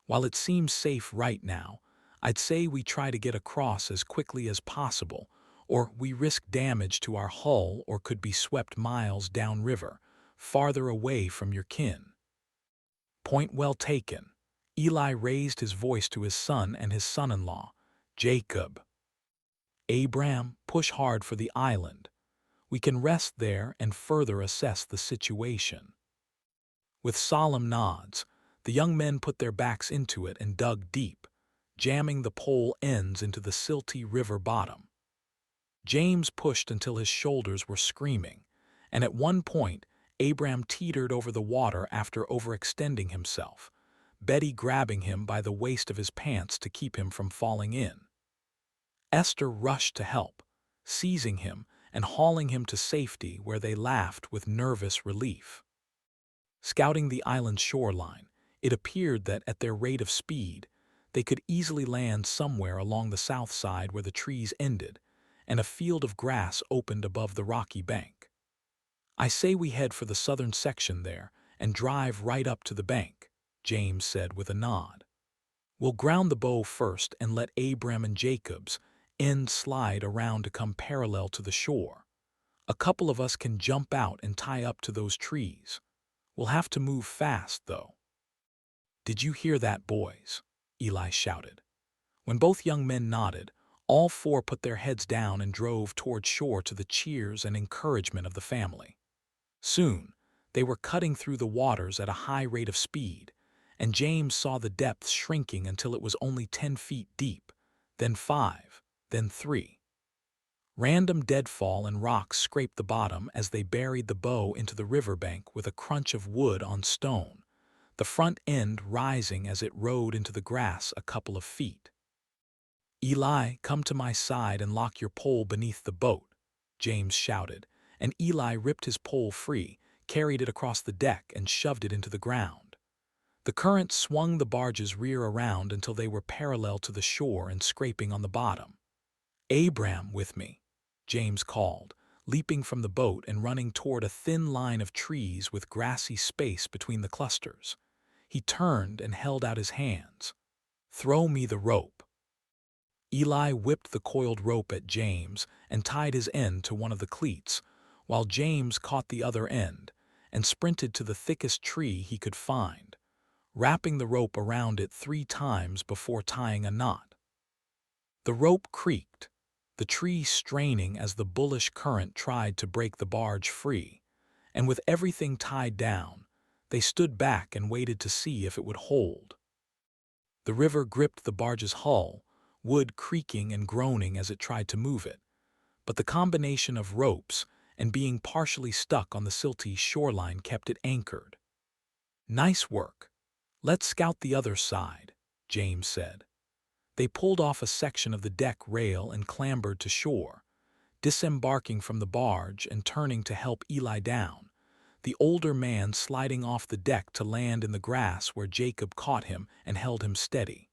While it seems safe right now, I'd say we try to get across as quickly as possible, or we risk damage to our hull or could be swept miles downriver, farther away from your kin. Point well taken. Eli raised his voice to his son and his son-in-law, Jacob. Abram, push hard for the island. We can rest there and further assess the situation. With solemn nods, the young men put their backs into it and dug deep, jamming the pole ends into the silty river bottom. James pushed until his shoulders were screaming, and at one point, Abram teetered over the water after overextending himself, Betty grabbing him by the waist of his pants to keep him from falling in. Esther rushed to help, seizing him and hauling him to safety where they laughed with nervous relief. Scouting the island's shoreline, it appeared that at their rate of speed, they could easily land somewhere along the south side where the trees ended, and a field of grass opened above the rocky bank. I say we head for the southern section there and drive right up to the bank, James said with a nod. We'll ground the bow first and let Abram and Jacob's end slide around to come parallel to the shore. A couple of us can jump out and tie up to those trees. We'll have to move fast, though. Did you hear that, boys? Eli shouted. When both young men nodded, all four put their heads down and drove toward shore to the cheers and encouragement of the family. Soon, they were cutting through the waters at a high rate of speed, and James saw the depths shrinking until it was only 10 feet deep, then 5, then 3. Random deadfall and rocks scraped the bottom as they buried the bow into the riverbank with a crunch of wood on stone, the front end rising as it rode into the grass a couple of feet. Eli, come to my side and lock your pole beneath the boat, James shouted, and Eli ripped his pole free, carried it across the deck, and shoved it into the ground. The current swung the barge's rear around until they were parallel to the shore and scraping on the bottom. Abram, with me, James called, leaping from the boat and running toward a thin line of trees with grassy space between the clusters. He turned and held out his hands. Throw me the rope. Eli whipped the coiled rope at James and tied his end to one of the cleats, while James caught the other end and sprinted to the thickest tree he could find, wrapping the rope around it 3 times before tying a knot. The rope creaked, the tree straining as the bullish current tried to break the barge free, and with everything tied down, they stood back and waited to see if it would hold. The river gripped the barge's hull, wood creaking and groaning as it tried to move it, but the combination of ropes and being partially stuck on the silty shoreline kept it anchored. Nice work. Let's scout the other side, James said. They pulled off a section of the deck rail and clambered to shore, disembarking from the barge and turning to help Eli down, the older man sliding off the deck to land in the grass where Jacob caught him and held him steady.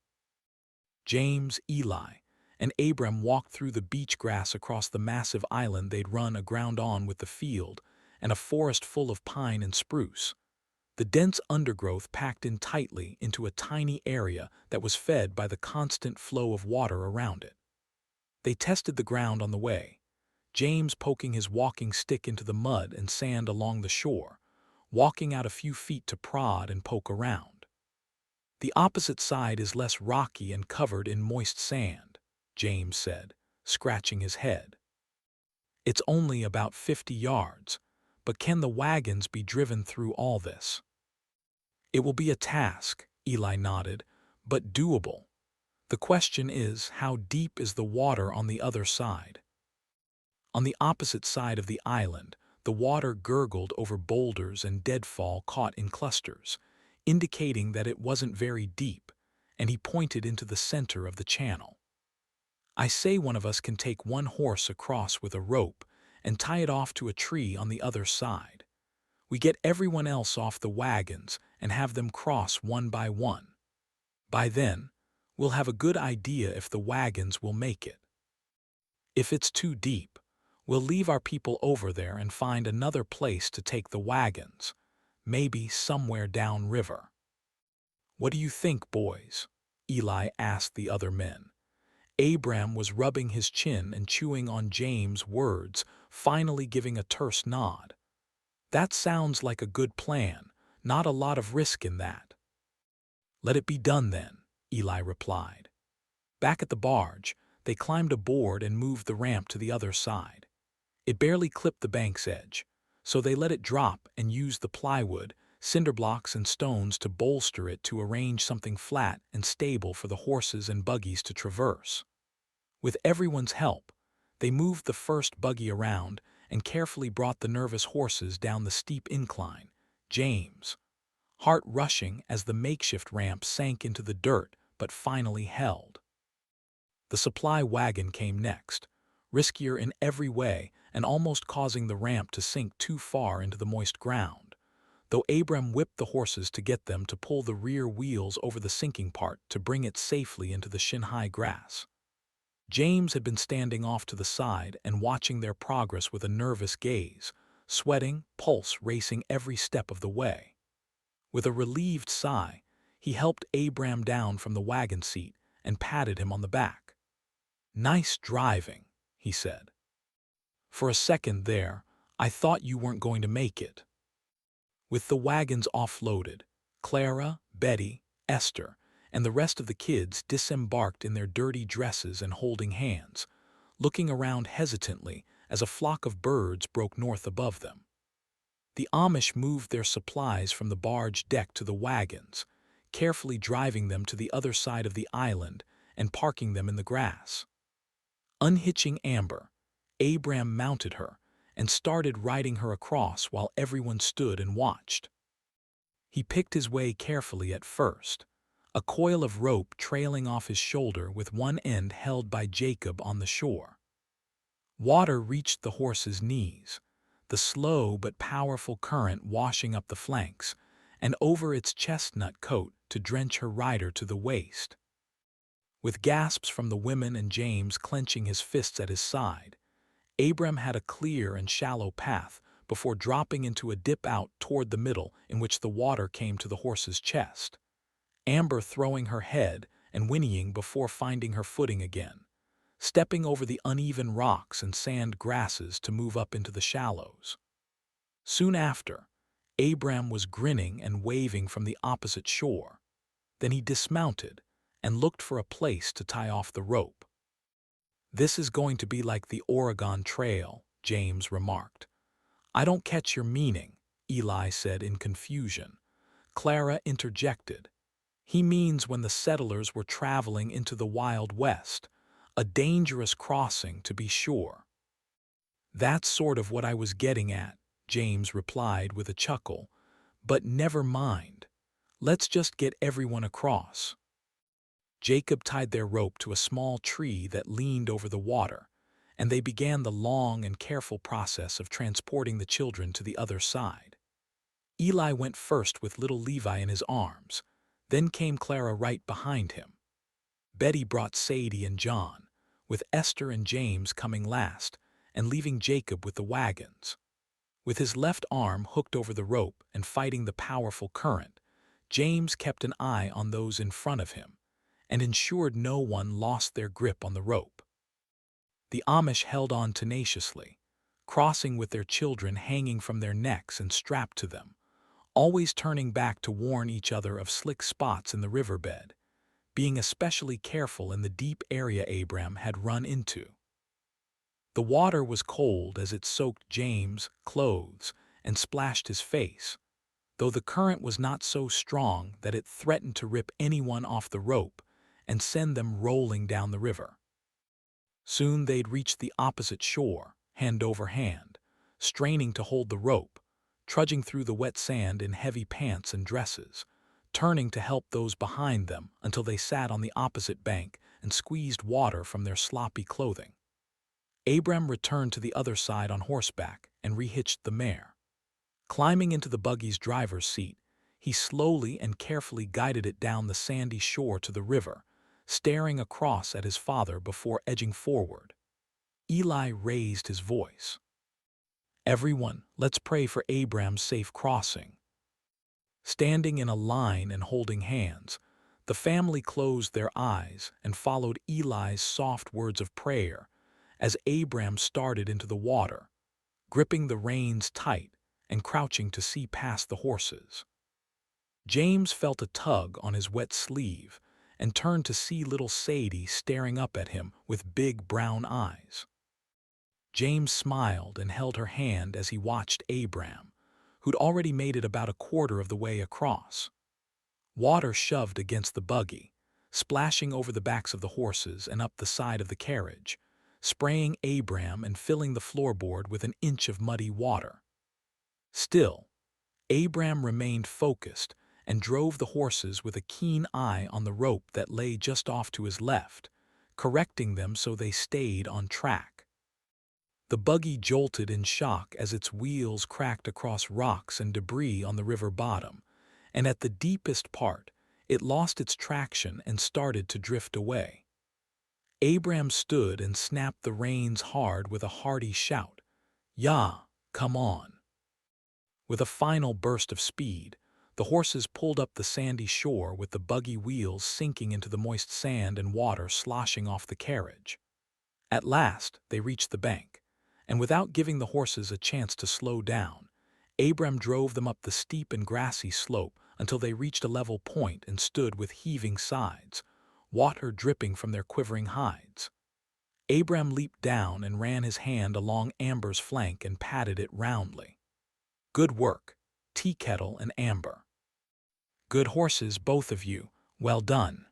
James, Eli, and Abram walked through the beach grass across the massive island they'd run aground on with the field and a forest full of pine and spruce, the dense undergrowth packed in tightly into a tiny area that was fed by the constant flow of water around it. They tested the ground on the way, James poking his walking stick into the mud and sand along the shore, walking out a few feet to prod and poke around. "The opposite side is less rocky and covered in moist sand," James said, scratching his head. "It's only about 50 yards, but can the wagons be driven through all this?" "It will be a task," Eli nodded, "but doable. The question is, how deep is the water on the other side?" On the opposite side of the island, the water gurgled over boulders and deadfall caught in clusters, indicating that it wasn't very deep, and he pointed into the center of the channel. "I say one of us can take one horse across with a rope and tie it off to a tree on the other side. We get everyone else off the wagons and have them cross one by one. By then, we'll have a good idea if the wagons will make it. If it's too deep, we'll leave our people over there and find another place to take the wagons, maybe somewhere downriver." "What do you think, boys?" Eli asked the other men. Abram was rubbing his chin and chewing on James' words, finally giving a terse nod. "That sounds like a good plan, not a lot of risk in that." "Let it be done then," Eli replied. Back at the barge, they climbed aboard and moved the ramp to the other side. It barely clipped the bank's edge, so they let it drop and used the plywood, cinder blocks and stones to bolster it to arrange something flat and stable for the horses and buggies to traverse. With everyone's help, they moved the first buggy around and carefully brought the nervous horses down the steep incline, James' heart rushing as the makeshift ramp sank into the dirt but finally held. The supply wagon came next, riskier in every way and almost causing the ramp to sink too far into the moist ground, though Abram whipped the horses to get them to pull the rear wheels over the sinking part to bring it safely into the shin-high grass. James had been standing off to the side and watching their progress with a nervous gaze, sweating, pulse racing every step of the way. With a relieved sigh, he helped Abram down from the wagon seat and patted him on the back. "Nice driving," he said. "For a second there, I thought you weren't going to make it." With the wagons offloaded, Clara, Betty, Esther, and the rest of the kids disembarked in their dirty dresses and holding hands, looking around hesitantly as a flock of birds broke north above them. The Amish moved their supplies from the barge deck to the wagons, carefully driving them to the other side of the island and parking them in the grass. Unhitching Amber, Abram mounted her and started riding her across while everyone stood and watched. He picked his way carefully at first, a coil of rope trailing off his shoulder with one end held by Jacob on the shore. Water reached the horse's knees, the slow but powerful current washing up the flanks and over its chestnut coat to drench her rider to the waist. With gasps from the women and James clenching his fists at his side, Abram had a clear and shallow path before dropping into a dip out toward the middle in which the water came to the horse's chest, Amber throwing her head and whinnying before finding her footing again, stepping over the uneven rocks and sand grasses to move up into the shallows. Soon after, Abram was grinning and waving from the opposite shore. Then he dismounted and looked for a place to tie off the rope. "This is going to be like the Oregon Trail," James remarked. "I don't catch your meaning," Eli said in confusion. Clara interjected. "He means when the settlers were traveling into the Wild West, a dangerous crossing to be sure." "That's sort of what I was getting at," James replied with a chuckle. "But never mind. Let's just get everyone across." Jacob tied their rope to a small tree that leaned over the water, and they began the long and careful process of transporting the children to the other side. Eli went first with little Levi in his arms. Then came Clara right behind him. Betty brought Sadie and John, with Esther and James coming last, and leaving Jacob with the wagons. With his left arm hooked over the rope and fighting the powerful current, James kept an eye on those in front of him and ensured no one lost their grip on the rope. The Amish held on tenaciously, crossing with their children hanging from their necks and strapped to them, always turning back to warn each other of slick spots in the riverbed, being especially careful in the deep area Abram had run into. The water was cold as it soaked James' clothes and splashed his face, though the current was not so strong that it threatened to rip anyone off the rope and send them rolling down the river. Soon they'd reached the opposite shore, hand over hand, straining to hold the rope, trudging through the wet sand in heavy pants and dresses, turning to help those behind them until they sat on the opposite bank and squeezed water from their sloppy clothing. Abram returned to the other side on horseback and rehitched the mare. Climbing into the buggy's driver's seat, he slowly and carefully guided it down the sandy shore to the river, staring across at his father before edging forward. Eli raised his voice. "Everyone, let's pray for Abram's safe crossing." Standing in a line and holding hands, the family closed their eyes and followed Eli's soft words of prayer as Abram started into the water, gripping the reins tight and crouching to see past the horses. James felt a tug on his wet sleeve and turned to see little Sadie staring up at him with big brown eyes. James smiled and held her hand as he watched Abram, who'd already made it about a quarter of the way across. Water shoved against the buggy, splashing over the backs of the horses and up the side of the carriage, spraying Abram and filling the floorboard with an inch of muddy water. Still, Abram remained focused and drove the horses with a keen eye on the rope that lay just off to his left, correcting them so they stayed on track. The buggy jolted in shock as its wheels cracked across rocks and debris on the river bottom, and at the deepest part, it lost its traction and started to drift away. Abram stood and snapped the reins hard with a hearty shout, "Yah, come on." With a final burst of speed, the horses pulled up the sandy shore with the buggy wheels sinking into the moist sand and water sloshing off the carriage. At last, they reached the bank, and without giving the horses a chance to slow down, Abram drove them up the steep and grassy slope until they reached a level point and stood with heaving sides, water dripping from their quivering hides. Abram leaped down and ran his hand along Amber's flank and patted it roundly. "Good work, Tea Kettle and Amber. Good horses, both of you. Well done."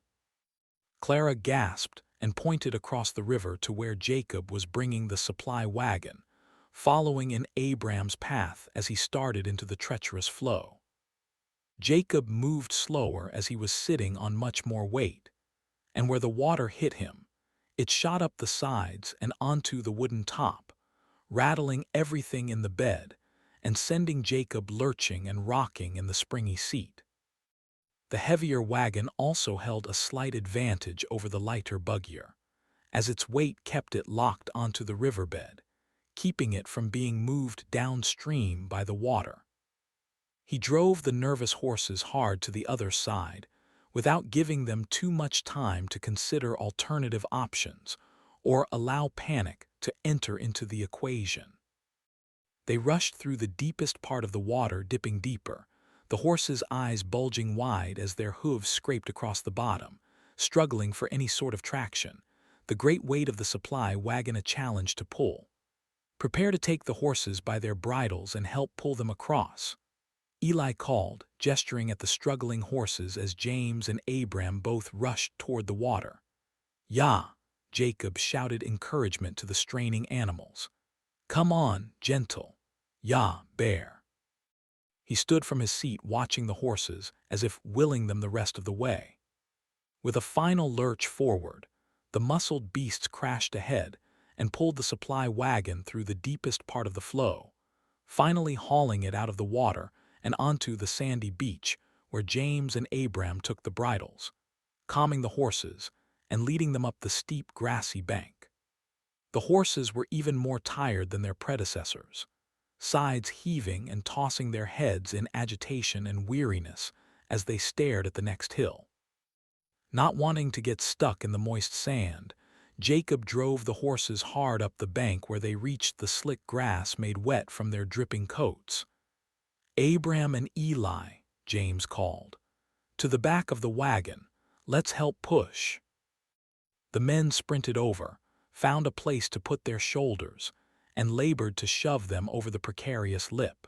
Clara gasped and pointed across the river to where Jacob was bringing the supply wagon, following in Abram's path as he started into the treacherous flow. Jacob moved slower as he was sitting on much more weight, and where the water hit him, it shot up the sides and onto the wooden top, rattling everything in the bed and sending Jacob lurching and rocking in the springy seat. The heavier wagon also held a slight advantage over the lighter buggier, as its weight kept it locked onto the riverbed, keeping it from being moved downstream by the water. He drove the nervous horses hard to the other side, without giving them too much time to consider alternative options or allow panic to enter into the equation. They rushed through the deepest part of the water, dipping deeper, the horses' eyes bulging wide as their hooves scraped across the bottom, struggling for any sort of traction, the great weight of the supply wagon a challenge to pull. "Prepare to take the horses by their bridles and help pull them across," Eli called, gesturing at the struggling horses as James and Abram both rushed toward the water. "Yah," Jacob shouted encouragement to the straining animals. "Come on, gentle. Yah, bear." He stood from his seat watching the horses as if willing them the rest of the way. With a final lurch forward, the muscled beasts crashed ahead and pulled the supply wagon through the deepest part of the flow, finally hauling it out of the water and onto the sandy beach where James and Abram took the bridles, calming the horses and leading them up the steep grassy bank. The horses were even more tired than their predecessors, sides heaving and tossing their heads in agitation and weariness as they stared at the next hill. Not wanting to get stuck in the moist sand, Jacob drove the horses hard up the bank where they reached the slick grass made wet from their dripping coats. "Abram and Eli," James called, "to the back of the wagon. Let's help push." The men sprinted over, found a place to put their shoulders, and labored to shove them over the precarious lip.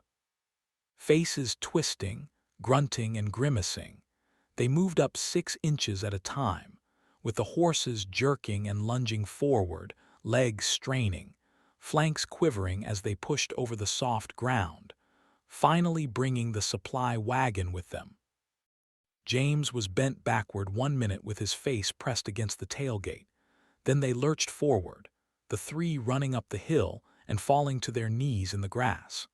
Faces twisting, grunting, and grimacing, they moved up 6 inches at a time, with the horses jerking and lunging forward, legs straining, flanks quivering as they pushed over the soft ground, finally bringing the supply wagon with them. James was bent backward 1 minute with his face pressed against the tailgate. Then they lurched forward, the 3 running up the hill and falling to their knees in the grass.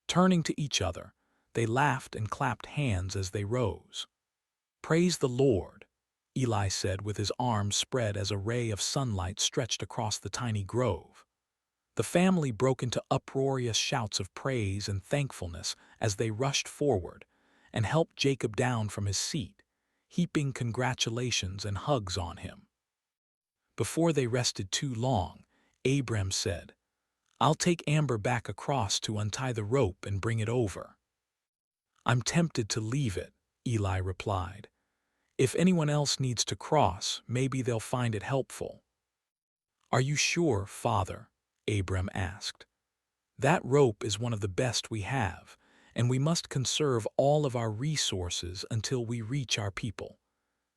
Turning to each other, they laughed and clapped hands as they rose. "Praise the Lord," Eli said with his arms spread as a ray of sunlight stretched across the tiny grove. The family broke into uproarious shouts of praise and thankfulness as they rushed forward and helped Jacob down from his seat, heaping congratulations and hugs on him. Before they rested too long, Abram said, "I'll take Amber back across to untie the rope and bring it over." "I'm tempted to leave it," Eli replied. "If anyone else needs to cross, maybe they'll find it helpful." "Are you sure, Father?" Abram asked. "That rope is one of the best we have, and we must conserve all of our resources until we reach our people.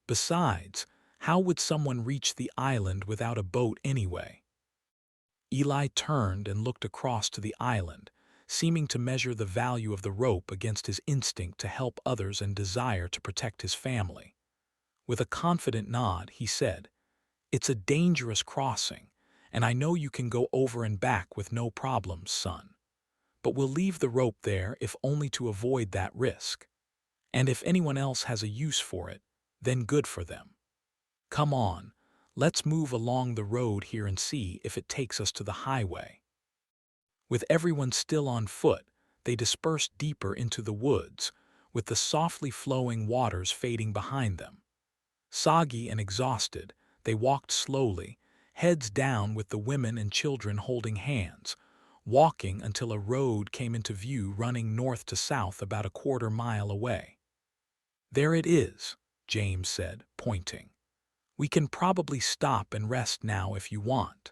Besides, how would someone reach the island without a boat anyway?" Eli turned and looked across to the island, seeming to measure the value of the rope against his instinct to help others and desire to protect his family. With a confident nod, he said, "It's a dangerous crossing, and I know you can go over and back with no problems, son. But we'll leave the rope there if only to avoid that risk. And if anyone else has a use for it, then good for them. Come on, let's move along the road here and see if it takes us to the highway." With everyone still on foot, they dispersed deeper into the woods, with the softly flowing waters fading behind them. Soggy and exhausted, they walked slowly, heads down with the women and children holding hands, walking until a road came into view running north to south about a 1/4 mile away. "There it is," James said, pointing. "We can probably stop and rest now if you want."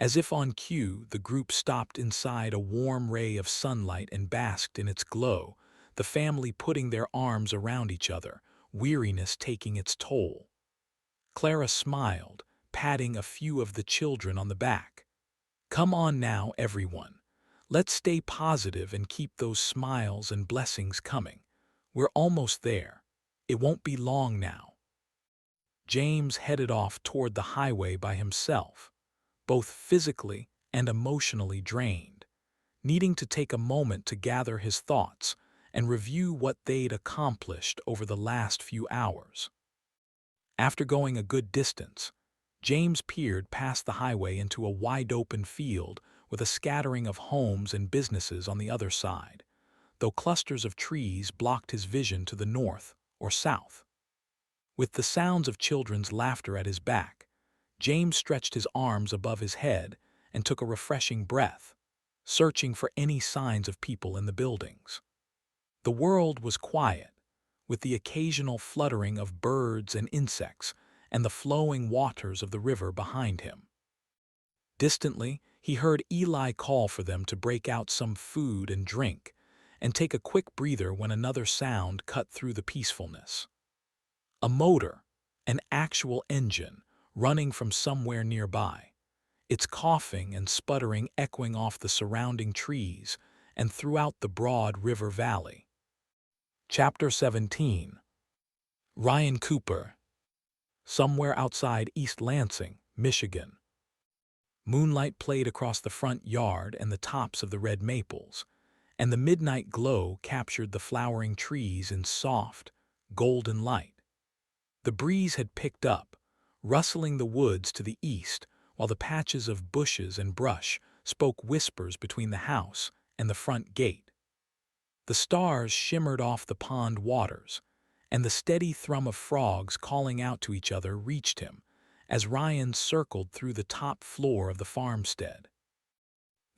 As if on cue, the group stopped inside a warm ray of sunlight and basked in its glow, the family putting their arms around each other, weariness taking its toll. Clara smiled, patting a few of the children on the back. "Come on now, everyone. Let's stay positive and keep those smiles and blessings coming. We're almost there. It won't be long now." James headed off toward the highway by himself, both physically and emotionally drained, needing to take a moment to gather his thoughts and review what they'd accomplished over the last few hours. After going a good distance, James peered past the highway into a wide-open field with a scattering of homes and businesses on the other side, though clusters of trees blocked his vision to the north or south. With the sounds of children's laughter at his back, James stretched his arms above his head and took a refreshing breath, searching for any signs of people in the buildings. The world was quiet, with the occasional fluttering of birds and insects and the flowing waters of the river behind him. Distantly, he heard Eli call for them to break out some food and drink, and take a quick breather when another sound cut through the peacefulness. A motor, an actual engine, running from somewhere nearby, its coughing and sputtering echoing off the surrounding trees and throughout the broad river valley. Chapter 17. Ryan Cooper. Somewhere outside East Lansing, Michigan. Moonlight played across the front yard and the tops of the red maples, and the midnight glow captured the flowering trees in soft, golden light. The breeze had picked up, rustling the woods to the east, while the patches of bushes and brush spoke whispers between the house and the front gate. The stars shimmered off the pond waters, and the steady thrum of frogs calling out to each other reached him as Ryan circled through the top floor of the farmstead.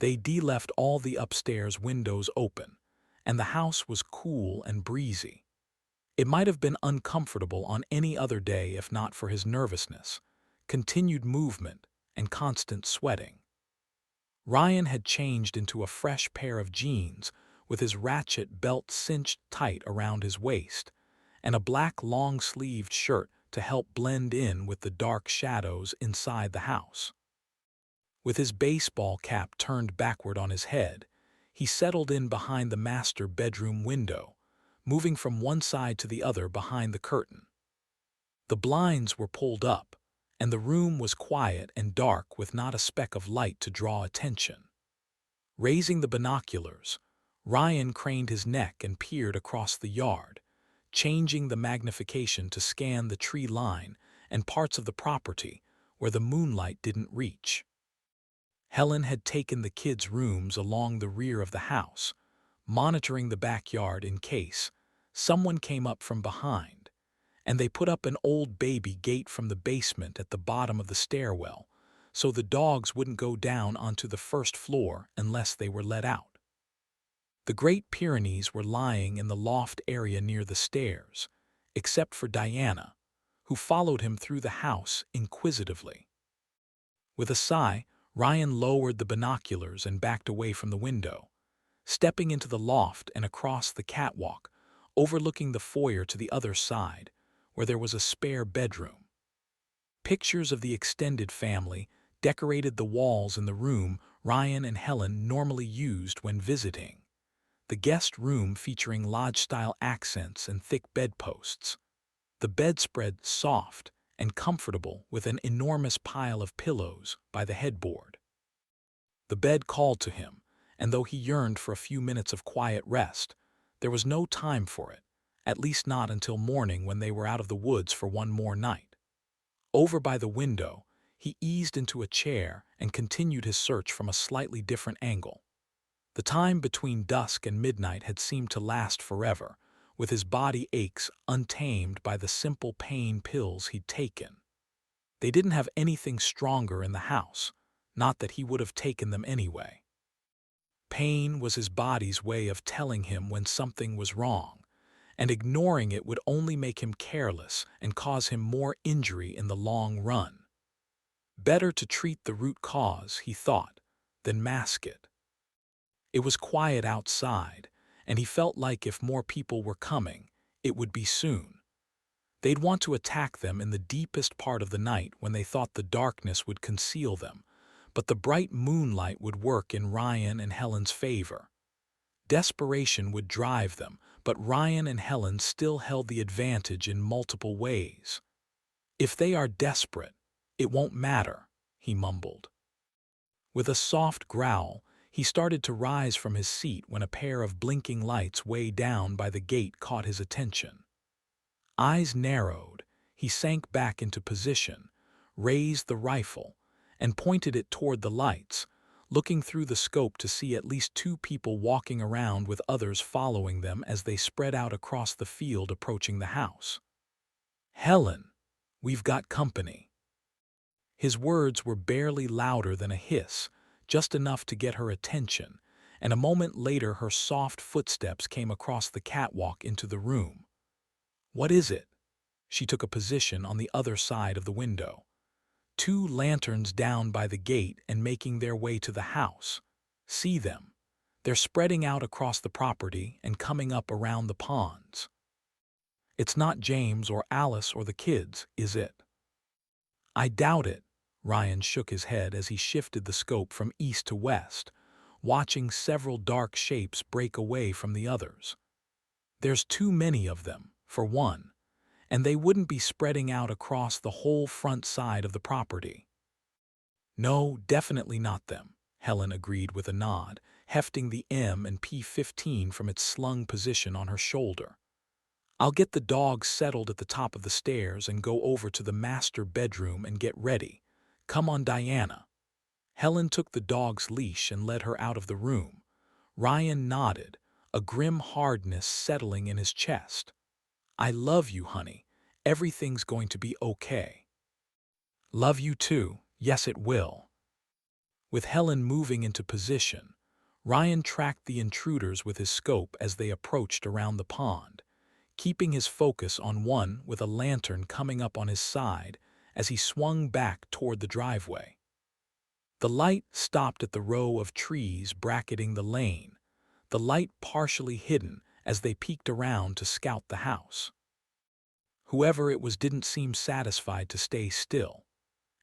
They left all the upstairs windows open, and the house was cool and breezy. It might have been uncomfortable on any other day if not for his nervousness, continued movement, and constant sweating. Ryan had changed into a fresh pair of jeans with his ratchet belt cinched tight around his waist, and a black long-sleeved shirt to help blend in with the dark shadows inside the house. With his baseball cap turned backward on his head, he settled in behind the master bedroom window, moving from one side to the other behind the curtain. The blinds were pulled up, and the room was quiet and dark with not a speck of light to draw attention. Raising the binoculars, Ryan craned his neck and peered across the yard, changing the magnification to scan the tree line and parts of the property where the moonlight didn't reach. Helen had taken the kids' rooms along the rear of the house, monitoring the backyard in case someone came up from behind, and they put up an old baby gate from the basement at the bottom of the stairwell so the dogs wouldn't go down onto the first floor unless they were let out. The Great Pyrenees were lying in the loft area near the stairs, except for Diana, who followed him through the house inquisitively. With a sigh, Ryan lowered the binoculars and backed away from the window, stepping into the loft and across the catwalk, overlooking the foyer to the other side, where there was a spare bedroom. Pictures of the extended family decorated the walls in the room Ryan and Helen normally used when visiting, the guest room featuring lodge-style accents and thick bedposts, the bedspread soft and comfortable with an enormous pile of pillows by the headboard. The bed called to him, and though he yearned for a few minutes of quiet rest, there was no time for it, at least not until morning when they were out of the woods for one more night. Over by the window, he eased into a chair and continued his search from a slightly different angle. The time between dusk and midnight had seemed to last forever, with his body aches untamed by the simple pain pills he'd taken. They didn't have anything stronger in the house, not that he would have taken them anyway. Pain was his body's way of telling him when something was wrong, and ignoring it would only make him careless and cause him more injury in the long run. Better to treat the root cause, he thought, than mask it. It was quiet outside, and he felt like if more people were coming, it would be soon. They'd want to attack them in the deepest part of the night when they thought the darkness would conceal them, but the bright moonlight would work in Ryan and Helen's favor. Desperation would drive them, but Ryan and Helen still held the advantage in multiple ways. "If they are desperate, it won't matter," he mumbled. With a soft growl, he started to rise from his seat when a pair of blinking lights way down by the gate caught his attention. Eyes narrowed, he sank back into position, raised the rifle, and pointed it toward the lights, looking through the scope to see at least two people walking around with others following them as they spread out across the field approaching the house. "Helen, we've got company." His words were barely louder than a hiss, just enough to get her attention, and a moment later her soft footsteps came across the catwalk into the room. "What is it?" She took a position on the other side of the window. "Two lanterns down by the gate and making their way to the house. See them. They're spreading out across the property and coming up around the ponds." "It's not James or Alice or the kids, is it?" "I doubt it." Ryan shook his head as he shifted the scope from east to west, watching several dark shapes break away from the others. "There's too many of them, for one, and they wouldn't be spreading out across the whole front side of the property." No, definitely not them, Helen agreed with a nod, hefting the M&P-15 from its slung position on her shoulder. I'll get the dogs settled at the top of the stairs and go over to the master bedroom and get ready. Come on, Diana. Helen took the dog's leash and led her out of the room. Ryan nodded, a grim hardness settling in his chest. I love you, honey. Everything's going to be okay. Love you too. Yes, it will. With Helen moving into position, Ryan tracked the intruders with his scope as they approached around the pond, keeping his focus on one with a lantern coming up on his side as he swung back toward the driveway. The light stopped at the row of trees bracketing the lane, the light partially hidden as they peeked around to scout the house. Whoever it was didn't seem satisfied to stay still,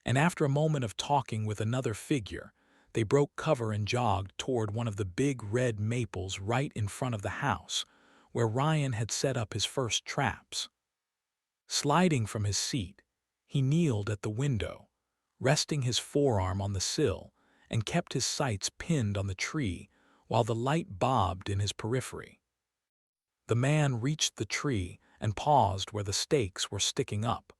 and after a moment of talking with another figure, they broke cover and jogged toward one of the big red maples right in front of the house, where Ryan had set up his first traps. Sliding from his seat, he kneeled at the window, resting his forearm on the sill, and kept his sights pinned on the tree while the light bobbed in his periphery. The man reached the tree and paused where the stakes were sticking up,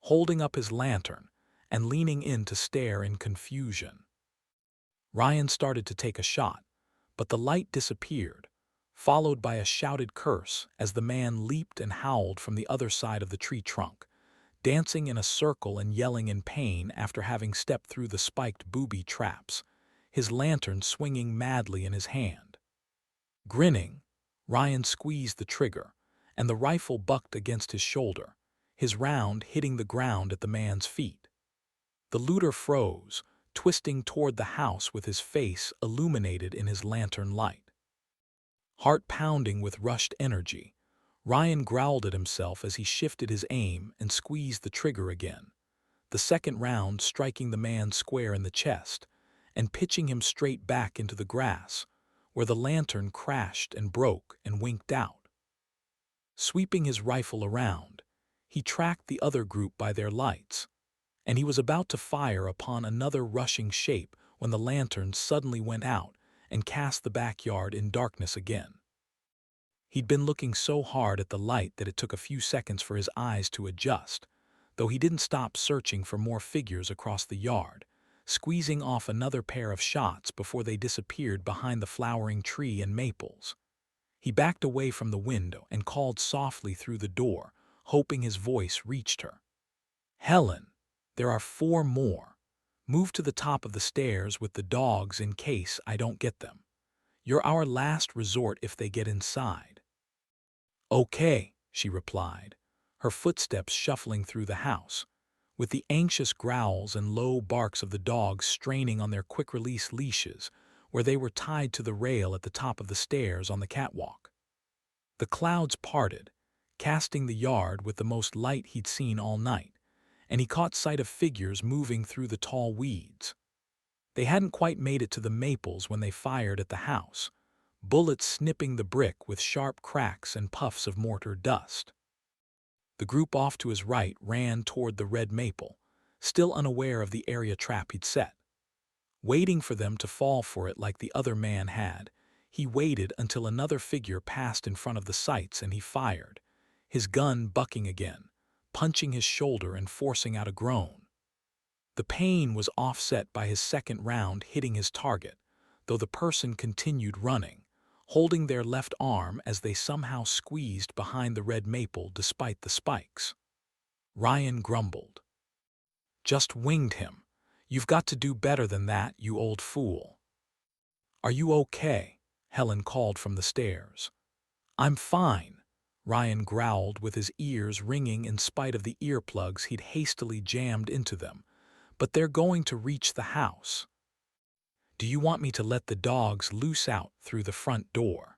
holding up his lantern and leaning in to stare in confusion. Ryan started to take a shot, but the light disappeared, followed by a shouted curse as the man leaped and howled from the other side of the tree trunk, dancing in a circle and yelling in pain after having stepped through the spiked booby traps, his lantern swinging madly in his hand. Grinning, Ryan squeezed the trigger, and the rifle bucked against his shoulder, his round hitting the ground at the man's feet. The looter froze, twisting toward the house with his face illuminated in his lantern light. Heart pounding with rushed energy, Ryan growled at himself as he shifted his aim and squeezed the trigger again, the second round striking the man square in the chest and pitching him straight back into the grass, where the lantern crashed and broke and winked out. Sweeping his rifle around, he tracked the other group by their lights, and he was about to fire upon another rushing shape when the lantern suddenly went out and cast the backyard in darkness again. He'd been looking so hard at the light that it took a few seconds for his eyes to adjust, though he didn't stop searching for more figures across the yard, squeezing off another pair of shots before they disappeared behind the flowering tree and maples. He backed away from the window and called softly through the door, hoping his voice reached her. Helen, there are 4 more. Move to the top of the stairs with the dogs in case I don't get them. You're our last resort if they get inside. Okay, she replied, her footsteps shuffling through the house, with the anxious growls and low barks of the dogs straining on their quick-release leashes where they were tied to the rail at the top of the stairs on the catwalk. The clouds parted, casting the yard with the most light he'd seen all night, and he caught sight of figures moving through the tall weeds. They hadn't quite made it to the maples when they fired at the house, bullets snipping the brick with sharp cracks and puffs of mortar dust. The group off to his right ran toward the red maple, still unaware of the area trap he'd set. Waiting for them to fall for it like the other man had, he waited until another figure passed in front of the sights and he fired, his gun bucking again, punching his shoulder and forcing out a groan. The pain was offset by his second round hitting his target, though the person continued running, holding their left arm as they somehow squeezed behind the red maple despite the spikes. Ryan grumbled. Just winged him. You've got to do better than that, you old fool. Are you okay? Helen called from the stairs. I'm fine, Ryan growled with his ears ringing in spite of the earplugs he'd hastily jammed into them. But they're going to reach the house. Do you want me to let the dogs loose out through the front door?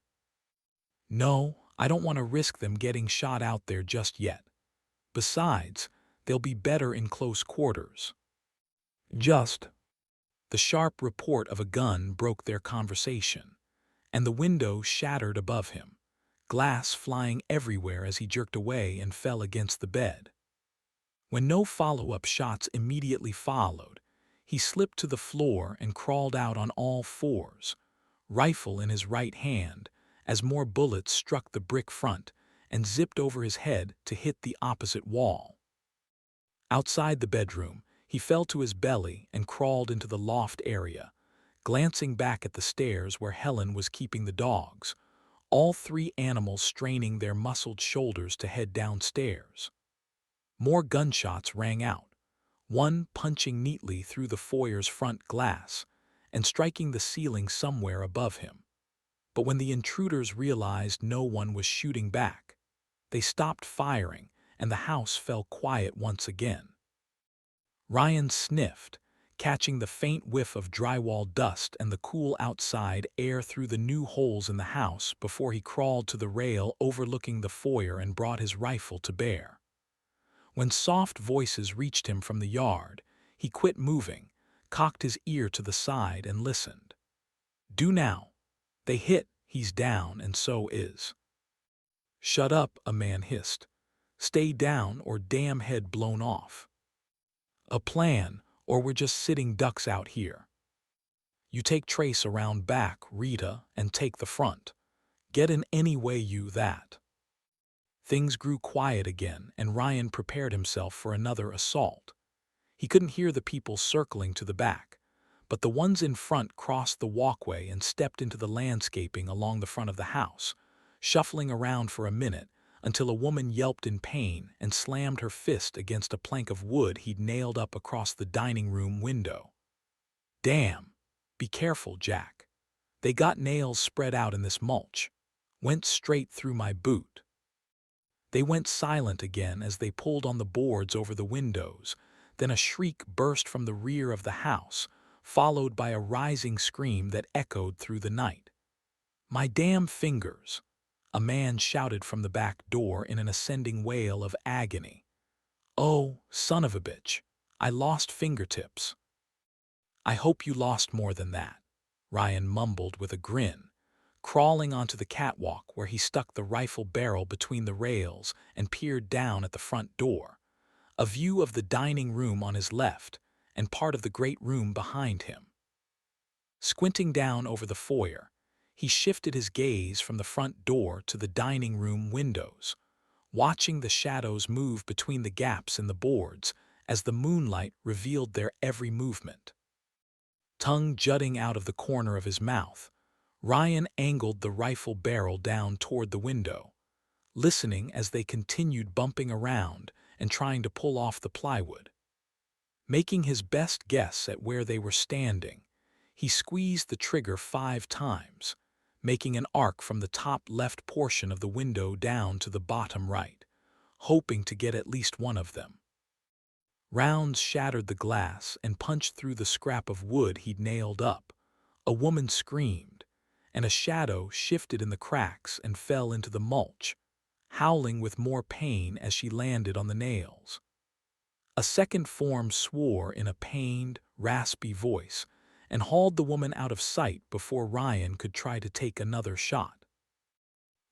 No, I don't want to risk them getting shot out there just yet. Besides, they'll be better in close quarters. Just. The sharp report of a gun broke their conversation, and the window shattered above him, glass flying everywhere as he jerked away and fell against the bed. When no follow-up shots immediately followed, He slipped to the floor and crawled out on all fours, rifle in his right hand, as more bullets struck the brick front and zipped over his head to hit the opposite wall. Outside the bedroom, he fell to his belly and crawled into the loft area, glancing back at the stairs where Helen was keeping the dogs, all three animals straining their muscled shoulders to head downstairs. More gunshots rang out, one punching neatly through the foyer's front glass and striking the ceiling somewhere above him. But when the intruders realized no one was shooting back, they stopped firing and the house fell quiet once again. Ryan sniffed, catching the faint whiff of drywall dust and the cool outside air through the new holes in the house before he crawled to the rail overlooking the foyer and brought his rifle to bear. When soft voices reached him from the yard, he quit moving, cocked his ear to the side and listened. "Do now. They hit, he's down, and so is." "Shut up," a man hissed. "Stay down or damn head blown off." "A plan, or we're just sitting ducks out here." "You take Trace around back, Rita, and take the front. Get in any way you that." Things grew quiet again, and Ryan prepared himself for another assault. He couldn't hear the people circling to the back, but the ones in front crossed the walkway and stepped into the landscaping along the front of the house, shuffling around for a minute until a woman yelped in pain and slammed her fist against a plank of wood he'd nailed up across the dining room window. "Damn! Be careful, Jack. They got nails spread out in this mulch. Went straight through my boot." They went silent again as they pulled on the boards over the windows. Then a shriek burst from the rear of the house, followed by a rising scream that echoed through the night. "My damn fingers!" a man shouted from the back door in an ascending wail of agony. "Oh, son of a bitch, I lost fingertips." "I hope you lost more than that," Ryan mumbled with a grin, crawling onto the catwalk where he stuck the rifle barrel between the rails and peered down at the front door, a view of the dining room on his left and part of the great room behind him. Squinting down over the foyer, he shifted his gaze from the front door to the dining room windows, watching the shadows move between the gaps in the boards as the moonlight revealed their every movement. Tongue jutting out of the corner of his mouth, Ryan angled the rifle barrel down toward the window, listening as they continued bumping around and trying to pull off the plywood. Making his best guess at where they were standing, he squeezed the trigger 5 times, making an arc from the top left portion of the window down to the bottom right, hoping to get at least one of them. Rounds shattered the glass and punched through the scrap of wood he'd nailed up. A woman screamed, and a shadow shifted in the cracks and fell into the mulch, howling with more pain as she landed on the nails. A second form swore in a pained, raspy voice and hauled the woman out of sight before Ryan could try to take another shot.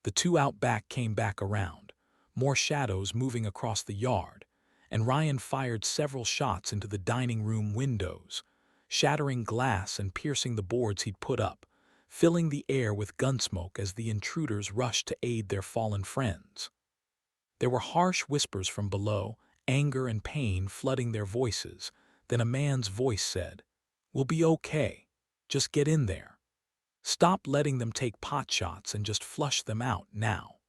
The two out back came back around, more shadows moving across the yard, and Ryan fired several shots into the dining room windows, shattering glass and piercing the boards he'd put up, filling the air with gunsmoke as the intruders rushed to aid their fallen friends. There were harsh whispers from below, anger and pain flooding their voices. Then a man's voice said, "We'll be okay. Just get in there. Stop letting them take pot shots and just flush them out now."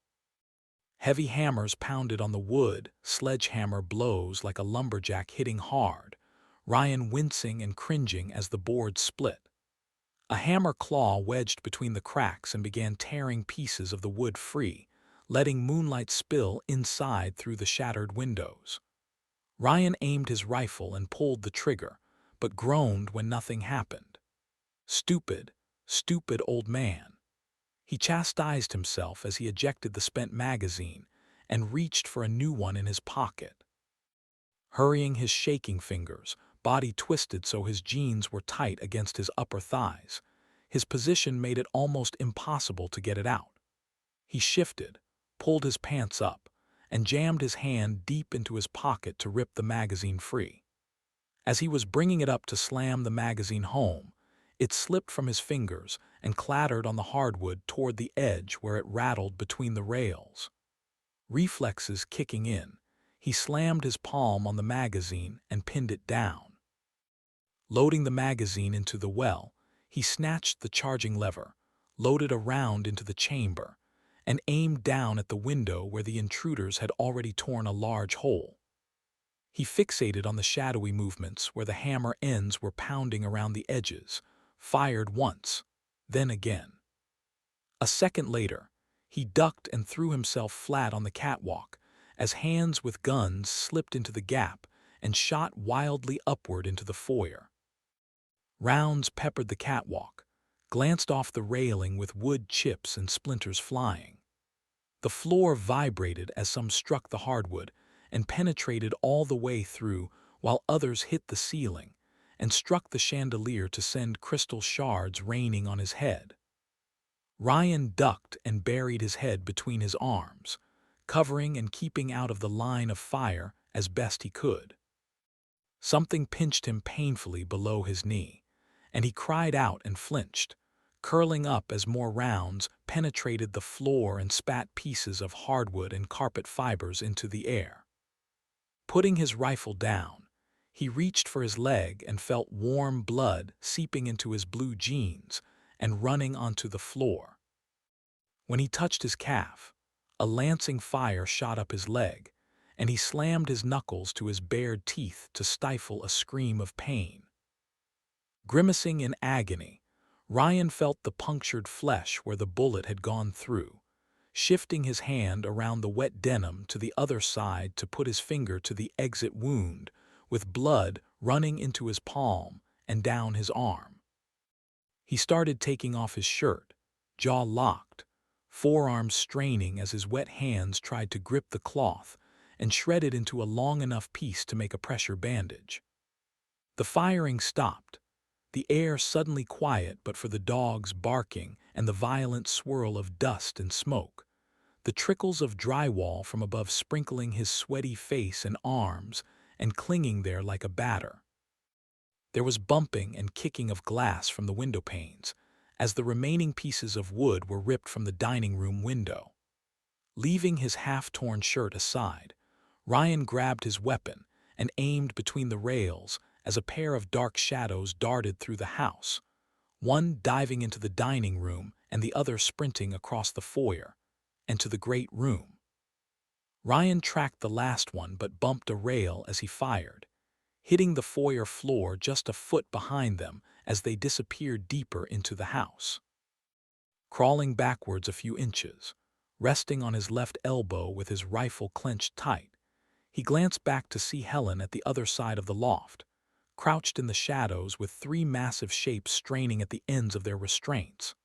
Heavy hammers pounded on the wood, sledgehammer blows like a lumberjack hitting hard, Ryan wincing and cringing as the board split. A hammer claw wedged between the cracks and began tearing pieces of the wood free, letting moonlight spill inside through the shattered windows. Ryan aimed his rifle and pulled the trigger, but groaned when nothing happened. Stupid, stupid old man. He chastised himself as he ejected the spent magazine and reached for a new one in his pocket. Hurrying his shaking fingers, body twisted so his jeans were tight against his upper thighs, his position made it almost impossible to get it out. He shifted, pulled his pants up, and jammed his hand deep into his pocket to rip the magazine free. As he was bringing it up to slam the magazine home, it slipped from his fingers and clattered on the hardwood toward the edge where it rattled between the rails. Reflexes kicking in, he slammed his palm on the magazine and pinned it down. Loading the magazine into the well, he snatched the charging lever, loaded a round into the chamber, and aimed down at the window where the intruders had already torn a large hole. He fixated on the shadowy movements where the hammer ends were pounding around the edges, fired once, then again. A second later, he ducked and threw himself flat on the catwalk as hands with guns slipped into the gap and shot wildly upward into the foyer. Rounds peppered the catwalk, glanced off the railing with wood chips and splinters flying. The floor vibrated as some struck the hardwood and penetrated all the way through, while others hit the ceiling and struck the chandelier to send crystal shards raining on his head. Ryan ducked and buried his head between his arms, covering and keeping out of the line of fire as best he could. Something pinched him painfully below his knee, and he cried out and flinched, curling up as more rounds penetrated the floor and spat pieces of hardwood and carpet fibers into the air. Putting his rifle down, he reached for his leg and felt warm blood seeping into his blue jeans and running onto the floor. When he touched his calf, a lancing fire shot up his leg, and he slammed his knuckles to his bared teeth to stifle a scream of pain. Grimacing in agony, Ryan felt the punctured flesh where the bullet had gone through, shifting his hand around the wet denim to the other side to put his finger to the exit wound, with blood running into his palm and down his arm. He started taking off his shirt, jaw locked, forearms straining as his wet hands tried to grip the cloth and shred it into a long enough piece to make a pressure bandage. The firing stopped, the air suddenly quiet but for the dogs barking and the violent swirl of dust and smoke, the trickles of drywall from above sprinkling his sweaty face and arms and clinging there like a batter. There was bumping and kicking of glass from the window panes as the remaining pieces of wood were ripped from the dining room window. Leaving his half-torn shirt aside, Ryan grabbed his weapon and aimed between the rails as a pair of dark shadows darted through the house, one diving into the dining room and the other sprinting across the foyer and to the great room. Ryan tracked the last one but bumped a rail as he fired, hitting the foyer floor just a foot behind them as they disappeared deeper into the house. Crawling backwards a few inches, resting on his left elbow with his rifle clenched tight, he glanced back to see Helen at the other side of the loft, crouched in the shadows with three massive shapes straining at the ends of their restraints.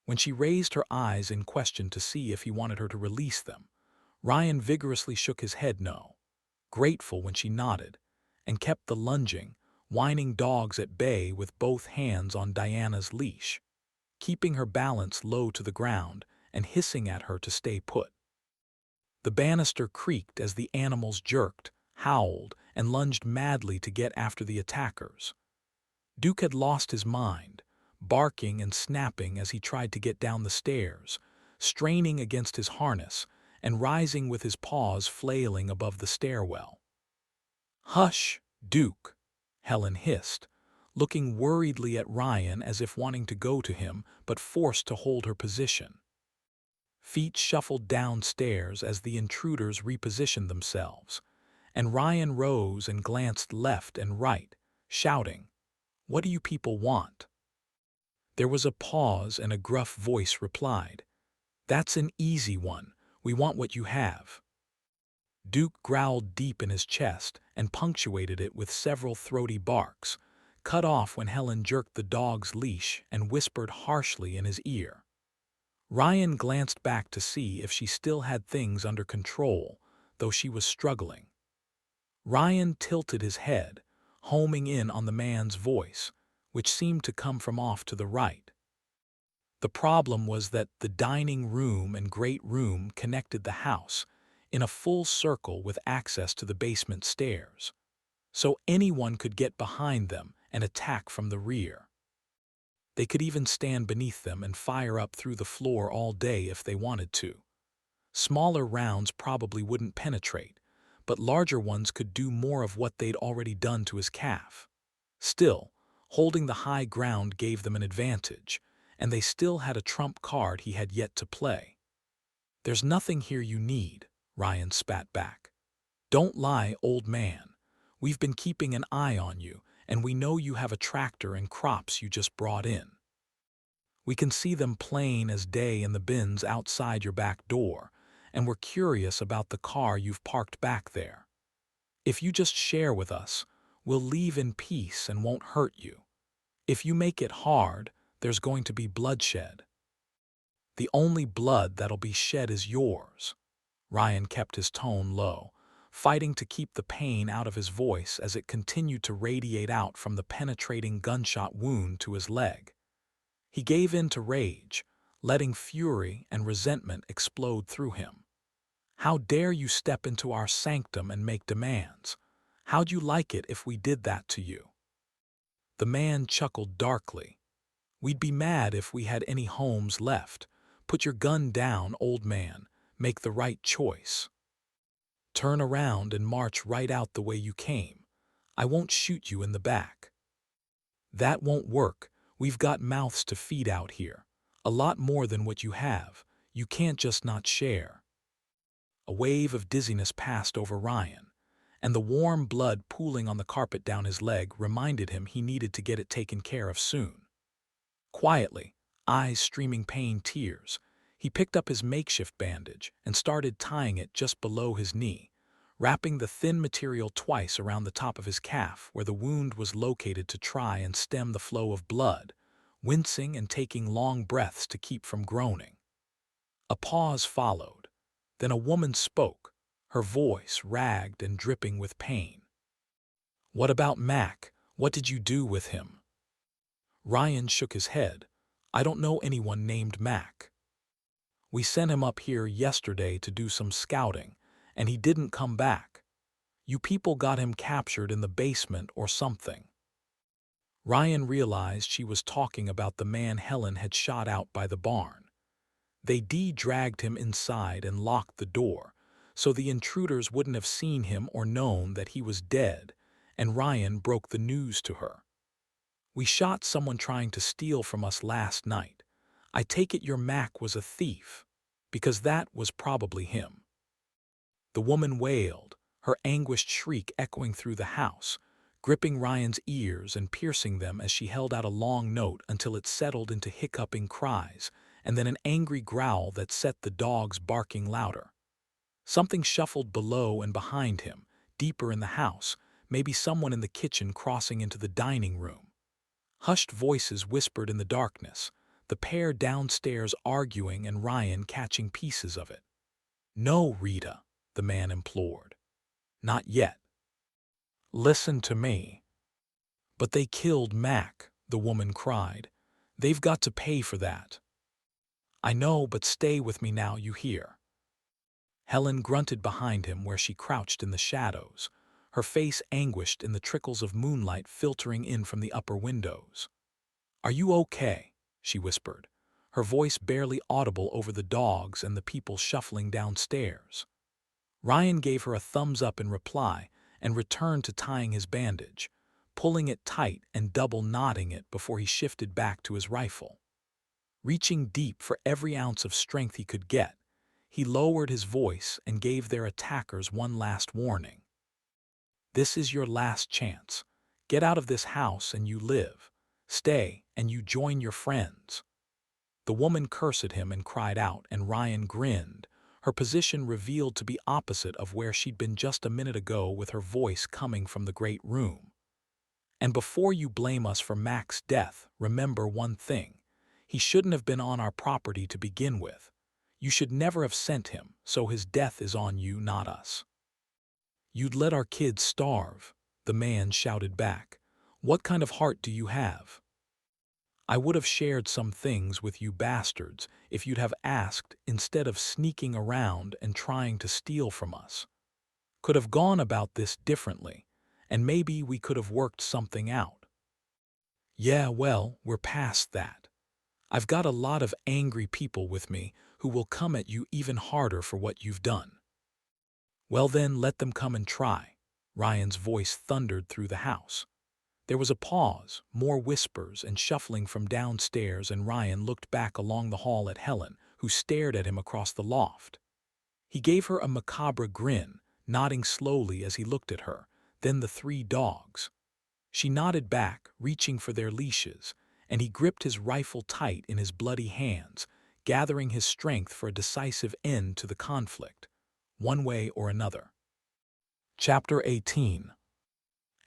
When she raised her eyes in question to see if he wanted her to release them, Ryan vigorously shook his head no, grateful when she nodded, and kept the lunging, whining dogs at bay with both hands on Diana's leash, keeping her balance low to the ground and hissing at her to stay put. The banister creaked as the animals jerked, howled, and lunged madly to get after the attackers. Duke had lost his mind, barking and snapping as he tried to get down the stairs, straining against his harness and rising with his paws flailing above the stairwell. "Hush, Duke," Helen hissed, looking worriedly at Ryan as if wanting to go to him but forced to hold her position. Feet shuffled downstairs as the intruders repositioned themselves, and Ryan rose and glanced left and right, shouting, "What do you people want?" There was a pause and a gruff voice replied, "That's an easy one. We want what you have." Duke growled deep in his chest and punctuated it with several throaty barks, cut off when Helen jerked the dog's leash and whispered harshly in his ear. Ryan glanced back to see if she still had things under control, though she was struggling. Ryan tilted his head, homing in on the man's voice, which seemed to come from off to the right. The problem was that the dining room and great room connected the house in a full circle with access to the basement stairs. so anyone could get behind them and attack from the rear. They could even stand beneath them and fire up through the floor all day if they wanted to. Smaller rounds probably wouldn't penetrate, but larger ones could do more of what they'd already done to his calf. Still, holding the high ground gave them an advantage, and they still had a trump card he had yet to play. "There's nothing here you need," Ryan spat back. "Don't lie, old man. We've been keeping an eye on you, and we know you have a tractor and crops you just brought in. We can see them plain as day in the bins outside your back door, and we're curious about the car you've parked back there. If you just share with us, we'll leave in peace and won't hurt you. If you make it hard, there's going to be bloodshed. The only blood that'll be shed is yours." Ryan kept his tone low, fighting to keep the pain out of his voice as it continued to radiate out from the penetrating gunshot wound to his leg. He gave in to rage, letting fury and resentment explode through him. "How dare you step into our sanctum and make demands? How'd you like it if we did that to you?" The man chuckled darkly. "We'd be mad if we had any homes left. Put your gun down, old man. Make the right choice. Turn around and march right out the way you came. I won't shoot you in the back." "That won't work. We've got mouths to feed out here. A lot more than what you have. You can't just not share." A wave of dizziness passed over Ryan, and the warm blood pooling on the carpet down his leg reminded him he needed to get it taken care of soon. Quietly, eyes streaming pain tears, he picked up his makeshift bandage and started tying it just below his knee, wrapping the thin material twice around the top of his calf where the wound was located to try and stem the flow of blood, wincing and taking long breaths to keep from groaning. A pause followed. Then a woman spoke, her voice ragged and dripping with pain. "What about Mac? What did you do with him?" Ryan shook his head. "I don't know anyone named Mac. We sent him up here yesterday to do some scouting, and he didn't come back. You people got him captured in the basement or something." Ryan realized she was talking about the man Helen had shot out by the barn. They dragged him inside and locked the door, so the intruders wouldn't have seen him or known that he was dead, and Ryan broke the news to her. "We shot someone trying to steal from us last night. I take it your Mac was a thief, because that was probably him." The woman wailed, her anguished shriek echoing through the house, gripping Ryan's ears and piercing them as she held out a long note until it settled into hiccuping cries, and then an angry growl that set the dogs barking louder. Something shuffled below and behind him, deeper in the house, maybe someone in the kitchen crossing into the dining room. Hushed voices whispered in the darkness, the pair downstairs arguing and Ryan catching pieces of it. "No, Rita," the man implored. "Not yet. Listen to me." "But they killed Mac," the woman cried. "They've got to pay for that." "I know, but stay with me now, you hear." Helen grunted behind him where she crouched in the shadows, her face anguished in the trickles of moonlight filtering in from the upper windows. "Are you okay?" she whispered, her voice barely audible over the dogs and the people shuffling downstairs. Ryan gave her a thumbs up in reply and returned to tying his bandage, pulling it tight and double knotting it before he shifted back to his rifle. Reaching deep for every ounce of strength he could get, he lowered his voice and gave their attackers one last warning. "This is your last chance. Get out of this house and you live. Stay and you join your friends." The woman cursed him and cried out, and Ryan grinned, her position revealed to be opposite of where she'd been just a minute ago with her voice coming from the great room. "And before you blame us for Mac's death, remember one thing. He shouldn't have been on our property to begin with. You should never have sent him, so his death is on you, not us." "You'd let our kids starve," the man shouted back. "What kind of heart do you have? I would have shared some things with you bastards if you'd have asked instead of sneaking around and trying to steal from us. Could have gone about this differently, and maybe we could have worked something out. Yeah, well, we're past that. I've got a lot of angry people with me who will come at you even harder for what you've done. Well then, let them come and try. Ryan's voice thundered through the house. There was a pause, more whispers and shuffling from downstairs, and Ryan looked back along the hall at Helen, who stared at him across the loft. He gave her a macabre grin, nodding slowly as he looked at her, then the three dogs. She nodded back, reaching for their leashes, and he gripped his rifle tight in his bloody hands, gathering his strength for a decisive end to the conflict, one way or another. Chapter 18.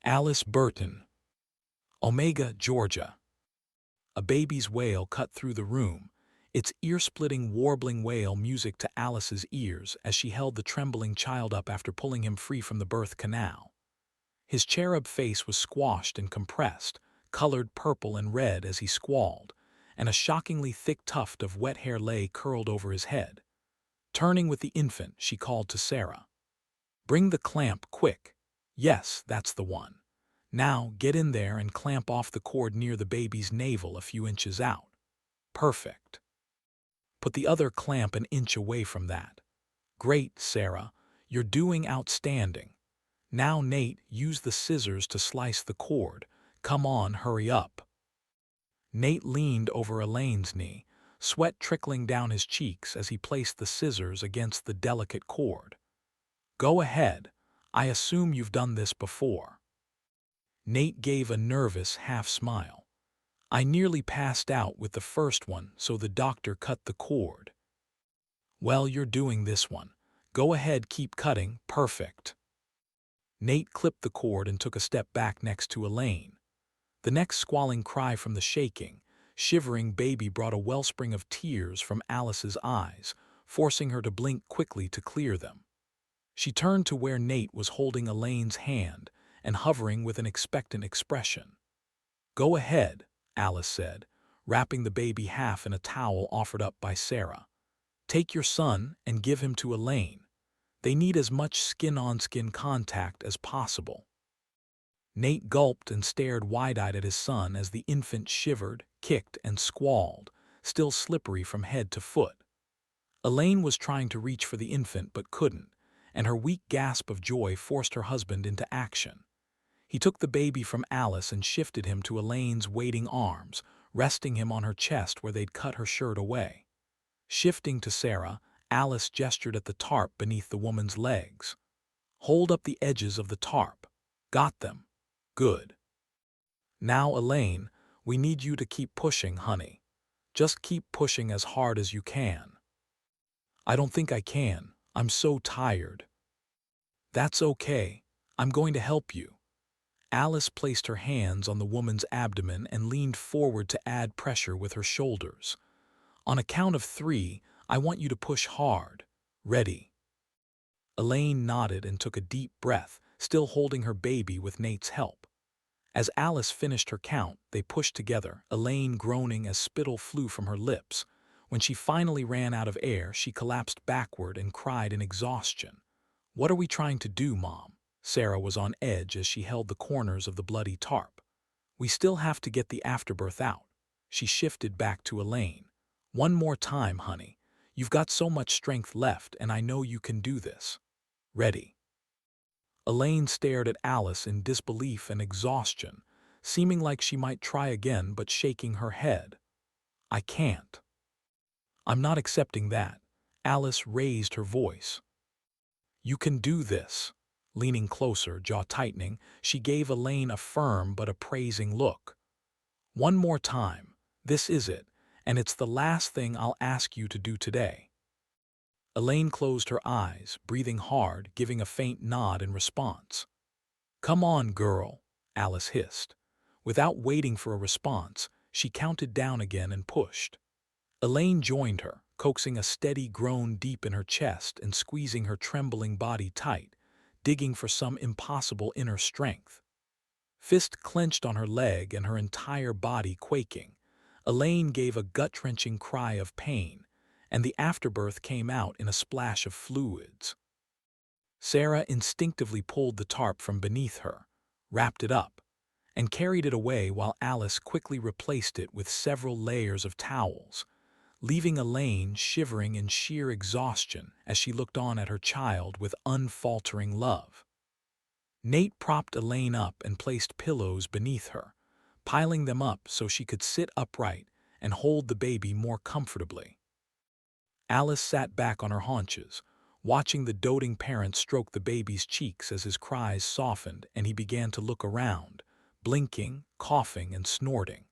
Alice Burton. Omega, Georgia. A baby's wail cut through the room, its ear-splitting, warbling wail music to Alice's ears as she held the trembling child up after pulling him free from the birth canal. His cherub face was squashed and compressed, colored purple and red as he squalled, and a shockingly thick tuft of wet hair lay curled over his head. Turning with the infant, she called to Sarah. "Bring the clamp, quick." "Yes, that's the one. Now get in there and clamp off the cord near the baby's navel a few inches out." "Perfect." "Put the other clamp an inch away from that." "Great, Sarah. You're doing outstanding. Now, Nate, use the scissors to slice the cord. Come on, hurry up." Nate leaned over Elaine's knee, sweat trickling down his cheeks as he placed the scissors against the delicate cord. "Go ahead. I assume you've done this before." Nate gave a nervous half-smile. "I nearly passed out with the first one, so the doctor cut the cord." "Well, you're doing this one. Go ahead, keep cutting. Perfect." Nate clipped the cord and took a step back next to Elaine. The next squalling cry from the shaking, shivering baby brought a wellspring of tears from Alice's eyes, forcing her to blink quickly to clear them. She turned to where Nate was holding Elaine's hand and hovering with an expectant expression. "Go ahead," Alice said, wrapping the baby half in a towel offered up by Sarah. "Take your son and give him to Elaine. They need as much skin-on-skin contact as possible." Nate gulped and stared wide-eyed at his son as the infant shivered, kicked, and squalled, still slippery from head to foot. Elaine was trying to reach for the infant but couldn't, and her weak gasp of joy forced her husband into action. He took the baby from Alice and shifted him to Elaine's waiting arms, resting him on her chest where they'd cut her shirt away. Shifting to Sarah, Alice gestured at the tarp beneath the woman's legs. "Hold up the edges of the tarp." "Got them." "Good. Now, Elaine, we need you to keep pushing, honey. Just keep pushing as hard as you can." "I don't think I can. I'm so tired." "That's okay. I'm going to help you." Alice placed her hands on the woman's abdomen and leaned forward to add pressure with her shoulders. "On a count of 3, I want you to push hard. Ready?" Elaine nodded and took a deep breath, still holding her baby with Nate's help. As Alice finished her count, they pushed together, Elaine groaning as spittle flew from her lips. When she finally ran out of air, she collapsed backward and cried in exhaustion. "What are we trying to do, Mom?" Sarah was on edge as she held the corners of the bloody tarp. "We still have to get the afterbirth out." She shifted back to Elaine. "One more time, honey. You've got so much strength left, and I know you can do this." "Ready." Elaine stared at Alice in disbelief and exhaustion, seeming like she might try again but shaking her head. "I can't." "I'm not accepting that." Alice raised her voice. "You can do this." Leaning closer, jaw tightening, she gave Elaine a firm but appraising look. "One more time. This is it, and it's the last thing I'll ask you to do today." Elaine closed her eyes, breathing hard, giving a faint nod in response. "Come on, girl," Alice hissed. Without waiting for a response, she counted down again and pushed. Elaine joined her, coaxing a steady groan deep in her chest and squeezing her trembling body tight, digging for some impossible inner strength. Fist clenched on her leg and her entire body quaking, Elaine gave a gut-wrenching cry of pain, and the afterbirth came out in a splash of fluids. Sarah instinctively pulled the tarp from beneath her. wrapped it up, and carried it away while Alice quickly replaced it with several layers of towels, leaving Elaine shivering in sheer exhaustion as she looked on at her child with unfaltering love. Nate propped Elaine up and placed pillows beneath her, piling them up so she could sit upright and hold the baby more comfortably. Alice sat back on her haunches, watching the doting parent stroke the baby's cheeks as his cries softened and he began to look around, blinking, coughing, and snorting.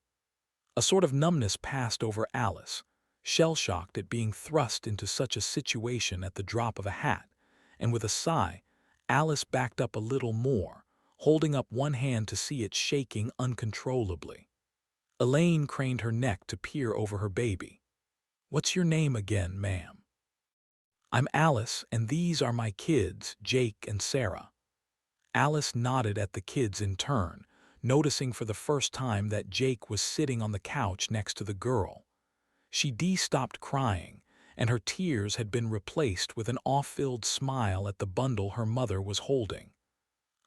A sort of numbness passed over Alice, shell-shocked at being thrust into such a situation at the drop of a hat, and with a sigh, Alice backed up a little more, holding up one hand to see it shaking uncontrollably. Elaine craned her neck to peer over her baby. "What's your name again, ma'am?" "I'm Alice, and these are my kids, Jake and Sarah." Alice nodded at the kids in turn, noticing for the first time that Jake was sitting on the couch next to the girl. She stopped crying, and her tears had been replaced with an awe-filled smile at the bundle her mother was holding.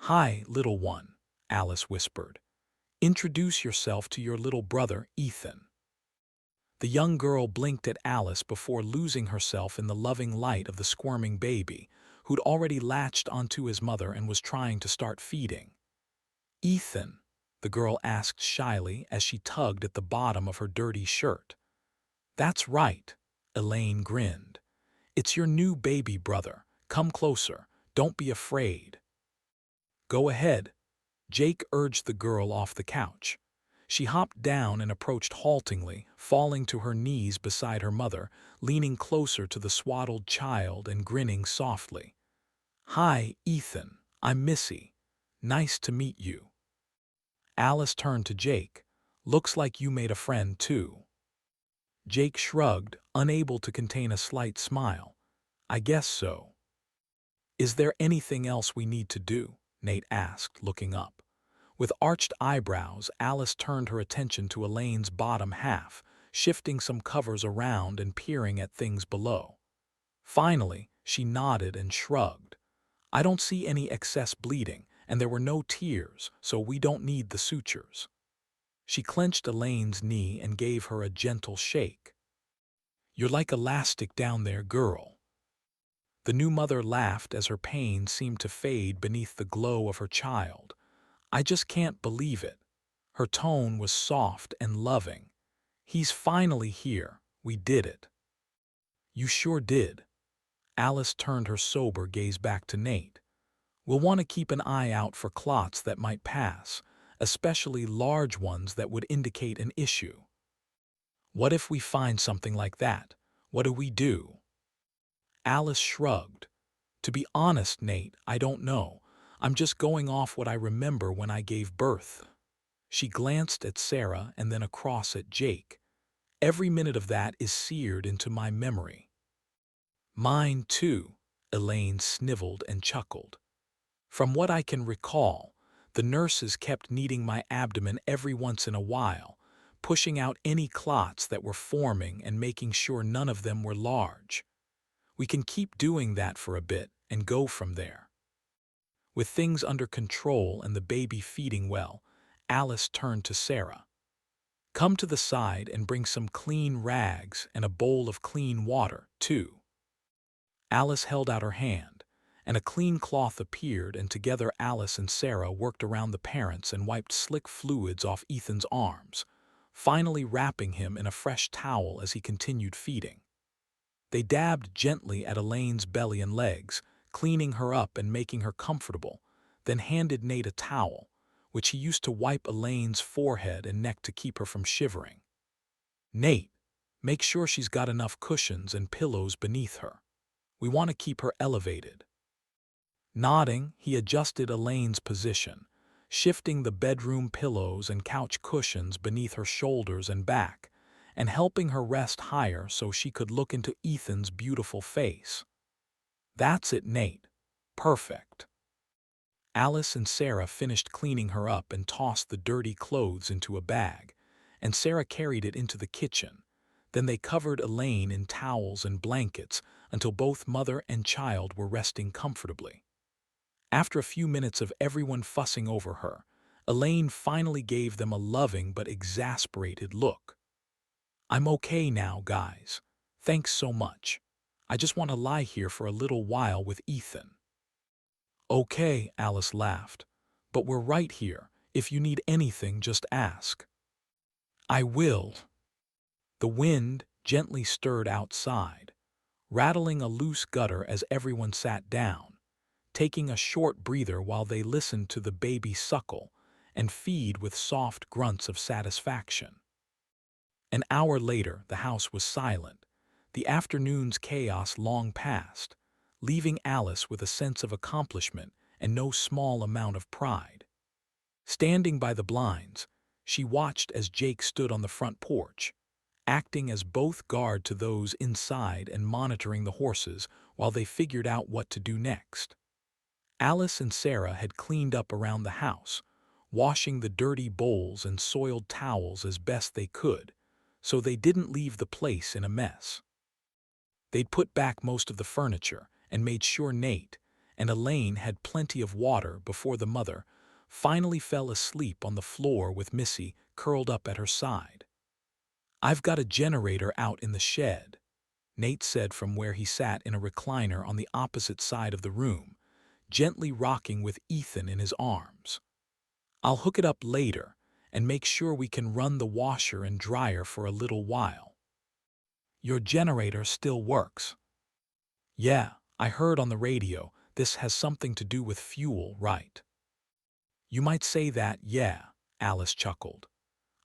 "Hi, little one," Alice whispered. "Introduce yourself to your little brother, Ethan." The young girl blinked at Alice before losing herself in the loving light of the squirming baby, who'd already latched onto his mother and was trying to start feeding. "Ethan?" the girl asked shyly as she tugged at the bottom of her dirty shirt. "That's right," Elaine grinned. "It's your new baby brother. Come closer. Don't be afraid." "Go ahead," Jake urged the girl off the couch. She hopped down and approached haltingly, falling to her knees beside her mother, leaning closer to the swaddled child and grinning softly. "Hi, Ethan. I'm Missy. Nice to meet you." Alice turned to Jake. "Looks like you made a friend, too." Jake shrugged, unable to contain a slight smile. "I guess so." "Is there anything else we need to do?" Nate asked, looking up. With arched eyebrows, Alice turned her attention to Elaine's bottom half, shifting some covers around and peering at things below. Finally, she nodded and shrugged. "I don't see any excess bleeding, and there were no tears, so we don't need the sutures." She clenched Elaine's knee and gave her a gentle shake. "You're like elastic down there, girl." The new mother laughed as her pain seemed to fade beneath the glow of her child. "I just can't believe it." Her tone was soft and loving. "He's finally here. We did it." "You sure did." Alice turned her sober gaze back to Nate. "We'll want to keep an eye out for clots that might pass, especially large ones that would indicate an issue." "What if we find something like that? What do we do?" Alice shrugged. "To be honest, Nate, I don't know. I'm just going off what I remember when I gave birth." She glanced at Sarah and then across at Jake. "Every minute of that is seared into my memory." "Mine, too," Elaine sniveled and chuckled. "From what I can recall, the nurses kept kneading my abdomen every once in a while, pushing out any clots that were forming and making sure none of them were large. We can keep doing that for a bit and go from there." With things under control and the baby feeding well, Alice turned to Sarah. "Come to the side and bring some clean rags and a bowl of clean water, too." Alice held out her hand, and a clean cloth appeared, and together Alice and Sarah worked around the parents and wiped slick fluids off Ethan's arms, finally wrapping him in a fresh towel as he continued feeding. They dabbed gently at Elaine's belly and legs, cleaning her up and making her comfortable, then handed Nate a towel, which he used to wipe Elaine's forehead and neck to keep her from shivering. "Nate, make sure she's got enough cushions and pillows beneath her. We want to keep her elevated." Nodding, he adjusted Elaine's position, shifting the bedroom pillows and couch cushions beneath her shoulders and back, and helping her rest higher so she could look into Ethan's beautiful face. "That's it, Nate. Perfect." Alice and Sarah finished cleaning her up and tossed the dirty clothes into a bag, and Sarah carried it into the kitchen. Then they covered Elaine in towels and blankets until both mother and child were resting comfortably. After a few minutes of everyone fussing over her, Elaine finally gave them a loving but exasperated look. "I'm okay now, guys. Thanks so much. I just want to lie here for a little while with Ethan." "Okay," Alice laughed. "But we're right here. If you need anything, just ask." "I will." The wind gently stirred outside, rattling a loose gutter as everyone sat down, taking a short breather while they listened to the baby suckle and feed with soft grunts of satisfaction. An hour later, the house was silent, the afternoon's chaos long past, leaving Alice with a sense of accomplishment and no small amount of pride. Standing by the blinds, she watched as Jake stood on the front porch, acting as both guard to those inside and monitoring the horses while they figured out what to do next. Alice and Sarah had cleaned up around the house, washing the dirty bowls and soiled towels as best they could, so they didn't leave the place in a mess. They'd put back most of the furniture and made sure Nate and Elaine had plenty of water before the mother finally fell asleep on the floor with Missy curled up at her side. "I've got a generator out in the shed," Nate said from where he sat in a recliner on the opposite side of the room, gently rocking with Ethan in his arms. "I'll hook it up later and make sure we can run the washer and dryer for a little while." "Your generator still works?" "Yeah, I heard on the radio this has something to do with fuel, right?" "You might say that, yeah," Alice chuckled.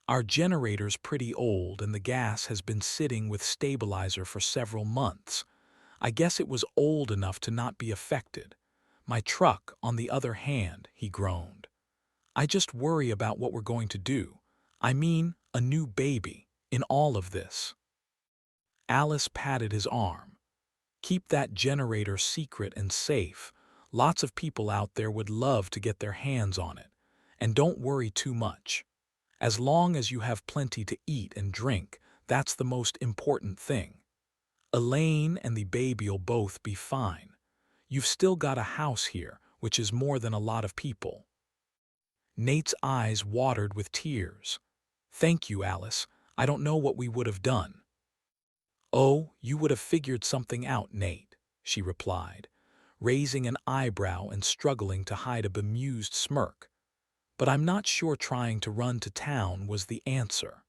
"Our generator's pretty old and the gas has been sitting with stabilizer for several months. I guess it was old enough to not be affected. My truck, on the other hand," he groaned. "I just worry about what we're going to do. I mean, a new baby, in all of this." Alice patted his arm. "Keep that generator secret and safe. Lots of people out there would love to get their hands on it. And don't worry too much. As long as you have plenty to eat and drink, that's the most important thing. Elaine and the baby'll both be fine. You've still got a house here, which is more than a lot of people." Nate's eyes watered with tears. "Thank you, Alice. I don't know what we would have done." "Oh, you would have figured something out, Nate," she replied, raising an eyebrow and struggling to hide a bemused smirk. "But I'm not sure trying to run to town was the answer."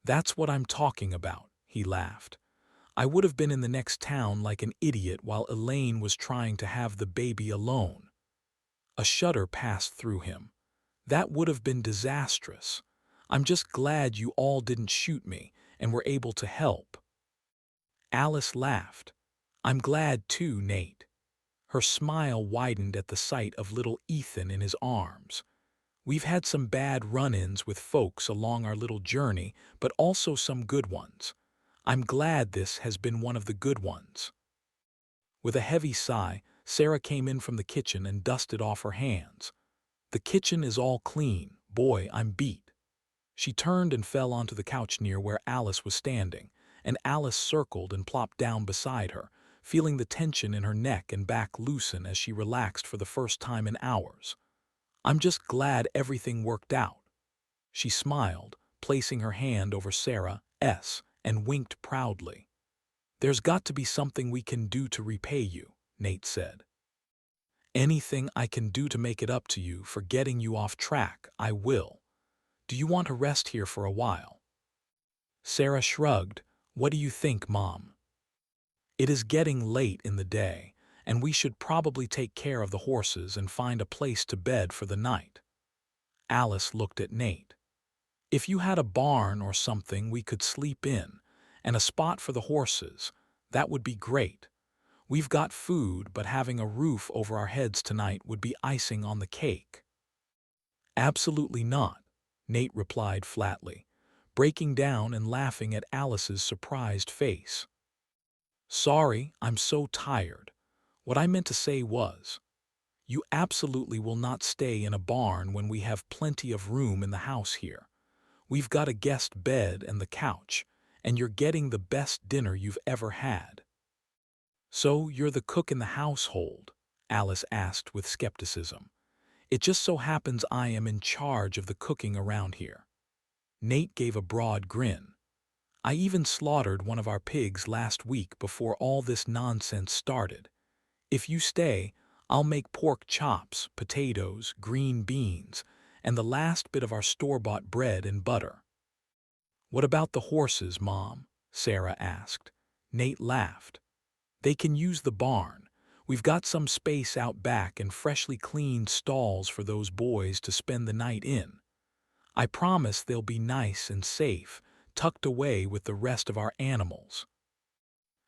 "That's what I'm talking about," he laughed. "I would have been in the next town like an idiot while Elaine was trying to have the baby alone." A shudder passed through him. "That would have been disastrous. I'm just glad you all didn't shoot me and were able to help." Alice laughed. "I'm glad too, Nate." Her smile widened at the sight of little Ethan in his arms. "We've had some bad run-ins with folks along our little journey, but also some good ones. I'm glad this has been one of the good ones." With a heavy sigh, Sarah came in from the kitchen and dusted off her hands. "The kitchen is all clean. Boy, I'm beat." She turned and fell onto the couch near where Alice was standing, and Alice circled and plopped down beside her, feeling the tension in her neck and back loosen as she relaxed for the first time in hours. "I'm just glad everything worked out." She smiled, placing her hand over Sarah's, and winked proudly. "There's got to be something we can do to repay you," Nate said. "Anything I can do to make it up to you for getting you off track, I will. Do you want to rest here for a while?" Sarah shrugged. "What do you think, Mom?" "It is getting late in the day, and we should probably take care of the horses and find a place to bed for the night." Alice looked at Nate. "If you had a barn or something we could sleep in, and a spot for the horses, that would be great. We've got food, but having a roof over our heads tonight would be icing on the cake." "Absolutely not," Nate replied flatly, breaking down and laughing at Alice's surprised face. "Sorry, I'm so tired. What I meant to say was, you absolutely will not stay in a barn when we have plenty of room in the house here. We've got a guest bed and the couch, and you're getting the best dinner you've ever had." "So you're the cook in the household," Alice asked with skepticism. It just so happens I am in charge of the cooking around here. Nate gave a broad grin. I even slaughtered one of our pigs last week before all this nonsense started. If you stay, I'll make pork chops, potatoes, green beans, and the last bit of our store-bought bread and butter. What about the horses, Mom? Sarah asked. Nate laughed. They can use the barn. We've got some space out back and freshly cleaned stalls for those boys to spend the night in. I promise they'll be nice and safe, tucked away with the rest of our animals.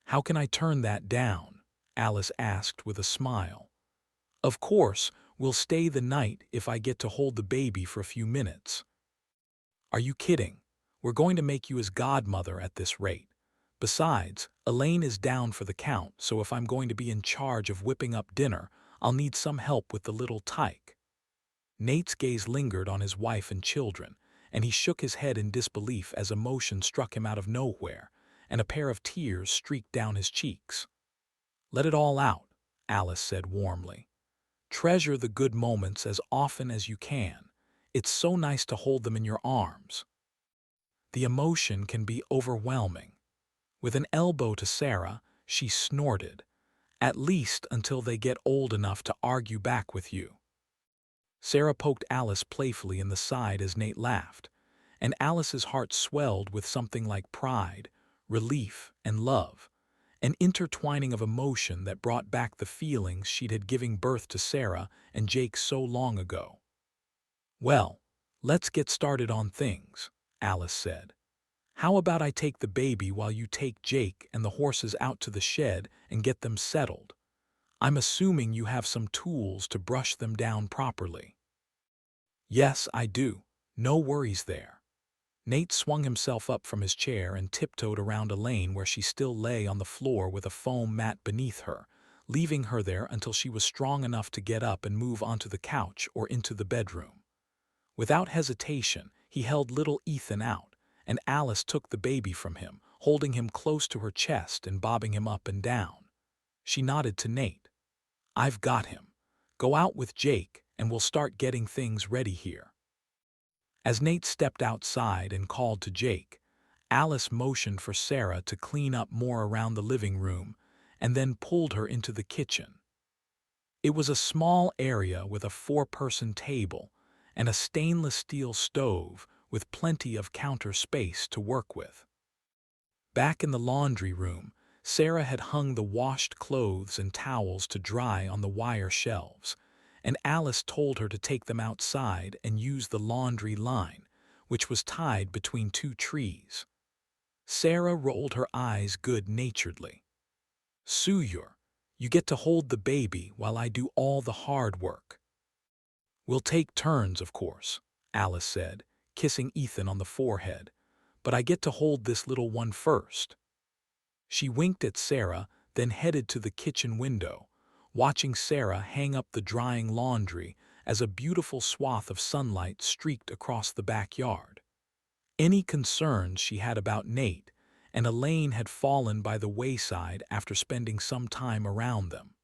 How can I turn that down? Alice asked with a smile. Of course, we'll stay the night if I get to hold the baby for a few minutes. Are you kidding? We're going to make you his godmother at this rate. Besides, Elaine is down for the count, so if I'm going to be in charge of whipping up dinner, I'll need some help with the little tyke. Nate's gaze lingered on his wife and children, and he shook his head in disbelief as emotion struck him out of nowhere, and a pair of tears streaked down his cheeks. Let it all out, Alice said warmly. Treasure the good moments as often as you can. It's so nice to hold them in your arms. The emotion can be overwhelming. With an elbow to Sarah, she snorted, at least until they get old enough to argue back with you. Sarah poked Alice playfully in the side as Nate laughed, and Alice's heart swelled with something like pride, relief, and love, an intertwining of emotion that brought back the feelings she'd had giving birth to Sarah and Jake so long ago. Well, let's get started on things, Alice said. How about I take the baby while you take Jake and the horses out to the shed and get them settled? I'm assuming you have some tools to brush them down properly. Yes, I do. No worries there. Nate swung himself up from his chair and tiptoed around Elaine where she still lay on the floor with a foam mat beneath her, leaving her there until she was strong enough to get up and move onto the couch or into the bedroom. Without hesitation, he held little Ethan out, and Alice took the baby from him, holding him close to her chest and bobbing him up and down. She nodded to Nate. I've got him. Go out with Jake, and we'll start getting things ready here. As Nate stepped outside and called to Jake, Alice motioned for Sarah to clean up more around the living room and then pulled her into the kitchen. It was a small area with a four-person table and a stainless steel stove with plenty of counter space to work with. Back in the laundry room, Sarah had hung the washed clothes and towels to dry on the wire shelves, and Alice told her to take them outside and use the laundry line, which was tied between two trees. Sarah rolled her eyes good-naturedly. Suyur, you get to hold the baby while I do all the hard work. We'll take turns, of course, Alice said, kissing Ethan on the forehead, but I get to hold this little one first. She winked at Sarah, then headed to the kitchen window, watching Sarah hang up the drying laundry as a beautiful swath of sunlight streaked across the backyard. Any concerns she had about Nate and Elaine had fallen by the wayside after spending some time around them.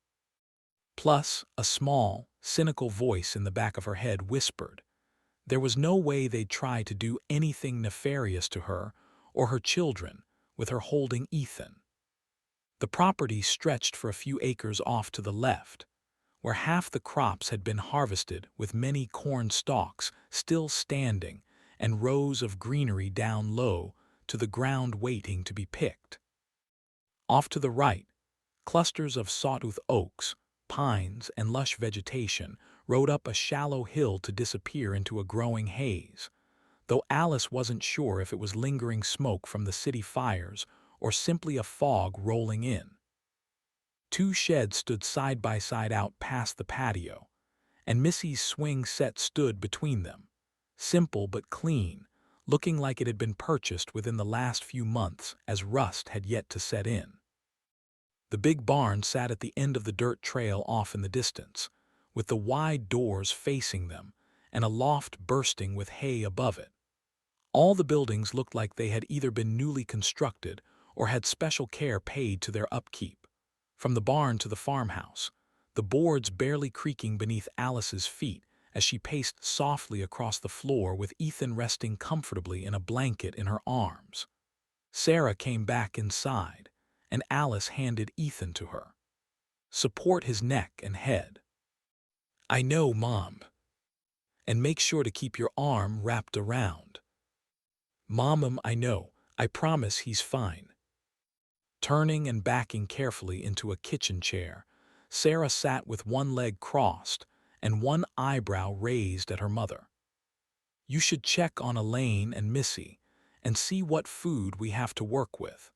Plus, a small, cynical voice in the back of her head whispered, there was no way they'd try to do anything nefarious to her or her children with her holding Ethan. The property stretched for a few acres off to the left, where half the crops had been harvested with many corn stalks still standing and rows of greenery down low to the ground waiting to be picked. Off to the right, clusters of sawtooth oaks, pines, and lush vegetation rode up a shallow hill to disappear into a growing haze, though Alice wasn't sure if it was lingering smoke from the city fires or simply a fog rolling in. Two sheds stood side by side out past the patio, and Missy's swing set stood between them, simple but clean, looking like it had been purchased within the last few months as rust had yet to set in. The big barn sat at the end of the dirt trail off in the distance, with the wide doors facing them and a loft bursting with hay above it. All the buildings looked like they had either been newly constructed or had special care paid to their upkeep. From the barn to the farmhouse, the boards barely creaking beneath Alice's feet as she paced softly across the floor with Ethan resting comfortably in a blanket in her arms. Sarah came back inside, and Alice handed Ethan to her. "Support his neck and head." "I know, Mom. And make sure to keep your arm wrapped around." "Mom, I know. I promise he's fine." Turning and backing carefully into a kitchen chair, Sarah sat with one leg crossed and one eyebrow raised at her mother. "You should check on Elaine and Missy and see what food we have to work with.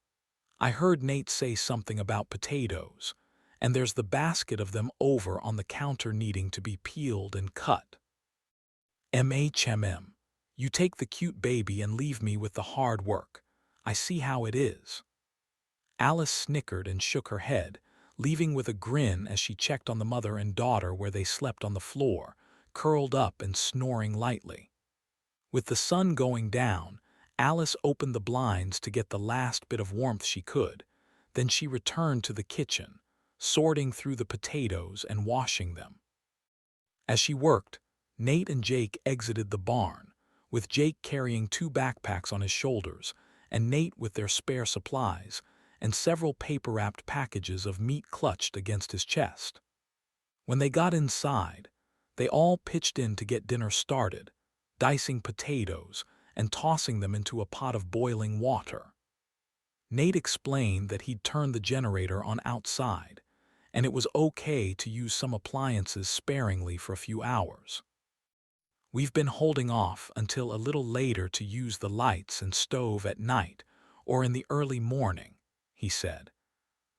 I heard Nate say something about potatoes, and there's the basket of them over on the counter needing to be peeled and cut. You take the cute baby and leave me with the hard work. I see how it is." Alice snickered and shook her head, leaving with a grin as she checked on the mother and daughter where they slept on the floor, curled up and snoring lightly. With the sun going down, Alice opened the blinds to get the last bit of warmth she could. Then she returned to the kitchen, sorting through the potatoes and washing them. As she worked, Nate and Jake exited the barn, with Jake carrying 2 backpacks on his shoulders, and Nate with their spare supplies, and several paper-wrapped packages of meat clutched against his chest. When they got inside, they all pitched in to get dinner started, dicing potatoes and tossing them into a pot of boiling water. Nate explained that he'd turned the generator on outside, and it was okay to use some appliances sparingly for a few hours. "We've been holding off until a little later to use the lights and stove at night or in the early morning," he said.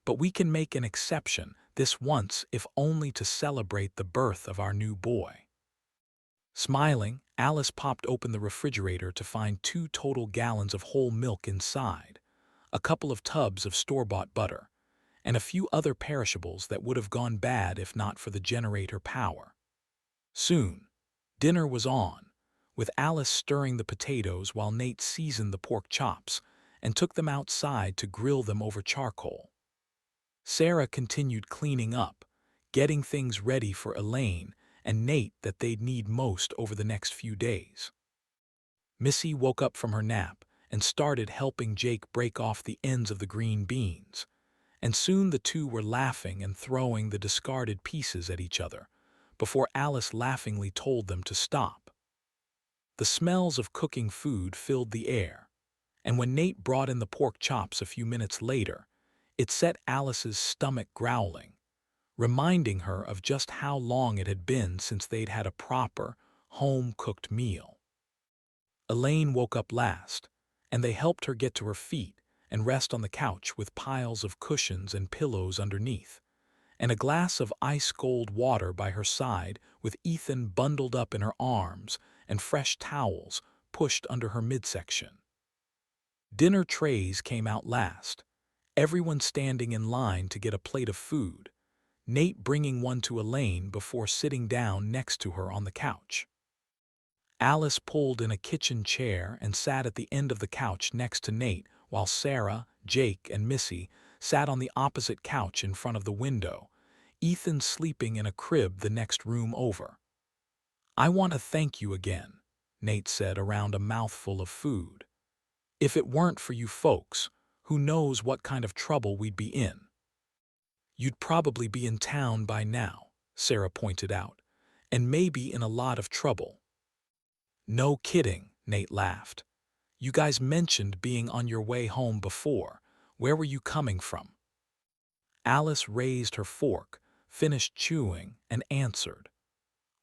"But we can make an exception this once if only to celebrate the birth of our new boy." Smiling, Alice popped open the refrigerator to find 2 total gallons of whole milk inside, a couple of tubs of store-bought butter, and a few other perishables that would have gone bad if not for the generator power. Soon, dinner was on, with Alice stirring the potatoes while Nate seasoned the pork chops and took them outside to grill them over charcoal. Sarah continued cleaning up, getting things ready for Elaine and Nate that they'd need most over the next few days. Missy woke up from her nap and started helping Jake break off the ends of the green beans, and soon the two were laughing and throwing the discarded pieces at each other, before Alice laughingly told them to stop. The smells of cooking food filled the air, and when Nate brought in the pork chops a few minutes later, it set Alice's stomach growling, reminding her of just how long it had been since they'd had a proper, home-cooked meal. Elaine woke up last, and they helped her get to her feet and rest on the couch with piles of cushions and pillows underneath, and a glass of ice-cold water by her side with Ethan bundled up in her arms and fresh towels pushed under her midsection. Dinner trays came out last, everyone standing in line to get a plate of food, Nate bringing one to Elaine before sitting down next to her on the couch. Alice pulled in a kitchen chair and sat at the end of the couch next to Nate while Sarah, Jake, and Missy sat on the opposite couch in front of the window, Ethan sleeping in a crib the next room over. "I want to thank you again," Nate said around a mouthful of food. "If it weren't for you folks, who knows what kind of trouble we'd be in." "You'd probably be in town by now," Sarah pointed out, "and maybe in a lot of trouble." "No kidding," Nate laughed. "You guys mentioned being on your way home before. Where were you coming from?" Alice raised her fork, finished chewing, and answered,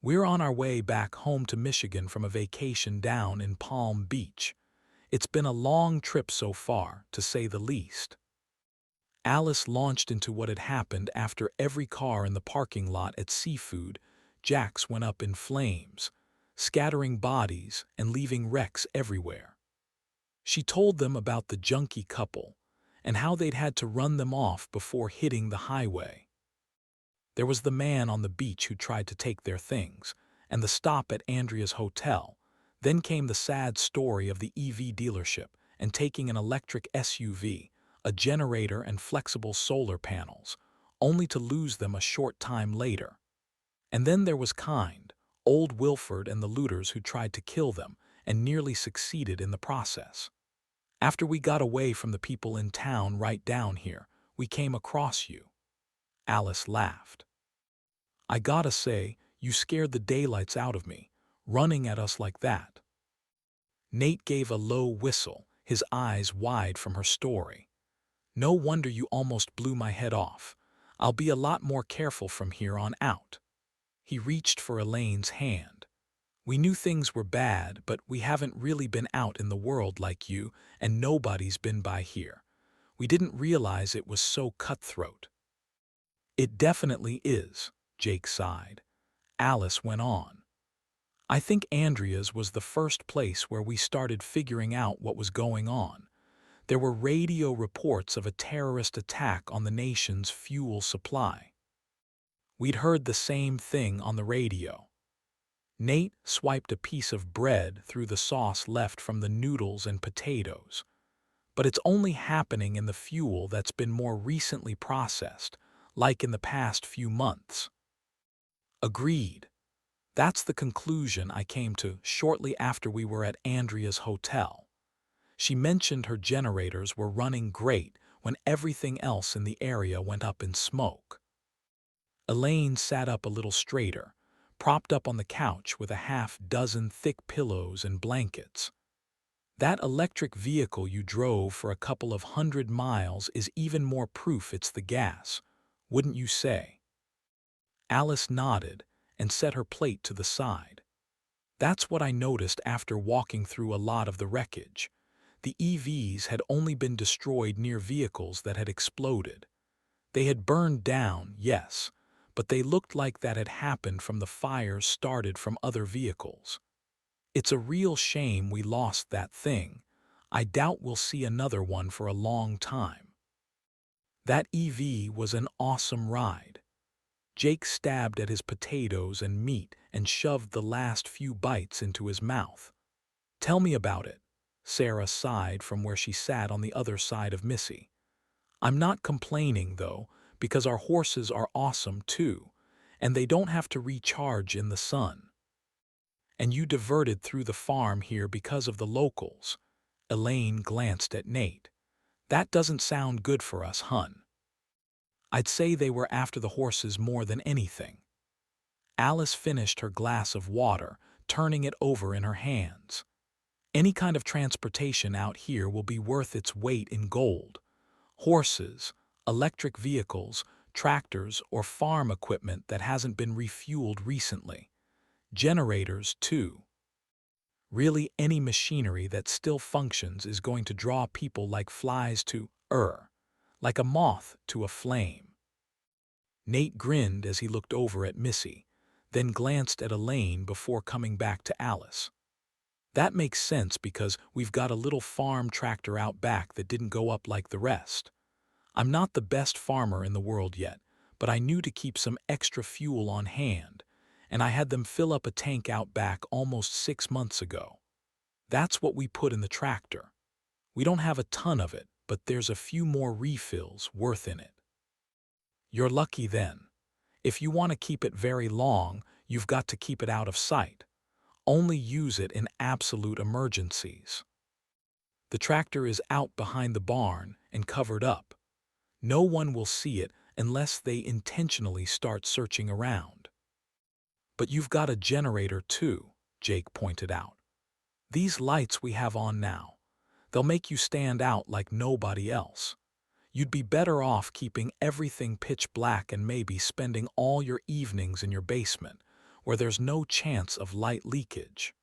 "We're on our way back home to Michigan from a vacation down in Palm Beach. It's been a long trip so far, to say the least." Alice launched into what had happened after every car in the parking lot at Seafood Jack's went up in flames, scattering bodies and leaving wrecks everywhere. She told them about the junkie couple and how they'd had to run them off before hitting the highway. There was the man on the beach who tried to take their things, and the stop at Andrea's hotel. Then came the sad story of the EV dealership and taking an electric SUV, a generator and flexible solar panels, only to lose them a short time later. And then there was Kind, old Wilford and the looters who tried to kill them and nearly succeeded in the process. After we got away from the people in town right down here, we came across you. Alice laughed. I gotta say, you scared the daylights out of me, running at us like that. Nate gave a low whistle, his eyes wide from her story. No wonder you almost blew my head off. I'll be a lot more careful from here on out. He reached for Elaine's hand. We knew things were bad, but we haven't really been out in the world like you, and nobody's been by here. We didn't realize it was so cutthroat. It definitely is, Jake sighed. Alice went on. I think Andrea's was the first place where we started figuring out what was going on. There were radio reports of a terrorist attack on the nation's fuel supply. We'd heard the same thing on the radio. Nate swiped a piece of bread through the sauce left from the noodles and potatoes. But it's only happening in the fuel that's been more recently processed, like in the past few months. Agreed. That's the conclusion I came to shortly after we were at Andrea's hotel. She mentioned her generators were running great when everything else in the area went up in smoke. Elaine sat up a little straighter, propped up on the couch with a half-dozen thick pillows and blankets. That electric vehicle you drove for a couple of 100 miles is even more proof it's the gas, wouldn't you say? Alice nodded and set her plate to the side. That's what I noticed after walking through a lot of the wreckage. The EVs had only been destroyed near vehicles that had exploded. They had burned down, yes, but they looked like that had happened from the fires started from other vehicles. It's a real shame we lost that thing. I doubt we'll see another one for a long time. That EV was an awesome ride. Jake stabbed at his potatoes and meat and shoved the last few bites into his mouth. Tell me about it. Sarah sighed from where she sat on the other side of Missy. I'm not complaining, though, because our horses are awesome, too, and they don't have to recharge in the sun. And you diverted through the farm here because of the locals. Elaine glanced at Nate. That doesn't sound good for us, hun. I'd say they were after the horses more than anything. Alice finished her glass of water, turning it over in her hands. Any kind of transportation out here will be worth its weight in gold. Horses, electric vehicles, tractors, or farm equipment that hasn't been refueled recently. Generators, too. Really, any machinery that still functions is going to draw people like flies to, like a moth to a flame. Nate grinned as he looked over at Missy, then glanced at Elaine before coming back to Alice. That makes sense because we've got a little farm tractor out back that didn't go up like the rest. I'm not the best farmer in the world yet, but I knew to keep some extra fuel on hand, and I had them fill up a tank out back almost 6 months ago. That's what we put in the tractor. We don't have a ton of it, but there's a few more refills worth in it. You're lucky then. If you want to keep it very long, you've got to keep it out of sight. Only use it in absolute emergencies. The tractor is out behind the barn and covered up. No one will see it unless they intentionally start searching around. But you've got a generator too, Jake pointed out. These lights we have on now, they'll make you stand out like nobody else. You'd be better off keeping everything pitch black and maybe spending all your evenings in your basement, where there's no chance of light leakage.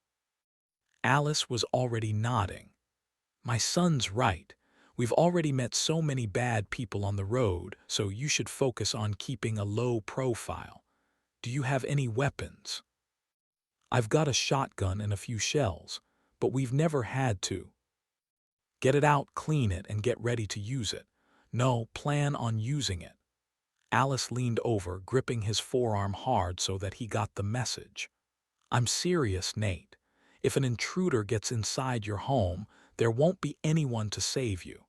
Alice was already nodding. My son's right. We've already met so many bad people on the road, so you should focus on keeping a low profile. Do you have any weapons? I've got a shotgun and a few shells, but we've never had to. Get it out, clean it, and get ready to use it. No, plan on using it. Alice leaned over, gripping his forearm hard so that he got the message. I'm serious, Nate. If an intruder gets inside your home, there won't be anyone to save you.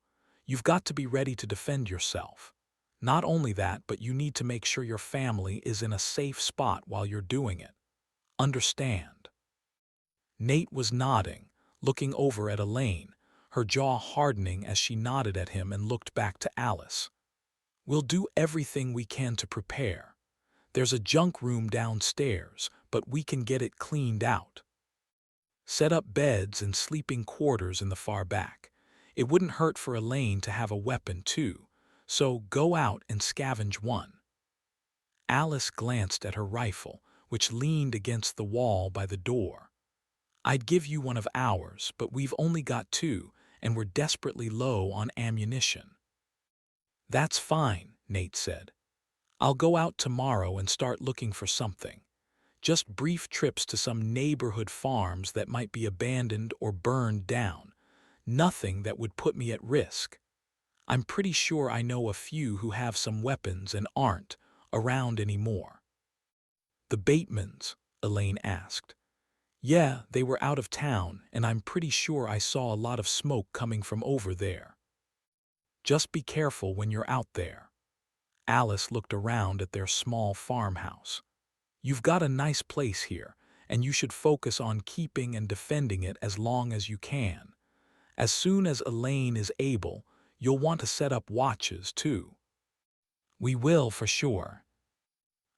You've got to be ready to defend yourself. Not only that, but you need to make sure your family is in a safe spot while you're doing it. Understand? Nate was nodding, looking over at Elaine, her jaw hardening as she nodded at him and looked back to Alice. We'll do everything we can to prepare. There's a junk room downstairs, but we can get it cleaned out. Set up beds and sleeping quarters in the far back. It wouldn't hurt for Elaine to have a weapon too, so go out and scavenge one. Alice glanced at her rifle, which leaned against the wall by the door. I'd give you one of ours, but we've only got two, and we're desperately low on ammunition. That's fine, Nate said. I'll go out tomorrow and start looking for something. Just brief trips to some neighborhood farms that might be abandoned or burned down. Nothing that would put me at risk. I'm pretty sure I know a few who have some weapons and aren't around anymore. The Batemans? Elaine asked. Yeah, they were out of town, and I'm pretty sure I saw a lot of smoke coming from over there. Just be careful when you're out there. Alice looked around at their small farmhouse. You've got a nice place here, and you should focus on keeping and defending it as long as you can. As soon as Elaine is able, you'll want to set up watches, too. We will, for sure.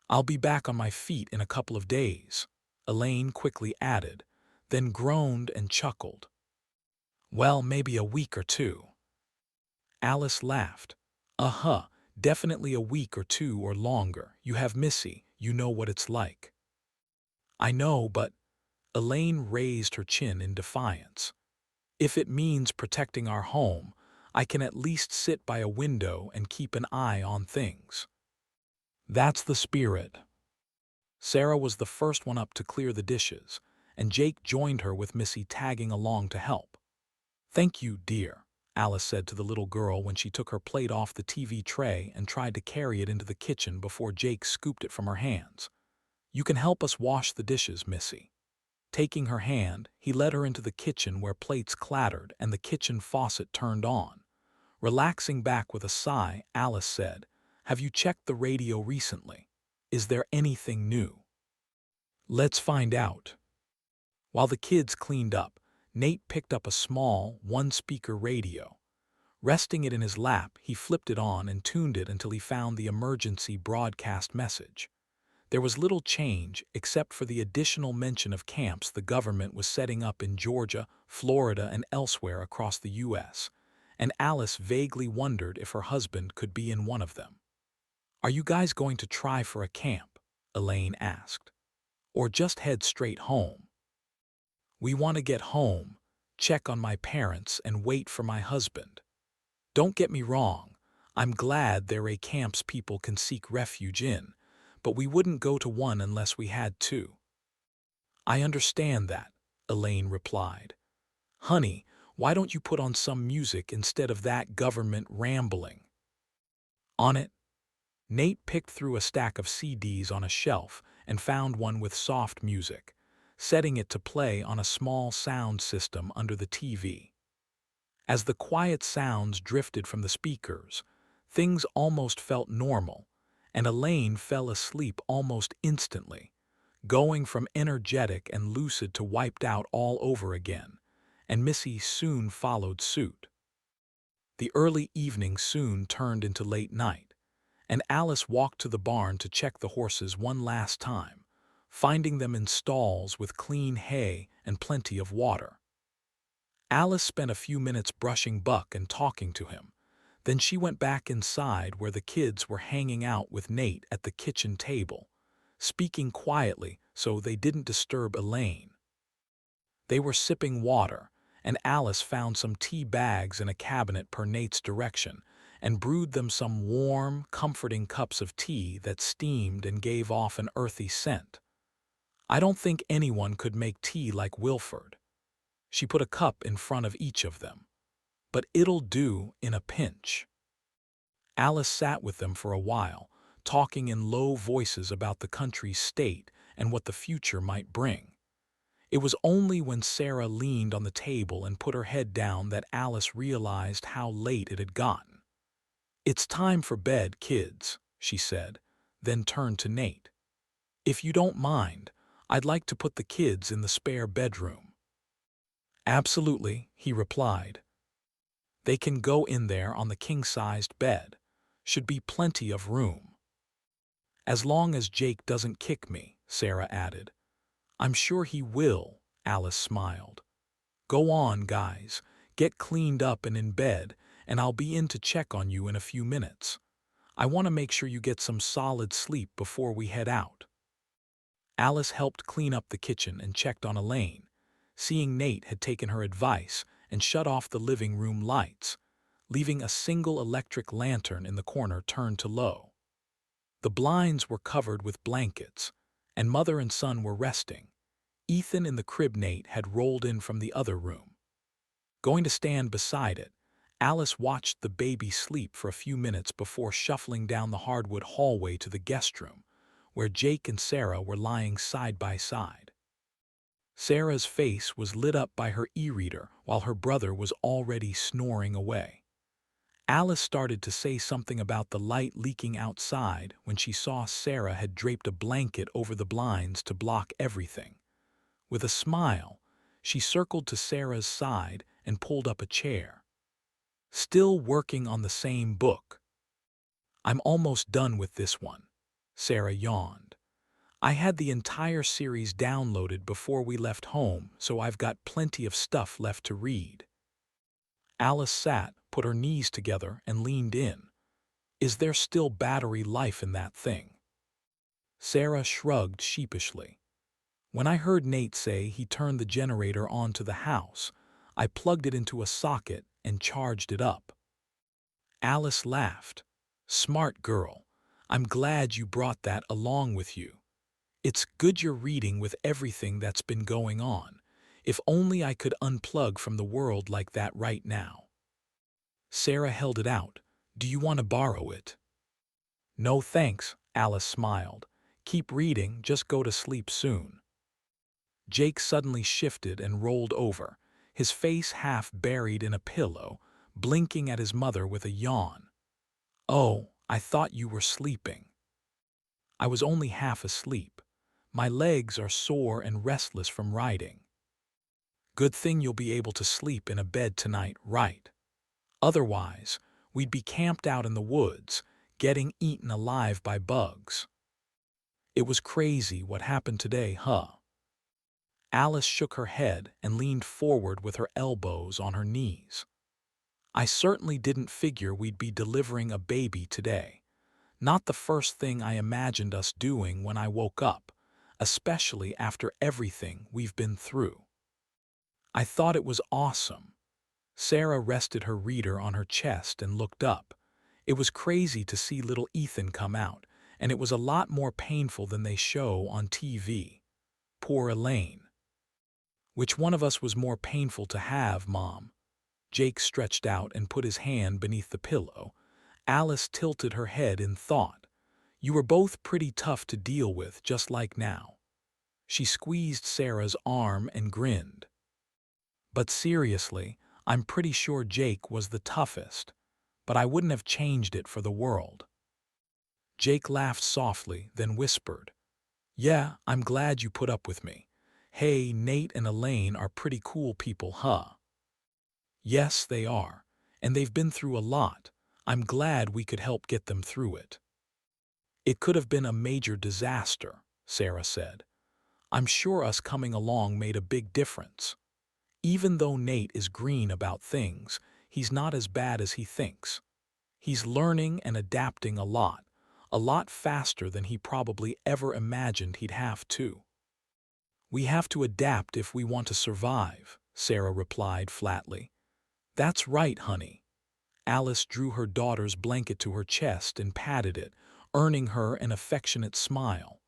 I'll be back on my feet in a couple of days, Elaine quickly added, then groaned and chuckled. Well, maybe a week or two. Alice laughed. Uh-huh, definitely a week or two or longer. You have Missy, you know what it's like. I know, but Elaine raised her chin in defiance. If it means protecting our home, I can at least sit by a window and keep an eye on things. That's the spirit. Sarah was the first one up to clear the dishes, and Jake joined her with Missy tagging along to help. Thank you, dear, Alice said to the little girl when she took her plate off the TV tray and tried to carry it into the kitchen before Jake scooped it from her hands. You can help us wash the dishes, Missy. Taking her hand, he led her into the kitchen where plates clattered and the kitchen faucet turned on. Relaxing back with a sigh, Alice said, Have you checked the radio recently? Is there anything new? Let's find out. While the kids cleaned up, Nate picked up a small, one-speaker radio. Resting it in his lap, he flipped it on and tuned it until he found the emergency broadcast message. There was little change except for the additional mention of camps the government was setting up in Georgia, Florida, and elsewhere across the U.S., and Alice vaguely wondered if her husband could be in one of them. Are you guys going to try for a camp? Elaine asked. Or just head straight home? We want to get home, check on my parents, and wait for my husband. Don't get me wrong, I'm glad there are camps people can seek refuge in, but we wouldn't go to one unless we had to. I understand that, Elaine replied. Honey, why don't you put on some music instead of that government rambling? On it? Nate picked through a stack of CDs on a shelf and found one with soft music, setting it to play on a small sound system under the TV. As the quiet sounds drifted from the speakers, things almost felt normal, and Elaine fell asleep almost instantly, going from energetic and lucid to wiped out all over again, and Missy soon followed suit. The early evening soon turned into late night, and Alice walked to the barn to check the horses one last time, finding them in stalls with clean hay and plenty of water. Alice spent a few minutes brushing Buck and talking to him. Then she went back inside where the kids were hanging out with Nate at the kitchen table, speaking quietly so they didn't disturb Elaine. They were sipping water, and Alice found some tea bags in a cabinet per Nate's direction and brewed them some warm, comforting cups of tea that steamed and gave off an earthy scent. I don't think anyone could make tea like Wilford. She put a cup in front of each of them. But it'll do in a pinch. Alice sat with them for a while, talking in low voices about the country's state and what the future might bring. It was only when Sarah leaned on the table and put her head down that Alice realized how late it had gotten. "It's time for bed, kids," she said, then turned to Nate. "If you don't mind, I'd like to put the kids in the spare bedroom." "Absolutely," he replied. "They can go in there on the king-sized bed. Should be plenty of room." "As long as Jake doesn't kick me," Sarah added. "I'm sure he will," Alice smiled. "Go on, guys. Get cleaned up and in bed, and I'll be in to check on you in a few minutes. I want to make sure you get some solid sleep before we head out." Alice helped clean up the kitchen and checked on Elaine, seeing Nate had taken her advice and shut off the living room lights, leaving a single electric lantern in the corner turned to low. The blinds were covered with blankets, and mother and son were resting. Ethan in the crib Nate had rolled in from the other room. Going to stand beside it, Alice watched the baby sleep for a few minutes before shuffling down the hardwood hallway to the guest room, where Jake and Sarah were lying side by side. Sarah's face was lit up by her e-reader while her brother was already snoring away. Alice started to say something about the light leaking outside when she saw Sarah had draped a blanket over the blinds to block everything. With a smile, she circled to Sarah's side and pulled up a chair. "Still working on the same book?" "I'm almost done with this one," Sarah yawned. "I had the entire series downloaded before we left home, so I've got plenty of stuff left to read." Alice sat, put her knees together, and leaned in. "Is there still battery life in that thing?" Sarah shrugged sheepishly. "When I heard Nate say he turned the generator on to the house, I plugged it into a socket and charged it up." Alice laughed. "Smart girl. I'm glad you brought that along with you. It's good you're reading with everything that's been going on. If only I could unplug from the world like that right now." Sarah held it out. "Do you want to borrow it?" "No thanks," Alice smiled. "Keep reading, just go to sleep soon." Jake suddenly shifted and rolled over, his face half buried in a pillow, blinking at his mother with a yawn. "Oh, I thought you were sleeping." "I was only half asleep. My legs are sore and restless from riding." "Good thing you'll be able to sleep in a bed tonight, right? Otherwise, we'd be camped out in the woods, getting eaten alive by bugs." "It was crazy what happened today, huh?" Alice shook her head and leaned forward with her elbows on her knees. "I certainly didn't figure we'd be delivering a baby today. Not the first thing I imagined us doing when I woke up, especially after everything we've been through." "I thought it was awesome." Sarah rested her reader on her chest and looked up. "It was crazy to see little Ethan come out, and it was a lot more painful than they show on TV. Poor Elaine." "Which one of us was more painful to have, Mom?" Jake stretched out and put his hand beneath the pillow. Alice tilted her head in thought. "You were both pretty tough to deal with, just like now." She squeezed Sarah's arm and grinned. "But seriously, I'm pretty sure Jake was the toughest. But I wouldn't have changed it for the world." Jake laughed softly, then whispered, "Yeah, I'm glad you put up with me. Hey, Nate and Elaine are pretty cool people, huh?" "Yes, they are. And they've been through a lot. I'm glad we could help get them through it." "It could have been a major disaster," Sarah said. "I'm sure us coming along made a big difference. Even though Nate is green about things, he's not as bad as he thinks. He's learning and adapting a lot faster than he probably ever imagined he'd have to." "We have to adapt if we want to survive," Sarah replied flatly. "That's right, honey." Alice drew her daughter's blanket to her chest and patted it, earning her an affectionate smile.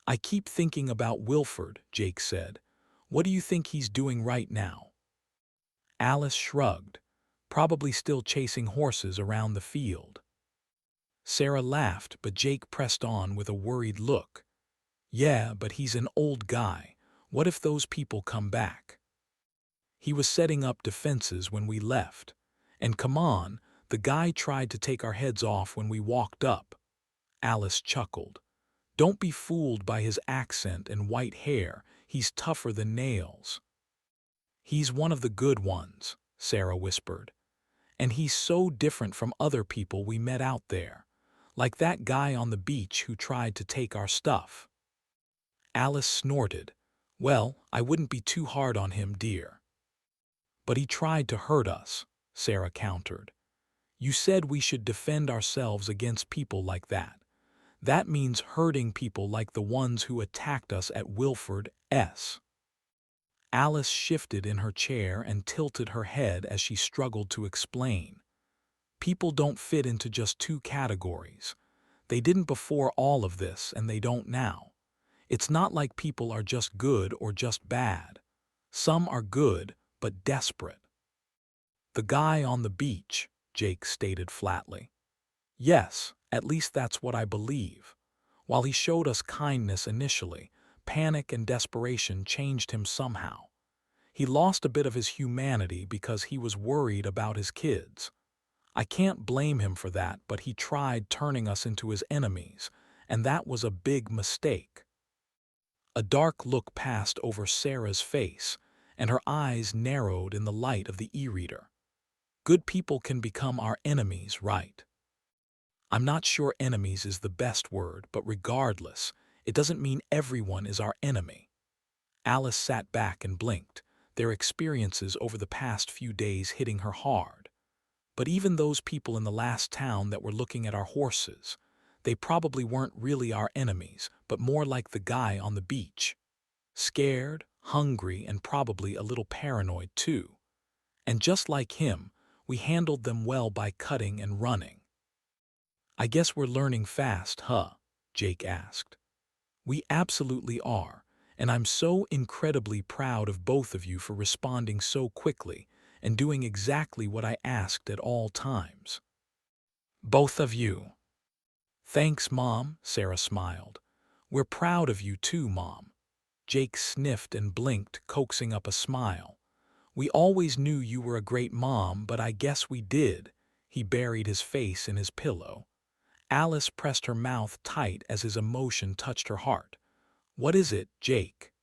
"I keep thinking about Wilford," Jake said. "What do you think he's doing right now?" Alice shrugged, "Probably still chasing horses around the field." Sarah laughed, but Jake pressed on with a worried look. "Yeah, but he's an old guy. What if those people come back?" "He was setting up defenses when we left. And come on, The guy tried to take our heads off when we walked up. Alice chuckled. Don't be fooled by his accent and white hair. He's tougher than nails. He's one of the good ones, Sarah whispered. And he's so different from other people we met out there, like that guy on the beach who tried to take our stuff. Alice snorted. Well, I wouldn't be too hard on him, dear. But he tried to hurt us, Sarah countered. You said we should defend ourselves against people like that. That means hurting people like the ones who attacked us at Wilford S. Alice shifted in her chair and tilted her head as she struggled to explain. People don't fit into just two categories. They didn't before all of this, and they don't now. It's not like people are just good or just bad. Some are good, but desperate. The guy on the beach, Jake stated flatly. Yes, at least that's what I believe. While he showed us kindness initially, panic and desperation changed him somehow. He lost a bit of his humanity because he was worried about his kids. I can't blame him for that, but he tried turning us into his enemies, and that was a big mistake. A dark look passed over Sarah's face, and her eyes narrowed in the light of the e-reader. Good people can become our enemies, right? I'm not sure enemies is the best word, but regardless, it doesn't mean everyone is our enemy. Alice sat back and blinked, their experiences over the past few days hitting her hard. But even those people in the last town that were looking at our horses, they probably weren't really our enemies, but more like the guy on the beach. Scared, hungry, and probably a little paranoid too. And just like him, we handled them well by cutting and running. I guess we're learning fast, huh? Jake asked. We absolutely are, and I'm so incredibly proud of both of you for responding so quickly and doing exactly what I asked at all times. Both of you. Thanks, Mom, Sarah smiled. We're proud of you too, Mom. Jake sniffed and blinked, coaxing up a smile. We always knew you were a great mom, but I guess we did. He buried his face in his pillow. Alice pressed her mouth tight as his emotion touched her heart. What is it, Jake?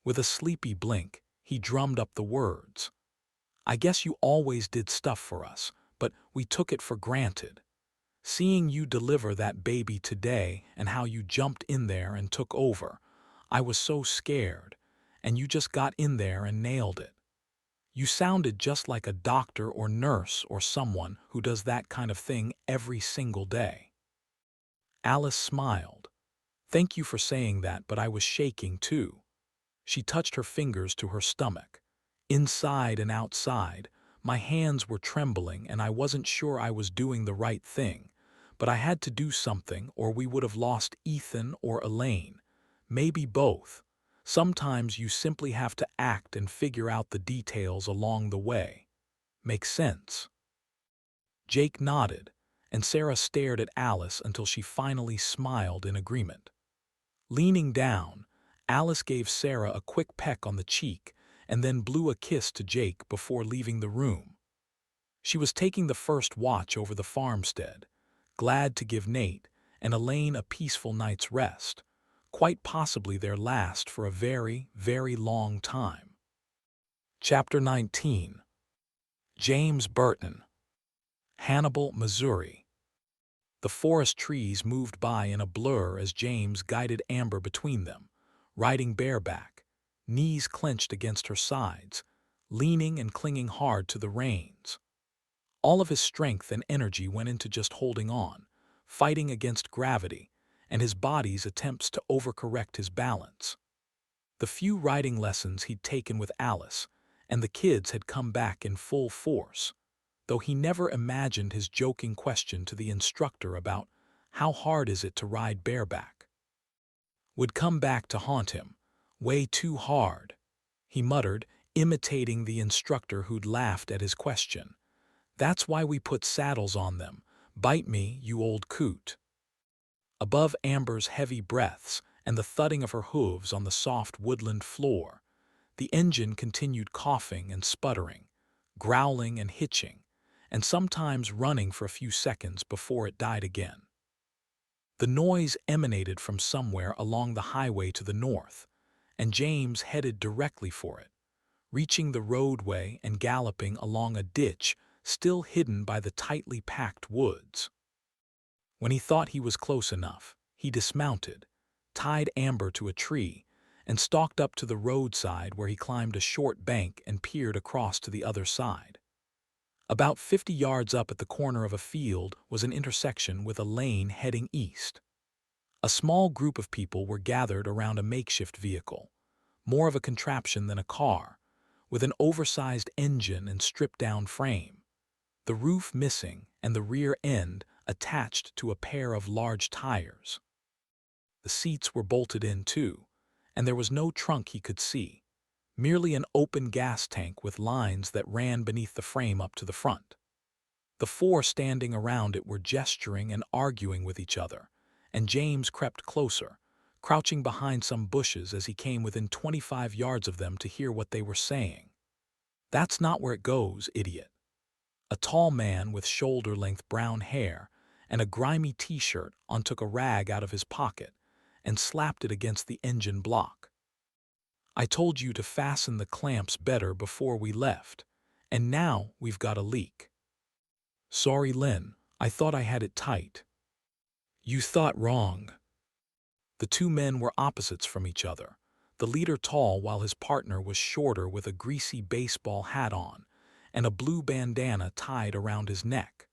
With a sleepy blink, he drummed up the words. I guess you always did stuff for us, but we took it for granted. Seeing you deliver that baby today and how you jumped in there and took over, I was so scared, and you just got in there and nailed it. You sounded just like a doctor or nurse or someone who does that kind of thing every single day. Alice smiled. Thank you for saying that, but I was shaking too. She touched her fingers to her stomach. Inside and outside, my hands were trembling and I wasn't sure I was doing the right thing, but I had to do something or we would have lost Ethan or Elaine. Maybe both. Sometimes you simply have to act and figure out the details along the way. Makes sense? Jake nodded, and Sarah stared at Alice until she finally smiled in agreement. Leaning down, Alice gave Sarah a quick peck on the cheek and then blew a kiss to Jake before leaving the room. She was taking the first watch over the farmstead, glad to give Nate and Elaine a peaceful night's rest, quite possibly their last for a very, very long time. Chapter 19. James Burton. Hannibal, Missouri. The forest trees moved by in a blur as James guided Amber between them, riding bareback, knees clenched against her sides, leaning and clinging hard to the reins. All of his strength and energy went into just holding on, fighting against gravity, and his body's attempts to overcorrect his balance. The few riding lessons he'd taken with Alice and the kids had come back in full force, though he never imagined his joking question to the instructor about how hard is it to ride bareback would come back to haunt him. Way too hard, he muttered, imitating the instructor who'd laughed at his question. That's why we put saddles on them. Bite me, you old coot. Above Amber's heavy breaths and the thudding of her hooves on the soft woodland floor, the engine continued coughing and sputtering, growling and hitching, and sometimes running for a few seconds before it died again. The noise emanated from somewhere along the highway to the north, and James headed directly for it, reaching the roadway and galloping along a ditch still hidden by the tightly packed woods. When he thought he was close enough, he dismounted, tied Amber to a tree, and stalked up to the roadside where he climbed a short bank and peered across to the other side. About 50 yards up at the corner of a field was an intersection with a lane heading east. A small group of people were gathered around a makeshift vehicle, more of a contraption than a car, with an oversized engine and stripped-down frame, the roof missing and the rear end attached to a pair of large tires. The seats were bolted in too, and there was no trunk he could see, merely an open gas tank with lines that ran beneath the frame up to the front. The four standing around it were gesturing and arguing with each other, and James crept closer, crouching behind some bushes as he came within 25 yards of them to hear what they were saying. "That's not where it goes, idiot." A tall man with shoulder-length brown hair and a grimy t-shirt on took a rag out of his pocket and slapped it against the engine block. "I told you to fasten the clamps better before we left, and now we've got a leak." "Sorry, Len, I thought I had it tight." "You thought wrong." The two men were opposites from each other, the leader tall while his partner was shorter with a greasy baseball hat on and a blue bandana tied around his neck.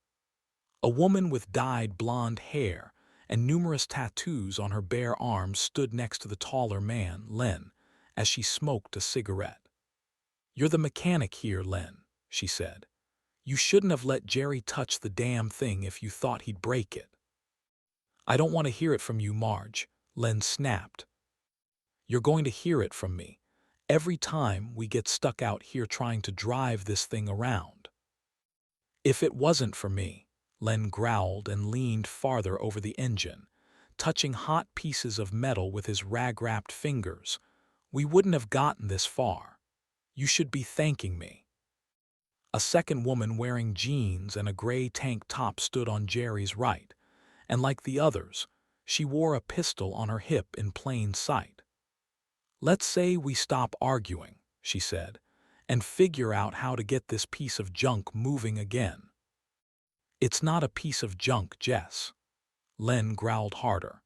A woman with dyed blonde hair and numerous tattoos on her bare arms stood next to the taller man, Len, as she smoked a cigarette. "You're the mechanic here, Len," she said. "You shouldn't have let Jerry touch the damn thing if you thought he'd break it." "I don't want to hear it from you, Marge," Len snapped. "You're going to hear it from me every time we get stuck out here trying to drive this thing around." "If it wasn't for me," Len growled and leaned farther over the engine, touching hot pieces of metal with his rag-wrapped fingers, "we wouldn't have gotten this far. You should be thanking me." A second woman wearing jeans and a gray tank top stood on Jerry's right, and like the others, she wore a pistol on her hip in plain sight. "Let's say we stop arguing," she said, "and figure out how to get this piece of junk moving again." "It's not a piece of junk, Jess." Len growled harder.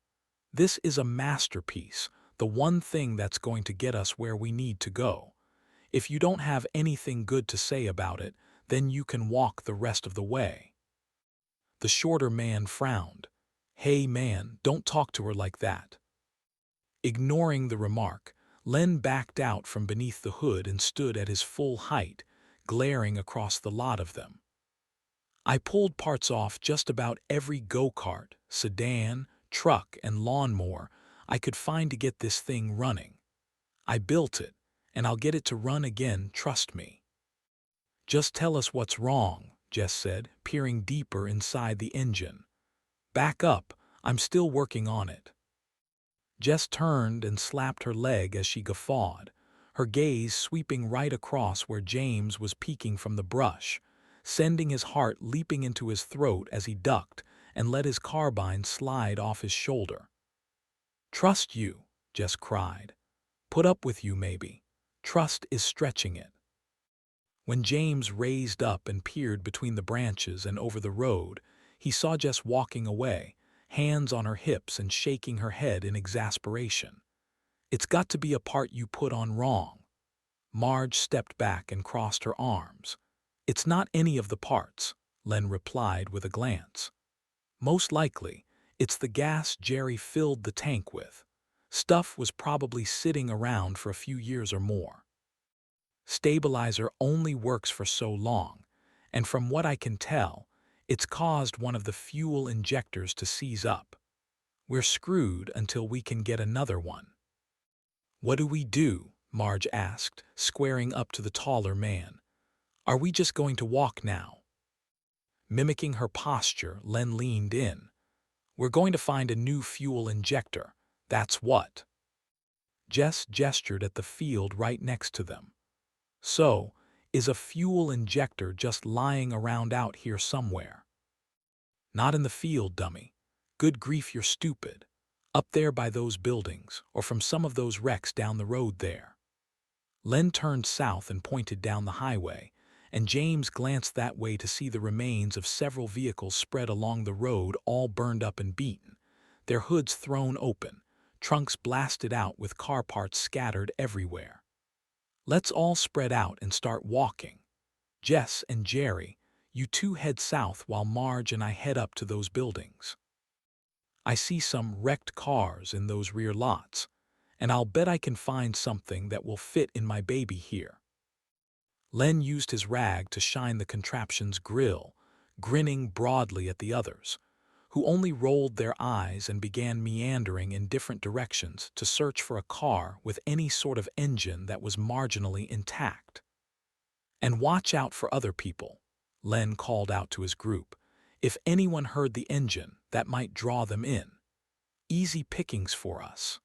"This is a masterpiece, the one thing that's going to get us where we need to go. If you don't have anything good to say about it, then you can walk the rest of the way." The shorter man frowned. "Hey man, don't talk to her like that." Ignoring the remark, Len backed out from beneath the hood and stood at his full height, glaring across the lot of them. "I pulled parts off just about every go-kart, sedan, truck, and lawnmower I could find to get this thing running. I built it, and I'll get it to run again, trust me." "Just tell us what's wrong," Jess said, peering deeper inside the engine. "Back up, I'm still working on it." Jess turned and slapped her leg as she guffawed, her gaze sweeping right across where James was peeking from the brush, sending his heart leaping into his throat as he ducked and let his carbine slide off his shoulder. "Trust you," Jess cried. "Put up with you, maybe. Trust is stretching it." When James raised up and peered between the branches and over the road, he saw Jess walking away, hands on her hips and shaking her head in exasperation. "It's got to be a part you put on wrong." Marge stepped back and crossed her arms. "It's not any of the parts," Len replied with a glance. "Most likely, it's the gas Jerry filled the tank with. Stuff was probably sitting around for a few years or more. Stabilizer only works for so long, and from what I can tell, it's caused one of the fuel injectors to seize up. We're screwed until we can get another one." "What do we do?" Marge asked, squaring up to the taller man. "Are we just going to walk now?" Mimicking her posture, Len leaned in. "We're going to find a new fuel injector, that's what." Jess gestured at the field right next to them. "So, Is a fuel injector just lying around out here somewhere? Not in the field, dummy. Good grief, you're stupid. Up there by those buildings, or from some of those wrecks down the road there. Len turned south and pointed down the highway, and James glanced that way to see the remains of several vehicles spread along the road, all burned up and beaten, their hoods thrown open, trunks blasted out with car parts scattered everywhere. Let's all spread out and start walking. Jess and Jerry, you two head south while Marge and I head up to those buildings. I see some wrecked cars in those rear lots, and I'll bet I can find something that will fit in my baby here. Len used his rag to shine the contraption's grill, grinning broadly at the others, who only rolled their eyes and began meandering in different directions to search for a car with any sort of engine that was marginally intact. And watch out for other people, Len called out to his group. If anyone heard the engine, that might draw them in. Easy pickings for us.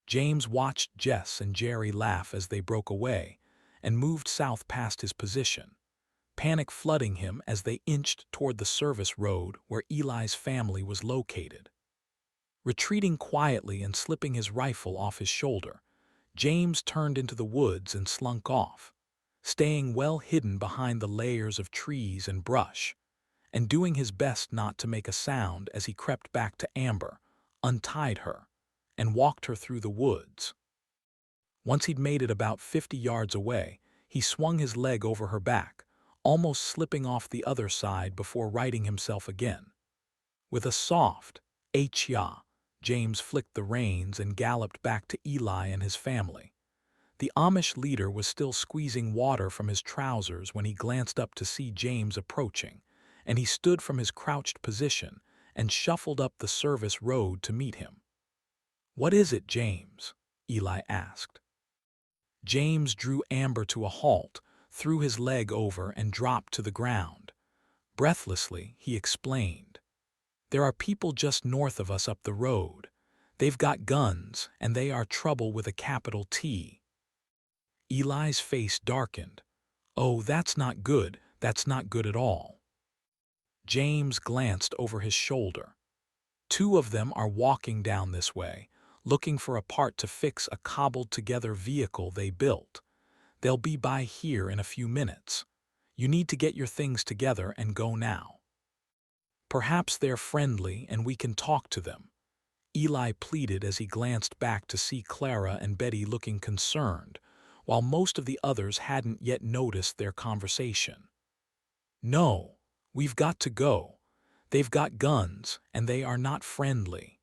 James watched Jess and Jerry laugh as they broke away and moved south past his position, panic flooding him as they inched toward the service road where Eli's family was located. Retreating quietly and slipping his rifle off his shoulder, James turned into the woods and slunk off, staying well hidden behind the layers of trees and brush, and doing his best not to make a sound as he crept back to Amber, untied her, and walked her through the woods. Once he'd made it about 50 yards away, he swung his leg over her back, almost slipping off the other side before righting himself again. With a soft "H-ya," James flicked the reins and galloped back to Eli and his family. The Amish leader was still squeezing water from his trousers when he glanced up to see James approaching, and he stood from his crouched position and shuffled up the service road to meet him. "What is it, James?" Eli asked. James drew Amber to a halt, threw his leg over and dropped to the ground. Breathlessly, he explained. "There are people just north of us up the road. They've got guns, and they are trouble with a capital T." Eli's face darkened. "Oh, that's not good. That's not good at all." James glanced over his shoulder. "Two of them are walking down this way, looking for a part to fix a cobbled-together vehicle they built. They'll be by here in a few minutes. You need to get your things together and go now." "Perhaps they're friendly and we can talk to them," Eli pleaded as he glanced back to see Clara and Betty looking concerned, while most of the others hadn't yet noticed their conversation. "No, we've got to go. They've got guns, and they are not friendly."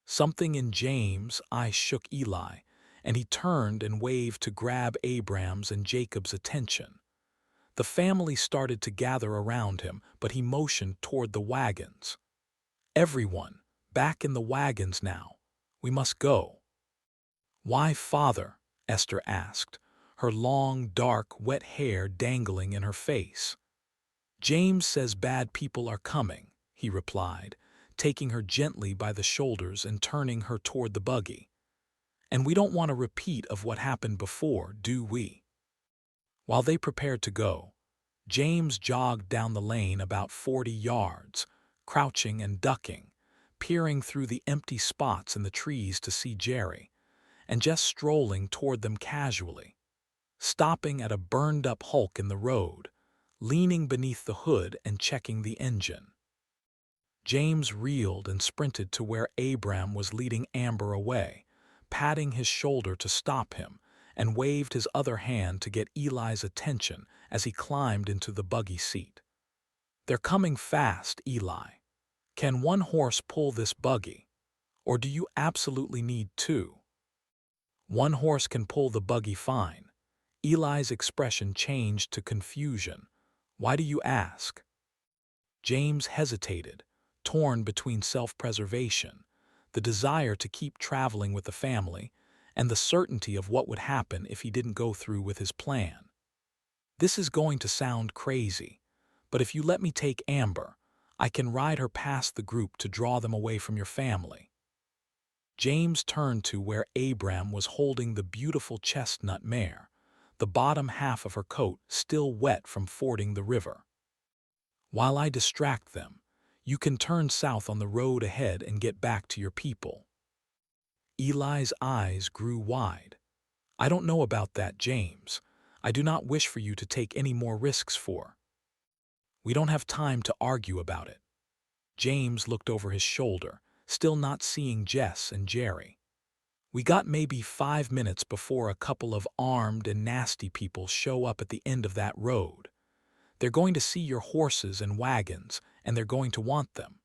Something in James' eyes shook Eli, and he turned and waved to grab Abram's and Jacob's attention. The family started to gather around him, but he motioned toward the wagons. "Everyone, back in the wagons now. We must go." "Why, Father?" Esther asked, her long, dark, wet hair dangling in her face. "James says bad people are coming," he replied, taking her gently by the shoulders and turning her toward the buggy. "And we don't want a repeat of what happened before, do we?" While they prepared to go, James jogged down the lane about 40 yards, crouching and ducking, peering through the empty spots in the trees to see Jerry, and just strolling toward them casually, stopping at a burned-up hulk in the road, leaning beneath the hood and checking the engine. James reeled and sprinted to where Abram was leading Amber away, patting his shoulder to stop him, and waved his other hand to get Eli's attention as he climbed into the buggy seat. "They're coming fast, Eli. Can one horse pull this buggy? Or do you absolutely need two?" "One horse can pull the buggy fine." Eli's expression changed to confusion. "Why do you ask?" James hesitated, torn between self-preservation, the desire to keep traveling with the family, and the certainty of what would happen if he didn't go through with his plan. "This is going to sound crazy, but if you let me take Amber, I can ride her past the group to draw them away from your family." James turned to where Abram was holding the beautiful chestnut mare, the bottom half of her coat still wet from fording the river. "While I distract them, you can turn south on the road ahead and get back to your people." Eli's eyes grew wide. "I don't know about that, James. I do not wish for you to take any more risks for." "We don't have time to argue about it." James looked over his shoulder, still not seeing Jess and Jerry. "We got maybe 5 minutes before a couple of armed and nasty people show up at the end of that road. They're going to see your horses and wagons, and they're going to want them.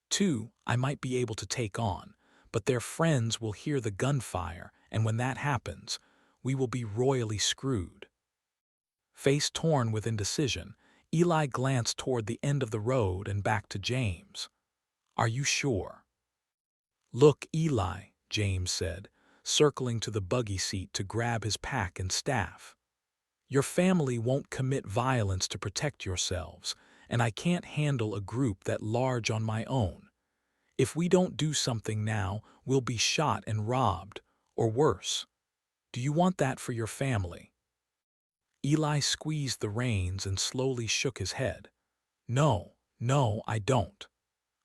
2, I might be able to take on, but their friends will hear the gunfire, and when that happens, we will be royally screwed." Face torn with indecision, Eli glanced toward the end of the road and back to James. "Are you sure?" "Look, Eli," James said, circling to the buggy seat to grab his pack and staff. "Your family won't commit violence to protect yourselves, and I can't handle a group that large on my own. If we don't do something now, we'll be shot and robbed, or worse. Do you want that for your family?" Eli squeezed the reins and slowly shook his head. "No, no, I don't."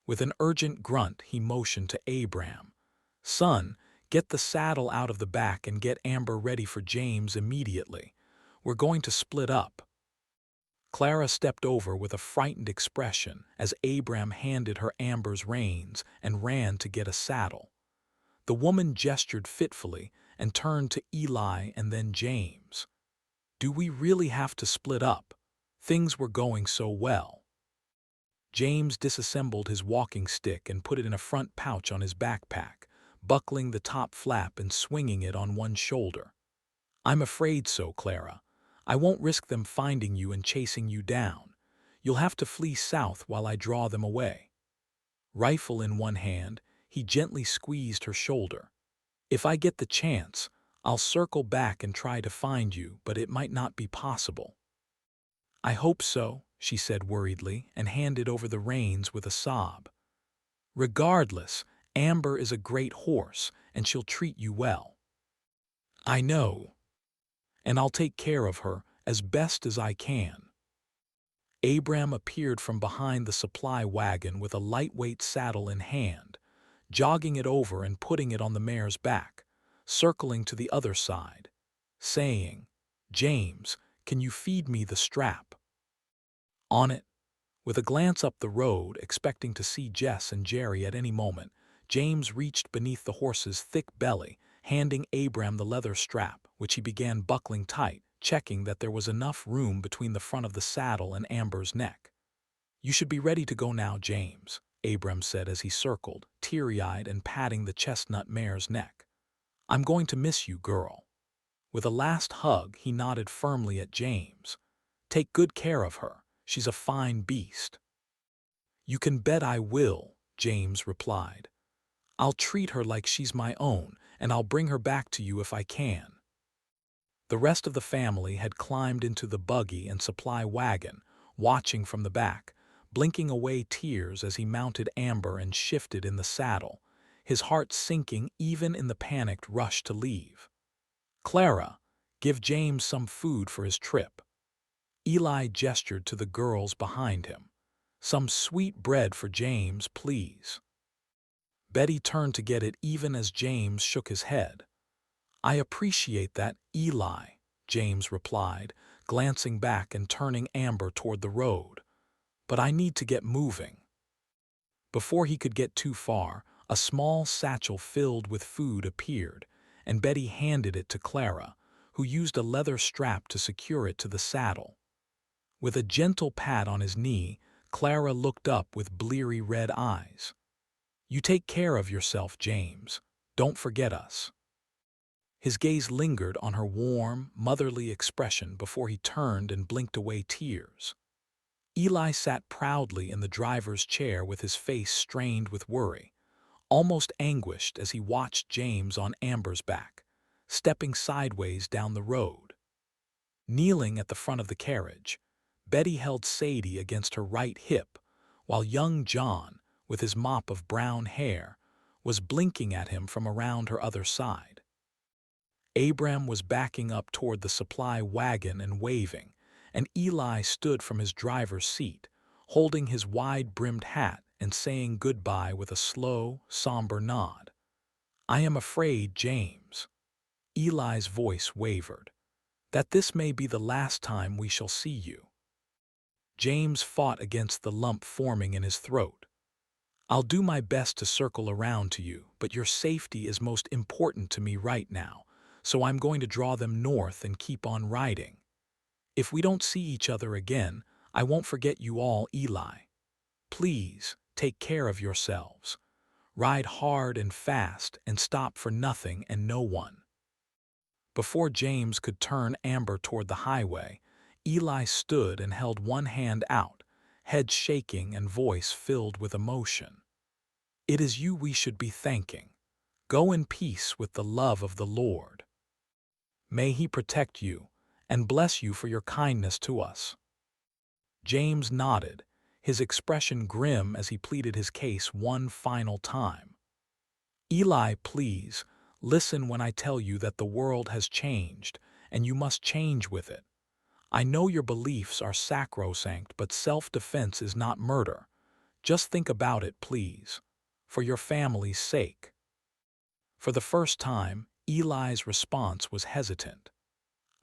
With an urgent grunt, he motioned to Abram. "Son, get the saddle out of the back and get Amber ready for James immediately. We're going to split up." Clara stepped over with a frightened expression as Abram handed her Amber's reins and ran to get a saddle. The woman gestured fitfully and turned to Eli and then James. "Do we really have to split up? Things were going so well." James disassembled his walking stick and put it in a front pouch on his backpack, buckling the top flap and swinging it on one shoulder. "I'm afraid so, Clara. I won't risk them finding you and chasing you down. You'll have to flee south while I draw them away." Rifle in one hand, he gently squeezed her shoulder. "If I get the chance, I'll circle back and try to find you, but it might not be possible." "I hope so," she said worriedly and handed over the reins with a sob. "Regardless, Amber is a great horse and she'll treat you well." "I know. And I'll take care of her as best as I can." Abram appeared from behind the supply wagon with a lightweight saddle in hand, jogging it over and putting it on the mare's back, circling to the other side, saying, "James, can you feed me the strap?" "On it." With a glance up the road, expecting to see Jess and Jerry at any moment, James reached beneath the horse's thick belly, handing Abram the leather strap, which he began buckling tight, checking that there was enough room between the front of the saddle and Amber's neck. "You should be ready to go now, James," Abram said as he circled, teary-eyed and patting the chestnut mare's neck. "I'm going to miss you, girl." With a last hug, he nodded firmly at James. "Take good care of her. She's a fine beast." "You can bet I will," James replied. "I'll treat her like she's my own, and I'll bring her back to you if I can." The rest of the family had climbed into the buggy and supply wagon, watching from the back, blinking away tears as he mounted Amber and shifted in the saddle, his heart sinking even in the panicked rush to leave. "Clara, give James some food for his trip." Eli gestured to the girls behind him. "Some sweet bread for James, please." Betty turned to get it even as James shook his head. "I appreciate that, Eli," James replied, glancing back and turning Amber toward the road. "But I need to get moving." Before he could get too far, a small satchel filled with food appeared, and Betty handed it to Clara, who used a leather strap to secure it to the saddle. With a gentle pat on his knee, Clara looked up with bleary red eyes. "You take care of yourself, James. Don't forget us." His gaze lingered on her warm, motherly expression before he turned and blinked away tears. Eli sat proudly in the driver's chair with his face strained with worry, almost anguished as he watched James on Amber's back, stepping sideways down the road. Kneeling at the front of the carriage, Betty held Sadie against her right hip, while young John, with his mop of brown hair, was blinking at him from around her other side. Abram was backing up toward the supply wagon and waving, and Eli stood from his driver's seat, holding his wide-brimmed hat and saying goodbye with a slow, somber nod. "I am afraid, James," Eli's voice wavered, "that this may be the last time we shall see you." James fought against the lump forming in his throat. "I'll do my best to circle around to you, but your safety is most important to me right now, so I'm going to draw them north and keep on riding. If we don't see each other again, I won't forget you all, Eli. Please, take care of yourselves. Ride hard and fast and stop for nothing and no one." Before James could turn Amber toward the highway, Eli stood and held one hand out, head shaking and voice filled with emotion. "It is you we should be thanking. Go in peace with the love of the Lord. May He protect you and bless you for your kindness to us." James nodded, his expression grim as he pleaded his case one final time. "Eli, please, listen when I tell you that the world has changed, and you must change with it. I know your beliefs are sacrosanct, but self-defense is not murder. Just think about it, please, for your family's sake." For the first time, Eli's response was hesitant.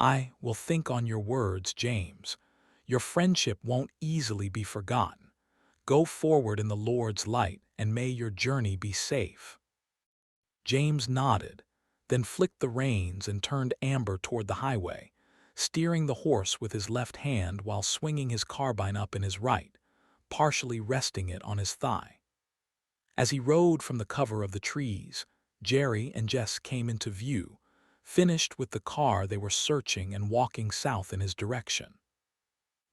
"I will think on your words, James. Your friendship won't easily be forgotten. Go forward in the Lord's light, and may your journey be safe." James nodded, then flicked the reins and turned Amber toward the highway, steering the horse with his left hand while swinging his carbine up in his right, partially resting it on his thigh. As he rode from the cover of the trees, Jerry and Jess came into view, finished with the car they were searching and walking south in his direction.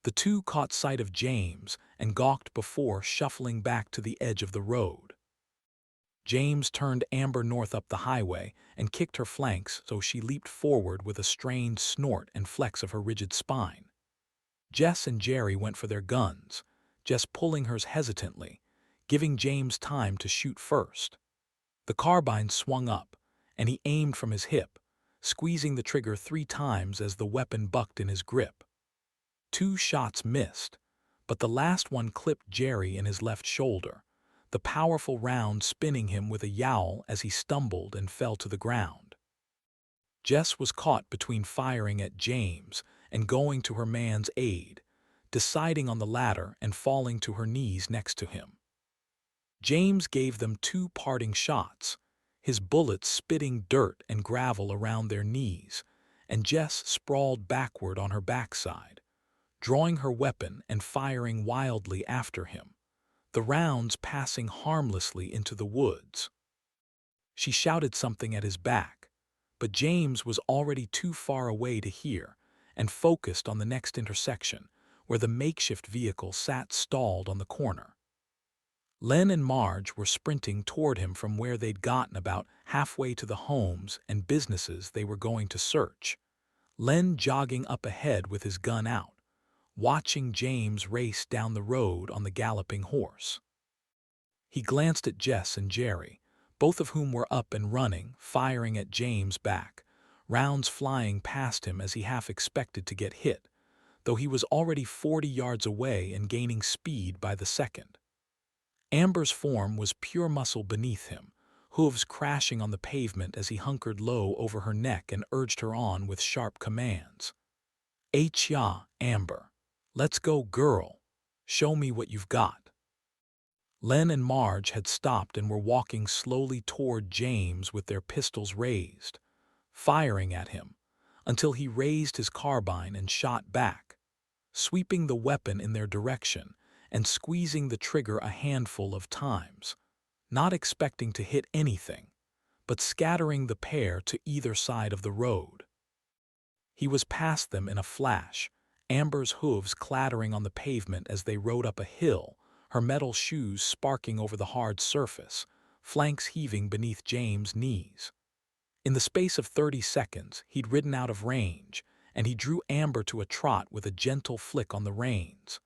The two caught sight of James and gawked before shuffling back to the edge of the road. James turned Amber north up the highway and kicked her flanks so she leaped forward with a strained snort and flex of her rigid spine. Jess and Jerry went for their guns, Jess pulling hers hesitantly, giving James time to shoot first. The carbine swung up, and he aimed from his hip, squeezing the trigger 3 times as the weapon bucked in his grip. 2 shots missed, but the last one clipped Jerry in his left shoulder, the powerful round spinning him with a yowl as he stumbled and fell to the ground. Jess was caught between firing at James and going to her man's aid, deciding on the latter and falling to her knees next to him. James gave them 2 parting shots, his bullets spitting dirt and gravel around their knees, and Jess sprawled backward on her backside, drawing her weapon and firing wildly after him, the rounds passing harmlessly into the woods. She shouted something at his back, but James was already too far away to hear and focused on the next intersection, where the makeshift vehicle sat stalled on the corner. Len and Marge were sprinting toward him from where they'd gotten about halfway to the homes and businesses they were going to search, Len jogging up ahead with his gun out, watching James race down the road on the galloping horse. He glanced at Jess and Jerry, both of whom were up and running, firing at James' back, rounds flying past him as he half expected to get hit, though he was already 40 yards away and gaining speed by the second. Amber's form was pure muscle beneath him, hooves crashing on the pavement as he hunkered low over her neck and urged her on with sharp commands. "Ya, Amber. Let's go, girl. Show me what you've got." Len and Marge had stopped and were walking slowly toward James with their pistols raised, firing at him, until he raised his carbine and shot back, sweeping the weapon in their direction and squeezing the trigger a handful of times, not expecting to hit anything, but scattering the pair to either side of the road. He was past them in a flash, Amber's hooves clattering on the pavement as they rode up a hill, her metal shoes sparking over the hard surface, flanks heaving beneath James' knees. In the space of 30 seconds, he'd ridden out of range, and he drew Amber to a trot with a gentle flick on the reins.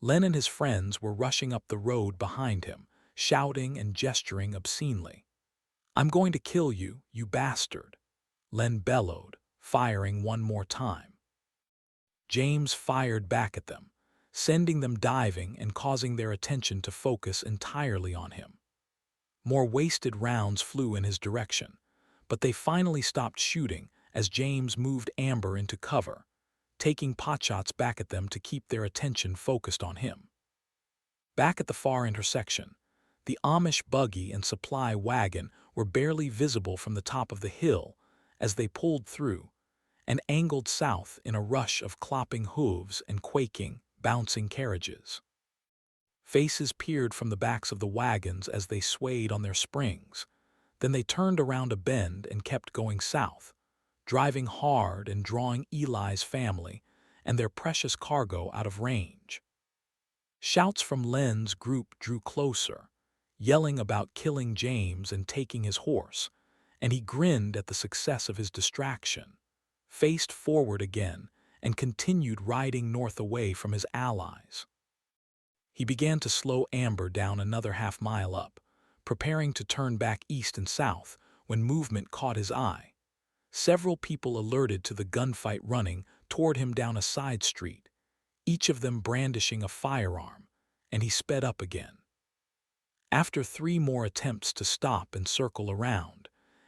Len and his friends were rushing up the road behind him, shouting and gesturing obscenely. "I'm going to kill you, you bastard." Len bellowed, firing one more time. James fired back at them, sending them diving and causing their attention to focus entirely on him. More wasted rounds flew in his direction, but they finally stopped shooting as James moved Amber into cover, taking potshots back at them to keep their attention focused on him. Back at the far intersection, the Amish buggy and supply wagon were barely visible from the top of the hill as they pulled through and angled south in a rush of clopping hooves and quaking, bouncing carriages. Faces peered from the backs of the wagons as they swayed on their springs. Then they turned around a bend and kept going south, driving hard and drawing Eli's family and their precious cargo out of range. Shouts from Len's group drew closer, yelling about killing James and taking his horse, and he grinned at the success of his distraction, faced forward again, and continued riding north away from his allies. He began to slow Amber down another half-mile up, preparing to turn back east and south when movement caught his eye. Several people alerted to the gunfight running toward him down a side street, each of them brandishing a firearm, and he sped up again. After 3 more attempts to stop and circle around,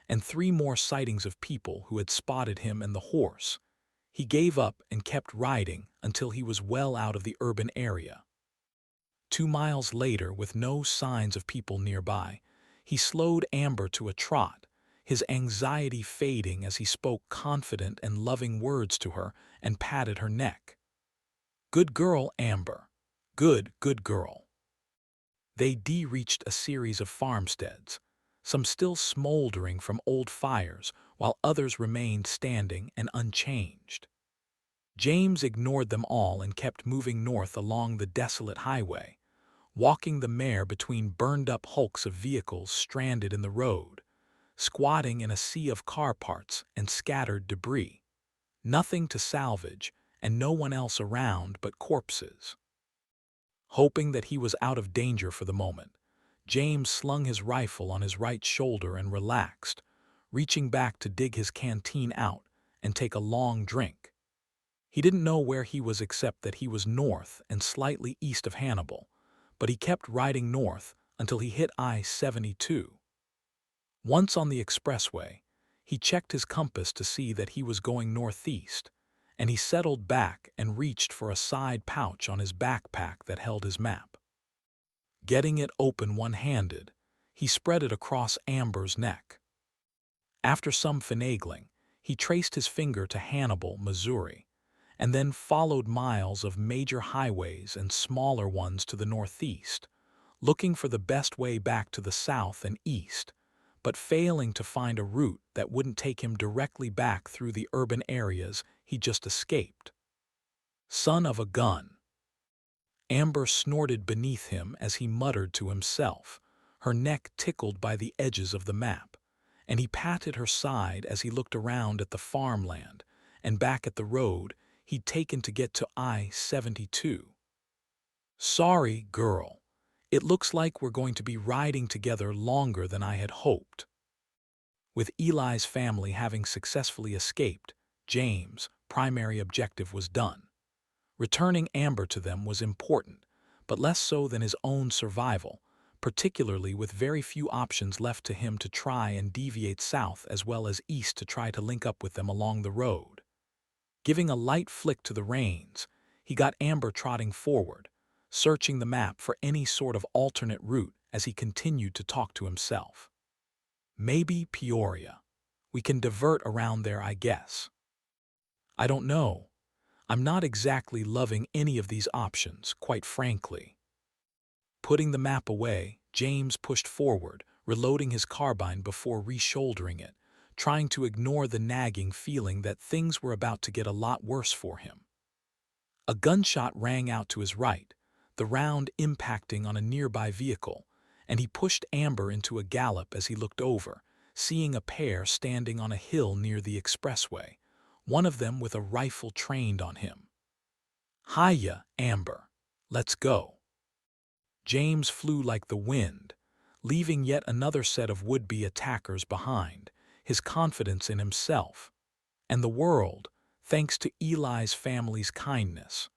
and 3 more sightings of people who had spotted him and the horse, he gave up and kept riding until he was well out of the urban area. 2 miles later, with no signs of people nearby, he slowed Amber to a trot, his anxiety fading as he spoke confident and loving words to her and patted her neck. "Good girl, Amber. Good girl." They reached a series of farmsteads, some still smoldering from old fires, while others remained standing and unchanged. James ignored them all and kept moving north along the desolate highway, walking the mare between burned-up hulks of vehicles stranded in the road, squatting in a sea of car parts and scattered debris. Nothing to salvage, and no one else around but corpses. Hoping that he was out of danger for the moment, James slung his rifle on his right shoulder and relaxed, reaching back to dig his canteen out and take a long drink. He didn't know where he was except that he was north and slightly east of Hannibal, but he kept riding north until he hit I-72. Once on the expressway, he checked his compass to see that he was going northeast, and he settled back and reached for a side pouch on his backpack that held his map. Getting it open one-handed, he spread it across Amber's neck. After some finagling, he traced his finger to Hannibal, Missouri, and then followed miles of major highways and smaller ones to the northeast, looking for the best way back to the south and east, but failing to find a route that wouldn't take him directly back through the urban areas he just escaped. Son of a gun. Amber snorted beneath him as he muttered to himself, her neck tickled by the edges of the map, and he patted her side as he looked around at the farmland and back at the road he'd taken to get to I-72. "Sorry, girl. It looks like we're going to be riding together longer than I had hoped." With Eli's family having successfully escaped, James' primary objective was done. Returning Amber to them was important, but less so than his own survival, particularly with very few options left to him to try and deviate south as well as east to try to link up with them along the road. Giving a light flick to the reins, he got Amber trotting forward, searching the map for any sort of alternate route as he continued to talk to himself. "Maybe Peoria. We can divert around there, I guess. I don't know. I'm not exactly loving any of these options, quite frankly." Putting the map away, James pushed forward, reloading his carbine before re-shouldering it, trying to ignore the nagging feeling that things were about to get a lot worse for him. A gunshot rang out to his right, the round impacting on a nearby vehicle, and he pushed Amber into a gallop as he looked over, seeing a pair standing on a hill near the expressway, one of them with a rifle trained on him. "Hiya, Amber. Let's go." James flew like the wind, leaving yet another set of would-be attackers behind, his confidence in himself, and the world, thanks to Eli's family's kindness,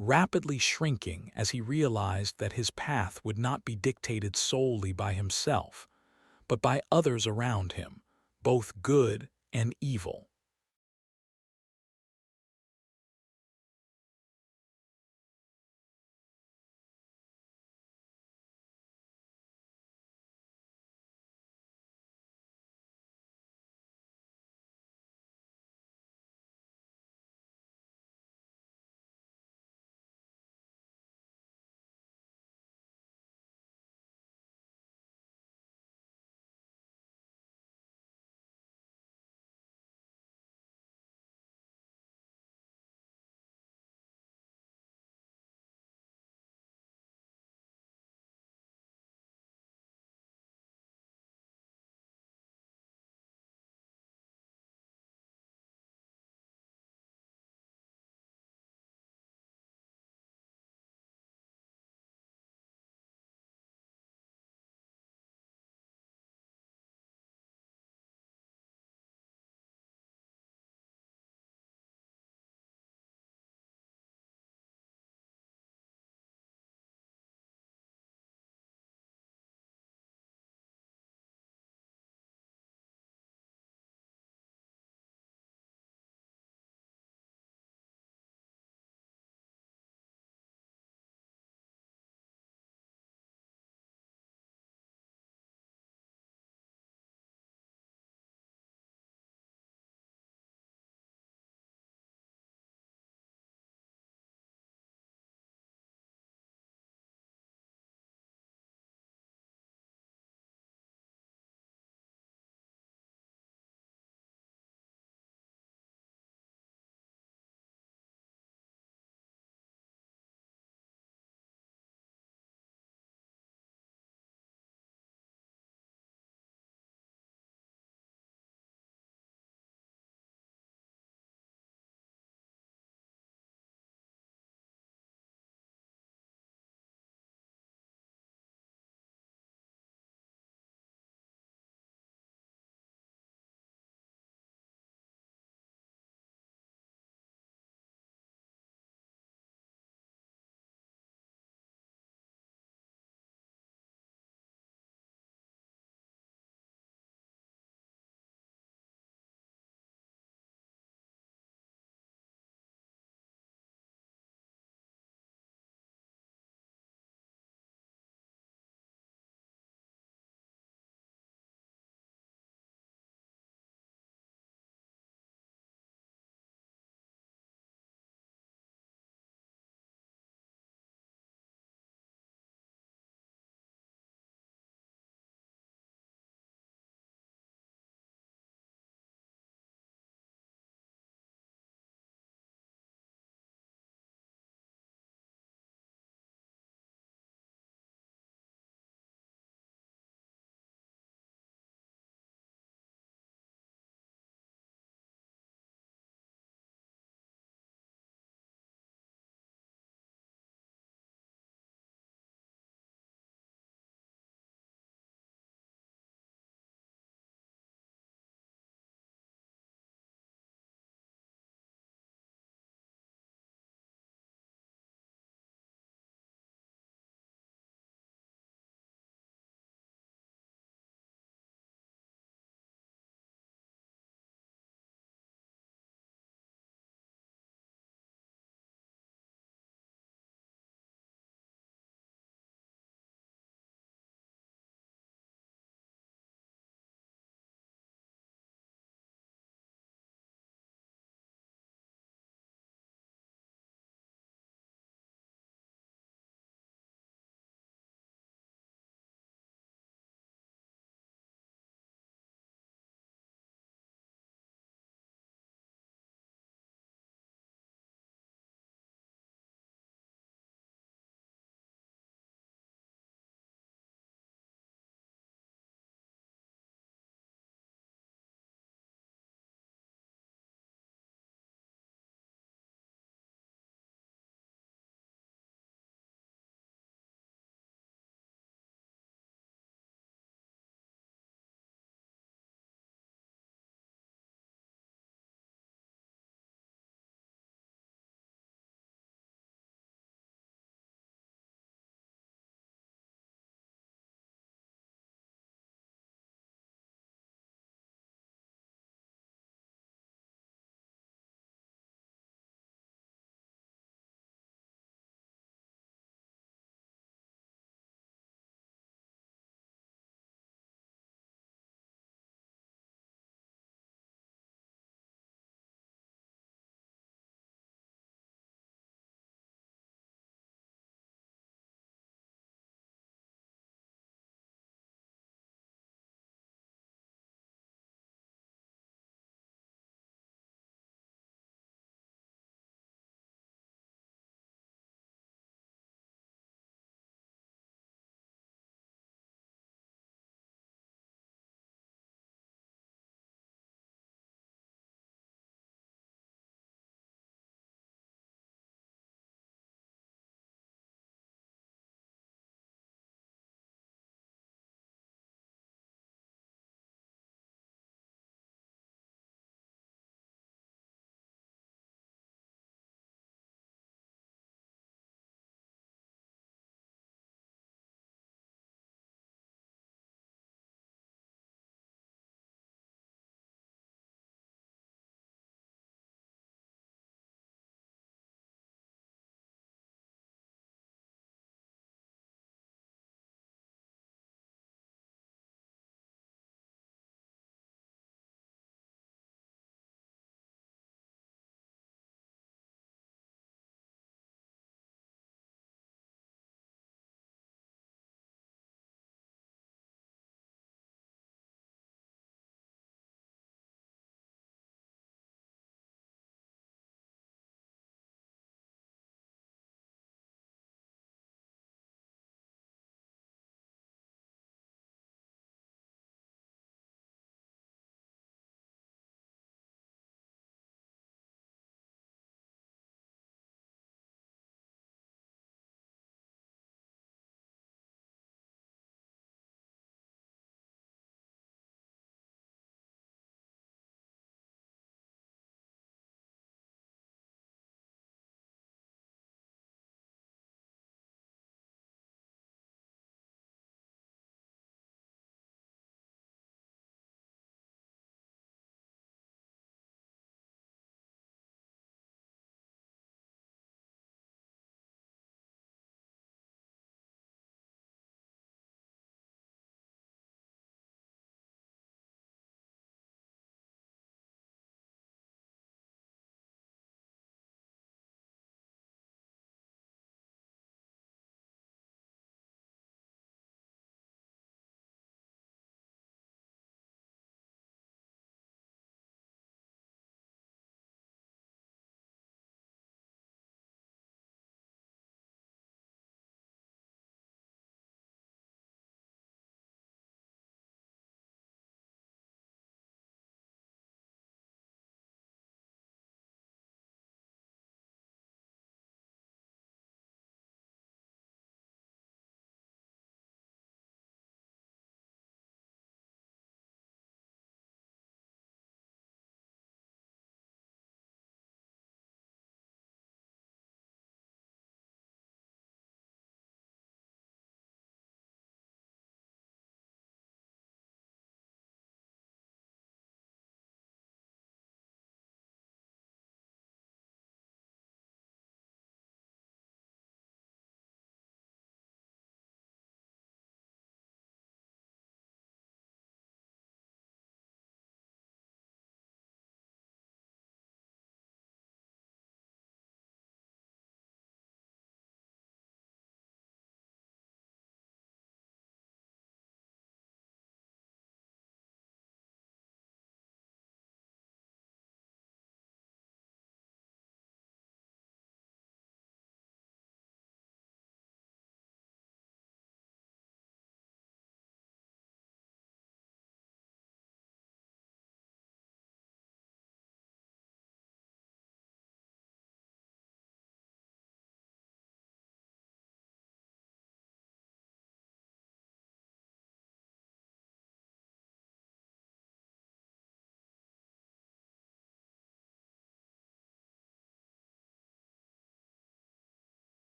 rapidly shrinking as he realized that his path would not be dictated solely by himself, but by others around him, both good and evil.